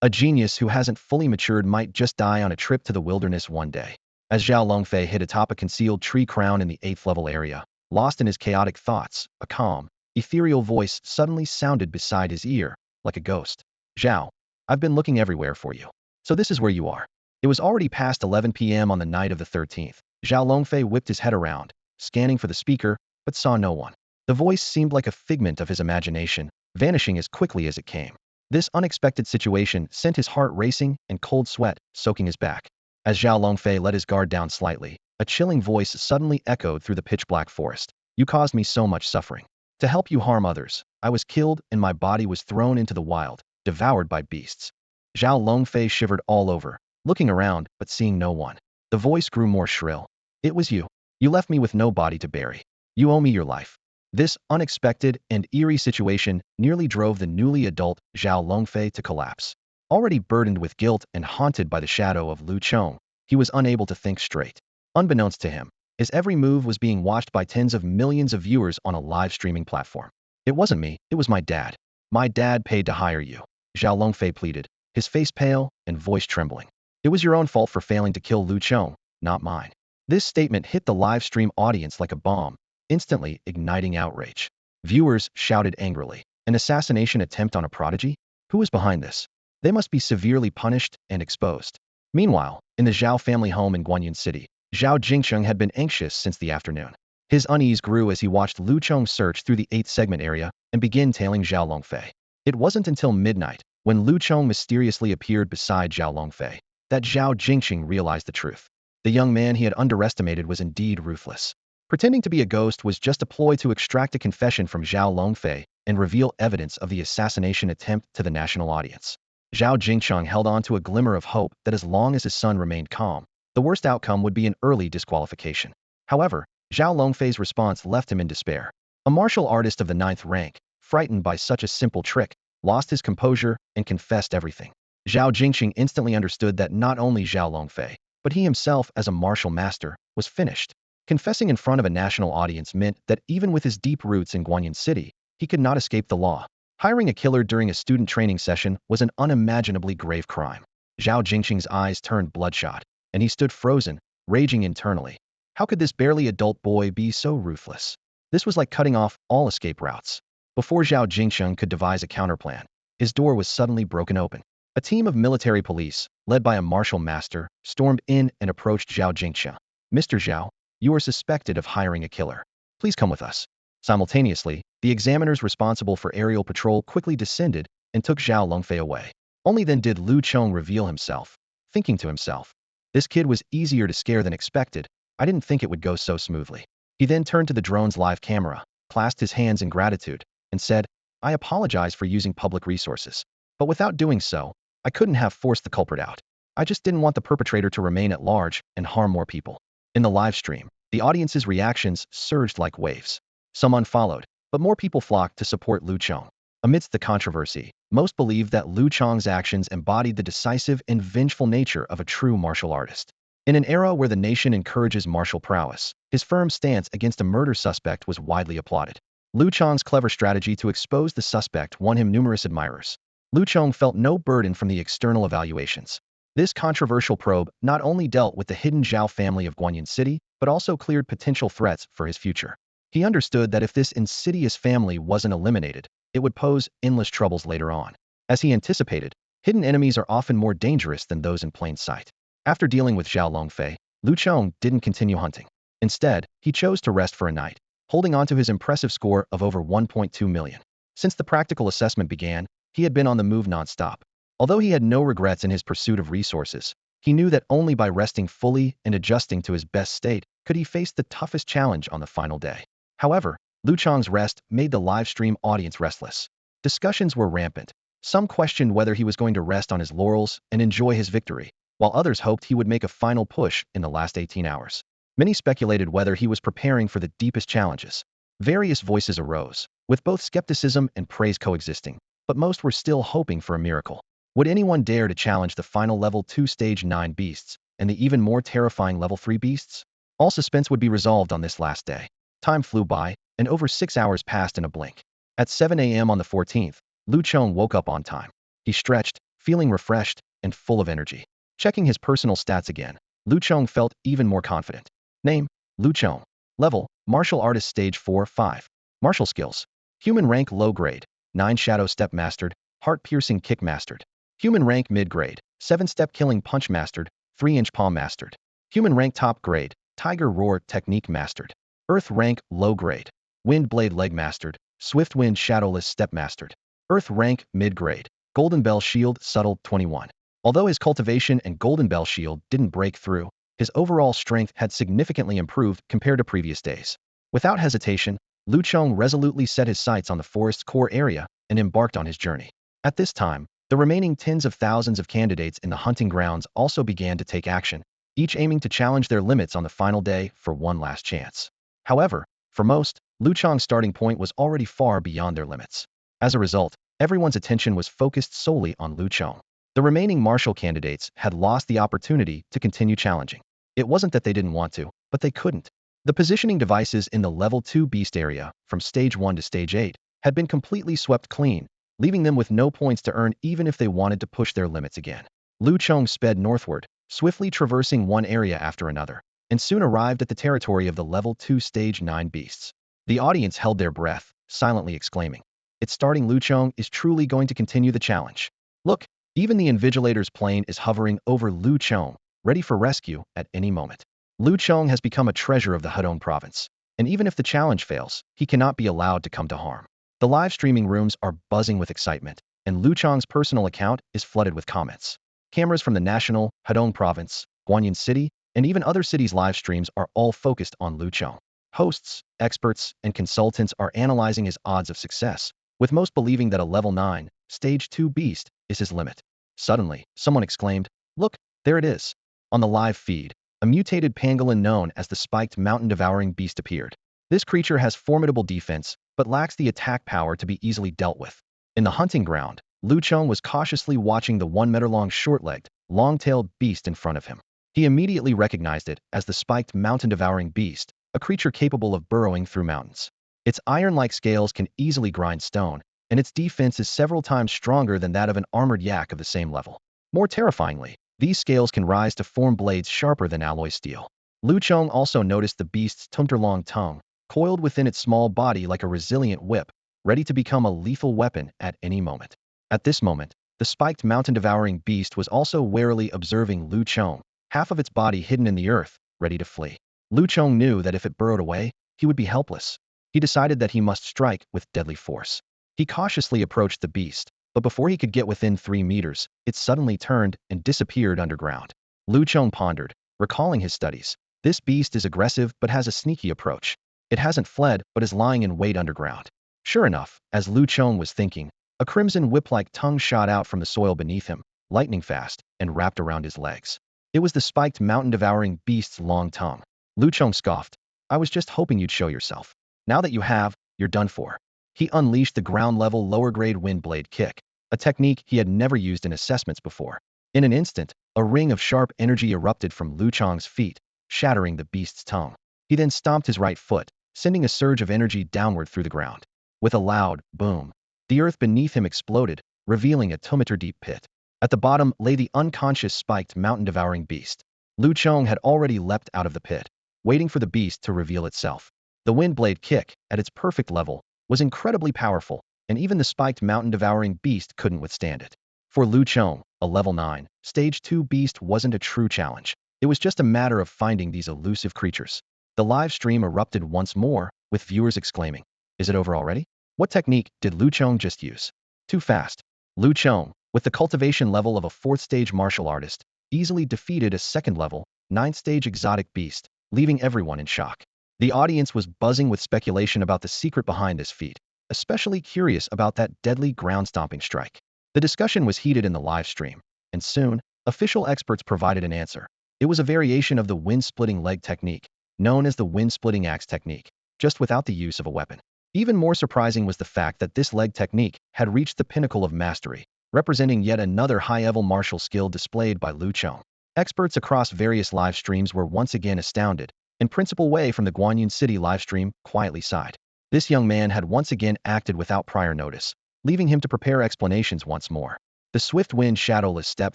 A genius who hasn't fully matured might just die on a trip to the wilderness one day. As Zhao Longfei hid atop a concealed tree crown in the 8th level area, lost in his chaotic thoughts, a calm, ethereal voice suddenly sounded beside his ear, like a ghost. "Zhao, I've been looking everywhere for you. So this is where you are." It was already past 11 p.m. on the night of the 13th. Zhao Longfei whipped his head around, scanning for the speaker, but saw no one. The voice seemed like a figment of his imagination, vanishing as quickly as it came. This unexpected situation sent his heart racing and cold sweat soaking his back. As Zhao Longfei let his guard down slightly, a chilling voice suddenly echoed through the pitch-black forest. "You caused me so much suffering. To help you harm others, I was killed and my body was thrown into the wild, devoured by beasts." Zhao Longfei shivered all over, looking around but seeing no one. The voice grew more shrill. "It was you. You left me with no body to bury. You owe me your life." This unexpected and eerie situation nearly drove the newly adult Zhao Longfei to collapse. Already burdened with guilt and haunted by the shadow of Lu Chong, He was unable to think straight. Unbeknownst to him, his every move was being watched by tens of millions of viewers on a live streaming platform. It wasn't me, it was my dad. My dad paid to hire you, Zhao Longfei pleaded, his face pale and voice trembling. It was your own fault for failing to kill Lu Chong, not mine. This statement hit the live stream audience like a bomb, instantly igniting outrage. Viewers shouted angrily, an assassination attempt on a prodigy? Who was behind this? They must be severely punished and exposed. Meanwhile, in the Zhao family home in Guanyin City, Zhao Jingsheng had been anxious since the afternoon. His unease grew as he watched Lu Chong search through the 8th segment area and begin tailing Zhao Longfei. It wasn't until midnight, when Lu Chong mysteriously appeared beside Zhao Longfei, that Zhao Jingsheng realized the truth. The young man he had underestimated was indeed ruthless. Pretending to be a ghost was just a ploy to extract a confession from Zhao Longfei and reveal evidence of the assassination attempt to the national audience. Zhao Jingsheng held on to a glimmer of hope that as long as his son remained calm, the worst outcome would be an early disqualification. However, Zhao Longfei's response left him in despair. A martial artist of the 9th rank, frightened by such a simple trick, lost his composure and confessed everything. Zhao Jingsheng instantly understood that not only Zhao Longfei, but he himself as a martial master, was finished. Confessing in front of a national audience meant that even with his deep roots in Guanyin City, he could not escape the law. Hiring a killer during a student training session was an unimaginably grave crime. Zhao Jingsheng's eyes turned bloodshot, and he stood frozen, raging internally. How could this barely adult boy be so ruthless? This was like cutting off all escape routes. Before Zhao Jingsheng could devise a counterplan, his door was suddenly broken open. A team of military police, led by a martial master, stormed in and approached Zhao Jingsheng. Mr. Zhao, you are suspected of hiring a killer. Please come with us. Simultaneously, the examiners responsible for aerial patrol quickly descended and took Zhao Longfei away. Only then did Lu Chong reveal himself, thinking to himself, this kid was easier to scare than expected. I didn't think it would go so smoothly. He then turned to the drone's live camera, clasped his hands in gratitude, and said, I apologize for using public resources. But without doing so, I couldn't have forced the culprit out. I just didn't want the perpetrator to remain at large and harm more people. In the live stream, the audience's reactions surged like waves. Some unfollowed, but more people flocked to support Lu Chong. Amidst the controversy, most believed that Lu Chong's actions embodied the decisive and vengeful nature of a true martial artist. In an era where the nation encourages martial prowess, his firm stance against a murder suspect was widely applauded. Lu Chong's clever strategy to expose the suspect won him numerous admirers. Lu Chong felt no burden from the external evaluations. This controversial probe not only dealt with the hidden Zhao family of Guanyin City, but also cleared potential threats for his future. He understood that if this insidious family wasn't eliminated, it would pose endless troubles later on. As he anticipated, hidden enemies are often more dangerous than those in plain sight. After dealing with Zhao Longfei, Lu Chong didn't continue hunting. Instead, he chose to rest for a night, holding on to his impressive score of over 1.2 million. Since the practical assessment began, he had been on the move non-stop. Although he had no regrets in his pursuit of resources, he knew that only by resting fully and adjusting to his best state could he face the toughest challenge on the final day. However, Lu Chong's rest made the live stream audience restless. Discussions were rampant. Some questioned whether he was going to rest on his laurels and enjoy his victory, while others hoped he would make a final push in the last 18 hours. Many speculated whether he was preparing for the deepest challenges. Various voices arose, with both skepticism and praise coexisting, but most were still hoping for a miracle. Would anyone dare to challenge the final level 2 stage 9 beasts and the even more terrifying level 3 beasts? All suspense would be resolved on this last day. Time flew by, and over 6 hours passed in a blink. At 7 a.m. on the 14th, Lu Chong woke up on time. He stretched, feeling refreshed and full of energy. Checking his personal stats again, Lu Chong felt even more confident. Name, Lu Chong. Level, Martial Artist Stage 4-5. Martial Skills. Human Rank Low Grade, 9 Shadow Step Mastered, Heart Piercing Kick Mastered. Human Rank Mid Grade, 7 Step Killing Punch Mastered, 3-inch Palm Mastered. Human Rank Top Grade, Tiger Roar Technique Mastered. Earth Rank Low Grade, Wind Blade Leg Mastered, Swift Wind Shadowless Step Mastered. Earth Rank Mid Grade, Golden Bell Shield Subtle 21. Although his cultivation and Golden Bell Shield didn't break through, his overall strength had significantly improved compared to previous days. Without hesitation, Lu Chong resolutely set his sights on the forest's core area and embarked on his journey. At this time, the remaining tens of thousands of candidates in the hunting grounds also began to take action, each aiming to challenge their limits on the final day for one last chance. However, for most, Lu Chong's starting point was already far beyond their limits. As a result, everyone's attention was focused solely on Lu Chong. The remaining martial candidates had lost the opportunity to continue challenging. It wasn't that they didn't want to, but they couldn't. The positioning devices in the Level 2 Beast area, from Stage 1 to Stage 8, had been completely swept clean, leaving them with no points to earn even if they wanted to push their limits again. Lu Chong sped northward, swiftly traversing one area after another, and soon arrived at the territory of the Level 2 Stage 9 beasts. The audience held their breath, silently exclaiming, "It's starting! Lu Chong is truly going to continue the challenge." Look, even the Invigilator's plane is hovering over Lu Chong, ready for rescue at any moment. Lu Chong has become a treasure of the Hedong province, and even if the challenge fails, he cannot be allowed to come to harm. The live streaming rooms are buzzing with excitement, and Lu Chong's personal account is flooded with comments. Cameras from the national, Hedong province, Guanyin City, and even other cities' live streams are all focused on Lu Chong. Hosts, experts, and consultants are analyzing his odds of success, with most believing that a Level 9, Stage 2 beast is his limit. Suddenly, someone exclaimed, "Look, there it is." On the live feed, a mutated pangolin known as the spiked mountain-devouring beast appeared. This creature has formidable defense, but lacks the attack power to be easily dealt with. In the hunting ground, Lu Chong was cautiously watching the 1-meter-long short-legged, long-tailed beast in front of him. He immediately recognized it as the spiked mountain-devouring beast, a creature capable of burrowing through mountains. Its iron-like scales can easily grind stone, and its defense is several times stronger than that of an armored yak of the same level. More terrifyingly, these scales can rise to form blades sharper than alloy steel. Lu Chong also noticed the beast's long tongue, coiled within its small body like a resilient whip, ready to become a lethal weapon at any moment. At this moment, the spiked mountain-devouring beast was also warily observing Lu Chong, half of its body hidden in the earth, ready to flee. Lu Chong knew that if it burrowed away, he would be helpless. He decided that he must strike with deadly force. He cautiously approached the beast, but before he could get within 3 meters, it suddenly turned and disappeared underground. Lu Chong pondered, recalling his studies. This beast is aggressive but has a sneaky approach. It hasn't fled but is lying in wait underground. Sure enough, as Lu Chong was thinking, a crimson whip-like tongue shot out from the soil beneath him, lightning fast, and wrapped around his legs. It was the spiked mountain-devouring beast's long tongue. Lu Chong scoffed, "I was just hoping you'd show yourself. Now that you have, you're done for." He unleashed the ground-level lower-grade wind blade kick, a technique he had never used in assessments before. In an instant, a ring of sharp energy erupted from Lu Chong's feet, shattering the beast's tongue. He then stomped his right foot, sending a surge of energy downward through the ground. With a loud boom, the earth beneath him exploded, revealing a 2-meter-deep pit. At the bottom lay the unconscious spiked mountain-devouring beast. Lu Chong had already leapt out of the pit, waiting for the beast to reveal itself. The wind blade kick, at its perfect level, was incredibly powerful, and even the spiked mountain-devouring beast couldn't withstand it. For Lu Chong, a Level 9, Stage 2 beast wasn't a true challenge. It was just a matter of finding these elusive creatures. The live stream erupted once more, with viewers exclaiming, "Is it over already? What technique did Lu Chong just use? Too fast." Lu Chong, with the cultivation level of a 4th-stage martial artist, easily defeated a 2nd-level, 9th-stage exotic beast, leaving everyone in shock. The audience was buzzing with speculation about the secret behind this feat, especially curious about that deadly ground-stomping strike. The discussion was heated in the live stream, and soon, official experts provided an answer. It was a variation of the wind-splitting leg technique, known as the wind-splitting axe technique, just without the use of a weapon. Even more surprising was the fact that this leg technique had reached the pinnacle of mastery, representing yet another high-level martial skill displayed by Lu Chong. Experts across various live streams were once again astounded, and Principal Wei from the Guanyin City livestream quietly sighed. This young man had once again acted without prior notice, leaving him to prepare explanations once more. The swift wind shadowless step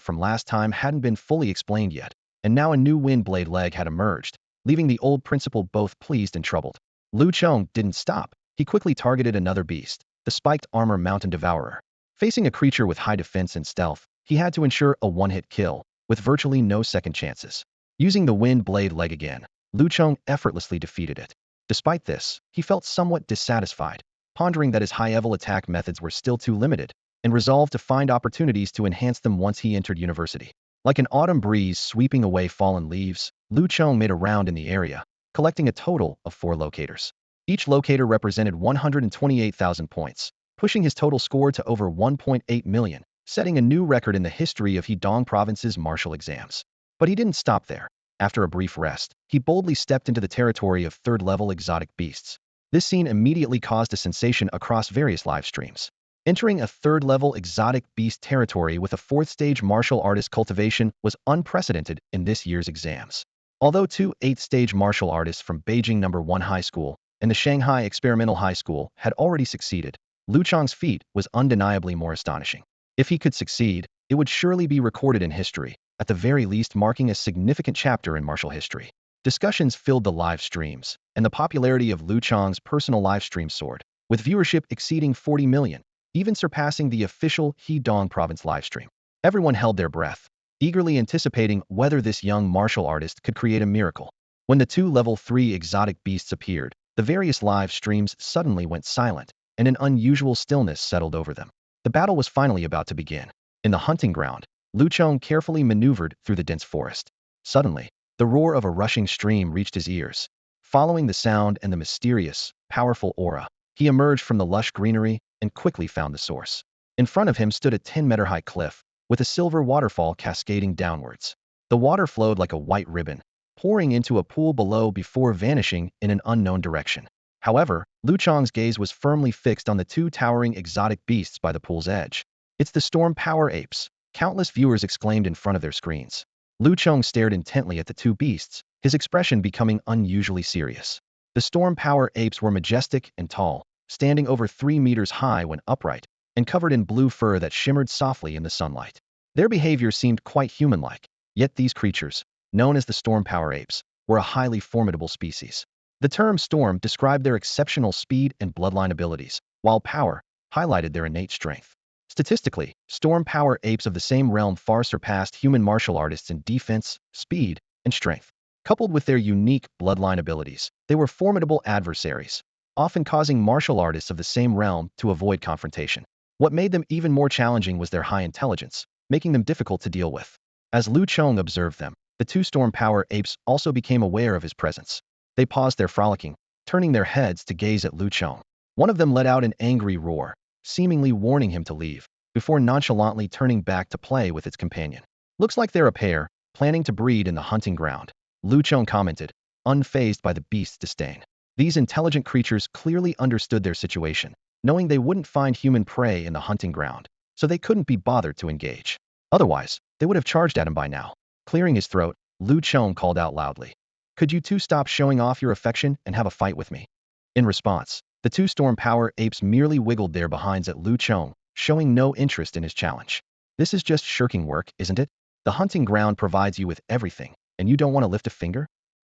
from last time hadn't been fully explained yet, and now a new wind blade leg had emerged, leaving the old principal both pleased and troubled. Lu Chong didn't stop. He quickly targeted another beast, the spiked armor mountain devourer. Facing a creature with high defense and stealth, he had to ensure a one-hit kill, with virtually no second chances. Using the wind blade leg again, Lu Chong effortlessly defeated it. Despite this, he felt somewhat dissatisfied, pondering that his high-level attack methods were still too limited, and resolved to find opportunities to enhance them once he entered university. Like an autumn breeze sweeping away fallen leaves, Lu Chong made a round in the area, collecting a total of 4 locators. Each locator represented 128,000 points, pushing his total score to over 1.8 million, setting a new record in the history of Hedong Province's martial exams. But he didn't stop there. After a brief rest, he boldly stepped into the territory of 3rd-level exotic beasts. This scene immediately caused a sensation across various live streams. Entering a third-level exotic beast territory with a fourth-stage martial artist cultivation was unprecedented in this year's exams. Although two eighth-stage martial artists from Beijing No. 1 High School and the Shanghai Experimental High School had already succeeded, Lu Chong's feat was undeniably more astonishing. If he could succeed, it would surely be recorded in history, at the very least marking a significant chapter in martial history. Discussions filled the live streams, and the popularity of Lu Chong's personal live stream soared, with viewership exceeding 40 million, even surpassing the official Hedong province livestream. Everyone held their breath, eagerly anticipating whether this young martial artist could create a miracle. When the two level 3 exotic beasts appeared, the various live streams suddenly went silent, and an unusual stillness settled over them. The battle was finally about to begin. In the hunting ground, Lu Chong carefully maneuvered through the dense forest. Suddenly, the roar of a rushing stream reached his ears. Following the sound and the mysterious, powerful aura, he emerged from the lush greenery and quickly found the source. In front of him stood a 10-meter-high cliff, with a silver waterfall cascading downwards. The water flowed like a white ribbon, pouring into a pool below before vanishing in an unknown direction. However, Lu Chong's gaze was firmly fixed on the two towering exotic beasts by the pool's edge. "It's the Storm Power Apes!" Countless viewers exclaimed in front of their screens. Lu Chong stared intently at the two beasts, his expression becoming unusually serious. The Storm Power Apes were majestic and tall, standing over 3 meters high when upright, and covered in blue fur that shimmered softly in the sunlight. Their behavior seemed quite human-like, yet these creatures, known as the Storm Power Apes, were a highly formidable species. The term storm described their exceptional speed and bloodline abilities, while power highlighted their innate strength. Statistically, Storm Power Apes of the same realm far surpassed human martial artists in defense, speed, and strength. Coupled with their unique bloodline abilities, they were formidable adversaries, often causing martial artists of the same realm to avoid confrontation. What made them even more challenging was their high intelligence, making them difficult to deal with. As Lu Chong observed them, the two Storm Power Apes also became aware of his presence. They paused their frolicking, turning their heads to gaze at Lu Chong. One of them let out an angry roar, seemingly warning him to leave, before nonchalantly turning back to play with its companion. "Looks like they're a pair, planning to breed in the hunting ground," Lu Chong commented, unfazed by the beast's disdain. These intelligent creatures clearly understood their situation, knowing they wouldn't find human prey in the hunting ground, so they couldn't be bothered to engage. Otherwise, they would have charged at him by now. Clearing his throat, Lu Chong called out loudly, "Could you two stop showing off your affection and have a fight with me?" In response, the two Storm Power Apes merely wiggled their behinds at Lu Chong, showing no interest in his challenge. "This is just shirking work, isn't it? The hunting ground provides you with everything, and you don't want to lift a finger?"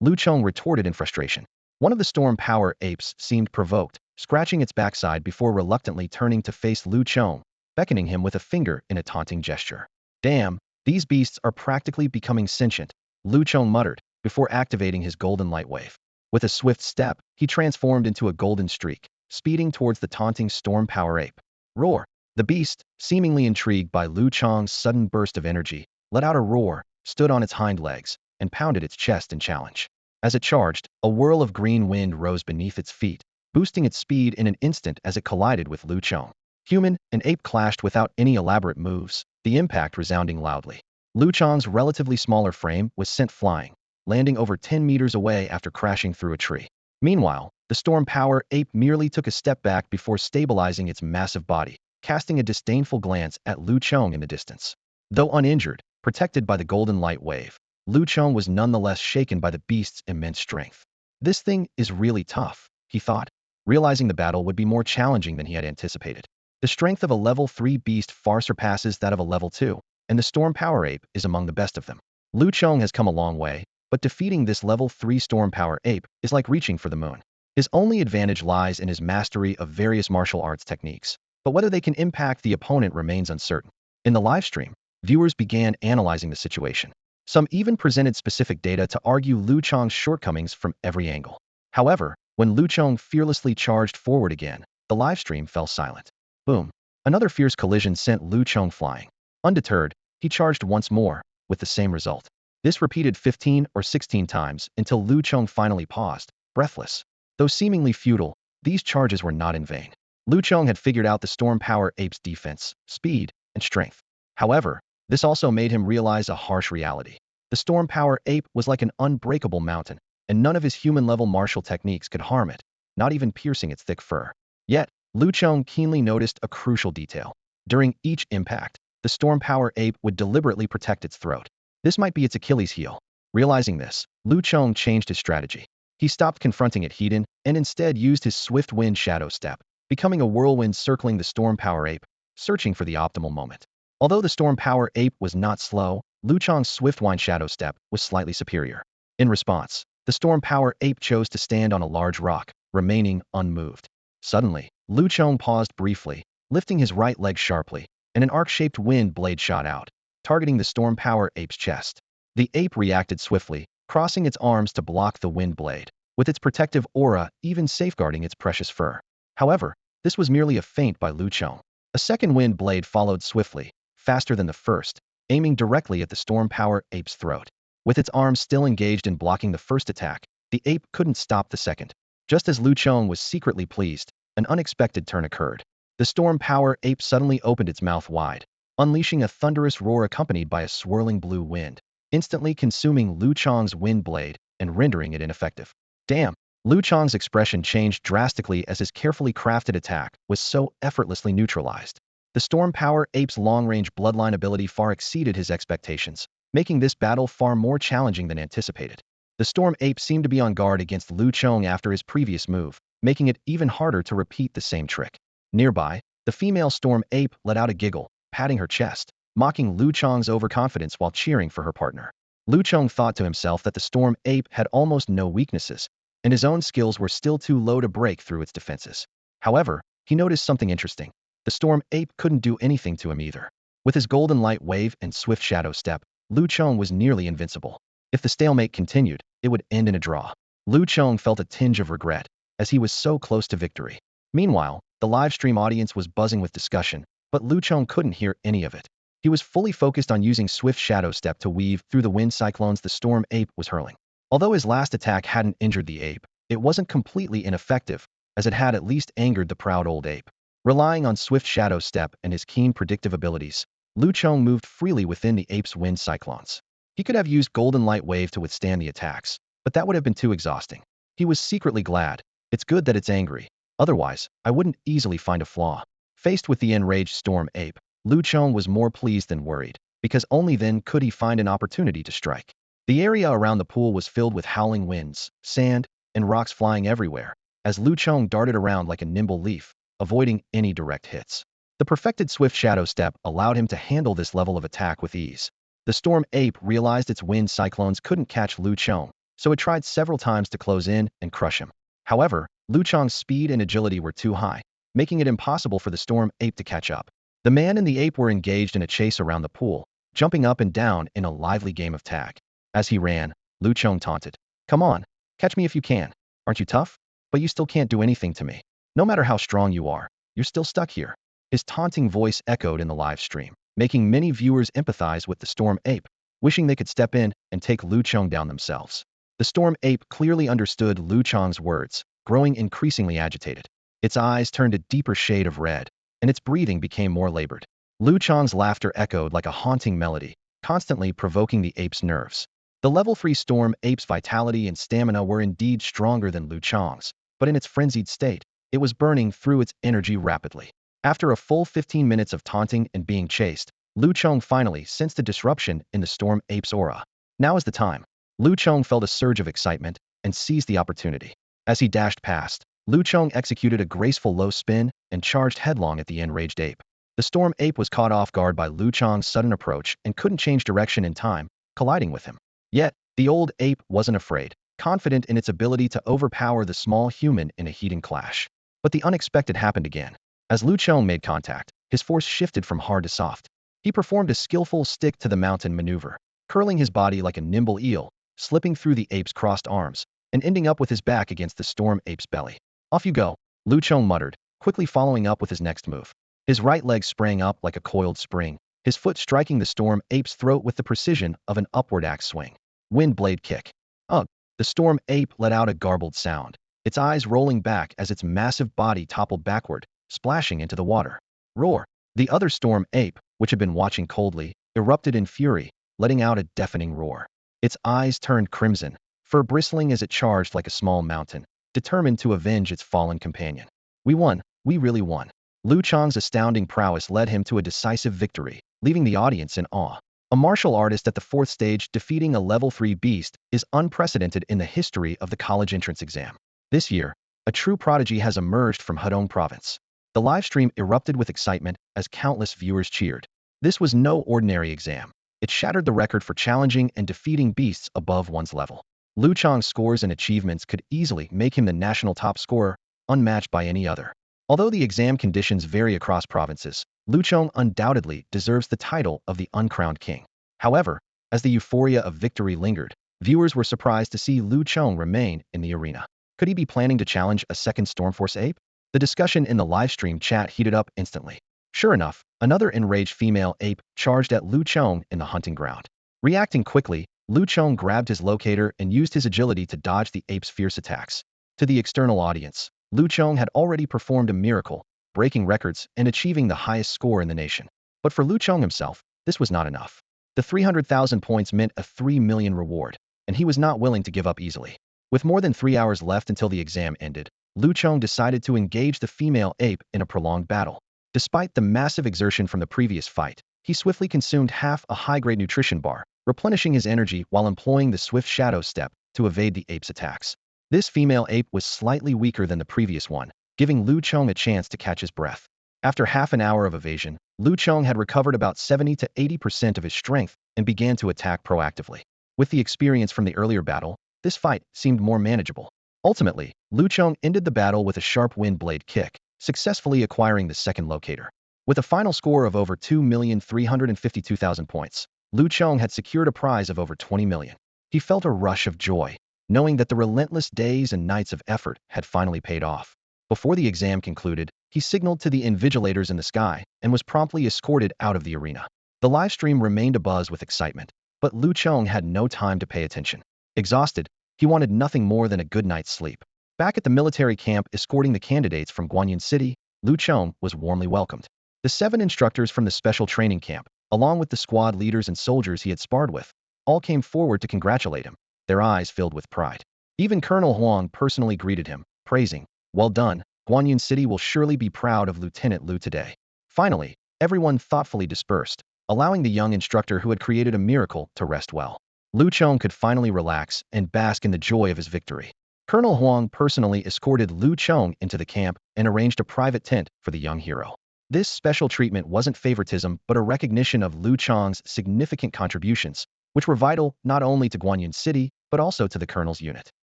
Lu Chong retorted in frustration. One of the Storm Power Apes seemed provoked, scratching its backside before reluctantly turning to face Lu Chong, beckoning him with a finger in a taunting gesture. "Damn, these beasts are practically becoming sentient," Lu Chong muttered, before activating his golden light wave. With a swift step, he transformed into a golden streak, speeding towards the taunting Storm Power Ape. "Roar!" The beast, seemingly intrigued by Lu Chong's sudden burst of energy, let out a roar, stood on its hind legs, and pounded its chest in challenge. As it charged, a whirl of green wind rose beneath its feet, boosting its speed in an instant as it collided with Lu Chong. Human and ape clashed without any elaborate moves, the impact resounding loudly. Lu Chong's relatively smaller frame was sent flying, landing over 10 meters away after crashing through a tree. Meanwhile, the Storm Power Ape merely took a step back before stabilizing its massive body, casting a disdainful glance at Lu Chong in the distance. Though uninjured, protected by the golden light wave, Lu Chong was nonetheless shaken by the beast's immense strength. "This thing is really tough," he thought, realizing the battle would be more challenging than he had anticipated. The strength of a level 3 beast far surpasses that of a level 2, and the Storm Power Ape is among the best of them. Lu Chong has come a long way, but defeating this level 3 Storm Power Ape is like reaching for the moon. His only advantage lies in his mastery of various martial arts techniques, but whether they can impact the opponent remains uncertain. In the livestream, viewers began analyzing the situation. Some even presented specific data to argue Lu Chong's shortcomings from every angle. However, when Lu Chong fearlessly charged forward again, the livestream fell silent. Boom. Another fierce collision sent Lu Chong flying. Undeterred, he charged once more, with the same result. This repeated 15 or 16 times until Lu Chong finally paused, breathless. Though seemingly futile, these charges were not in vain. Lu Chong had figured out the Storm Power Ape's defense, speed, and strength. However, this also made him realize a harsh reality. The Storm Power Ape was like an unbreakable mountain, and none of his human-level martial techniques could harm it, not even piercing its thick fur. Yet, Lu Chong keenly noticed a crucial detail. During each impact, the Storm Power ape would deliberately protect its throat. This might be its Achilles heel. Realizing this, Lu Chong changed his strategy. He stopped confronting it head-on and instead used his swift wind shadow step, becoming a whirlwind circling the Storm Power ape, searching for the optimal moment. Although the Storm Power ape was not slow, Lu Chong's swift wind shadow step was slightly superior. In response, the Storm Power ape chose to stand on a large rock, remaining unmoved. Suddenly, Lu Chong paused briefly, lifting his right leg sharply, and an arc-shaped wind blade shot out, targeting the Storm Power ape's chest. The ape reacted swiftly, crossing its arms to block the wind blade, with its protective aura even safeguarding its precious fur. However, this was merely a feint by Lu Chong. A second wind blade followed swiftly, faster than the first, aiming directly at the Storm Power ape's throat. With its arms still engaged in blocking the first attack, the ape couldn't stop the second. Just as Lu Chong was secretly pleased, an unexpected turn occurred. The Storm Power ape suddenly opened its mouth wide, unleashing a thunderous roar accompanied by a swirling blue wind, instantly consuming Lu Chong's wind blade and rendering it ineffective. Damn! Lu Chong's expression changed drastically as his carefully crafted attack was so effortlessly neutralized. The Storm Power ape's long-range bloodline ability far exceeded his expectations, making this battle far more challenging than anticipated. The Storm ape seemed to be on guard against Lu Chong after his previous move, making it even harder to repeat the same trick. Nearby, the female Storm ape let out a giggle, patting her chest, mocking Lu Chong's overconfidence while cheering for her partner. Lu Chong thought to himself that the Storm ape had almost no weaknesses, and his own skills were still too low to break through its defenses. However, he noticed something interesting. The Storm ape couldn't do anything to him either. With his golden light wave and swift shadow step, Lu Chong was nearly invincible. If the stalemate continued, it would end in a draw. Lu Chong felt a tinge of regret, as he was so close to victory. Meanwhile, the livestream audience was buzzing with discussion, but Lu Chong couldn't hear any of it. He was fully focused on using swift shadow step to weave through the wind cyclones the Storm ape was hurling. Although his last attack hadn't injured the ape, it wasn't completely ineffective, as it had at least angered the proud old ape. Relying on swift shadow step and his keen predictive abilities, Lu Chong moved freely within the ape's wind cyclones. He could have used Golden Light Wave to withstand the attacks, but that would have been too exhausting. He was secretly glad. It's good that it's angry. Otherwise, I wouldn't easily find a flaw. Faced with the enraged Storm ape, Lu Chong was more pleased than worried, because only then could he find an opportunity to strike. The area around the pool was filled with howling winds, sand, and rocks flying everywhere, as Lu Chong darted around like a nimble leaf, avoiding any direct hits. The perfected swift shadow step allowed him to handle this level of attack with ease. The Storm ape realized its wind cyclones couldn't catch Lu Chong, so it tried several times to close in and crush him. However, Lu Chong's speed and agility were too high, making it impossible for the Storm ape to catch up. The man and the ape were engaged in a chase around the pool, jumping up and down in a lively game of tag. As he ran, Lu Chong taunted, "Come on, catch me if you can. Aren't you tough? But you still can't do anything to me. No matter how strong you are, you're still stuck here." His taunting voice echoed in the live stream, making many viewers empathize with the Storm ape, wishing they could step in and take Lu Chong down themselves. The Storm ape clearly understood Lu Chong's words, growing increasingly agitated. Its eyes turned a deeper shade of red, and its breathing became more labored. Lu Chong's laughter echoed like a haunting melody, constantly provoking the ape's nerves. The level 3 Storm ape's vitality and stamina were indeed stronger than Lu Chong's, but in its frenzied state, it was burning through its energy rapidly. After a full 15 minutes of taunting and being chased, Lu Chong finally sensed a disruption in the Storm ape's aura. Now is the time. Lu Chong felt a surge of excitement and seized the opportunity. As he dashed past, Lu Chong executed a graceful low spin and charged headlong at the enraged ape. The Storm ape was caught off guard by Lu Chong's sudden approach and couldn't change direction in time, colliding with him. Yet, the old ape wasn't afraid, confident in its ability to overpower the small human in a heated clash. But the unexpected happened again. As Lu Chong made contact, his force shifted from hard to soft. He performed a skillful stick-to-the-mountain maneuver, curling his body like a nimble eel, slipping through the ape's crossed arms, and ending up with his back against the Storm ape's belly. "Off you go," Lu Chong muttered, quickly following up with his next move. His right leg sprang up like a coiled spring, his foot striking the Storm ape's throat with the precision of an upward axe swing. Wind blade kick. Ugh! The Storm ape let out a garbled sound, its eyes rolling back as its massive body toppled backward, splashing into the water. Roar! The other Storm ape, which had been watching coldly, erupted in fury, letting out a deafening roar. Its eyes turned crimson, fur bristling as it charged like a small mountain, determined to avenge its fallen companion. "We won," We really won. Lu Chong's astounding prowess led him to a decisive victory, leaving the audience in awe. A martial artist at the 4th stage defeating a level 3 beast is unprecedented in the history of the college entrance exam. This year, a true prodigy has emerged from Hedong province. The livestream erupted with excitement as countless viewers cheered. This was no ordinary exam. It shattered the record for challenging and defeating beasts above one's level. Lu Chong's scores and achievements could easily make him the national top scorer, unmatched by any other. Although the exam conditions vary across provinces, Lu Chong undoubtedly deserves the title of the uncrowned king. However, as the euphoria of victory lingered, viewers were surprised to see Lu Chong remain in the arena. Could he be planning to challenge a second Stormforce ape? The discussion in the livestream chat heated up instantly. Sure enough, another enraged female ape charged at Lu Chong in the hunting ground. Reacting quickly, Lu Chong grabbed his locator and used his agility to dodge the ape's fierce attacks. To the external audience, Lu Chong had already performed a miracle, breaking records and achieving the highest score in the nation. But for Lu Chong himself, this was not enough. The 300,000 points meant a 3 million reward, and he was not willing to give up easily. With more than 3 hours left until the exam ended, Lu Chong decided to engage the female ape in a prolonged battle. Despite the massive exertion from the previous fight, he swiftly consumed half a high-grade nutrition bar, replenishing his energy while employing the swift shadow step to evade the ape's attacks. This female ape was slightly weaker than the previous one, giving Lu Chong a chance to catch his breath. After half an hour of evasion, Lu Chong had recovered about 70 to 80% of his strength and began to attack proactively. With the experience from the earlier battle, this fight seemed more manageable. Ultimately, Lu Chong ended the battle with a sharp wind blade kick, successfully acquiring the second locator. With a final score of over 2,352,000 points, Lu Chong had secured a prize of over 20 million. He felt a rush of joy, knowing that the relentless days and nights of effort had finally paid off. Before the exam concluded, he signaled to the invigilators in the sky and was promptly escorted out of the arena. The livestream remained abuzz with excitement, but Lu Chong had no time to pay attention. Exhausted, he wanted nothing more than a good night's sleep. Back at the military camp escorting the candidates from Guanyin City, Lu Chong was warmly welcomed. The 7 instructors from the special training camp, along with the squad leaders and soldiers he had sparred with, all came forward to congratulate him, their eyes filled with pride. Even Colonel Huang personally greeted him, praising, "Well done, Guanyin City will surely be proud of Lieutenant Lu today." Finally, everyone thoughtfully dispersed, allowing the young instructor who had created a miracle to rest well. Lu Chong could finally relax and bask in the joy of his victory. Colonel Huang personally escorted Lu Chong into the camp and arranged a private tent for the young hero. This special treatment wasn't favoritism but a recognition of Lu Chong's significant contributions, which were vital not only to Guanyin City, but also to the colonel's unit.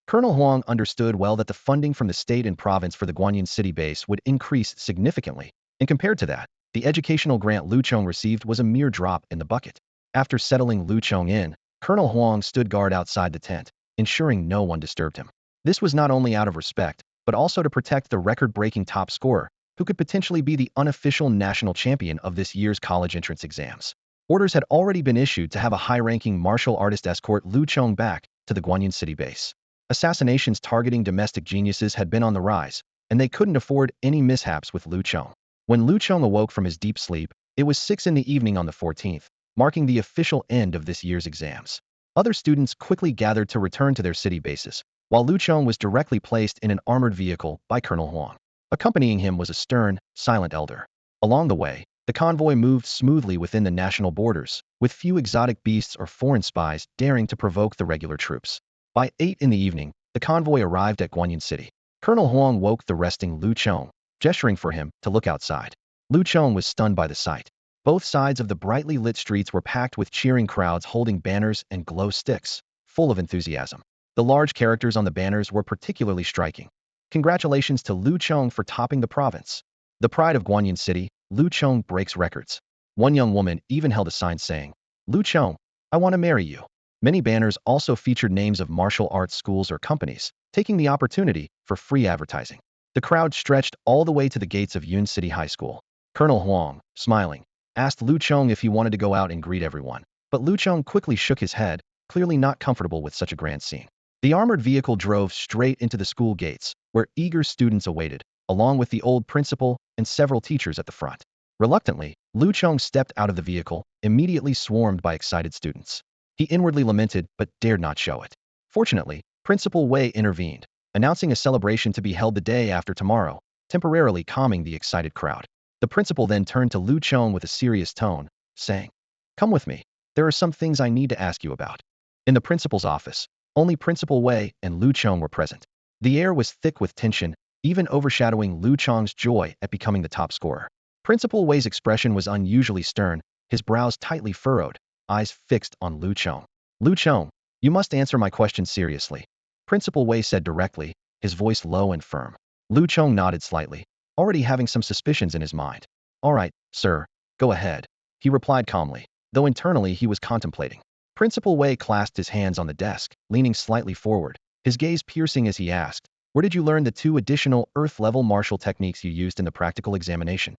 Colonel Huang understood well that the funding from the state and province for the Guanyin City base would increase significantly, and compared to that, the educational grant Lu Chong received was a mere drop in the bucket. After settling Lu Chong in, Colonel Huang stood guard outside the tent, ensuring no one disturbed him. This was not only out of respect, but also to protect the record-breaking top scorer, who could potentially be the unofficial national champion of this year's college entrance exams. Orders had already been issued to have a high-ranking martial artist escort Lu Chong back to the Guanyin City base. Assassinations targeting domestic geniuses had been on the rise, and they couldn't afford any mishaps with Lu Chong. When Lu Chong awoke from his deep sleep, it was 6 in the evening on the 14th, marking the official end of this year's exams. Other students quickly gathered to return to their city bases, while Lu Chong was directly placed in an armored vehicle by Colonel Huang. Accompanying him was a stern, silent elder. Along the way, the convoy moved smoothly within the national borders, with few exotic beasts or foreign spies daring to provoke the regular troops. By 8 in the evening, the convoy arrived at Guanyin City. Colonel Huang woke the resting Lu Chong, gesturing for him to look outside. Lu Chong was stunned by the sight. Both sides of the brightly lit streets were packed with cheering crowds holding banners and glow sticks, full of enthusiasm. The large characters on the banners were particularly striking. Congratulations to Lu Chong for topping the province. The pride of Guanyin City, Lu Chong breaks records. One young woman even held a sign saying, "Lu Chong, I want to marry you." Many banners also featured names of martial arts schools or companies, taking the opportunity for free advertising. The crowd stretched all the way to the gates of Yun City High School. Colonel Huang, smiling, asked Lu Chong if he wanted to go out and greet everyone, but Lu Chong quickly shook his head, clearly not comfortable with such a grand scene. The armored vehicle drove straight into the school gates, where eager students awaited, along with the old principal and several teachers at the front. Reluctantly, Lu Chong stepped out of the vehicle, immediately swarmed by excited students. He inwardly lamented but dared not show it. Fortunately, Principal Wei intervened, announcing a celebration to be held the day after tomorrow, temporarily calming the excited crowd. The principal then turned to Lu Chong with a serious tone, saying, "Come with me. There are some things I need to ask you about." In the principal's office, only Principal Wei and Lu Chong were present. The air was thick with tension, even overshadowing Lu Chong's joy at becoming the top scorer. Principal Wei's expression was unusually stern, his brows tightly furrowed, eyes fixed on Lu Chong. "Lu Chong, you must answer my question seriously," Principal Wei said directly, his voice low and firm. Lu Chong nodded slightly, already having some suspicions in his mind. "All right, sir, go ahead," he replied calmly, though internally he was contemplating. Principal Wei clasped his hands on the desk, leaning slightly forward, his gaze piercing as he asked, "Where did you learn the 2 additional Earth-level martial techniques you used in the practical examination?"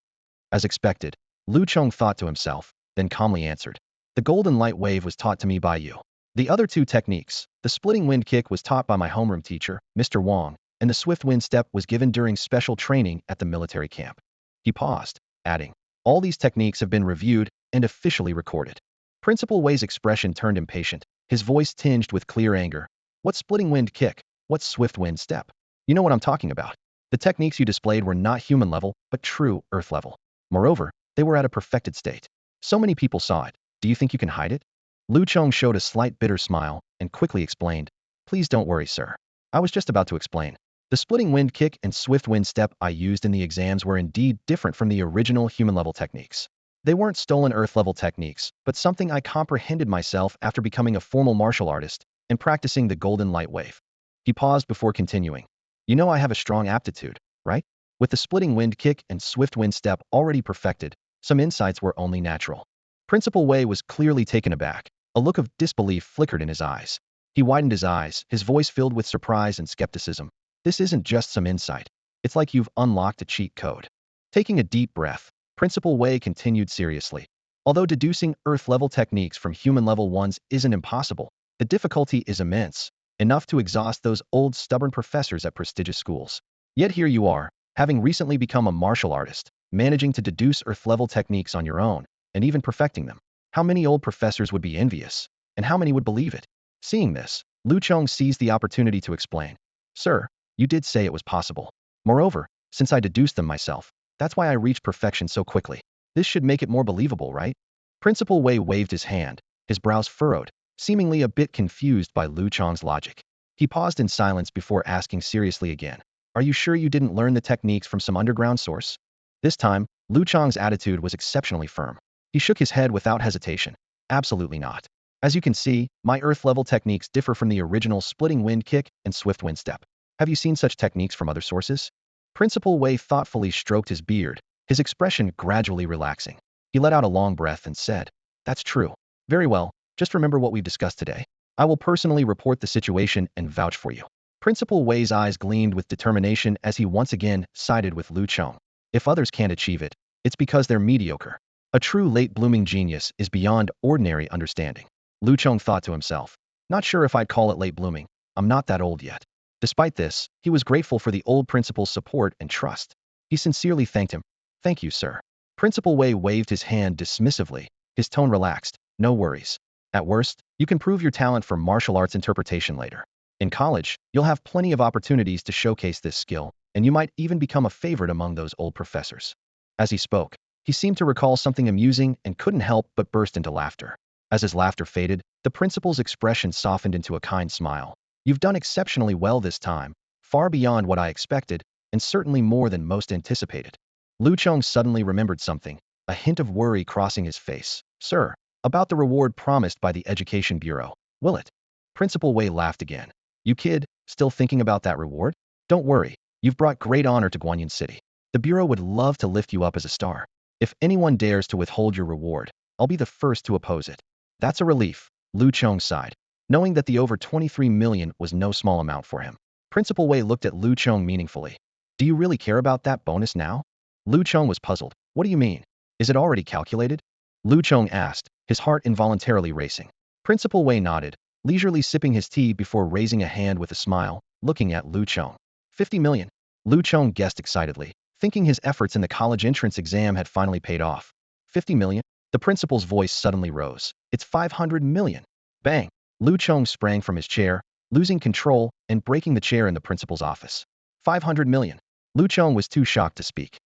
As expected, Lu Chong thought to himself, then calmly answered, "The Golden Light Wave was taught to me by you. The other 2 techniques, the Splitting Wind Kick was taught by my homeroom teacher, Mr. Wang, and the Swift Wind Step was given during special training at the military camp." He paused, adding, "All these techniques have been reviewed and officially recorded." Principal Wei's expression turned impatient, his voice tinged with clear anger. "What Splitting Wind Kick? What Swift Wind Step? You know what I'm talking about. The techniques you displayed were not human level, but true Earth level. Moreover, they were at a perfected state. So many people saw it. Do you think you can hide it?" Lu Chong showed a slight bitter smile and quickly explained, "Please don't worry, sir. I was just about to explain. The Splitting Wind Kick and Swift Wind Step I used in the exams were indeed different from the original human-level techniques. They weren't stolen Earth-level techniques, but something I comprehended myself after becoming a formal martial artist and practicing the Golden Light Wave." He paused before continuing. "You know I have a strong aptitude, right? With the Splitting Wind Kick and Swift Wind Step already perfected, some insights were only natural." Principal Wei was clearly taken aback. A look of disbelief flickered in his eyes. He widened his eyes, his voice filled with surprise and skepticism. "This isn't just some insight. It's like you've unlocked a cheat code." Taking a deep breath, Principal Wei continued seriously. "Although deducing Earth-level techniques from human-level ones isn't impossible, the difficulty is immense, enough to exhaust those old stubborn professors at prestigious schools. Yet here you are, having recently become a martial artist, managing to deduce Earth-level techniques on your own, and even perfecting them. How many old professors would be envious, and how many would believe it?" Seeing this, Lu Chong seized the opportunity to explain. "Sir, you did say it was possible. Moreover, since I deduced them myself, that's why I reached perfection so quickly. This should make it more believable, right?" Principal Wei waved his hand, his brows furrowed, seemingly a bit confused by Lu Chong's logic. He paused in silence before asking seriously again, "Are you sure you didn't learn the techniques from some underground source?" This time, Lu Chong's attitude was exceptionally firm. He shook his head without hesitation. "Absolutely not. As you can see, my Earth-level techniques differ from the original Splitting Wind Kick and Swift Wind Step. Have you seen such techniques from other sources?" Principal Wei thoughtfully stroked his beard, his expression gradually relaxing. He let out a long breath and said, "That's true. Very well, just remember what we've discussed today. I will personally report the situation and vouch for you." Principal Wei's eyes gleamed with determination as he once again sided with Lu Chong. If others can't achieve it, it's because they're mediocre. A true late-blooming genius is beyond ordinary understanding. Lu Chong thought to himself, "Not sure if I'd call it late-blooming. I'm not that old yet." Despite this, he was grateful for the old principal's support and trust. He sincerely thanked him. "Thank you, sir." Principal Wei waved his hand dismissively, his tone relaxed. "No worries. At worst, you can prove your talent for martial arts interpretation later. In college, you'll have plenty of opportunities to showcase this skill, and you might even become a favorite among those old professors." As he spoke, he seemed to recall something amusing and couldn't help but burst into laughter. As his laughter faded, the principal's expression softened into a kind smile. "You've done exceptionally well this time, far beyond what I expected, and certainly more than most anticipated." Lu Chong suddenly remembered something, a hint of worry crossing his face. "Sir, about the reward promised by the Education Bureau, will it?" Principal Wei laughed again. "You kid, still thinking about that reward? Don't worry, you've brought great honor to Guanyin City. The Bureau would love to lift you up as a star. If anyone dares to withhold your reward, I'll be the first to oppose it." "That's a relief," Lu Chong sighed, knowing that the over 23 million was no small amount for him. Principal Wei looked at Lu Chong meaningfully. "Do you really care about that bonus now?" Lu Chong was puzzled. "What do you mean? Is it already calculated?" Lu Chong asked, his heart involuntarily racing. Principal Wei nodded, leisurely sipping his tea before raising a hand with a smile, looking at Lu Chong. 50 million. Lu Chong guessed excitedly, thinking his efforts in the college entrance exam had finally paid off. 50 million? The principal's voice suddenly rose. "It's 500 million. Bang! Lu Chong sprang from his chair, losing control and breaking the chair in the principal's office. 500 million. Lu Chong was too shocked to speak.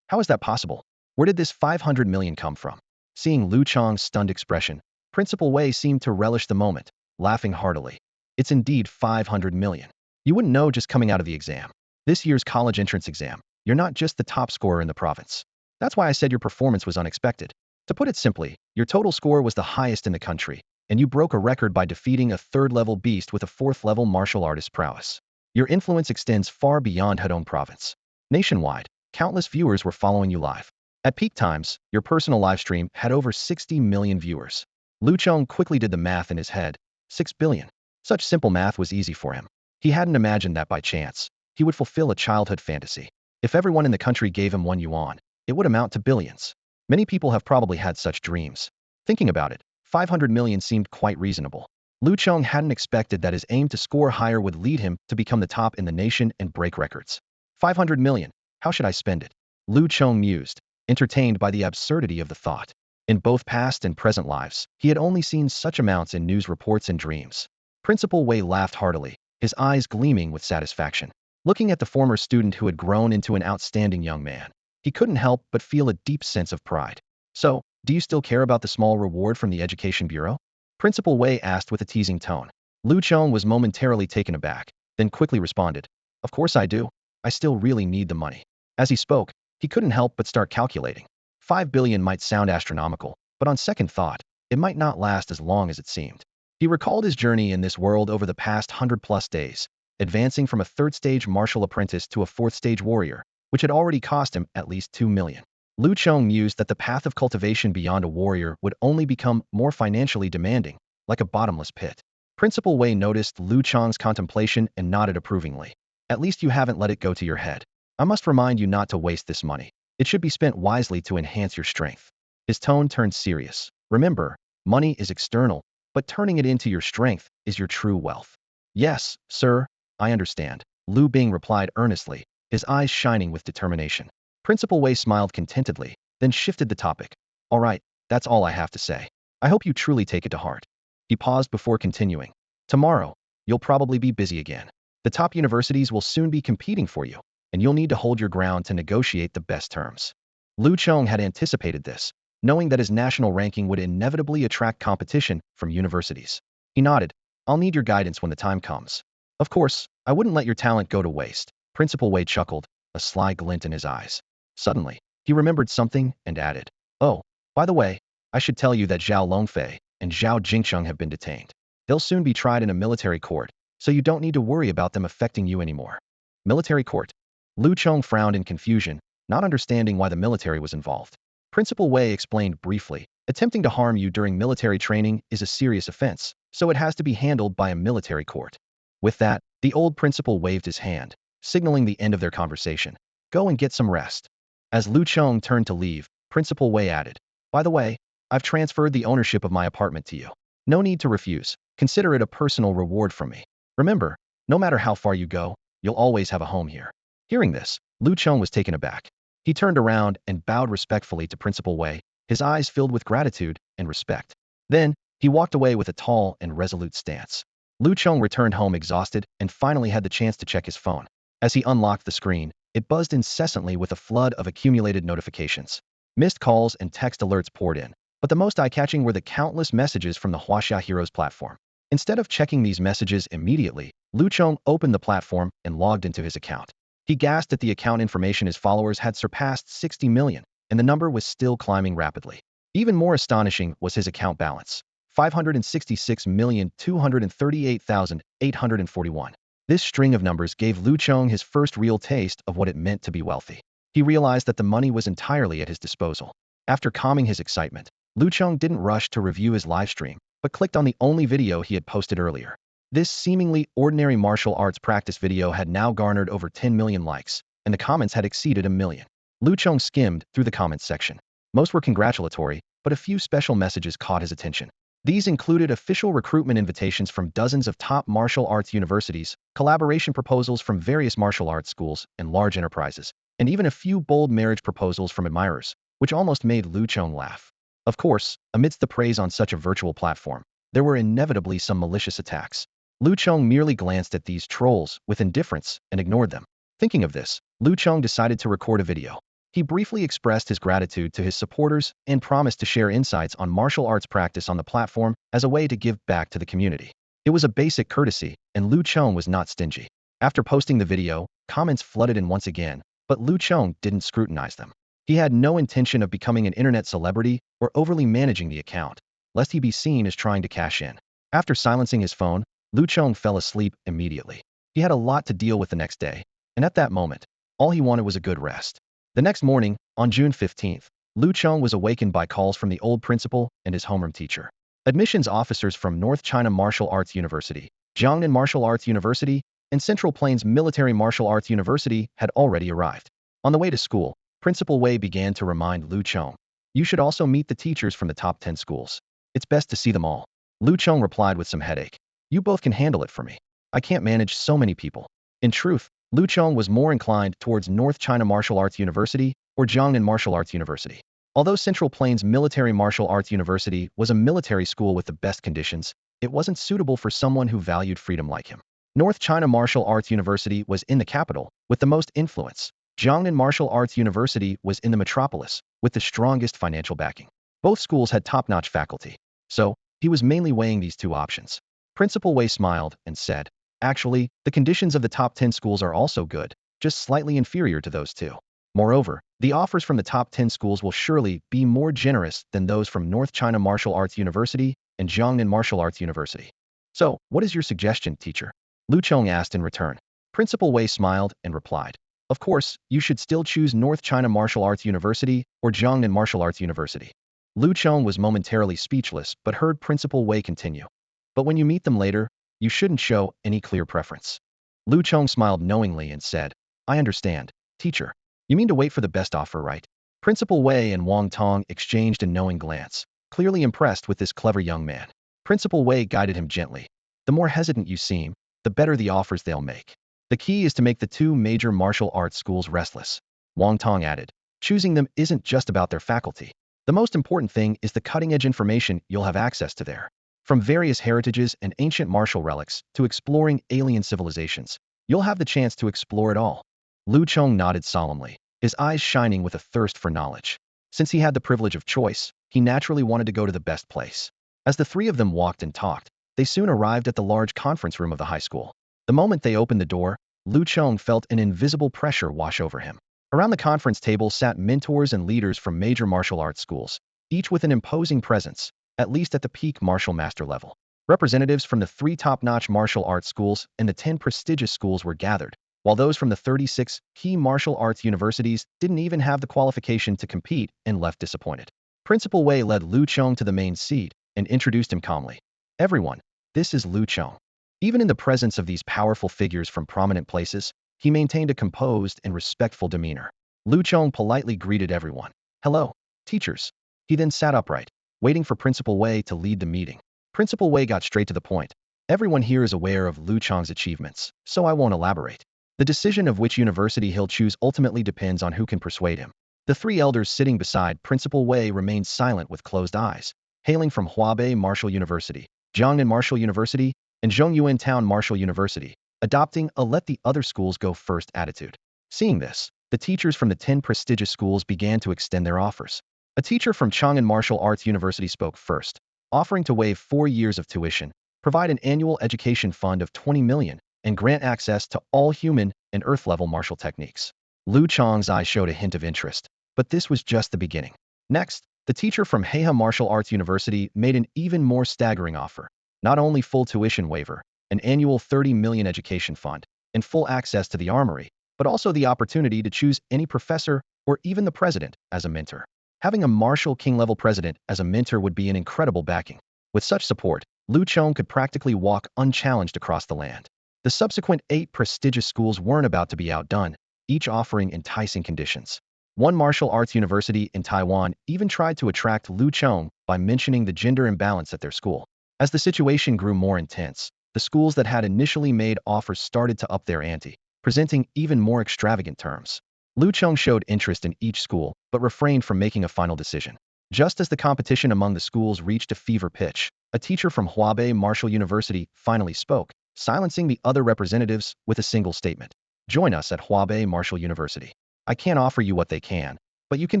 How is that possible? Where did this 500 million come from? Seeing Lu Chong's stunned expression, Principal Wei seemed to relish the moment, laughing heartily. It's indeed 500 million. You wouldn't know just coming out of the exam. This year's college entrance exam, you're not just the top scorer in the province. That's why I said your performance was unexpected. To put it simply, your total score was the highest in the country, and you broke a record by defeating a third-level beast with a fourth-level martial artist prowess. Your influence extends far beyond Hedong province. Nationwide, countless viewers were following you live. At peak times, your personal livestream had over 60 million viewers. Lu Chong quickly did the math in his head. 6 billion. Such simple math was easy for him. He hadn't imagined that by chance. He would fulfill a childhood fantasy. If everyone in the country gave him 1 yuan, it would amount to billions. Many people have probably had such dreams. Thinking about it, 500 million seemed quite reasonable. Lu Chong hadn't expected that his aim to score higher would lead him to become the top in the nation and break records. 500 million, how should I spend it? Lu Chong mused, entertained by the absurdity of the thought. In both past and present lives, he had only seen such amounts in news reports and dreams. Principal Wei laughed heartily, his eyes gleaming with satisfaction. Looking at the former student who had grown into an outstanding young man, he couldn't help but feel a deep sense of pride. So, do you still care about the small reward from the Education Bureau? Principal Wei asked with a teasing tone. Lu Chong was momentarily taken aback, then quickly responded, "Of course I do. I still really need the money." As he spoke, he couldn't help but start calculating. 5 billion might sound astronomical, but on second thought, it might not last as long as it seemed. He recalled his journey in this world over the past 100+ days, advancing from a third-stage martial apprentice to a fourth-stage warrior, which had already cost him at least 2 million. Lu Chong mused that the path of cultivation beyond a warrior would only become more financially demanding, like a bottomless pit. Principal Wei noticed Lu Chong's contemplation and nodded approvingly. At least you haven't let it go to your head. I must remind you not to waste this money. It should be spent wisely to enhance your strength. His tone turned serious. Remember, money is external, but turning it into your strength is your true wealth. Yes, sir, I understand, Lu Bing replied earnestly, his eyes shining with determination. Principal Wei smiled contentedly, then shifted the topic. All right, that's all I have to say. I hope you truly take it to heart. He paused before continuing. Tomorrow, you'll probably be busy again. The top universities will soon be competing for you, and you'll need to hold your ground to negotiate the best terms. Lu Chong had anticipated this, knowing that his national ranking would inevitably attract competition from universities. He nodded. I'll need your guidance when the time comes. Of course, I wouldn't let your talent go to waste. Principal Wei chuckled, a sly glint in his eyes. Suddenly, he remembered something and added, "Oh, by the way, I should tell you that Zhao Longfei and Zhao Jingcheng have been detained. They'll soon be tried in a military court, so you don't need to worry about them affecting you anymore." Military court? Lu Chong frowned in confusion, not understanding why the military was involved. Principal Wei explained briefly, attempting to harm you during military training is a serious offense, so it has to be handled by a military court. With that, the old principal waved his hand, signaling the end of their conversation. Go and get some rest. As Lu Chong turned to leave, Principal Wei added, by the way, I've transferred the ownership of my apartment to you. No need to refuse. Consider it a personal reward from me. Remember, no matter how far you go, you'll always have a home here. Hearing this, Lu Chong was taken aback. He turned around and bowed respectfully to Principal Wei, his eyes filled with gratitude and respect. Then, he walked away with a tall and resolute stance. Lu Chong returned home exhausted and finally had the chance to check his phone. As he unlocked the screen, it buzzed incessantly with a flood of accumulated notifications. Missed calls and text alerts poured in, but the most eye-catching were the countless messages from the Huaxia Heroes platform. Instead of checking these messages immediately, Lu Chong opened the platform and logged into his account. He gasped at the account information. His followers had surpassed 60 million, and the number was still climbing rapidly. Even more astonishing was his account balance, 566,238,841. This string of numbers gave Lu Chong his first real taste of what it meant to be wealthy. He realized that the money was entirely at his disposal. After calming his excitement, Lu Chong didn't rush to review his livestream, but clicked on the only video he had posted earlier. This seemingly ordinary martial arts practice video had now garnered over 10 million likes, and the comments had exceeded 1 million. Lu Chong skimmed through the comments section. Most were congratulatory, but a few special messages caught his attention. These included official recruitment invitations from dozens of top martial arts universities, collaboration proposals from various martial arts schools and large enterprises, and even a few bold marriage proposals from admirers, which almost made Lu Chong laugh. Of course, amidst the praise on such a virtual platform, there were inevitably some malicious attacks. Lu Chong merely glanced at these trolls with indifference and ignored them. Thinking of this, Lu Chong decided to record a video. He briefly expressed his gratitude to his supporters and promised to share insights on martial arts practice on the platform as a way to give back to the community. It was a basic courtesy, and Lu Chong was not stingy. After posting the video, comments flooded in once again, but Lu Chong didn't scrutinize them. He had no intention of becoming an internet celebrity or overly managing the account, lest he be seen as trying to cash in. After silencing his phone, Lu Chong fell asleep immediately. He had a lot to deal with the next day, and at that moment, all he wanted was a good rest. The next morning, on June 15th, Lu Chong was awakened by calls from the old principal and his homeroom teacher. Admissions officers from North China Martial Arts University, Jiangnan Martial Arts University, and Central Plains Military Martial Arts University had already arrived. On the way to school, Principal Wei began to remind Lu Chong, "You should also meet the teachers from the top 10 schools. It's best to see them all." Lu Chong replied with some headache, "You both can handle it for me. I can't manage so many people." In truth, Lu Chong was more inclined towards North China Martial Arts University or Jiangnan Martial Arts University. Although Central Plains Military Martial Arts University was a military school with the best conditions, it wasn't suitable for someone who valued freedom like him. North China Martial Arts University was in the capital, with the most influence. Jiangnan Martial Arts University was in the metropolis, with the strongest financial backing. Both schools had top-notch faculty, so he was mainly weighing these two options. Principal Wei smiled and said, "Actually, the conditions of the top 10 schools are also good, just slightly inferior to those two. Moreover, the offers from the top 10 schools will surely be more generous than those from North China Martial Arts University and Jiangnan Martial Arts University. So, what is your suggestion, teacher?" Lu Chong asked in return. Principal Wei smiled and replied, "Of course, you should still choose North China Martial Arts University or Jiangnan Martial Arts University." Lu Chong was momentarily speechless but heard Principal Wei continue, "But when you meet them later, you shouldn't show any clear preference." Lu Chong smiled knowingly and said, "I understand, teacher. You mean to wait for the best offer, right?" Principal Wei and Wang Tong exchanged a knowing glance, clearly impressed with this clever young man. Principal Wei guided him gently. "The more hesitant you seem, the better the offers they'll make. The key is to make the two major martial arts schools restless." Wang Tong added, "Choosing them isn't just about their faculty. The most important thing is the cutting-edge information you'll have access to there. From various heritages and ancient martial relics to exploring alien civilizations, you'll have the chance to explore it all." Lu Chong nodded solemnly, his eyes shining with a thirst for knowledge. Since he had the privilege of choice, he naturally wanted to go to the best place. As the three of them walked and talked, they soon arrived at the large conference room of the high school. The moment they opened the door, Lu Chong felt an invisible pressure wash over him. Around the conference table sat mentors and leaders from major martial arts schools, each with an imposing presence, at least at the peak martial master level. Representatives from the 3 top-notch martial arts schools and the 10 prestigious schools were gathered, while those from the 36 key martial arts universities didn't even have the qualification to compete and left disappointed. Principal Wei led Lu Chong to the main seat and introduced him calmly. "Everyone, this is Lu Chong." Even in the presence of these powerful figures from prominent places, he maintained a composed and respectful demeanor. Lu Chong politely greeted everyone. "Hello, teachers." He then sat upright, waiting for Principal Wei to lead the meeting. Principal Wei got straight to the point. "Everyone here is aware of Lu Chong's achievements, so I won't elaborate. The decision of which university he'll choose ultimately depends on who can persuade him." The 3 elders sitting beside Principal Wei remained silent with closed eyes, hailing from Huabai Martial University, Jiangnan Martial University, and Zhongyuan Town Martial University, adopting a let the other schools go first attitude. Seeing this, the teachers from the 10 prestigious schools began to extend their offers. A teacher from Chang'an Martial Arts University spoke first, offering to waive 4 years of tuition, provide an annual education fund of 20 million, and grant access to all human and earth-level martial techniques. Lu Chong's eyes showed a hint of interest, but this was just the beginning. Next, the teacher from Heiha Martial Arts University made an even more staggering offer. Not only full tuition waiver, an annual 30 million education fund, and full access to the armory, but also the opportunity to choose any professor or even the president as a mentor. Having a martial king-level president as a mentor would be an incredible backing. With such support, Lu Chong could practically walk unchallenged across the land. The subsequent 8 prestigious schools weren't about to be outdone, each offering enticing conditions. One martial arts university in Taiwan even tried to attract Lu Chong by mentioning the gender imbalance at their school. As the situation grew more intense, the schools that had initially made offers started to up their ante, presenting even more extravagant terms. Lu Chong showed interest in each school, but refrained from making a final decision. Just as the competition among the schools reached a fever pitch, a teacher from Huabai Martial University finally spoke, silencing the other representatives with a single statement. Join us at Huabai Martial University. I can't offer you what they can, but you can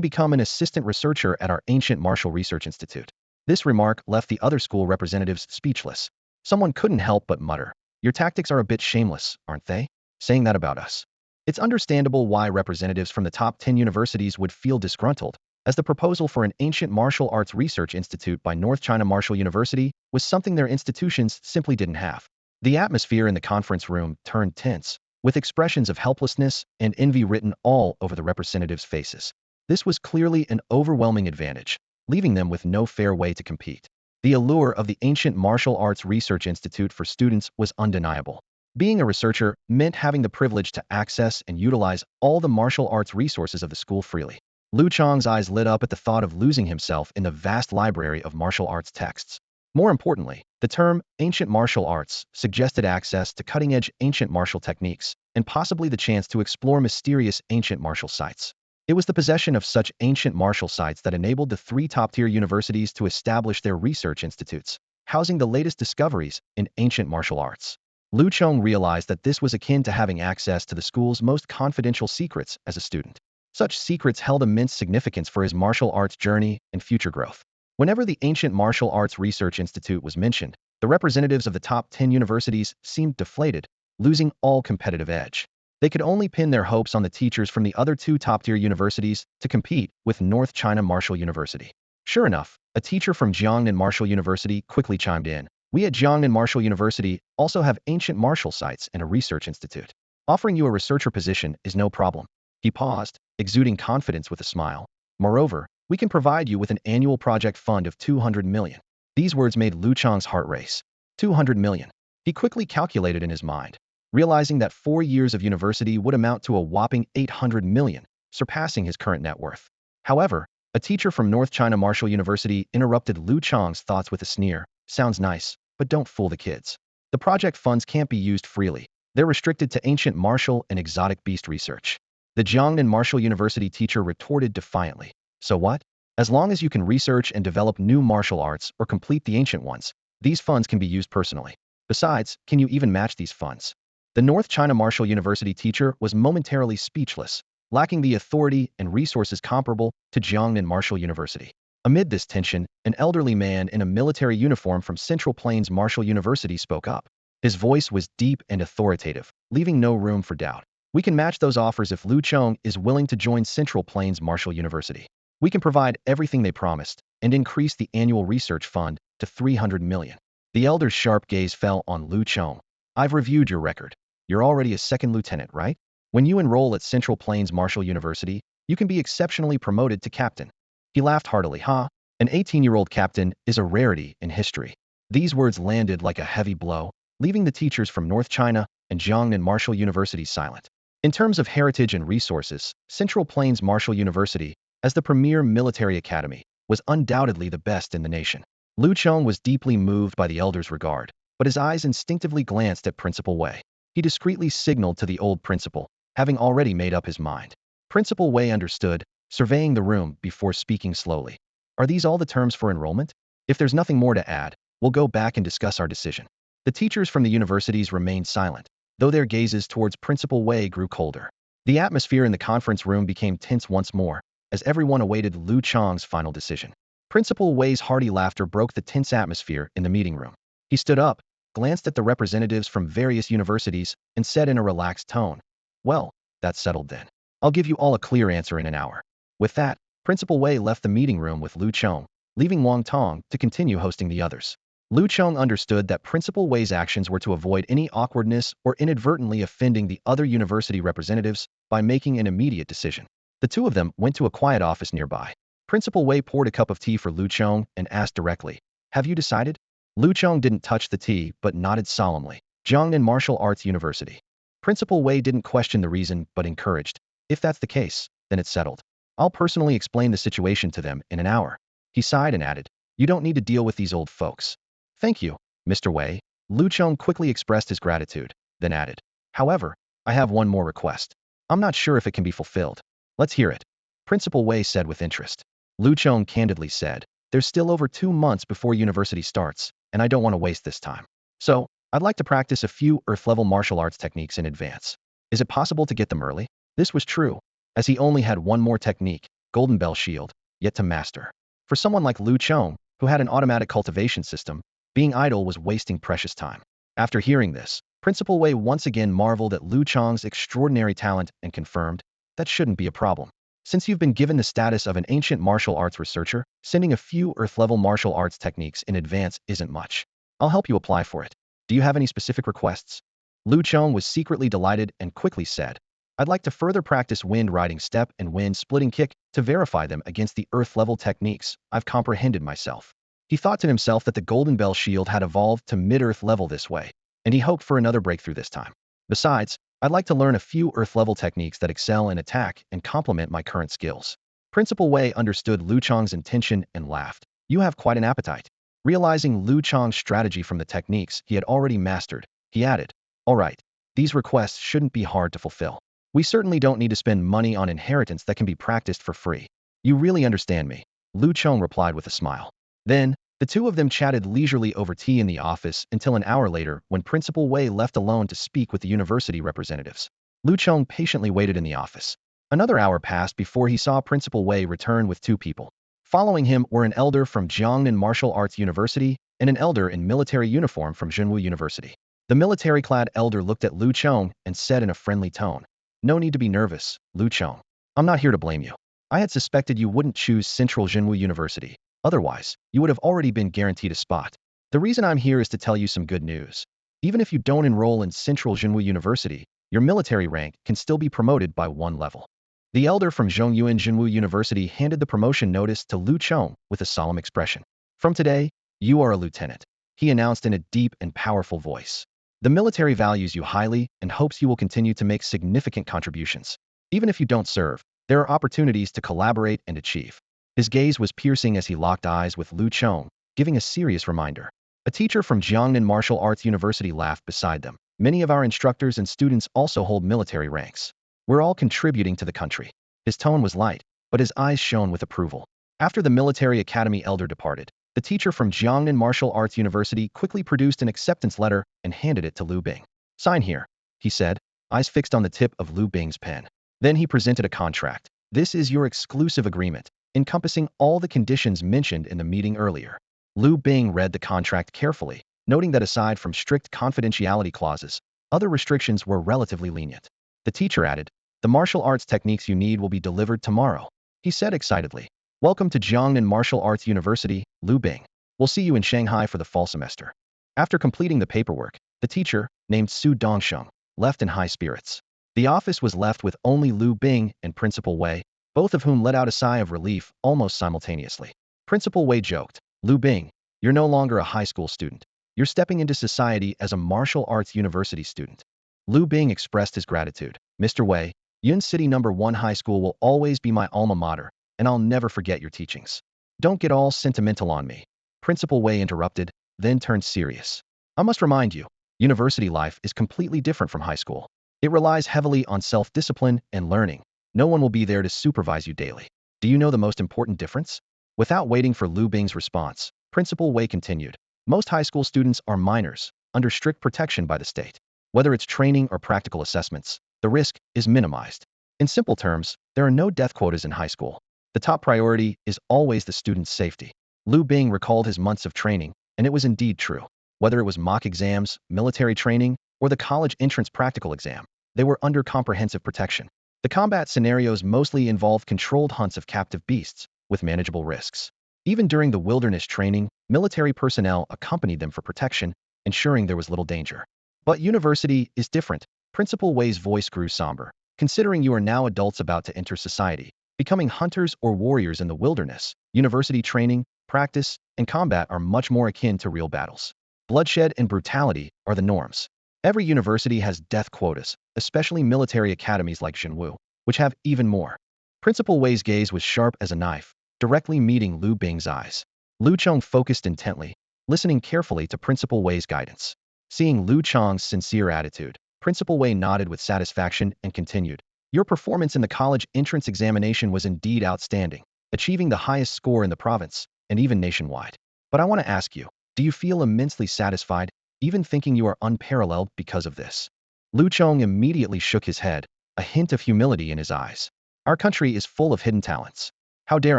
become an assistant researcher at our Ancient Martial Research Institute. This remark left the other school representatives speechless. Someone couldn't help but mutter, "Your tactics are a bit shameless, aren't they? Saying that about us." It's understandable why representatives from the top 10 universities would feel disgruntled, as the proposal for an Ancient Martial Arts Research Institute by North China Martial University was something their institutions simply didn't have. The atmosphere in the conference room turned tense, with expressions of helplessness and envy written all over the representatives' faces. This was clearly an overwhelming advantage, leaving them with no fair way to compete. The allure of the Ancient Martial Arts Research Institute for students was undeniable. Being a researcher meant having the privilege to access and utilize all the martial arts resources of the school freely. Lu Chong's eyes lit up at the thought of losing himself in the vast library of martial arts texts. More importantly, the term ancient martial arts suggested access to cutting-edge ancient martial techniques and possibly the chance to explore mysterious ancient martial sites. It was the possession of such ancient martial sites that enabled the three top-tier universities to establish their research institutes, housing the latest discoveries in ancient martial arts. Lu Chong realized that this was akin to having access to the school's most confidential secrets as a student. Such secrets held immense significance for his martial arts journey and future growth. Whenever the Ancient Martial Arts Research Institute was mentioned, the representatives of the top 10 universities seemed deflated, losing all competitive edge. They could only pin their hopes on the teachers from the other two top-tier universities to compete with North China Martial University. Sure enough, a teacher from Jiangnan Martial University quickly chimed in. "We at Jiangnan Martial University also have ancient martial sites and a research institute. Offering you a researcher position is no problem." He paused, exuding confidence with a smile. "Moreover, we can provide you with an annual project fund of 200 million. These words made Lu Chong's heart race. 200 million. He quickly calculated in his mind, realizing that 4 years of university would amount to a whopping 800 million, surpassing his current net worth. However, a teacher from North China Martial University interrupted Lu Chong's thoughts with a sneer. "Sounds nice, but don't fool the kids. The project funds can't be used freely. They're restricted to ancient martial and exotic beast research." The Jiangnan Martial University teacher retorted defiantly. "So what? As long as you can research and develop new martial arts or complete the ancient ones, these funds can be used personally. Besides, can you even match these funds?" The North China Martial University teacher was momentarily speechless, lacking the authority and resources comparable to Jiangnan Martial University. Amid this tension, an elderly man in a military uniform from Central Plains Martial University spoke up. His voice was deep and authoritative, leaving no room for doubt. "We can match those offers if Lu Chong is willing to join Central Plains Martial University. We can provide everything they promised and increase the annual research fund to 300 million. The elder's sharp gaze fell on Lu Chong. "I've reviewed your record. You're already a second lieutenant, right? When you enroll at Central Plains Martial University, you can be exceptionally promoted to captain." He laughed heartily. "Huh? An 18-year-old captain is a rarity in history." These words landed like a heavy blow, leaving the teachers from North China and Jiangnan Martial University silent. In terms of heritage and resources, Central Plains Martial University, as the premier military academy, was undoubtedly the best in the nation. Lu Chong was deeply moved by the elder's regard, but his eyes instinctively glanced at Principal Wei. He discreetly signaled to the old principal, having already made up his mind. Principal Wei understood, surveying the room before speaking slowly. "Are these all the terms for enrollment? If there's nothing more to add, we'll go back and discuss our decision." The teachers from the universities remained silent, though their gazes towards Principal Wei grew colder. The atmosphere in the conference room became tense once more, as everyone awaited Lu Chong's final decision. Principal Wei's hearty laughter broke the tense atmosphere in the meeting room. He stood up, glanced at the representatives from various universities, and said in a relaxed tone, "Well, that's settled then. I'll give you all a clear answer in an hour." With that, Principal Wei left the meeting room with Lu Chong, leaving Wang Tong to continue hosting the others. Lu Chong understood that Principal Wei's actions were to avoid any awkwardness or inadvertently offending the other university representatives by making an immediate decision. The two of them went to a quiet office nearby. Principal Wei poured a cup of tea for Lu Chong and asked directly, "Have you decided?" Lu Chong didn't touch the tea but nodded solemnly. "Jiangnan Martial Arts University." Principal Wei didn't question the reason but encouraged, "If that's the case, then it's settled. I'll personally explain the situation to them in an hour." He sighed and added, "You don't need to deal with these old folks." "Thank you, Mr. Wei." Lu Chong quickly expressed his gratitude, then added, "However, I have one more request. I'm not sure if it can be fulfilled." "Let's hear it," Principal Wei said with interest. Lu Chong candidly said, "There's still over 2 months before university starts, and I don't want to waste this time. So, I'd like to practice a few Earth-level martial arts techniques in advance. Is it possible to get them early? This was true, as he only had one more technique, Golden Bell Shield, yet to master. For someone like Lu Chong, who had an automatic cultivation system, being idle was wasting precious time. After hearing this, Principal Wei once again marveled at Lu Chong's extraordinary talent and confirmed, that shouldn't be a problem. Since you've been given the status of an ancient martial arts researcher, sending a few Earth-level martial arts techniques in advance isn't much. I'll help you apply for it. Do you have any specific requests? Lu Chong was secretly delighted and quickly said, I'd like to further practice wind riding step and wind splitting kick to verify them against the Earth-level techniques. I've comprehended myself. He thought to himself that the Golden Bell Shield had evolved to mid-Earth level this way, and he hoped for another breakthrough this time. Besides, I'd like to learn a few Earth-level techniques that excel in attack and complement my current skills. Principal Wei understood Lu Chong's intention and laughed. You have quite an appetite. Realizing Lu Chong's strategy from the techniques he had already mastered, he added, all right, these requests shouldn't be hard to fulfill. We certainly don't need to spend money on inheritance that can be practiced for free. You really understand me, Lu Chong replied with a smile. Then, the two of them chatted leisurely over tea in the office until an hour later when Principal Wei left alone to speak with the university representatives. Lu Chong patiently waited in the office. Another hour passed before he saw Principal Wei return with two people. Following him were an elder from Jiangnan Martial Arts University and an elder in military uniform from Zhenwu University. The military-clad elder looked at Lu Chong and said in a friendly tone, no need to be nervous, Lu Chong. I'm not here to blame you. I had suspected you wouldn't choose Central Zhenwu University. Otherwise, you would have already been guaranteed a spot. The reason I'm here is to tell you some good news. Even if you don't enroll in Central Zhenwu University, your military rank can still be promoted by one level. The elder from Zhongyuan Zhenwu University handed the promotion notice to Lu Chong with a solemn expression. From today, you are a lieutenant, he announced in a deep and powerful voice. The military values you highly and hopes you will continue to make significant contributions. Even if you don't serve, there are opportunities to collaborate and achieve. His gaze was piercing as he locked eyes with Lu Chong, giving a serious reminder. A teacher from Jiangnan Martial Arts University laughed beside them. Many of our instructors and students also hold military ranks. We're all contributing to the country. His tone was light, but his eyes shone with approval. After the military academy elder departed, the teacher from Jiangnan Martial Arts University quickly produced an acceptance letter and handed it to Lu Bing. Sign here, he said, eyes fixed on the tip of Lu Bing's pen. Then he presented a contract. This is your exclusive agreement, encompassing all the conditions mentioned in the meeting earlier. Lu Bing read the contract carefully, noting that aside from strict confidentiality clauses, other restrictions were relatively lenient. The teacher added, the martial arts techniques you need will be delivered tomorrow, he said excitedly. Welcome to Jiangnan Martial Arts University, Lu Bing. We'll see you in Shanghai for the fall semester. After completing the paperwork, the teacher, named Su Dongsheng, left in high spirits. The office was left with only Lu Bing and Principal Wei, both of whom let out a sigh of relief almost simultaneously. Principal Wei joked, Lu Bing, you're no longer a high school student. You're stepping into society as a martial arts university student. Lu Bing expressed his gratitude. Mr. Wei, Yun City No. 1 High School will always be my alma mater, and I'll never forget your teachings. Don't get all sentimental on me. Principal Wei interrupted, then turned serious. I must remind you, university life is completely different from high school. It relies heavily on self-discipline and learning. No one will be there to supervise you daily. Do you know the most important difference? Without waiting for Lu Bing's response, Principal Wei continued. Most high school students are minors, under strict protection by the state. Whether it's training or practical assessments, the risk is minimized. In simple terms, there are no death quotas in high school. The top priority is always the student's safety. Lu Bing recalled his months of training, and it was indeed true. Whether it was mock exams, military training, or the college entrance practical exam, they were under comprehensive protection. The combat scenarios mostly involved controlled hunts of captive beasts, with manageable risks. Even during the wilderness training, military personnel accompanied them for protection, ensuring there was little danger. But university is different. Principal Wei's voice grew somber. Considering you are now adults about to enter society, becoming hunters or warriors in the wilderness, university training, practice, and combat are much more akin to real battles. Bloodshed and brutality are the norms. Every university has death quotas, especially military academies like Zhenwu, which have even more. Principal Wei's gaze was sharp as a knife, directly meeting Lu Bing's eyes. Lu Chong focused intently, listening carefully to Principal Wei's guidance. Seeing Lu Chong's sincere attitude, Principal Wei nodded with satisfaction and continued. Your performance in the college entrance examination was indeed outstanding, achieving the highest score in the province, and even nationwide. But I want to ask you, do you feel immensely satisfied, even thinking you are unparalleled because of this? Lu Chong immediately shook his head, a hint of humility in his eyes. Our country is full of hidden talents. How dare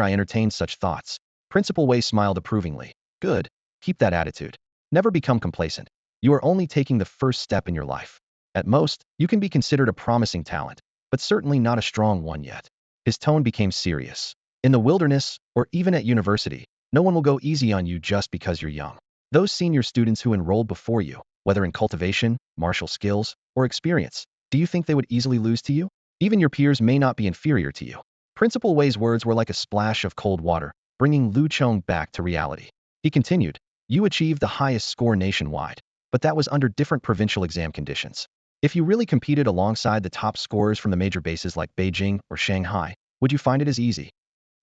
I entertain such thoughts? Principal Wei smiled approvingly. Good. Keep that attitude. Never become complacent. You are only taking the first step in your life. At most, you can be considered a promising talent, but certainly not a strong one yet. His tone became serious. In the wilderness, or even at university, no one will go easy on you just because you're young. Those senior students who enrolled before you, whether in cultivation, martial skills, or experience, do you think they would easily lose to you? Even your peers may not be inferior to you. Principal Wei's words were like a splash of cold water, bringing Lu Chong back to reality. He continued, you achieved the highest score nationwide, but that was under different provincial exam conditions. If you really competed alongside the top scorers from the major bases like Beijing or Shanghai, would you find it as easy?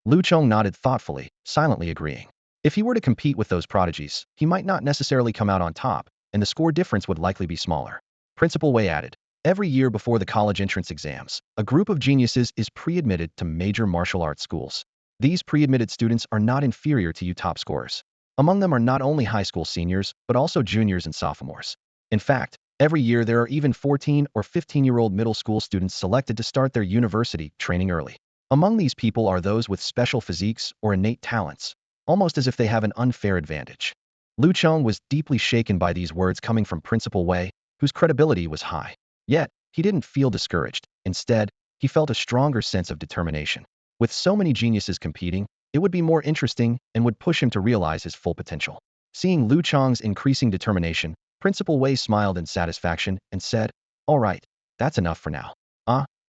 Lu Chong nodded thoughtfully, silently agreeing. If he were to compete with those prodigies, he might not necessarily come out on top, and the score difference would likely be smaller. Principal Wei added, every year before the college entrance exams, a group of geniuses is pre-admitted to major martial arts schools. These pre-admitted students are not inferior to you top scorers. Among them are not only high school seniors, but also juniors and sophomores. In fact, every year there are even 14 or 15-year-old middle school students selected to start their university training early. Among these people are those with special physiques or innate talents, almost as if they have an unfair advantage. Lu Chong was deeply shaken by these words coming from Principal Wei, whose credibility was high. Yet, he didn't feel discouraged. Instead, he felt a stronger sense of determination. With so many geniuses competing, it would be more interesting and would push him to realize his full potential. Seeing Lu Chong's increasing determination, Principal Wei smiled in satisfaction and said, all right, that's enough for now.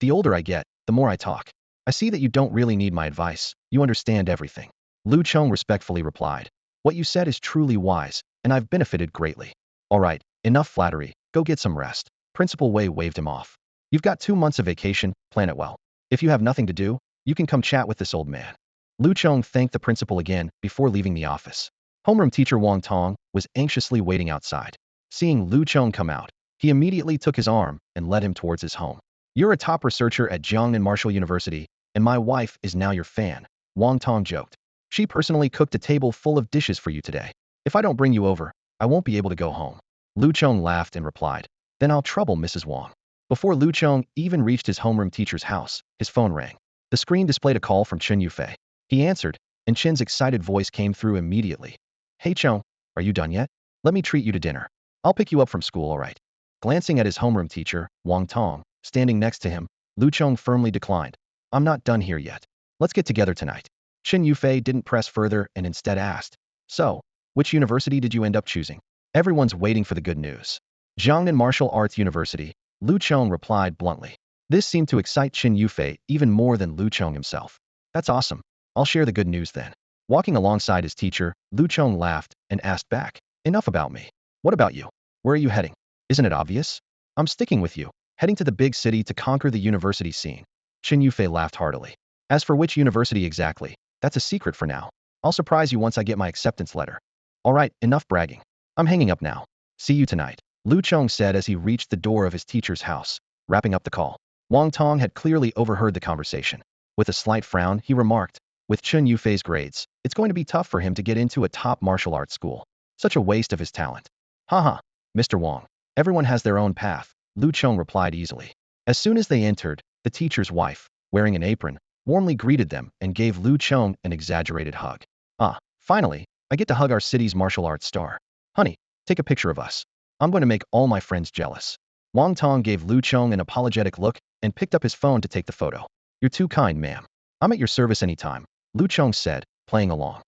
The older I get, the more I talk. I see that you don't really need my advice. You understand everything. Lu Chong respectfully replied. What you said is truly wise, and I've benefited greatly. All right, enough flattery. Go get some rest. Principal Wei waved him off. You've got 2 months of vacation, plan it well. If you have nothing to do, you can come chat with this old man. Lu Chong thanked the principal again before leaving the office. Homeroom teacher Wang Tong was anxiously waiting outside. Seeing Lu Chong come out, he immediately took his arm and led him towards his home. You're a top researcher at Jiangnan Martial University, and my wife is now your fan, Wang Tong joked. She personally cooked a table full of dishes for you today. If I don't bring you over, I won't be able to go home. Lu Chong laughed and replied, then I'll trouble Mrs. Wang. Before Lu Chong even reached his homeroom teacher's house, his phone rang. The screen displayed a call from Chen Yufei. He answered, and Chen's excited voice came through immediately. Hey Chong, are you done yet? Let me treat you to dinner. I'll pick you up from school, all right. Glancing at his homeroom teacher, Wang Tong, standing next to him, Lu Chong firmly declined. I'm not done here yet. Let's get together tonight. Chen Yufei didn't press further and instead asked, so, which university did you end up choosing? Everyone's waiting for the good news. Jiangnan Martial Arts University, Lu Chong replied bluntly. This seemed to excite Chen Yufei even more than Lu Chong himself. That's awesome. I'll share the good news then. Walking alongside his teacher, Lu Chong laughed and asked back, enough about me. What about you? Where are you heading? Isn't it obvious? I'm sticking with you, heading to the big city to conquer the university scene. Chen Yufei laughed heartily. As for which university exactly, that's a secret for now. I'll surprise you once I get my acceptance letter. All right, enough bragging. I'm hanging up now. See you tonight, Lu Chong said as he reached the door of his teacher's house, wrapping up the call. Wang Tong had clearly overheard the conversation. With a slight frown, he remarked, with Chen Yufei's grades, it's going to be tough for him to get into a top martial arts school. Such a waste of his talent. Haha, Mr. Wang. Everyone has their own path, Lu Chong replied easily. As soon as they entered, the teacher's wife, wearing an apron, warmly greeted them and gave Lu Chong an exaggerated hug. Finally, I get to hug our city's martial arts star. Honey, take a picture of us. I'm going to make all my friends jealous. Wang Tong gave Lu Chong an apologetic look and picked up his phone to take the photo. You're too kind, ma'am. I'm at your service anytime, Lu Chong said, playing along.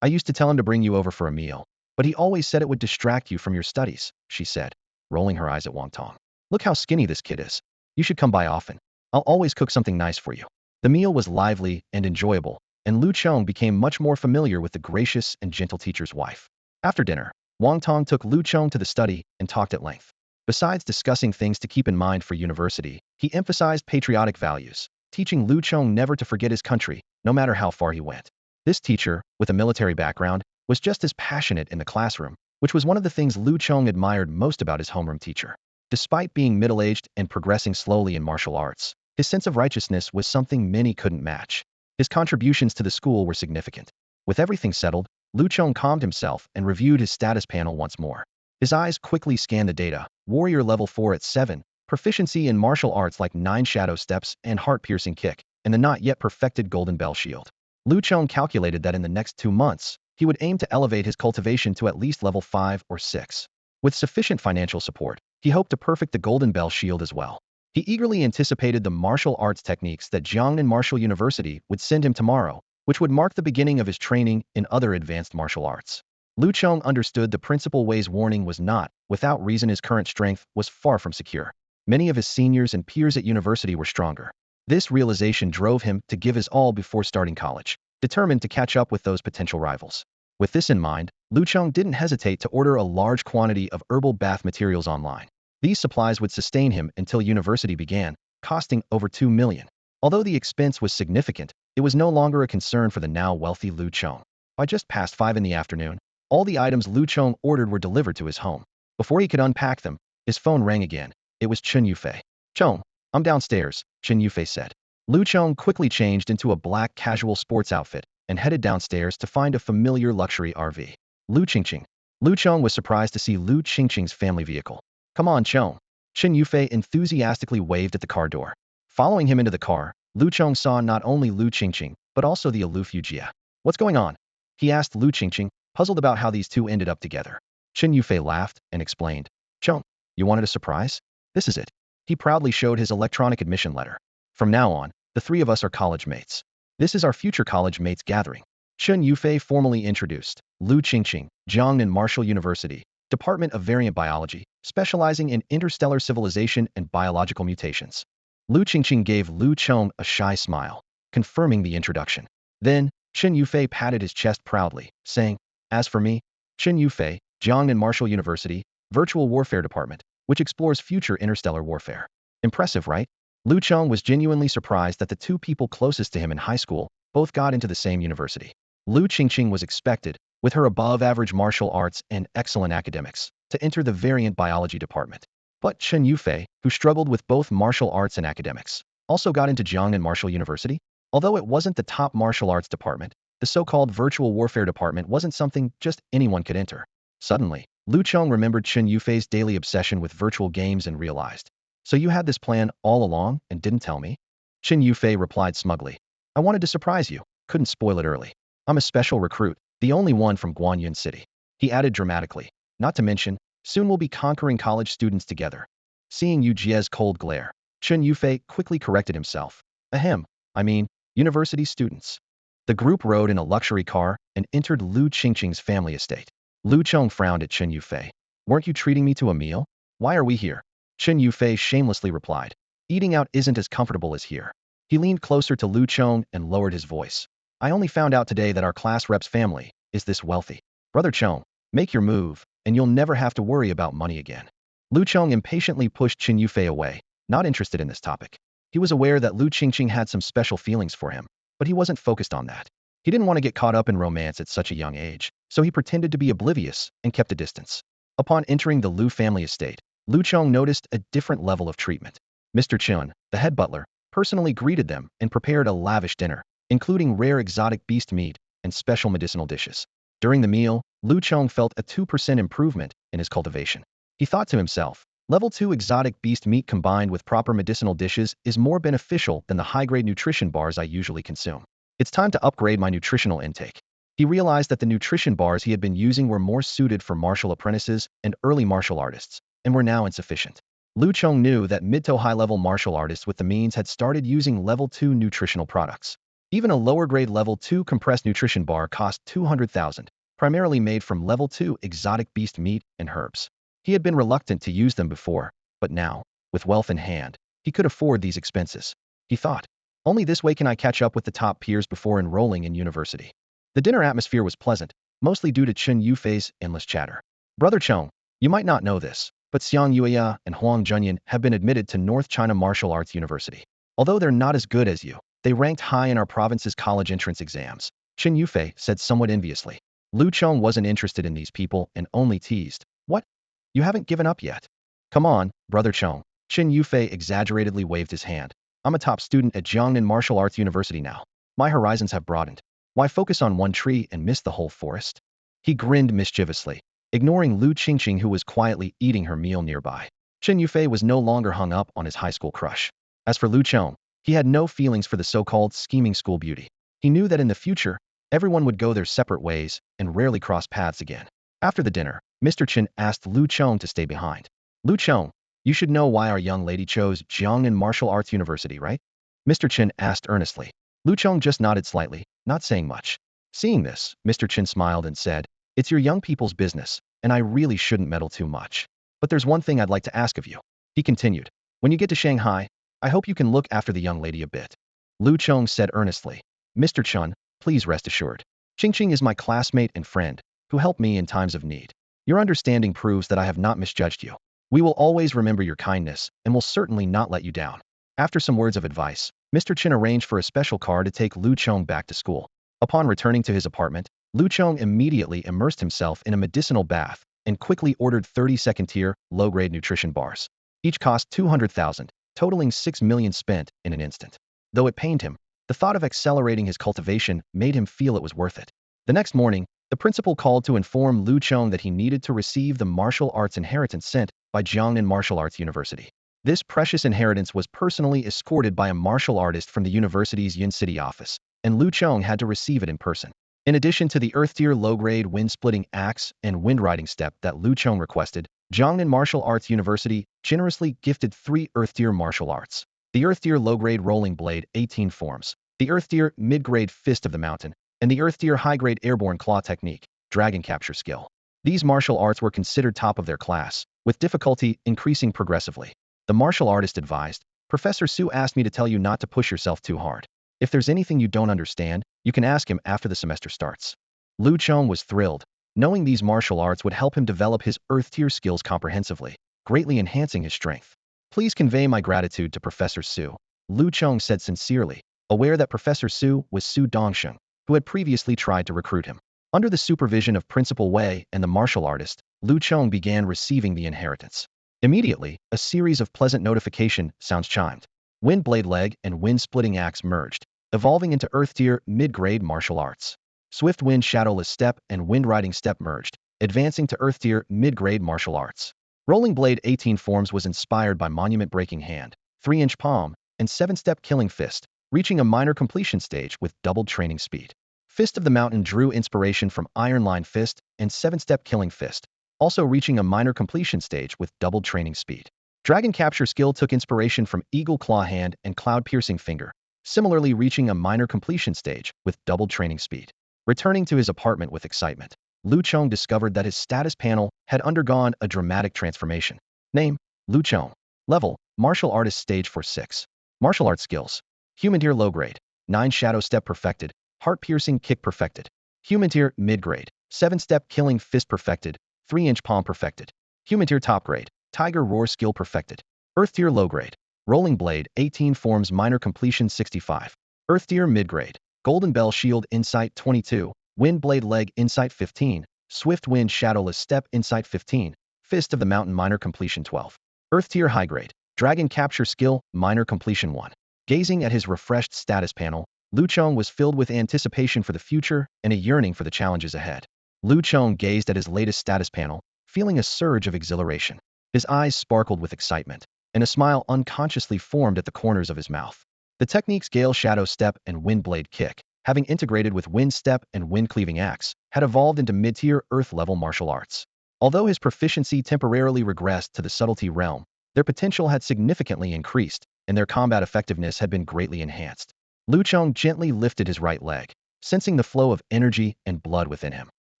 I used to tell him to bring you over for a meal, but he always said it would distract you from your studies, she said, rolling her eyes at Wang Tong. Look how skinny this kid is. You should come by often. I'll always cook something nice for you. The meal was lively and enjoyable, and Lu Chong became much more familiar with the gracious and gentle teacher's wife. After dinner, Wang Tong took Lu Chong to the study and talked at length. Besides discussing things to keep in mind for university, he emphasized patriotic values, teaching Lu Chong never to forget his country, no matter how far he went. This teacher, with a military background, was just as passionate in the classroom, which was one of the things Lu Chong admired most about his homeroom teacher. Despite being middle-aged and progressing slowly in martial arts, his sense of righteousness was something many couldn't match. His contributions to the school were significant. With everything settled, Lu Chong calmed himself and reviewed his status panel once more. His eyes quickly scanned the data. Warrior level 4 at 7, proficiency in martial arts like 9 shadow steps and heart-piercing kick, and the not yet perfected golden bell shield. Lu Chong calculated that in the next 2 months, he would aim to elevate his cultivation to at least level 5 or 6. With sufficient financial support, he hoped to perfect the golden bell shield as well. He eagerly anticipated the martial arts techniques that Jiangnan Martial University would send him tomorrow, which would mark the beginning of his training in other advanced martial arts. Lu Chong understood the principal Wei's warning was not, without reason his current strength was far from secure. Many of his seniors and peers at university were stronger. This realization drove him to give his all before starting college, determined to catch up with those potential rivals. With this in mind, Lu Chong didn't hesitate to order a large quantity of herbal bath materials online. These supplies would sustain him until university began, costing over 2 million. Although the expense was significant, it was no longer a concern for the now wealthy Lu Chong. By just past 5 in the afternoon, all the items Lu Chong ordered were delivered to his home. Before he could unpack them, his phone rang again. It was Chen Yufei. "Chong, I'm downstairs," Chen Yufei said. Lu Chong quickly changed into a black casual sports outfit and headed downstairs to find a familiar luxury RV. Lu Qingqing. Lu Chong was surprised to see Lu Qingqing's family vehicle. "Come on, Chong." Chen Yufei enthusiastically waved at the car door. Following him into the car, Lu Chong saw not only Lu Qingqing, but also the aloof Huaxia. "What's going on?" he asked Lu Qingqing, puzzled about how these two ended up together. Chen Yufei laughed and explained. "Chong, you wanted a surprise? This is it." He proudly showed his electronic admission letter. "From now on, the 3 of us are college mates. This is our future college mates gathering." Chen Yufei formally introduced Lu Qingqing, Jiangnan Martial University, Department of Variant Biology, specializing in interstellar civilization and biological mutations. Lu Qingqing gave Lu Chong a shy smile, confirming the introduction. Then, Chen Yufei patted his chest proudly, saying, "As for me, Chen Yufei, Jiangnan Martial University, Virtual Warfare Department, which explores future interstellar warfare." Impressive, right? Lu Chong was genuinely surprised that the 2 people closest to him in high school both got into the same university. Lu Qingqing was expected, with her above-average martial arts and excellent academics, to enter the Variant Biology Department. But Chen Yufei, who struggled with both martial arts and academics, also got into Jiangnan Martial University. Although it wasn't the top martial arts department, the so-called Virtual Warfare Department wasn't something just anyone could enter. Suddenly, Lu Chong remembered Chen Yufei's daily obsession with virtual games and realized, "So you had this plan all along and didn't tell me?" Chen Yufei replied smugly, "I wanted to surprise you, couldn't spoil it early. I'm a special recruit, the only one from Guanyun City." He added dramatically, "Not to mention, soon we'll be conquering college students together." Seeing Yu Jie's cold glare, Chen Yufei quickly corrected himself. "Ahem, I mean, university students." The group rode in a luxury car and entered Lu Qingqing's family estate. Lu Chong frowned at Chen Yufei. "Weren't you treating me to a meal? Why are we here?" Chen Yufei shamelessly replied. "Eating out isn't as comfortable as here." He leaned closer to Lu Chong and lowered his voice. "I only found out today that our class rep's family is this wealthy. Brother Chong, make your move, and you'll never have to worry about money again." Lu Chong impatiently pushed Chen Yufei away, not interested in this topic. He was aware that Lu Qingqing had some special feelings for him, but he wasn't focused on that. He didn't want to get caught up in romance at such a young age, so he pretended to be oblivious and kept a distance. Upon entering the Lu family estate, Lu Chong noticed a different level of treatment. Mr. Chun, the head butler, personally greeted them and prepared a lavish dinner, including rare exotic beast meat and special medicinal dishes. During the meal, Lu Chong felt a 2% improvement in his cultivation. He thought to himself, level 2 exotic beast meat combined with proper medicinal dishes is more beneficial than the high-grade nutrition bars I usually consume. It's time to upgrade my nutritional intake. He realized that the nutrition bars he had been using were more suited for martial apprentices and early martial artists, and were now insufficient. Lu Chong knew that mid to high-level martial artists with the means had started using level 2 nutritional products. Even a lower-grade level 2 compressed nutrition bar cost 200,000, primarily made from level 2 exotic beast meat and herbs. He had been reluctant to use them before, but now, with wealth in hand, he could afford these expenses. He thought, only this way can I catch up with the top peers before enrolling in university. The dinner atmosphere was pleasant, mostly due to Chen Yufei's endless chatter. "Brother Chong, you might not know this, but Xiang Yueya and Huang Junyan have been admitted to North China Martial Arts University. Although they're not as good as you, they ranked high in our province's college entrance exams," Chen Yufei said somewhat enviously. Lu Chong wasn't interested in these people and only teased, "What? You haven't given up yet? Come on, Brother Chong." Chen Yufei exaggeratedly waved his hand. "I'm a top student at Jiangnan Martial Arts University now. My horizons have broadened. Why focus on one tree and miss the whole forest?" He grinned mischievously. ignoring Lu Qingqing, who was quietly eating her meal nearby. Chen Yufei was no longer hung up on his high school crush. As for Lu Chong, he had no feelings for the so-called scheming school beauty. He knew that in the future, everyone would go their separate ways and rarely cross paths again. After the dinner, Mr. Chen asked Lu Chong to stay behind. Lu Chong, you should know why our young lady chose Jiangnan Martial Arts University, right? Mr. Chen asked earnestly. Lu Chong just nodded slightly, not saying much. Seeing this, Mr. Chen smiled and said, "It's your young people's business, and I really shouldn't meddle too much. But there's one thing I'd like to ask of you." He continued, "When you get to Shanghai, I hope you can look after the young lady a bit." Lu Chong said earnestly, "Mr. Chen, please rest assured. Qingqing is my classmate and friend, who helped me in times of need. Your understanding proves that I have not misjudged you. We will always remember your kindness and will certainly not let you down." After some words of advice, Mr. Chen arranged for a special car to take Lu Chong back to school. Upon returning to his apartment, Lu Chong immediately immersed himself in a medicinal bath and quickly ordered 30 second-tier, low-grade nutrition bars. Each cost 200,000, totaling 6 million spent in an instant. Though it pained him, the thought of accelerating his cultivation made him feel it was worth it. The next morning, the principal called to inform Lu Chong that he needed to receive the martial arts inheritance sent by Jiangnan Martial Arts University. This precious inheritance was personally escorted by a martial artist from the university's Yin City office, and Lu Chong had to receive it in person. In addition to the Earth-tier low-grade wind-splitting axe and wind-riding step that Lu Chong requested, Jiangnan Martial Arts University generously gifted 3 Earth-tier martial arts. The Earth-tier low-grade rolling blade 18 forms, the Earth-tier mid-grade fist of the mountain, and the Earth-tier high-grade airborne claw technique, dragon capture skill. These martial arts were considered top of their class, with difficulty increasing progressively. The martial artist advised, "Professor Su asked me to tell you not to push yourself too hard. If there's anything you don't understand, you can ask him after the semester starts." Lu Chong was thrilled, knowing these martial arts would help him develop his Earth-tier skills comprehensively, greatly enhancing his strength. "Please convey my gratitude to Professor Su," Lu Chong said sincerely, aware that Professor Su was Su Dongsheng, who had previously tried to recruit him. Under the supervision of Principal Wei and the martial artist, Lu Chong began receiving the inheritance. Immediately, a series of pleasant notification sounds chimed. Wind blade leg and wind splitting axe merged, evolving into Earth-tier mid-grade martial arts. Swift wind shadowless step and wind riding step merged, advancing to Earth-tier mid-grade martial arts. Rolling blade 18 forms was inspired by monument breaking hand, 3-inch palm, and 7-step killing fist, reaching a minor completion stage with doubled training speed. Fist of the Mountain drew inspiration from Iron Line Fist and 7-step killing fist, also reaching a minor completion stage with doubled training speed. Dragon capture skill took inspiration from Eagle Claw Hand and Cloud Piercing Finger, similarly reaching a minor completion stage with doubled training speed. Returning to his apartment with excitement, Lu Chong discovered that his status panel had undergone a dramatic transformation. Name: Lu Chong. Level: Martial Artist Stage 4-6. Martial Arts Skills: Human Tier Low Grade, 9 Shadow Step perfected, Heart Piercing Kick perfected. Human Tier Mid Grade, 7-Step Killing Fist perfected, 3-inch palm perfected. Human Tier Top Grade, Tiger Roar skill perfected. Earth Tier Low Grade, Rolling Blade 18 forms minor completion 65. Earth Tier Mid Grade, Golden Bell Shield Insight 22, Wind Blade Leg Insight 15, Swift Wind Shadowless Step Insight 15, Fist of the Mountain minor completion 12. Earth Tier High Grade, Dragon Capture Skill minor completion 1. Gazing at his refreshed status panel, Lu Chong was filled with anticipation for the future and a yearning for the challenges ahead. Lu Chong gazed at his latest status panel, feeling a surge of exhilaration. His eyes sparkled with excitement, and a smile unconsciously formed at the corners of his mouth. The techniques Gale Shadow Step and Wind Blade Kick, having integrated with Wind Step and Wind Cleaving Axe, had evolved into mid-tier Earth-level martial arts. Although his proficiency temporarily regressed to the subtlety realm, their potential had significantly increased, and their combat effectiveness had been greatly enhanced. Lu Chong gently lifted his right leg, sensing the flow of energy and blood within him.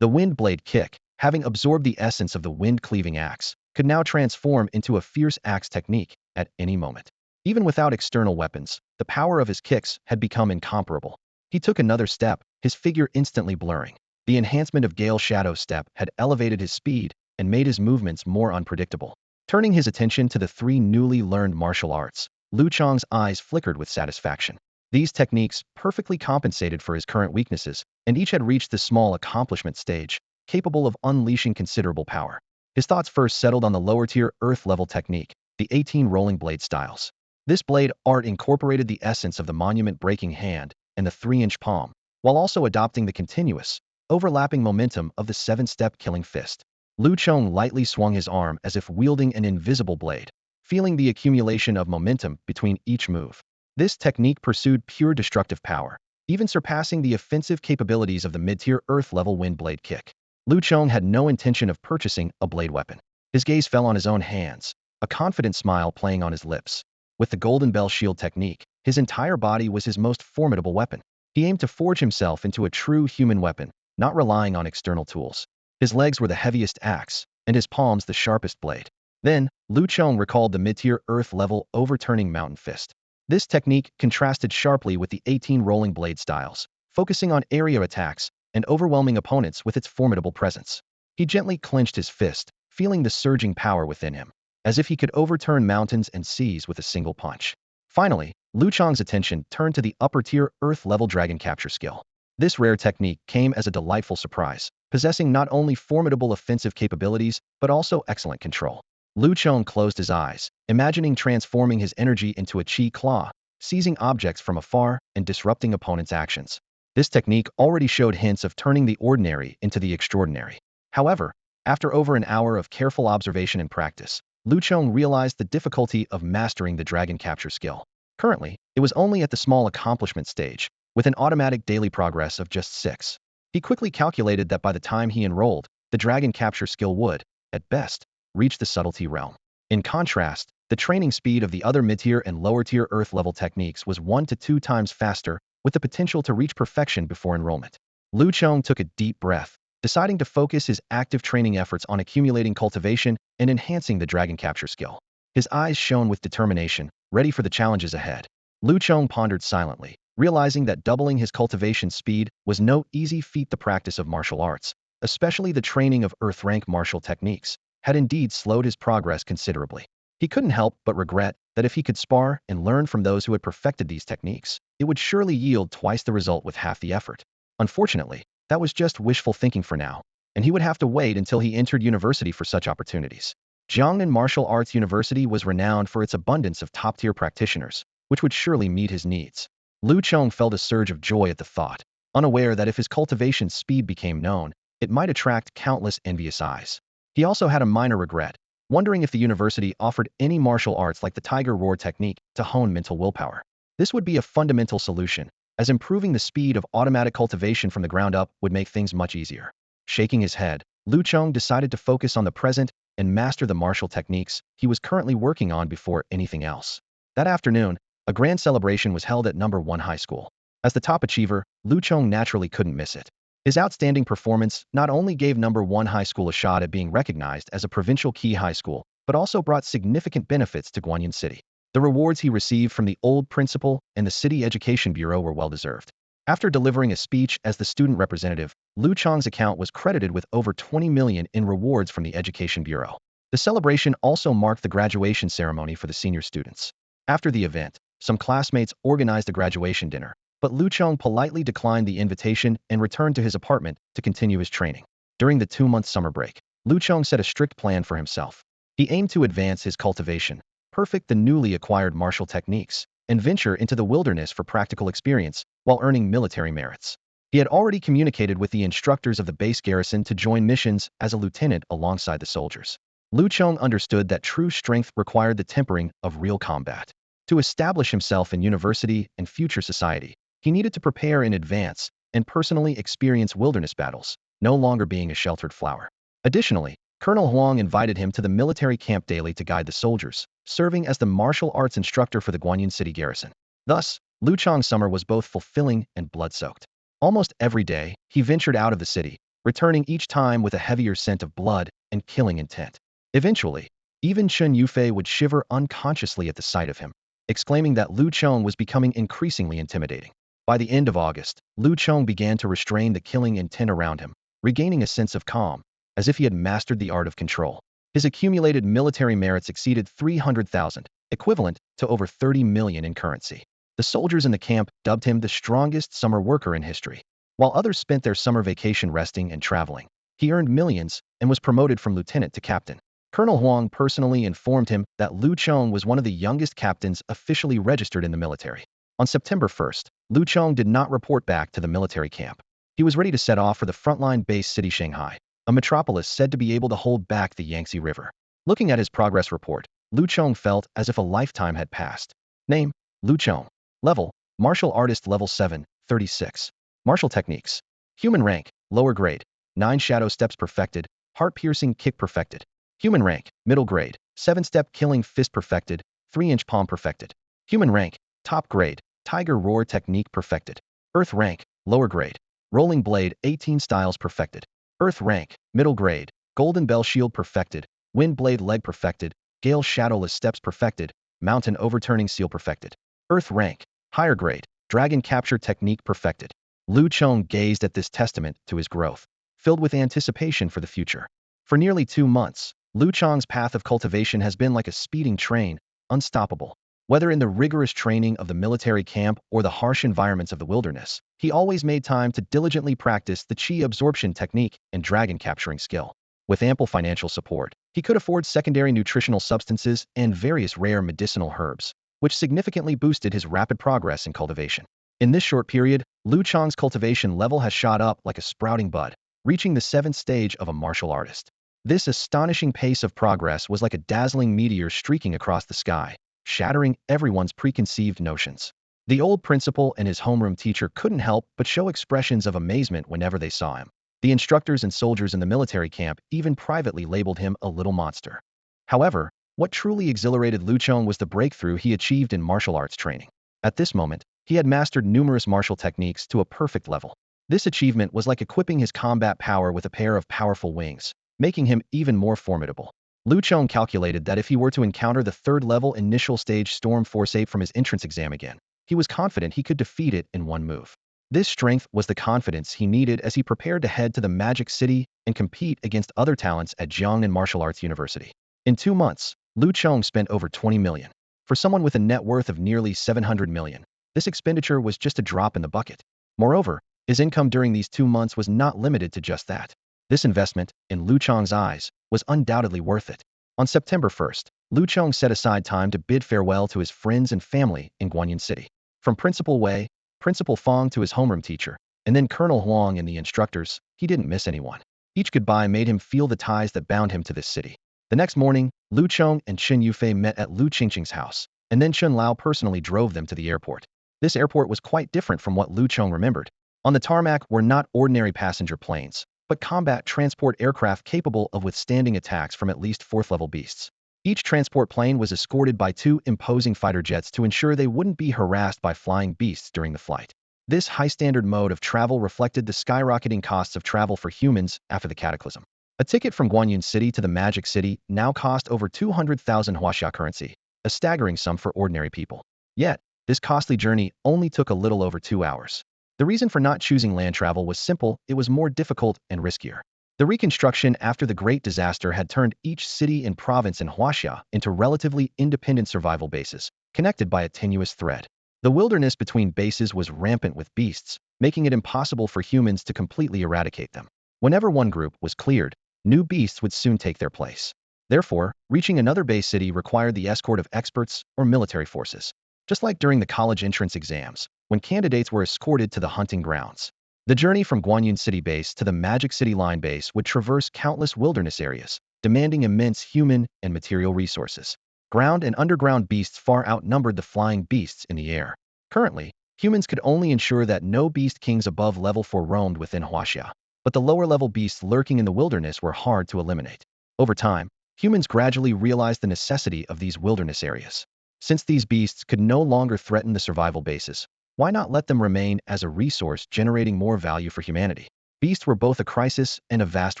The Wind Blade Kick, having absorbed the essence of the Wind Cleaving Axe, could now transform into a fierce axe technique at any moment. Even without external weapons, the power of his kicks had become incomparable. He took another step, his figure instantly blurring. The enhancement of Gale Shadow Step had elevated his speed and made his movements more unpredictable. Turning his attention to the 3 newly learned martial arts, Lu Chong's eyes flickered with satisfaction. These techniques perfectly compensated for his current weaknesses, and each had reached the small accomplishment stage, capable of unleashing considerable power. His thoughts first settled on the lower-tier Earth-level technique, the 18 rolling blade styles. This blade art incorporated the essence of the monument-breaking hand and the 3-inch palm, while also adopting the continuous, overlapping momentum of the 7-step killing fist. Lu Chong lightly swung his arm as if wielding an invisible blade, feeling the accumulation of momentum between each move. This technique pursued pure destructive power, even surpassing the offensive capabilities of the mid-tier Earth-level wind blade kick. Lu Chong had no intention of purchasing a blade weapon. His gaze fell on his own hands, a confident smile playing on his lips. With the Golden Bell Shield technique, his entire body was his most formidable weapon. He aimed to forge himself into a true human weapon, not relying on external tools. His legs were the heaviest axe, and his palms the sharpest blade. Then, Lu Chong recalled the mid-tier Earth-level overturning mountain fist. This technique contrasted sharply with the 18 rolling blade styles, focusing on area attacks and overwhelming opponents with its formidable presence. He gently clenched his fist, feeling the surging power within him, as if he could overturn mountains and seas with a single punch. Finally, Lu Chong's attention turned to the upper-tier Earth-level dragon capture skill. This rare technique came as a delightful surprise, possessing not only formidable offensive capabilities but also excellent control. Lu Chong closed his eyes, imagining transforming his energy into a Qi claw, seizing objects from afar and disrupting opponents' actions. This technique already showed hints of turning the ordinary into the extraordinary. However, after over an hour of careful observation and practice, Lu Chong realized the difficulty of mastering the dragon capture skill. Currently, it was only at the small accomplishment stage, with an automatic daily progress of just 6. He quickly calculated that by the time he enrolled, the dragon capture skill would, at best, reach the subtlety realm. In contrast, the training speed of the other mid-tier and lower-tier Earth-level techniques was 1 to 2 times faster, with the potential to reach perfection before enrollment. Lu Chong took a deep breath, deciding to focus his active training efforts on accumulating cultivation and enhancing the dragon capture skill. His eyes shone with determination, ready for the challenges ahead. Lu Chong pondered silently, realizing that doubling his cultivation speed was no easy feat. The practice of martial arts, especially the training of Earth-rank martial techniques, had indeed slowed his progress considerably. He couldn't help but regret that if he could spar and learn from those who had perfected these techniques, it would surely yield twice the result with half the effort. Unfortunately, that was just wishful thinking for now, and he would have to wait until he entered university for such opportunities. Jiangnan Martial Arts University was renowned for its abundance of top-tier practitioners, which would surely meet his needs. Lu Chong felt a surge of joy at the thought, unaware that if his cultivation speed became known, it might attract countless envious eyes. He also had a minor regret, wondering if the university offered any martial arts like the Tiger Roar technique to hone mental willpower. This would be a fundamental solution, as improving the speed of automatic cultivation from the ground up would make things much easier. Shaking his head, Lu Chong decided to focus on the present and master the martial techniques he was currently working on before anything else. That afternoon, a grand celebration was held at No. 1 High School. As the top achiever, Lu Chong naturally couldn't miss it. His outstanding performance not only gave No. 1 High School a shot at being recognized as a provincial key high school, but also brought significant benefits to Guanyin City. The rewards he received from the old principal and the City Education Bureau were well-deserved. After delivering a speech as the student representative, Lu Chong's account was credited with over 20 million in rewards from the Education Bureau. The celebration also marked the graduation ceremony for the senior students. After the event, some classmates organized a graduation dinner, but Lu Chong politely declined the invitation and returned to his apartment to continue his training. During the 2-month summer break, Lu Chong set a strict plan for himself. He aimed to advance his cultivation, perfect the newly acquired martial techniques, and venture into the wilderness for practical experience while earning military merits. He had already communicated with the instructors of the base garrison to join missions as a lieutenant alongside the soldiers. Lu Chong understood that true strength required the tempering of real combat. To establish himself in university and future society, he needed to prepare in advance and personally experience wilderness battles, no longer being a sheltered flower. Additionally, Colonel Huang invited him to the military camp daily to guide the soldiers, serving as the martial arts instructor for the Guanyin City garrison. Thus, Lu Chong's summer was both fulfilling and blood-soaked. Almost every day, he ventured out of the city, returning each time with a heavier scent of blood and killing intent. Eventually, even Chen Yufei would shiver unconsciously at the sight of him, exclaiming that Lu Chong was becoming increasingly intimidating. By the end of August, Lu Chong began to restrain the killing intent around him, regaining a sense of calm, as if he had mastered the art of control. His accumulated military merits exceeded 300,000, equivalent to over 30 million in currency. The soldiers in the camp dubbed him the strongest summer worker in history. While others spent their summer vacation resting and traveling, he earned millions and was promoted from lieutenant to captain. Colonel Huang personally informed him that Lu Chong was one of the youngest captains officially registered in the military. On September 1st, Lu Chong did not report back to the military camp. He was ready to set off for the frontline base city Shanghai. a metropolis said to be able to hold back the Yangtze River. Looking at his progress report, Lu Chong felt as if a lifetime had passed. Name: Lu Chong. Level: Martial Artist Level 7, 36. Martial Techniques. Human Rank: Lower Grade. 9 Shadow Steps Perfected. Heart-Piercing Kick Perfected. Human Rank: Middle Grade. 7-Step Killing Fist Perfected. 3-Inch Palm Perfected. Human Rank: Top Grade. Tiger Roar Technique Perfected. Earth Rank: Lower Grade. Rolling Blade 18 Styles Perfected. Earth Rank: Middle Grade. Golden Bell Shield Perfected. Wind Blade Leg Perfected. Gale Shadowless Steps Perfected. Mountain Overturning Seal Perfected. Earth Rank: Higher Grade. Dragon Capture Technique Perfected. Lu Chong gazed at this testament to his growth, filled with anticipation for the future. For nearly 2 months, Lu Chong's path of cultivation has been like a speeding train, unstoppable. Whether in the rigorous training of the military camp or the harsh environments of the wilderness, he always made time to diligently practice the Qi Absorption technique and dragon capturing skill. With ample financial support, he could afford secondary nutritional substances and various rare medicinal herbs, which significantly boosted his rapid progress in cultivation. In this short period, Lu Chong's cultivation level has shot up like a sprouting bud, reaching the 7th stage of a martial artist. This astonishing pace of progress was like a dazzling meteor streaking across the sky, shattering everyone's preconceived notions. The old principal and his homeroom teacher couldn't help but show expressions of amazement whenever they saw him. The instructors and soldiers in the military camp even privately labeled him a little monster. However, what truly exhilarated Lu Chong was the breakthrough he achieved in martial arts training. At this moment, he had mastered numerous martial techniques to a perfect level. This achievement was like equipping his combat power with a pair of powerful wings, making him even more formidable. Lu Chong calculated that if he were to encounter the 3rd-level initial stage Storm Force Ape from his entrance exam again, he was confident he could defeat it in one move. This strength was the confidence he needed as he prepared to head to the Magic City and compete against other talents at Jiangnan Martial Arts University. In 2 months, Lu Chong spent over 20 million. For someone with a net worth of nearly 700 million, this expenditure was just a drop in the bucket. Moreover, his income during these 2 months was not limited to just that. This investment, in Lu Chong's eyes, was undoubtedly worth it. On September 1st, Lu Chong set aside time to bid farewell to his friends and family in Guanyin City. From Principal Wei, Principal Fong to his homeroom teacher, and then Colonel Huang and the instructors, he didn't miss anyone. Each goodbye made him feel the ties that bound him to this city. The next morning, Lu Chong and Chen Yufei met at Lu Qingqing's house, and then Chen Lao personally drove them to the airport. This airport was quite different from what Lu Chong remembered. On the tarmac were not ordinary passenger planes, but combat transport aircraft capable of withstanding attacks from at least 4th-level beasts. Each transport plane was escorted by 2 imposing fighter jets to ensure they wouldn't be harassed by flying beasts during the flight. This high-standard mode of travel reflected the skyrocketing costs of travel for humans after the cataclysm. A ticket from Guanyin City to the Magic City now cost over 200,000 Huaxia currency, a staggering sum for ordinary people. Yet, this costly journey only took a little over 2 hours. The reason for not choosing land travel was simple: it was more difficult and riskier. The reconstruction after the Great Disaster had turned each city and province in Huaxia into relatively independent survival bases, connected by a tenuous thread. The wilderness between bases was rampant with beasts, making it impossible for humans to completely eradicate them. Whenever one group was cleared, new beasts would soon take their place. Therefore, reaching another base city required the escort of experts or military forces. Just like during the college entrance exams, when candidates were escorted to the hunting grounds. The journey from Guanyin City Base to the Magic City Line Base would traverse countless wilderness areas, demanding immense human and material resources. Ground and underground beasts far outnumbered the flying beasts in the air. Currently, humans could only ensure that no beast kings above level 4 roamed within Huaxia, but the lower-level beasts lurking in the wilderness were hard to eliminate. Over time, humans gradually realized the necessity of these wilderness areas. Since these beasts could no longer threaten the survival bases, why not let them remain as a resource generating more value for humanity? Beasts were both a crisis and a vast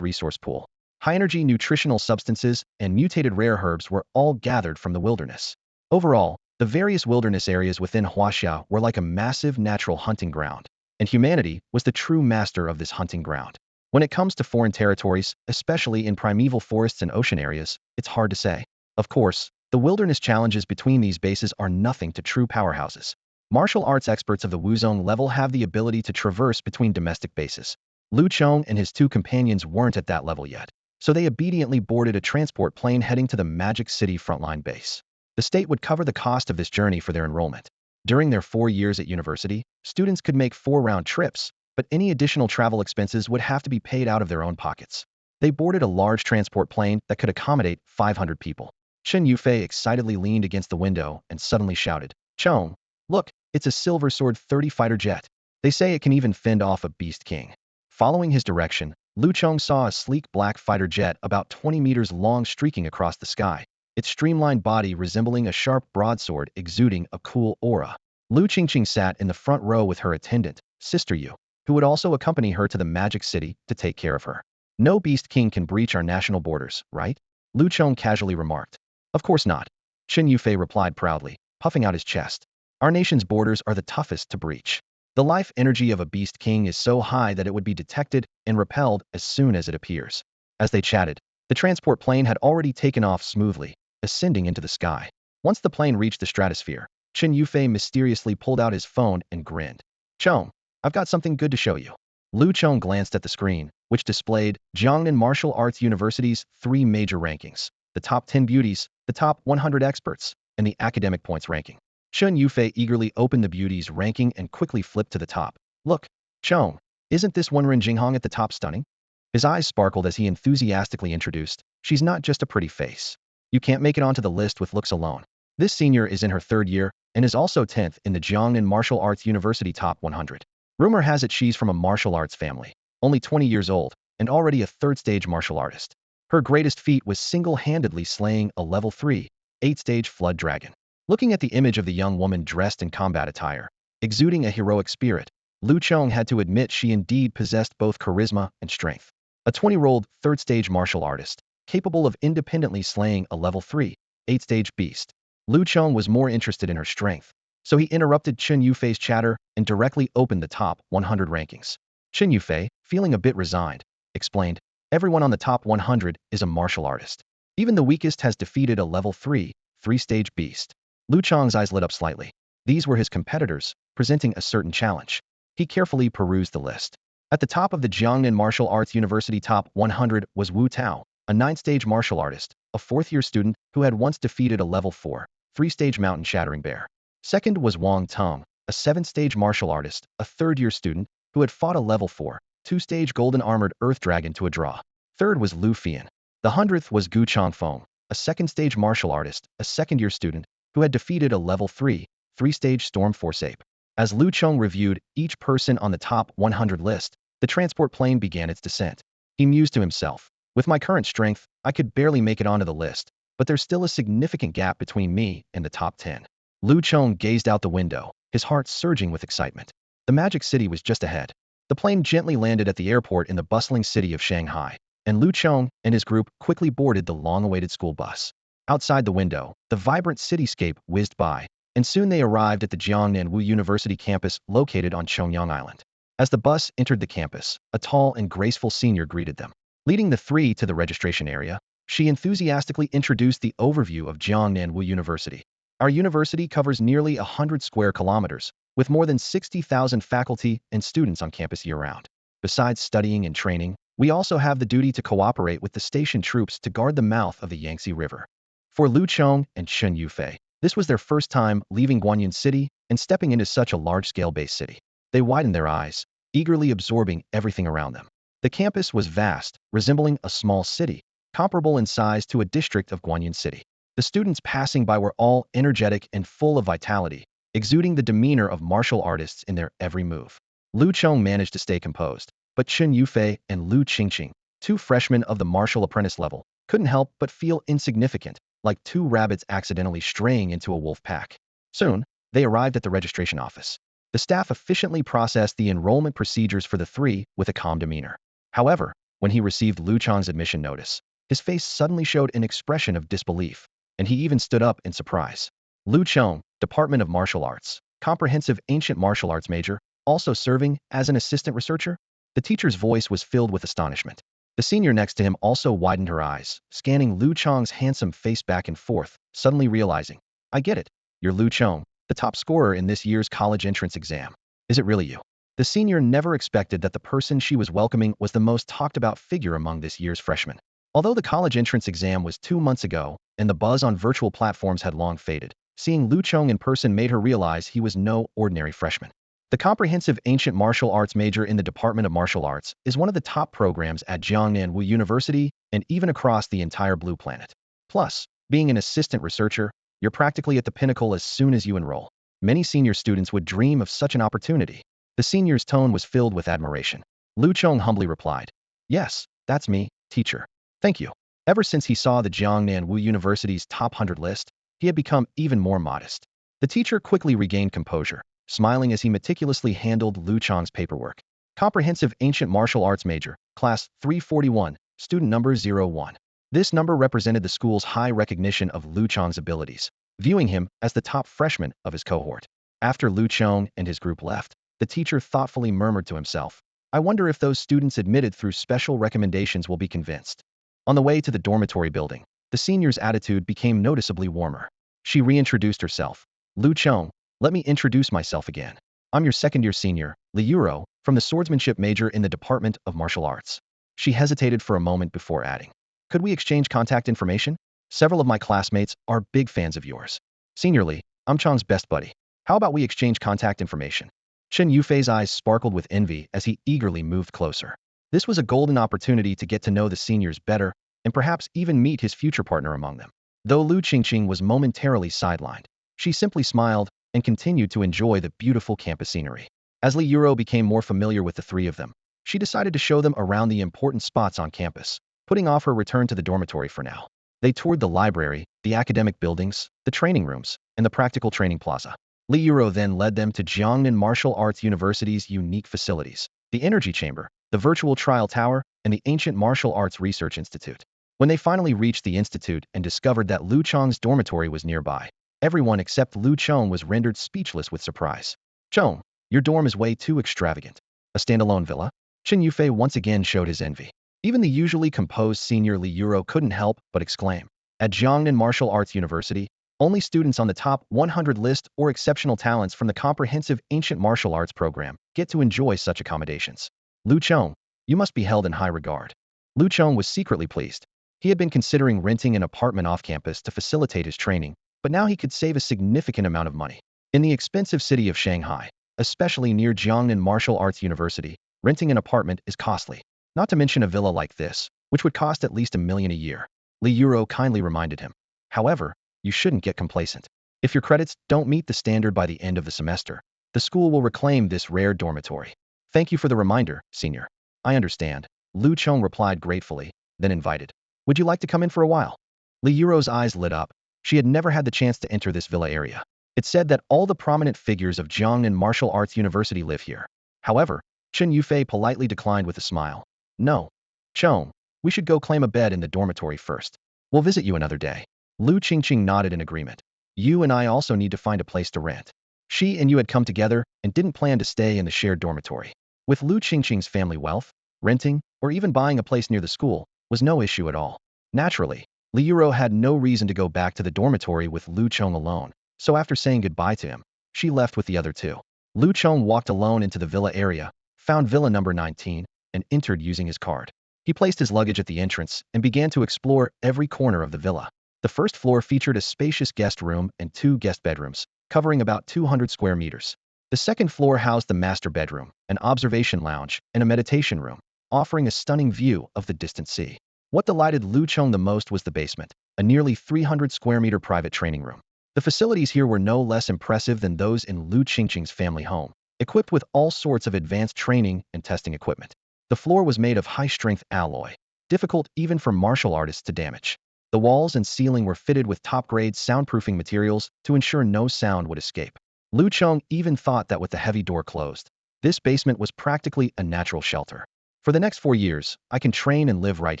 resource pool. High-energy nutritional substances and mutated rare herbs were all gathered from the wilderness. Overall, the various wilderness areas within Huaxia were like a massive natural hunting ground, and humanity was the true master of this hunting ground. When it comes to foreign territories, especially in primeval forests and ocean areas, it's hard to say. Of course, the wilderness challenges between these bases are nothing to true powerhouses. Martial arts experts of the Wuzong level have the ability to traverse between domestic bases. Lu Chong and his 2 companions weren't at that level yet, so they obediently boarded a transport plane heading to the Magic City frontline base. The state would cover the cost of this journey for their enrollment. During their 4 years at university, students could make 4 round trips, but any additional travel expenses would have to be paid out of their own pockets. They boarded a large transport plane that could accommodate 500 people. Chen Yufei excitedly leaned against the window and suddenly shouted, "Chong, look, it's a Silver Sword 30 fighter jet. They say it can even fend off a Beast King." Following his direction, Lu Chong saw a sleek black fighter jet about 20 meters long streaking across the sky, its streamlined body resembling a sharp broadsword exuding a cool aura. Lu Qingqing sat in the front row with her attendant, Sister Yu, who would also accompany her to the Magic City to take care of her. "No Beast King can breach our national borders, right?" Lu Chong casually remarked. "Of course not," Chen Yufei replied proudly, puffing out his chest. "Our nation's borders are the toughest to breach. The life energy of a Beast King is so high that it would be detected and repelled as soon as it appears." As they chatted, the transport plane had already taken off smoothly, ascending into the sky. Once the plane reached the stratosphere, Chen Yufei mysteriously pulled out his phone and grinned. "Chong, I've got something good to show you." Lu Chong glanced at the screen, which displayed Jiangnan Martial Arts University's 3 major rankings: the top 10 beauties, the top 100 experts, and the academic points ranking. Chen Yufei eagerly opened the beauties ranking and quickly flipped to the top. "Look, Chong, isn't this Wenren Jinghong at the top stunning?" His eyes sparkled as he enthusiastically introduced, "She's not just a pretty face. You can't make it onto the list with looks alone. This senior is in her 3rd year and is also 10th in the Jiangnan Martial Arts University top 100. Rumor has it she's from a martial arts family, only 20 years old, and already a 3rd-stage martial artist. Her greatest feat was single-handedly slaying a level 3, 8th-stage flood dragon." Looking at the image of the young woman dressed in combat attire, exuding a heroic spirit, Lu Chong had to admit she indeed possessed both charisma and strength. A 20-year-old 3rd-stage martial artist, capable of independently slaying a level 3, 8th-stage beast. Lu Chong was more interested in her strength, so he interrupted Chen Yufei's chatter and directly opened the top 100 rankings. Chen Yufei, feeling a bit resigned, explained, "Everyone on the top 100 is a martial artist. Even the weakest has defeated a level 3, 3-stage beast." Lu Chong's eyes lit up slightly. These were his competitors, presenting a certain challenge. He carefully perused the list. At the top of the Jiangnan Martial Arts University top 100 was Wu Tao, a 9th-stage martial artist, a 4th-year student who had once defeated a level 4, 3-stage mountain shattering bear. Second was Wang Tong, a 7th-stage martial artist, a 3rd-year student who had fought a level 4, 2-stage golden armored earth dragon to a draw. Third was Lu Fian. The 100th was Gu Chongfeng, a 2nd-stage martial artist, a 2nd-year student who had defeated a level 3, 3-stage storm force ape. As Lu Chong reviewed each person on the top 100 list, the transport plane began its descent. He mused to himself, "With my current strength, I could barely make it onto the list, but there's still a significant gap between me and the top 10. Lu Chong gazed out the window, his heart surging with excitement. The Magic City was just ahead. The plane gently landed at the airport in the bustling city of Shanghai, and Lu Chong and his group quickly boarded the long-awaited school bus. Outside the window, the vibrant cityscape whizzed by, and soon they arrived at the Jiangnan Wu University campus located on Chongyang Island. As the bus entered the campus, a tall and graceful senior greeted them. Leading the 3 to the registration area, she enthusiastically introduced the overview of Jiangnan Wu University. "Our university covers nearly 100 square kilometers, with more than 60,000 faculty and students on campus year-round. Besides studying and training, we also have the duty to cooperate with the station troops to guard the mouth of the Yangtze River." For Lu Chong and Chen Yufei, this was their first time leaving Guanyin City and stepping into such a large-scale base city. They widened their eyes, eagerly absorbing everything around them. The campus was vast, resembling a small city, comparable in size to a district of Guanyin City. The students passing by were all energetic and full of vitality, exuding the demeanor of martial artists in their every move. Lu Chong managed to stay composed, but Chen Yufei and Lu Qingqing, 2 freshmen of the martial apprentice level, couldn't help but feel insignificant, like 2 rabbits accidentally straying into a wolf pack. Soon, they arrived at the registration office. The staff efficiently processed the enrollment procedures for the 3 with a calm demeanor. However, when he received Lu Chong's admission notice, his face suddenly showed an expression of disbelief, and he even stood up in surprise. Lu Chong, Department of Martial Arts, comprehensive ancient martial arts major, also serving as an assistant researcher? The teacher's voice was filled with astonishment. The senior next to him also widened her eyes, scanning Lu Chong's handsome face back and forth, suddenly realizing, "I get it. You're Lu Chong, the top scorer in this year's college entrance exam. Is it really you?" The senior never expected that the person she was welcoming was the most talked-about figure among this year's freshmen. Although the college entrance exam was 2 months ago, and the buzz on virtual platforms had long faded, seeing Lu Chong in person made her realize he was no ordinary freshman. The comprehensive ancient martial arts major in the Department of Martial Arts is one of the top programs at Jiangnan Wu University and even across the entire Blue Planet. Plus, being an assistant researcher, you're practically at the pinnacle as soon as you enroll. Many senior students would dream of such an opportunity. The senior's tone was filled with admiration. Lu Chong humbly replied, "Yes, that's me, teacher. Thank you." Ever since he saw the Jiangnan Wu University's top 100 list, he had become even more modest. The teacher quickly regained composure, smiling as he meticulously handled Lu Chong's paperwork. Comprehensive Ancient Martial Arts Major, Class 341, Student Number 01. This number represented the school's high recognition of Lu Chong's abilities, viewing him as the top freshman of his cohort. After Lu Chong and his group left, the teacher thoughtfully murmured to himself, "I wonder if those students admitted through special recommendations will be convinced." On the way to the dormitory building, the senior's attitude became noticeably warmer. She reintroduced herself. "Lu Chong, let me introduce myself again. I'm your second-year senior, Liuro, from the swordsmanship major in the Department of Martial Arts." She hesitated for a moment before adding, "Could we exchange contact information? Several of my classmates are big fans of yours." "Seniorly, I'm Chong's best buddy. How about we exchange contact information?" Chen Yufei's eyes sparkled with envy as he eagerly moved closer. This was a golden opportunity to get to know the seniors better and perhaps even meet his future partner among them. Though Lu Qingqing was momentarily sidelined, she simply smiled and continued to enjoy the beautiful campus scenery. As Li Yuro became more familiar with the three of them, she decided to show them around the important spots on campus, putting off her return to the dormitory for now. They toured the library, the academic buildings, the training rooms, and the practical training plaza. Li Yuro then led them to Jiangnan Martial Arts University's unique facilities, the Energy Chamber, the Virtual Trial Tower, and the Ancient Martial Arts Research Institute. When they finally reached the institute and discovered that Lu Chong's dormitory was nearby, everyone except Lu Chong was rendered speechless with surprise. "Chong, your dorm is way too extravagant. A standalone villa?" Chen Yufei once again showed his envy. Even the usually composed senior Li Yuro couldn't help but exclaim. At Jiangnan Martial Arts University, only students on the top 100 list or exceptional talents from the comprehensive ancient martial arts program get to enjoy such accommodations. "Lu Chong, you must be held in high regard." Lu Chong was secretly pleased. He had been considering renting an apartment off campus to facilitate his training, but now he could save a significant amount of money. In the expensive city of Shanghai, especially near Jiangnan Martial Arts University, renting an apartment is costly. Not to mention a villa like this, which would cost at least $1 million a year. Li Yuro kindly reminded him. "However, you shouldn't get complacent. If your credits don't meet the standard by the end of the semester, the school will reclaim this rare dormitory." "Thank you for the reminder, senior. I understand," Lu Chong replied gratefully, then invited, "Would you like to come in for a while?" Li Yuro's eyes lit up. She had never had the chance to enter this villa area. It said that all the prominent figures of Jiangnan Martial Arts University live here. However, Chen Yufei politely declined with a smile. "No. Chong, we should go claim a bed in the dormitory first. We'll visit you another day." Lu Qingqing nodded in agreement. "You and I also need to find a place to rent." She and you had come together and didn't plan to stay in the shared dormitory. With Lu Qingqing's family wealth, renting, or even buying a place near the school was no issue at all. Naturally, Li Yuro had no reason to go back to the dormitory with Lu Chong alone, so after saying goodbye to him, she left with the other two. Lu Chong walked alone into the villa area, found villa number 19, and entered using his card. He placed his luggage at the entrance and began to explore every corner of the villa. The first floor featured a spacious guest room and 2 guest bedrooms, covering about 200 square meters. The second floor housed the master bedroom, an observation lounge, and a meditation room, offering a stunning view of the distant sea. What delighted Lu Chong the most was the basement, a nearly 300 square meter private training room. The facilities here were no less impressive than those in Lu Qingqing's family home, equipped with all sorts of advanced training and testing equipment. The floor was made of high-strength alloy, difficult even for martial artists to damage. The walls and ceiling were fitted with top-grade soundproofing materials to ensure no sound would escape. Lu Chong even thought that with the heavy door closed, this basement was practically a natural shelter. "For the next 4 years, I can train and live right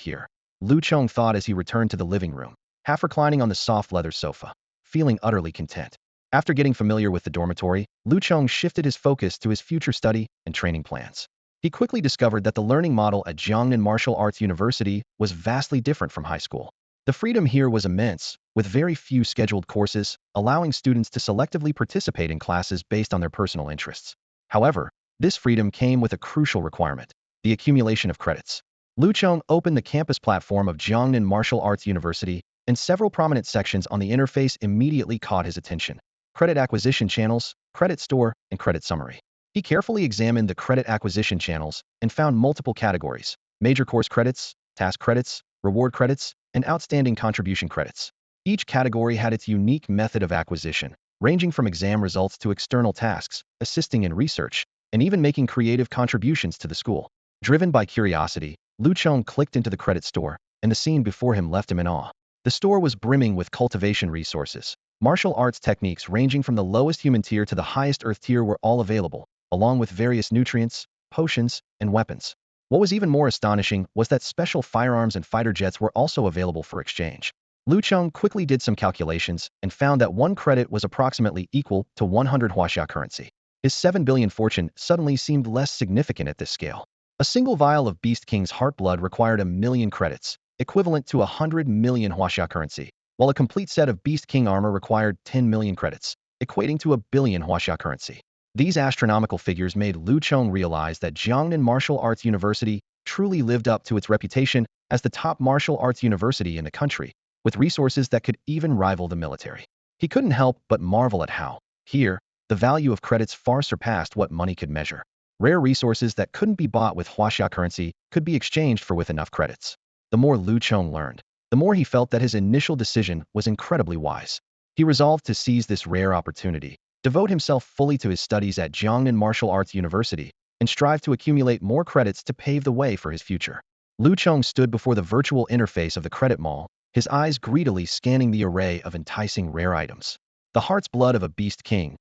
here," Lu Chong thought as he returned to the living room, half reclining on the soft leather sofa, feeling utterly content. After getting familiar with the dormitory, Lu Chong shifted his focus to his future study and training plans. He quickly discovered that the learning model at Jiangnan Martial Arts University was vastly different from high school. The freedom here was immense, with very few scheduled courses, allowing students to selectively participate in classes based on their personal interests. However, this freedom came with a crucial requirement: the accumulation of credits. Lu Chong opened the campus platform of Jiangnan Martial Arts University, and several prominent sections on the interface immediately caught his attention: credit acquisition channels, credit store, and credit summary. He carefully examined the credit acquisition channels and found multiple categories: major course credits, task credits, reward credits, and outstanding contribution credits. Each category had its unique method of acquisition, ranging from exam results to external tasks, assisting in research, and even making creative contributions to the school. Driven by curiosity, Lu Chong clicked into the credit store, and the scene before him left him in awe. The store was brimming with cultivation resources. Martial arts techniques ranging from the lowest human tier to the highest earth tier were all available, along with various nutrients, potions, and weapons. What was even more astonishing was that special firearms and fighter jets were also available for exchange. Lu Chong quickly did some calculations and found that one credit was approximately equal to 100 Huaxia currency. His 7 billion fortune suddenly seemed less significant at this scale. A single vial of Beast King's heart blood required 1,000,000 credits, equivalent to 100 million Huaxia currency, while a complete set of Beast King armor required 10 million credits, equating to 1 billion Huaxia currency. These astronomical figures made Lu Chong realize that Jiangnan Martial Arts University truly lived up to its reputation as the top martial arts university in the country, with resources that could even rival the military. He couldn't help but marvel at how, here, the value of credits far surpassed what money could measure. Rare resources that couldn't be bought with Huaxia currency could be exchanged for with enough credits. The more Lu Chong learned, the more he felt that his initial decision was incredibly wise. He resolved to seize this rare opportunity, devote himself fully to his studies at Jiangnan Martial Arts University, and strive to accumulate more credits to pave the way for his future. Lu Chong stood before the virtual interface of the credit mall, his eyes greedily scanning the array of enticing rare items. The heart's blood of a Beast King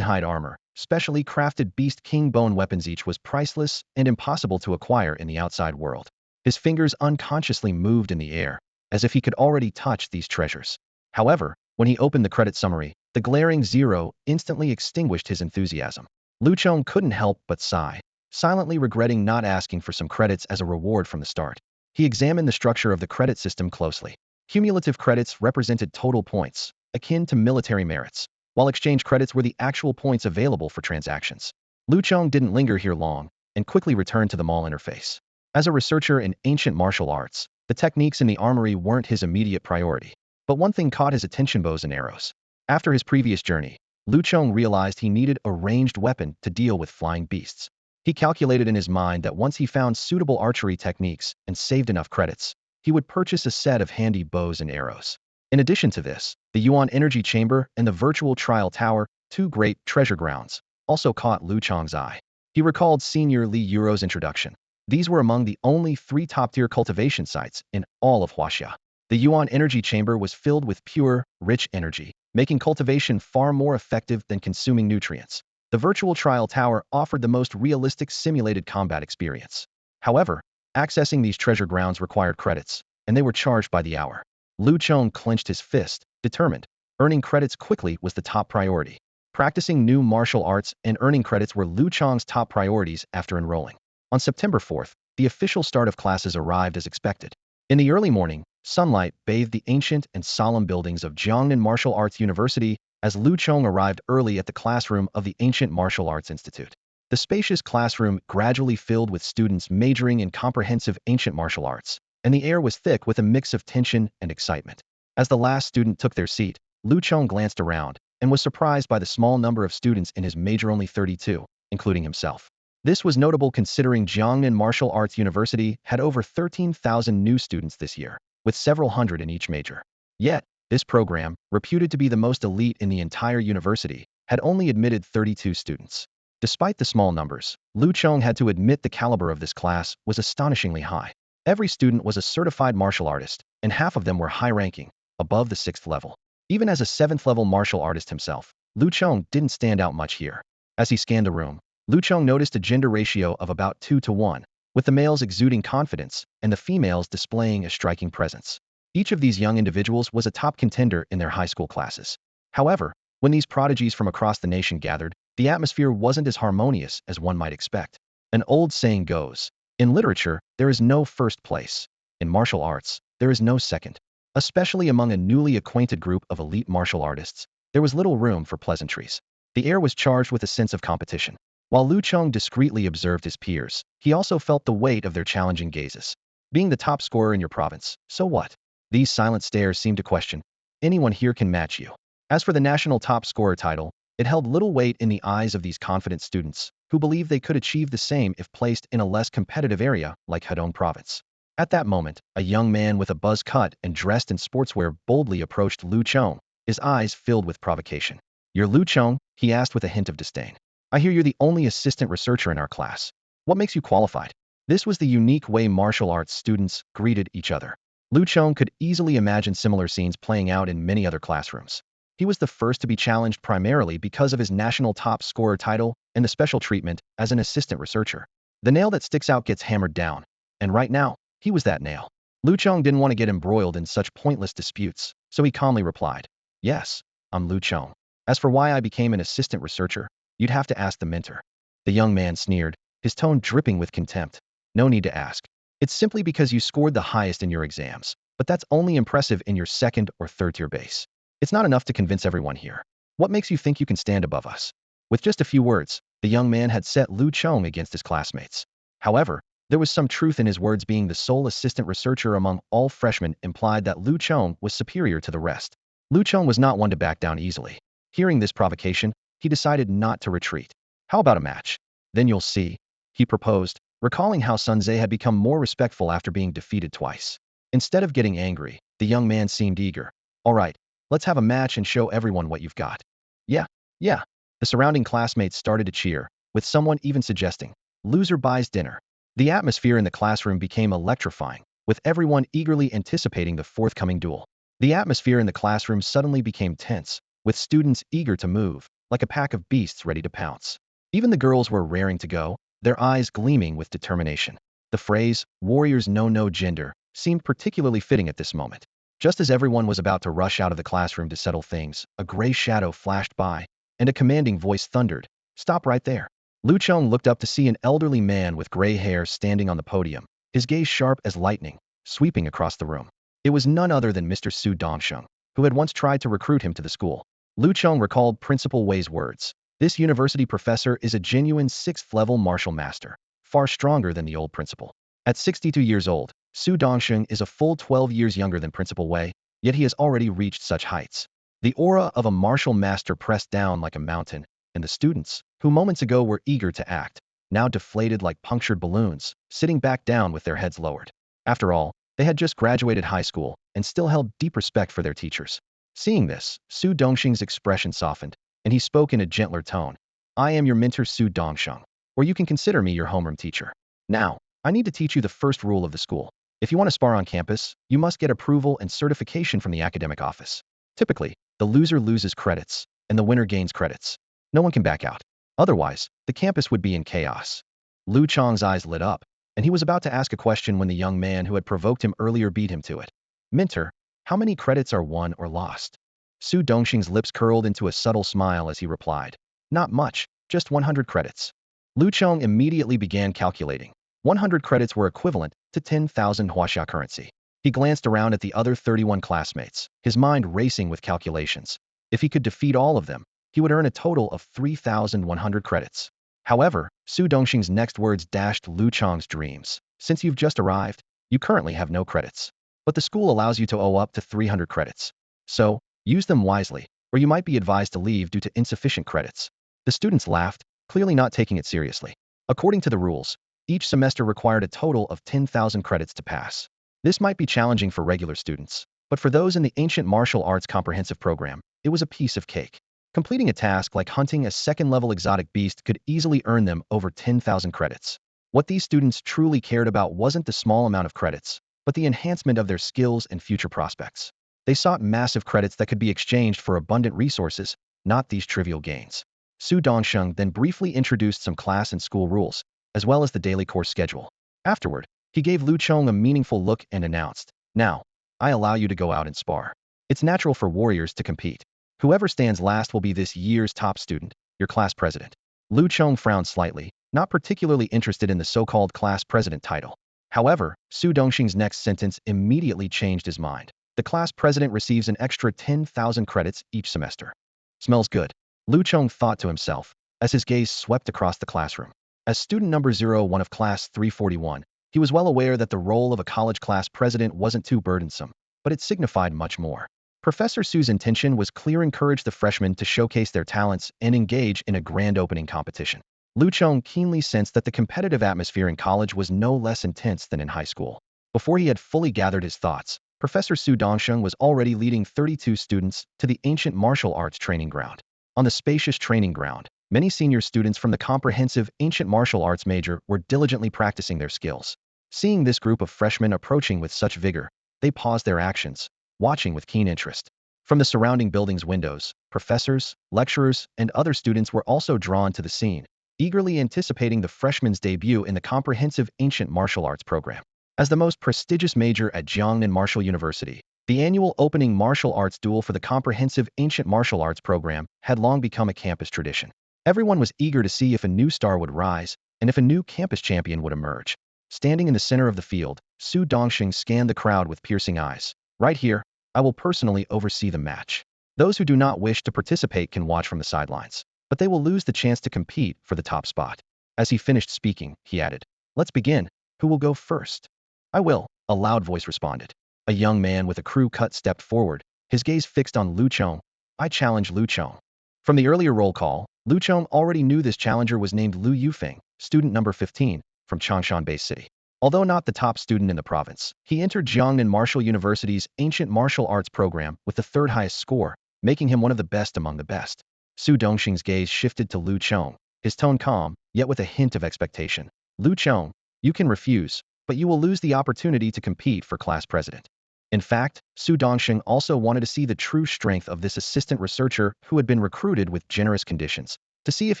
hide armor, specially crafted Beast King bone weapons, each was priceless and impossible to acquire in the outside world. His fingers unconsciously moved in the air, as if he could already touch these treasures. However, when he opened the credit summary, the glaring zero instantly extinguished his enthusiasm. Lu Chong couldn't help but sigh, silently regretting not asking for some credits as a reward from the start. He examined the structure of the credit system closely. Cumulative credits represented total points, akin to military merits, while exchange credits were the actual points available for transactions. Lu Chong didn't linger here long, and quickly returned to the mall interface. As a researcher in ancient martial arts, the techniques in the armory weren't his immediate priority. But one thing caught his attention: bows and arrows. After his previous journey, Lu Chong realized he needed a ranged weapon to deal with flying beasts. He calculated in his mind that once he found suitable archery techniques and saved enough credits, he would purchase a set of handy bows and arrows. In addition to this, the Yuan Energy Chamber and the Virtual Trial Tower, two great treasure grounds, also caught Lu Chong's eye. He recalled Senior Li Yuro's introduction. These were among the only 3 top-tier cultivation sites in all of Huaxia. The Yuan Energy Chamber was filled with pure, rich energy, making cultivation far more effective than consuming nutrients. The Virtual Trial Tower offered the most realistic simulated combat experience. However, accessing these treasure grounds required credits, and they were charged by the hour. Lu Chong clenched his fist, determined. Earning credits quickly was the top priority. Practicing new martial arts and earning credits were Lu Chong's top priorities after enrolling. On September 4th, the official start of classes arrived as expected. In the early morning, sunlight bathed the ancient and solemn buildings of Jiangnan Martial Arts University as Lu Chong arrived early at the classroom of the Ancient Martial Arts Institute. The spacious classroom gradually filled with students majoring in comprehensive ancient martial arts, and the air was thick with a mix of tension and excitement. As the last student took their seat, Lu Chong glanced around and was surprised by the small number of students in his major, only 32, including himself. This was notable considering Jiangnan Martial Arts University had over 13,000 new students this year, with several hundred in each major. Yet, this program, reputed to be the most elite in the entire university, had only admitted 32 students. Despite the small numbers, Lu Chong had to admit the caliber of this class was astonishingly high. Every student was a certified martial artist, and half of them were high-ranking, above the 6th level. Even as a 7th-level martial artist himself, Lu Chong didn't stand out much here. As he scanned the room, Lu Chong noticed a gender ratio of about 2-to-1, with the males exuding confidence and the females displaying a striking presence. Each of these young individuals was a top contender in their high school classes. However, when these prodigies from across the nation gathered, the atmosphere wasn't as harmonious as one might expect. An old saying goes, in literature, there is no first place. In martial arts, there is no second. Especially among a newly acquainted group of elite martial artists, there was little room for pleasantries. The air was charged with a sense of competition. While Lu Chong discreetly observed his peers, he also felt the weight of their challenging gazes. Being the top scorer in your province, so what? These silent stares seemed to question, anyone here can match you. As for the national top scorer title, it held little weight in the eyes of these confident students, who believed they could achieve the same if placed in a less competitive area like Hedong province. At that moment, a young man with a buzz cut and dressed in sportswear boldly approached Lu Chong, his eyes filled with provocation. "You're Lu Chong?" he asked with a hint of disdain. "I hear you're the only assistant researcher in our class. What makes you qualified?" This was the unique way martial arts students greeted each other. Lu Chong could easily imagine similar scenes playing out in many other classrooms. He was the first to be challenged primarily because of his national top scorer title and the special treatment as an assistant researcher. The nail that sticks out gets hammered down, and right now, he was that nail. Lu Chong didn't want to get embroiled in such pointless disputes, so he calmly replied, "Yes, I'm Lu Chong. As for why I became an assistant researcher, you'd have to ask the mentor." The young man sneered, his tone dripping with contempt. "No need to ask. It's simply because you scored the highest in your exams, but that's only impressive in your second or third tier base. It's not enough to convince everyone here. What makes you think you can stand above us?" With just a few words, the young man had set Lu Chong against his classmates. However, there was some truth in his words. Being the sole assistant researcher among all freshmen implied that Lu Chong was superior to the rest. Lu Chong was not one to back down easily. Hearing this provocation, he decided not to retreat. "How about a match? Then you'll see," he proposed, recalling how Sun Tze had become more respectful after being defeated twice. Instead of getting angry, the young man seemed eager. "All right, let's have a match and show everyone what you've got." "Yeah, yeah." The surrounding classmates started to cheer, with someone even suggesting, "Loser buys dinner." The atmosphere in the classroom became electrifying, with everyone eagerly anticipating the forthcoming duel. The atmosphere in the classroom suddenly became tense, with students eager to move, like a pack of beasts ready to pounce. Even the girls were raring to go, their eyes gleaming with determination. The phrase, "warriors know no gender," seemed particularly fitting at this moment. Just as everyone was about to rush out of the classroom to settle things, a gray shadow flashed by, and a commanding voice thundered, "Stop right there." Lu Chong looked up to see an elderly man with gray hair standing on the podium, his gaze sharp as lightning, sweeping across the room. It was none other than Mr. Su Dongsheng, who had once tried to recruit him to the school. Lu Chong recalled Principal Wei's words. "This university professor is a genuine 6th-level martial master, far stronger than the old principal." At 62 years old, Su Dongsheng is a full 12 years younger than Principal Wei, yet he has already reached such heights. The aura of a martial master pressed down like a mountain, and the students, who moments ago were eager to act, now deflated like punctured balloons, sitting back down with their heads lowered. After all, they had just graduated high school and still held deep respect for their teachers. Seeing this, Su Dongsheng's expression softened, and he spoke in a gentler tone. "I am your mentor Su Dongsheng, or you can consider me your homeroom teacher. Now, I need to teach you the first rule of the school. If you want to spar on campus, you must get approval and certification from the academic office. Typically, the loser loses credits, and the winner gains credits. No one can back out. Otherwise, the campus would be in chaos." Lu Chong's eyes lit up, and he was about to ask a question when the young man who had provoked him earlier beat him to it. "Mentor, how many credits are won or lost?" Su Dongxing's lips curled into a subtle smile as he replied, "Not much, just 100 credits." Lu Chong immediately began calculating. 100 credits were equivalent to 10,000 Huaxia currency. He glanced around at the other 31 classmates, his mind racing with calculations. If he could defeat all of them, he would earn a total of 3,100 credits. However, Su Dongxing's next words dashed Lu Chong's dreams. "Since you've just arrived, you currently have no credits. But the school allows you to owe up to 300 credits. So, use them wisely, or you might be advised to leave due to insufficient credits." The students laughed, clearly not taking it seriously. According to the rules, each semester required a total of 10,000 credits to pass. This might be challenging for regular students, but for those in the Ancient Martial Arts Comprehensive Program, it was a piece of cake. Completing a task like hunting a second-level exotic beast could easily earn them over 10,000 credits. What these students truly cared about wasn't the small amount of credits, but the enhancement of their skills and future prospects. They sought massive credits that could be exchanged for abundant resources, not these trivial gains. Su Dongsheng then briefly introduced some class and school rules, as well as the daily course schedule. Afterward, he gave Lu Chong a meaningful look and announced, "Now, I allow you to go out and spar. It's natural for warriors to compete. Whoever stands last will be this year's top student, your class president." Lu Chong frowned slightly, not particularly interested in the so-called class president title. However, Su Dongxing's next sentence immediately changed his mind. "The class president receives an extra 10,000 credits each semester." Smells good, Lu Chong thought to himself, as his gaze swept across the classroom. As student number 01 of class 341, he was well aware that the role of a college class president wasn't too burdensome, but it signified much more. Professor Su's intention was clear: encourage the freshmen to showcase their talents and engage in a grand opening competition. Lu Chong keenly sensed that the competitive atmosphere in college was no less intense than in high school. Before he had fully gathered his thoughts, Professor Su Dongsheng was already leading 32 students to the ancient martial arts training ground. On the spacious training ground, many senior students from the comprehensive ancient martial arts major were diligently practicing their skills. Seeing this group of freshmen approaching with such vigor, they paused their actions, watching with keen interest. From the surrounding building's windows, professors, lecturers, and other students were also drawn to the scene, eagerly anticipating the freshmen's debut in the comprehensive ancient martial arts program. As the most prestigious major at Jiangnan Martial University, the annual opening martial arts duel for the comprehensive ancient martial arts program had long become a campus tradition. Everyone was eager to see if a new star would rise and if a new campus champion would emerge. Standing in the center of the field, Su Dongsheng scanned the crowd with piercing eyes. Right here, I will personally oversee the match. Those who do not wish to participate can watch from the sidelines, but they will lose the chance to compete for the top spot. As he finished speaking, he added, "Let's begin. Who will go first?" "I will," a loud voice responded. A young man with a crew cut stepped forward, his gaze fixed on Lu Chong. "I challenge Lu Chong." From the earlier roll call, Lu Chong already knew this challenger was named Lu Yufeng, student number 15, from Changshan-based city. Although not the top student in the province, he entered Jiangnan Martial University's ancient martial arts program with the third highest score, making him one of the best among the best. Su Dongxing's gaze shifted to Lu Chong, his tone calm, yet with a hint of expectation. "Lu Chong, you can refuse, but you will lose the opportunity to compete for class president." In fact, Su Dongxing also wanted to see the true strength of this assistant researcher who had been recruited with generous conditions, to see if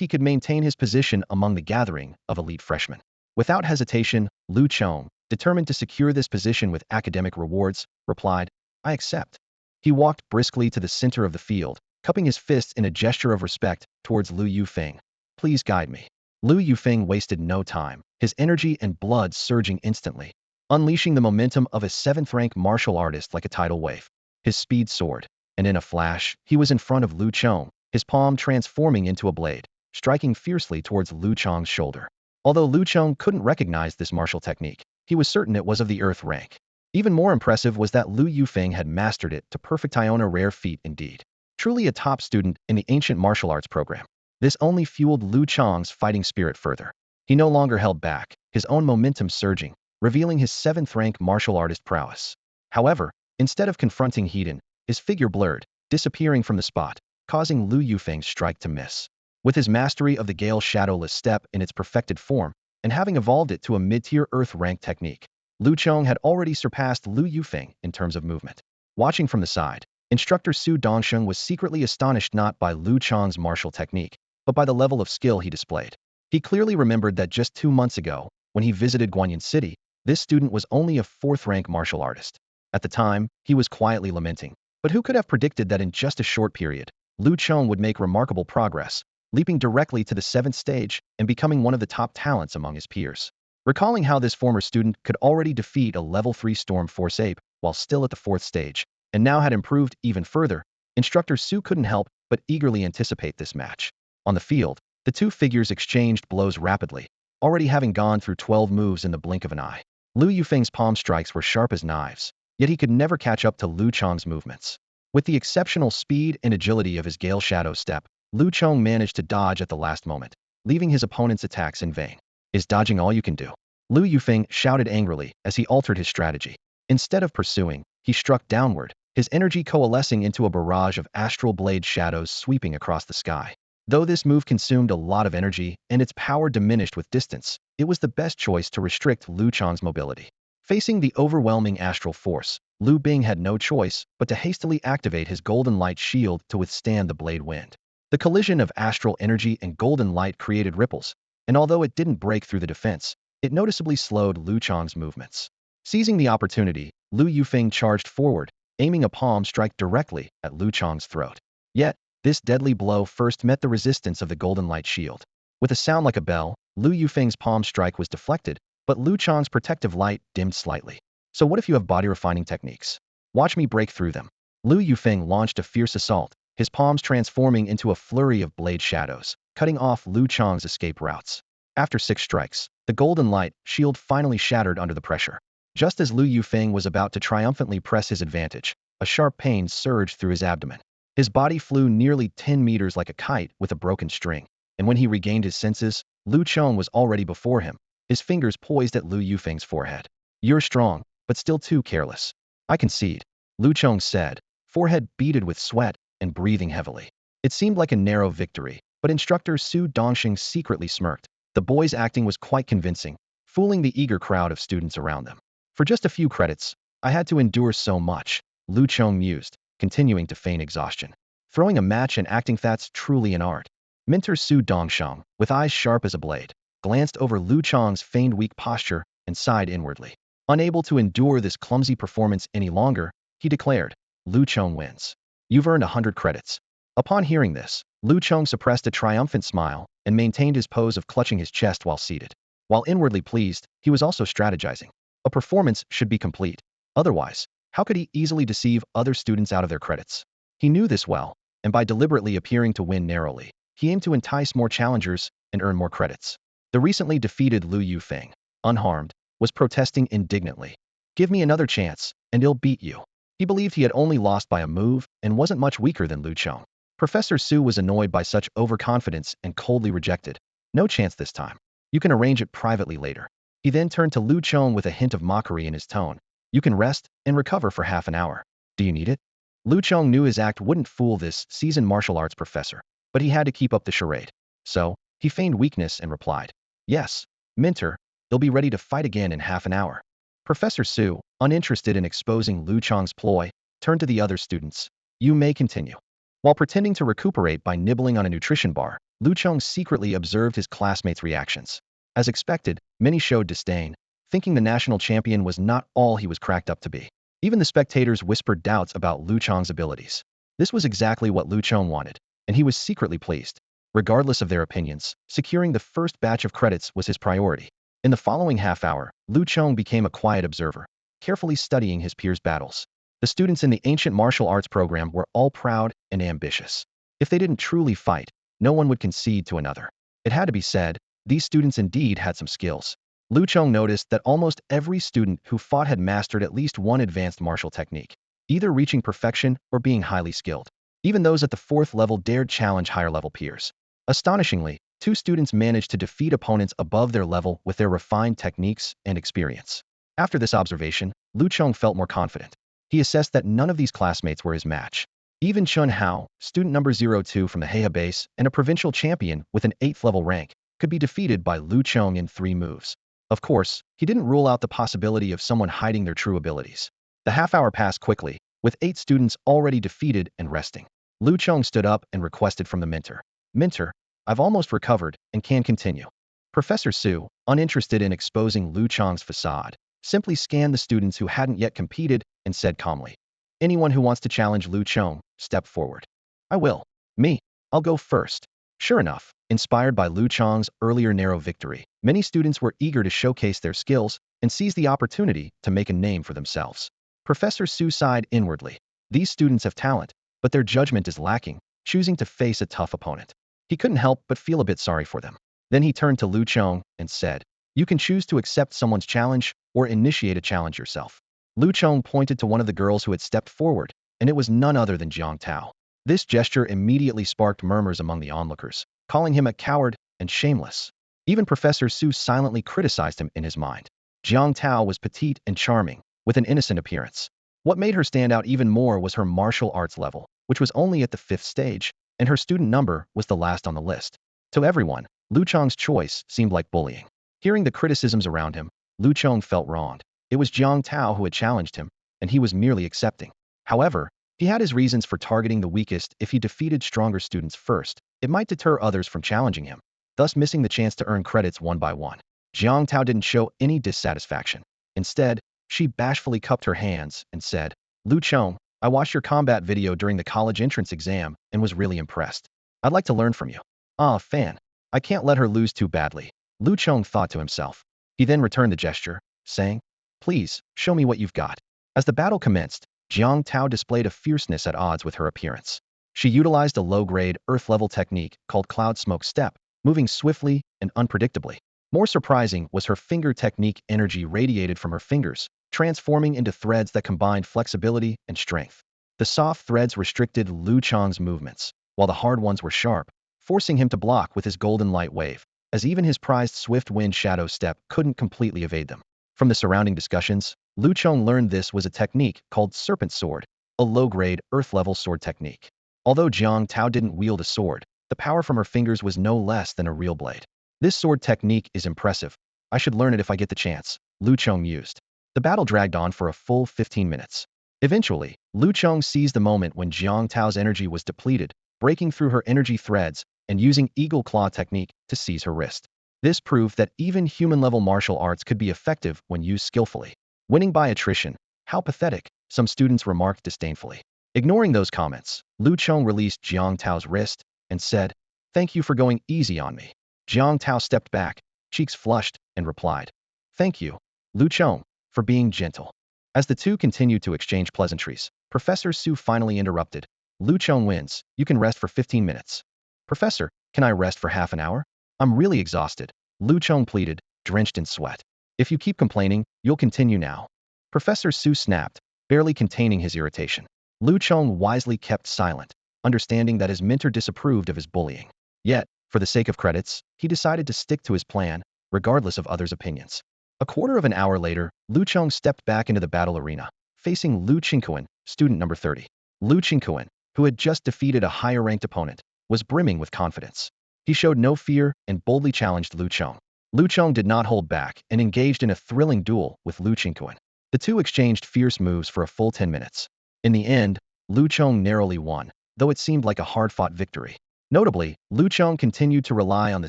he could maintain his position among the gathering of elite freshmen. Without hesitation, Lu Chong, determined to secure this position with academic rewards, replied, "I accept." He walked briskly to the center of the field, cupping his fists in a gesture of respect towards Lu Yufeng. "Please guide me." Lu Yufeng wasted no time, his energy and blood surging instantly, unleashing the momentum of a 7th-rank martial artist like a tidal wave. His speed soared, and in a flash, he was in front of Lu Chong, his palm transforming into a blade, striking fiercely towards Lu Chong's shoulder. Although Lu Chong couldn't recognize this martial technique, he was certain it was of the earth rank. Even more impressive was that Lu Yufeng had mastered it to perfection, a rare feat indeed. Truly a top student in the ancient martial arts program. This only fueled Lu Chong's fighting spirit further. He no longer held back, his own momentum surging, revealing his 7th-rank martial artist prowess. However, instead of confronting Hedon, his figure blurred, disappearing from the spot, causing Lu Yufeng's strike to miss. With his mastery of the Gale Shadowless Step in its perfected form, and having evolved it to a mid-tier earth-rank technique, Lu Chong had already surpassed Lu Yufeng in terms of movement. Watching from the side, instructor Su Dongsheng was secretly astonished not by Lu Chong's martial technique, but by the level of skill he displayed. He clearly remembered that just 2 months ago, when he visited Guanyin City, this student was only a 4th-rank martial artist. At the time, he was quietly lamenting. But who could have predicted that in just a short period, Lu Chong would make remarkable progress, leaping directly to the 7th stage and becoming one of the top talents among his peers. Recalling how this former student could already defeat a level 3 Storm Force ape while still at the 4th stage, and now had improved even further, instructor Su couldn't help but eagerly anticipate this match. On the field, the two figures exchanged blows rapidly, already having gone through 12 moves in the blink of an eye. Lu Yufeng's palm strikes were sharp as knives, yet he could never catch up to Lu Chong's movements. With the exceptional speed and agility of his Gale Shadow Step, Lu Chong managed to dodge at the last moment, leaving his opponent's attacks in vain. "Is dodging all you can do?" Lu Yufeng shouted angrily as he altered his strategy. Instead of pursuing, he struck downward, his energy coalescing into a barrage of astral blade shadows sweeping across the sky. Though this move consumed a lot of energy and its power diminished with distance, it was the best choice to restrict Lu Chong's mobility. Facing the overwhelming astral force, Lu Bing had no choice but to hastily activate his golden light shield to withstand the blade wind. The collision of astral energy and golden light created ripples, and although it didn't break through the defense, it noticeably slowed Lu Chong's movements. Seizing the opportunity, Lu Yufeng charged forward, aiming a palm strike directly at Lu Chong's throat. Yet, this deadly blow first met the resistance of the golden light shield. With a sound like a bell, Lu Yufeng's palm strike was deflected, but Lu Chong's protective light dimmed slightly. "So what if you have body refining techniques? Watch me break through them." Lu Yufeng launched a fierce assault, his palms transforming into a flurry of blade shadows, cutting off Lu Chong's escape routes. After 6 strikes, the golden light shield finally shattered under the pressure. Just as Lu Yufeng was about to triumphantly press his advantage, a sharp pain surged through his abdomen. His body flew nearly 10 meters like a kite with a broken string, and when he regained his senses, Lu Chong was already before him, his fingers poised at Lu Yufeng's forehead. You're strong, but still too careless. I concede, Lu Chong said, forehead beaded with sweat and breathing heavily. It seemed like a narrow victory, but instructor Su Dongxing secretly smirked. The boy's acting was quite convincing, fooling the eager crowd of students around them. For just a few credits, I had to endure so much, Lu Chong mused, continuing to feign exhaustion. Throwing a match and acting, that's truly an art. Mentor Su Dongxiang, with eyes sharp as a blade, glanced over Lu Chong's feigned weak posture and sighed inwardly. Unable to endure this clumsy performance any longer, he declared, Lu Chong wins. You've earned 100 credits. Upon hearing this, Lu Chong suppressed a triumphant smile and maintained his pose of clutching his chest while seated. While inwardly pleased, he was also strategizing. A performance should be complete. Otherwise, how could he easily deceive other students out of their credits? He knew this well, and by deliberately appearing to win narrowly, he aimed to entice more challengers and earn more credits. The recently defeated Lu Yufeng, unharmed, was protesting indignantly. Give me another chance, and I'll beat you. He believed he had only lost by a move and wasn't much weaker than Lu Chong. Professor Su was annoyed by such overconfidence and coldly rejected. No chance this time. You can arrange it privately later. He then turned to Lu Chong with a hint of mockery in his tone. You can rest and recover for half an hour. Do you need it? Lu Chong knew his act wouldn't fool this seasoned martial arts professor, but he had to keep up the charade. So, he feigned weakness and replied, Yes, Mentor, they'll be ready to fight again in half an hour. Professor Su, uninterested in exposing Lu Chong's ploy, turned to the other students. You may continue. While pretending to recuperate by nibbling on a nutrition bar, Lu Chong secretly observed his classmates' reactions. As expected, many showed disdain, thinking the national champion was not all he was cracked up to be. Even the spectators whispered doubts about Lu Chong's abilities. This was exactly what Lu Chong wanted, and he was secretly pleased. Regardless of their opinions, securing the first batch of credits was his priority. In the following half hour, Lu Chong became a quiet observer, carefully studying his peers' battles. The students in the ancient martial arts program were all proud and ambitious. If they didn't truly fight, no one would concede to another. It had to be said, these students indeed had some skills. Lu Chong noticed that almost every student who fought had mastered at least one advanced martial technique, either reaching perfection or being highly skilled. Even those at the 4th level dared challenge higher-level peers. Astonishingly, 2 students managed to defeat opponents above their level with their refined techniques and experience. After this observation, Lu Chong felt more confident. He assessed that none of these classmates were his match. Even Chun Hao, student number 02 from the Hehe base and a provincial champion with an 8th level rank, could be defeated by Lu Chong in 3 moves. Of course, he didn't rule out the possibility of someone hiding their true abilities. The half hour passed quickly, with 8 students already defeated and resting. Lu Chong stood up and requested from the mentor. Mentor, I've almost recovered and can continue. Professor Su, uninterested in exposing Lu Chong's facade, simply scanned the students who hadn't yet competed and said calmly, Anyone who wants to challenge Lu Chong, step forward. I will. Me. I'll go first. Sure enough, inspired by Lu Chong's earlier narrow victory, many students were eager to showcase their skills and seize the opportunity to make a name for themselves. Professor Su sighed inwardly. These students have talent, but their judgment is lacking, choosing to face a tough opponent. He couldn't help but feel a bit sorry for them. Then he turned to Lu Chong and said, You can choose to accept someone's challenge or initiate a challenge yourself. Lu Chong pointed to one of the girls who had stepped forward, and it was none other than Jiang Tao. This gesture immediately sparked murmurs among the onlookers, calling him a coward and shameless. Even Professor Su silently criticized him in his mind. Jiang Tao was petite and charming, with an innocent appearance. What made her stand out even more was her martial arts level, which was only at the 5th stage, and her student number was the last on the list. To everyone, Lu Chong's choice seemed like bullying. Hearing the criticisms around him, Lu Chong felt wronged. It was Jiang Tao who had challenged him, and he was merely accepting. However, he had his reasons for targeting the weakest. If he defeated stronger students first, it might deter others from challenging him, thus missing the chance to earn credits one by one. Jiang Tao didn't show any dissatisfaction. Instead, she bashfully cupped her hands and said, Lu Chong, I watched your combat video during the college entrance exam and was really impressed. I'd like to learn from you. Ah, fan. I can't let her lose too badly, Lu Chong thought to himself. He then returned the gesture, saying, Please, show me what you've got. As the battle commenced, Jiang Tao displayed a fierceness at odds with her appearance. She utilized a low-grade, earth-level technique called Cloud Smoke Step, moving swiftly and unpredictably. More surprising was her finger technique. Energy radiated from her fingers, transforming into threads that combined flexibility and strength. The soft threads restricted Lu Chong's movements, while the hard ones were sharp, forcing him to block with his golden light wave. as even his prized swift wind shadow step couldn't completely evade them. From the surrounding discussions, Lu Chong learned this was a technique called Serpent Sword, a low-grade, earth-level sword technique. Although Jiang Tao didn't wield a sword, the power from her fingers was no less than a real blade. This sword technique is impressive. I should learn it if I get the chance, Lu Chong mused. The battle dragged on for a full 15 minutes. Eventually, Lu Chong seized the moment when Jiang Tao's energy was depleted, breaking through her energy threads and using Eagle Claw technique to seize her wrist. This proved that even human-level martial arts could be effective when used skillfully. Winning by attrition, how pathetic, some students remarked disdainfully. Ignoring those comments, Lu Chong released Jiang Tao's wrist and said, "Thank you for going easy on me." Jiang Tao stepped back, cheeks flushed, and replied, "Thank you, Lu Chong, for being gentle." As the two continued to exchange pleasantries, Professor Su finally interrupted. "Lu Chong wins. You can rest for 15 minutes. Professor, can I rest for half an hour? I'm really exhausted," Lu Chong pleaded, drenched in sweat. "If you keep complaining, you'll continue now." Professor Su snapped, barely containing his irritation. Lu Chong wisely kept silent, understanding that his mentor disapproved of his bullying. Yet, for the sake of credits, he decided to stick to his plan, regardless of others' opinions. A quarter of an hour later, Lu Chong stepped back into the battle arena, facing Lu Qingquan, student number 30. Lu Qingquan, who had just defeated a higher-ranked opponent, was brimming with confidence. He showed no fear and boldly challenged Lu Chong. Lu Chong did not hold back and engaged in a thrilling duel with Lu Qingquan. The two exchanged fierce moves for a full 10 minutes. In the end, Lu Chong narrowly won, though it seemed like a hard-fought victory. Notably, Lu Chong continued to rely on the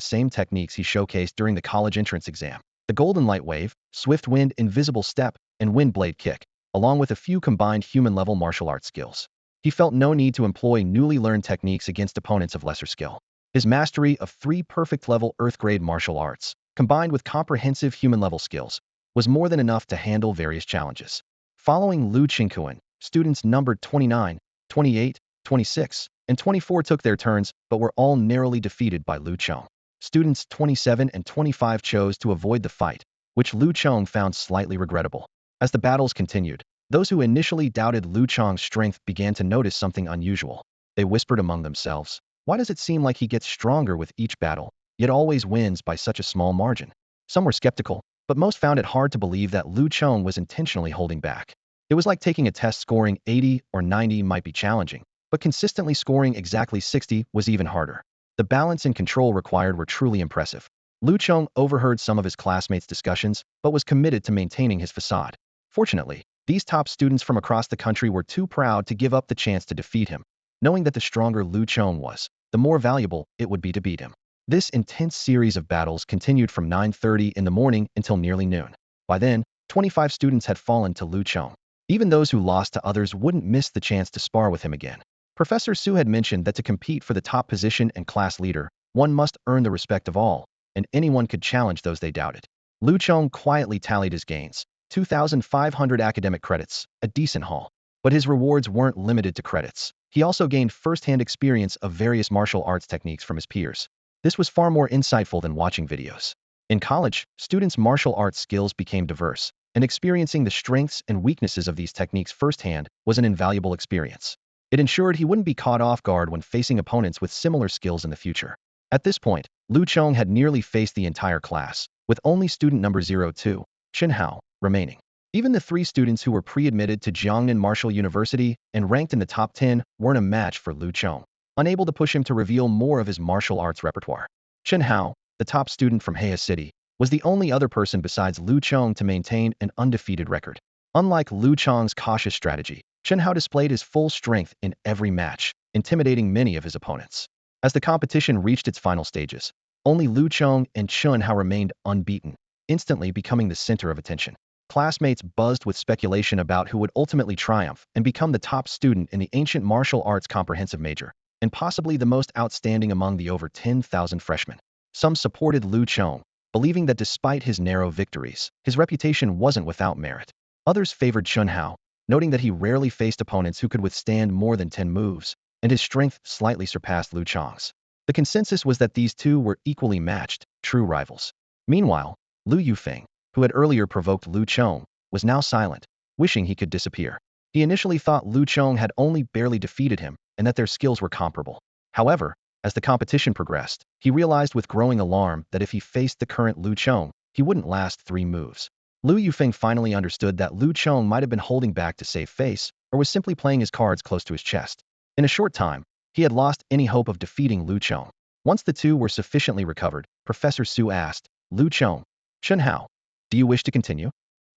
same techniques he showcased during the college entrance exam. The Golden Light Wave, Swift Wind Invisible Step, and Wind Blade Kick, along with a few combined human-level martial arts skills. He felt no need to employ newly learned techniques against opponents of lesser skill. His mastery of 3 perfect-level Earth-grade martial arts, combined with comprehensive human-level skills, was more than enough to handle various challenges. Following Lu Qingquan, students numbered 29, 28, 26, and 24 took their turns but were all narrowly defeated by Lu Chong. Students 27 and 25 chose to avoid the fight, which Lu Chong found slightly regrettable. As the battles continued, those who initially doubted Lu Chong's strength began to notice something unusual. They whispered among themselves, "Why does it seem like he gets stronger with each battle, yet always wins by such a small margin?" Some were skeptical, but most found it hard to believe that Lu Chong was intentionally holding back. It was like taking a test scoring 80 or 90 might be challenging, but consistently scoring exactly 60 was even harder. The balance and control required were truly impressive. Lu Chong overheard some of his classmates' discussions, but was committed to maintaining his facade. Fortunately, these top students from across the country were too proud to give up the chance to defeat him, knowing that the stronger Lu Chong was, the more valuable it would be to beat him. This intense series of battles continued from 9:30 in the morning until nearly noon. By then, 25 students had fallen to Lu Chong. Even those who lost to others wouldn't miss the chance to spar with him again. Professor Su had mentioned that to compete for the top position and class leader, one must earn the respect of all, and anyone could challenge those they doubted. Lu Chong quietly tallied his gains, 2,500 academic credits, a decent haul. But his rewards weren't limited to credits. He also gained first-hand experience of various martial arts techniques from his peers. This was far more insightful than watching videos. In college, students' martial arts skills became diverse, and experiencing the strengths and weaknesses of these techniques firsthand was an invaluable experience. It ensured he wouldn't be caught off guard when facing opponents with similar skills in the future. At this point, Lu Chong had nearly faced the entire class, with only student number 02, Chen Hao, remaining. Even the 3 students who were pre-admitted to Jiangnan Martial University and ranked in the top 10 weren't a match for Lu Chong, unable to push him to reveal more of his martial arts repertoire. Chen Hao, the top student from Huaxia City, was the only other person besides Lu Chong to maintain an undefeated record. Unlike Lu Chong's cautious strategy, Chen Hao displayed his full strength in every match, intimidating many of his opponents. As the competition reached its final stages, only Lu Chong and Chen Hao remained unbeaten, instantly becoming the center of attention. Classmates buzzed with speculation about who would ultimately triumph and become the top student in the ancient martial arts comprehensive major, and possibly the most outstanding among the over 10,000 freshmen. Some supported Lu Chong, believing that despite his narrow victories, his reputation wasn't without merit. Others favored Chen Hao, noting that he rarely faced opponents who could withstand more than 10 moves, and his strength slightly surpassed Lu Chong's. The consensus was that these two were equally matched, true rivals. Meanwhile, Lu Yufeng, who had earlier provoked Lu Chong, was now silent, wishing he could disappear. He initially thought Lu Chong had only barely defeated him and that their skills were comparable. However, As the competition progressed, he realized with growing alarm that if he faced the current Lu Chong, he wouldn't last 3 moves. Lu Yufeng finally understood that Lu Chong might have been holding back to save face, or was simply playing his cards close to his chest. In a short time, he had lost any hope of defeating Lu Chong. Once the two were sufficiently recovered, Professor Su asked, Lu Chong, Chen Hao, do you wish to continue?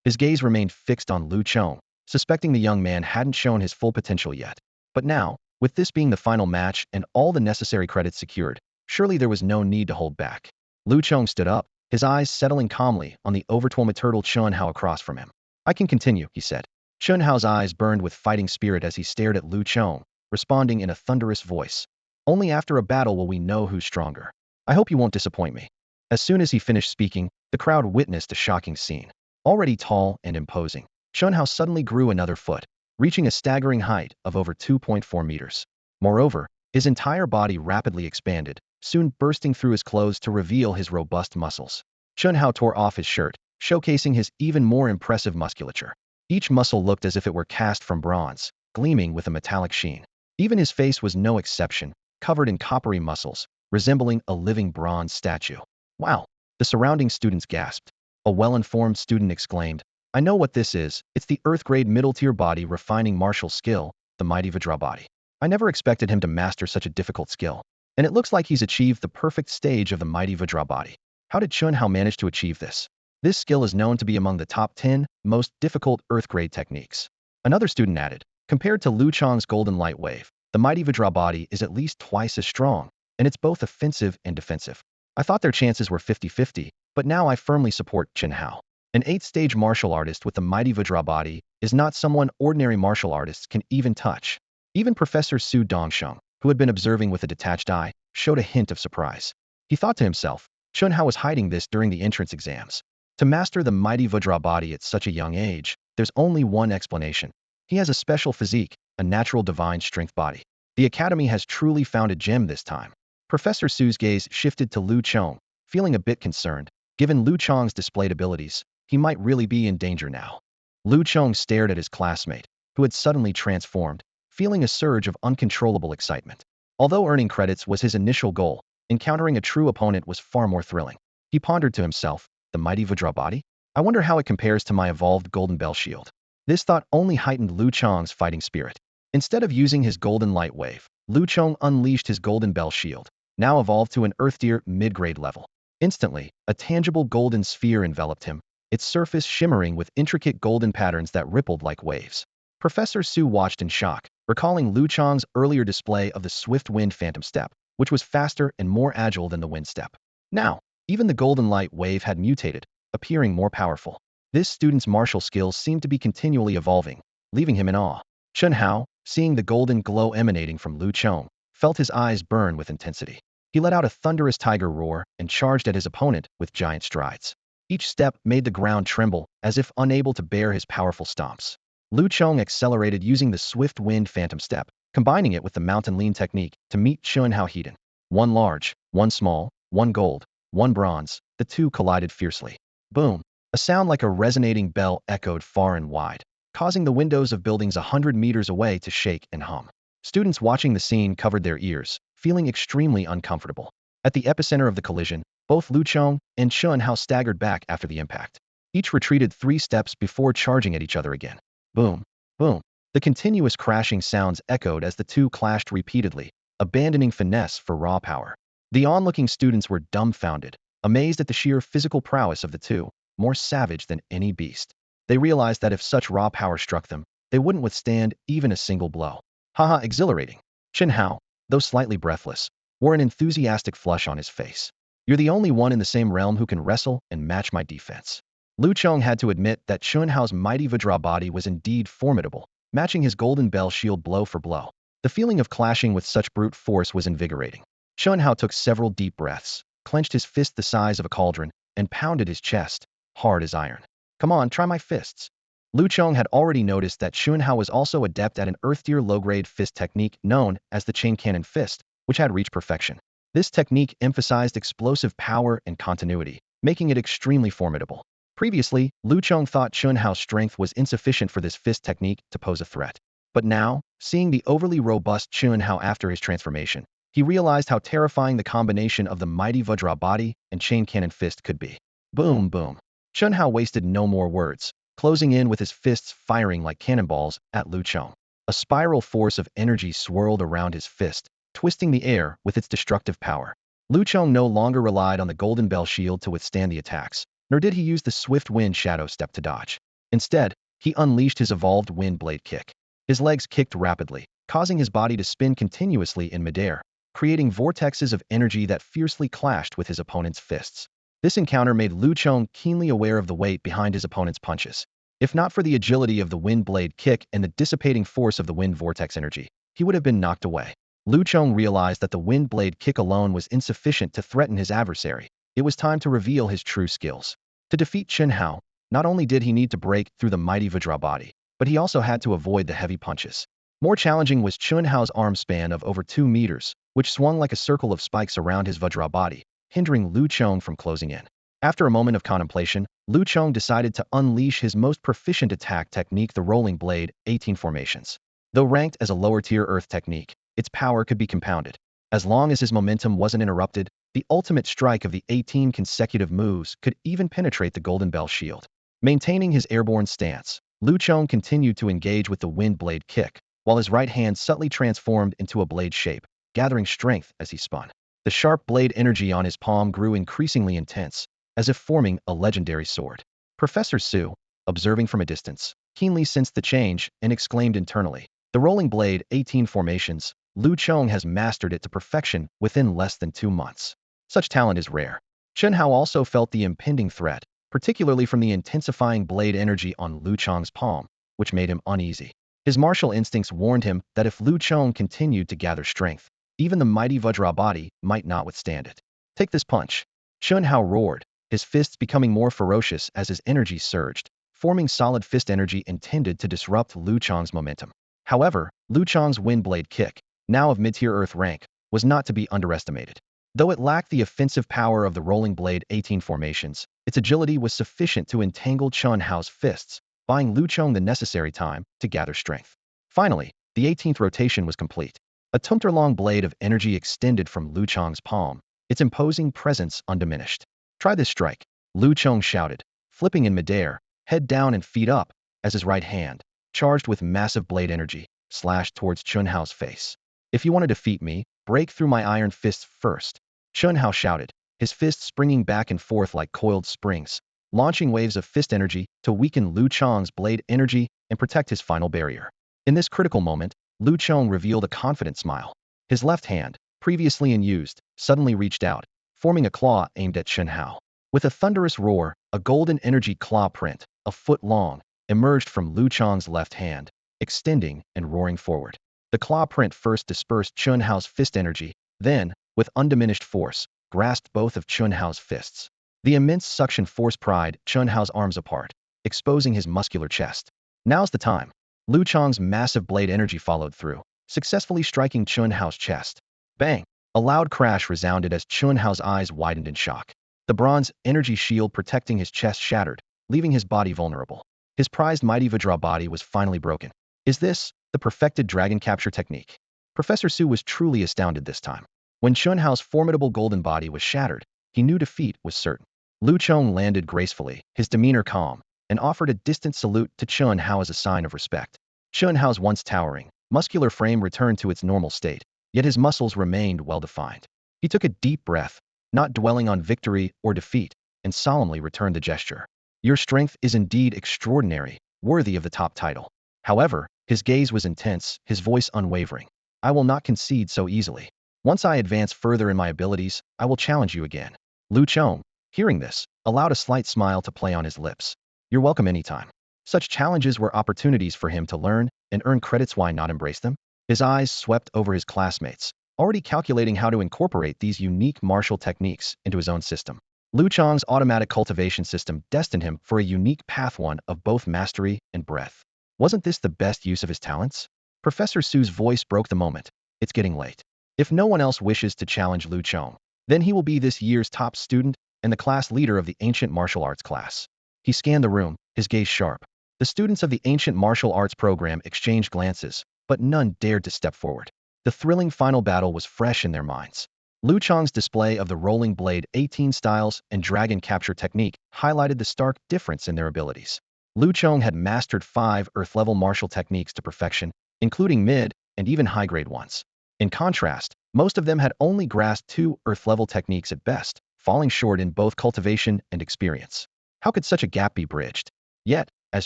His gaze remained fixed on Lu Chong, suspecting the young man hadn't shown his full potential yet. But now, with this being the final match and all the necessary credits secured, surely there was no need to hold back. Lu Chong stood up, his eyes settling calmly on the overturtle Chen Hao across from him. I can continue, he said. Chen Hao's eyes burned with fighting spirit as he stared at Lu Chong, responding in a thunderous voice. Only after a battle will we know who's stronger. I hope you won't disappoint me. As soon as he finished speaking, the crowd witnessed a shocking scene. Already tall and imposing, Chen Hao suddenly grew another foot, reaching a staggering height of over 2.4 meters. Moreover, his entire body rapidly expanded, soon bursting through his clothes to reveal his robust muscles. Chen Hao tore off his shirt, showcasing his even more impressive musculature. Each muscle looked as if it were cast from bronze, gleaming with a metallic sheen. Even his face was no exception, covered in coppery muscles, resembling a living bronze statue. Wow! The surrounding students gasped. A well-informed student exclaimed, I know what this is, it's the Earth-grade middle-tier body refining martial skill, the mighty Vajra body. I never expected him to master such a difficult skill. And it looks like he's achieved the perfect stage of the mighty Vajra body. How did Chen Hao manage to achieve this? This skill is known to be among the top 10 most difficult Earth-grade techniques. Another student added, compared to Lu Chong's golden light wave, the mighty Vajra body is at least twice as strong, and it's both offensive and defensive. I thought their chances were 50-50, but now I firmly support Chen Hao. An 8th-stage martial artist with the mighty Vajra body is not someone ordinary martial artists can even touch. Even Professor Su Dongsheng, who had been observing with a detached eye, showed a hint of surprise. He thought to himself, Chen Hao was hiding this during the entrance exams. To master the mighty Vajra body at such a young age, there's only one explanation. He has a special physique, a natural divine strength body. The academy has truly found a gem this time. Professor Su's gaze shifted to Lu Chong, feeling a bit concerned. Given Lu Chong's displayed abilities, he might really be in danger now. Lu Chong stared at his classmate, who had suddenly transformed, feeling a surge of uncontrollable excitement. Although earning credits was his initial goal, encountering a true opponent was far more thrilling. He pondered to himself, the mighty Vajra body? I wonder how it compares to my evolved golden bell shield. This thought only heightened Lu Chong's fighting spirit. Instead of using his golden light wave, Lu Chong unleashed his golden bell shield, now evolved to an earth-tier mid-grade level. Instantly, a tangible golden sphere enveloped him, its surface shimmering with intricate golden patterns that rippled like waves. Professor Su watched in shock, recalling Lu Chong's earlier display of the swift wind phantom step, which was faster and more agile than the wind step. Now, even the golden light wave had mutated, appearing more powerful. This student's martial skills seemed to be continually evolving, leaving him in awe. Chen Hao, seeing the golden glow emanating from Lu Chong, felt his eyes burn with intensity. He let out a thunderous tiger roar and charged at his opponent with giant strides. Each step made the ground tremble, as if unable to bear his powerful stomps. Lu Chong accelerated using the swift wind phantom step, combining it with the mountain lean technique to meet Chen Hao Heiden. One large, one small, one gold, one bronze, the two collided fiercely. Boom! A sound like a resonating bell echoed far and wide, causing the windows of buildings 100 meters away to shake and hum. Students watching the scene covered their ears, feeling extremely uncomfortable. At the epicenter of the collision, both Lu Chong and Chen Hao staggered back after the impact. Each retreated 3 steps before charging at each other again. Boom! Boom! The continuous crashing sounds echoed as the two clashed repeatedly, abandoning finesse for raw power. The onlooking students were dumbfounded, amazed at the sheer physical prowess of the two, more savage than any beast. They realized that if such raw power struck them, they wouldn't withstand even a single blow. Haha, exhilarating. Chen Hao, though slightly breathless, wore an enthusiastic flush on his face. You're the only one in the same realm who can wrestle and match my defense. Lu Chong had to admit that Chen Hao's mighty Vajra body was indeed formidable, matching his golden bell shield blow for blow. The feeling of clashing with such brute force was invigorating. Chen Hao took several deep breaths, clenched his fist the size of a cauldron, and pounded his chest, hard as iron. Come on, try my fists. Lu Chong had already noticed that Chen Hao was also adept at an earth-tier low-grade fist technique known as the chain cannon fist, which had reached perfection. This technique emphasized explosive power and continuity, making it extremely formidable. Previously, Lu Chong thought Chen Hao's strength was insufficient for this fist technique to pose a threat. But now, seeing the overly robust Chen Hao after his transformation, he realized how terrifying the combination of the mighty Vajra body and chain cannon fist could be. Boom, boom. Chun Hao wasted no more words, closing in with his fists firing like cannonballs at Lu Chong. A spiral force of energy swirled around his fist, twisting the air with its destructive power. Lu Chong no longer relied on the golden bell shield to withstand the attacks, nor did he use the swift wind shadow step to dodge. Instead, he unleashed his evolved wind blade kick. His legs kicked rapidly, causing his body to spin continuously in midair, creating vortexes of energy that fiercely clashed with his opponent's fists. This encounter made Lu Chong keenly aware of the weight behind his opponent's punches. If not for the agility of the wind blade kick and the dissipating force of the wind vortex energy, he would have been knocked away. Lu Chong realized that the wind blade kick alone was insufficient to threaten his adversary. It was time to reveal his true skills. To defeat Chun Hao, not only did he need to break through the mighty Vajra body, but he also had to avoid the heavy punches. More challenging was Chun Hao's arm span of over 2 meters, which swung like a circle of spikes around his Vajra body, hindering Lu Chong from closing in. After a moment of contemplation, Lu Chong decided to unleash his most proficient attack technique, the rolling blade, 18 formations. Though ranked as a lower-tier earth technique, its power could be compounded. As long as his momentum wasn't interrupted, the ultimate strike of the 18 consecutive moves could even penetrate the golden bell shield. Maintaining his airborne stance, Lu Chong continued to engage with the wind blade kick, while his right hand subtly transformed into a blade shape, gathering strength as he spun. The sharp blade energy on his palm grew increasingly intense, as if forming a legendary sword. Professor Su, observing from a distance, keenly sensed the change and exclaimed internally, "The rolling blade, 18 formations, Lu Chong has mastered it to perfection within less than 2 months. Such talent is rare." Chun Hao also felt the impending threat, particularly from the intensifying blade energy on Lu Chong's palm, which made him uneasy. His martial instincts warned him that if Lu Chong continued to gather strength, even the mighty Vajra body might not withstand it. "Take this punch." Chun Hao roared, his fists becoming more ferocious as his energy surged, forming solid fist energy intended to disrupt Lu Chong's momentum. However, Lu Chong's wind blade kick, now of mid-tier earth rank, was not to be underestimated. Though it lacked the offensive power of the rolling blade 18 formations, its agility was sufficient to entangle Chun Hao's fists, buying Lu Chong the necessary time to gather strength. Finally, the 18th rotation was complete. A tumtor-long blade of energy extended from Lu Chong's palm, its imposing presence undiminished. "Try this strike," Lu Chong shouted, flipping in midair, head down and feet up, as his right hand, charged with massive blade energy, slashed towards Chun Hao's face. "If you want to defeat me, break through my iron fists first," Chun Hao shouted, his fists springing back and forth like coiled springs, launching waves of fist energy to weaken Lu Chong's blade energy and protect his final barrier. In this critical moment, Lu Chong revealed a confident smile. His left hand, previously unused, suddenly reached out, forming a claw aimed at Chun Hao. With a thunderous roar, a golden energy claw print, a foot long, emerged from Lu Chong's left hand, extending and roaring forward. The claw print first dispersed Chun Hao's fist energy, then, with undiminished force, grasped both of Chun Hao's fists. The immense suction force pried Chun Hao's arms apart, exposing his muscular chest. "Now's the time." Lu Chong's massive blade energy followed through, successfully striking Chun Hao's chest. Bang! A loud crash resounded as Chun Hao's eyes widened in shock. The bronze energy shield protecting his chest shattered, leaving his body vulnerable. His prized mighty Vajra body was finally broken. Is this the perfected dragon capture technique? Professor Su was truly astounded this time. When Chun Hao's formidable golden body was shattered, he knew defeat was certain. Lu Chong landed gracefully, his demeanor calm, and offered a distant salute to Chun Hao as a sign of respect. Chun Hao's once towering, muscular frame returned to its normal state, yet his muscles remained well-defined. He took a deep breath, not dwelling on victory or defeat, and solemnly returned the gesture. "Your strength is indeed extraordinary, worthy of the top title." However, his gaze was intense, his voice unwavering. "I will not concede so easily. Once I advance further in my abilities, I will challenge you again." Lu Chong, hearing this, allowed a slight smile to play on his lips. "You're welcome anytime." Such challenges were opportunities for him to learn and earn credits. Why not embrace them? His eyes swept over his classmates, already calculating how to incorporate these unique martial techniques into his own system. Lu Chong's automatic cultivation system destined him for a unique path, one of both mastery and breadth. Wasn't this the best use of his talents? Professor Su's voice broke the moment. "It's getting late. If no one else wishes to challenge Lu Chong, then he will be this year's top student and the class leader of the ancient martial arts class." He scanned the room, his gaze sharp. The students of the ancient martial arts program exchanged glances, but none dared to step forward. The thrilling final battle was fresh in their minds. Lu Chong's display of the rolling blade 18 styles and dragon capture technique highlighted the stark difference in their abilities. Lu Chong had mastered 5 Earth-level martial techniques to perfection, including mid and even high-grade ones. In contrast, most of them had only grasped 2 Earth-level techniques at best, falling short in both cultivation and experience. How could such a gap be bridged? Yet, as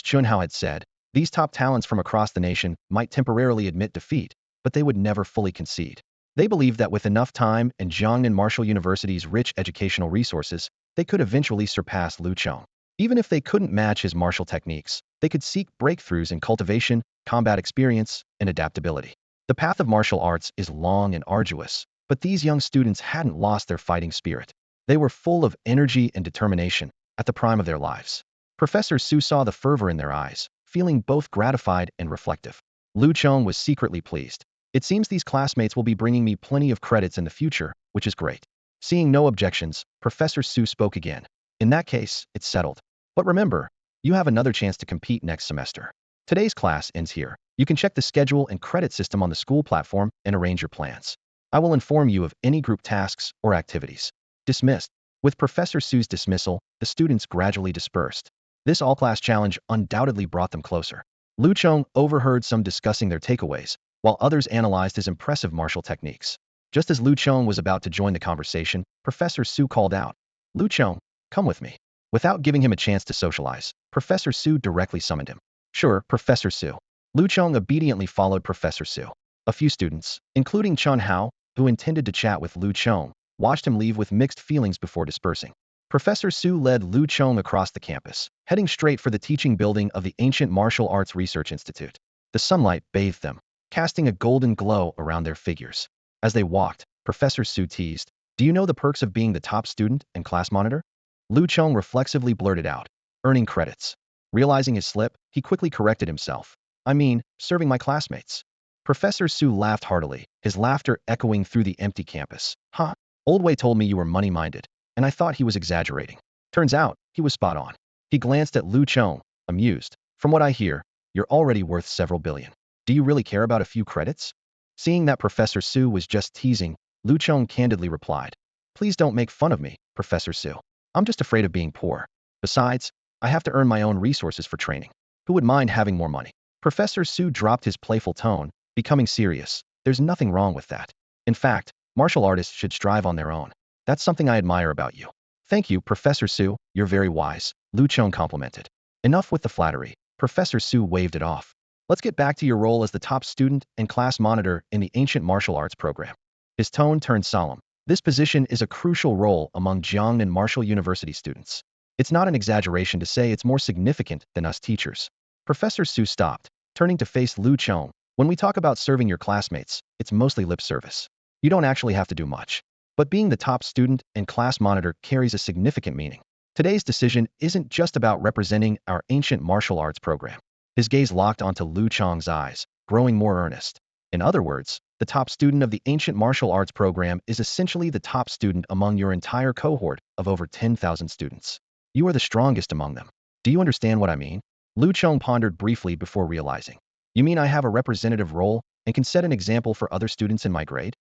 Chunhao had said, these top talents from across the nation might temporarily admit defeat, but they would never fully concede. They believed that with enough time and Jiangnan Martial University's rich educational resources, they could eventually surpass Lu Chong. Even if they couldn't match his martial techniques, they could seek breakthroughs in cultivation, combat experience, and adaptability. The path of martial arts is long and arduous, but these young students hadn't lost their fighting spirit. They were full of energy and determination at the prime of their lives. Professor Su saw the fervor in their eyes, feeling both gratified and reflective. Lu Chong was secretly pleased. It seems these classmates will be bringing me plenty of credits in the future, which is great. Seeing no objections, Professor Su spoke again. In that case, it's settled. But remember, you have another chance to compete next semester. Today's class ends here. You can check the schedule and credit system on the school platform and arrange your plans. I will inform you of any group tasks or activities. Dismissed. With Professor Su's dismissal, the students gradually dispersed. This all-class challenge undoubtedly brought them closer. Lu Chong overheard some discussing their takeaways, while others analyzed his impressive martial techniques. Just as Lu Chong was about to join the conversation, Professor Su called out, "Lu Chong, come with me." Without giving him a chance to socialize, Professor Su directly summoned him. "Sure, Professor Su." Lu Chong obediently followed Professor Su. A few students, including Chun Hao, who intended to chat with Lu Chong, watched him leave with mixed feelings before dispersing. Professor Su led Lu Chong across the campus, heading straight for the teaching building of the Ancient Martial Arts Research Institute. The sunlight bathed them, casting a golden glow around their figures. As they walked, Professor Su teased, "Do you know the perks of being the top student and class monitor?" Lu Chong reflexively blurted out, "Earning credits." Realizing his slip, he quickly corrected himself. "I mean, serving my classmates." Professor Su laughed heartily, his laughter echoing through the empty campus. "Huh? Old Wei told me you were money-minded, and I thought he was exaggerating. Turns out, he was spot on." He glanced at Lu Chong, amused. "From what I hear, you're already worth several billion. Do you really care about a few credits?" Seeing that Professor Su was just teasing, Lu Chong candidly replied, "Please don't make fun of me, Professor Su. I'm just afraid of being poor. Besides, I have to earn my own resources for training. Who would mind having more money?" Professor Su dropped his playful tone, becoming serious. "There's nothing wrong with that. In fact, martial artists should strive on their own. That's something I admire about you." "Thank you, Professor Su, you're very wise," Lu Chong complimented. Enough with the flattery. Professor Su waved it off. "Let's get back to your role as the top student and class monitor in the Ancient Martial Arts program." His tone turned solemn. This position is a crucial role among Jiangnan Martial University students. It's not an exaggeration to say it's more significant than us teachers. Professor Su stopped, turning to face Lu Chong. "When we talk about serving your classmates, it's mostly lip service. You don't actually have to do much. But being the top student and class monitor carries a significant meaning. Today's decision isn't just about representing our ancient martial arts program." His gaze locked onto Lu Chong's eyes, growing more earnest. "In other words, the top student of the ancient martial arts program is essentially the top student among your entire cohort of over 10,000 students. You are the strongest among them. Do you understand what I mean?" Lu Chong pondered briefly before realizing. "You mean I have a representative role and can set an example for other students in my grade?"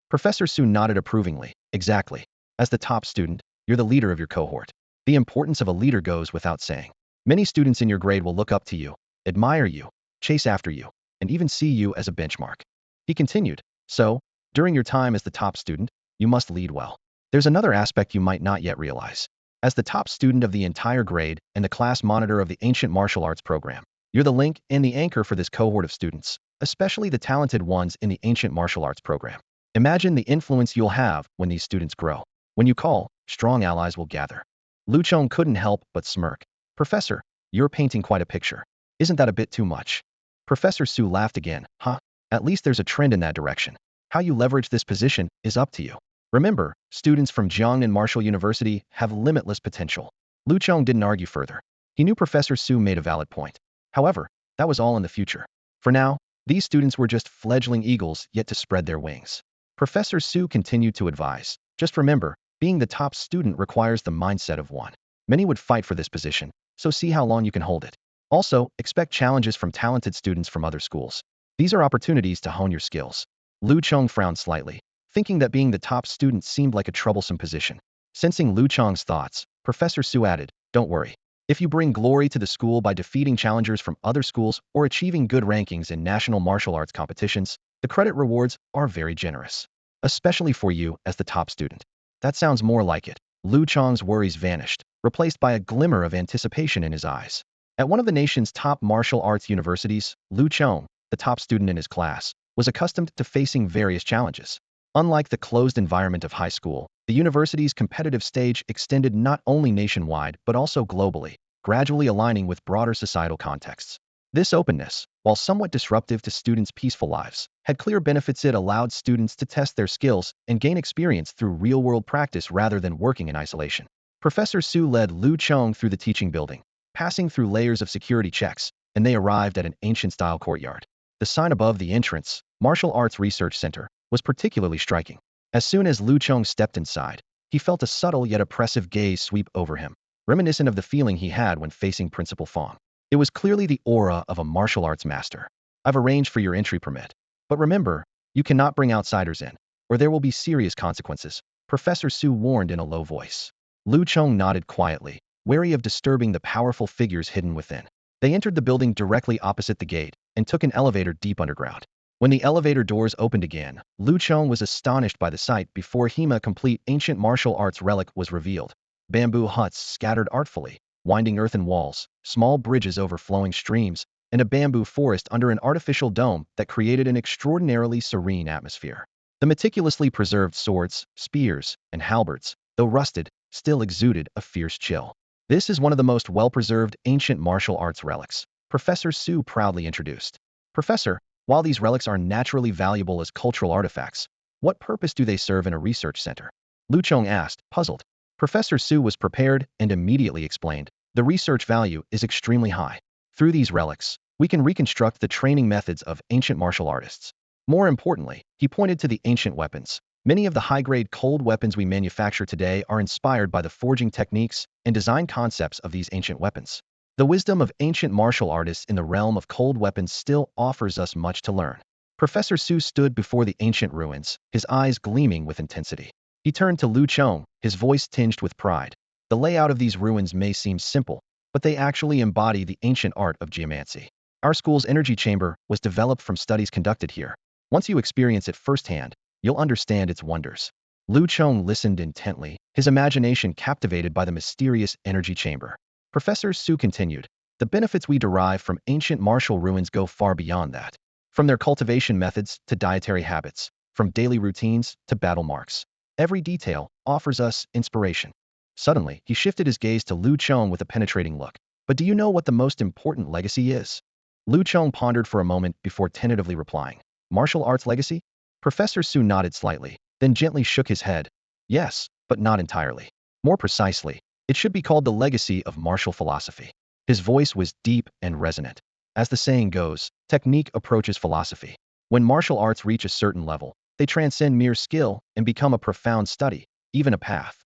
Professor Su nodded approvingly. "Exactly. As the top student, you're the leader of your cohort. The importance of a leader goes without saying. Many students in your grade will look up to you, admire you, chase after you, and even see you as a benchmark." He continued, "So, during your time as the top student, you must lead well. There's another aspect you might not yet realize. As the top student of the entire grade and the class monitor of the Ancient Martial Arts program, you're the link and the anchor for this cohort of students, especially the talented ones in the Ancient Martial Arts program. Imagine the influence you'll have when these students grow. When you call, strong allies will gather." Lu Chong couldn't help but smirk. "Professor, you're painting quite a picture. Isn't that a bit too much?" Professor Su laughed again. "Huh? At least there's a trend in that direction. How you leverage this position is up to you. Remember, students from Jiangnan Martial University have limitless potential." Lu Chong didn't argue further. He knew Professor Su made a valid point. However, that was all in the future. For now, these students were just fledgling eagles yet to spread their wings. Professor Su continued to advise, "Just remember, being the top student requires the mindset of one. Many would fight for this position, so see how long you can hold it. Also, expect challenges from talented students from other schools. These are opportunities to hone your skills. Lu Chong frowned slightly, thinking that being the top student seemed like a troublesome position. Sensing Lu Chong's thoughts, Professor Su added, "Don't worry. If you bring glory to the school by defeating challengers from other schools or achieving good rankings in national martial arts competitions, the credit rewards are very generous. Especially for you as the top student." That sounds more like it. Lu Chong's worries vanished, replaced by a glimmer of anticipation in his eyes. At one of the nation's top martial arts universities, Lu Chong, the top student in his class, was accustomed to facing various challenges. Unlike the closed environment of high school, the university's competitive stage extended not only nationwide but also globally, gradually aligning with broader societal contexts. This openness, while somewhat disruptive to students' peaceful lives, had clear benefits. It allowed students to test their skills and gain experience through real-world practice rather than working in isolation. Professor Su led Lu Chong through the teaching building, passing through layers of security checks, and they arrived at an ancient-style courtyard. The sign above the entrance, Martial Arts Research Center, was particularly striking. As soon as Lu Chong stepped inside, he felt a subtle yet oppressive gaze sweep over him, reminiscent of the feeling he had when facing Principal Fong. It was clearly the aura of a martial arts master. "I've arranged for your entry permit. But remember, you cannot bring outsiders in, or there will be serious consequences," Professor Su warned in a low voice. Lu Chong nodded quietly, wary of disturbing the powerful figures hidden within. They entered the building directly opposite the gate and took an elevator deep underground. When the elevator doors opened again, Lu Chong was astonished by the sight before him. A complete ancient martial arts relic was revealed. Bamboo huts scattered artfully, winding earthen walls, small bridges over flowing streams, and a bamboo forest under an artificial dome that created an extraordinarily serene atmosphere. The meticulously preserved swords, spears, and halberds, though rusted, still exuded a fierce chill. "This is one of the most well-preserved ancient martial arts relics," Professor Su proudly introduced. "Professor, while these relics are naturally valuable as cultural artifacts, what purpose do they serve in a research center?" Lu Chong asked, puzzled. Professor Su was prepared and immediately explained, "The research value is extremely high. Through these relics, we can reconstruct the training methods of ancient martial artists. More importantly," he pointed to the ancient weapons. "Many of the high-grade cold weapons we manufacture today are inspired by the forging techniques and design concepts of these ancient weapons. The wisdom of ancient martial artists in the realm of cold weapons still offers us much to learn." Professor Su stood before the ancient ruins, his eyes gleaming with intensity. He turned to Lu Chong, his voice tinged with pride. "The layout of these ruins may seem simple, but they actually embody the ancient art of geomancy. Our school's energy chamber was developed from studies conducted here. Once you experience it firsthand, you'll understand its wonders." Lu Chong listened intently, his imagination captivated by the mysterious energy chamber. Professor Su continued, "The benefits we derive from ancient martial ruins go far beyond that. From their cultivation methods to dietary habits, from daily routines to battle marks, every detail offers us inspiration." Suddenly, he shifted his gaze to Lu Chong with a penetrating look. "But do you know what the most important legacy is?" Lu Chong pondered for a moment before tentatively replying, "Martial arts legacy?" Professor Su nodded slightly, then gently shook his head. "Yes, but not entirely. More precisely, it should be called the legacy of martial philosophy." His voice was deep and resonant. As the saying goes, technique approaches philosophy. When martial arts reach a certain level, they transcend mere skill and become a profound study, even a path.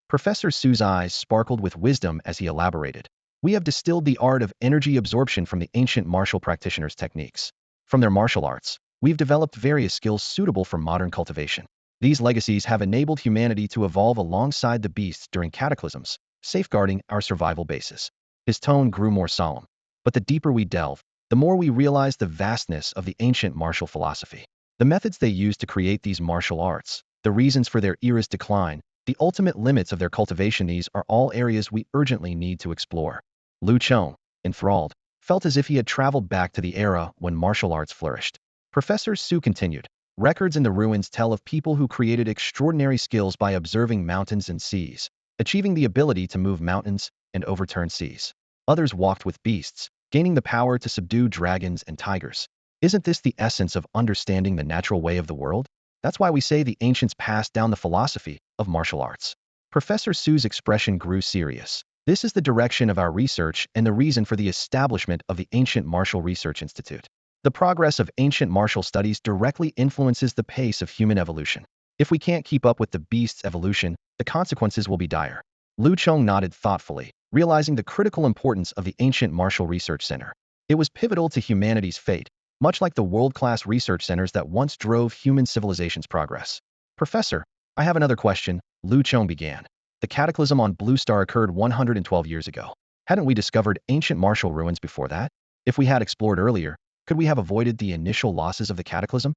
Professor Su's eyes sparkled with wisdom as he elaborated. "We have distilled the art of energy absorption from the ancient martial practitioners' techniques. From their martial arts, we've developed various skills suitable for modern cultivation. These legacies have enabled humanity to evolve alongside the beasts during cataclysms, safeguarding our survival basis." His tone grew more solemn. "But the deeper we delve, the more we realize the vastness of the ancient martial philosophy. The methods they used to create these martial arts, the reasons for their era's decline, the ultimate limits of their cultivation, these are all areas we urgently need to explore." Lu Chong, enthralled, felt as if he had traveled back to the era when martial arts flourished. Professor Su continued, "Records in the ruins tell of people who created extraordinary skills by observing mountains and seas, achieving the ability to move mountains and overturn seas. Others walked with beasts, gaining the power to subdue dragons and tigers. Isn't this the essence of understanding the natural way of the world? That's why we say the ancients passed down the philosophy of martial arts." Professor Su's expression grew serious. "This is the direction of our research and the reason for the establishment of the Ancient Martial Research Institute. The progress of ancient martial studies directly influences the pace of human evolution. If we can't keep up with the beast's evolution, the consequences will be dire." Lu Chong nodded thoughtfully, realizing the critical importance of the Ancient Martial Research Center. It was pivotal to humanity's fate, much like the world-class research centers that once drove human civilization's progress. Professor, I have another question, Lu Chong began. The cataclysm on Blue Star occurred 112 years ago. Hadn't we discovered ancient martial ruins before that? If we had explored earlier, could we have avoided the initial losses of the cataclysm?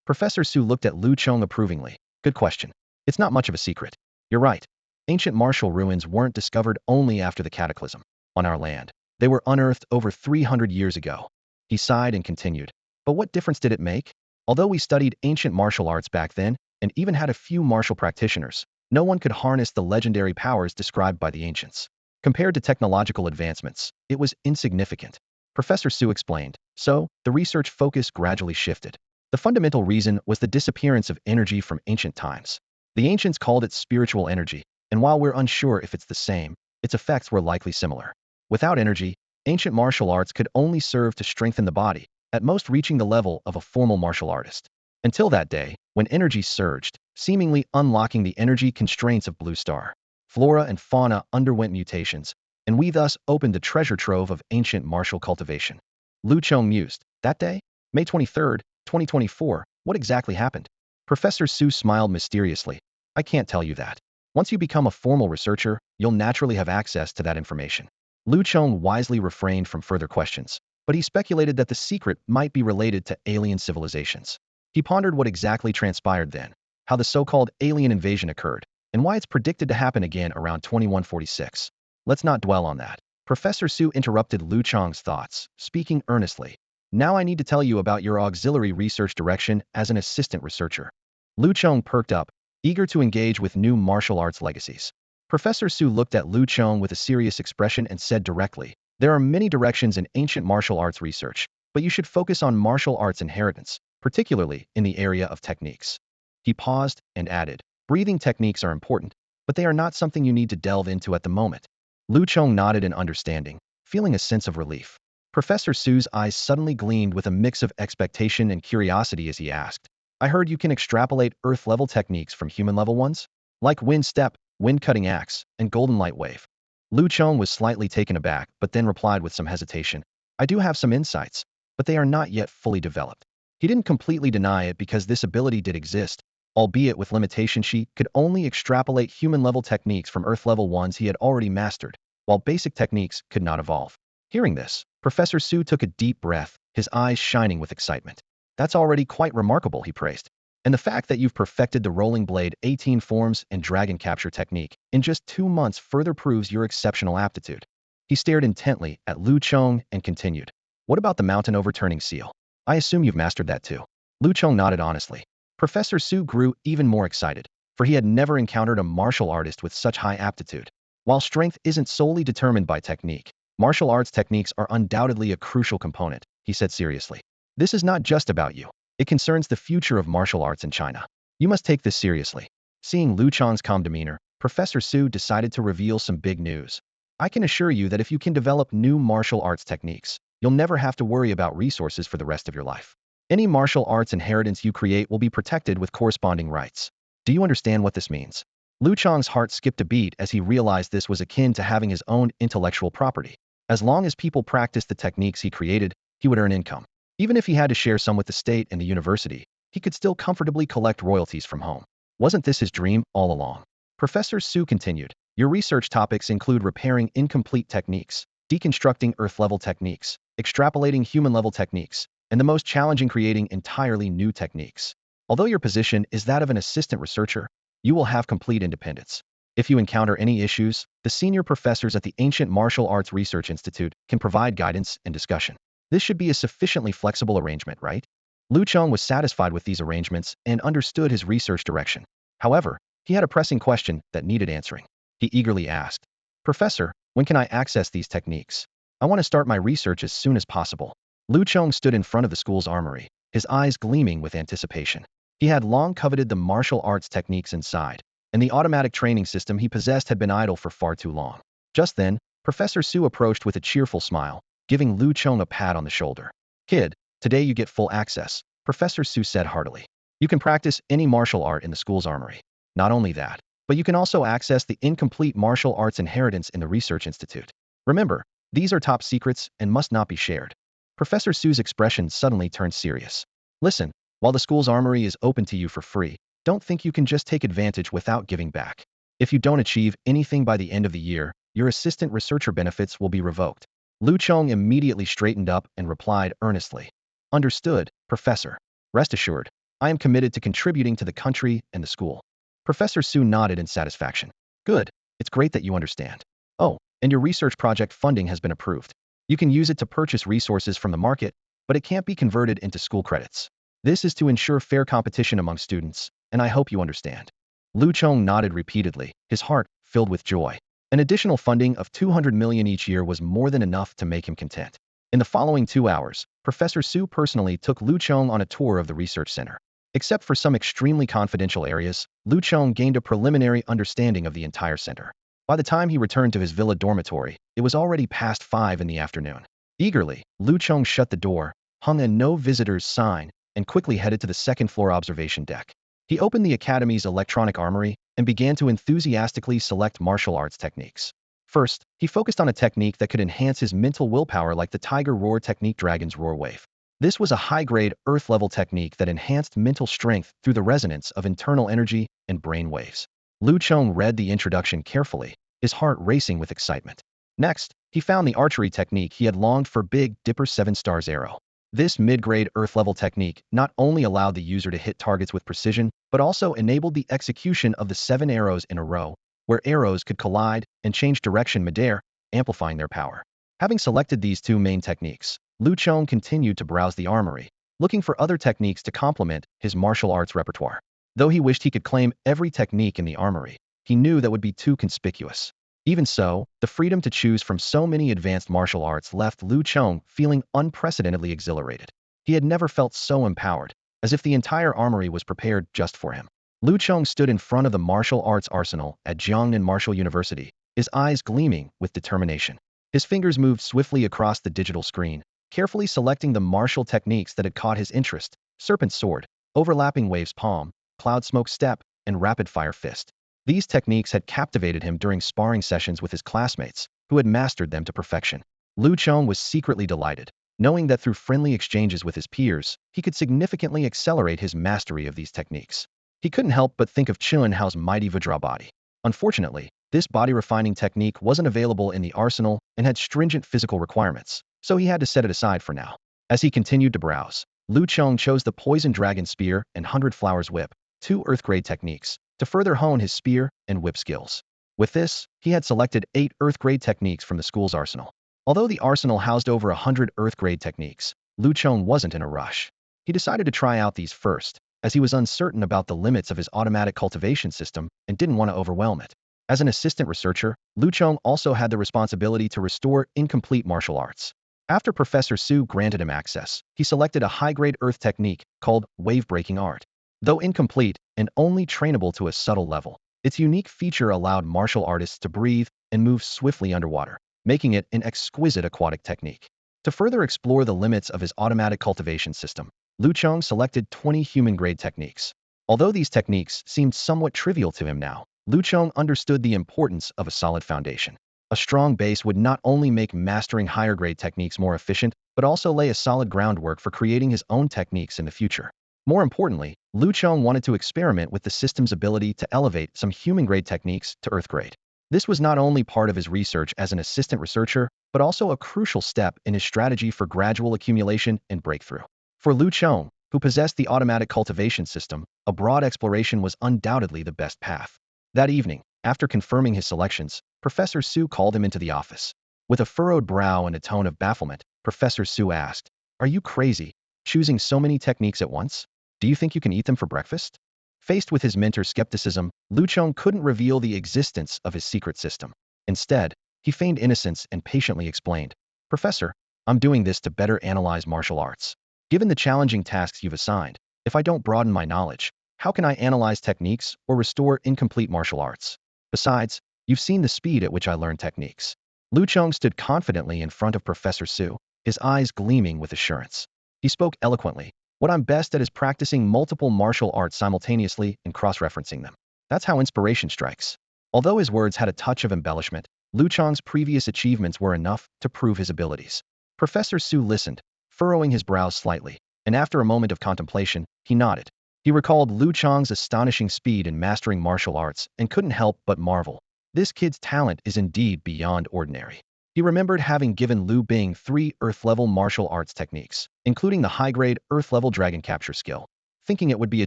Professor Su looked at Lu Chong approvingly. Good question. It's not much of a secret. You're right. Ancient martial ruins weren't discovered only after the cataclysm. On our land, they were unearthed over 300 years ago. He sighed and continued. But what difference did it make? Although we studied ancient martial arts back then, and even had a few martial practitioners, no one could harness the legendary powers described by the ancients. Compared to technological advancements, it was insignificant. Professor Su explained. So, the research focus gradually shifted. The fundamental reason was the disappearance of energy from ancient times. The ancients called it spiritual energy, and while we're unsure if it's the same, its effects were likely similar. Without energy, ancient martial arts could only serve to strengthen the body, at most reaching the level of a formal martial artist. Until that day, when energy surged, seemingly unlocking the energy constraints of Blue Star. Flora and fauna underwent mutations, and we thus opened the treasure trove of ancient martial cultivation. Lu Chong mused. That day? May 23rd, 2024, what exactly happened? Professor Su smiled mysteriously. I can't tell you that. Once you become a formal researcher, you'll naturally have access to that information. Lu Chong wisely refrained from further questions, but he speculated that the secret might be related to alien civilizations. He pondered what exactly transpired then, how the so-called alien invasion occurred, and why it's predicted to happen again around 2146. Let's not dwell on that. Professor Su interrupted Lu Chong's thoughts, speaking earnestly. Now I need to tell you about your auxiliary research direction as an assistant researcher. Lu Chong perked up, eager to engage with new martial arts legacies. Professor Su looked at Lu Chong with a serious expression and said directly, there are many directions in ancient martial arts research, but you should focus on martial arts inheritance, particularly in the area of techniques. He paused and added, breathing techniques are important, but they are not something you need to delve into at the moment. Lu Chong nodded in understanding, feeling a sense of relief. Professor Su's eyes suddenly gleamed with a mix of expectation and curiosity as he asked, I heard you can extrapolate Earth-level techniques from human-level ones? Like wind step, wind cutting axe, and golden light wave. Lu Chong was slightly taken aback, but then replied with some hesitation, I do have some insights, but they are not yet fully developed. He didn't completely deny it because this ability did exist, albeit with limitation. She could only extrapolate human-level techniques from Earth-level ones he had already mastered, while basic techniques could not evolve. Hearing this, Professor Su took a deep breath, his eyes shining with excitement. That's already quite remarkable, he praised. And the fact that you've perfected the rolling blade 18 forms and dragon capture technique in just 2 months further proves your exceptional aptitude. He stared intently at Lu Chong and continued. What about the mountain overturning seal? I assume you've mastered that too. Lu Chong nodded honestly. Professor Su grew even more excited, for he had never encountered a martial artist with such high aptitude. While strength isn't solely determined by technique, martial arts techniques are undoubtedly a crucial component, he said seriously. This is not just about you. It concerns the future of martial arts in China. You must take this seriously. Seeing Lu Chong's calm demeanor, Professor Su decided to reveal some big news. I can assure you that if you can develop new martial arts techniques, you'll never have to worry about resources for the rest of your life. Any martial arts inheritance you create will be protected with corresponding rights. Do you understand what this means? Lu Chong's heart skipped a beat as he realized this was akin to having his own intellectual property. As long as people practiced the techniques he created, he would earn income. Even if he had to share some with the state and the university, he could still comfortably collect royalties from home. Wasn't this his dream all along? Professor Su continued, your research topics include repairing incomplete techniques, deconstructing Earth-level techniques, extrapolating human-level techniques, and the most challenging, creating entirely new techniques. Although your position is that of an assistant researcher, you will have complete independence. If you encounter any issues, the senior professors at the Ancient Martial Arts Research Institute can provide guidance and discussion. This should be a sufficiently flexible arrangement, right? Lu Chong was satisfied with these arrangements and understood his research direction. However, he had a pressing question that needed answering. He eagerly asked, Professor, when can I access these techniques? I want to start my research as soon as possible. Lu Chong stood in front of the school's armory, his eyes gleaming with anticipation. He had long coveted the martial arts techniques inside, and the automatic training system he possessed had been idle for far too long. Just then, Professor Su approached with a cheerful smile, giving Lu Chong a pat on the shoulder. Kid, today you get full access, Professor Su said heartily. You can practice any martial art in the school's armory. Not only that, but you can also access the incomplete martial arts inheritance in the Research Institute. Remember, these are top secrets and must not be shared. Professor Su's expression suddenly turned serious. Listen, while the school's armory is open to you for free, don't think you can just take advantage without giving back. If you don't achieve anything by the end of the year, your assistant researcher benefits will be revoked. Lu Chong immediately straightened up and replied earnestly. Understood, Professor. Rest assured, I am committed to contributing to the country and the school. Professor Su nodded in satisfaction. Good. It's great that you understand. Oh, and your research project funding has been approved. You can use it to purchase resources from the market, but it can't be converted into school credits. This is to ensure fair competition among students, and I hope you understand. Lu Chong nodded repeatedly, his heart filled with joy. An additional funding of 200 million each year was more than enough to make him content. In the following 2 hours, Professor Su personally took Lu Chong on a tour of the research center. Except for some extremely confidential areas, Lu Chong gained a preliminary understanding of the entire center. By the time he returned to his villa dormitory, it was already past 5 in the afternoon. Eagerly, Lu Chong shut the door, hung a no visitors sign, and quickly headed to the second-floor observation deck. He opened the academy's electronic armory and began to enthusiastically select martial arts techniques. First, he focused on a technique that could enhance his mental willpower like the Tiger Roar technique Dragon's Roar Wave. This was a high-grade, earth-level technique that enhanced mental strength through the resonance of internal energy and brain waves. Lu Chong read the introduction carefully, his heart racing with excitement. Next, he found the archery technique he had longed for, Big Dipper 7 Stars Arrow. This mid-grade earth-level technique not only allowed the user to hit targets with precision, but also enabled the execution of the 7 arrows in a row, where arrows could collide and change direction midair, amplifying their power. Having selected these 2 main techniques, Lu Chong continued to browse the armory, looking for other techniques to complement his martial arts repertoire. Though he wished he could claim every technique in the armory, he knew that would be too conspicuous. Even so, the freedom to choose from so many advanced martial arts left Lu Chong feeling unprecedentedly exhilarated. He had never felt so empowered, as if the entire armory was prepared just for him. Lu Chong stood in front of the martial arts arsenal at Jiangnan Martial University, his eyes gleaming with determination. His fingers moved swiftly across the digital screen, carefully selecting the martial techniques that had caught his interest: Serpent Sword, Overlapping Waves Palm, Cloud Smoke Step, and Rapid Fire Fist. These techniques had captivated him during sparring sessions with his classmates, who had mastered them to perfection. Lu Chong was secretly delighted, knowing that through friendly exchanges with his peers, he could significantly accelerate his mastery of these techniques. He couldn't help but think of Chun Hao's mighty Vajra body. Unfortunately, this body-refining technique wasn't available in the arsenal and had stringent physical requirements, so he had to set it aside for now. As he continued to browse, Lu Chong chose the Poison Dragon Spear and 100 Flowers Whip, 2 Earth-grade techniques, to further hone his spear and whip skills. With this, he had selected 8 Earth-grade techniques from the school's arsenal. Although the arsenal housed over 100 Earth-grade techniques, Lu Chong wasn't in a rush. He decided to try out these first, as he was uncertain about the limits of his automatic cultivation system and didn't want to overwhelm it. As an assistant researcher, Lu Chong also had the responsibility to restore incomplete martial arts. After Professor Su granted him access, he selected a high-grade earth technique called wave-breaking art. Though incomplete and only trainable to a subtle level, its unique feature allowed martial artists to breathe and move swiftly underwater, making it an exquisite aquatic technique. To further explore the limits of his automatic cultivation system, Lu Chong selected 20 human-grade techniques. Although these techniques seemed somewhat trivial to him now, Lu Chong understood the importance of a solid foundation. A strong base would not only make mastering higher-grade techniques more efficient, but also lay a solid groundwork for creating his own techniques in the future. More importantly, Lu Chong wanted to experiment with the system's ability to elevate some human-grade techniques to Earth-grade. This was not only part of his research as an assistant researcher, but also a crucial step in his strategy for gradual accumulation and breakthrough. For Lu Chong, who possessed the automatic cultivation system, a broad exploration was undoubtedly the best path. That evening, after confirming his selections, Professor Su called him into the office. With a furrowed brow and a tone of bafflement, Professor Su asked, "Are you crazy, choosing so many techniques at once? Do you think you can eat them for breakfast?" Faced with his mentor's skepticism, Lu Chong couldn't reveal the existence of his secret system. Instead, he feigned innocence and patiently explained, "Professor, I'm doing this to better analyze martial arts. Given the challenging tasks you've assigned, if I don't broaden my knowledge, how can I analyze techniques or restore incomplete martial arts? Besides, you've seen the speed at which I learn techniques." Lu Chong stood confidently in front of Professor Su, his eyes gleaming with assurance. He spoke eloquently. "What I'm best at is practicing multiple martial arts simultaneously and cross-referencing them. That's how inspiration strikes." Although his words had a touch of embellishment, Lu Chong's previous achievements were enough to prove his abilities. Professor Su listened, furrowing his brows slightly, and after a moment of contemplation, he nodded. He recalled Lu Chong's astonishing speed in mastering martial arts and couldn't help but marvel. This kid's talent is indeed beyond ordinary. He remembered having given Lu Bing 3 Earth-level martial arts techniques, including the high-grade Earth-level dragon capture skill, thinking it would be a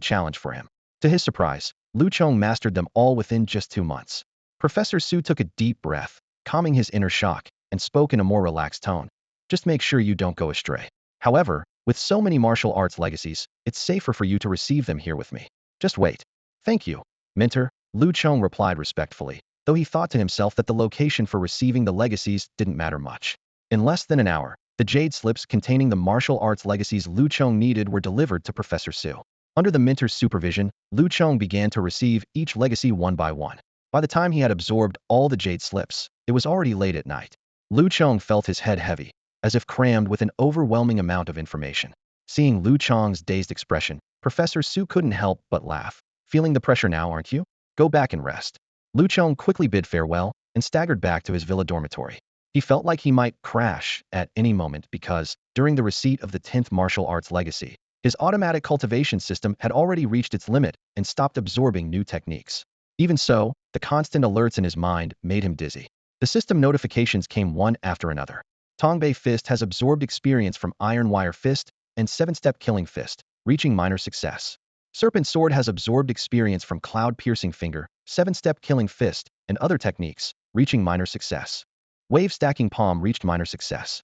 challenge for him. To his surprise, Lu Chong mastered them all within just 2 months. Professor Su took a deep breath, calming his inner shock, and spoke in a more relaxed tone. Just make sure you don't go astray. However, with so many martial arts legacies, it's safer for you to receive them here with me. Just wait. Thank you, Mentor, Lu Chong replied respectfully, though he thought to himself that the location for receiving the legacies didn't matter much. In less than an hour, the jade slips containing the martial arts legacies Lu Chong needed were delivered to Professor Su. Under the mentor's supervision, Lu Chong began to receive each legacy one by one. By the time he had absorbed all the jade slips, it was already late at night. Lu Chong felt his head heavy, as if crammed with an overwhelming amount of information. Seeing Lu Chong's dazed expression, Professor Su couldn't help but laugh. Feeling the pressure now, aren't you? Go back and rest. Lu Chong quickly bid farewell and staggered back to his villa dormitory. He felt like he might crash at any moment because, during the receipt of the 10th martial arts legacy, his automatic cultivation system had already reached its limit and stopped absorbing new techniques. Even so, the constant alerts in his mind made him dizzy. The system notifications came one after another. Tongbei Fist has absorbed experience from Iron Wire Fist and 7-Step Killing Fist, reaching minor success. Serpent Sword has absorbed experience from Cloud Piercing Finger, 7-Step Killing Fist, and other techniques, reaching minor success. Wave Stacking Palm reached minor success.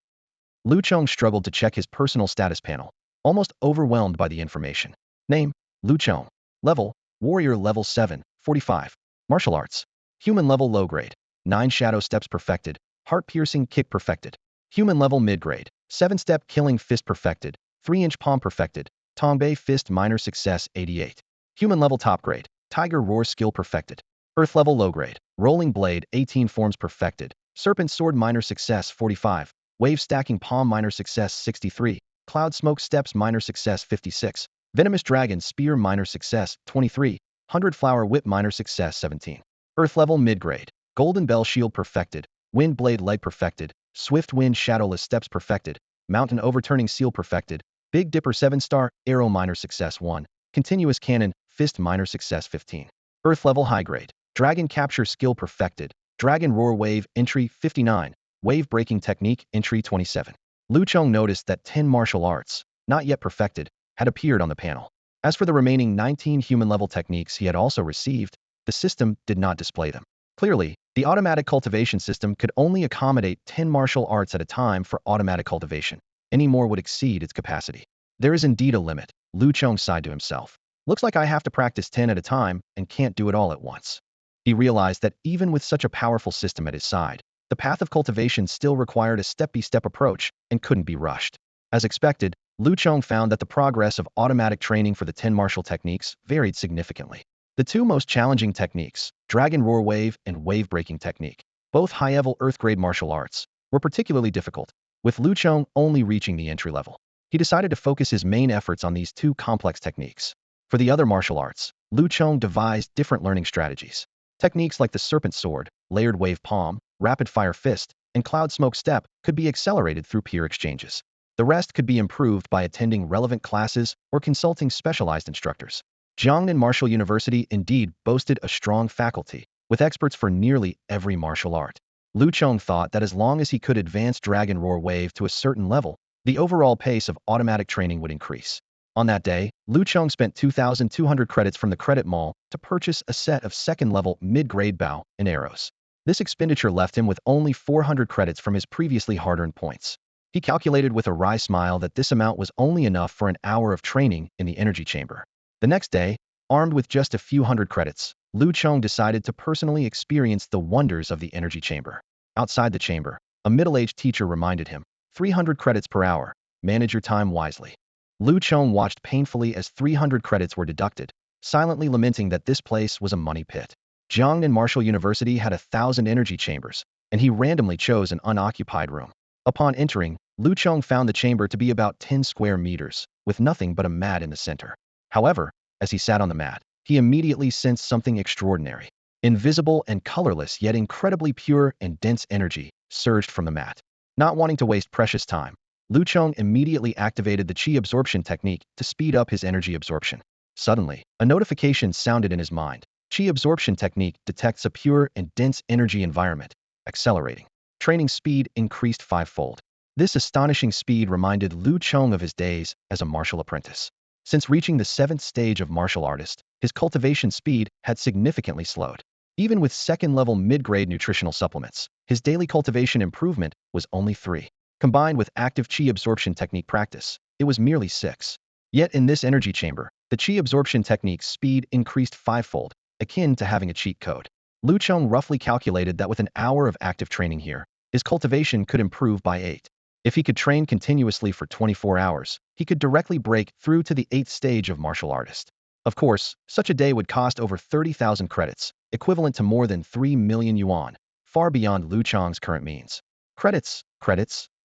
Lu Chong struggled to check his personal status panel, almost overwhelmed by the information. Name: Lu Chong. Level: Warrior level 7, 45. Martial Arts: Human level low grade, 9 Shadow Steps perfected, Heart Piercing Kick perfected. Human level mid grade, 7-Step Killing Fist perfected, 3-inch Palm perfected, Tongbei Fist minor success 88. Human level top grade, Tiger Roar skill perfected. Earth level low grade, Rolling Blade 18 forms perfected, Serpent Sword minor success 45, Wave Stacking Palm minor success 63, Cloud Smoke Steps minor success 56, Venomous Dragon Spear minor success 23, 100 Flower Whip minor success 17. Earth level mid grade, Golden Bell Shield perfected, Wind Blade Leg perfected, Swift Wind Shadowless Steps perfected, Mountain Overturning Seal perfected, Big Dipper 7-star, Arrow minor success 1, Continuous Cannon, Fist minor success 15. Earth level high grade, Dragon Capture skill perfected, Dragon Roar Wave entry 59, Wave Breaking Technique entry 27. Lu Chong noticed that 10 martial arts, not yet perfected, had appeared on the panel. As for the remaining 19 human level techniques he had also received, the system did not display them. Clearly, the automatic cultivation system could only accommodate 10 martial arts at a time for automatic cultivation. Any more would exceed its capacity. There is indeed a limit, Lu Chong sighed to himself. Looks like I have to practice 10 at a time and can't do it all at once. He realized that even with such a powerful system at his side, the path of cultivation still required a step-by-step approach and couldn't be rushed. As expected, Lu Chong found that the progress of automatic training for the 10 martial techniques varied significantly. The two most challenging techniques, Dragon Roar Wave and Wave Breaking Technique, both high-level Earth-grade martial arts, were particularly difficult, with Lu Chong only reaching the entry level. He decided to focus his main efforts on these two complex techniques. For the other martial arts, Lu Chong devised different learning strategies. Techniques like the Serpent Sword, Layered Wave Palm, Rapid Fire Fist, and Cloud Smoke Step could be accelerated through peer exchanges. The rest could be improved by attending relevant classes or consulting specialized instructors. Jiangnan Martial University indeed boasted a strong faculty, with experts for nearly every martial art. Lu Chong thought that as long as he could advance Dragon Roar Wave to a certain level, the overall pace of automatic training would increase. On that day, Lu Chong spent 2,200 credits from the credit mall to purchase a set of second-level mid-grade bow and arrows. This expenditure left him with only 400 credits from his previously hard-earned points. He calculated with a wry smile that this amount was only enough for an hour of training in the energy chamber. The next day, armed with just a few hundred credits, Lu Chong decided to personally experience the wonders of the energy chamber. Outside the chamber, a middle-aged teacher reminded him, 300 credits per hour, manage your time wisely. Lu Chong watched painfully as 300 credits were deducted, silently lamenting that this place was a money pit. Jiangnan Martial University had 1,000 energy chambers, and he randomly chose an unoccupied room. Upon entering, Lu Chong found the chamber to be about 10 square meters, with nothing but a mat in the center. However, as he sat on the mat, he immediately sensed something extraordinary. Invisible and colorless yet incredibly pure and dense energy surged from the mat. Not wanting to waste precious time, Lu Chong immediately activated the Qi Absorption technique to speed up his energy absorption. Suddenly, a notification sounded in his mind. Qi Absorption technique detects a pure and dense energy environment, accelerating. Training speed increased fivefold. This astonishing speed reminded Lu Chong of his days as a martial apprentice. Since reaching the 7th stage of martial artist, his cultivation speed had significantly slowed. Even with second-level mid-grade nutritional supplements, his daily cultivation improvement was only 3. Combined with active Qi absorption technique practice, it was merely 6. Yet in this energy chamber, the Qi absorption technique's speed increased fivefold, akin to having a cheat code. Lu Chong roughly calculated that with an hour of active training here, his cultivation could improve by 8. If he could train continuously for 24 hours, he could directly break through to the 8th stage of martial artist. Of course, such a day would cost over 30,000 credits, equivalent to more than 3 million yuan, far beyond Lu Chong's current means. Credits,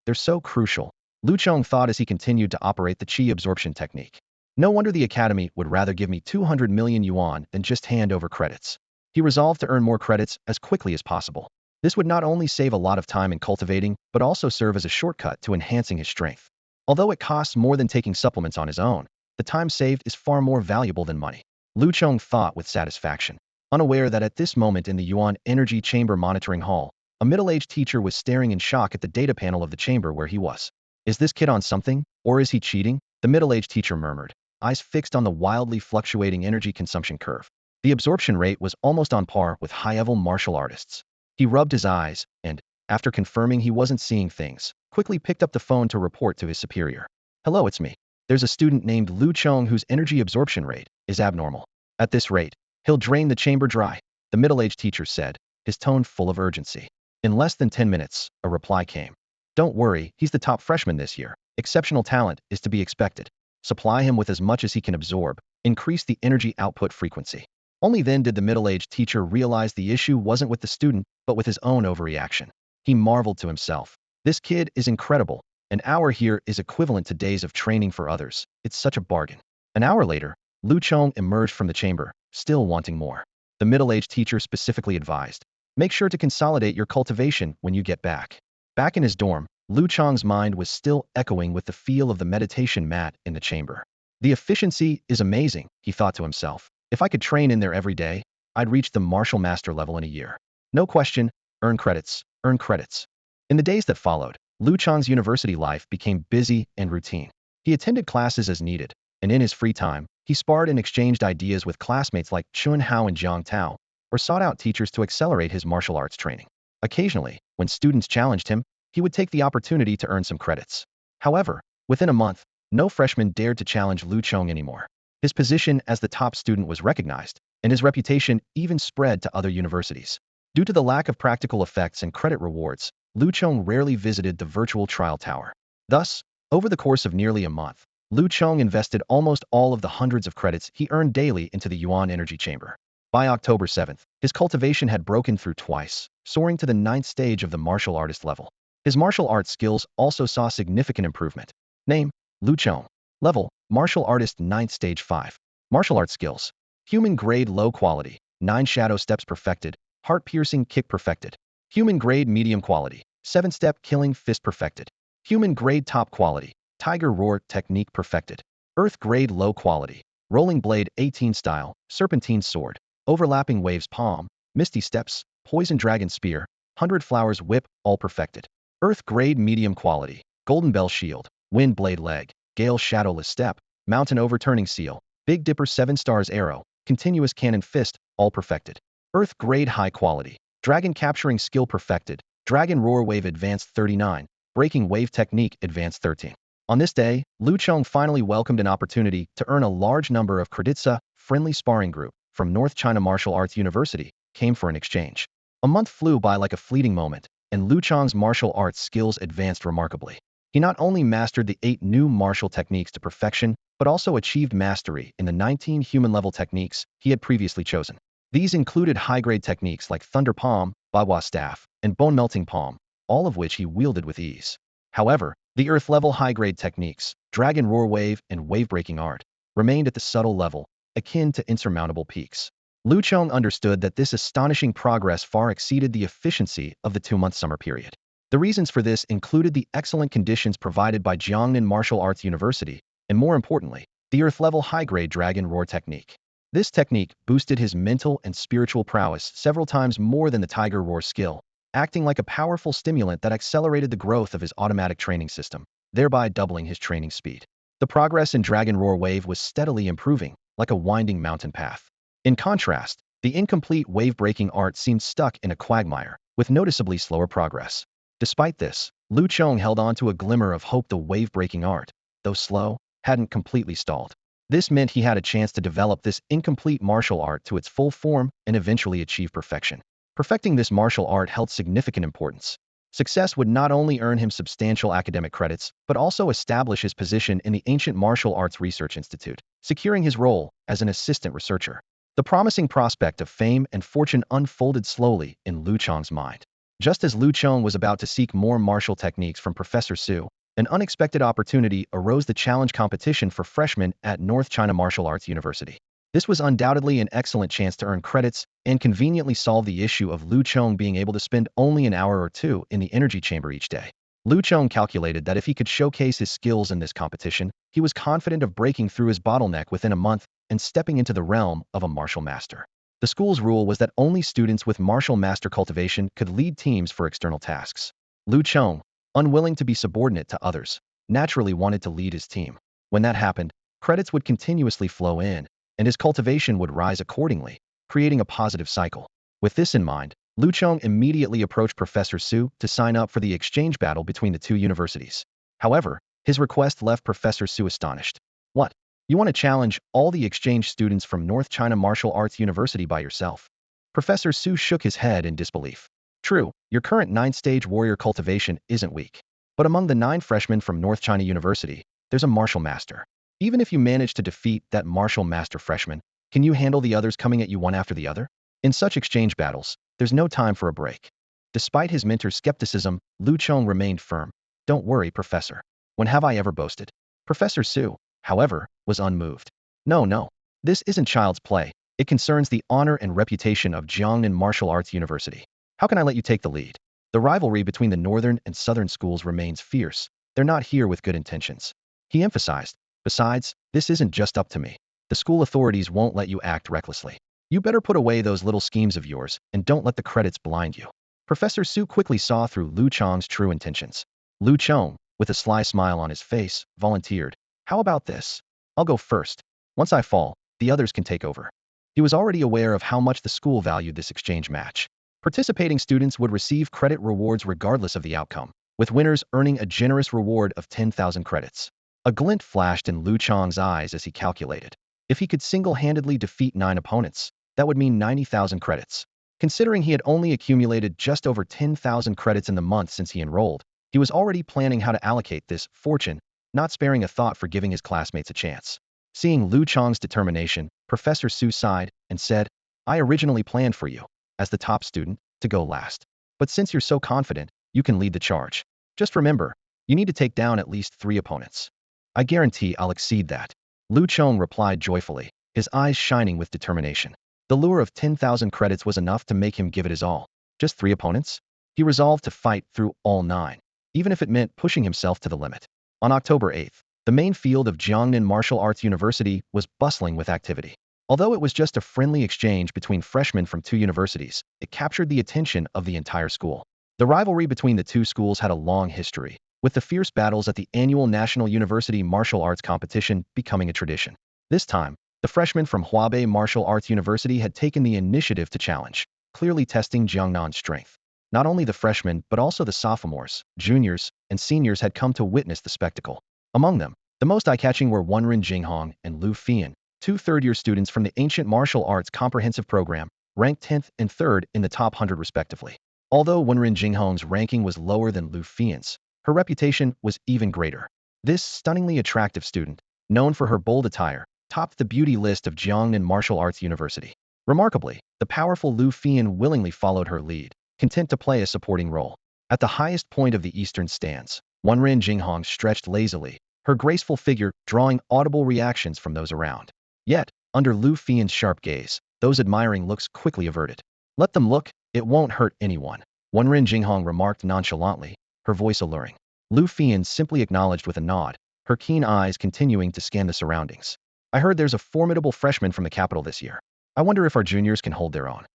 they're so crucial, Lu Chong thought as he continued to operate the Qi absorption technique. No wonder the academy would rather give me 200 million yuan than just hand over credits. He resolved to earn more credits as quickly as possible. This would not only save a lot of time in cultivating, but also serve as a shortcut to enhancing his strength. Although it costs more than taking supplements on his own, the time saved is far more valuable than money. Lu Chong thought with satisfaction, unaware that at this moment in the Yuan Energy Chamber Monitoring Hall, a middle-aged teacher was staring in shock at the data panel of the chamber where he was. Is this kid on something, or is he cheating? The middle-aged teacher murmured, eyes fixed on the wildly fluctuating energy consumption curve. The absorption rate was almost on par with high-level martial artists. He rubbed his eyes and, after confirming he wasn't seeing things, quickly picked up the phone to report to his superior. Hello, it's me. There's a student named Lu Chong whose energy absorption rate is abnormal. At this rate, he'll drain the chamber dry, the middle-aged teacher said, his tone full of urgency. In less than 10 minutes, a reply came. Don't worry, he's the top freshman this year. Exceptional talent is to be expected. Supply him with as much as he can absorb. Increase the energy output frequency. Only then did the middle-aged teacher realize the issue wasn't with the student, but with his own overreaction. He marveled to himself. This kid is incredible. An hour here is equivalent to days of training for others. It's such a bargain. An hour later, Lu Chong emerged from the chamber, still wanting more. The middle-aged teacher specifically advised, make sure to consolidate your cultivation when you get back. Back in his dorm, Lu Chong's mind was still echoing with the feel of the meditation mat in the chamber. The efficiency is amazing, he thought to himself. If I could train in there every day, I'd reach the martial master level in a year. No question, earn credits, earn credits. In the days that followed, Lu Chong's university life became busy and routine. He attended classes as needed, and in his free time, he sparred and exchanged ideas with classmates like Chun Hao and Jiang Tao, or sought out teachers to accelerate his martial arts training. Occasionally, when students challenged him, he would take the opportunity to earn some credits. However, within a month, no freshman dared to challenge Lu Chong anymore. His position as the top student was recognized, and his reputation even spread to other universities. Due to the lack of practical effects and credit rewards, Lu Chong rarely visited the virtual trial tower. Thus, over the course of nearly a month, Lu Chong invested almost all of the hundreds of credits he earned daily into the Yuan Energy Chamber. By October 7th, his cultivation had broken through twice, soaring to the 9th stage of the martial artist level. His martial arts skills also saw significant improvement. Name, Lu Chong. Level, martial artist 9th stage 5. Martial arts skills. Human grade low quality, 9 shadow steps perfected, heart-piercing kick perfected. Human grade medium quality, 7-step killing fist perfected. Human grade top quality, tiger roar technique perfected. Earth grade low quality, rolling blade 18 style, serpentine sword, overlapping waves palm, misty steps, poison dragon spear, 100 flowers whip, all perfected. Earth grade medium quality, golden bell shield, wind blade leg, gale shadowless step, mountain overturning seal, big dipper 7 stars arrow, continuous cannon fist, all perfected. Earth grade high quality, dragon capturing skill perfected, dragon roar wave advanced 39, breaking wave technique advanced 13. On this day, Lu Chong finally welcomed an opportunity to earn a large number of credits. A friendly sparring group from North China Martial Arts University came for an exchange. A month flew by like a fleeting moment, and Lu Chong's martial arts skills advanced remarkably. He not only mastered the 8 new martial techniques to perfection, but also achieved mastery in the 19 human-level techniques he had previously chosen. These included high-grade techniques like Thunder Palm, Baiwa Staff, and Bone Melting Palm, all of which he wielded with ease. However, the Earth-level high-grade techniques, Dragon Roar Wave and Wave-Breaking Art, remained at the subtle level, akin to insurmountable peaks. Lu Chong understood that this astonishing progress far exceeded the efficiency of the 2-month summer period. The reasons for this included the excellent conditions provided by Jiangnan Martial Arts University, and more importantly, the Earth-level high-grade Dragon Roar technique. This technique boosted his mental and spiritual prowess several times more than the Tiger Roar skill, acting like a powerful stimulant that accelerated the growth of his automatic training system, thereby doubling his training speed. The progress in Dragon Roar Wave was steadily improving, like a winding mountain path. In contrast, the incomplete wave-breaking art seemed stuck in a quagmire, with noticeably slower progress. Despite this, Lu Chong held on to a glimmer of hope. The wave-breaking art, though slow, hadn't completely stalled. This meant he had a chance to develop this incomplete martial art to its full form and eventually achieve perfection. Perfecting this martial art held significant importance. Success would not only earn him substantial academic credits, but also establish his position in the Ancient Martial Arts Research Institute, securing his role as an assistant researcher. The promising prospect of fame and fortune unfolded slowly in Lu Chong's mind. Just as Lu Chong was about to seek more martial techniques from Professor Su, an unexpected opportunity arose: the challenge competition for freshmen at North China Martial Arts University. This was undoubtedly an excellent chance to earn credits and conveniently solve the issue of Lu Chong being able to spend only an hour or two in the energy chamber each day. Lu Chong calculated that if he could showcase his skills in this competition, he was confident of breaking through his bottleneck within a month and stepping into the realm of a martial master. The school's rule was that only students with martial master cultivation could lead teams for external tasks. Lu Chong, unwilling to be subordinate to others, naturally wanted to lead his team. When that happened, credits would continuously flow in, and his cultivation would rise accordingly, creating a positive cycle. With this in mind, Lu Chong immediately approached Professor Su to sign up for the exchange battle between the two universities. However, his request left Professor Su astonished. What? You want to challenge all the exchange students from North China Martial Arts University by yourself? Professor Su shook his head in disbelief. True, your current 9th-stage warrior cultivation isn't weak. But among the 9 freshmen from North China University, there's a martial master. Even if you manage to defeat that martial master freshman, can you handle the others coming at you one after the other? In such exchange battles, there's no time for a break. Despite his mentor's skepticism, Lu Chong remained firm. Don't worry, Professor. When have I ever boasted? Professor Su, however, was unmoved. No. This isn't child's play. It concerns the honor and reputation of Jiangnan Martial Arts University. How can I let you take the lead? The rivalry between the northern and southern schools remains fierce. They're not here with good intentions. He emphasized. Besides, this isn't just up to me. The school authorities won't let you act recklessly. You better put away those little schemes of yours and don't let the credits blind you. Professor Su quickly saw through Lu Chong's true intentions. Lu Chong, with a sly smile on his face, volunteered. How about this? I'll go first. Once I fall, the others can take over. He was already aware of how much the school valued this exchange match. Participating students would receive credit rewards regardless of the outcome, with winners earning a generous reward of 10,000 credits. A glint flashed in Lu Chong's eyes as he calculated. If he could single-handedly defeat 9 opponents, that would mean 90,000 credits. Considering he had only accumulated just over 10,000 credits in the month since he enrolled, he was already planning how to allocate this fortune, not sparing a thought for giving his classmates a chance. Seeing Lu Chong's determination, Professor Su sighed and said, I originally planned for you, as the top student, to go last. But since you're so confident, you can lead the charge. Just remember, you need to take down at least 3 opponents. I guarantee I'll exceed that. Lu Chong replied joyfully, his eyes shining with determination. The lure of 10,000 credits was enough to make him give it his all. Just 3 opponents? He resolved to fight through all 9, even if it meant pushing himself to the limit. On October 8th, the main field of Jiangnan Martial Arts University was bustling with activity. Although it was just a friendly exchange between freshmen from 2 universities, it captured the attention of the entire school. The rivalry between the 2 schools had a long history, with the fierce battles at the annual National University Martial Arts Competition becoming a tradition. This time, the freshmen from Huabai Martial Arts University had taken the initiative to challenge, clearly testing Jiangnan's strength. Not only the freshmen, but also the sophomores, juniors, and seniors had come to witness the spectacle. Among them, the most eye-catching were Wenren Jinghong and Lu Fian, 2 third-year students from the Ancient Martial Arts Comprehensive Program, ranked 10th and 3rd in the top 100 respectively. Although Wenren Jinghong's ranking was lower than Lu Fian's, her reputation was even greater. This stunningly attractive student, known for her bold attire, topped the beauty list of Jiangnan Martial Arts University. Remarkably, the powerful Lu Fian willingly followed her lead, content to play a supporting role. At the highest point of the eastern stands, Wenren Jinghong stretched lazily, her graceful figure drawing audible reactions from those around. Yet, under Lu Fian's sharp gaze, those admiring looks quickly averted. Let them look, it won't hurt anyone. Wenren Jinghong remarked nonchalantly, her voice alluring. Lu Fian simply acknowledged with a nod, her keen eyes continuing to scan the surroundings. I heard there's a formidable freshman from the capital this year. I wonder if our juniors can hold their own.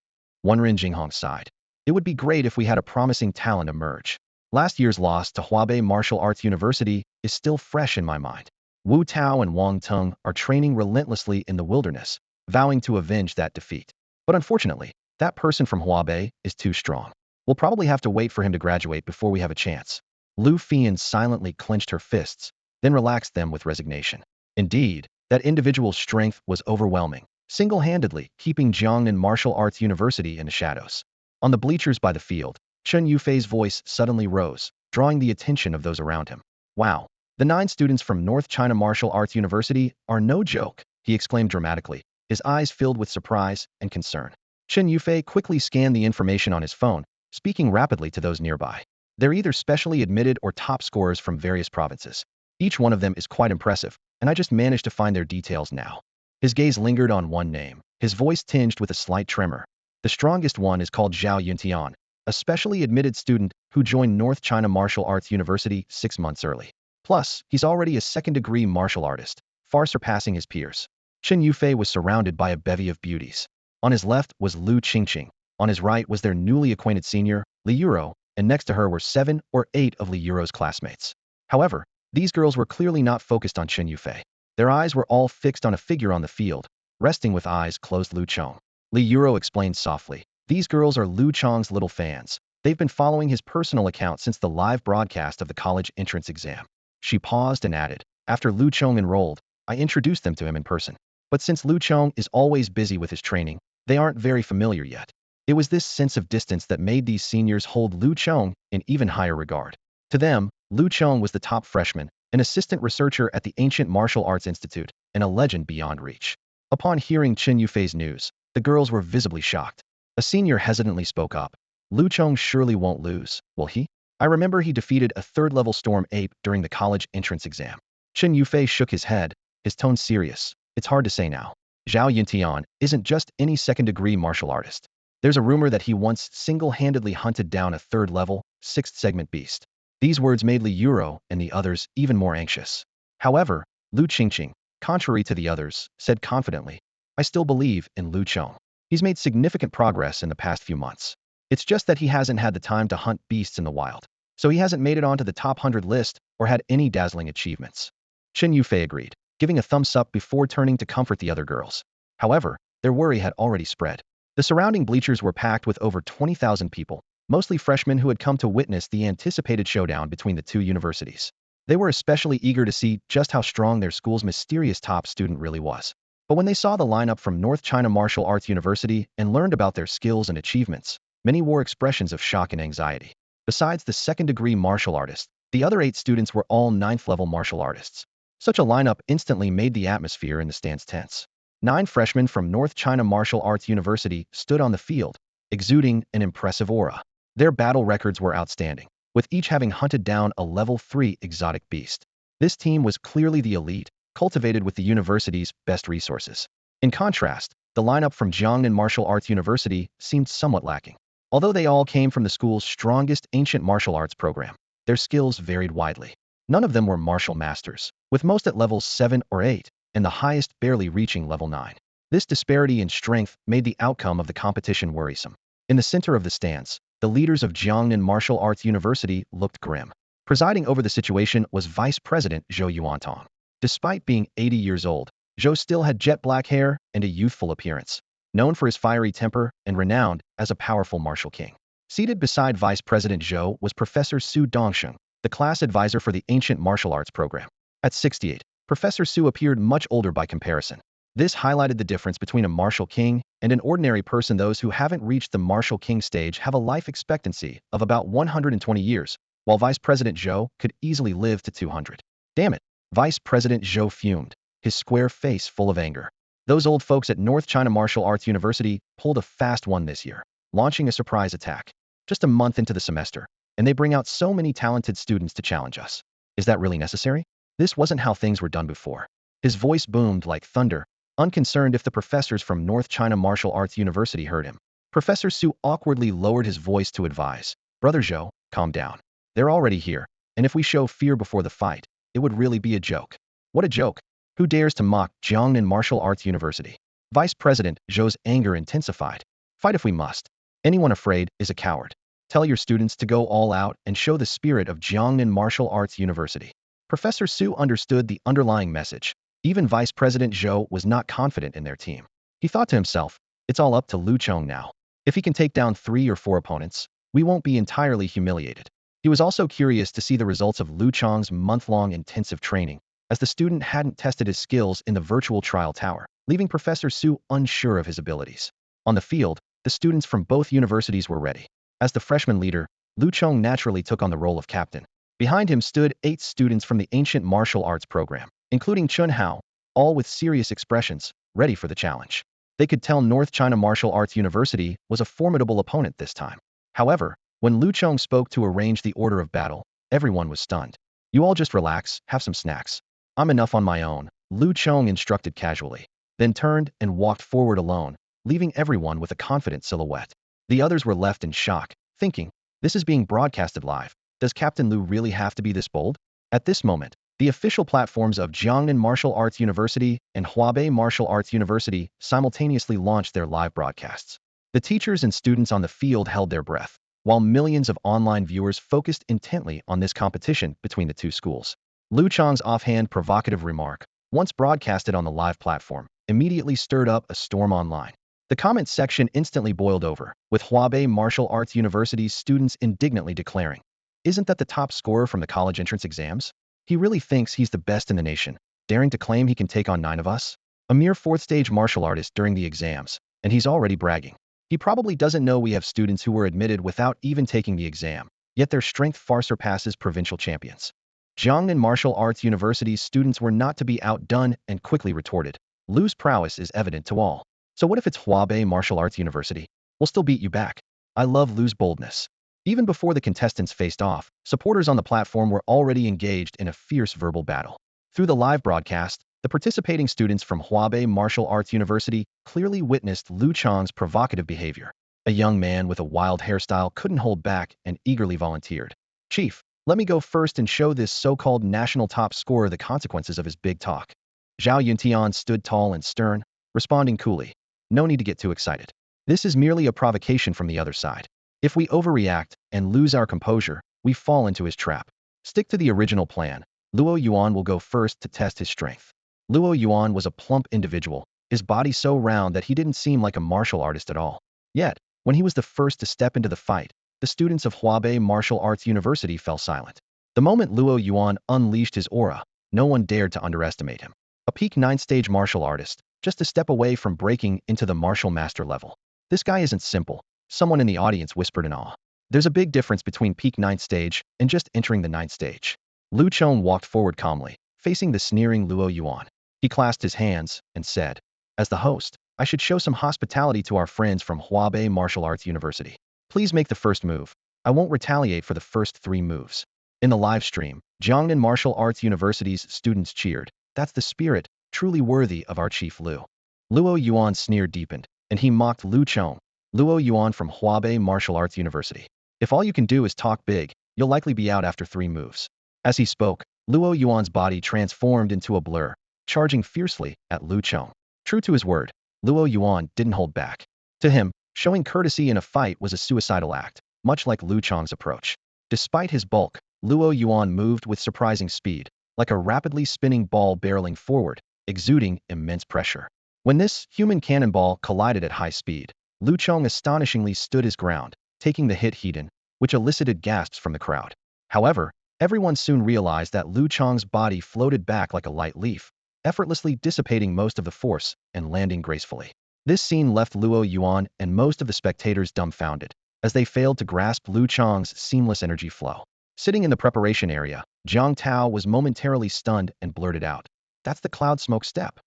Wenren Jinghong sighed. It would be great if we had a promising talent emerge. Last year's loss to Huabai Martial Arts University is still fresh in my mind. Wu Tao and Wang Tung are training relentlessly in the wilderness, vowing to avenge that defeat. But unfortunately, that person from Huabai is too strong. We'll probably have to wait for him to graduate before we have a chance. Lu Fian silently clenched her fists, then relaxed them with resignation. Indeed, that individual's strength was overwhelming, single-handedly keeping Jiangnan Martial Arts University in the shadows. On the bleachers by the field, Chen Yufei's voice suddenly rose, drawing the attention of those around him. Wow, the 9 students from North China Martial Arts University are no joke, he exclaimed dramatically, his eyes filled with surprise and concern. Chen Yufei quickly scanned the information on his phone, speaking rapidly to those nearby. They're either specially admitted or top scorers from various provinces. Each one of them is quite impressive, and I just managed to find their details now. His gaze lingered on one name, his voice tinged with a slight tremor. The strongest one is called Zhao Yuntian, a specially admitted student who joined North China Martial Arts University 6 months early. Plus, he's already a second-degree martial artist, far surpassing his peers. Chen Yufei was surrounded by a bevy of beauties. On his left was Lu Qingqing. On his right was their newly acquainted senior, Li Yuro, and next to her were 7 or 8 of Li Yuro's classmates. However, these girls were clearly not focused on Chen Yufei. Their eyes were all fixed on a figure on the field, resting with eyes closed. Lu Chong. Li Yuro explained softly. These girls are Lu Chong's little fans. They've been following his personal account since the live broadcast of the college entrance exam. She paused and added, after Lu Chong enrolled, I introduced them to him in person. But since Lu Chong is always busy with his training, they aren't very familiar yet. It was this sense of distance that made these seniors hold Lu Chong in even higher regard. To them, Lu Chong was the top freshman, an assistant researcher at the Ancient Martial Arts Institute, and a legend beyond reach. Upon hearing Chen Yufei's news, the girls were visibly shocked. A senior hesitantly spoke up. Lu Chong surely won't lose, will he? I remember he defeated a third-level storm ape during the college entrance exam. Chen Yufei shook his head, his tone serious. It's hard to say now. Zhao Yuntian isn't just any second-degree martial artist. There's a rumor that he once single-handedly hunted down a third-level, sixth-segment beast. These words made Li Yuro and the others even more anxious. However, Lu Qingqing, contrary to the others, said confidently, I still believe in Lu Chong. He's made significant progress in the past few months. It's just that he hasn't had the time to hunt beasts in the wild, so he hasn't made it onto the top 100 list or had any dazzling achievements. Chen Yufei agreed, giving a thumbs up before turning to comfort the other girls. However, their worry had already spread. The surrounding bleachers were packed with over 20,000 people, mostly freshmen who had come to witness the anticipated showdown between the two universities. They were especially eager to see just how strong their school's mysterious top student really was. But when they saw the lineup from North China Martial Arts University and learned about their skills and achievements, many wore expressions of shock and anxiety. Besides the second-degree martial artist, the other 8 students were all 9th-level martial artists. Such a lineup instantly made the atmosphere in the stands tense. 9 freshmen from North China Martial Arts University stood on the field, exuding an impressive aura. Their battle records were outstanding, with each having hunted down a level 3 exotic beast. This team was clearly the elite, cultivated with the university's best resources. In contrast, the lineup from Jiangnan Martial Arts University seemed somewhat lacking. Although they all came from the school's strongest ancient martial arts program, their skills varied widely. None of them were martial masters, with most at levels 7 or 8, and the highest barely reaching level 9. This disparity in strength made the outcome of the competition worrisome. In the center of the stands, the leaders of Jiangnan Martial Arts University looked grim. Presiding over the situation was Vice President Zhou Yuantong. Despite being 80 years old, Zhou still had jet black hair and a youthful appearance, known for his fiery temper and renowned as a powerful martial king. Seated beside Vice President Zhou was Professor Su Dongsheng, the class advisor for the Ancient Martial Arts program. At 68, Professor Su appeared much older by comparison. This highlighted the difference between a martial king and an ordinary person. Those who haven't reached the martial king stage have a life expectancy of about 120 years, while Vice President Zhou could easily live to 200. Damn it, Vice President Zhou fumed, his square face full of anger. Those old folks at North China Martial Arts University pulled a fast one this year, launching a surprise attack. Just a month into the semester, and they bring out so many talented students to challenge us. Is that really necessary? This wasn't how things were done before. His voice boomed like thunder, unconcerned if the professors from North China Martial Arts University heard him. Professor Su awkwardly lowered his voice to advise. Brother Zhou, calm down. They're already here, and if we show fear before the fight, it would really be a joke. What a joke! Who dares to mock Jiangnan Martial Arts University? Vice President Zhou's anger intensified. Fight if we must. Anyone afraid is a coward. Tell your students to go all out and show the spirit of Jiangnan Martial Arts University. Professor Su understood the underlying message. Even Vice President Zhou was not confident in their team. He thought to himself, it's all up to Lu Chong now. If he can take down 3 or 4 opponents, we won't be entirely humiliated. He was also curious to see the results of Lu Chong's month-long intensive training, as the student hadn't tested his skills in the virtual trial tower, leaving Professor Su unsure of his abilities. On the field, the students from both universities were ready. As the freshman leader, Lu Chong naturally took on the role of captain. Behind him stood 8 students from the ancient martial arts program, including Chun Hao, all with serious expressions, ready for the challenge. They could tell North China Martial Arts University was a formidable opponent this time. However, when Lu Chong spoke to arrange the order of battle, everyone was stunned. You all just relax, have some snacks. I'm enough on my own, Lu Chong instructed casually, then turned and walked forward alone, leaving everyone with a confident silhouette. The others were left in shock, thinking, this is being broadcasted live. Does Captain Lu really have to be this bold? At this moment, the official platforms of Jiangnan Martial Arts University and Huabai Martial Arts University simultaneously launched their live broadcasts. The teachers and students on the field held their breath, while millions of online viewers focused intently on this competition between the two schools. Lu Chong's offhand provocative remark, once broadcasted on the live platform, immediately stirred up a storm online. The comments section instantly boiled over, with Huabai Martial Arts University's students indignantly declaring, "Isn't that the top scorer from the college entrance exams? He really thinks he's the best in the nation, daring to claim he can take on 9 of us? A mere 4th-stage martial artist during the exams, and he's already bragging. He probably doesn't know we have students who were admitted without even taking the exam, yet their strength far surpasses provincial champions." Jiangnan Martial Arts University's students were not to be outdone and quickly retorted, "Lu's prowess is evident to all. So what if it's Huabai Martial Arts University? We'll still beat you back. I love Lu's boldness." Even before the contestants faced off, supporters on the platform were already engaged in a fierce verbal battle. Through the live broadcast, the participating students from Huabai Martial Arts University clearly witnessed Lu Chong's provocative behavior. A young man with a wild hairstyle couldn't hold back and eagerly volunteered. "Chief, let me go first and show this so-called national top scorer the consequences of his big talk." Zhao Yuntian stood tall and stern, responding coolly, "No need to get too excited. This is merely a provocation from the other side. If we overreact and lose our composure, we fall into his trap. Stick to the original plan. Luo Yuan will go first to test his strength." Luo Yuan was a plump individual, his body so round that he didn't seem like a martial artist at all. Yet, when he was the first to step into the fight, the students of Huabai Martial Arts University fell silent. The moment Luo Yuan unleashed his aura, no one dared to underestimate him. A peak 9th-stage martial artist, just a step away from breaking into the martial master level. "This guy isn't simple," someone in the audience whispered in awe. "There's a big difference between peak 9th stage and just entering the 9th stage." Lu Chong walked forward calmly, facing the sneering Luo Yuan. He clasped his hands and said, "As the host, I should show some hospitality to our friends from Huabai Martial Arts University. Please make the first move. I won't retaliate for the first 3 moves." In the live stream, Jiangnan Martial Arts University's students cheered, "That's the spirit, truly worthy of our Chief Lu." Luo Yuan's sneer deepened, and he mocked Lu Chong, "Luo Yuan from Huabai Martial Arts University. If all you can do is talk big, you'll likely be out after 3 moves." As he spoke, Luo Yuan's body transformed into a blur, charging fiercely at Lu Chong. True to his word, Luo Yuan didn't hold back. To him, showing courtesy in a fight was a suicidal act, much like Lu Chong's approach. Despite his bulk, Luo Yuan moved with surprising speed, like a rapidly spinning ball barreling forward, exuding immense pressure. When this human cannonball collided at high speed, Lu Chong astonishingly stood his ground, taking the hit head-on, which elicited gasps from the crowd. However, everyone soon realized that Lu Chong's body floated back like a light leaf, effortlessly dissipating most of the force and landing gracefully. This scene left Luo Yuan and most of the spectators dumbfounded, as they failed to grasp Lu Chong's seamless energy flow. Sitting in the preparation area, Jiang Tao was momentarily stunned and blurted out, "That's the cloud smoke step.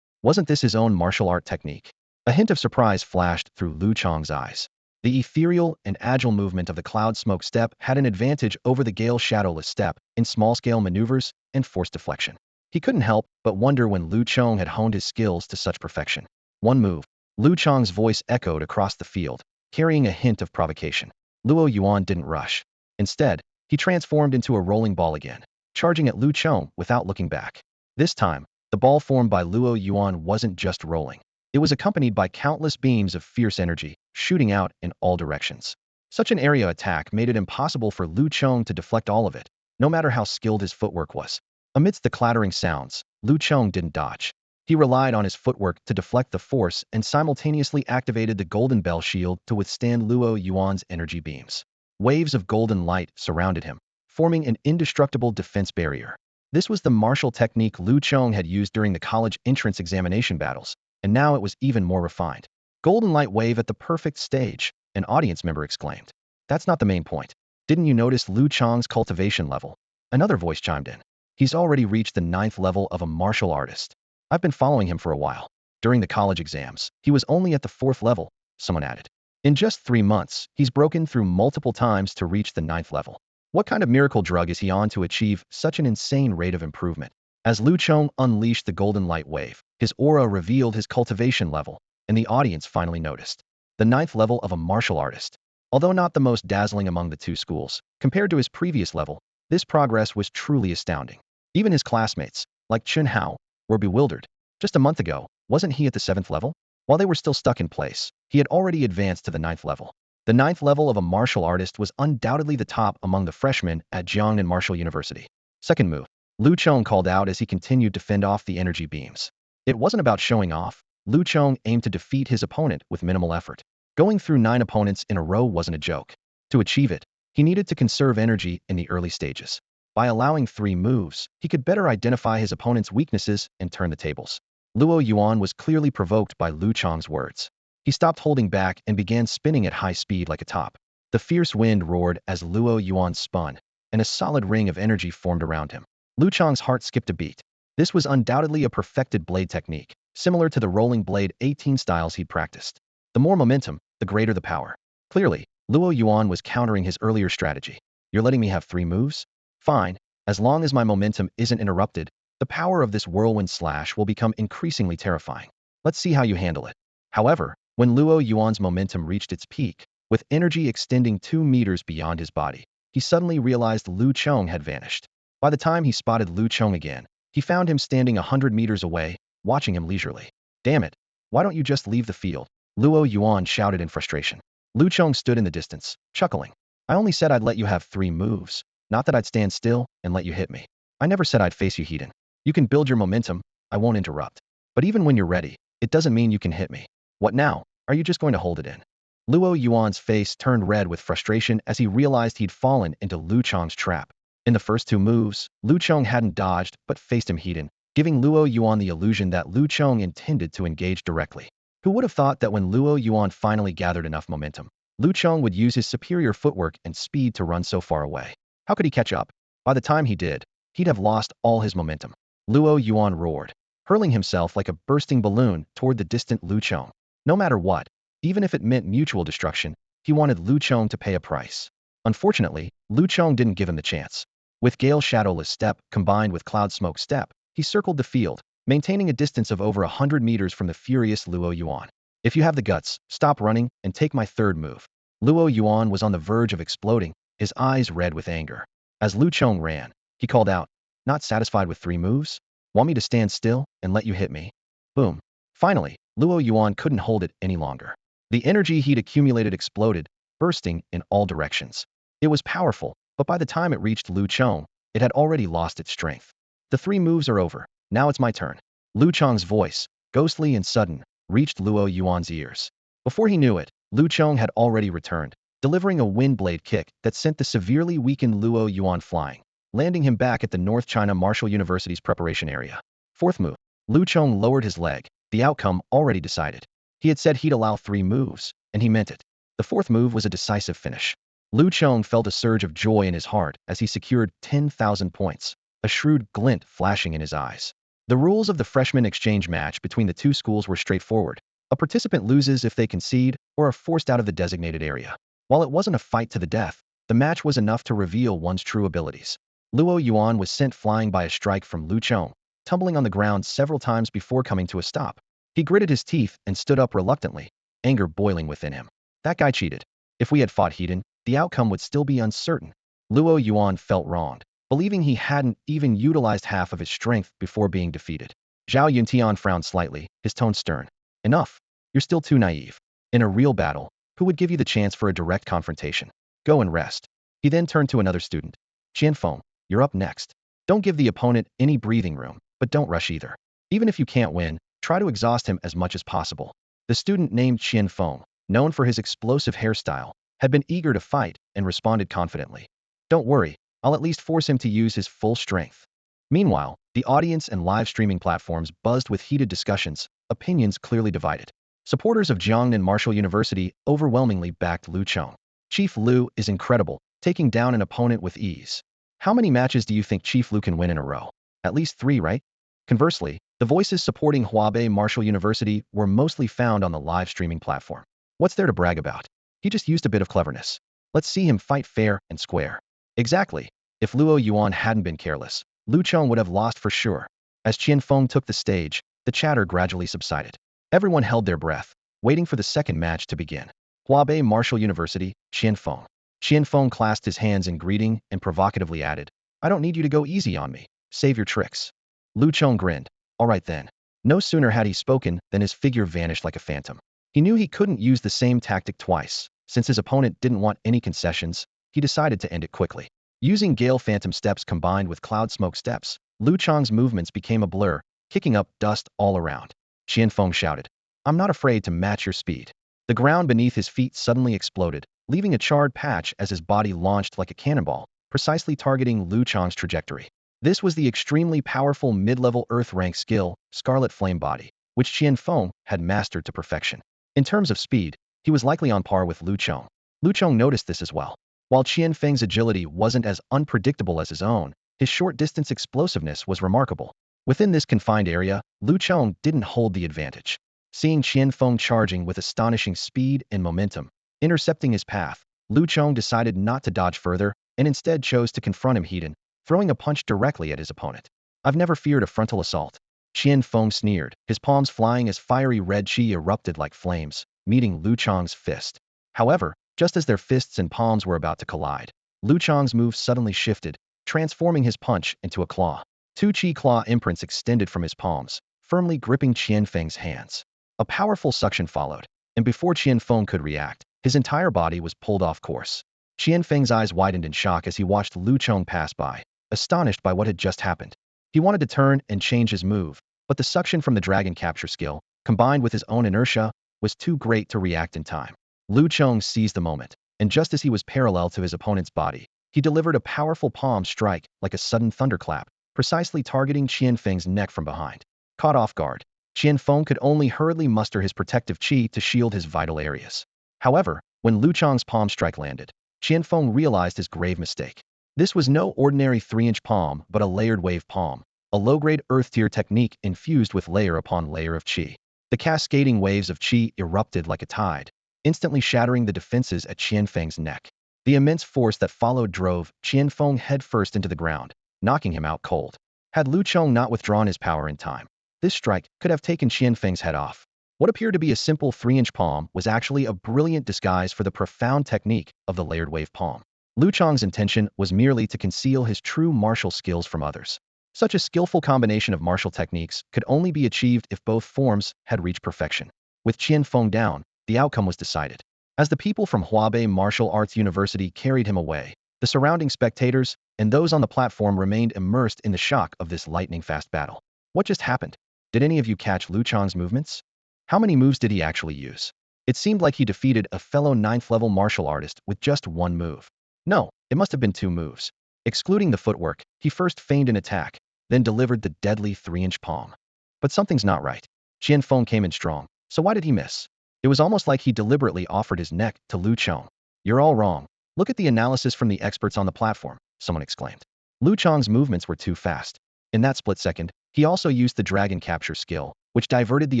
Wasn't this his own martial art technique?" A hint of surprise flashed through Lu Chong's eyes. The ethereal and agile movement of the cloud smoke step had an advantage over the gale shadowless step in small-scale maneuvers and force deflection. He couldn't help but wonder when Lu Chong had honed his skills to such perfection. "One move." Lu Chong's voice echoed across the field, carrying a hint of provocation. Luo Yuan didn't rush. Instead, he transformed into a rolling ball again, charging at Lu Chong without looking back. This time, the ball formed by Luo Yuan wasn't just rolling. It was accompanied by countless beams of fierce energy, shooting out in all directions. Such an area attack made it impossible for Lu Chong to deflect all of it, no matter how skilled his footwork was. Amidst the clattering sounds, Lu Chong didn't dodge. He relied on his footwork to deflect the force and simultaneously activated the golden bell shield to withstand Luo Yuan's energy beams. Waves of golden light surrounded him, forming an indestructible defense barrier. This was the martial technique Lu Chong had used during the college entrance examination battles, and now it was even more refined. Golden light wave at the perfect stage, an audience member exclaimed. That's not the main point. Didn't you notice Lu Chong's cultivation level? Another voice chimed in. He's already reached the 9th level of a martial artist. I've been following him for a while. During the college exams, he was only at the 4th level, someone added. In just 3 months, he's broken through multiple times to reach the 9th level. What kind of miracle drug is he on to achieve such an insane rate of improvement? As Lu Chong unleashed the golden light wave, his aura revealed his cultivation level, and the audience finally noticed. The 9th level of a martial artist. Although not the most dazzling among the two schools, compared to his previous level, this progress was truly astounding. Even his classmates, like Chun Hao, were bewildered. Just a month ago, wasn't he at the 7th level? While they were still stuck in place, he had already advanced to the 9th level. The 9th level of a martial artist was undoubtedly the top among the freshmen at Jiangnan Martial University. Second move. Lu Chong called out as he continued to fend off the energy beams. It wasn't about showing off. Lu Chong aimed to defeat his opponent with minimal effort. Going through 9 opponents in a row wasn't a joke. To achieve it, he needed to conserve energy in the early stages. By allowing 3 moves, he could better identify his opponent's weaknesses and turn the tables. Luo Yuan was clearly provoked by Lu Chong's words. He stopped holding back and began spinning at high speed like a top. The fierce wind roared as Luo Yuan spun, and a solid ring of energy formed around him. Lu Chong's heart skipped a beat. This was undoubtedly a perfected blade technique, similar to the rolling blade 18 styles he'd practiced. The more momentum, the greater the power. Clearly, Luo Yuan was countering his earlier strategy. You're letting me have 3 moves? Fine. As long as my momentum isn't interrupted, the power of this whirlwind slash will become increasingly terrifying. Let's see how you handle it. However, when Luo Yuan's momentum reached its peak, with energy extending 2 meters beyond his body, he suddenly realized Lu Chong had vanished. By the time he spotted Lu Chong again, he found him standing 100 meters away, watching him leisurely. Damn it. Why don't you just leave the field? Luo Yuan shouted in frustration. Lu Chong stood in the distance, chuckling. I only said I'd let you have 3 moves, not that I'd stand still and let you hit me. I never said I'd face you heat-in. You can build your momentum, I won't interrupt. But even when you're ready, it doesn't mean you can hit me. What now? Are you just going to hold it in? Luo Yuan's face turned red with frustration as he realized he'd fallen into Lu Chong's trap. In the first 2 moves, Lu Chong hadn't dodged but faced him heat-in, giving Luo Yuan the illusion that Lu Chong intended to engage directly. Who would have thought that when Luo Yuan finally gathered enough momentum, Lu Chong would use his superior footwork and speed to run so far away? How could he catch up? By the time he did, he'd have lost all his momentum. Luo Yuan roared, hurling himself like a bursting balloon toward the distant Lu Chong. No matter what, even if it meant mutual destruction, he wanted Lu Chong to pay a price. Unfortunately, Lu Chong didn't give him the chance. With Gale Shadowless Step combined with Cloud Smoke Step, he circled the field, maintaining a distance of over 100 meters from the furious Luo Yuan. If you have the guts, stop running and take my 3rd move. Luo Yuan was on the verge of exploding, his eyes red with anger. As Lu Chong ran, he called out, not satisfied with 3 moves? Want me to stand still and let you hit me? Boom. Finally, Luo Yuan couldn't hold it any longer. The energy he'd accumulated exploded, bursting in all directions. It was powerful, but by the time it reached Lu Chong, it had already lost its strength. The 3 moves are over. Now it's my turn. Lu Chong's voice, ghostly and sudden, reached Luo Yuan's ears. Before he knew it, Lu Chong had already returned, delivering a wind blade kick that sent the severely weakened Luo Yuan flying, landing him back at the North China Martial University's preparation area. 4th move. Lu Chong lowered his leg, the outcome already decided. He had said he'd allow 3 moves, and he meant it. The 4th move was a decisive finish. Lu Chong felt a surge of joy in his heart as he secured 10,000 points, a shrewd glint flashing in his eyes. The rules of the freshman exchange match between the two schools were straightforward. A participant loses if they concede or are forced out of the designated area. While it wasn't a fight to the death, the match was enough to reveal one's true abilities. Luo Yuan was sent flying by a strike from Lu Chong, tumbling on the ground several times before coming to a stop. He gritted his teeth and stood up reluctantly, anger boiling within him. That guy cheated. If we had fought heat-in, the outcome would still be uncertain. Luo Yuan felt wronged, believing he hadn't even utilized half of his strength before being defeated. Zhao Yuntian frowned slightly, his tone stern. Enough. You're still too naive. In a real battle, who would give you the chance for a direct confrontation? Go and rest. He then turned to another student. Qianfeng, you're up next. Don't give the opponent any breathing room, but don't rush either. Even if you can't win, try to exhaust him as much as possible. The student named Qianfeng, known for his explosive hairstyle, had been eager to fight and responded confidently. Don't worry, I'll at least force him to use his full strength. Meanwhile, the audience and live streaming platforms buzzed with heated discussions, opinions clearly divided. Supporters of Jiangnan Martial University overwhelmingly backed Lu Chong. Chief Lu is incredible, taking down an opponent with ease. How many matches do you think Chief Lu can win in a row? At least 3, right? Conversely, the voices supporting Huabai Martial University were mostly found on the live streaming platform. What's there to brag about? He just used a bit of cleverness. Let's see him fight fair and square. Exactly. If Luo Yuan hadn't been careless, Lu Chong would have lost for sure. As Qianfeng took the stage, the chatter gradually subsided. Everyone held their breath, waiting for the second match to begin. Huabai Martial University, Qianfeng. Qianfeng clasped his hands in greeting and provocatively added, I don't need you to go easy on me. Save your tricks. Lu Chong grinned. All right then. No sooner had he spoken than his figure vanished like a phantom. He knew he couldn't use the same tactic twice. Since his opponent didn't want any concessions, he decided to end it quickly. Using Gale Phantom steps combined with Cloud Smoke steps, Lu Chong's movements became a blur, kicking up dust all around. Qianfeng shouted, I'm not afraid to match your speed. The ground beneath his feet suddenly exploded, leaving a charred patch as his body launched like a cannonball, precisely targeting Lu Chong's trajectory. This was the extremely powerful mid-level Earth rank skill, Scarlet Flame Body, which Qianfeng had mastered to perfection. In terms of speed, he was likely on par with Lu Chong. Lu Chong noticed this as well. While Qianfeng's agility wasn't as unpredictable as his own, his short-distance explosiveness was remarkable. Within this confined area, Lu Chong didn't hold the advantage. Seeing Qianfeng charging with astonishing speed and momentum, intercepting his path, Lu Chong decided not to dodge further and instead chose to confront him head-on, throwing a punch directly at his opponent. I've never feared a frontal assault. Qianfeng sneered, his palms flying as fiery red qi erupted like flames, meeting Lu Chong's fist. However, just as their fists and palms were about to collide, Lu Chong's move suddenly shifted, transforming his punch into a claw. 2 qi claw imprints extended from his palms, firmly gripping Qianfeng's hands. A powerful suction followed, and before Qianfeng could react, his entire body was pulled off course. Qianfeng's eyes widened in shock as he watched Lu Chong pass by, astonished by what had just happened. He wanted to turn and change his move, but the suction from the dragon capture skill, combined with his own inertia, was too great to react in time. Lu Chong seized the moment, and just as he was parallel to his opponent's body, he delivered a powerful palm strike like a sudden thunderclap, precisely targeting Qianfeng's neck from behind. Caught off guard, Qianfeng could only hurriedly muster his protective qi to shield his vital areas. However, when Lu Chong's palm strike landed, Qianfeng realized his grave mistake. This was no ordinary 3-inch palm but a layered wave palm, a low-grade earth-tier technique infused with layer upon layer of qi. The cascading waves of qi erupted like a tide, instantly shattering the defenses at Qianfeng's neck. The immense force that followed drove Qianfeng headfirst into the ground, knocking him out cold. Had Lu Chong not withdrawn his power in time, this strike could have taken Qianfeng's head off. What appeared to be a simple 3-inch palm was actually a brilliant disguise for the profound technique of the layered wave palm. Lu Chong's intention was merely to conceal his true martial skills from others. Such a skillful combination of martial techniques could only be achieved if both forms had reached perfection. With Qianfeng down, the outcome was decided. As the people from Huabai Martial Arts University carried him away, the surrounding spectators and those on the platform remained immersed in the shock of this lightning-fast battle. What just happened? Did any of you catch Lu Chong's movements? How many moves did he actually use? It seemed like he defeated a fellow 9th-level martial artist with just 1 move. No, it must have been 2 moves. Excluding the footwork, he first feigned an attack, then delivered the deadly 3-inch palm. But something's not right. Qianfeng came in strong, so why did he miss? It was almost like he deliberately offered his neck to Lu Chong. You're all wrong. Look at the analysis from the experts on the platform, someone exclaimed. Lu Chong's movements were too fast. In that split second, he also used the dragon capture skill, which diverted the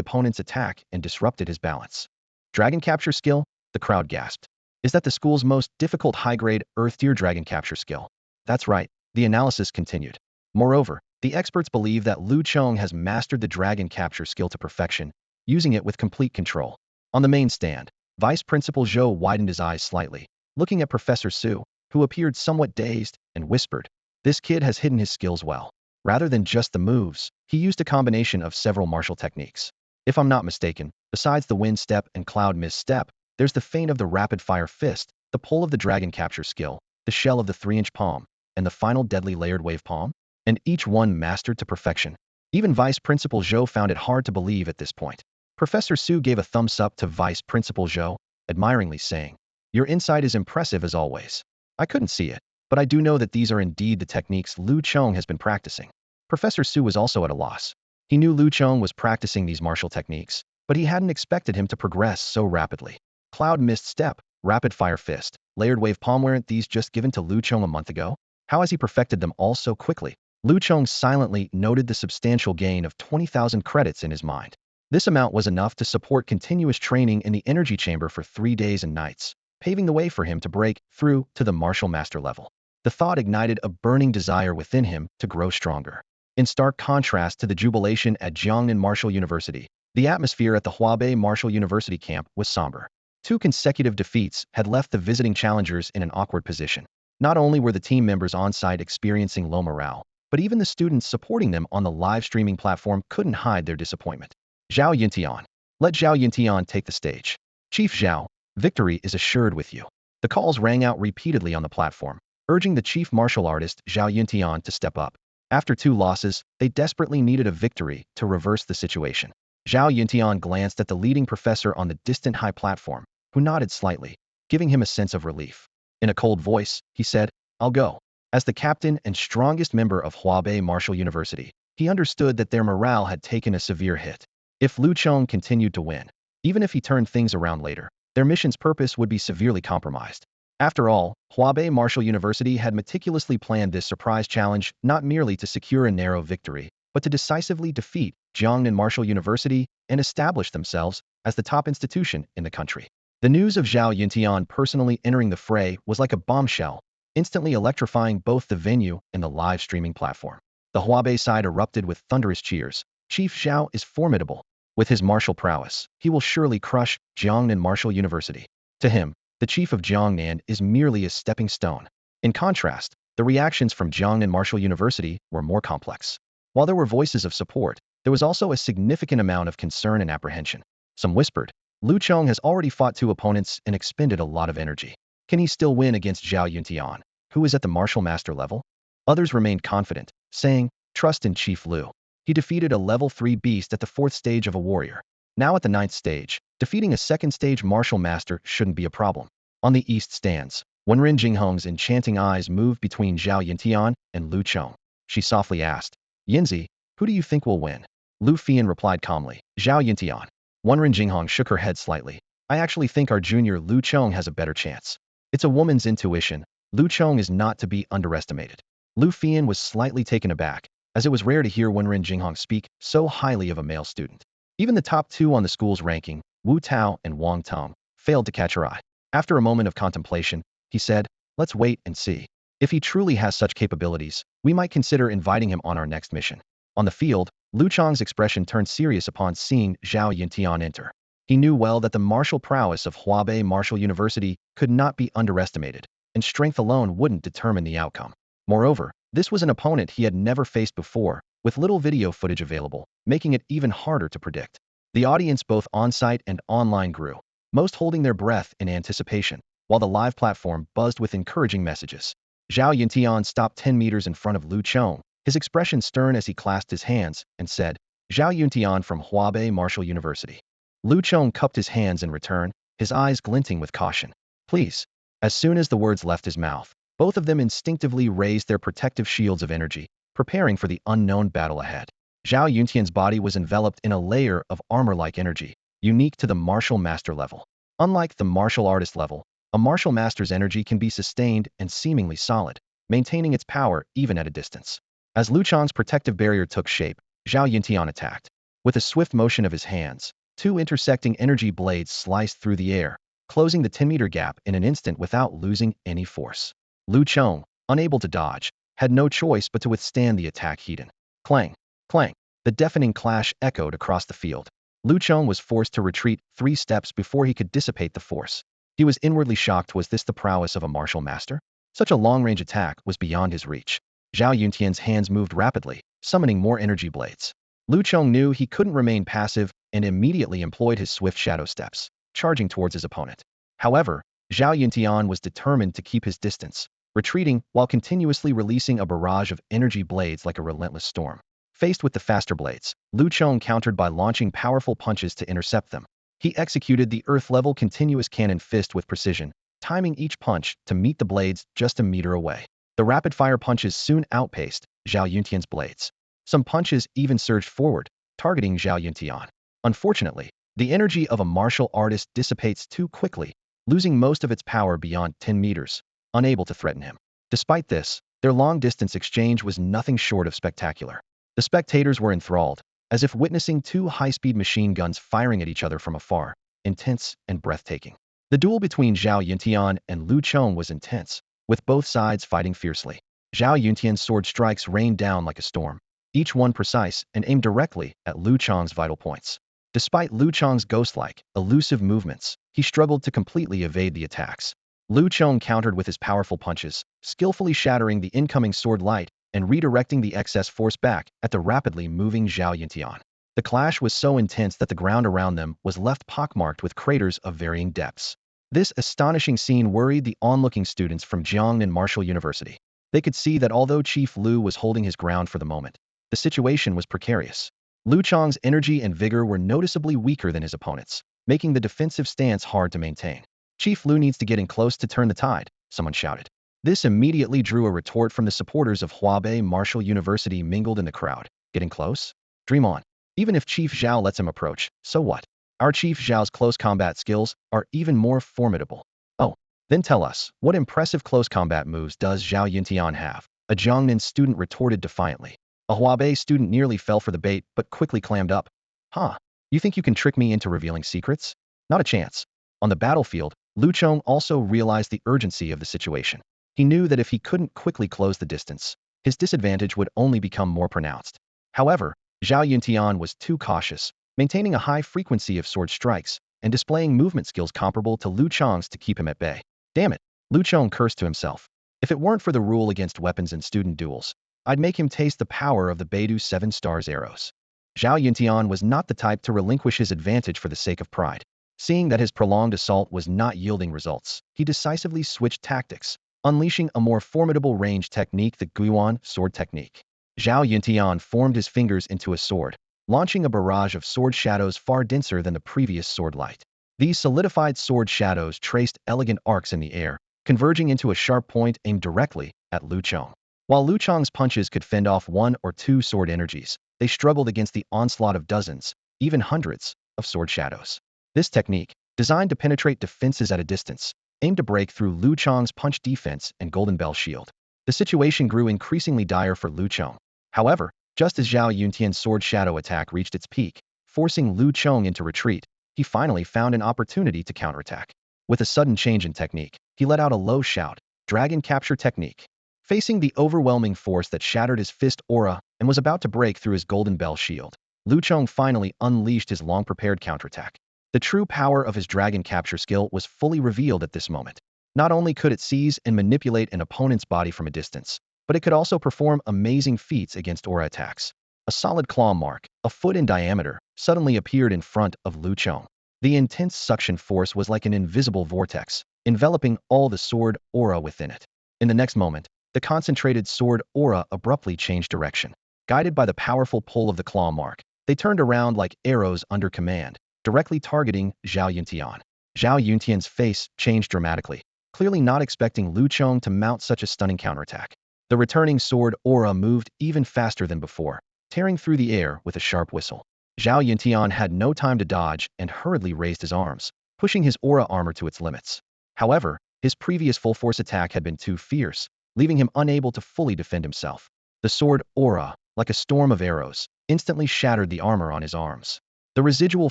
opponent's attack and disrupted his balance. Dragon capture skill? The crowd gasped. Is that the school's most difficult high-grade Earth-tier dragon capture skill? That's right, the analysis continued. Moreover, the experts believe that Lu Chong has mastered the dragon capture skill to perfection, using it with complete control. On the main stand, Vice Principal Zhou widened his eyes slightly. looking at Professor Su, who appeared somewhat dazed, and whispered, "This kid has hidden his skills well. Rather than just the moves, he used a combination of several martial techniques. If I'm not mistaken, besides the wind step and cloud mist step, there's the feint of the rapid-fire fist, the pull of the dragon capture skill, the shell of the 3-inch palm, and the final deadly layered wave palm, and each one mastered to perfection." Even Vice Principal Zhou found it hard to believe at this point. Professor Su gave a thumbs up to Vice Principal Zhou, admiringly saying, "Your insight is impressive as always. I couldn't see it, but I do know that these are indeed the techniques Lu Chong has been practicing." Professor Su was also at a loss. He knew Lu Chong was practicing these martial techniques, but he hadn't expected him to progress so rapidly. Cloud mist step, rapid fire fist, layered wave palm, weren't these just given to Lu Chong a month ago? How has he perfected them all so quickly? Lu Chong silently noted the substantial gain of 20,000 credits in his mind. This amount was enough to support continuous training in the energy chamber for 3 days and nights, paving the way for him to break through to the martial master level. The thought ignited a burning desire within him to grow stronger. In stark contrast to the jubilation at Jiangnan Martial University, the atmosphere at the Huabai Martial University camp was somber. 2 consecutive defeats had left the visiting challengers in an awkward position. Not only were the team members on site experiencing low morale, but even the students supporting them on the live streaming platform couldn't hide their disappointment. Zhao Yintian. Let Zhao Yintian take the stage. Chief Zhao, victory is assured with you. The calls rang out repeatedly on the platform, urging the chief martial artist Zhao Yintian to step up. After 2 losses, they desperately needed a victory to reverse the situation. Zhao Yintian glanced at the leading professor on the distant high platform, who nodded slightly, giving him a sense of relief. In a cold voice, he said, "I'll go." As the captain and strongest member of Huabai Martial University, he understood that their morale had taken a severe hit. If Lu Chong continued to win, even if he turned things around later, their mission's purpose would be severely compromised. After all, Huabai Martial University had meticulously planned this surprise challenge not merely to secure a narrow victory, but to decisively defeat Jiangnan Martial University and establish themselves as the top institution in the country. The news of Zhao Yintian personally entering the fray was like a bombshell, instantly electrifying both the venue and the live streaming platform. The Huabai side erupted with thunderous cheers. Chief Zhao is formidable. With his martial prowess, he will surely crush Jiangnan Martial University. To him, the chief of Jiangnan is merely a stepping stone. In contrast, the reactions from Jiangnan Martial University were more complex. While there were voices of support, there was also a significant amount of concern and apprehension. Some whispered, "Lu Chong has already fought 2 opponents and expended a lot of energy. Can he still win against Zhao Yuntian, who is at the martial master level?" Others remained confident, saying, "Trust in Chief Lu. He defeated a level 3 beast at the 4th stage of a warrior. Now at the 9th stage, defeating a 2nd stage martial master shouldn't be a problem." On the east stands, Wenren Jinghong's enchanting eyes moved between Zhao Yintian and Lu Chong. She softly asked, "Yinzi, who do you think will win?" Lu Fian replied calmly, "Zhao Yintian." Wenren Jinghong shook her head slightly. "I actually think our junior Lu Chong has a better chance. It's a woman's intuition. Lu Chong is not to be underestimated." Lu Fian was slightly taken aback, as it was rare to hear Wenren Jinghong speak so highly of a male student. Even the top 2 on the school's ranking, Wu Tao and Wang Tong, failed to catch her eye. After a moment of contemplation, he said, "Let's wait and see. If he truly has such capabilities, we might consider inviting him on our next mission." On the field, Lu Chong's expression turned serious upon seeing Zhao Yintian enter. He knew well that the martial prowess of Huabai Martial University could not be underestimated, and strength alone wouldn't determine the outcome. Moreover, this was an opponent he had never faced before, with little video footage available, making it even harder to predict. The audience both on-site and online grew, most holding their breath in anticipation, while the live platform buzzed with encouraging messages. Zhao Yintian stopped 10 meters in front of Lu Chong, his expression stern as he clasped his hands, and said, "Zhao Yintian from Huabai Martial University." Lu Chong cupped his hands in return, his eyes glinting with caution. "Please." As soon as the words left his mouth, both of them instinctively raised their protective shields of energy, preparing for the unknown battle ahead. Zhao Yuntian's body was enveloped in a layer of armor-like energy, unique to the martial master level. Unlike the martial artist level, a martial master's energy can be sustained and seemingly solid, maintaining its power even at a distance. As Lu Chong's protective barrier took shape, Zhao Yintian attacked. With a swift motion of his hands, 2 intersecting energy blades sliced through the air, closing the 10-meter gap in an instant without losing any force. Lu Chong, unable to dodge, had no choice but to withstand the attack heat-in. Clang! Clang! The deafening clash echoed across the field. Lu Chong was forced to retreat 3 steps before he could dissipate the force. He was inwardly shocked. Was this the prowess of a martial master? Such a long-range attack was beyond his reach. Zhao Yuntian's hands moved rapidly, summoning more energy blades. Lu Chong knew he couldn't remain passive and immediately employed his swift shadow steps, charging towards his opponent. However, Zhao Yuntian was determined to keep his distance, retreating while continuously releasing a barrage of energy blades like a relentless storm. Faced with the faster blades, Lu Chong countered by launching powerful punches to intercept them. He executed the earth-level continuous cannon fist with precision, timing each punch to meet the blades just a meter away. The rapid-fire punches soon outpaced Zhao Yuntian's blades. Some punches even surged forward, targeting Zhao Yuntian. Unfortunately, the energy of a martial artist dissipates too quickly, losing most of its power beyond 10 meters, unable to threaten him. Despite this, their long-distance exchange was nothing short of spectacular. The spectators were enthralled, as if witnessing two high-speed machine guns firing at each other from afar, intense and breathtaking. The duel between Zhao Yuntian and Lu Chong was intense, with both sides fighting fiercely. Zhao Yuntian's sword strikes rained down like a storm, each one precise and aimed directly at Lu Chong's vital points. Despite Lu Chong's ghost-like, elusive movements, he struggled to completely evade the attacks. Lu Chong countered with his powerful punches, skillfully shattering the incoming sword light and redirecting the excess force back at the rapidly moving Zhao Yuntian. The clash was so intense that the ground around them was left pockmarked with craters of varying depths. This astonishing scene worried the onlooking students from Jiangnan Martial University. They could see that although Chief Lu was holding his ground for the moment, the situation was precarious. Lu Chong's energy and vigor were noticeably weaker than his opponent's, making the defensive stance hard to maintain. Chief Lu needs to get in close to turn the tide, someone shouted. This immediately drew a retort from the supporters of Huabai Martial University mingled in the crowd. Getting close? Dream on. Even if Chief Zhao lets him approach, so what? Our Chief Zhao's close combat skills are even more formidable. Oh, then tell us, what impressive close combat moves does Zhao Yuntian have? A Jiangnan student retorted defiantly. A Huabai student nearly fell for the bait but quickly clammed up. Huh, you think you can trick me into revealing secrets? Not a chance. On the battlefield, Lu Chong also realized the urgency of the situation. He knew that if he couldn't quickly close the distance, his disadvantage would only become more pronounced. However, Zhao Yuntian was too cautious, maintaining a high frequency of sword strikes and displaying movement skills comparable to Lu Chong's to keep him at bay. Damn it, Lu Chong cursed to himself. If it weren't for the rule against weapons in student duels, I'd make him taste the power of the Beidou 7 stars arrows. Zhao Yuntian was not the type to relinquish his advantage for the sake of pride. Seeing that his prolonged assault was not yielding results, he decisively switched tactics, unleashing a more formidable range technique, the Guiyuan sword technique. Zhao Yuntian formed his fingers into a sword, launching a barrage of sword shadows far denser than the previous sword light. These solidified sword shadows traced elegant arcs in the air, converging into a sharp point aimed directly at Lu Chong. While Lu Chong's punches could fend off one or two sword energies, they struggled against the onslaught of dozens, even hundreds, of sword shadows. This technique, designed to penetrate defenses at a distance, aimed to break through Lu Chong's punch defense and Golden Bell shield. The situation grew increasingly dire for Lu Chong. However, just as Zhao Yuntian's sword shadow attack reached its peak, forcing Lu Chong into retreat, he finally found an opportunity to counterattack. With a sudden change in technique, he let out a low shout, Dragon Capture Technique. Facing the overwhelming force that shattered his fist aura and was about to break through his Golden Bell shield, Lu Chong finally unleashed his long-prepared counterattack. The true power of his Dragon Capture skill was fully revealed at this moment. Not only could it seize and manipulate an opponent's body from a distance, but it could also perform amazing feats against aura attacks. A solid claw mark, a foot in diameter, suddenly appeared in front of Lu Chong. The intense suction force was like an invisible vortex, enveloping all the sword aura within it. In the next moment, the concentrated sword aura abruptly changed direction. Guided by the powerful pull of the claw mark, they turned around like arrows under command, directly targeting Zhao Yuntian. Zhao Yuntian's face changed dramatically, clearly not expecting Lu Chong to mount such a stunning counterattack. The returning sword aura moved even faster than before, tearing through the air with a sharp whistle. Zhao Yuntian had no time to dodge and hurriedly raised his arms, pushing his aura armor to its limits. However, his previous full-force attack had been too fierce, leaving him unable to fully defend himself. The sword aura, like a storm of arrows, instantly shattered the armor on his arms. The residual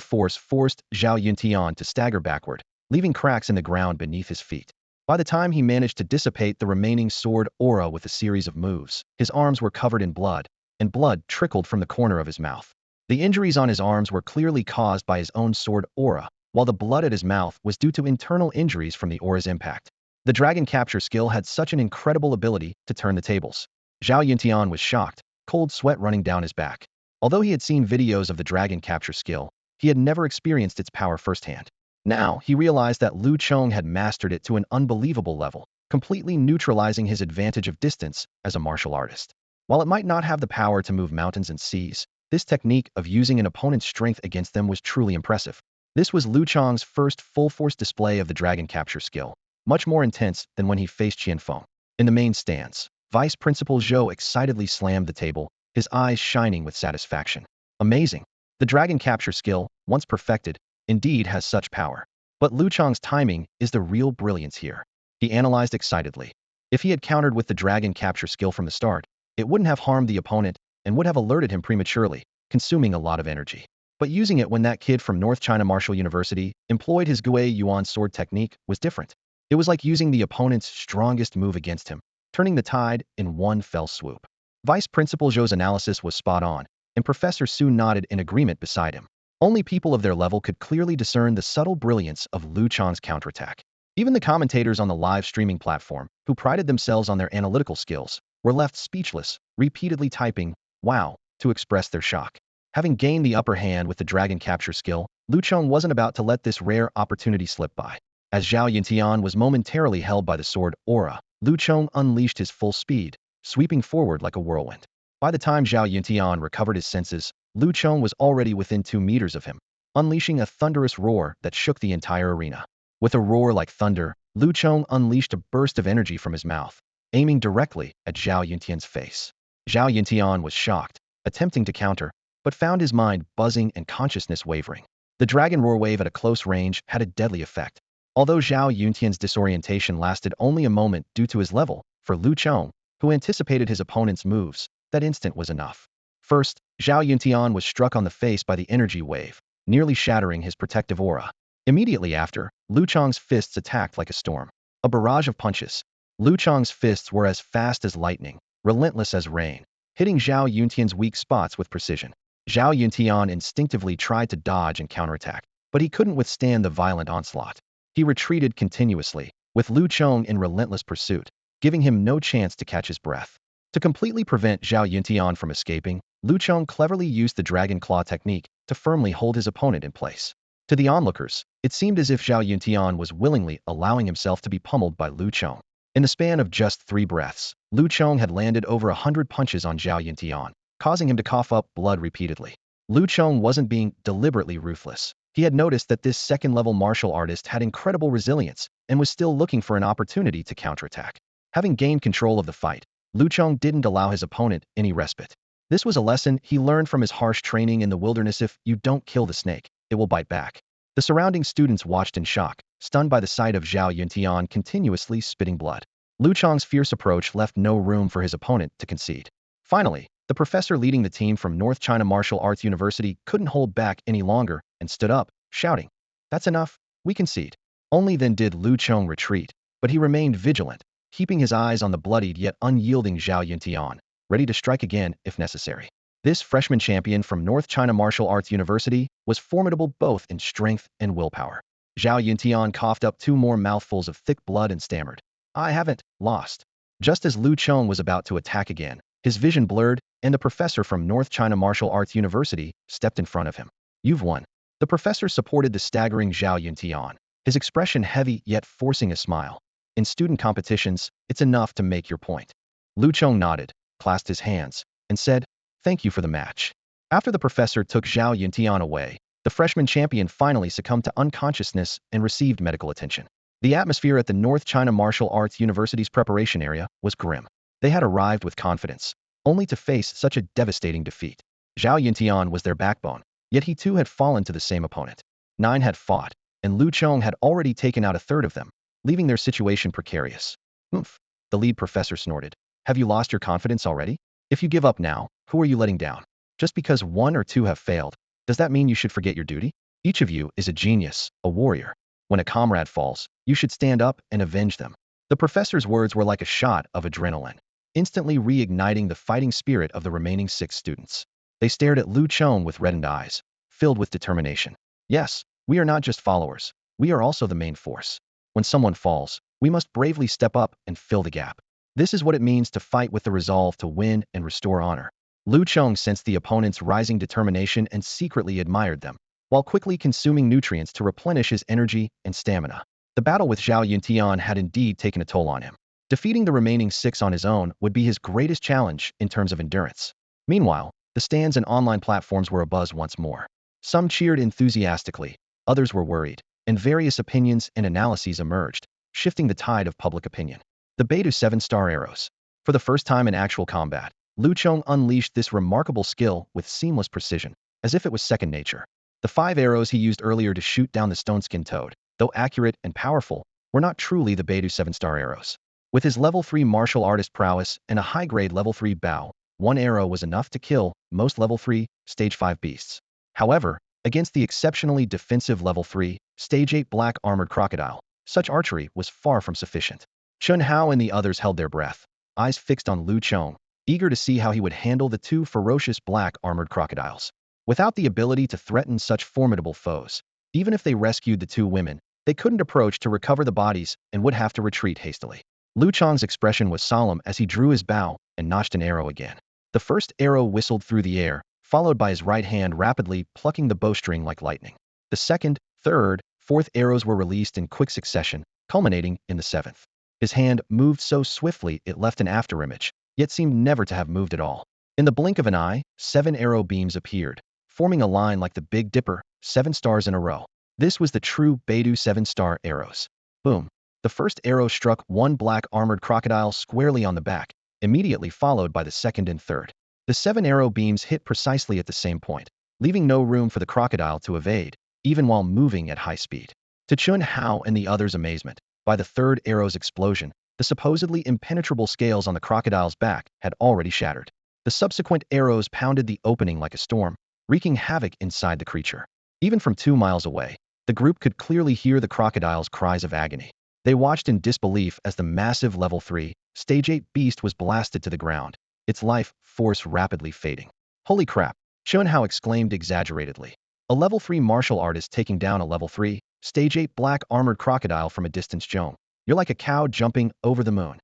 force forced Zhao Yuntian to stagger backward, leaving cracks in the ground beneath his feet. By the time he managed to dissipate the remaining sword aura with a series of moves, his arms were covered in blood, and blood trickled from the corner of his mouth. The injuries on his arms were clearly caused by his own sword aura, while the blood at his mouth was due to internal injuries from the aura's impact. The dragon capture skill had such an incredible ability to turn the tables. Zhao Yuntian was shocked, cold sweat running down his back. Although he had seen videos of the dragon capture skill, he had never experienced its power firsthand. Now, he realized that Lu Chong had mastered it to an unbelievable level, completely neutralizing his advantage of distance as a martial artist. While it might not have the power to move mountains and seas, this technique of using an opponent's strength against them was truly impressive. This was Lu Chong's first full-force display of the dragon capture skill, much more intense than when he faced Qianfeng. In the main stands, Vice Principal Zhou excitedly slammed the table, his eyes shining with satisfaction. Amazing! The dragon capture skill, once perfected, indeed has such power. But Lu Chong's timing is the real brilliance here. He analyzed excitedly. If he had countered with the dragon capture skill from the start, it wouldn't have harmed the opponent and would have alerted him prematurely, consuming a lot of energy. But using it when that kid from North China Martial University employed his Gui Yuan sword technique was different. It was like using the opponent's strongest move against him, turning the tide in one fell swoop. Vice Principal Zhou's analysis was spot on, and Professor Su nodded in agreement beside him. Only people of their level could clearly discern the subtle brilliance of Lu Chong's counterattack. Even the commentators on the live streaming platform, who prided themselves on their analytical skills, were left speechless, repeatedly typing, "Wow," to express their shock. Having gained the upper hand with the dragon capture skill, Lu Chong wasn't about to let this rare opportunity slip by. As Zhao Yuntian was momentarily held by the sword aura, Lu Chong unleashed his full speed, sweeping forward like a whirlwind. By the time Zhao Yuntian recovered his senses, Lu Chong was already within 2 meters of him, unleashing a thunderous roar that shook the entire arena. With a roar like thunder, Lu Chong unleashed a burst of energy from his mouth, aiming directly at Zhao Yuntian's face. Zhao Yuntian was shocked, attempting to counter, but found his mind buzzing and consciousness wavering. The dragon roar wave at a close range had a deadly effect. Although Zhao Yuntian's disorientation lasted only a moment due to his level, for Lu Chong, who anticipated his opponent's moves, that instant was enough. First, Zhao Yuntian was struck on the face by the energy wave, nearly shattering his protective aura. Immediately after, Lu Chong's fists attacked like a storm. A barrage of punches. Lu Chong's fists were as fast as lightning, relentless as rain, hitting Zhao Yuntian's weak spots with precision. Zhao Yuntian instinctively tried to dodge and counterattack, but he couldn't withstand the violent onslaught. He retreated continuously, with Lu Chong in relentless pursuit, giving him no chance to catch his breath. To completely prevent Zhao Yuntian from escaping, Lu Chong cleverly used the dragon claw technique to firmly hold his opponent in place. To the onlookers, it seemed as if Zhao Yuntian was willingly allowing himself to be pummeled by Lu Chong. In the span of just 3 breaths, Lu Chong had landed over 100 punches on Zhao Yuntian, causing him to cough up blood repeatedly. Lu Chong wasn't being deliberately ruthless. He had noticed that this second-level martial artist had incredible resilience and was still looking for an opportunity to counterattack. Having gained control of the fight, Lu Chong didn't allow his opponent any respite. This was a lesson he learned from his harsh training in the wilderness: if you don't kill the snake, it will bite back. The surrounding students watched in shock, stunned by the sight of Zhao Yuntian continuously spitting blood. Lu Chong's fierce approach left no room for his opponent to concede. Finally, the professor leading the team from North China Martial Arts University couldn't hold back any longer and stood up, shouting, "That's enough, we concede." Only then did Lu Chong retreat, but he remained vigilant, keeping his eyes on the bloodied yet unyielding Zhao Yuntian, ready to strike again if necessary. This freshman champion from North China Martial Arts University was formidable both in strength and willpower. Zhao Yuntian coughed up 2 more mouthfuls of thick blood and stammered, "I haven't lost." Just as Lu Chong was about to attack again, his vision blurred, and the professor from North China Martial Arts University stepped in front of him. "You've won." The professor supported the staggering Zhao Yuntian, his expression heavy yet forcing a smile. "In student competitions, it's enough to make your point." Lu Chong nodded, clasped his hands, and said, "Thank you for the match." After the professor took Zhao Yuntian away, the freshman champion finally succumbed to unconsciousness and received medical attention. The atmosphere at the North China Martial Arts University's preparation area was grim. They had arrived with confidence, only to face such a devastating defeat. Zhao Yuntian was their backbone, yet he too had fallen to the same opponent. 9 had fought, and Lu Chong had already taken out a third of them, leaving their situation precarious. "Oomph," the lead professor snorted. "Have you lost your confidence already? If you give up now, who are you letting down? Just because 1 or 2 have failed, does that mean you should forget your duty? Each of you is a genius, a warrior. When a comrade falls, you should stand up and avenge them." The professor's words were like a shot of adrenaline, instantly reigniting the fighting spirit of the remaining 6 students. They stared at Lu Chong with reddened eyes, filled with determination. Yes, We are not just followers. We are also the main force. When someone falls, we must bravely step up and fill the gap. This is what it means to fight with the resolve to win and restore honor. Lu Chong sensed the opponent's rising determination and secretly admired them, while quickly consuming nutrients to replenish his energy and stamina. The battle with Zhao Yuntian had indeed taken a toll on him. Defeating the remaining 6 on his own would be his greatest challenge in terms of endurance. Meanwhile, the stands and online platforms were abuzz once more. Some cheered enthusiastically, others were worried, and various opinions and analyses emerged, shifting the tide of public opinion. The Beidou 7-star arrows. For the first time in actual combat, Lu Chong unleashed this remarkable skill with seamless precision, as if it was second nature. The 5 arrows he used earlier to shoot down the stone-skinned toad, though accurate and powerful, were not truly the Beidou 7-star arrows. With his level 3 martial artist prowess and a high-grade level 3 bow, one arrow was enough to kill most level 3, stage 5 beasts. However, against the exceptionally defensive level 3, stage 8 black armored crocodile, such archery was far from sufficient. Chun Hao and the others held their breath, eyes fixed on Lu Chong, eager to see how he would handle the 2 ferocious black armored crocodiles. Without the ability to threaten such formidable foes, even if they rescued the 2 women, they couldn't approach to recover the bodies and would have to retreat hastily. Lu Chong's expression was solemn as he drew his bow and notched an arrow again. The first arrow whistled through the air, followed by his right hand rapidly plucking the bowstring like lightning. The second, third, fourth arrows were released in quick succession, culminating in the 7th. His hand moved so swiftly it left an afterimage, yet seemed never to have moved at all. In the blink of an eye, 7 arrow beams appeared, forming a line like the Big Dipper, 7 stars in a row. This was the true Beidou 7-star arrows. Boom. The first arrow struck one black armored crocodile squarely on the back, immediately followed by the second and third. The 7 arrow beams hit precisely at the same point, leaving no room for the crocodile to evade, even while moving at high speed. To Chun Hao and the others' amazement, by the third arrow's explosion, the supposedly impenetrable scales on the crocodile's back had already shattered. The subsequent arrows pounded the opening like a storm, wreaking havoc inside the creature. Even from 2 miles away, the group could clearly hear the crocodile's cries of agony. They watched in disbelief as the massive level 3, stage 8 beast was blasted to the ground, its life force rapidly fading. Holy crap, Chun Hao exclaimed exaggeratedly. A level 3 martial artist taking down a level 3, stage 8 black armored crocodile from a distance. Zhong, you're like a cow jumping over the moon.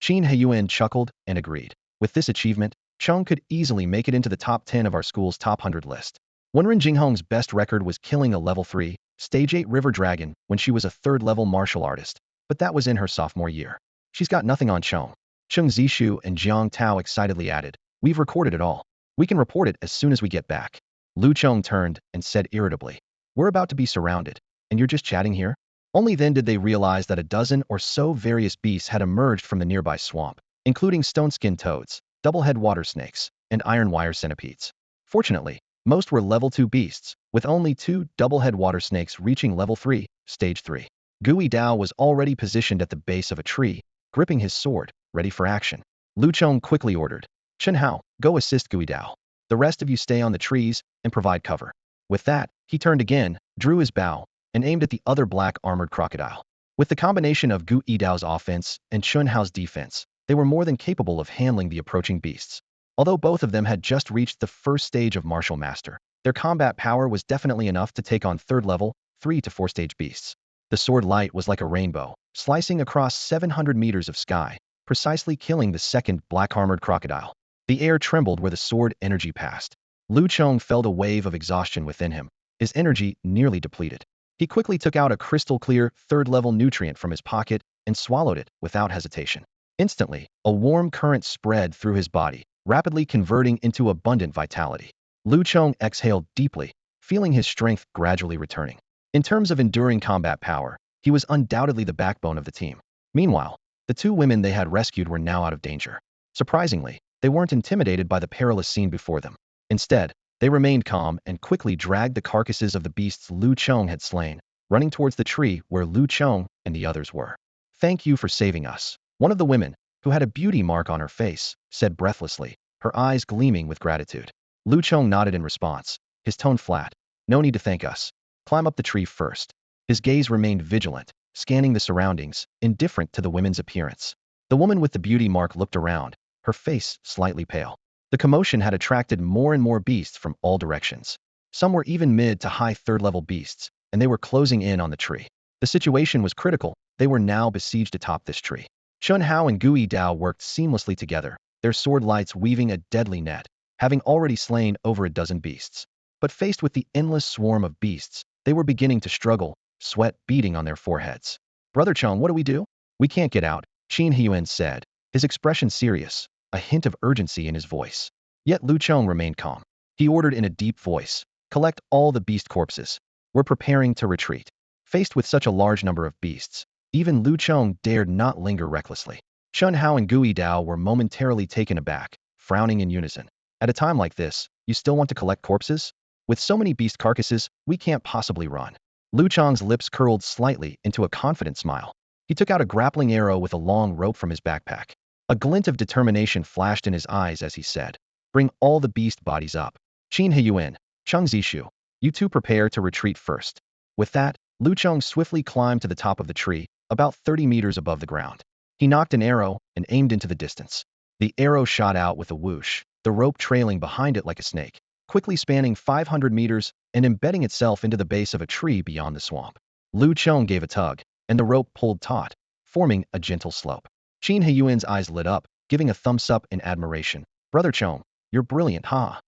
Qin Heiyuan chuckled and agreed. With this achievement, Chong could easily make it into the top 10 of our school's top 100 list. Wenren Jinghong's best record was killing a level 3, stage 8 river dragon when she was a 3rd-level martial artist, but that was in her sophomore year. She's got nothing on Chong. Chung Zishu and Jiang Tao excitedly added, we've recorded it all. We can report it as soon as we get back. Lu Chong turned and said irritably, we're about to be surrounded, and you're just chatting here? Only then did they realize that a dozen or so various beasts had emerged from the nearby swamp, including stone-skinned toads, double-head water snakes, and iron wire centipedes. Fortunately, most were level 2 beasts, with only 2 double-head water snakes reaching level 3, stage 3. Gui Dao was already positioned at the base of a tree, gripping his sword, ready for action. Lu Chong quickly ordered, Chen Hao, go assist Gui Dao. The rest of you stay on the trees and provide cover. With that, he turned again, drew his bow, and aimed at the other black armored crocodile. With the combination of Gui Dao's offense and Chun Hao's defense, they were more than capable of handling the approaching beasts. Although both of them had just reached the first stage of martial master, their combat power was definitely enough to take on 3rd level, 3 to 4 stage beasts. The sword light was like a rainbow, slicing across 700 meters of sky, precisely killing the second black armored crocodile. The air trembled where the sword energy passed. Lu Chong felt a wave of exhaustion within him, his energy nearly depleted. He quickly took out a crystal-clear 3rd-level nutrient from his pocket and swallowed it without hesitation. Instantly, a warm current spread through his body, rapidly converting into abundant vitality. Lu Chong exhaled deeply, feeling his strength gradually returning. In terms of enduring combat power, he was undoubtedly the backbone of the team. Meanwhile, the 2 women they had rescued were now out of danger. Surprisingly, they weren't intimidated by the perilous scene before them. Instead, they remained calm and quickly dragged the carcasses of the beasts Lu Chong had slain, running towards the tree where Lu Chong and the others were. Thank you for saving us. One of the women, who had a beauty mark on her face, said breathlessly, her eyes gleaming with gratitude. Lu Chong nodded in response, his tone flat. No need to thank us. Climb up the tree first. His gaze remained vigilant, scanning the surroundings, indifferent to the women's appearance. The woman with the beauty mark looked around, her face slightly pale. The commotion had attracted more and more beasts from all directions. Some were even mid to high 3rd-level beasts, and they were closing in on the tree. The situation was critical. They were now besieged atop this tree. Chun Hao and Gui Dao worked seamlessly together, their sword lights weaving a deadly net, having already slain over a dozen beasts. But faced with the endless swarm of beasts, they were beginning to struggle, sweat beading on their foreheads. Brother Chong, what do we do? We can't get out, Qin Huan said, his expression serious, a hint of urgency in his voice. Yet Lu Chong remained calm. He ordered in a deep voice, collect all the beast corpses. We're preparing to retreat. Faced with such a large number of beasts, even Lu Chong dared not linger recklessly. Chun Hao and Gui Dao were momentarily taken aback, frowning in unison. At a time like this, you still want to collect corpses? With so many beast carcasses, we can't possibly run. Lu Chong's lips curled slightly into a confident smile. He took out a grappling arrow with a long rope from his backpack. A glint of determination flashed in his eyes as he said, bring all the beast bodies up. Qin Huan, Cheng Zishu, you two prepare to retreat first. With that, Lu Chong swiftly climbed to the top of the tree, about 30 meters above the ground. He knocked an arrow and aimed into the distance. The arrow shot out with a whoosh, the rope trailing behind it like a snake, quickly spanning 500 meters and embedding itself into the base of a tree beyond the swamp. Lu Chong gave a tug, and the rope pulled taut, forming a gentle slope. Qin Huan's eyes lit up, giving a thumbs up in admiration. Brother Chong, you're brilliant, huh?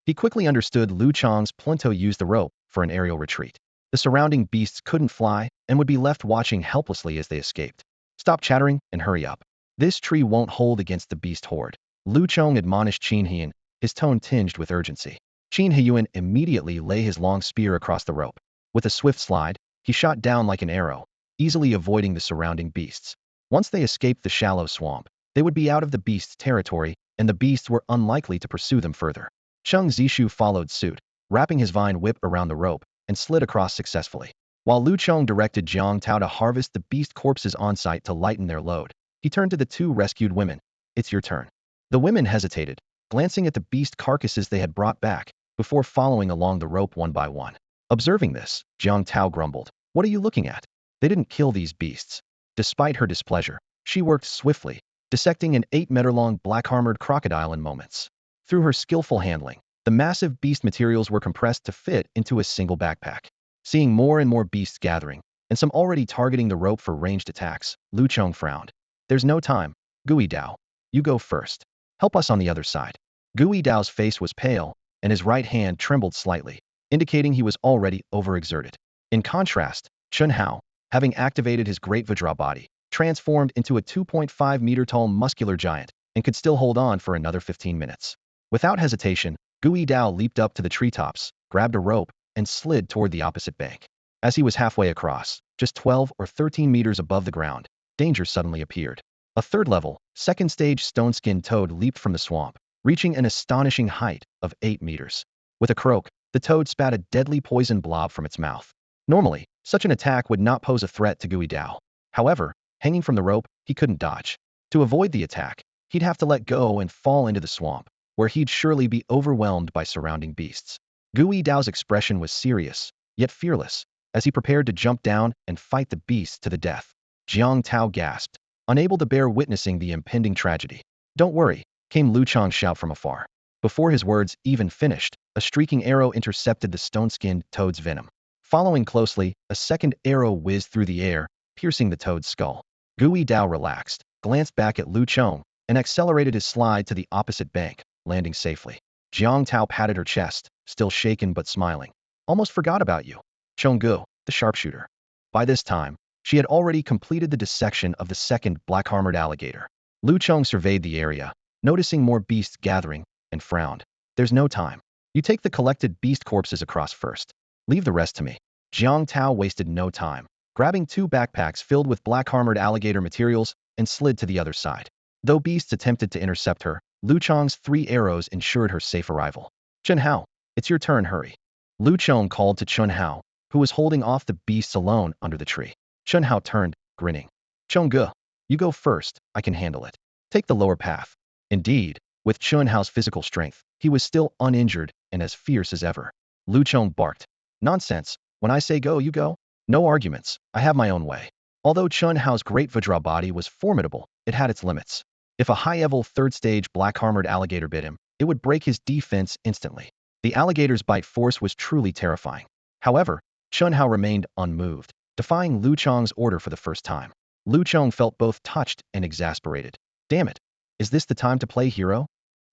He quickly understood Lu Chong's plan to use the rope for an aerial retreat. The surrounding beasts couldn't fly and would be left watching helplessly as they escaped. Stop chattering and hurry up. This tree won't hold against the beast horde. Lu Chong admonished Qin Huan, his tone tinged with urgency. Qin Huan immediately lay his long spear across the rope. With a swift slide, he shot down like an arrow, easily avoiding the surrounding beasts. Once they escaped the shallow swamp, they would be out of the beast's territory, and the beasts were unlikely to pursue them further. Cheng Zishu followed suit, wrapping his vine whip around the rope, and slid across successfully. While Lu Chong directed Jiang Tao to harvest the beast corpses on site to lighten their load, he turned to the two rescued women. It's your turn. The women hesitated, glancing at the beast carcasses they had brought back, before following along the rope one by one. Observing this, Jiang Tao grumbled. What are you looking at? They didn't kill these beasts. Despite her displeasure, she worked swiftly, dissecting an 8-meter-long black-armored crocodile in moments. Through her skillful handling, the massive beast materials were compressed to fit into a single backpack. Seeing more and more beasts gathering, and some already targeting the rope for ranged attacks, Lu Chong frowned. There's no time. Gui Dao, you go first. Help us on the other side. Gui Dao's face was pale, and his right hand trembled slightly, indicating he was already overexerted. In contrast, Chun Hao, having activated his great Vajra body, transformed into a 2.5-meter-tall muscular giant and could still hold on for another 15 minutes. Without hesitation, Gui Dao leaped up to the treetops, grabbed a rope, and slid toward the opposite bank. As he was halfway across, just 12 or 13 meters above the ground, danger suddenly appeared. A third-level, second-stage stone-skinned toad leaped from the swamp, reaching an astonishing height of 8 meters. With a croak, the toad spat a deadly poison blob from its mouth. Normally, such an attack would not pose a threat to Gui Dao. However, hanging from the rope, he couldn't dodge. To avoid the attack, he'd have to let go and fall into the swamp, where he'd surely be overwhelmed by surrounding beasts. Gui Dao's expression was serious, yet fearless, as he prepared to jump down and fight the beast to the death. Jiang Tao gasped, unable to bear witnessing the impending tragedy. Don't worry, came Lu Chong's shout from afar. Before his words even finished, a streaking arrow intercepted the stone-skinned toad's venom. Following closely, a second arrow whizzed through the air, piercing the toad's skull. Gui Dao relaxed, glanced back at Lu Chong, and accelerated his slide to the opposite bank, landing safely. Jiang Tao patted her chest, still shaken but smiling. Almost forgot about you. Chonggu, the sharpshooter. By this time, she had already completed the dissection of the second black-armored alligator. Lu Chong surveyed the area, noticing more beasts gathering, and frowned. There's no time. You take the collected beast corpses across first. Leave the rest to me. Jiang Tao wasted no time, grabbing 2 backpacks filled with black-armored alligator materials and slid to the other side. Though beasts attempted to intercept her, Lu Chong's 3 arrows ensured her safe arrival. Chun Hao, it's your turn, hurry. Lu Chong called to Chun Hao, who was holding off the beasts alone under the tree. Chun Hao turned, grinning. Chonggu, you go first, I can handle it. Take the lower path. Indeed, with Chun Hao's physical strength, he was still uninjured and as fierce as ever. Lu Chong barked. Nonsense, when I say go, you go. No arguments, I have my own way. Although Chun Hao's great Vajra body was formidable, it had its limits. If a high-level third-stage black-armored alligator bit him, it would break his defense instantly. The alligator's bite force was truly terrifying. However, Chun Hao remained unmoved, defying Lu Chong's order for the first time. Lu Chong felt both touched and exasperated. Damn it! Is this the time to play hero?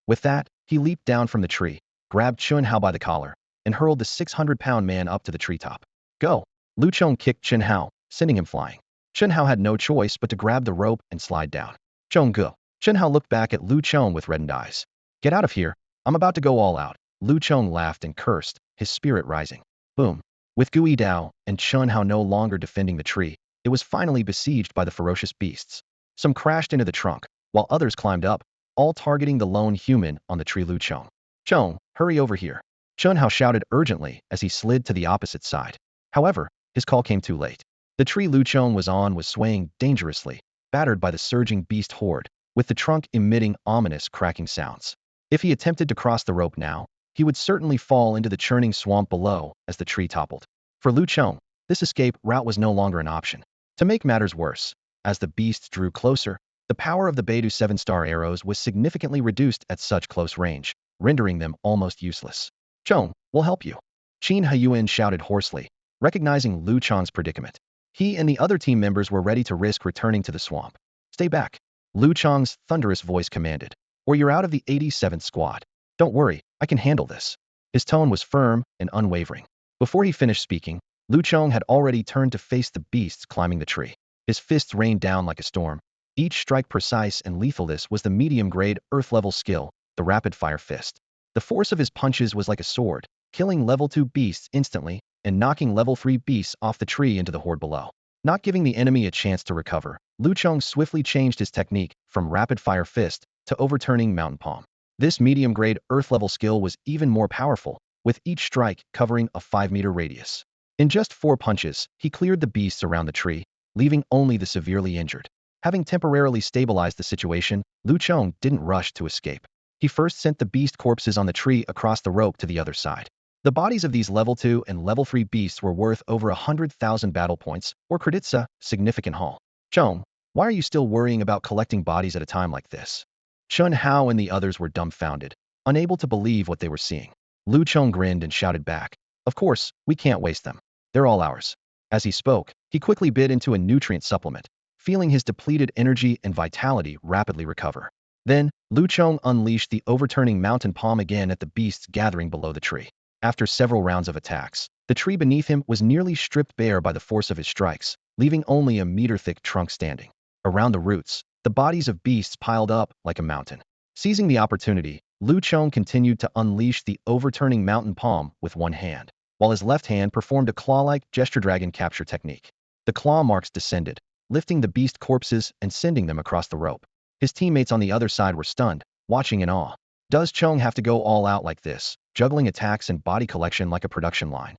With that, he leaped down from the tree, grabbed Chun Hao by the collar, and hurled the 600-pound man up to the treetop. Go! Lu Chong kicked Chun Hao, sending him flying. Chun Hao had no choice but to grab the rope and slide down. Chong go! Chun Hao looked back at Lu Chong with reddened eyes. Get out of here! I'm about to go all out. Lu Chong laughed and cursed, his spirit rising. Boom! With Gui Dao and Chun Hao no longer defending the tree, it was finally besieged by the ferocious beasts. Some crashed into the trunk, while others climbed up, all targeting the lone human on the tree. Lu Chong. Chong, hurry over here! Chun Hao shouted urgently as he slid to the opposite side. However, his call came too late. The tree Lu Chong was on was swaying dangerously, battered by the surging beast horde, with the trunk emitting ominous cracking sounds. If he attempted to cross the rope now, he would certainly fall into the churning swamp below as the tree toppled. For Lu Chong, this escape route was no longer an option. To make matters worse, as the beasts drew closer, the power of the Beidou 7-star arrows was significantly reduced at such close range, rendering them almost useless. Chong, we'll help you. Qin Huaxia shouted hoarsely, recognizing Lu Chong's predicament. He and the other team members were ready to risk returning to the swamp. Stay back! Lu Chong's thunderous voice commanded, or you're out of the 87th squad. Don't worry, I can handle this. His tone was firm and unwavering. Before he finished speaking, Lu Chong had already turned to face the beasts climbing the tree. His fists rained down like a storm. Each strike precise and lethal. This was the medium-grade, earth-level skill, the rapid-fire fist. The force of his punches was like a sword, killing level 2 beasts instantly and knocking level 3 beasts off the tree into the horde below. Not giving the enemy a chance to recover, Lu Chong swiftly changed his technique from rapid-fire fist to overturning mountain palm. This medium-grade earth-level skill was even more powerful, with each strike covering a 5-meter radius. In just 4 punches, he cleared the beasts around the tree, leaving only the severely injured. Having temporarily stabilized the situation, Lu Chong didn't rush to escape. He first sent the beast corpses on the tree across the rope to the other side. The bodies of these level 2 and level 3 beasts were worth over 100,000 battle points, or credits, a significant haul. Chong, why are you still worrying about collecting bodies at a time like this? Chun Hao and the others were dumbfounded, unable to believe what they were seeing. Lu Chong grinned and shouted back, of course, we can't waste them. They're all ours. As he spoke, he quickly bit into a nutrient supplement, feeling his depleted energy and vitality rapidly recover. Then, Lu Chong unleashed the overturning mountain palm again at the beasts gathering below the tree. After several rounds of attacks, the tree beneath him was nearly stripped bare by the force of his strikes, leaving only a meter-thick trunk standing. Around the roots, the bodies of beasts piled up like a mountain. Seizing the opportunity, Lu Chong continued to unleash the overturning mountain palm with one hand, while his left hand performed a claw-like gesture dragon capture technique. The claw marks descended, lifting the beast corpses and sending them across the rope. His teammates on the other side were stunned, watching in awe. Does Chong have to go all out like this, juggling attacks and body collection like a production line?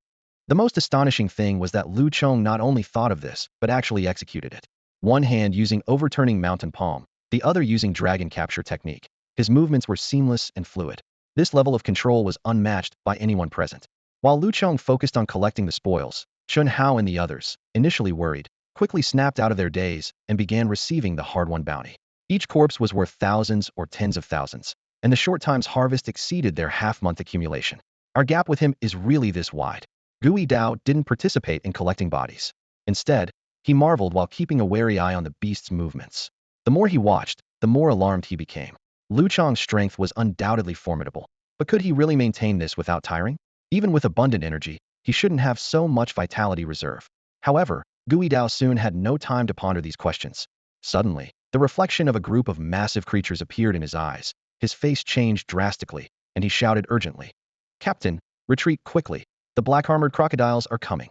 The most astonishing thing was that Lu Chong not only thought of this, but actually executed it. One hand using overturning mountain palm, the other using dragon capture technique. His movements were seamless and fluid. This level of control was unmatched by anyone present. While Lu Chong focused on collecting the spoils, Chun Hao and the others, initially worried, quickly snapped out of their daze and began receiving the hard-won bounty. Each corpse was worth thousands or tens of thousands, and the short time's harvest exceeded their half-month accumulation. Our gap with him is really this wide. Gui Dao didn't participate in collecting bodies. Instead, he marveled while keeping a wary eye on the beast's movements. The more he watched, the more alarmed he became. Lu Chong's strength was undoubtedly formidable, but could he really maintain this without tiring? Even with abundant energy, he shouldn't have so much vitality reserve. However, Gui Dao soon had no time to ponder these questions. Suddenly, the reflection of a group of massive creatures appeared in his eyes. His face changed drastically, and he shouted urgently, "Captain, retreat quickly. The black-armored crocodiles are coming."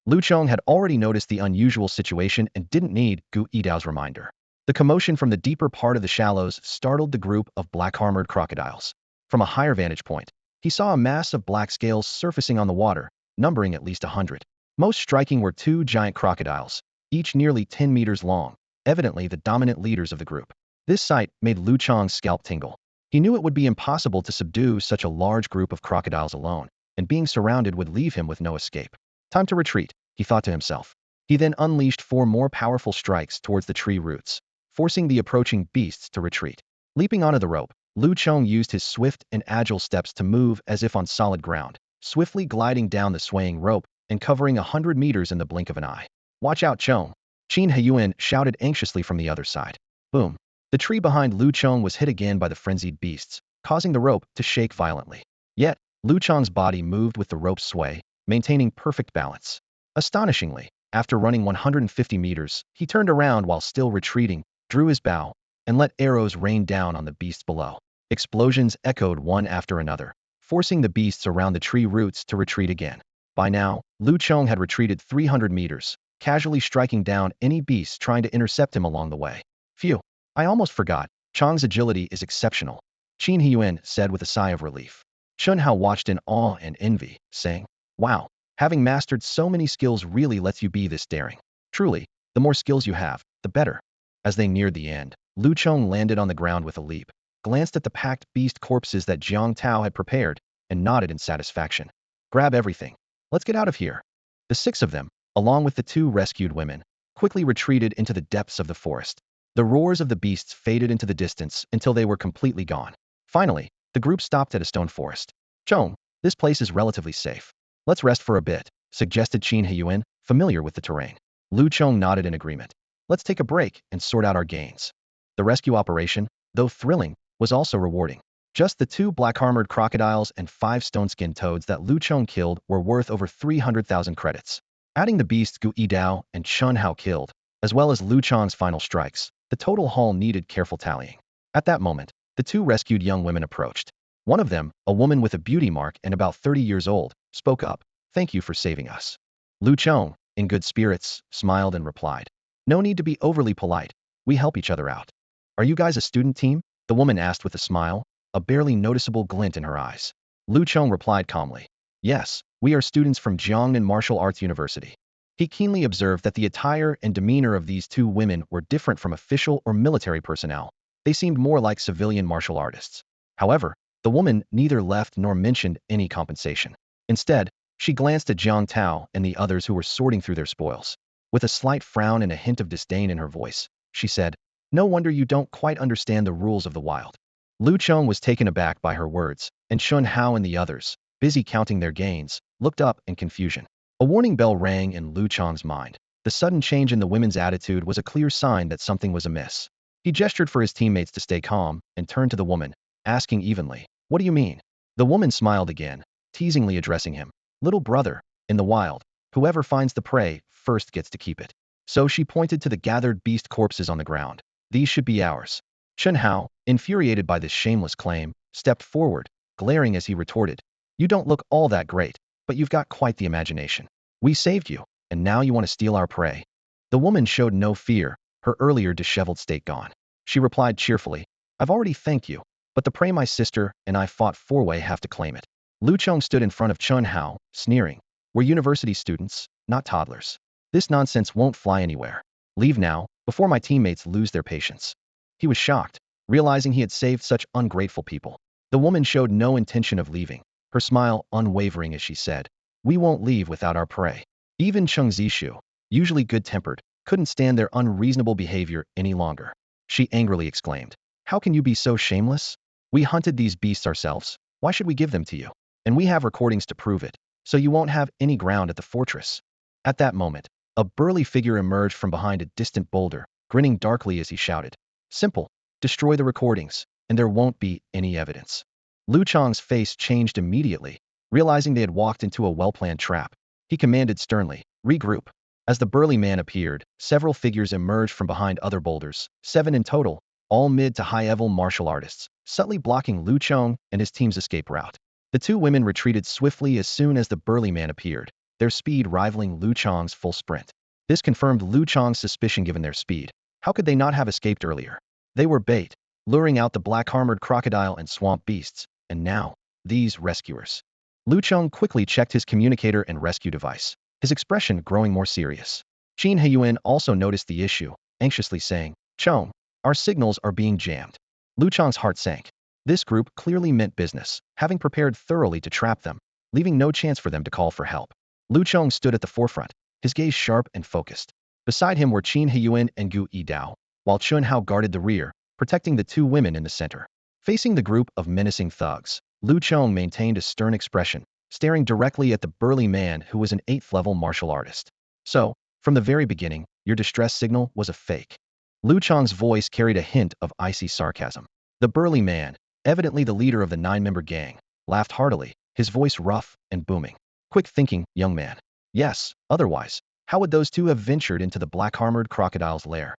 Lu Chong had already noticed the unusual situation and didn't need Gui Dao's reminder. The commotion from the deeper part of the shallows startled the group of black-armored crocodiles. From a higher vantage point, he saw a mass of black scales surfacing on the water, numbering at least 100. Most striking were 2 giant crocodiles, each nearly 10 meters long, evidently the dominant leaders of the group. This sight made Lu Chong's scalp tingle. He knew it would be impossible to subdue such a large group of crocodiles alone, and being surrounded would leave him with no escape. Time to retreat, he thought to himself. He then unleashed 4 more powerful strikes towards the tree roots, forcing the approaching beasts to retreat. Leaping onto the rope, Lu Chong used his swift and agile steps to move as if on solid ground, swiftly gliding down the swaying rope and covering 100 meters in the blink of an eye. Watch out, Chong! Qin Heyuan shouted anxiously from the other side. Boom! The tree behind Lu Chong was hit again by the frenzied beasts, causing the rope to shake violently. Yet, Lu Chong's body moved with the rope's sway, maintaining perfect balance. Astonishingly, after running 150 meters, he turned around while still retreating, drew his bow, and let arrows rain down on the beasts below. Explosions echoed one after another, forcing the beasts around the tree roots to retreat again. By now, Lu Chong had retreated 300 meters, casually striking down any beasts trying to intercept him along the way. Phew, I almost forgot. Chong's agility is exceptional, Qin Heyuan said with a sigh of relief. Chun Hao watched in awe and envy, saying, wow, having mastered so many skills really lets you be this daring. Truly, the more skills you have, the better. As they neared the end, Lu Chong landed on the ground with a leap, glanced at the packed beast corpses that Jiang Tao had prepared, and nodded in satisfaction. Grab everything. Let's get out of here. The 6 of them, along with the 2 rescued women, quickly retreated into the depths of the forest. The roars of the beasts faded into the distance until they were completely gone. Finally, the group stopped at a stone forest. Chong, this place is relatively safe. Let's rest for a bit, suggested Qin Heyuan, familiar with the terrain. Lu Chong nodded in agreement. Let's take a break and sort out our gains. The rescue operation, though thrilling, was also rewarding. Just the 2 black-armored crocodiles and 5 stone-skinned toads that Lu Chong killed were worth over 300,000 credits. Adding the beasts Gu Yidao and Chun Hao killed, as well as Lu Chong's final strikes, the total haul needed careful tallying. At that moment, the 2 rescued young women approached. One of them, a woman with a beauty mark and about 30 years old, spoke up. Thank you for saving us. Lu Chong, in good spirits, smiled and replied. No need to be overly polite. We help each other out. Are you guys a student team? The woman asked with a smile, a barely noticeable glint in her eyes. Lu Chong replied calmly. Yes, we are students from Jiangnan Martial Arts University. He keenly observed that the attire and demeanor of these 2 women were different from official or military personnel. They seemed more like civilian martial artists. However, the woman neither left nor mentioned any compensation. Instead, she glanced at Jiang Tao and the others who were sorting through their spoils. With a slight frown and a hint of disdain in her voice, she said, no wonder you don't quite understand the rules of the wild. Lu Chong was taken aback by her words, and Chun Hao and the others, busy counting their gains, looked up in confusion. A warning bell rang in Lu Chong's mind. The sudden change in the women's attitude was a clear sign that something was amiss. He gestured for his teammates to stay calm and turned to the woman, asking evenly, what do you mean? The woman smiled again, teasingly addressing him. Little brother, in the wild, whoever finds the prey first gets to keep it. So she pointed to the gathered beast corpses on the ground. These should be ours. Chun Hao, infuriated by this shameless claim, stepped forward, glaring as he retorted. You don't look all that great, but you've got quite the imagination. We saved you, and now you want to steal our prey. The woman showed no fear, her earlier disheveled state gone. She replied cheerfully, I've already thanked you, but the prey my sister and I fought 4-way have to claim it. Lu Chong stood in front of Chun Hao, sneering. We're university students, not toddlers. This nonsense won't fly anywhere. Leave now, before my teammates lose their patience. He was shocked, realizing he had saved such ungrateful people. The woman showed no intention of leaving, her smile unwavering as she said, we won't leave without our prey. Even Cheng Zishu, usually good-tempered, couldn't stand their unreasonable behavior any longer. She angrily exclaimed, how can you be so shameless? We hunted these beasts ourselves. Why should we give them to you? And we have recordings to prove it, so you won't have any ground at the fortress. At that moment, a burly figure emerged from behind a distant boulder, grinning darkly as he shouted, simple, destroy the recordings, and there won't be any evidence. Lu Chong's face changed immediately, realizing they had walked into a well-planned trap. He commanded sternly, regroup. As the burly man appeared, several figures emerged from behind other boulders, 7 in total, all mid to high-level martial artists, subtly blocking Lu Chong and his team's escape route. The 2 women retreated swiftly as soon as the burly man appeared, their speed rivaling Lu Chong's full sprint. This confirmed Lu Chong's suspicion given their speed. How could they not have escaped earlier? They were bait, luring out the black-armored crocodile and swamp beasts, and now, these rescuers. Lu Chong quickly checked his communicator and rescue device, his expression growing more serious. Qin Heyuan also noticed the issue, anxiously saying, Chong, our signals are being jammed. Lu Chong's heart sank. This group clearly meant business, having prepared thoroughly to trap them, leaving no chance for them to call for help. Lu Chong stood at the forefront, his gaze sharp and focused. Beside him were Qin Heyuan and Gu Yidao, while Chun Hao guarded the rear, protecting the 2 women in the center. Facing the group of menacing thugs, Lu Chong maintained a stern expression, staring directly at the burly man who was an 8th-level martial artist. So, from the very beginning, your distress signal was a fake. Lu Chong's voice carried a hint of icy sarcasm. The burly man, evidently the leader of the 9-member gang, laughed heartily, his voice rough and booming. Quick thinking, young man. Yes, otherwise, how would those two have ventured into the black-armored crocodile's lair?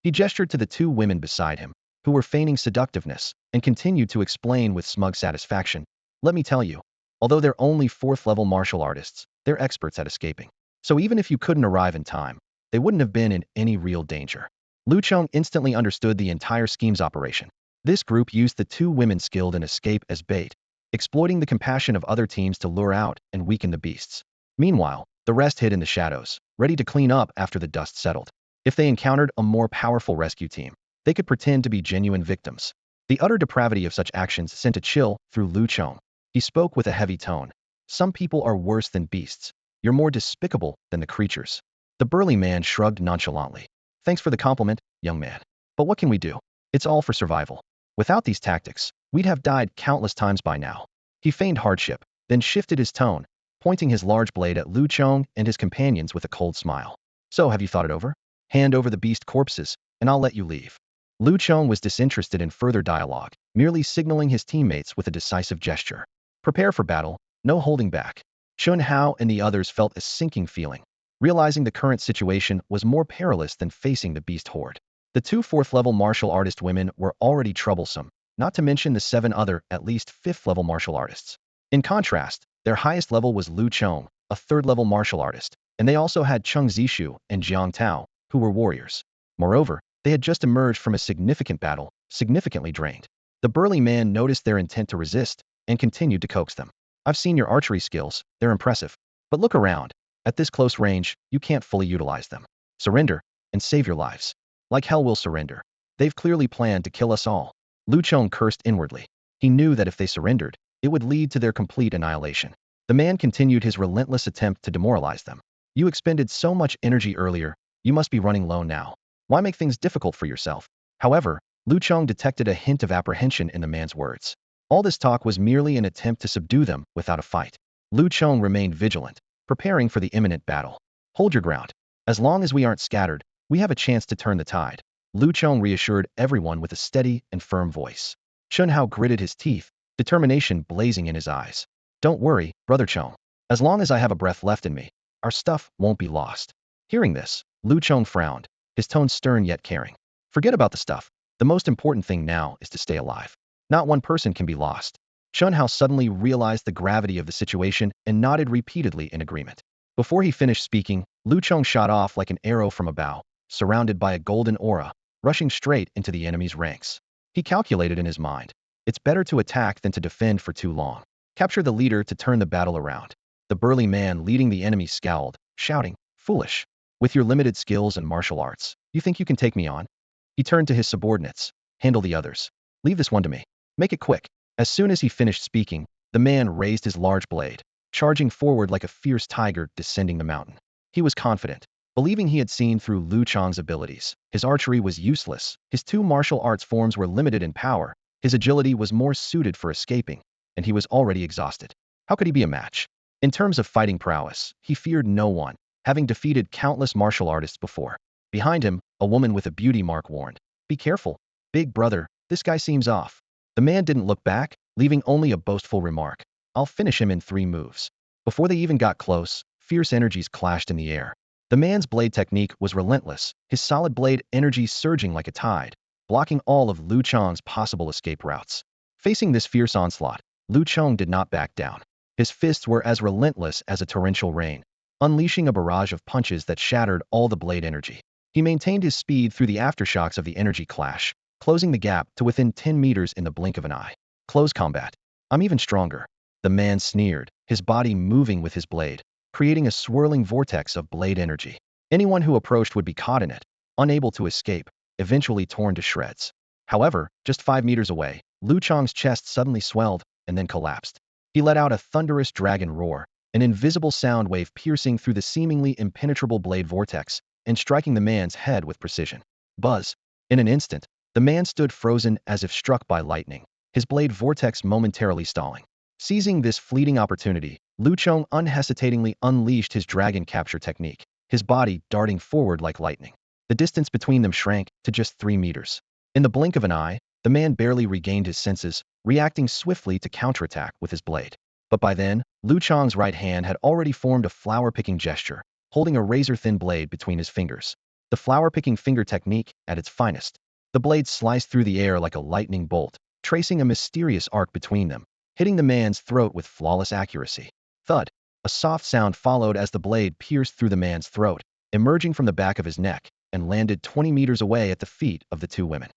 He gestured to the 2 women beside him, who were feigning seductiveness, and continued to explain with smug satisfaction. Let me tell you, although they're only 4th-level martial artists, they're experts at escaping. So even if you couldn't arrive in time, they wouldn't have been in any real danger. Lu Chong instantly understood the entire scheme's operation. This group used the 2 women skilled in escape as bait, exploiting the compassion of other teams to lure out and weaken the beasts. Meanwhile, the rest hid in the shadows, ready to clean up after the dust settled. If they encountered a more powerful rescue team, they could pretend to be genuine victims. The utter depravity of such actions sent a chill through Lu Chong. He spoke with a heavy tone. Some people are worse than beasts. You're more despicable than the creatures. The burly man shrugged nonchalantly. Thanks for the compliment, young man. But what can we do? It's all for survival. Without these tactics, we'd have died countless times by now. He feigned hardship, then shifted his tone, pointing his large blade at Lu Chong and his companions with a cold smile. So have you thought it over? Hand over the beast corpses, and I'll let you leave. Lu Chong was disinterested in further dialogue, merely signaling his teammates with a decisive gesture. Prepare for battle, no holding back. Chun Hao and the others felt a sinking feeling, realizing the current situation was more perilous than facing the beast horde. The 2 4th-level martial artist women were already troublesome, not to mention the 7 other, at least 5th-level martial artists. In contrast, their highest level was Lu Chong, a 3rd-level martial artist, and they also had Cheng Zishu and Jiang Tao, who were warriors. Moreover, they had just emerged from a significant battle, significantly drained. The burly man noticed their intent to resist and continued to coax them. I've seen your archery skills, they're impressive. But look around. At this close range, you can't fully utilize them. Surrender, and save your lives. Like hell we'll surrender. They've clearly planned to kill us all. Lu Chong cursed inwardly. He knew that if they surrendered, it would lead to their complete annihilation. The man continued his relentless attempt to demoralize them. You expended so much energy earlier, you must be running low now. Why make things difficult for yourself? However, Lu Chong detected a hint of apprehension in the man's words. All this talk was merely an attempt to subdue them without a fight. Lu Chong remained vigilant, preparing for the imminent battle. Hold your ground. As long as we aren't scattered, we have a chance to turn the tide. Lu Chong reassured everyone with a steady and firm voice. Chun Hao gritted his teeth, determination blazing in his eyes. Don't worry, Brother Chong. As long as I have a breath left in me, our stuff won't be lost. Hearing this, Lu Chong frowned, his tone stern yet caring. Forget about the stuff. The most important thing now is to stay alive. Not one person can be lost. Chun Hao suddenly realized the gravity of the situation and nodded repeatedly in agreement. Before he finished speaking, Lu Chong shot off like an arrow from a bow, surrounded by a golden aura, rushing straight into the enemy's ranks. He calculated in his mind. It's better to attack than to defend for too long. Capture the leader to turn the battle around. The burly man leading the enemy scowled, shouting, Foolish. With your limited skills and martial arts, you think you can take me on? He turned to his subordinates. Handle the others. Leave this one to me. Make it quick. As soon as he finished speaking, the man raised his large blade, charging forward like a fierce tiger descending the mountain. He was confident, believing he had seen through Lu Chong's abilities. His archery was useless, his 2 martial arts forms were limited in power, his agility was more suited for escaping, and he was already exhausted. How could he be a match? In terms of fighting prowess, he feared no one, having defeated countless martial artists before. Behind him, a woman with a beauty mark warned, Be careful, big brother, this guy seems off. The man didn't look back, leaving only a boastful remark. I'll finish him in 3 moves. Before they even got close, fierce energies clashed in the air. The man's blade technique was relentless, his solid blade energy surging like a tide, blocking all of Lu Chong's possible escape routes. Facing this fierce onslaught, Lu Chong did not back down. His fists were as relentless as a torrential rain, unleashing a barrage of punches that shattered all the blade energy. He maintained his speed through the aftershocks of the energy clash, closing the gap to within 10 meters in the blink of an eye. Close combat. I'm even stronger. The man sneered, his body moving with his blade, creating a swirling vortex of blade energy. Anyone who approached would be caught in it, unable to escape, eventually torn to shreds. However, just 5 meters away, Lu Chong's chest suddenly swelled and then collapsed. He let out a thunderous dragon roar, an invisible sound wave piercing through the seemingly impenetrable blade vortex and striking the man's head with precision. Buzz. In an instant, the man stood frozen as if struck by lightning, his blade vortex momentarily stalling. Seizing this fleeting opportunity, Lu Chong unhesitatingly unleashed his dragon capture technique, his body darting forward like lightning. The distance between them shrank to just 3 meters. In the blink of an eye, the man barely regained his senses, reacting swiftly to counterattack with his blade. But by then, Lu Chong's right hand had already formed a flower-picking gesture, holding a razor-thin blade between his fingers. The flower-picking finger technique at its finest. The blade sliced through the air like a lightning bolt, tracing a mysterious arc between them, hitting the man's throat with flawless accuracy. Thud! A soft sound followed as the blade pierced through the man's throat, emerging from the back of his neck, and landed 20 meters away at the feet of the two women.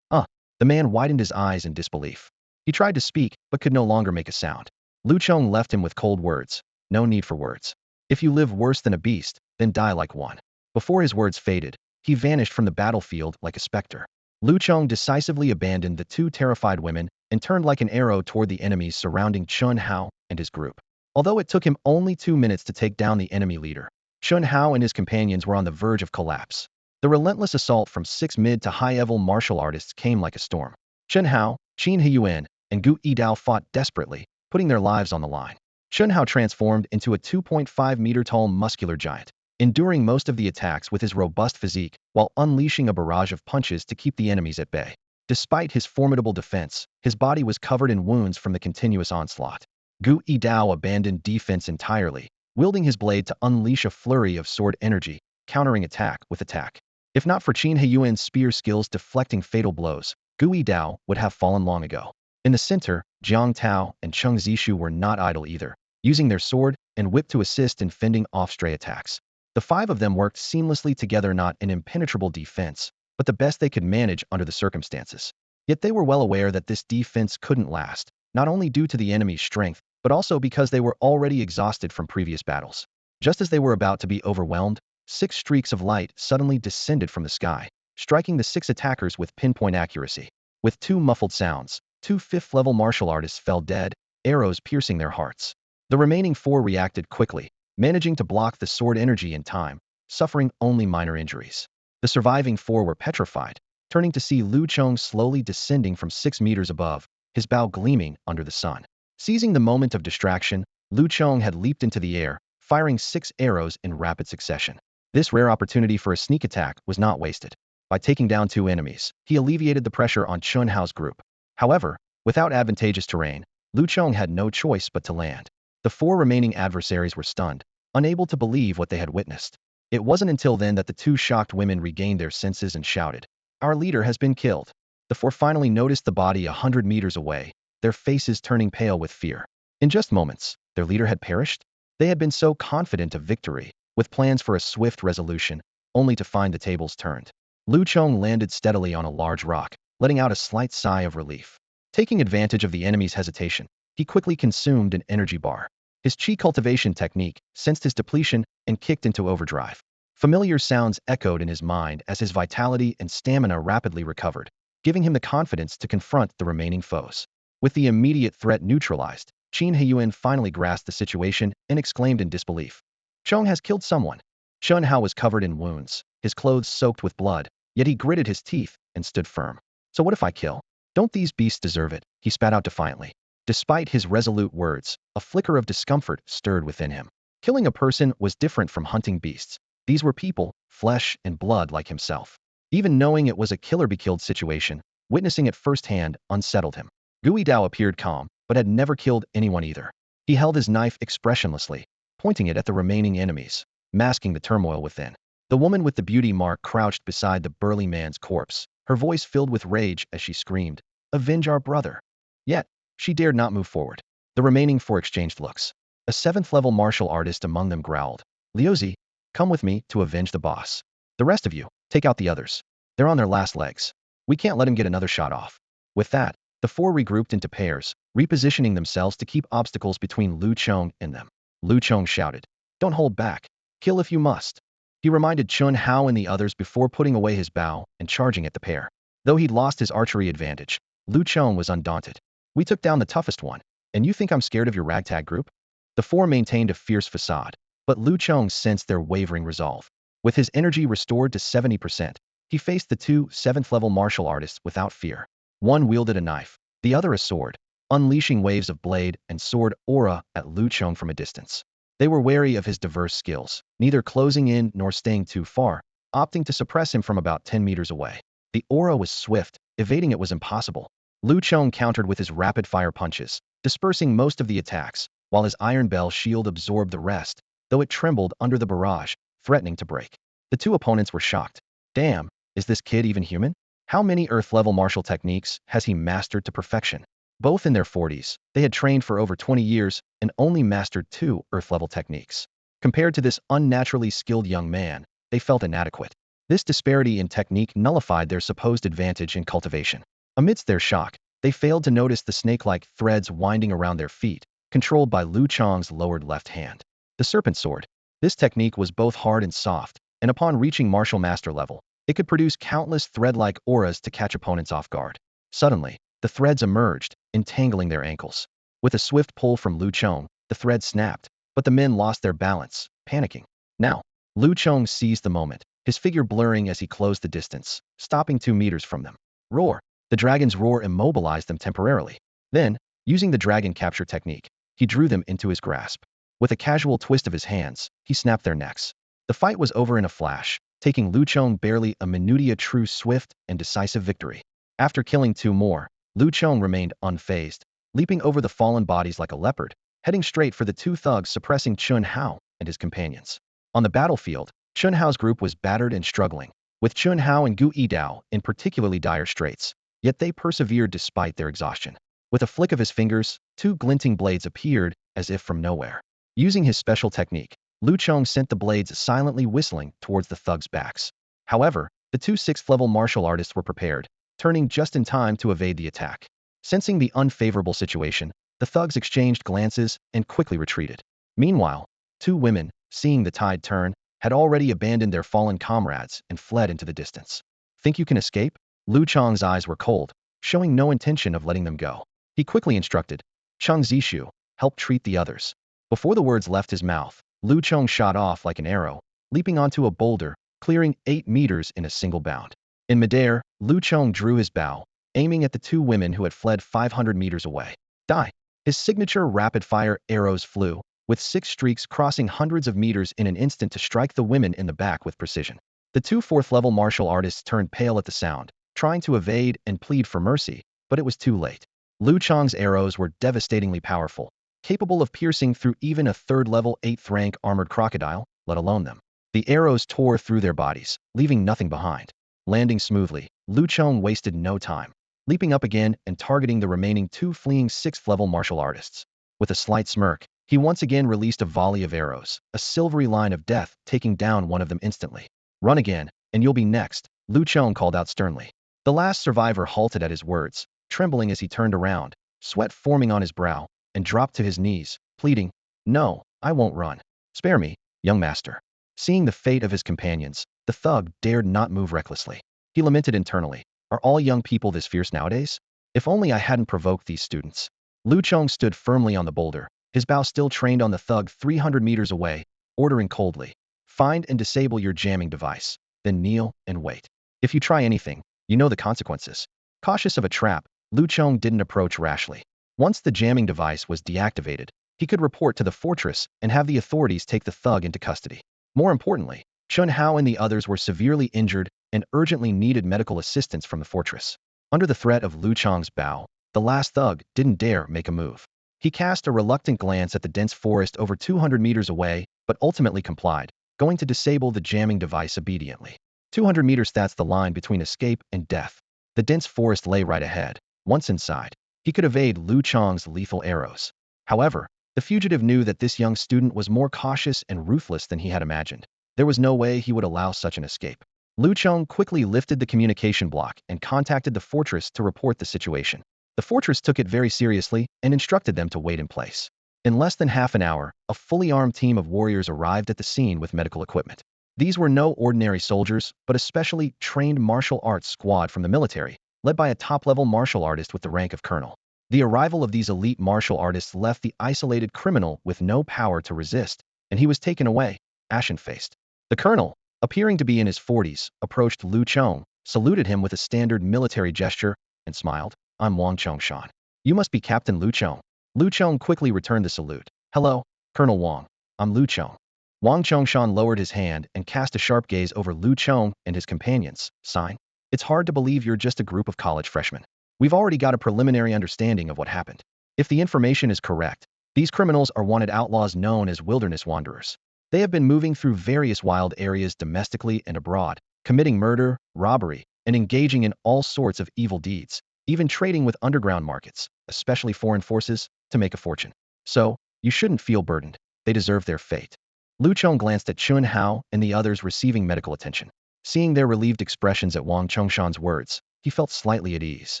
The man widened his eyes in disbelief. He tried to speak, but could no longer make a sound. Lu Chong left him with cold words. No need for words. If you live worse than a beast, then die like one. Before his words faded, he vanished from the battlefield like a specter. Lu Chong decisively abandoned the two terrified women and turned like an arrow toward the enemies surrounding Chun Hao and his group. Although it took him only 2 minutes to take down the enemy leader, Chun Hao and his companions were on the verge of collapse. The relentless assault from 6 mid to high-level martial artists came like a storm. Chun Hao, Qin Yuan, and Gu Yidao fought desperately, putting their lives on the line. Chun Hao transformed into a 2.5-meter-tall muscular giant, enduring most of the attacks with his robust physique while unleashing a barrage of punches to keep the enemies at bay. Despite his formidable defense, his body was covered in wounds from the continuous onslaught. Gu Yidao abandoned defense entirely, wielding his blade to unleash a flurry of sword energy, countering attack with attack. If not for Qin Yuan's spear skills deflecting fatal blows, Gu Yidao would have fallen long ago. In the center, Jiang Tao and Cheng Zishu were not idle either, using their sword and whip to assist in fending off stray attacks. The 5 of them worked seamlessly together, not an impenetrable defense, but the best they could manage under the circumstances. Yet they were well aware that this defense couldn't last, not only due to the enemy's strength, but also because they were already exhausted from previous battles. Just as they were about to be overwhelmed, 6 streaks of light suddenly descended from the sky, striking the 6 attackers with pinpoint accuracy. With 2 muffled sounds, 2 5th-level martial artists fell dead, arrows piercing their hearts. The remaining 4 reacted quickly, managing to block the sword energy in time, suffering only minor injuries. The surviving 4 were petrified, turning to see Lu Chong slowly descending from 6 meters above, his bow gleaming under the sun. Seizing the moment of distraction, Lu Chong had leaped into the air, firing 6 arrows in rapid succession. This rare opportunity for a sneak attack was not wasted. By taking down 2 enemies, he alleviated the pressure on Chun Hao's group. However, without advantageous terrain, Lu Chong had no choice but to land. The 4 remaining adversaries were stunned, unable to believe what they had witnessed. It wasn't until then that the 2 shocked women regained their senses and shouted, "Our leader has been killed." The 4 finally noticed the body 100 meters away, their faces turning pale with fear. In just moments, their leader had perished? They had been so confident of victory, with plans for a swift resolution, only to find the tables turned. Lu Chong landed steadily on a large rock, letting out a slight sigh of relief. Taking advantage of the enemy's hesitation, he quickly consumed an energy bar. His Qi cultivation technique sensed his depletion and kicked into overdrive. Familiar sounds echoed in his mind as his vitality and stamina rapidly recovered, giving him the confidence to confront the remaining foes. With the immediate threat neutralized, Qin Yuan finally grasped the situation and exclaimed in disbelief, "Chong has killed someone." Chun Hao was covered in wounds, his clothes soaked with blood, yet he gritted his teeth and stood firm. "So what if I kill? Don't these beasts deserve it?" he spat out defiantly. Despite his resolute words, a flicker of discomfort stirred within him. Killing a person was different from hunting beasts. These were people, flesh and blood like himself. Even knowing it was a killer-be-killed situation, witnessing it firsthand unsettled him. Gui Dao appeared calm, but had never killed anyone either. He held his knife expressionlessly, pointing it at the remaining enemies, masking the turmoil within. The woman with the beauty mark crouched beside the burly man's corpse, her voice filled with rage as she screamed, "Avenge our brother!" Yet, she dared not move forward. The remaining 4 exchanged looks. A 7th-level martial artist among them growled, "Liuzi, come with me to avenge the boss. The rest of you, take out the others. They're on their last legs. We can't let him get another shot off." With that, the 4 regrouped into pairs, repositioning themselves to keep obstacles between Lu Chong and them. Lu Chong shouted, "Don't hold back. Kill if you must." He reminded Chun Hao and the others before putting away his bow and charging at the pair. Though he'd lost his archery advantage, Lu Chong was undaunted. "We took down the toughest one, and you think I'm scared of your ragtag group?" The 4 maintained a fierce facade, but Lu Chong sensed their wavering resolve. With his energy restored to 70%, he faced the 2 7th-level martial artists without fear. One wielded a knife, the other a sword. unleashing waves of blade and sword aura at Lu Chong from a distance. They were wary of his diverse skills, neither closing in nor staying too far, opting to suppress him from about 10 meters away. The aura was swift, evading it was impossible. Lu Chong countered with his rapid-fire punches, dispersing most of the attacks, while his iron bell shield absorbed the rest, though it trembled under the barrage, threatening to break. The two opponents were shocked. Damn, is this kid even human? How many Earth-level martial techniques has he mastered to perfection? Both in their 40s, they had trained for over 20 years and only mastered 2 Earth-level techniques. Compared to this unnaturally skilled young man, they felt inadequate. This disparity in technique nullified their supposed advantage in cultivation. Amidst their shock, they failed to notice the snake-like threads winding around their feet, controlled by Lu Chong's lowered left hand. The serpent sword. This technique was both hard and soft, and upon reaching martial master level, it could produce countless thread-like auras to catch opponents off guard. Suddenly, the threads emerged, entangling their ankles. With a swift pull from Lu Chong, the thread snapped, but the men lost their balance, panicking. Now, Lu Chong seized the moment, his figure blurring as he closed the distance, stopping 2 meters from them. Roar! The dragon's roar immobilized them temporarily. Then, using the dragon capture technique, he drew them into his grasp. With a casual twist of his hands, he snapped their necks. The fight was over in a flash, taking Lu Chong barely a minutia true swift and decisive victory. After killing 2 more, Lu Chong remained unfazed, leaping over the fallen bodies like a leopard, heading straight for the 2 thugs suppressing Chun Hao and his companions. On the battlefield, Chun Hao's group was battered and struggling, with Chun Hao and Gu Yidao in particularly dire straits, yet they persevered despite their exhaustion. With a flick of his fingers, 2 glinting blades appeared, as if from nowhere. Using his special technique, Lu Chong sent the blades silently whistling towards the thugs' backs. However, the 2 6th-level martial artists were prepared, turning just in time to evade the attack. Sensing the unfavorable situation, the thugs exchanged glances and quickly retreated. Meanwhile, 2 women, seeing the tide turn, had already abandoned their fallen comrades and fled into the distance. Think you can escape? Lu Chong's eyes were cold, showing no intention of letting them go. He quickly instructed, Cheng Zishu, help treat the others. Before the words left his mouth, Lu Chong shot off like an arrow, leaping onto a boulder, clearing 8 meters in a single bound. In midair, Lu Chong drew his bow, aiming at the 2 women who had fled 500 meters away. Die! His signature rapid-fire arrows flew, with 6 streaks crossing hundreds of meters in an instant to strike the women in the back with precision. The 2 4th-level martial artists turned pale at the sound, trying to evade and plead for mercy, but it was too late. Lu Chong's arrows were devastatingly powerful, capable of piercing through even a 3rd-level 8th-rank armored crocodile, let alone them. The arrows tore through their bodies, leaving nothing behind. Landing smoothly, Lu Chong wasted no time, leaping up again and targeting the remaining 2 fleeing 6th-level martial artists. With a slight smirk, he once again released a volley of arrows, a silvery line of death, taking down one of them instantly. Run again, and you'll be next, Lu Chong called out sternly. The last survivor halted at his words, trembling as he turned around, sweat forming on his brow, and dropped to his knees, pleading, No, I won't run. Spare me, young master. Seeing the fate of his companions, the thug dared not move recklessly. He lamented internally, Are all young people this fierce nowadays? If only I hadn't provoked these students. Lu Chong stood firmly on the boulder, his bow still trained on the thug 300 meters away, ordering coldly, Find and disable your jamming device, then kneel and wait. If you try anything, you know the consequences. Cautious of a trap, Lu Chong didn't approach rashly. Once the jamming device was deactivated, he could report to the fortress and have the authorities take the thug into custody. More importantly, Chun Hao and the others were severely injured and urgently needed medical assistance from the fortress. Under the threat of Lu Chong's bow, the last thug didn't dare make a move. He cast a reluctant glance at the dense forest over 200 meters away, but ultimately complied, going to disable the jamming device obediently. 200 meters, that's the line between escape and death. The dense forest lay right ahead. Once inside, he could evade Lu Chong's lethal arrows. However, the fugitive knew that this young student was more cautious and ruthless than he had imagined. There was no way he would allow such an escape. Lu Chong quickly lifted the communication block and contacted the fortress to report the situation. The fortress took it very seriously and instructed them to wait in place. In less than half an hour, a fully armed team of warriors arrived at the scene with medical equipment. These were no ordinary soldiers, but a specially trained martial arts squad from the military, led by a top-level martial artist with the rank of colonel. The arrival of these elite martial artists left the isolated criminal with no power to resist, and he was taken away, ashen-faced. The colonel, appearing to be in his 40s, approached Lu Chong, saluted him with a standard military gesture, and smiled, I'm Wang Chongshan. You must be Captain Lu Chong. Lu Chong quickly returned the salute. Hello, Colonel Wang. I'm Lu Chong. Wang Chongshan lowered his hand and cast a sharp gaze over Lu Chong and his companions, sighing. It's hard to believe you're just a group of college freshmen. We've already got a preliminary understanding of what happened. If the information is correct, these criminals are wanted outlaws known as wilderness wanderers. They have been moving through various wild areas domestically and abroad, committing murder, robbery, and engaging in all sorts of evil deeds, even trading with underground markets, especially foreign forces, to make a fortune. So, you shouldn't feel burdened. They deserve their fate. Lu Chong glanced at Chun Hao and the others receiving medical attention. Seeing their relieved expressions at Wang Chongshan's words, he felt slightly at ease.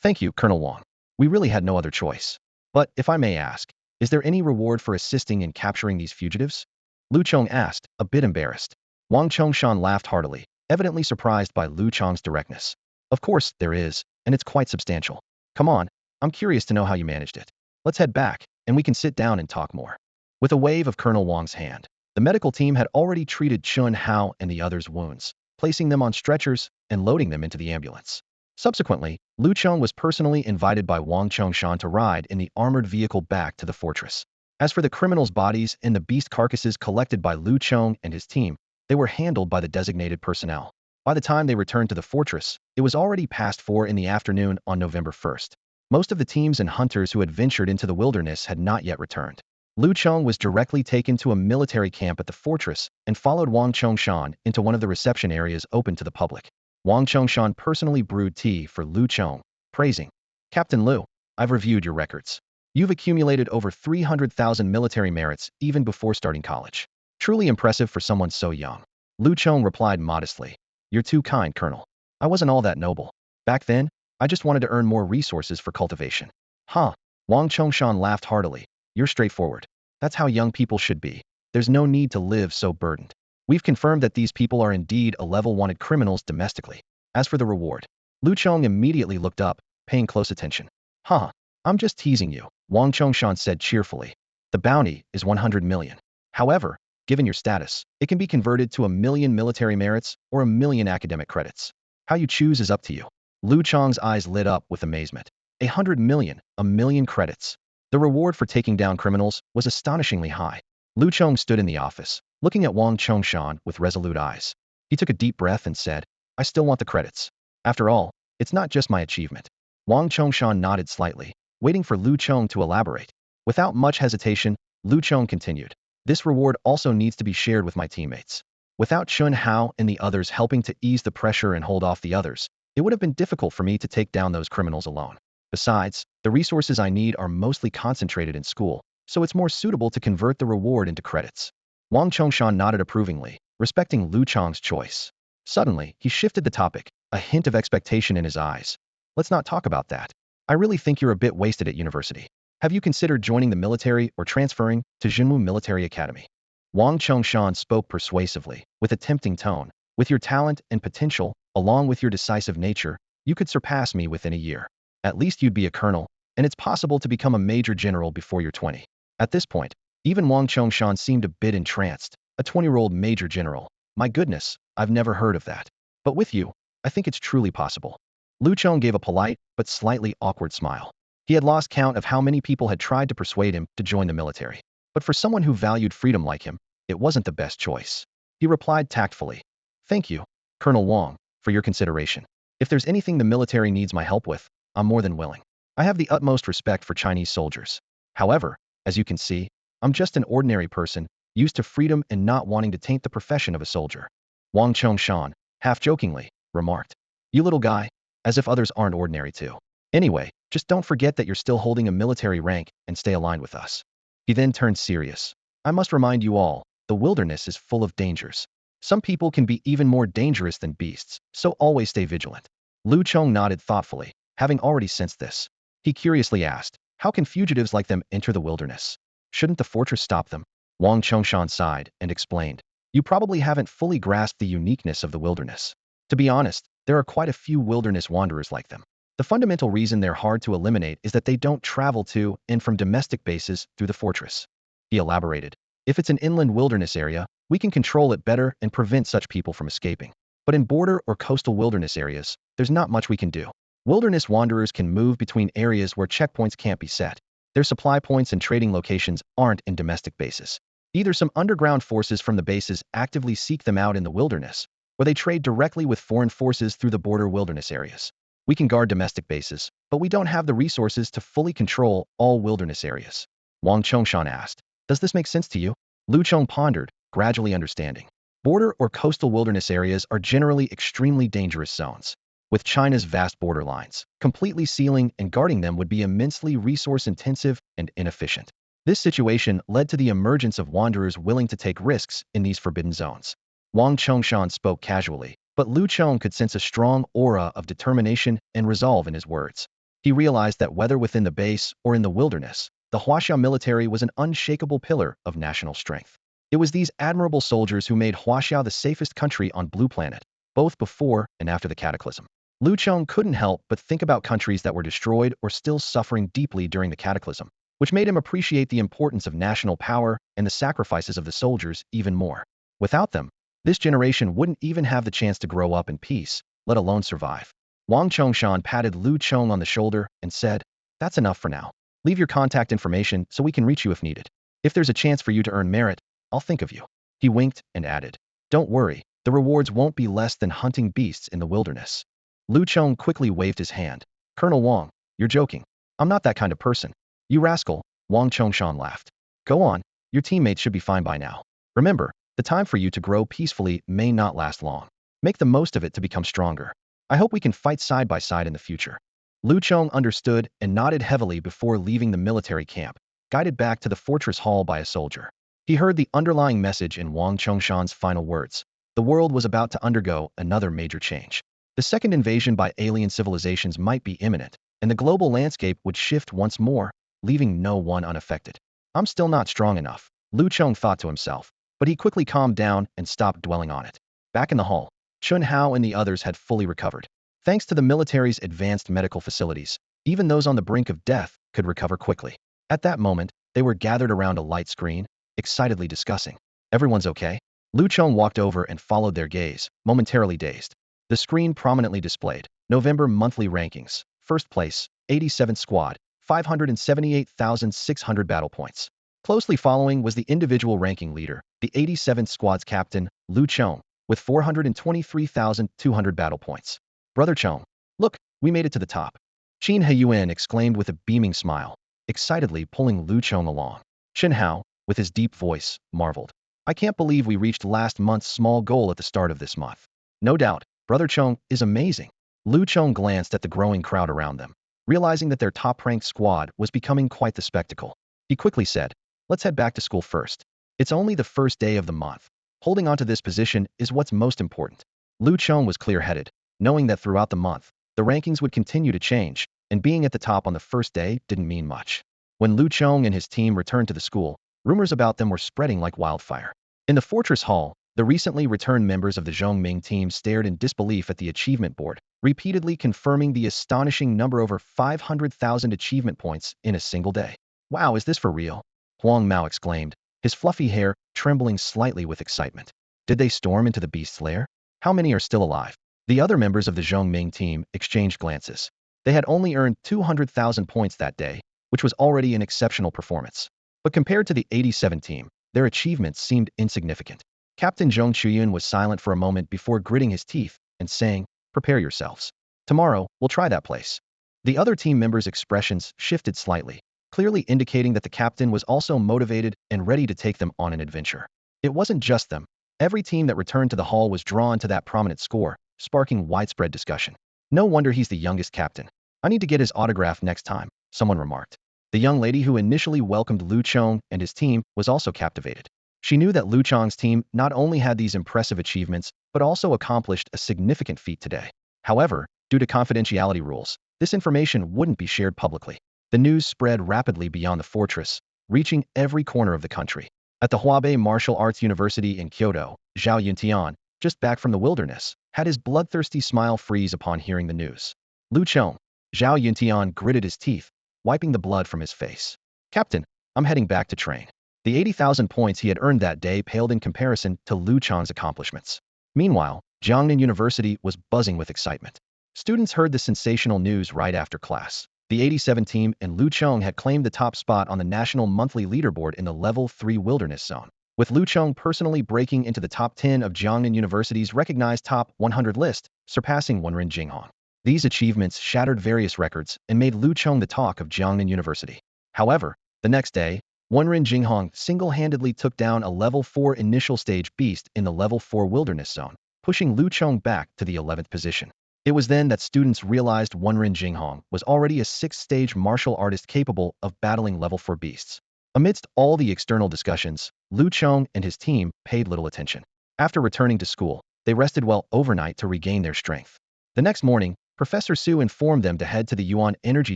Thank you, Colonel Wang. We really had no other choice. But, if I may ask, is there any reward for assisting in capturing these fugitives? Lu Chong asked, a bit embarrassed. Wang Chongshan laughed heartily, evidently surprised by Lu Chong's directness. Of course, there is, and it's quite substantial. Come on, I'm curious to know how you managed it. Let's head back, and we can sit down and talk more. With a wave of Colonel Wang's hand, the medical team had already treated Chun Hao and the others' wounds, placing them on stretchers and loading them into the ambulance. Subsequently, Lu Chong was personally invited by Wang Chongshan to ride in the armored vehicle back to the fortress. As for the criminals' bodies and the beast carcasses collected by Lu Chong and his team, they were handled by the designated personnel. By the time they returned to the fortress, it was already past 4 in the afternoon on November 1st. Most of the teams and hunters who had ventured into the wilderness had not yet returned. Lu Chong was directly taken to a military camp at the fortress and followed Wang Chongshan into one of the reception areas open to the public. Wang Chongshan personally brewed tea for Lu Chong, praising, Captain Lu, I've reviewed your records. You've accumulated over 300,000 military merits even before starting college. Truly impressive for someone so young. Lu Chong replied modestly, You're too kind, Colonel. I wasn't all that noble. Back then, I just wanted to earn more resources for cultivation. Huh. Wang Chongshan laughed heartily. You're straightforward. That's how young people should be. There's no need to live so burdened. We've confirmed that these people are indeed a level-wanted criminals domestically. As for the reward, Lu Chong immediately looked up, paying close attention. Huh, I'm just teasing you, Wang Chongshan said cheerfully. The bounty is 100 million. However, given your status, it can be converted to 1,000,000 military merits or 1,000,000 academic credits. How you choose is up to you. Lu Chong's eyes lit up with amazement. 100 million, 1,000,000 credits. The reward for taking down criminals was astonishingly high. Lu Chong stood in the office, looking at Wang Chongshan with resolute eyes. He took a deep breath and said, I still want the credits. After all, it's not just my achievement. Wang Chongshan nodded slightly, waiting for Lu Chong to elaborate. Without much hesitation, Lu Chong continued. This reward also needs to be shared with my teammates. Without Chun Hao and the others helping to ease the pressure and hold off the others, it would have been difficult for me to take down those criminals alone. Besides, the resources I need are mostly concentrated in school, so it's more suitable to convert the reward into credits. Wang Chongshan nodded approvingly, respecting Lu Chong's choice. Suddenly, he shifted the topic, a hint of expectation in his eyes. Let's not talk about that. I really think you're a bit wasted at university. Have you considered joining the military or transferring to Jinwu Military Academy? Wang Chongshan spoke persuasively, with a tempting tone. With your talent and potential, along with your decisive nature, you could surpass me within a year. At least you'd be a colonel, and it's possible to become a major general before you're 20. At this point, even Wang Chongshan seemed a bit entranced. A 20-year-old major general. My goodness, I've never heard of that. But with you, I think it's truly possible. Lu Chong gave a polite, but slightly awkward smile. He had lost count of how many people had tried to persuade him to join the military. But for someone who valued freedom like him, it wasn't the best choice. He replied tactfully. Thank you, Colonel Wang, for your consideration. If there's anything the military needs my help with, I'm more than willing. I have the utmost respect for Chinese soldiers. However, as you can see, I'm just an ordinary person, used to freedom and not wanting to taint the profession of a soldier. Wang Chongshan, half-jokingly, remarked. You little guy, as if others aren't ordinary too. Anyway, just don't forget that you're still holding a military rank and stay aligned with us. He then turned serious. I must remind you all, the wilderness is full of dangers. Some people can be even more dangerous than beasts, so always stay vigilant. Lu Chong nodded thoughtfully, having already sensed this. He curiously asked, how can fugitives like them enter the wilderness? Shouldn't the fortress stop them? Wang Chongshan sighed and explained. You probably haven't fully grasped the uniqueness of the wilderness. To be honest, there are quite a few wilderness wanderers like them. The fundamental reason they're hard to eliminate is that they don't travel to and from domestic bases through the fortress. He elaborated. If it's an inland wilderness area, we can control it better and prevent such people from escaping. But in border or coastal wilderness areas, there's not much we can do. Wilderness wanderers can move between areas where checkpoints can't be set. Their supply points and trading locations aren't in domestic bases. Either some underground forces from the bases actively seek them out in the wilderness, or they trade directly with foreign forces through the border wilderness areas. We can guard domestic bases, but we don't have the resources to fully control all wilderness areas. Wang Chongshan asked, "Does this make sense to you?" Lu Chong pondered, gradually understanding. Border or coastal wilderness areas are generally extremely dangerous zones. With China's vast border lines, completely sealing and guarding them would be immensely resource-intensive and inefficient. This situation led to the emergence of wanderers willing to take risks in these forbidden zones. Wang Chongshan spoke casually, but Lu Chong could sense a strong aura of determination and resolve in his words. He realized that whether within the base or in the wilderness, the Huaxia military was an unshakable pillar of national strength. It was these admirable soldiers who made Huaxia the safest country on Blue Planet, both before and after the cataclysm. Lu Chong couldn't help but think about countries that were destroyed or still suffering deeply during the cataclysm, which made him appreciate the importance of national power and the sacrifices of the soldiers even more. Without them, this generation wouldn't even have the chance to grow up in peace, let alone survive. Wang Chongshan patted Lu Chong on the shoulder and said, "That's enough for now. Leave your contact information so we can reach you if needed. If there's a chance for you to earn merit, I'll think of you." He winked and added, "Don't worry, the rewards won't be less than hunting beasts in the wilderness." Lu Chong quickly waved his hand. "Colonel Wang, you're joking. I'm not that kind of person." "You rascal," Wang Chongshan laughed. "Go on, your teammates should be fine by now. Remember, the time for you to grow peacefully may not last long. Make the most of it to become stronger. I hope we can fight side by side in the future." Lu Chong understood and nodded heavily before leaving the military camp, guided back to the fortress hall by a soldier. He heard the underlying message in Wang Chongshan's final words. The world was about to undergo another major change. The second invasion by alien civilizations might be imminent, and the global landscape would shift once more, leaving no one unaffected. "I'm still not strong enough," Lu Chong thought to himself, but he quickly calmed down and stopped dwelling on it. Back in the hall, Chun Hao and the others had fully recovered. Thanks to the military's advanced medical facilities, even those on the brink of death could recover quickly. At that moment, they were gathered around a light screen, excitedly discussing. "Everyone's okay?" Lu Chong walked over and followed their gaze, momentarily dazed. The screen prominently displayed November monthly rankings. First place, 87th Squad, 578,600 battle points. Closely following was the individual ranking leader, the 87th Squad's captain, Lu Chong, with 423,200 battle points. "Brother Chong, look, we made it to the top." Qin Heyuan exclaimed with a beaming smile, excitedly pulling Lu Chong along. Chen Hao, with his deep voice, marveled. "I can't believe we reached last month's small goal at the start of this month." "No doubt, Brother Chong is amazing." Lu Chong glanced at the growing crowd around them, realizing that their top-ranked squad was becoming quite the spectacle. He quickly said, "Let's head back to school first. It's only the first day of the month. Holding on to this position is what's most important." Lu Chong was clear-headed, knowing that throughout the month, the rankings would continue to change, and being at the top on the first day didn't mean much. When Lu Chong and his team returned to the school, rumors about them were spreading like wildfire. In the fortress hall, the recently returned members of the Zhongming team stared in disbelief at the achievement board, repeatedly confirming the astonishing number over 500,000 achievement points in a single day. "Wow, is this for real?" Huang Mao exclaimed, his fluffy hair trembling slightly with excitement. "Did they storm into the beast's lair? How many are still alive?" The other members of the Zhongming team exchanged glances. They had only earned 200,000 points that day, which was already an exceptional performance. But compared to the 87 team, their achievements seemed insignificant. Captain Zhong Chuyun was silent for a moment before gritting his teeth and saying, "Prepare yourselves. Tomorrow, we'll try that place." The other team members' expressions shifted slightly, clearly indicating that the captain was also motivated and ready to take them on an adventure. It wasn't just them. Every team that returned to the hall was drawn to that prominent score, sparking widespread discussion. "No wonder he's the youngest captain. I need to get his autograph next time," someone remarked. The young lady who initially welcomed Lu Chong and his team was also captivated. She knew that Lu Chong's team not only had these impressive achievements, but also accomplished a significant feat today. However, due to confidentiality rules, this information wouldn't be shared publicly. The news spread rapidly beyond the fortress, reaching every corner of the country. At the Huabai Martial Arts University in Kyoto, Zhao Yuntian, just back from the wilderness, had his bloodthirsty smile freeze upon hearing the news. "Lu Chong." Zhao Yuntian gritted his teeth, wiping the blood from his face. "Captain, I'm heading back to train." The 80,000 points he had earned that day paled in comparison to Lu Chong's accomplishments. Meanwhile, Jiangnan University was buzzing with excitement. Students heard the sensational news right after class. The 87 team and Lu Chong had claimed the top spot on the national monthly leaderboard in the Level 3 Wilderness Zone, with Lu Chong personally breaking into the top 10 of Jiangnan University's recognized top 100 list, surpassing Wenren Jinghong. These achievements shattered various records and made Lu Chong the talk of Jiangnan University. However, the next day, Wenren Jinghong single-handedly took down a Level 4 initial stage beast in the Level 4 Wilderness Zone, pushing Lu Chong back to the 11th position. It was then that students realized Wenren Jinghong was already a 6th-stage martial artist capable of battling Level 4 beasts. Amidst all the external discussions, Lu Chong and his team paid little attention. After returning to school, they rested well overnight to regain their strength. The next morning, Professor Su informed them to head to the Yuan Energy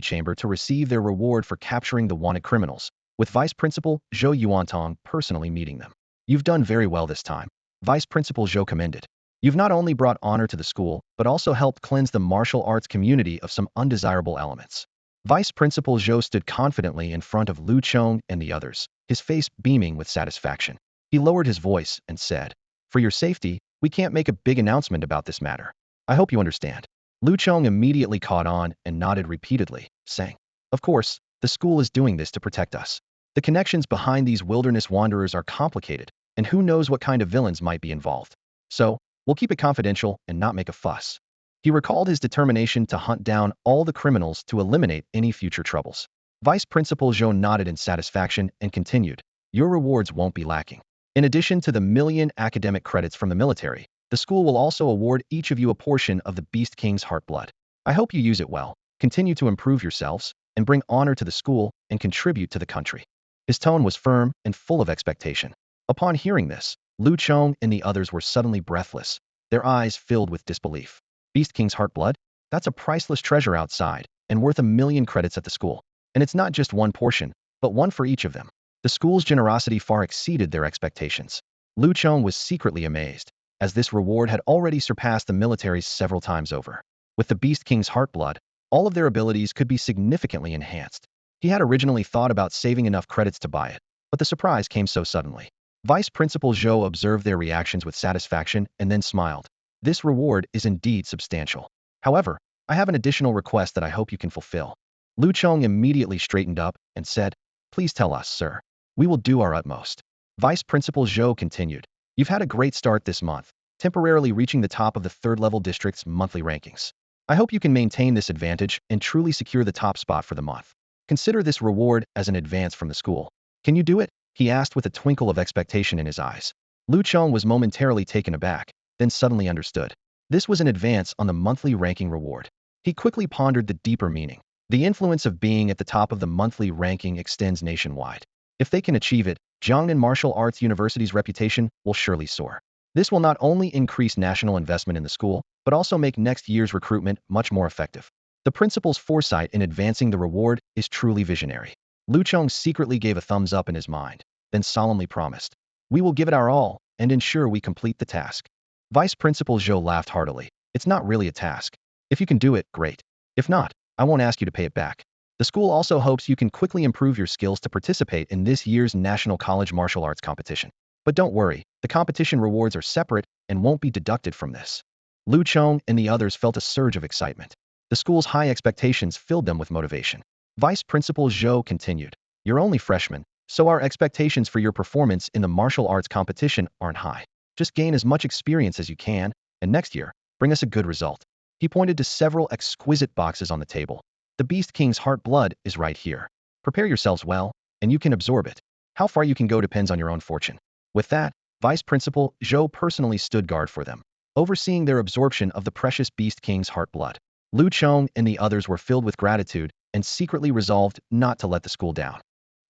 Chamber to receive their reward for capturing the wanted criminals, with Vice Principal Zhou Yuantong personally meeting them. "You've done very well this time," Vice Principal Zhou commended. "You've not only brought honor to the school, but also helped cleanse the martial arts community of some undesirable elements." Vice Principal Zhou stood confidently in front of Lu Chong and the others, his face beaming with satisfaction. He lowered his voice and said, "For your safety, we can't make a big announcement about this matter. I hope you understand." Lu Chong immediately caught on and nodded repeatedly, saying, "Of course, the school is doing this to protect us. The connections behind these wilderness wanderers are complicated, and who knows what kind of villains might be involved. So, we'll keep it confidential and not make a fuss." He recalled his determination to hunt down all the criminals to eliminate any future troubles. Vice Principal Zhou nodded in satisfaction and continued, "Your rewards won't be lacking. In addition to the million academic credits from the military, the school will also award each of you a portion of the Beast King's heartblood. I hope you use it well, continue to improve yourselves, and bring honor to the school and contribute to the country." His tone was firm and full of expectation. Upon hearing this, Lu Chong and the others were suddenly breathless, their eyes filled with disbelief. Beast King's heartblood? That's a priceless treasure outside, and worth 1,000,000 credits at the school. And it's not just one portion, but one for each of them. The school's generosity far exceeded their expectations. Lu Chong was secretly amazed, as this reward had already surpassed the military's several times over. With the Beast King's heartblood, all of their abilities could be significantly enhanced. He had originally thought about saving enough credits to buy it, but the surprise came so suddenly. Vice Principal Zhou observed their reactions with satisfaction and then smiled. "This reward is indeed substantial. However, I have an additional request that I hope you can fulfill." Lu Chong immediately straightened up and said, "Please tell us, sir. We will do our utmost." Vice Principal Zhou continued, "You've had a great start this month, temporarily reaching the top of the third-level district's monthly rankings. I hope you can maintain this advantage and truly secure the top spot for the month. Consider this reward as an advance from the school. Can you do it?" he asked with a twinkle of expectation in his eyes. Lu Chong was momentarily taken aback, then suddenly understood. This was an advance on the monthly ranking reward. He quickly pondered the deeper meaning. The influence of being at the top of the monthly ranking extends nationwide. If they can achieve it, Jiangnan Martial Arts University's reputation will surely soar. This will not only increase national investment in the school, but also make next year's recruitment much more effective. The principal's foresight in advancing the reward is truly visionary. Lu Chong secretly gave a thumbs up in his mind, then solemnly promised, "We will give it our all and ensure we complete the task." Vice Principal Zhou laughed heartily. "It's not really a task. If you can do it, great. If not, I won't ask you to pay it back. The school also hopes you can quickly improve your skills to participate in this year's National College Martial Arts Competition. But don't worry, the competition rewards are separate and won't be deducted from this." Lu Chong and the others felt a surge of excitement. The school's high expectations filled them with motivation. Vice Principal Zhou continued, "You're only freshmen, so our expectations for your performance in the martial arts competition aren't high. Just gain as much experience as you can, and next year, bring us a good result." He pointed to several exquisite boxes on the table. "The Beast King's heart blood is right here. Prepare yourselves well, and you can absorb it. How far you can go depends on your own fortune." With that, Vice Principal Zhou personally stood guard for them, overseeing their absorption of the precious Beast King's heart blood. Lu Chong and the others were filled with gratitude and secretly resolved not to let the school down.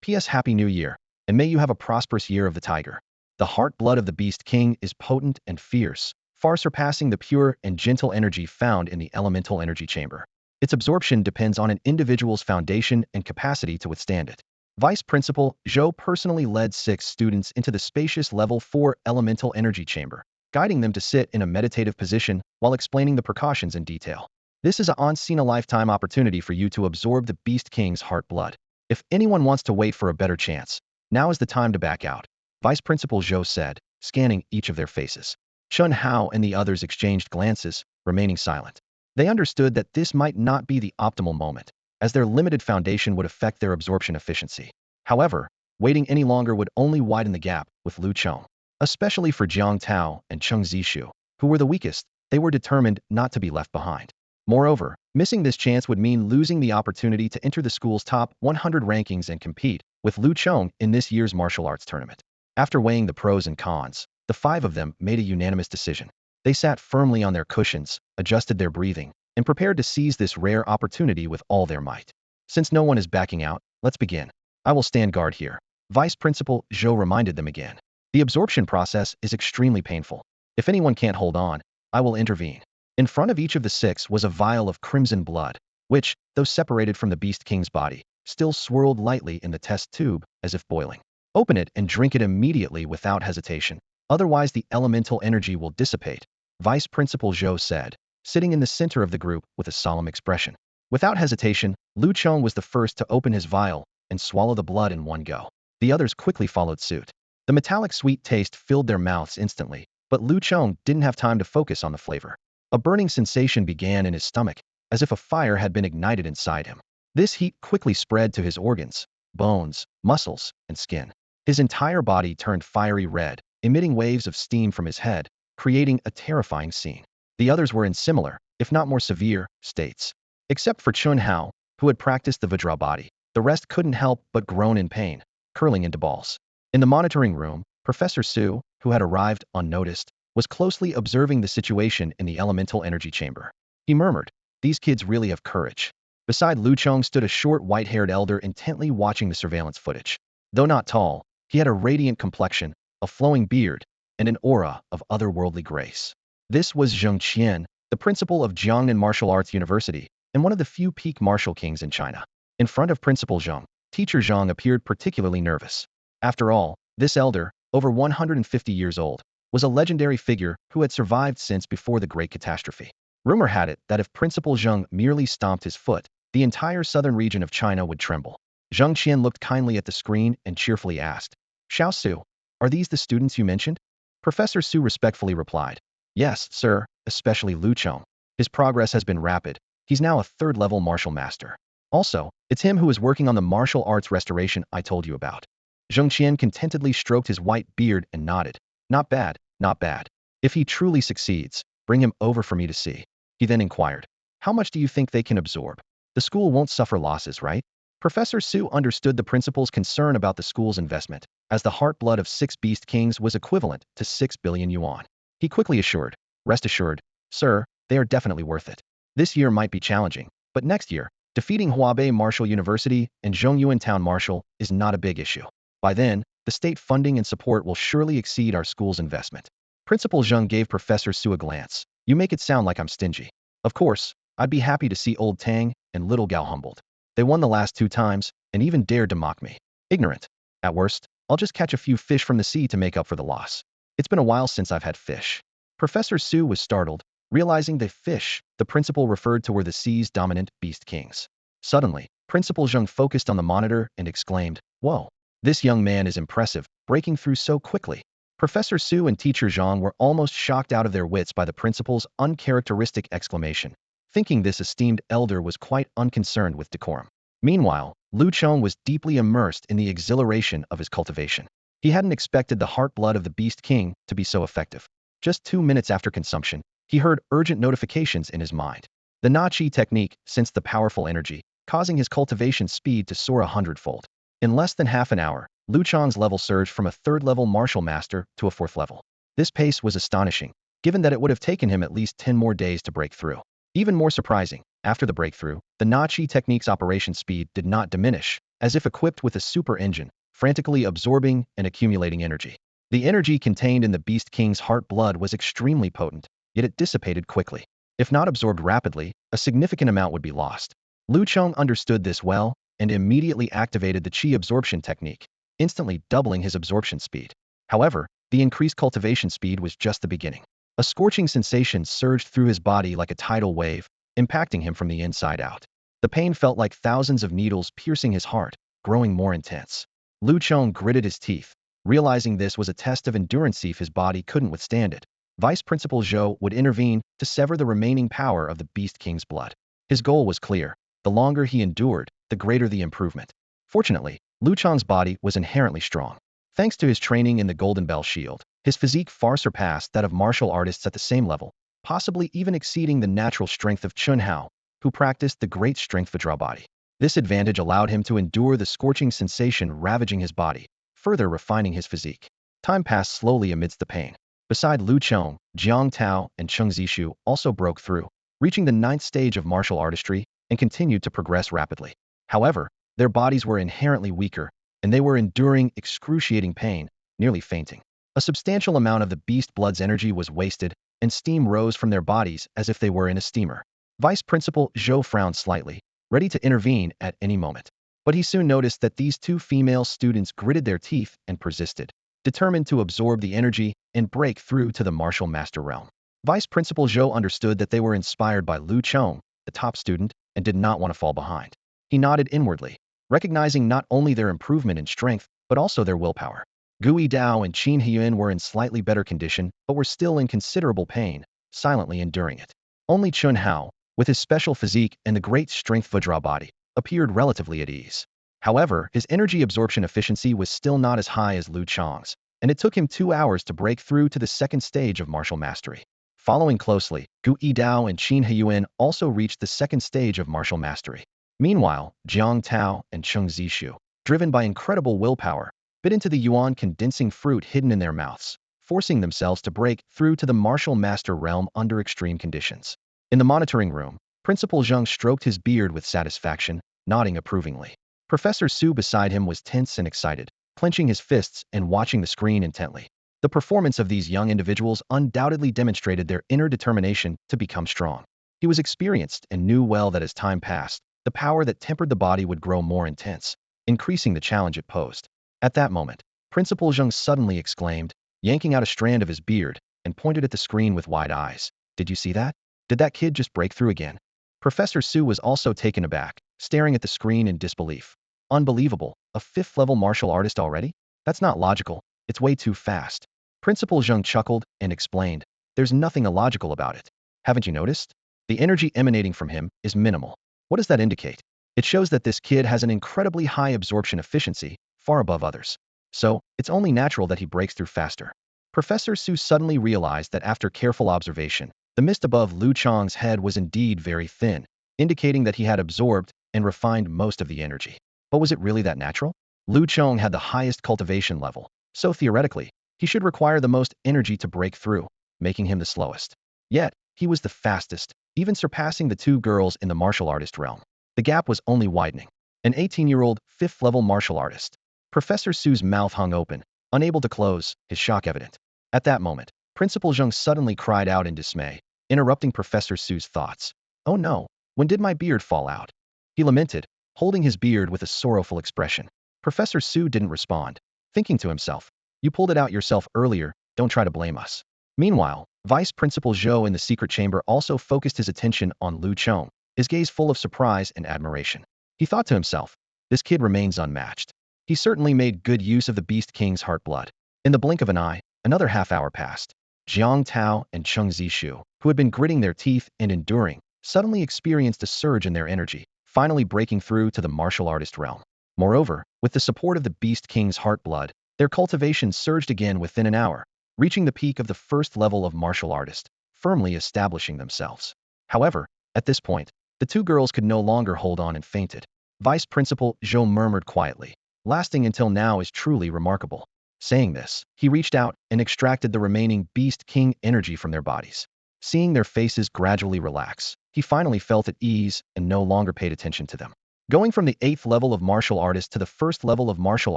P.S. Happy New Year, and may you have a prosperous year of the tiger. The heart blood of the Beast King is potent and fierce, far surpassing the pure and gentle energy found in the elemental energy chamber. Its absorption depends on an individual's foundation and capacity to withstand it. Vice Principal Zhou personally led 6 students into the spacious Level 4 elemental energy chamber, guiding them to sit in a meditative position while explaining the precautions in detail. "This is a once-in-a-lifetime opportunity for you to absorb the Beast King's heart blood. If anyone wants to wait for a better chance, now is the time to back out," Vice Principal Zhou said, scanning each of their faces. Chun Hao and the others exchanged glances, remaining silent. They understood that this might not be the optimal moment, as their limited foundation would affect their absorption efficiency. However, waiting any longer would only widen the gap with Lu Chong, especially for Jiang Tao and Cheng Zishu, who were the weakest. They were determined not to be left behind. Moreover, missing this chance would mean losing the opportunity to enter the school's top 100 rankings and compete with Lu Chong in this year's martial arts tournament. After weighing the pros and cons, the five of them made a unanimous decision. They sat firmly on their cushions, adjusted their breathing, and prepared to seize this rare opportunity with all their might. Since no one is backing out, let's begin. I will stand guard here. Vice Principal Zhou reminded them again. The absorption process is extremely painful. If anyone can't hold on, I will intervene. In front of each of the six was a vial of crimson blood, which, though separated from the Beast King's body, still swirled lightly in the test tube as if boiling. Open it and drink it immediately without hesitation. Otherwise the elemental energy will dissipate, Vice Principal Zhou said, sitting in the center of the group with a solemn expression. Without hesitation, Lu Chong was the first to open his vial and swallow the blood in one go. The others quickly followed suit. The metallic sweet taste filled their mouths instantly, but Lu Chong didn't have time to focus on the flavor. A burning sensation began in his stomach, as if a fire had been ignited inside him. This heat quickly spread to his organs, bones, muscles, and skin. His entire body turned fiery red, emitting waves of steam from his head, creating a terrifying scene. The others were in similar, if not more severe, states. Except for Chun Hao, who had practiced the Vajra body, the rest couldn't help but groan in pain, curling into balls. In the monitoring room, Professor Su, who had arrived unnoticed, was closely observing the situation in the elemental energy chamber. He murmured, "These kids really have courage." Beside Lu Chong stood a short white-haired elder intently watching the surveillance footage. Though not tall, he had a radiant complexion, a flowing beard, and an aura of otherworldly grace. This was Zheng Qian, the principal of Jiangnan Martial Arts University, and one of the few peak martial kings in China. In front of Principal Zheng, Teacher Zhang appeared particularly nervous. After all, this elder, over 150 years old, was a legendary figure who had survived since before the Great Catastrophe. Rumor had it that if Principal Zheng merely stomped his foot, the entire southern region of China would tremble. Zheng Qian looked kindly at the screen and cheerfully asked, "Xiao Su, are these the students you mentioned?" Professor Su respectfully replied, "Yes, sir, especially Lu Chong. His progress has been rapid. He's now a third-level martial master. Also, it's him who is working on the martial arts restoration I told you about." Zheng Qian contentedly stroked his white beard and nodded. "Not bad, not bad. If he truly succeeds, bring him over for me to see." He then inquired, "How much do you think they can absorb? The school won't suffer losses, right?" Professor Su understood the principal's concern about the school's investment, as the heart-blood of 6 Beast Kings was equivalent to 6 billion yuan. He quickly assured, "Rest assured, sir, they are definitely worth it. This year might be challenging, but next year, defeating Huabai Martial University and Zhongyuan Town Martial is not a big issue. By then, the state funding and support will surely exceed our school's investment." Principal Zheng gave Professor Su a glance. "You make it sound like I'm stingy. Of course, I'd be happy to see old Tang and little Gao humbled. They won the last 2 times and even dared to mock me. Ignorant. At worst, I'll just catch a few fish from the sea to make up for the loss. It's been a while since I've had fish." Professor Su was startled, realizing the fish the principal referred to were the sea's dominant Beast Kings. Suddenly, Principal Zheng focused on the monitor and exclaimed, "Whoa, this young man is impressive, breaking through so quickly." Professor Su and Teacher Zhang were almost shocked out of their wits by the principal's uncharacteristic exclamation, thinking this esteemed elder was quite unconcerned with decorum. Meanwhile, Lu Chong was deeply immersed in the exhilaration of his cultivation. He hadn't expected the heart-blood of the Beast King to be so effective. Just 2 minutes after consumption, he heard urgent notifications in his mind. The Na-Chi technique sensed the powerful energy, causing his cultivation speed to soar 100-fold. In less than half an hour, Lu Chong's level surged from a 3rd-level martial master to a 4th level. This pace was astonishing, given that it would have taken him at least 10 more days to break through. Even more surprising, after the breakthrough, the Na-Chi technique's operation speed did not diminish, as if equipped with a super engine, frantically absorbing and accumulating energy. The energy contained in the Beast King's heart-blood was extremely potent, yet it dissipated quickly. If not absorbed rapidly, a significant amount would be lost. Lu Chong understood this well and immediately activated the Qi Absorption technique, instantly doubling his absorption speed. However, the increased cultivation speed was just the beginning. A scorching sensation surged through his body like a tidal wave, impacting him from the inside out. The pain felt like thousands of needles piercing his heart, growing more intense. Lu Chong gritted his teeth, realizing this was a test of endurance if his body couldn't withstand it. Vice Principal Zhou would intervene to sever the remaining power of the Beast King's blood. His goal was clear. The longer he endured, the greater the improvement. Fortunately, Lu Chong's body was inherently strong. Thanks to his training in the Golden Bell Shield, his physique far surpassed that of martial artists at the same level, possibly even exceeding the natural strength of Chun Hao, who practiced the great strength Vajra body. This advantage allowed him to endure the scorching sensation ravaging his body, further refining his physique. Time passed slowly amidst the pain. Beside Lu Chong, Jiang Tao and Cheng Zishu also broke through, reaching the 9th stage of martial artistry, and continued to progress rapidly. However, their bodies were inherently weaker, and they were enduring excruciating pain, nearly fainting. A substantial amount of the beast blood's energy was wasted, and steam rose from their bodies as if they were in a steamer. Vice Principal Zhou frowned slightly, ready to intervene at any moment. But he soon noticed that these two female students gritted their teeth and persisted, determined to absorb the energy and break through to the martial master realm. Vice Principal Zhou understood that they were inspired by Lu Chong, the top student, and did not want to fall behind. He nodded inwardly, recognizing not only their improvement in strength, but also their willpower. Gui Dao and Qin Hyun were in slightly better condition, but were still in considerable pain, silently enduring it. Only Chun Hao, with his special physique and the great strength Vajra body, appeared relatively at ease. However, his energy absorption efficiency was still not as high as Lu Chong's, and it took him 2 hours to break through to the 2nd stage of martial mastery. Following closely, Gui Dao and Qin Hyun also reached the 2nd stage of martial mastery. Meanwhile, Jiang Tao and Cheng Zishu, driven by incredible willpower, bit into the yuan condensing fruit hidden in their mouths, forcing themselves to break through to the martial master realm under extreme conditions. In the monitoring room, Principal Zheng stroked his beard with satisfaction, nodding approvingly. Professor Su beside him was tense and excited, clenching his fists and watching the screen intently. The performance of these young individuals undoubtedly demonstrated their inner determination to become strong. He was experienced and knew well that as time passed, the power that tempered the body would grow more intense, increasing the challenge it posed. At that moment, Principal Zheng suddenly exclaimed, yanking out a strand of his beard, and pointed at the screen with wide eyes. "Did you see that? Did that kid just break through again?" Professor Su was also taken aback, staring at the screen in disbelief. Unbelievable, a 5th-level martial artist already? That's not logical, it's way too fast. Principal Zheng chuckled and explained, "There's nothing illogical about it. Haven't you noticed? The energy emanating from him is minimal. What does that indicate? It shows that this kid has an incredibly high absorption efficiency, far above others. So, it's only natural that he breaks through faster." Professor Su suddenly realized that after careful observation, the mist above Lu Chong's head was indeed very thin, indicating that he had absorbed and refined most of the energy. But was it really that natural? Lu Chong had the highest cultivation level, so theoretically, he should require the most energy to break through, making him the slowest. Yet, he was the fastest, even surpassing the 2 girls in the martial artist realm. The gap was only widening. An 18-year-old, 5th-level martial artist. Professor Su's mouth hung open, unable to close, his shock evident. At that moment, Principal Zheng suddenly cried out in dismay, interrupting Professor Su's thoughts. "Oh no, when did my beard fall out?" He lamented, holding his beard with a sorrowful expression. Professor Su didn't respond, thinking to himself, "You pulled it out yourself earlier, don't try to blame us." Meanwhile, Vice Principal Zhou in the secret chamber also focused his attention on Lu Chong, his gaze full of surprise and admiration. He thought to himself, "This kid remains unmatched. He certainly made good use of the Beast King's heart blood." In the blink of an eye, another half-hour passed. Jiang Tao and Cheng Zishu, who had been gritting their teeth and enduring, suddenly experienced a surge in their energy, finally breaking through to the martial artist realm. Moreover, with the support of the Beast King's heart blood, their cultivation surged again within an hour, reaching the peak of the 1st level of martial artist, firmly establishing themselves. However, at this point, the 2 girls could no longer hold on and fainted. Vice Principal Zhou murmured quietly, "Lasting until now is truly remarkable." Saying this, he reached out and extracted the remaining Beast King energy from their bodies. Seeing their faces gradually relax, he finally felt at ease and no longer paid attention to them. Going from the 8th level of martial artist to the 1st level of martial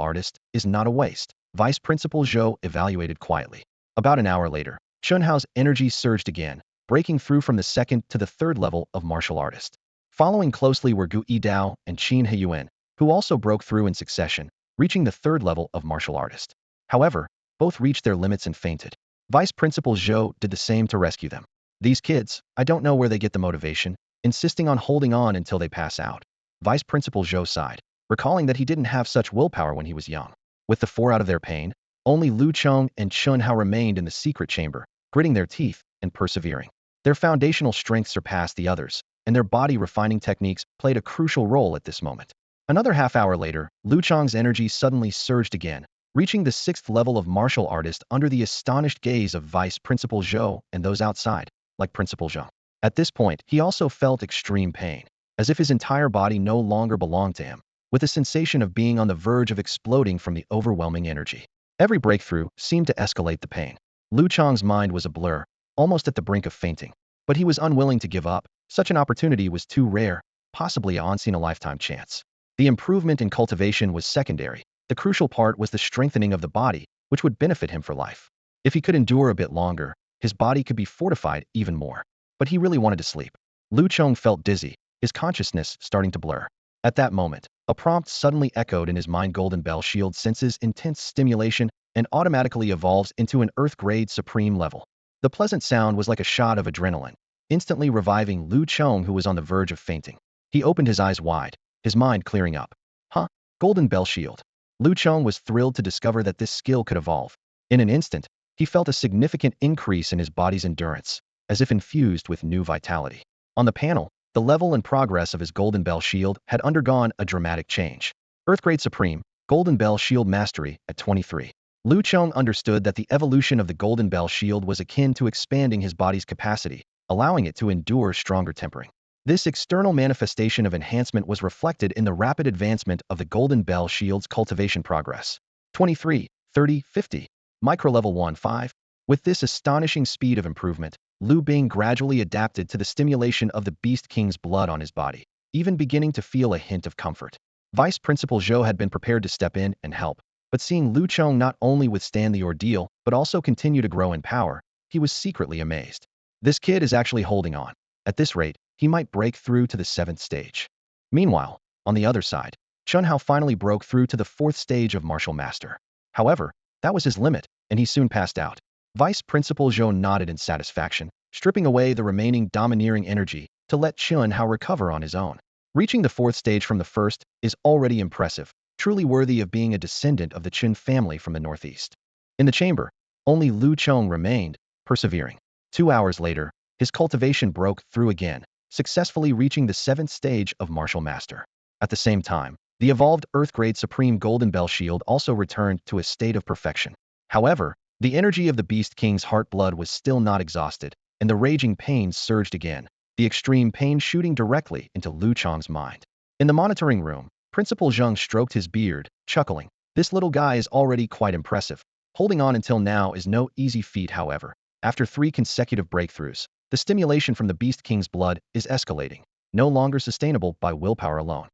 artist is not a waste, Vice Principal Zhou evaluated quietly. About an hour later, Chun Hao's energy surged again, breaking through from the 2nd to the 3rd level of martial artist. Following closely were Gui Dao and Qin Hyun, who also broke through in succession, reaching the 3rd level of martial artist. However, both reached their limits and fainted. Vice Principal Zhou did the same to rescue them. "These kids, I don't know where they get the motivation, insisting on holding on until they pass out." Vice Principal Zhou sighed, recalling that he didn't have such willpower when he was young. With the 4 out of their pain, only Lu Chong and Chun Hao remained in the secret chamber, gritting their teeth and persevering. Their foundational strength surpassed the others, and their body-refining techniques played a crucial role at this moment. Another half-hour later, Lu Chong's energy suddenly surged again, reaching the 6th level of martial artist under the astonished gaze of Vice Principal Zhou and those outside, like Principal Zhang. At this point, he also felt extreme pain, as if his entire body no longer belonged to him, with a sensation of being on the verge of exploding from the overwhelming energy. Every breakthrough seemed to escalate the pain. Lu Chong's mind was a blur, almost at the brink of fainting. But he was unwilling to give up. Such an opportunity was too rare, possibly a once-in-a-lifetime chance. The improvement in cultivation was secondary. The crucial part was the strengthening of the body, which would benefit him for life. If he could endure a bit longer, his body could be fortified even more. But he really wanted to sleep. Lu Chong felt dizzy, his consciousness starting to blur. At that moment, a prompt suddenly echoed in his mind. Golden Bell Shield senses intense stimulation and automatically evolves into an Earth-grade supreme level. The pleasant sound was like a shot of adrenaline, instantly reviving Lu Chong, who was on the verge of fainting. He opened his eyes wide, his mind clearing up. Huh? Golden Bell Shield. Lu Chong was thrilled to discover that this skill could evolve. In an instant, he felt a significant increase in his body's endurance, as if infused with new vitality. On the panel, the level and progress of his Golden Bell Shield had undergone a dramatic change. Earth-grade Supreme, Golden Bell Shield Mastery at 23. Lu Chong understood that the evolution of the Golden Bell Shield was akin to expanding his body's capacity, allowing it to endure stronger tempering. This external manifestation of enhancement was reflected in the rapid advancement of the Golden Bell Shield's cultivation progress. 23, 30, 50. Microlevel 1-5. With this astonishing speed of improvement, Lu Bing gradually adapted to the stimulation of the Beast King's blood on his body, even beginning to feel a hint of comfort. Vice Principal Zhou had been prepared to step in and help, but seeing Lu Chong not only withstand the ordeal, but also continue to grow in power, he was secretly amazed. This kid is actually holding on. At this rate, he might break through to the 7th stage. Meanwhile, on the other side, Chun Hao finally broke through to the 4th stage of Martial Master. However, that was his limit, and he soon passed out. Vice Principal Zhou nodded in satisfaction, stripping away the remaining domineering energy to let Chun Hao recover on his own. Reaching the 4th stage from the 1st is already impressive, truly worthy of being a descendant of the Qin family from the northeast. In the chamber, only Lu Chong remained, persevering. 2 hours later, his cultivation broke through again, successfully reaching the 7th stage of Martial Master. At the same time, the evolved Earth-grade Supreme Golden Bell Shield also returned to a state of perfection. However, the energy of the Beast King's heart blood was still not exhausted, and the raging pain surged again, the extreme pain shooting directly into Lu Chong's mind. In the monitoring room, Principal Zhang stroked his beard, chuckling. This little guy is already quite impressive. Holding on until now is no easy feat, however. After 3 consecutive breakthroughs, the stimulation from the Beast King's blood is escalating, no longer sustainable by willpower alone.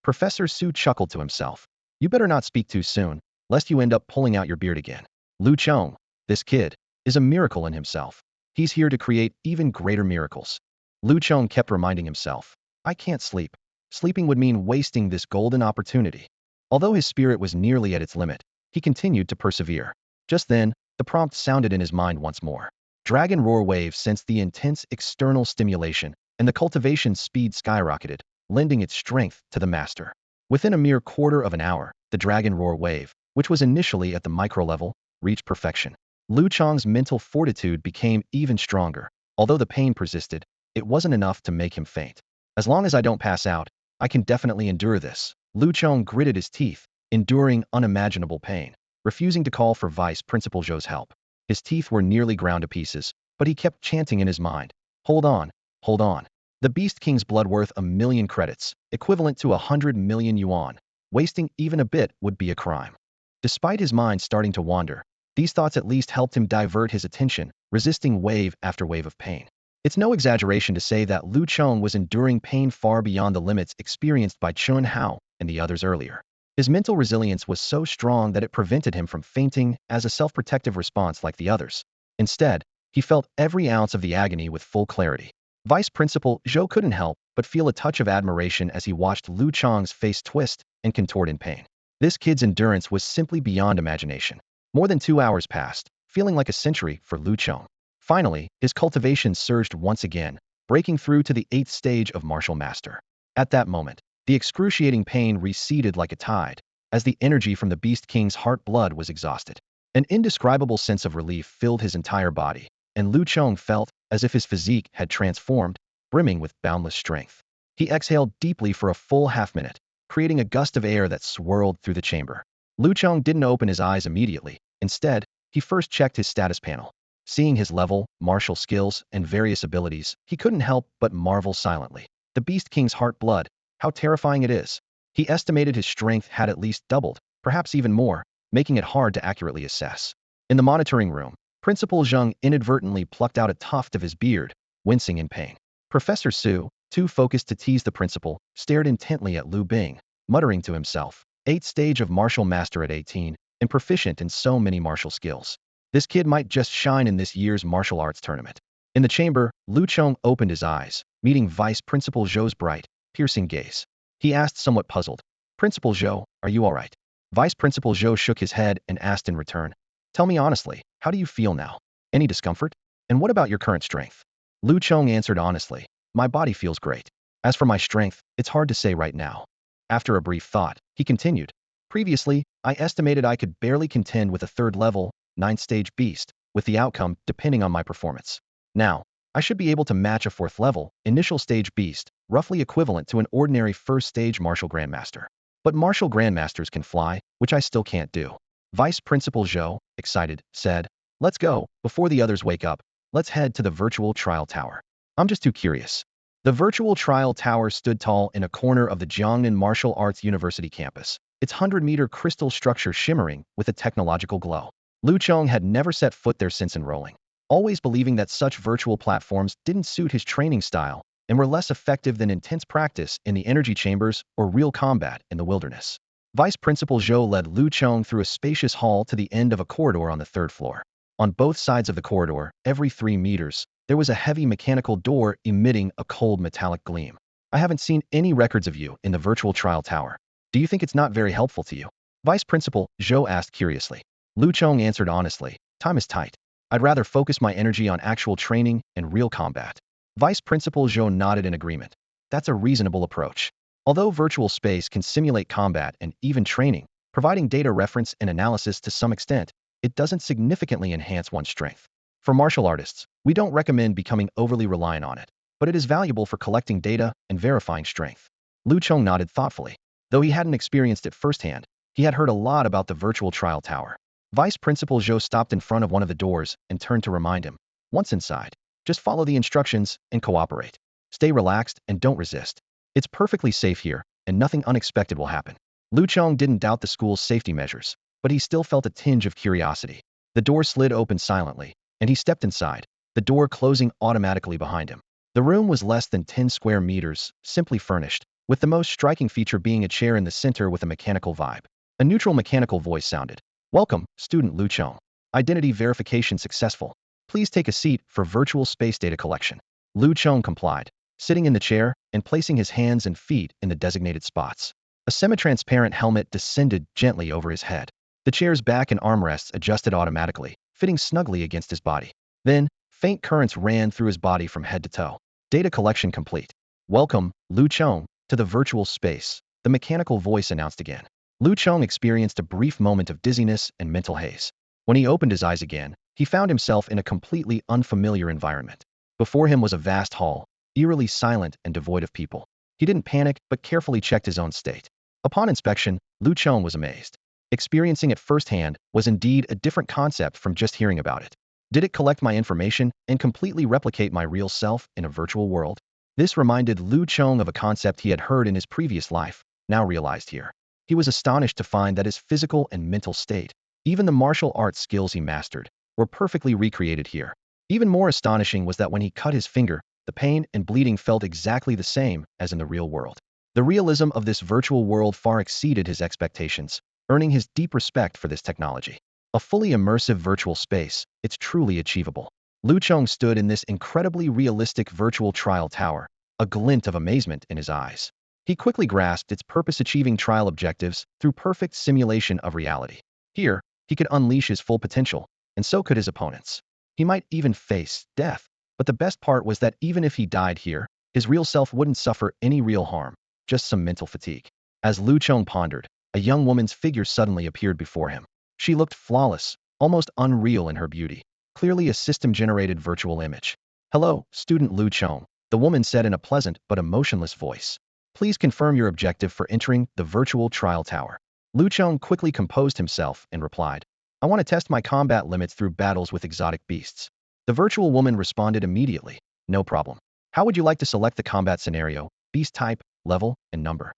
Professor Su chuckled to himself. You better not speak too soon, lest you end up pulling out your beard again. Lu Chong, this kid, is a miracle in himself. He's here to create even greater miracles. Lu Chong kept reminding himself. I can't sleep. Sleeping would mean wasting this golden opportunity. Although his spirit was nearly at its limit, he continued to persevere. Just then, the prompt sounded in his mind once more. Dragon Roar Wave sensed the intense external stimulation, and the cultivation speed skyrocketed, lending its strength to the master. Within a mere quarter of an hour, the Dragon Roar Wave, which was initially at the micro level, reached perfection. Lu Chong's mental fortitude became even stronger. Although the pain persisted, it wasn't enough to make him faint. As long as I don't pass out, I can definitely endure this. Lu Chong gritted his teeth, enduring unimaginable pain, refusing to call for Vice Principal Zhou's help. His teeth were nearly ground to pieces, but he kept chanting in his mind. Hold on, hold on. The Beast King's blood worth 1,000,000 credits, equivalent to 100 million yuan. Wasting even a bit would be a crime. Despite his mind starting to wander, these thoughts at least helped him divert his attention, resisting wave after wave of pain. It's no exaggeration to say that Lu Chong was enduring pain far beyond the limits experienced by Chun Hao and the others earlier. His mental resilience was so strong that it prevented him from fainting as a self-protective response like the others. Instead, he felt every ounce of the agony with full clarity. Vice Principal Zhou couldn't help but feel a touch of admiration as he watched Lu Chong's face twist and contort in pain. This kid's endurance was simply beyond imagination. More than 2 hours passed, feeling like a century for Lu Chong. Finally, his cultivation surged once again, breaking through to the 8th stage of Martial Master. At that moment, the excruciating pain receded like a tide, as the energy from the Beast King's heart blood was exhausted. An indescribable sense of relief filled his entire body. and Lu Chong felt as if his physique had transformed, brimming with boundless strength. He exhaled deeply for a full half-minute, creating a gust of air that swirled through the chamber. Lu Chong didn't open his eyes immediately. Instead, he first checked his status panel. Seeing his level, martial skills, and various abilities, he couldn't help but marvel silently. The Beast King's heart blood, how terrifying it is. He estimated his strength had at least doubled, perhaps even more, making it hard to accurately assess. In the monitoring room, Principal Zheng inadvertently plucked out a tuft of his beard, wincing in pain. Professor Su, too focused to tease the principal, stared intently at Lu Bing, muttering to himself, 8th stage of martial master at 18, and proficient in so many martial skills. This kid might just shine in this year's martial arts tournament. In the chamber, Lu Chong opened his eyes, meeting Vice Principal Zhou's bright, piercing gaze. He asked, somewhat puzzled, Principal Zhou, are you all right? Vice Principal Zhou shook his head and asked in return, tell me honestly, how do you feel now? Any discomfort? And what about your current strength? Lu Chong answered honestly, my body feels great. As for my strength, it's hard to say right now. After a brief thought, he continued, previously, I estimated I could barely contend with a 3rd level, 9th stage beast, with the outcome depending on my performance. Now, I should be able to match a 4th level, initial stage beast, roughly equivalent to an ordinary 1st stage martial grandmaster. But martial grandmasters can fly, which I still can't do. Vice Principal Zhou, excited, said, let's go, before the others wake up, let's head to the virtual trial tower. I'm just too curious. The virtual trial tower stood tall in a corner of the Jiangnan Martial Arts University campus, its 100-meter crystal structure shimmering with a technological glow. Lu Chong had never set foot there since enrolling, always believing that such virtual platforms didn't suit his training style and were less effective than intense practice in the energy chambers or real combat in the wilderness. Vice Principal Zhou led Lu Chong through a spacious hall to the end of a corridor on the 3rd floor. On both sides of the corridor, every 3 meters, there was a heavy mechanical door emitting a cold metallic gleam. I haven't seen any records of you in the virtual trial tower. Do you think it's not very helpful to you? Vice Principal Zhou asked curiously. Lu Chong answered honestly, time is tight. I'd rather focus my energy on actual training and real combat. Vice Principal Zhou nodded in agreement. That's a reasonable approach. Although virtual space can simulate combat and even training, providing data reference and analysis to some extent, it doesn't significantly enhance one's strength. For martial artists, we don't recommend becoming overly reliant on it, but it is valuable for collecting data and verifying strength. Lu Chong nodded thoughtfully. Though he hadn't experienced it firsthand, he had heard a lot about the virtual trial tower. Vice Principal Zhou stopped in front of one of the doors and turned to remind him, once inside, just follow the instructions and cooperate. Stay relaxed and don't resist. It's perfectly safe here, and nothing unexpected will happen. Lu Chong didn't doubt the school's safety measures, but he still felt a tinge of curiosity. The door slid open silently, and he stepped inside, the door closing automatically behind him. The room was less than 10 square meters, simply furnished, with the most striking feature being a chair in the center with a mechanical vibe. A neutral mechanical voice sounded. Welcome, student Lu Chong. Identity verification successful. Please take a seat for virtual space data collection. Lu Chong complied, sitting in the chair and placing his hands and feet in the designated spots. A semi-transparent helmet descended gently over his head. The chair's back and armrests adjusted automatically, fitting snugly against his body. Then, faint currents ran through his body from head to toe. Data collection complete. Welcome, Lu Chong, to the virtual space, the mechanical voice announced again. Lu Chong experienced a brief moment of dizziness and mental haze. When he opened his eyes again, he found himself in a completely unfamiliar environment. Before him was a vast hall, eerily silent and devoid of people. He didn't panic, but carefully checked his own state. Upon inspection, Lu Chong was amazed. Experiencing it firsthand was indeed a different concept from just hearing about it. Did it collect my information and completely replicate my real self in a virtual world? This reminded Lu Chong of a concept he had heard in his previous life, now realized here. He was astonished to find that his physical and mental state, even the martial arts skills he mastered, were perfectly recreated here. Even more astonishing was that when he cut his finger, the pain and bleeding felt exactly the same as in the real world. The realism of this virtual world far exceeded his expectations, earning his deep respect for this technology. A fully immersive virtual space, it's truly achievable. Lu Chong stood in this incredibly realistic virtual trial tower, a glint of amazement in his eyes. He quickly grasped its purpose-achieving trial objectives through perfect simulation of reality. Here, he could unleash his full potential, and so could his opponents. He might even face death, but the best part was that even if he died here, his real self wouldn't suffer any real harm, just some mental fatigue. As Lu Chong pondered, a young woman's figure suddenly appeared before him. She looked flawless, almost unreal in her beauty. clearly a system-generated virtual image. "Hello, student Lu Chong," the woman said in a pleasant but emotionless voice. "Please confirm your objective for entering the virtual trial tower." Lu Chong quickly composed himself and replied, "I want to test my combat limits through battles with exotic beasts." The virtual woman responded immediately, "No problem. How would you like to select the combat scenario, beast type, level, and number?"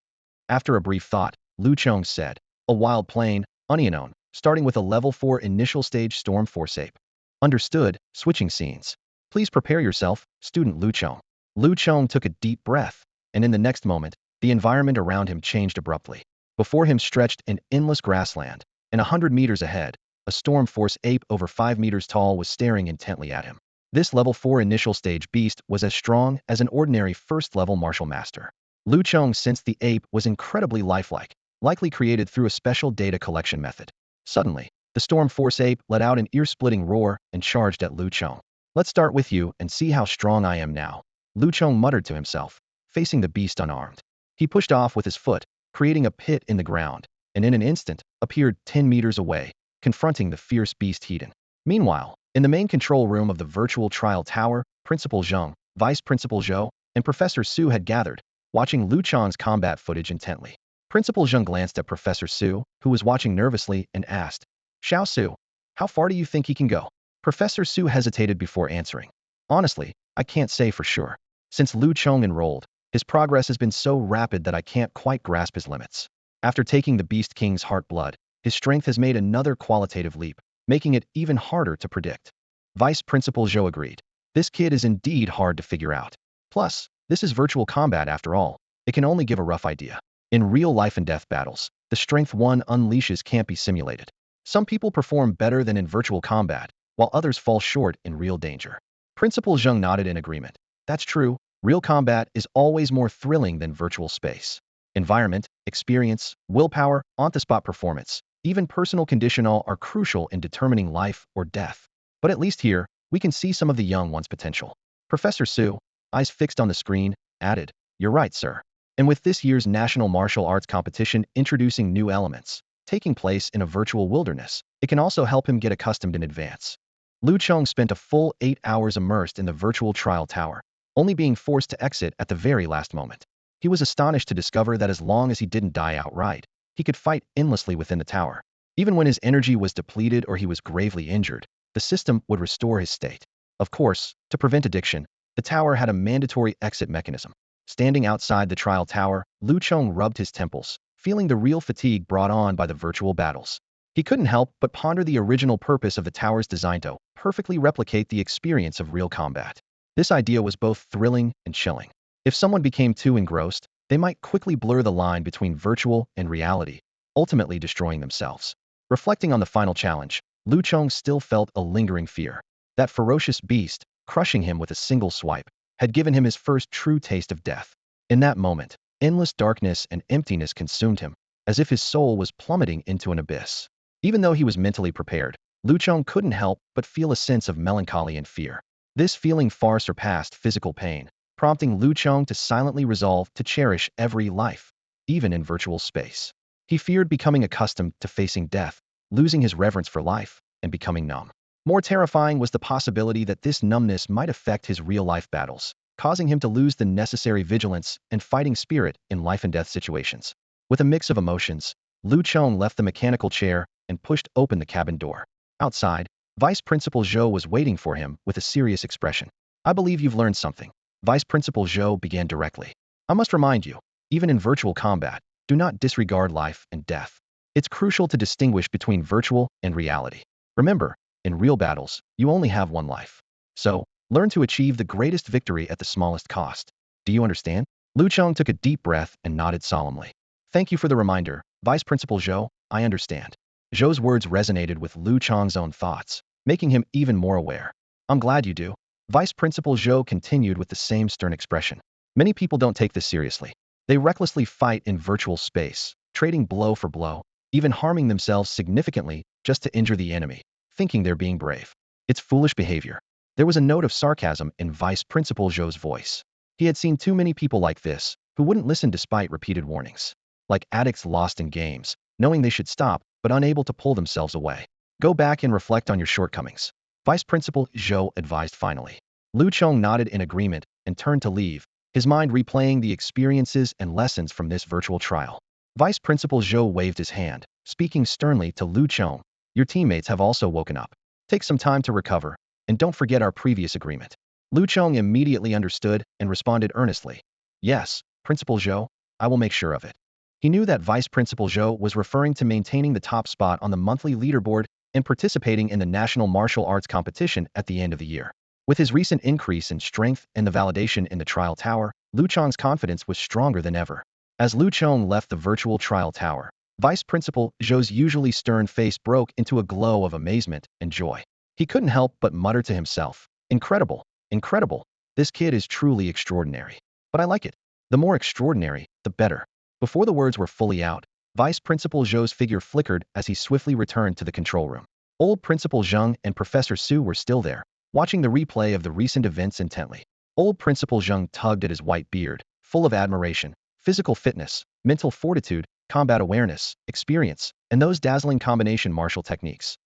After a brief thought, Lu Chong said, "A wild plain, unknown, starting with a level 4 initial stage storm force ape." "Understood, switching scenes. Please prepare yourself, student Lu Chong." Lu Chong took a deep breath, and in the next moment, the environment around him changed abruptly. Before him stretched an endless grassland, and 100 meters ahead, a storm force ape over 5 meters tall was staring intently at him. This level 4 initial stage beast was as strong as an ordinary first-level martial master. Lu Chong sensed the ape was incredibly lifelike, likely created through a special data collection method. Suddenly, the storm force ape let out an ear-splitting roar and charged at Lu Chong. "Let's start with you and see how strong I am now," Lu Chong muttered to himself, facing the beast unarmed. He pushed off with his foot, creating a pit in the ground, and in an instant, appeared 10 meters away, confronting the fierce beast Hedon. Meanwhile, in the main control room of the virtual trial tower, Principal Zheng, Vice Principal Zhou, and Professor Su had gathered, watching Lu Chong's combat footage intently. Principal Zheng glanced at Professor Su, who was watching nervously, and asked, "Xiao Su, how far do you think he can go?" Professor Su hesitated before answering. "Honestly, I can't say for sure. Since Lu Chong enrolled, his progress has been so rapid that I can't quite grasp his limits. After taking the Beast King's heart blood, his strength has made another qualitative leap, making it even harder to predict." Vice Principal Zhou agreed. "This kid is indeed hard to figure out. Plus, this is virtual combat after all. It can only give a rough idea. In real life and death battles, the strength one unleashes can't be simulated. Some people perform better than in virtual combat, while others fall short in real danger." Principal Zheng nodded in agreement. "That's true. Real combat is always more thrilling than virtual space. Environment, experience, willpower, on-the-spot performance, even personal condition all are crucial in determining life or death. But at least here, we can see some of the young one's potential." Professor Su, eyes fixed on the screen, added, "You're right, sir. And with this year's National Martial Arts Competition introducing new elements, taking place in a virtual wilderness, it can also help him get accustomed in advance." Lu Chong spent a full 8 hours immersed in the virtual trial tower, only being forced to exit at the very last moment. He was astonished to discover that as long as he didn't die outright, he could fight endlessly within the tower. Even when his energy was depleted or he was gravely injured, the system would restore his state. Of course, to prevent addiction, the tower had a mandatory exit mechanism. Standing outside the trial tower, Lu Chong rubbed his temples, feeling the real fatigue brought on by the virtual battles. He couldn't help but ponder the original purpose of the tower's design to perfectly replicate the experience of real combat. This idea was both thrilling and chilling. If someone became too engrossed, they might quickly blur the line between virtual and reality, ultimately destroying themselves. Reflecting on the final challenge, Lu Chong still felt a lingering fear. That ferocious beast, crushing him with a single swipe, had given him his first true taste of death. In that moment, endless darkness and emptiness consumed him, as if his soul was plummeting into an abyss. Even though he was mentally prepared, Lu Chong couldn't help but feel a sense of melancholy and fear. This feeling far surpassed physical pain, prompting Lu Chong to silently resolve to cherish every life, even in virtual space. He feared becoming accustomed to facing death, losing his reverence for life, and becoming numb. More terrifying was the possibility that this numbness might affect his real-life battles, causing him to lose the necessary vigilance and fighting spirit in life-and-death situations. With a mix of emotions, Lu Chong left the mechanical chair and pushed open the cabin door. Outside, Vice Principal Zhou was waiting for him with a serious expression. "I believe you've learned something." Vice Principal Zhou began directly. "I must remind you, even in virtual combat, do not disregard life and death. It's crucial to distinguish between virtual and reality. Remember, in real battles, you only have one life. So, learn to achieve the greatest victory at the smallest cost. Do you understand?" Lu Chong took a deep breath and nodded solemnly. "Thank you for the reminder, Vice Principal Zhou, I understand." Zhou's words resonated with Lu Chong's own thoughts, making him even more aware. "I'm glad you do." Vice Principal Zhou continued with the same stern expression. "Many people don't take this seriously. They recklessly fight in virtual space, trading blow for blow, even harming themselves significantly just to injure the enemy, thinking they're being brave. It's foolish behavior." There was a note of sarcasm in Vice Principal Zhou's voice. He had seen too many people like this, who wouldn't listen despite repeated warnings. Like addicts lost in games, knowing they should stop, but unable to pull themselves away. "Go back and reflect on your shortcomings. Vice Principal Zhou advised finally. Lu Chong nodded in agreement and turned to leave, his mind replaying the experiences and lessons from this virtual trial. Vice Principal Zhou waved his hand, speaking sternly to Lu Chong. Your teammates have also woken up. Take some time to recover, and don't forget our previous agreement. Lu Chong immediately understood and responded earnestly. Yes, Principal Zhou, I will make sure of it. He knew that Vice Principal Zhou was referring to maintaining the top spot on the monthly leaderboard and participating in the National Martial Arts Competition at the end of the year. With his recent increase in strength and the validation in the trial tower, Lu Chong's confidence was stronger than ever. As Lu Chong left the virtual trial tower, Vice Principal Zhou's usually stern face broke into a glow of amazement and joy. He couldn't help but mutter to himself, incredible, incredible, this kid is truly extraordinary. But I like it. The more extraordinary, the better. Before the words were fully out, Vice Principal Zhou's figure flickered as he swiftly returned to the control room. Old Principal Zheng and Professor Su were still there, watching the replay of the recent events intently. Old Principal Zheng tugged at his white beard, full of admiration, physical fitness, mental fortitude, combat awareness, experience, and those dazzling combination martial techniques.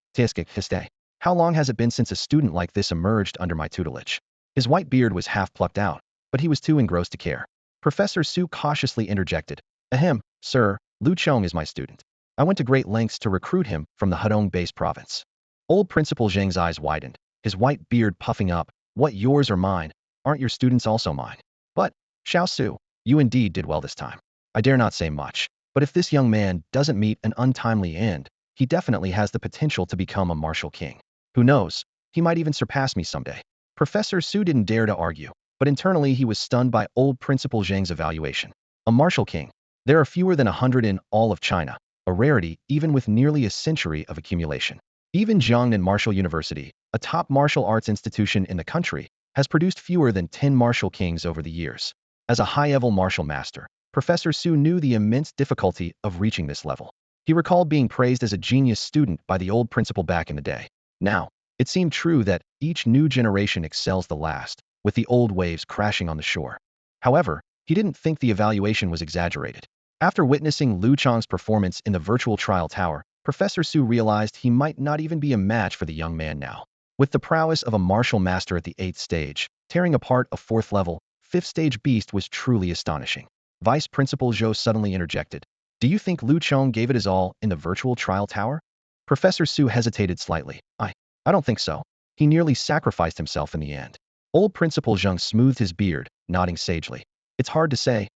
How long has it been since a student like this emerged under my tutelage? His white beard was half plucked out, but he was too engrossed to care. Professor Su cautiously interjected. Ahem, sir, Lu Chong is my student. I went to great lengths to recruit him from the Hudong-based province. Old Principal Zheng's eyes widened, his white beard puffing up. What, yours or mine? Aren't your students also mine? But, Xiao Su, you indeed did well this time. I dare not say much, but if this young man doesn't meet an untimely end, he definitely has the potential to become a martial king. Who knows? He might even surpass me someday. Professor Su didn't dare to argue, but internally he was stunned by old Principal Zheng's evaluation. A martial king. There are fewer than 100 in all of China, a rarity even with nearly a century of accumulation. Even Jiangnan Martial University, a top martial arts institution in the country, has produced fewer than 10 martial kings over the years. As a high-level martial master, Professor Su knew the immense difficulty of reaching this level. He recalled being praised as a genius student by the old principal back in the day. Now, it seemed true that each new generation excels the last, with the old waves crashing on the shore. However, he didn't think the evaluation was exaggerated. After witnessing Lu Chong's performance in the virtual trial tower, Professor Su realized he might not even be a match for the young man now. With the prowess of a martial master at the 8th stage, tearing apart a 4th-level, 5th-stage beast was truly astonishing. Vice Principal Zhou suddenly interjected. Do you think Lu Chong gave it his all in the virtual trial tower? Professor Su hesitated slightly. I don't think so. He nearly sacrificed himself in the end. Old Principal Zheng smoothed his beard, nodding sagely. It's hard to say,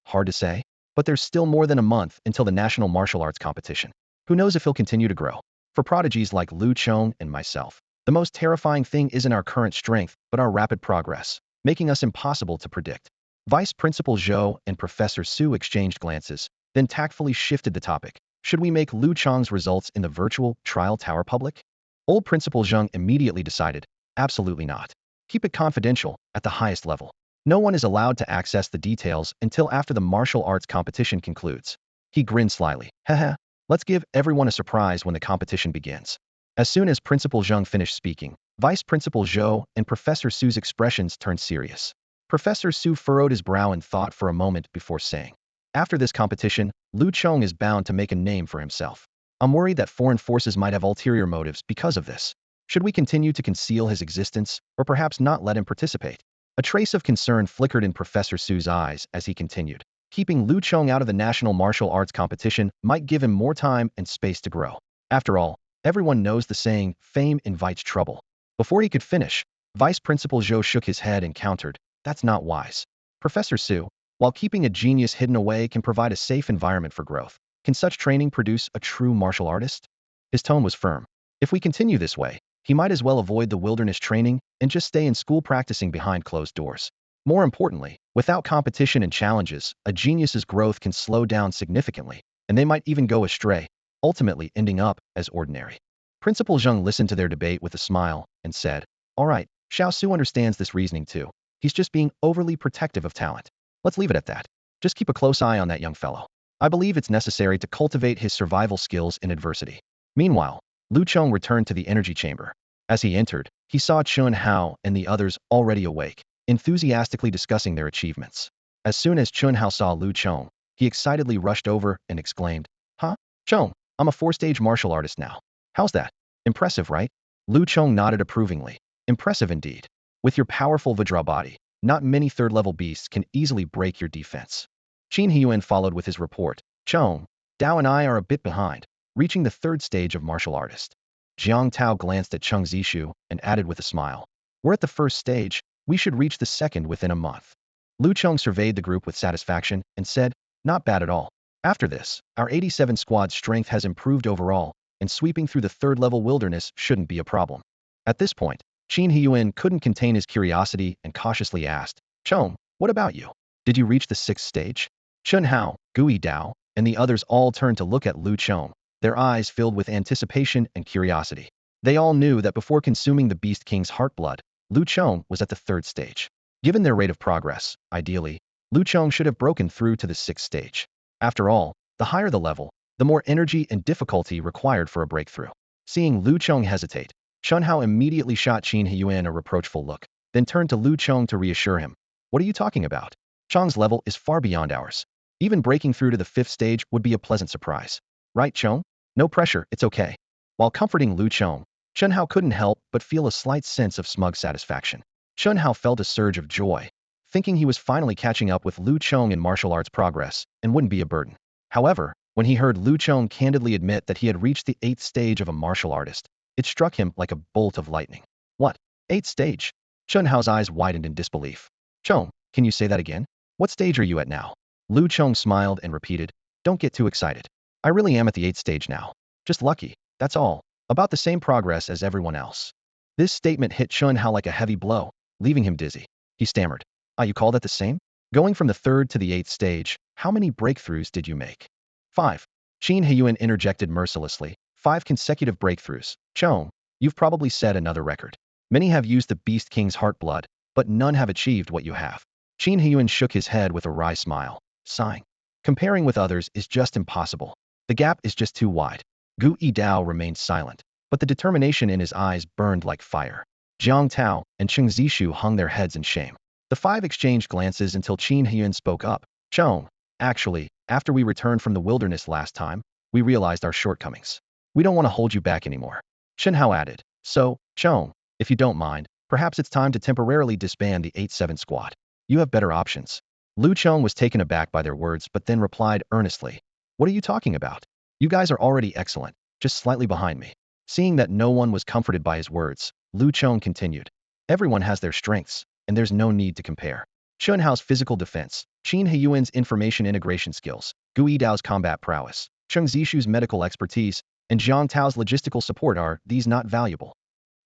but there's still more than a month until the National Martial Arts Competition. Who knows if he'll continue to grow? For prodigies like Lu Chong and myself, the most terrifying thing isn't our current strength, but our rapid progress, making us impossible to predict. Vice Principal Zhou and Professor Su exchanged glances, then tactfully shifted the topic. Should we make Lu Chong's results in the virtual trial tower public? Old Principal Zheng immediately decided, absolutely not. Keep it confidential at the highest level. No one is allowed to access the details until after the martial arts competition concludes. He grinned slyly. Haha, let's give everyone a surprise when the competition begins. As soon as Principal Zheng finished speaking, Vice Principal Zhou and Professor Su's expressions turned serious. Professor Su furrowed his brow in thought for a moment before saying, after this competition, Lu Chong is bound to make a name for himself. I'm worried that foreign forces might have ulterior motives because of this. Should we continue to conceal his existence, or perhaps not let him participate? A trace of concern flickered in Professor Su's eyes as he continued. Keeping Lu Chong out of the National Martial Arts Competition might give him more time and space to grow. After all, everyone knows the saying, fame invites trouble. Before he could finish, Vice Principal Zhou shook his head and countered, that's not wise. Professor Su, while keeping a genius hidden away can provide a safe environment for growth, can such training produce a true martial artist? His tone was firm. If we continue this way, he might as well avoid the wilderness training and just stay in school practicing behind closed doors. More importantly, without competition and challenges, a genius's growth can slow down significantly, and they might even go astray, ultimately ending up as ordinary. Principal Zheng listened to their debate with a smile and said, all right, Xiao Su understands this reasoning too. He's just being overly protective of talent. Let's leave it at that. Just keep a close eye on that young fellow. I believe it's necessary to cultivate his survival skills in adversity. Meanwhile, Lu Chong returned to the energy chamber. As he entered, he saw Chun Hao and the others already awake, enthusiastically discussing their achievements. As soon as Chun Hao saw Lu Chong, he excitedly rushed over and exclaimed, huh? Chong, I'm a 4-stage martial artist now. How's that? Impressive, right? Lu Chong nodded approvingly. Impressive indeed. With your powerful Vajra body, not many third-level beasts can easily break your defense. Qin Hiyuan followed with his report. Chong, Dao and I are a bit behind, reaching the third stage of martial artist. Jiang Tao glanced at Cheng Zishu and added with a smile. We're at the first stage, we should reach the second within a month. Lu Chong surveyed the group with satisfaction and said, not bad at all. After this, our 87 squad strength has improved overall, and sweeping through the third-level wilderness shouldn't be a problem. At this point, Qin Hiyuan couldn't contain his curiosity and cautiously asked, Chong, what about you? Did you reach the sixth stage? Chun Hao, Gui Dao, and the others all turned to look at Lu Chong, their eyes filled with anticipation and curiosity. They all knew that before consuming the Beast King's heartblood, Lu Chong was at the third stage. Given their rate of progress, ideally, Lu Chong should have broken through to the sixth stage. After all, the higher the level, the more energy and difficulty required for a breakthrough. Seeing Lu Chong hesitate, Chun Hao immediately shot Qin Hiyuan a reproachful look, then turned to Lu Chong to reassure him. What are you talking about? Chong's level is far beyond ours. Even breaking through to the fifth stage would be a pleasant surprise. Right, Chong? No pressure, it's okay. While comforting Lu Chong, Chun Hao couldn't help but feel a slight sense of smug satisfaction. Chun Hao felt a surge of joy, thinking he was finally catching up with Lu Chong in martial arts progress and wouldn't be a burden. However, when he heard Lu Chong candidly admit that he had reached the 8th stage of a martial artist, it struck him like a bolt of lightning. What? 8th stage? Chun Hao's eyes widened in disbelief. Chong, can you say that again? What stage are you at now? Lu Chong smiled and repeated, don't get too excited. I really am at the 8th stage now. Just lucky, that's all. About the same progress as everyone else. This statement hit Chun Hao like a heavy blow, leaving him dizzy. He stammered. You call that the same? Going from the 3rd to the 8th stage, how many breakthroughs did you make? 5. Qin Hiyuan interjected mercilessly. 5 consecutive breakthroughs. Chong, you've probably set another record. Many have used the Beast King's heartblood, but none have achieved what you have. Qin Hiyuan shook his head with a wry smile, sighing. Comparing with others is just impossible. The gap is just too wide. Gu Yidao remained silent, but the determination in his eyes burned like fire. Jiang Tao and Cheng Zishu hung their heads in shame. The 5 exchanged glances until Qin Hiyuan spoke up. Chong, actually, after we returned from the wilderness last time, we realized our shortcomings. We don't want to hold you back anymore. Chen Hao added. So, Chong, if you don't mind, perhaps it's time to temporarily disband the 8-7 squad. You have better options. Lu Chong was taken aback by their words but then replied earnestly. What are you talking about? You guys are already excellent, just slightly behind me. Seeing that no one was comforted by his words, Lu Chong continued. Everyone has their strengths, and there's no need to compare. Chun Hao's physical defense, Qin Hiyuan's information integration skills, Gu Yidao's combat prowess, Cheng Zishu's medical expertise, and Jiang Tao's logistical support are these not valuable?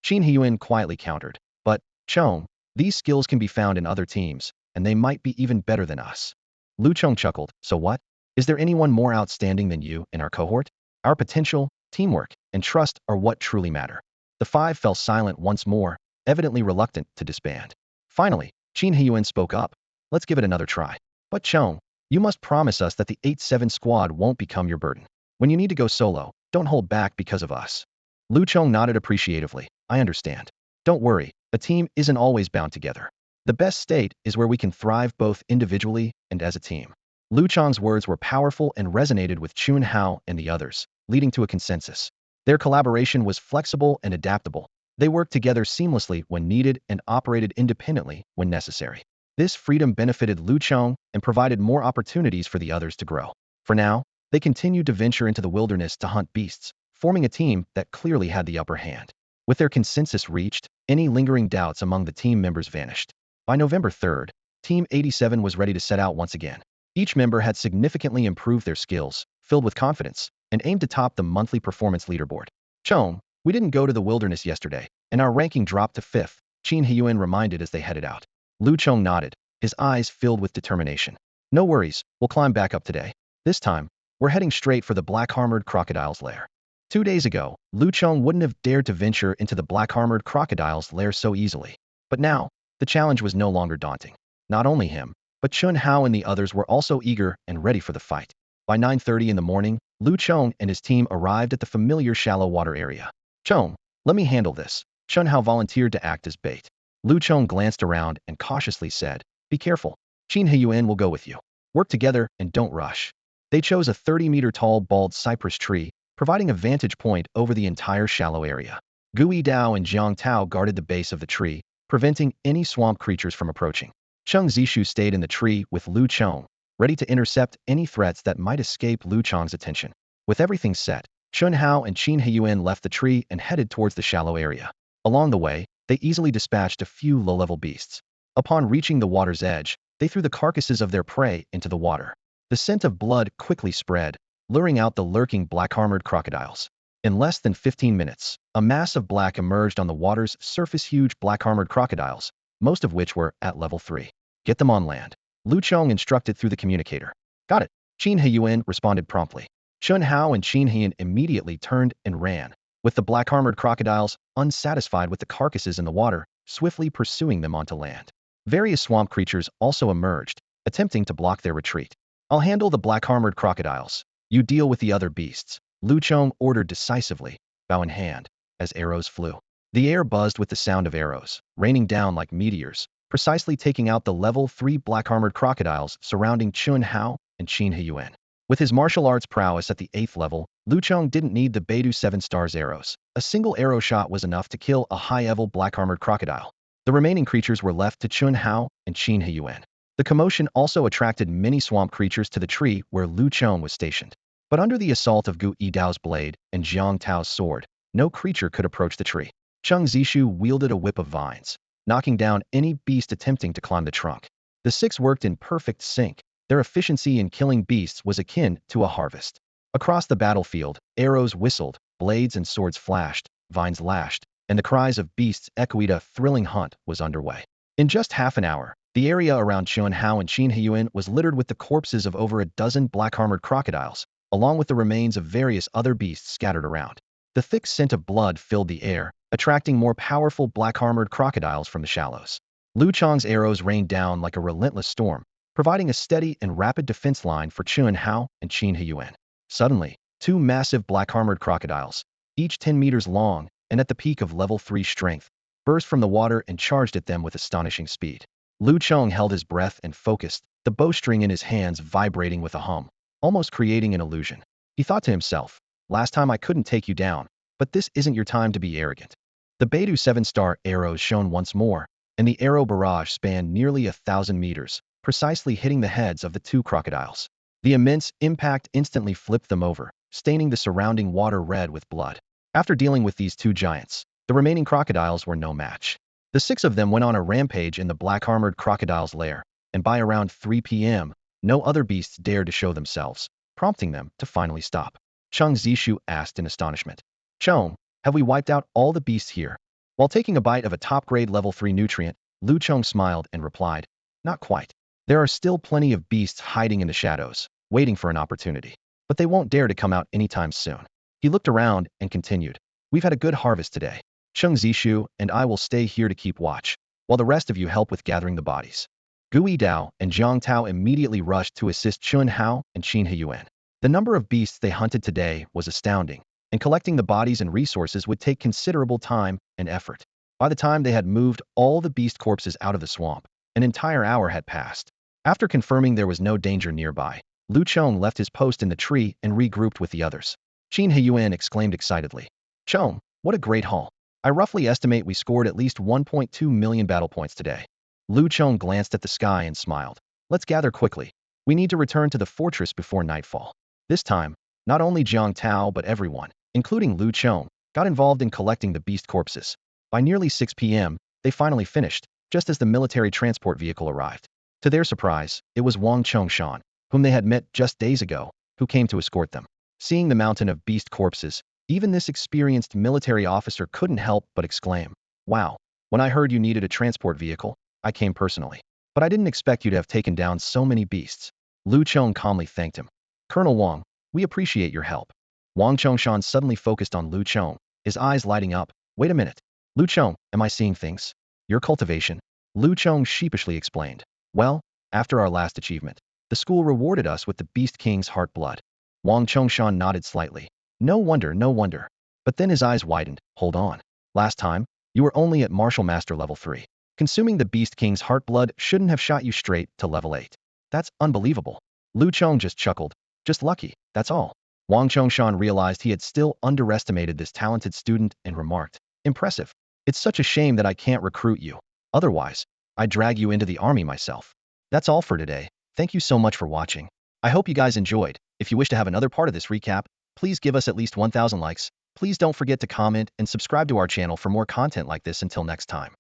Qin Hiyuan quietly countered. But, Chong, these skills can be found in other teams, and they might be even better than us. Lu Chong chuckled. So what? Is there anyone more outstanding than you in our cohort? Our potential, teamwork, and trust are what truly matter. The 5 fell silent once more, evidently reluctant to disband. Finally, Qin Hiyuan spoke up. Let's give it another try. But Chong, you must promise us that the 8-7 squad won't become your burden. When you need to go solo, don't hold back because of us. Lu Chong nodded appreciatively. I understand. Don't worry, a team isn't always bound together. The best state is where we can thrive both individually and as a team. Lu Chong's words were powerful and resonated with Chun Hao and the others, leading to a consensus. Their collaboration was flexible and adaptable. They worked together seamlessly when needed and operated independently when necessary. This freedom benefited Lu Chong and provided more opportunities for the others to grow. For now, they continued to venture into the wilderness to hunt beasts, forming a team that clearly had the upper hand. With their consensus reached, any lingering doubts among the team members vanished. By November 3rd, Team 87 was ready to set out once again. Each member had significantly improved their skills, filled with confidence, and aimed to top the monthly performance leaderboard. Chong, we didn't go to the wilderness yesterday, and our ranking dropped to 5th, Qin Hiyuan reminded as they headed out. Lu Chong nodded, his eyes filled with determination. No worries, we'll climb back up today. This time, we're heading straight for the black-armored crocodile's lair. 2 days ago, Lu Chong wouldn't have dared to venture into the black-armored crocodile's lair so easily. But now, the challenge was no longer daunting. Not only him, but Chun Hao and the others were also eager and ready for the fight. By 9:30 in the morning, Lu Chong and his team arrived at the familiar shallow water area. Chong, let me handle this. Chun Hao volunteered to act as bait. Lu Chong glanced around and cautiously said, be careful. Qin Hiyuan will go with you. Work together and don't rush. They chose a 30-meter tall bald cypress tree, providing a vantage point over the entire shallow area. Gui Dao and Jiang Tao guarded the base of the tree, preventing any swamp creatures from approaching. Cheng Zishu stayed in the tree with Lu Chong, ready to intercept any threats that might escape Lu Chong's attention. With everything set, Chun Hao and Qin Heyuan left the tree and headed towards the shallow area. Along the way, they easily dispatched a few low-level beasts. Upon reaching the water's edge, they threw the carcasses of their prey into the water. The scent of blood quickly spread, luring out the lurking black-armored crocodiles. In less than 15 minutes, a mass of black emerged on the water's surface, huge black-armored crocodiles, most of which were at level 3. Get them on land, Lu Chong instructed through the communicator. Got it, Qin Heyuan responded promptly. Chun Hao and Qin Heyuan immediately turned and ran, with the black-armored crocodiles, unsatisfied with the carcasses in the water, swiftly pursuing them onto land. Various swamp creatures also emerged, attempting to block their retreat. I'll handle the black-armored crocodiles. You deal with the other beasts, Lu Chong ordered decisively, bow in hand, as arrows flew. The air buzzed with the sound of arrows, raining down like meteors, precisely taking out the level 3 black-armored crocodiles surrounding Chun Hao and Qin Heyuan. With his martial arts prowess at the 8th level, Lu Chong didn't need the Beidou 7 stars arrows. A single arrow shot was enough to kill a high-level black-armored crocodile. The remaining creatures were left to Chun Hao and Qin Heyuan. The commotion also attracted many swamp creatures to the tree where Lu Chong was stationed. But under the assault of Gu Yidao's blade and Jiang Tao's sword, no creature could approach the tree. Cheng Zishu wielded a whip of vines, knocking down any beast attempting to climb the trunk. The 6 worked in perfect sync. Their efficiency in killing beasts was akin to a harvest. Across the battlefield, arrows whistled, blades and swords flashed, vines lashed, and the cries of beasts echoed. A thrilling hunt was underway. In just half an hour, the area around Chun Hao and Qin Heyuan was littered with the corpses of over a dozen black-armored crocodiles, along with the remains of various other beasts scattered around. The thick scent of blood filled the air, attracting more powerful black-armored crocodiles from the shallows. Lu Chong's arrows rained down like a relentless storm, providing a steady and rapid defense line for Chun Hao and Qin Heyuan. Suddenly, 2 massive black-armored crocodiles, each 10 meters long and at the peak of level 3 strength, burst from the water and charged at them with astonishing speed. Lu Chong held his breath and focused, the bowstring in his hands vibrating with a hum, almost creating an illusion. He thought to himself, last time I couldn't take you down, but this isn't your time to be arrogant. The Beidou 7-star arrows shone once more, and the arrow barrage spanned nearly 1,000 meters, precisely hitting the heads of the 2 crocodiles. The immense impact instantly flipped them over, staining the surrounding water red with blood. After dealing with these 2 giants, the remaining crocodiles were no match. The 6 of them went on a rampage in the black-armored crocodile's lair, and by around 3 p.m., no other beasts dared to show themselves, prompting them to finally stop. Cheng Zishu asked in astonishment. Chong, have we wiped out all the beasts here? While taking a bite of a top-grade level 3 nutrient, Lu Chong smiled and replied, not quite. There are still plenty of beasts hiding in the shadows, waiting for an opportunity. But they won't dare to come out anytime soon. He looked around and continued, we've had a good harvest today. Cheng Zishu and I will stay here to keep watch, while the rest of you help with gathering the bodies. Gu Yidao and Jiang Tao immediately rushed to assist Chun Hao and Qin Heyuan. The number of beasts they hunted today was astounding, and collecting the bodies and resources would take considerable time and effort. By the time they had moved all the beast corpses out of the swamp, an entire hour had passed. After confirming there was no danger nearby, Lu Chong left his post in the tree and regrouped with the others. Qin Heyuan exclaimed excitedly, Chong, what a great haul. I roughly estimate we scored at least 1.2 million battle points today. Lu Chong glanced at the sky and smiled. Let's gather quickly. We need to return to the fortress before nightfall. This time, not only Jiang Tao but everyone, including Lu Chong, got involved in collecting the beast corpses. By nearly 6 p.m., they finally finished, just as the military transport vehicle arrived. To their surprise, it was Wang Chongshan, whom they had met just days ago, who came to escort them. Seeing the mountain of beast corpses, even this experienced military officer couldn't help but exclaim, wow, when I heard you needed a transport vehicle, I came personally. But I didn't expect you to have taken down so many beasts. Lu Chong calmly thanked him. Colonel Wang, we appreciate your help. Wang Chongshan suddenly focused on Lu Chong, his eyes lighting up. Wait a minute. Lu Chong, am I seeing things? Your cultivation? Lu Chong sheepishly explained. Well, after our last achievement, the school rewarded us with the Beast King's heart blood. Wang Chongshan nodded slightly. No wonder, no wonder. But then his eyes widened. Hold on. Last time, you were only at Martial Master level 3. Consuming the Beast King's heart blood shouldn't have shot you straight to level 8. That's unbelievable. Lu Chong just chuckled. Just lucky, that's all. Wang Chongshan realized he had still underestimated this talented student and remarked, Impressive. It's such a shame that I can't recruit you. Otherwise, I'd drag you into the army myself. That's all for today. Thank you so much for watching. I hope you guys enjoyed. If you wish to have another part of this recap, please give us at least 1,000 likes. Please don't forget to comment and subscribe to our channel for more content like this. Until next time.